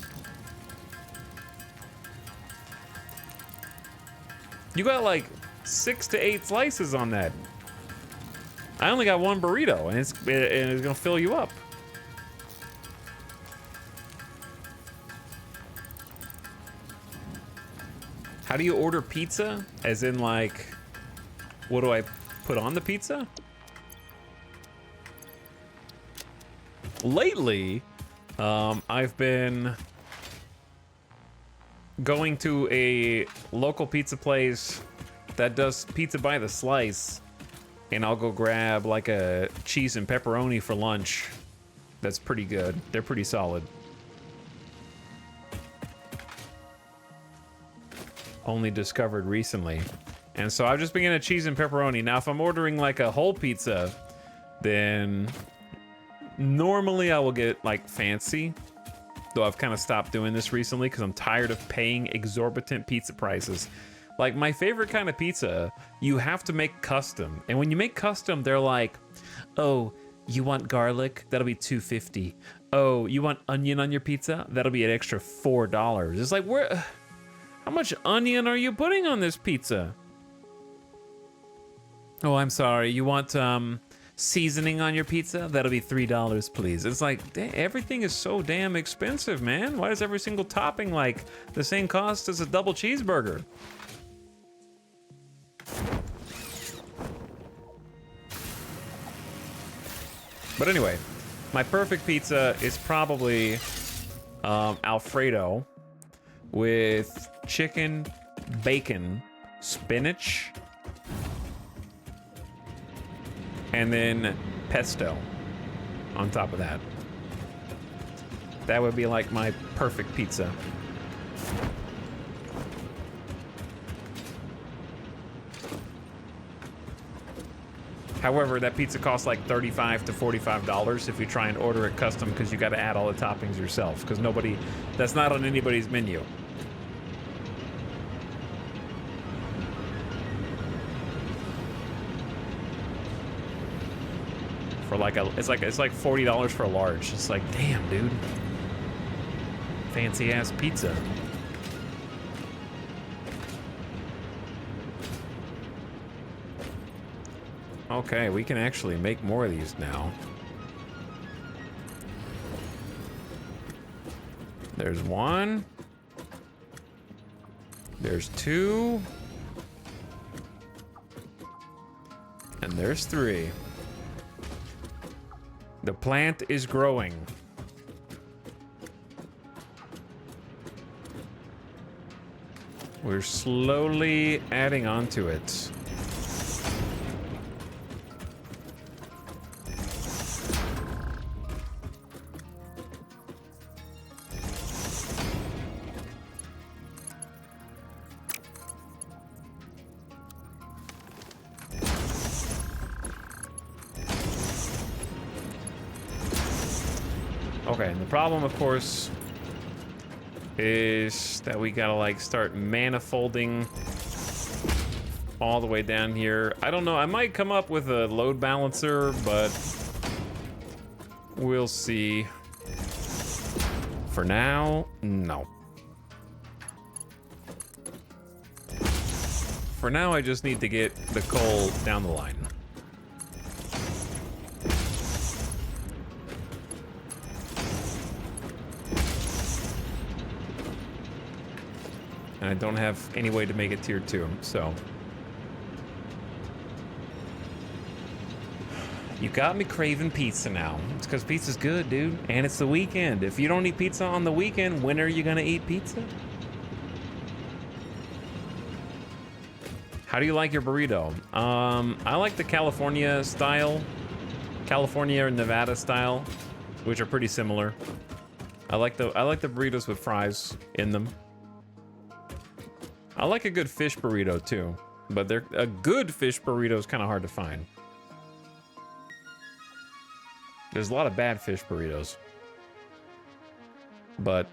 You got like 6 to 8 slices on that. I only got one burrito, and it's gonna fill you up. How do you order pizza? As in, like, what do I put on the pizza? Lately, I've been going to a local pizza place that does pizza by the slice, and I'll go grab like a cheese and pepperoni for lunch. That's pretty good. They're pretty solid. Only discovered recently. And so I've just been getting a cheese and pepperoni. Now, if I'm ordering like a whole pizza, then normally I will get like fancy. Though I've kind of stopped doing this recently because I'm tired of paying exorbitant pizza prices. Like my favorite kind of pizza, you have to make custom. And when you make custom, they're like, oh, you want garlic? That'll be $2.50. Oh, you want onion on your pizza? That'll be an extra $4. It's like, where? How much onion are you putting on this pizza? Oh, I'm sorry. You want seasoning on your pizza? That'll be $3, please. It's like, everything is so damn expensive, man. Why is every single topping like the same cost as a double cheeseburger? But anyway, my perfect pizza is probably Alfredo with chicken, bacon, spinach, and then pesto on top of that. That would be like my perfect pizza. However, that pizza costs like $35 to $45 if you try and order it custom because you got to add all the toppings yourself because that's not on anybody's menu. For like it's like $40 for a large. It's like, damn, dude. fancy ass pizza. Okay, we can actually make more of these now. There's one. There's two. And there's three. The plant is growing. We're slowly adding on to it. Okay, and the problem, of course, is that we gotta like start manifolding all the way down here. I don't know, I might come up with a load balancer, but we'll see. For now, no. For now, I just need to get the coal down the line. And I don't have any way to make it tier 2, so. You got me craving pizza now. It's because pizza's good, dude. And it's the weekend. If you don't eat pizza on the weekend, when are you gonna eat pizza? How do you like your burrito? I like the California style. California or Nevada style, which are pretty similar. I like the burritos with fries in them. I like a good fish burrito too, but a good fish burrito is kind of hard to find. There's a lot of bad fish burritos, but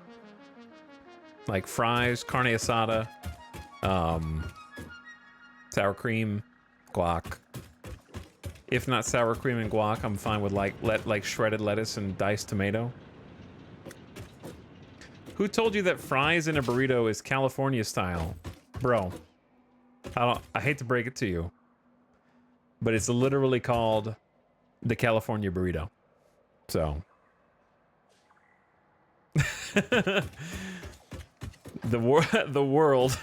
like fries, carne asada, sour cream, guac. If not sour cream and guac, I'm fine with like shredded lettuce and diced tomato. Who told you that fries in a burrito is California style? Bro, I hate to break it to you, but it's literally called the California burrito. So the world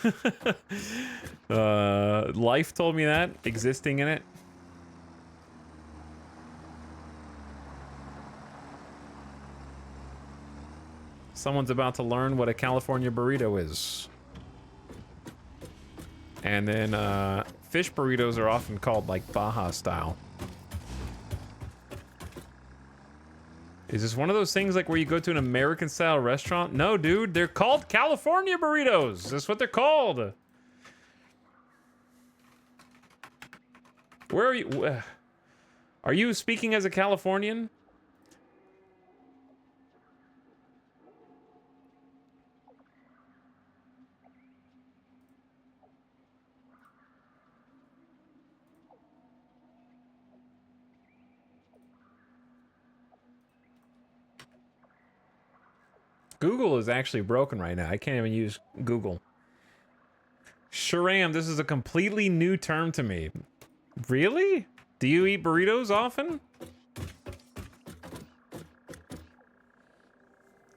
life told me that, existing in it. Someone's about to learn what a California burrito is. And then fish burritos are often called like Baja style. Is this one of those things like where you go to an American style restaurant? No, dude, they're called California burritos. That's what they're called. Where are you? Are you speaking as a Californian? Google is actually broken right now. I can't even use Google. Sharam, this is a completely new term to me. Really? Do you eat burritos often?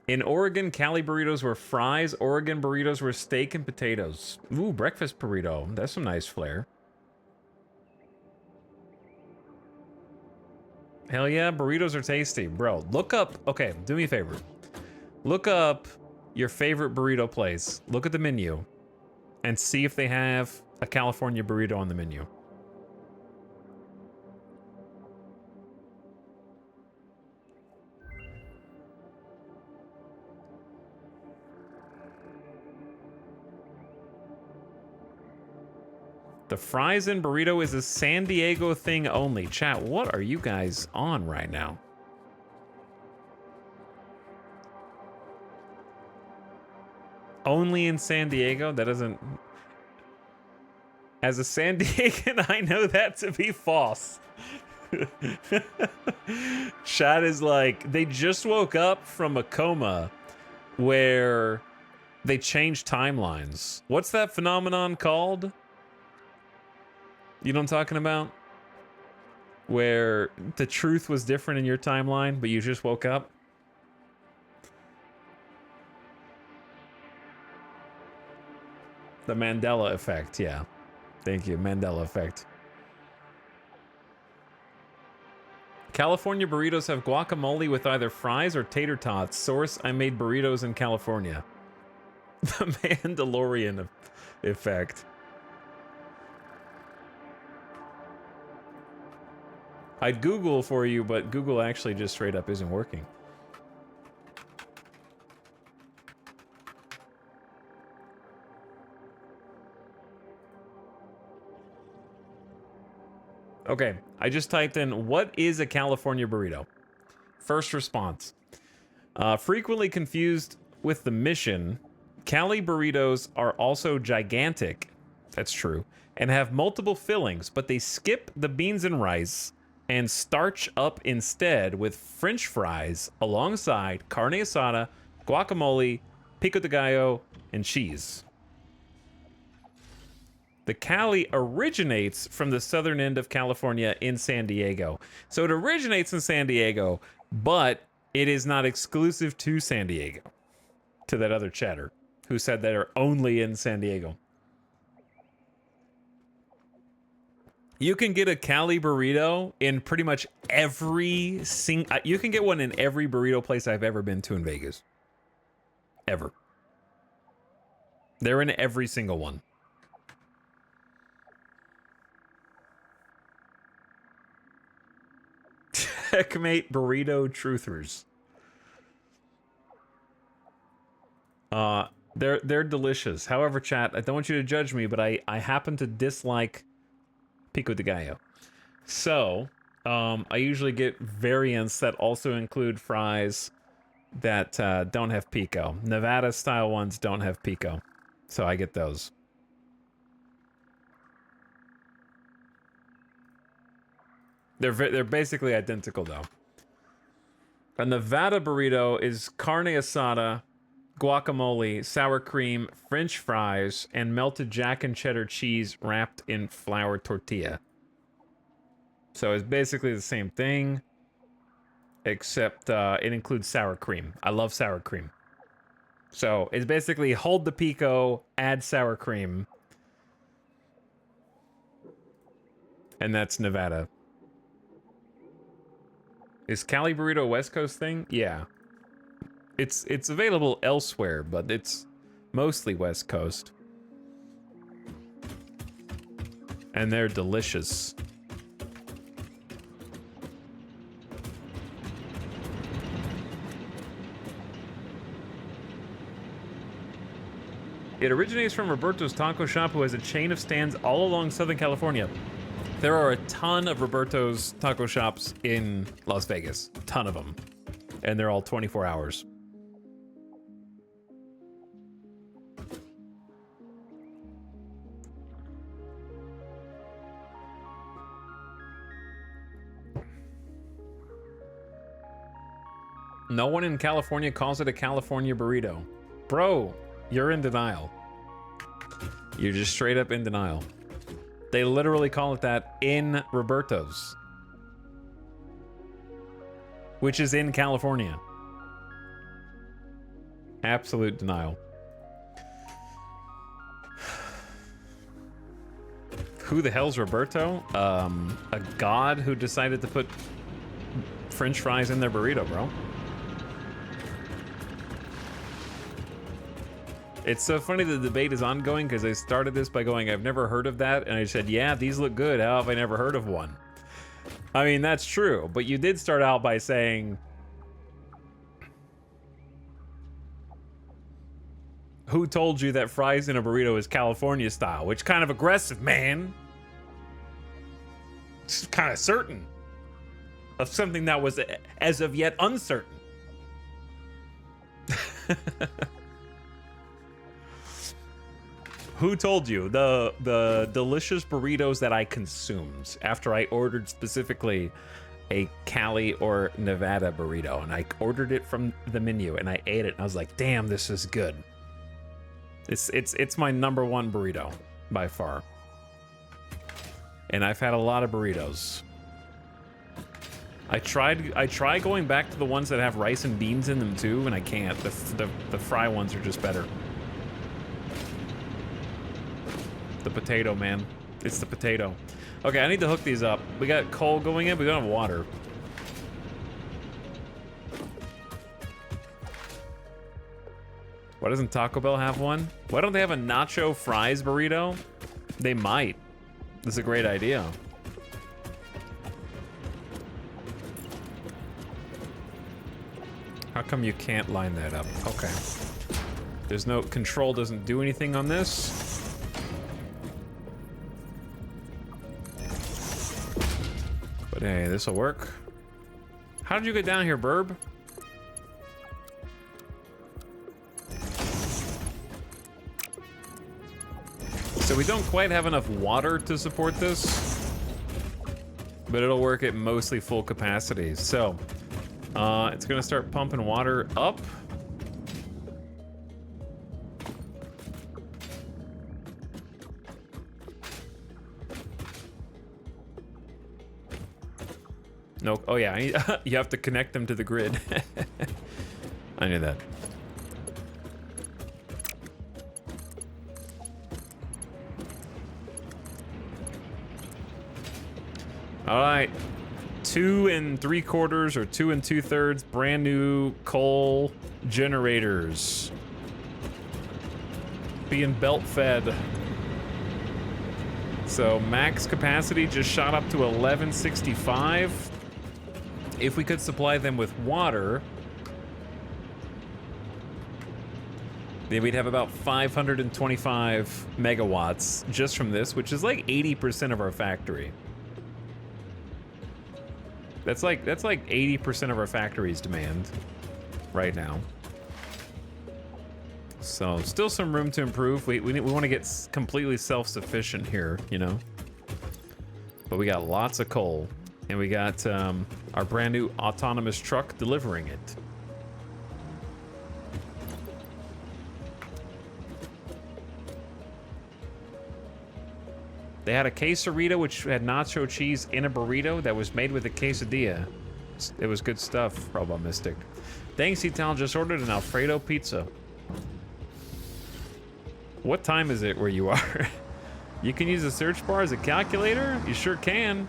In Oregon, Cali burritos were fries. Oregon burritos were steak and potatoes. Ooh, breakfast burrito. That's some nice flair. Hell yeah, burritos are tasty. Bro, look up... Okay, do me a favor. Look up your favorite burrito place. Look at the menu and see if they have a California burrito on the menu. The fries and burrito is a San Diego thing only. Chat, what are you guys on right now? Only in San Diego? That doesn't... As a San Diegan, I know that to be false. Chat is like, they just woke up from a coma where they change timelines. What's that phenomenon called? You know what I'm talking about? Where the truth was different in your timeline, but you just woke up? The Mandela effect, yeah. Thank you, Mandela effect. California burritos have guacamole with either fries or tater tots. Source, I made burritos in California. The Mandalorian effect. I'd Google for you, but Google actually just straight up isn't working. Okay, I just typed in, what is a California burrito? First response. Frequently confused with the mission, Cali burritos are also gigantic. That's true. And have multiple fillings, but they skip the beans and rice and starch up instead with French fries alongside carne asada, guacamole, pico de gallo, and cheese. The Cali originates from the southern end of California in San Diego. So it originates in San Diego, but it is not exclusive to San Diego. To that other chatter who said that are only in San Diego. You can get a Cali burrito in pretty much every you can get one in every burrito place I've ever been to in Vegas. Ever. They're in every single one. Checkmate burrito truthers. They're delicious. However, chat, I don't want you to judge me, but I happen to dislike pico de gallo. So, I usually get variants that also include fries that don't have pico. Nevada style ones don't have pico. So I get those. They're basically identical though. A Nevada burrito is carne asada, guacamole, sour cream, French fries, and melted jack and cheddar cheese wrapped in flour tortilla. So it's basically the same thing, except it includes sour cream. I love sour cream. So it's basically hold the pico, add sour cream, and that's Nevada. Is Cali burrito a West Coast thing? Yeah. It's available elsewhere, but it's mostly West Coast. And they're delicious. It originates from Roberto's Taco Shop, who has a chain of stands all along Southern California. There are a ton of Roberto's Taco Shops in Las Vegas. A ton of them. And they're all 24 hours. No one in California calls it a California burrito. Bro, you're in denial. You're just straight up in denial. They literally call it that in Roberto's, which is in California. Absolute denial. Who the hell's Roberto? A god who decided to put French fries in their burrito, bro. It's so funny the debate is ongoing because I started this by going, I've never heard of that. And I said, yeah, these look good. How have I never heard of one? I mean, that's true. But you did start out by saying, who told you that fries in a burrito is California style? Which kind of aggressive, man. It's kind of certain of something that was as of yet uncertain. Who told you? The delicious burritos that I consumed after I ordered specifically a Cali or Nevada burrito, and I ordered it from the menu, and I ate it, and I was like, damn, this is good. It's my number one burrito by far. And I've had a lot of burritos. I tried going back to the ones that have rice and beans in them too, and I can't. The fry ones are just better. The potato, man. It's the potato. Okay, I need to hook these up. We got coal going in, but we don't have water. Why doesn't Taco Bell have one? Why don't they have a nacho fries burrito? They might. This is a great idea. How come you can't line that up? Okay. There's no control, doesn't do anything on this. But hey, this'll work. How did you get down here, Burb? So we don't quite have enough water to support this, but it'll work at mostly full capacity. So it's gonna start pumping water up. No, oh yeah, you have to connect them to the grid. I knew that. All right, 2 3/4 or 2 2/3 brand new coal generators being belt fed. So max capacity just shot up to 1165. If we could supply them with water, then we'd have about 525 megawatts just from this, which is like 80% of our factory. That's like 80% of our factory's demand right now. So still some room to improve. We want to get completely self-sufficient here, you know. But we got lots of coal, and we got our brand new autonomous truck delivering it. They had a quesarito which had nacho cheese in a burrito that was made with a quesadilla. It was good stuff, Robo Mystic. Thanks, Etal. Just ordered an Alfredo pizza. What time is it where you are? You can use the search bar as a calculator? You sure can.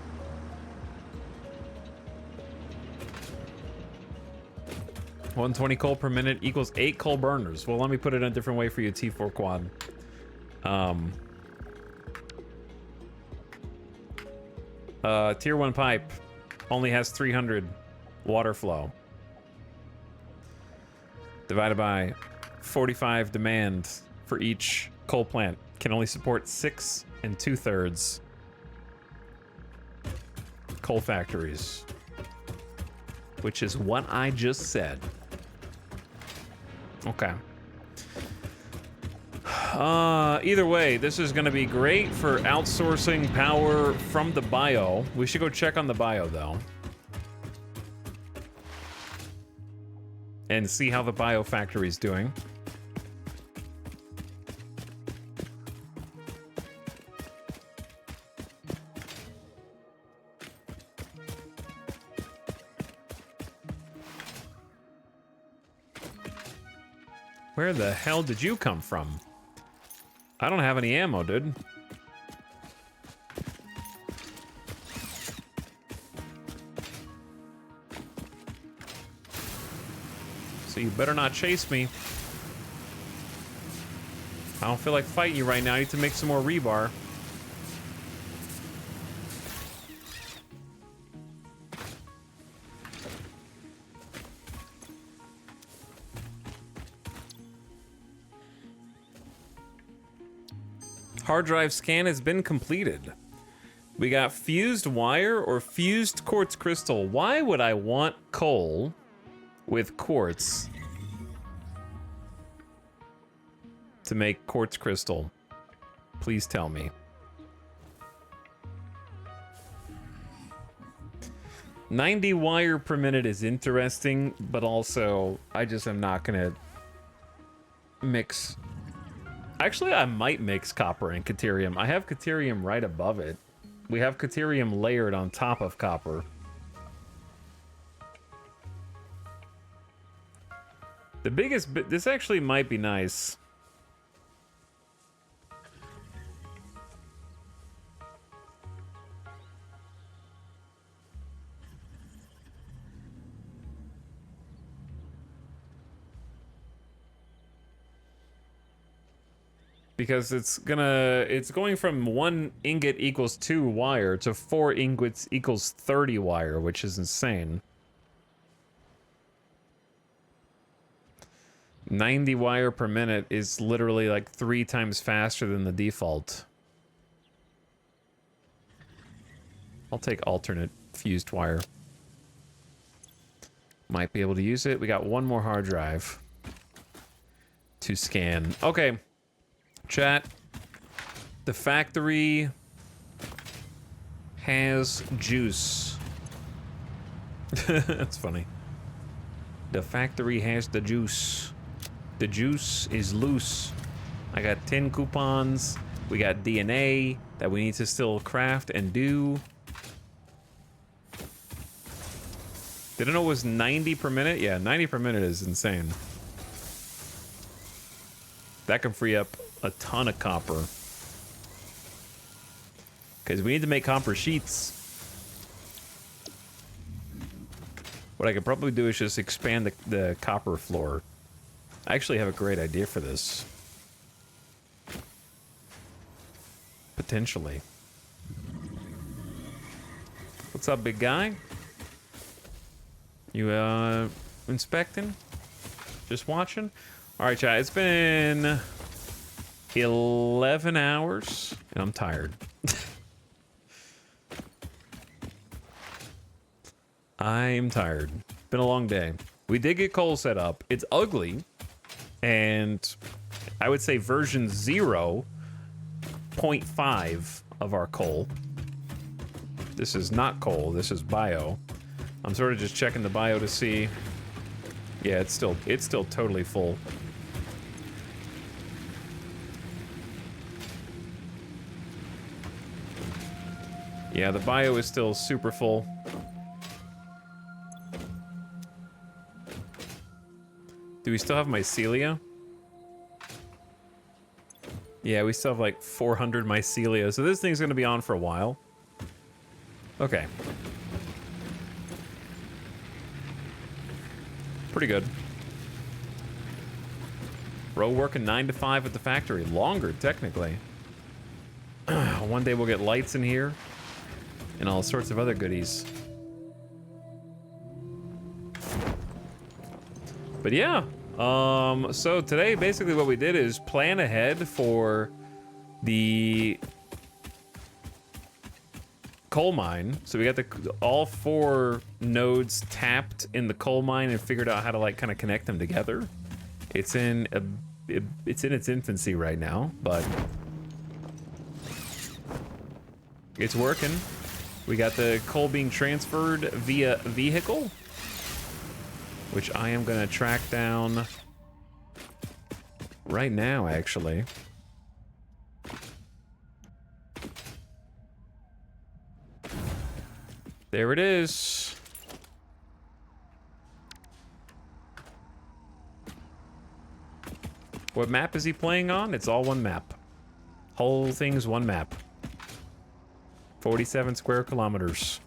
$120 coal per minute equals 8 coal burners. Well, let me put it in a different way for you, T4 Quad. Tier 1 pipe only has 300 water flow. Divided by 45 demand for each coal plant. Can only support 6 2/3 coal factories. Which is what I just said. Okay. Either way, this is going to be great for outsourcing power from the bio. We should go check on the bio, though. And see how the bio factory is doing. Where the hell did you come from? I don't have any ammo, dude. So you better not chase me. I don't feel like fighting you right now. I need to make some more rebar. Hard drive scan has been completed. We got fused wire or fused quartz crystal. Why would I want coal with quartz to make quartz crystal? Please tell me. 90 wire per minute is interesting, but also I just am not gonna mix. Actually, I might mix copper and Caterium. I have Caterium right above it. We have Caterium layered on top of copper. The biggest bit, this actually might be nice. Because it's going from 1 ingot equals 2 wire to 4 ingots equals 30 wire, which is insane. 90 wire per minute is literally like 3 times faster than the default. I'll take alternate fused wire. Might be able to use it. We got 1 more hard drive to scan. Okay. Chat, the factory has juice. That's funny. The factory has the juice. The juice is loose. I got 10 coupons. We got DNA that we need to still craft and do. Did I know it was 90 per minute? Yeah, 90 per minute is insane. That can free up a ton of copper. Because we need to make copper sheets. What I could probably do is just expand the copper floor. I actually have a great idea for this. Potentially. What's up, big guy? You, inspecting? Just watching? Alright, chat, it's been 11 hours, and I'm tired. I'm tired. Been a long day. We did get coal set up. It's ugly, and I would say version 0.5 of our coal. This is not coal, this is bio. I'm sort of just checking the bio to see. Yeah, it's still totally full. Yeah, the bio is still super full. Do we still have mycelia? Yeah, we still have like 400 mycelia, so this thing's gonna be on for a while. Okay. Pretty good. Bro working 9 to 5 at the factory. Longer, technically. One day we'll get lights in here. And all sorts of other goodies. But yeah. So today, basically what we did is plan ahead for the coal mine. So we got all 4 nodes tapped in the coal mine and figured out how to like kind of connect them together. It's in its infancy right now, but it's working. We got the coal being transferred via vehicle, which I am gonna track down right now, actually. There it is. What map is he playing on? It's all one map. Whole thing's one map. 47 square kilometers.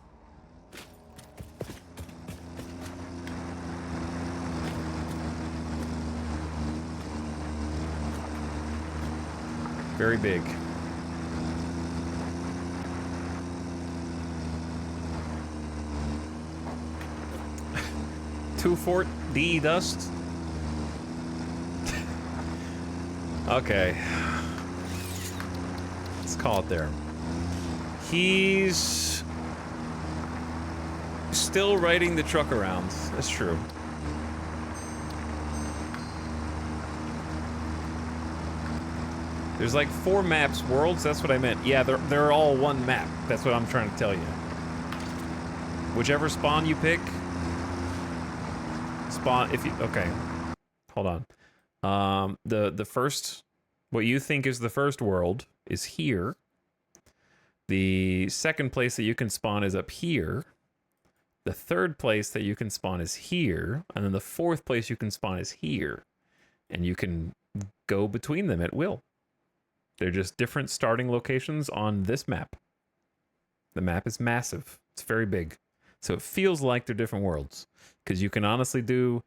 Very big. Two Fort D dust. Okay. Let's call it there. He's still riding the truck around. That's true. There's like 4 maps, worlds, that's what I meant. Yeah, they're all one map. That's what I'm trying to tell you. Whichever spawn you pick, spawn if you okay. Hold on. The first, what you think is the first world is here. The second place that you can spawn is up here. The third place that you can spawn is here, and then the fourth place you can spawn is here, and you can go between them at will. They're just different starting locations on this map. The map is massive. It's very big. So it feels like they're different worlds, because you can honestly do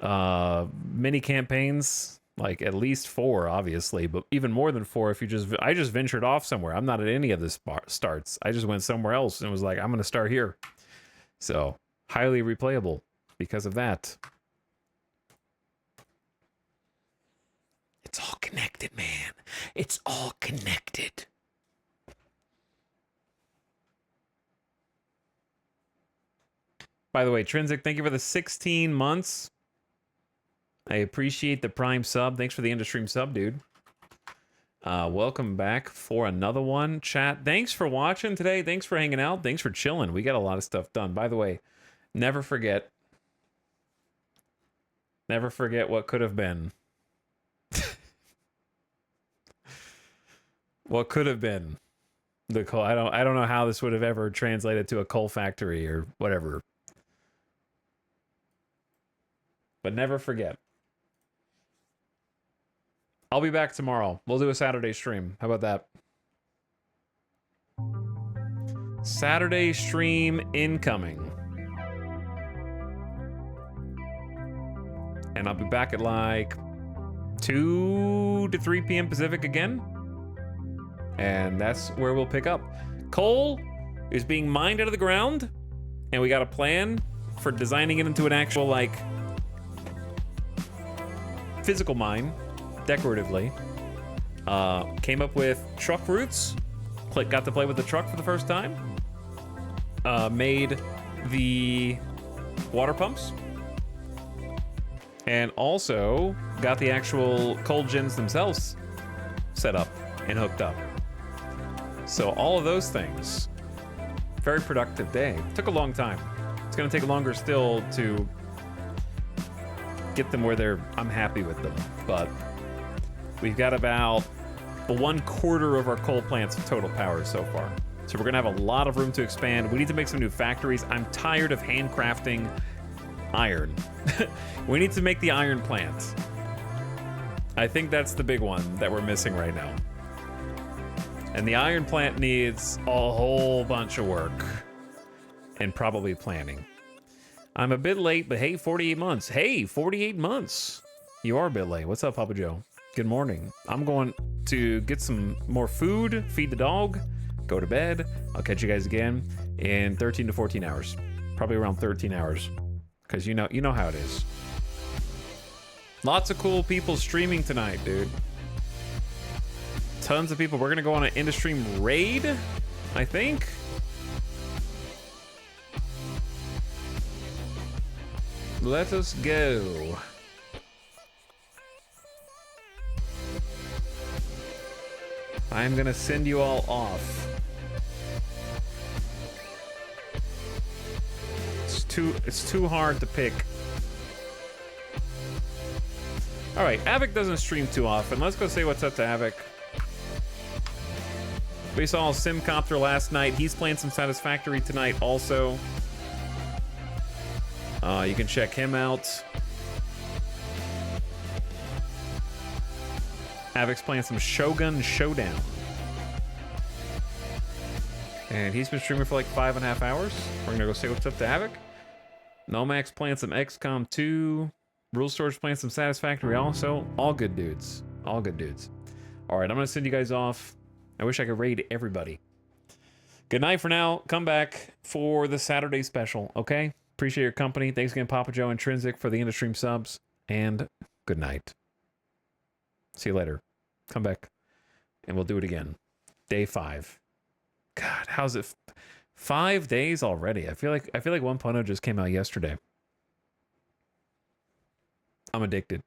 mini campaigns, like at least 4, obviously, but even more than 4 if you just... I just ventured off somewhere. I'm not at any of the starts. I just went somewhere else and was like, I'm going to start here. So, highly replayable because of that. It's all connected, man. It's all connected. By the way, Trinsic, thank you for the 16 months. I appreciate the Prime sub. Thanks for the end-of-stream sub, dude. Welcome back for another one. Chat, thanks for watching today. Thanks for hanging out. Thanks for chilling. We got a lot of stuff done. By the way, never forget what could have been. What could have been the coal. I don't know how this would have ever translated to a coal factory or whatever. But never forget. I'll be back tomorrow. We'll do a Saturday stream. How about that? Saturday stream incoming. And I'll be back at like 2 to 3 p.m. Pacific again. And that's where we'll pick up. Coal is being mined out of the ground. And we got a plan for designing it into an actual, like, physical mine. Decoratively. Came up with truck routes. Got to play with the truck for the first time. Made the water pumps. And also got the actual coal gens themselves set up and hooked up. So all of those things. Very productive day. Took a long time. It's going to take longer still to get them where I'm happy with them. But we've got about 1/4 of our coal plants of total power so far. So we're gonna have a lot of room to expand. We need to make some new factories. I'm tired of handcrafting iron. We need to make the iron plant. I think that's the big one that we're missing right now. And the iron plant needs a whole bunch of work and probably planning. I'm a bit late, but hey, 48 months. Hey, 48 months. You are a bit late. What's up, Papa Joe? Good morning. I'm going to get some more food, feed the dog, go to bed. I'll catch you guys again in 13 to 14 hours. Probably around 13 hours. Because you know how it is. Lots of cool people streaming tonight, dude. Tons of people. We're going to go on an in-stream raid, I think. Let us go. I'm gonna send you all off. It's too hard to pick. All right, Avic doesn't stream too often. Let's go say what's up to Avic. We saw Simcopter last night. He's playing some Satisfactory tonight also. You can check him out. Avic's playing some Shogun Showdown. And he's been streaming for like 5.5 hours. We're gonna go say what's up to Avic. Nomax playing some XCOM 2. Rule Storage playing some Satisfactory also. All good dudes. All good dudes. Alright, I'm gonna send you guys off. I wish I could raid everybody. Good night for now. Come back for the Saturday special, okay? Appreciate your company. Thanks again, Papa Joe and Trinsic, for the in-stream subs. And good night. See you later. Come back and we'll do it again. Day 5. God, how's it? 5 days already. I feel like 1.0 just came out yesterday. I'm addicted.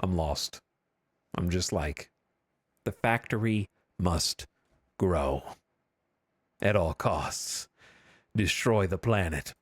I'm lost. I'm just like, the factory must grow at all costs. destroy the planet.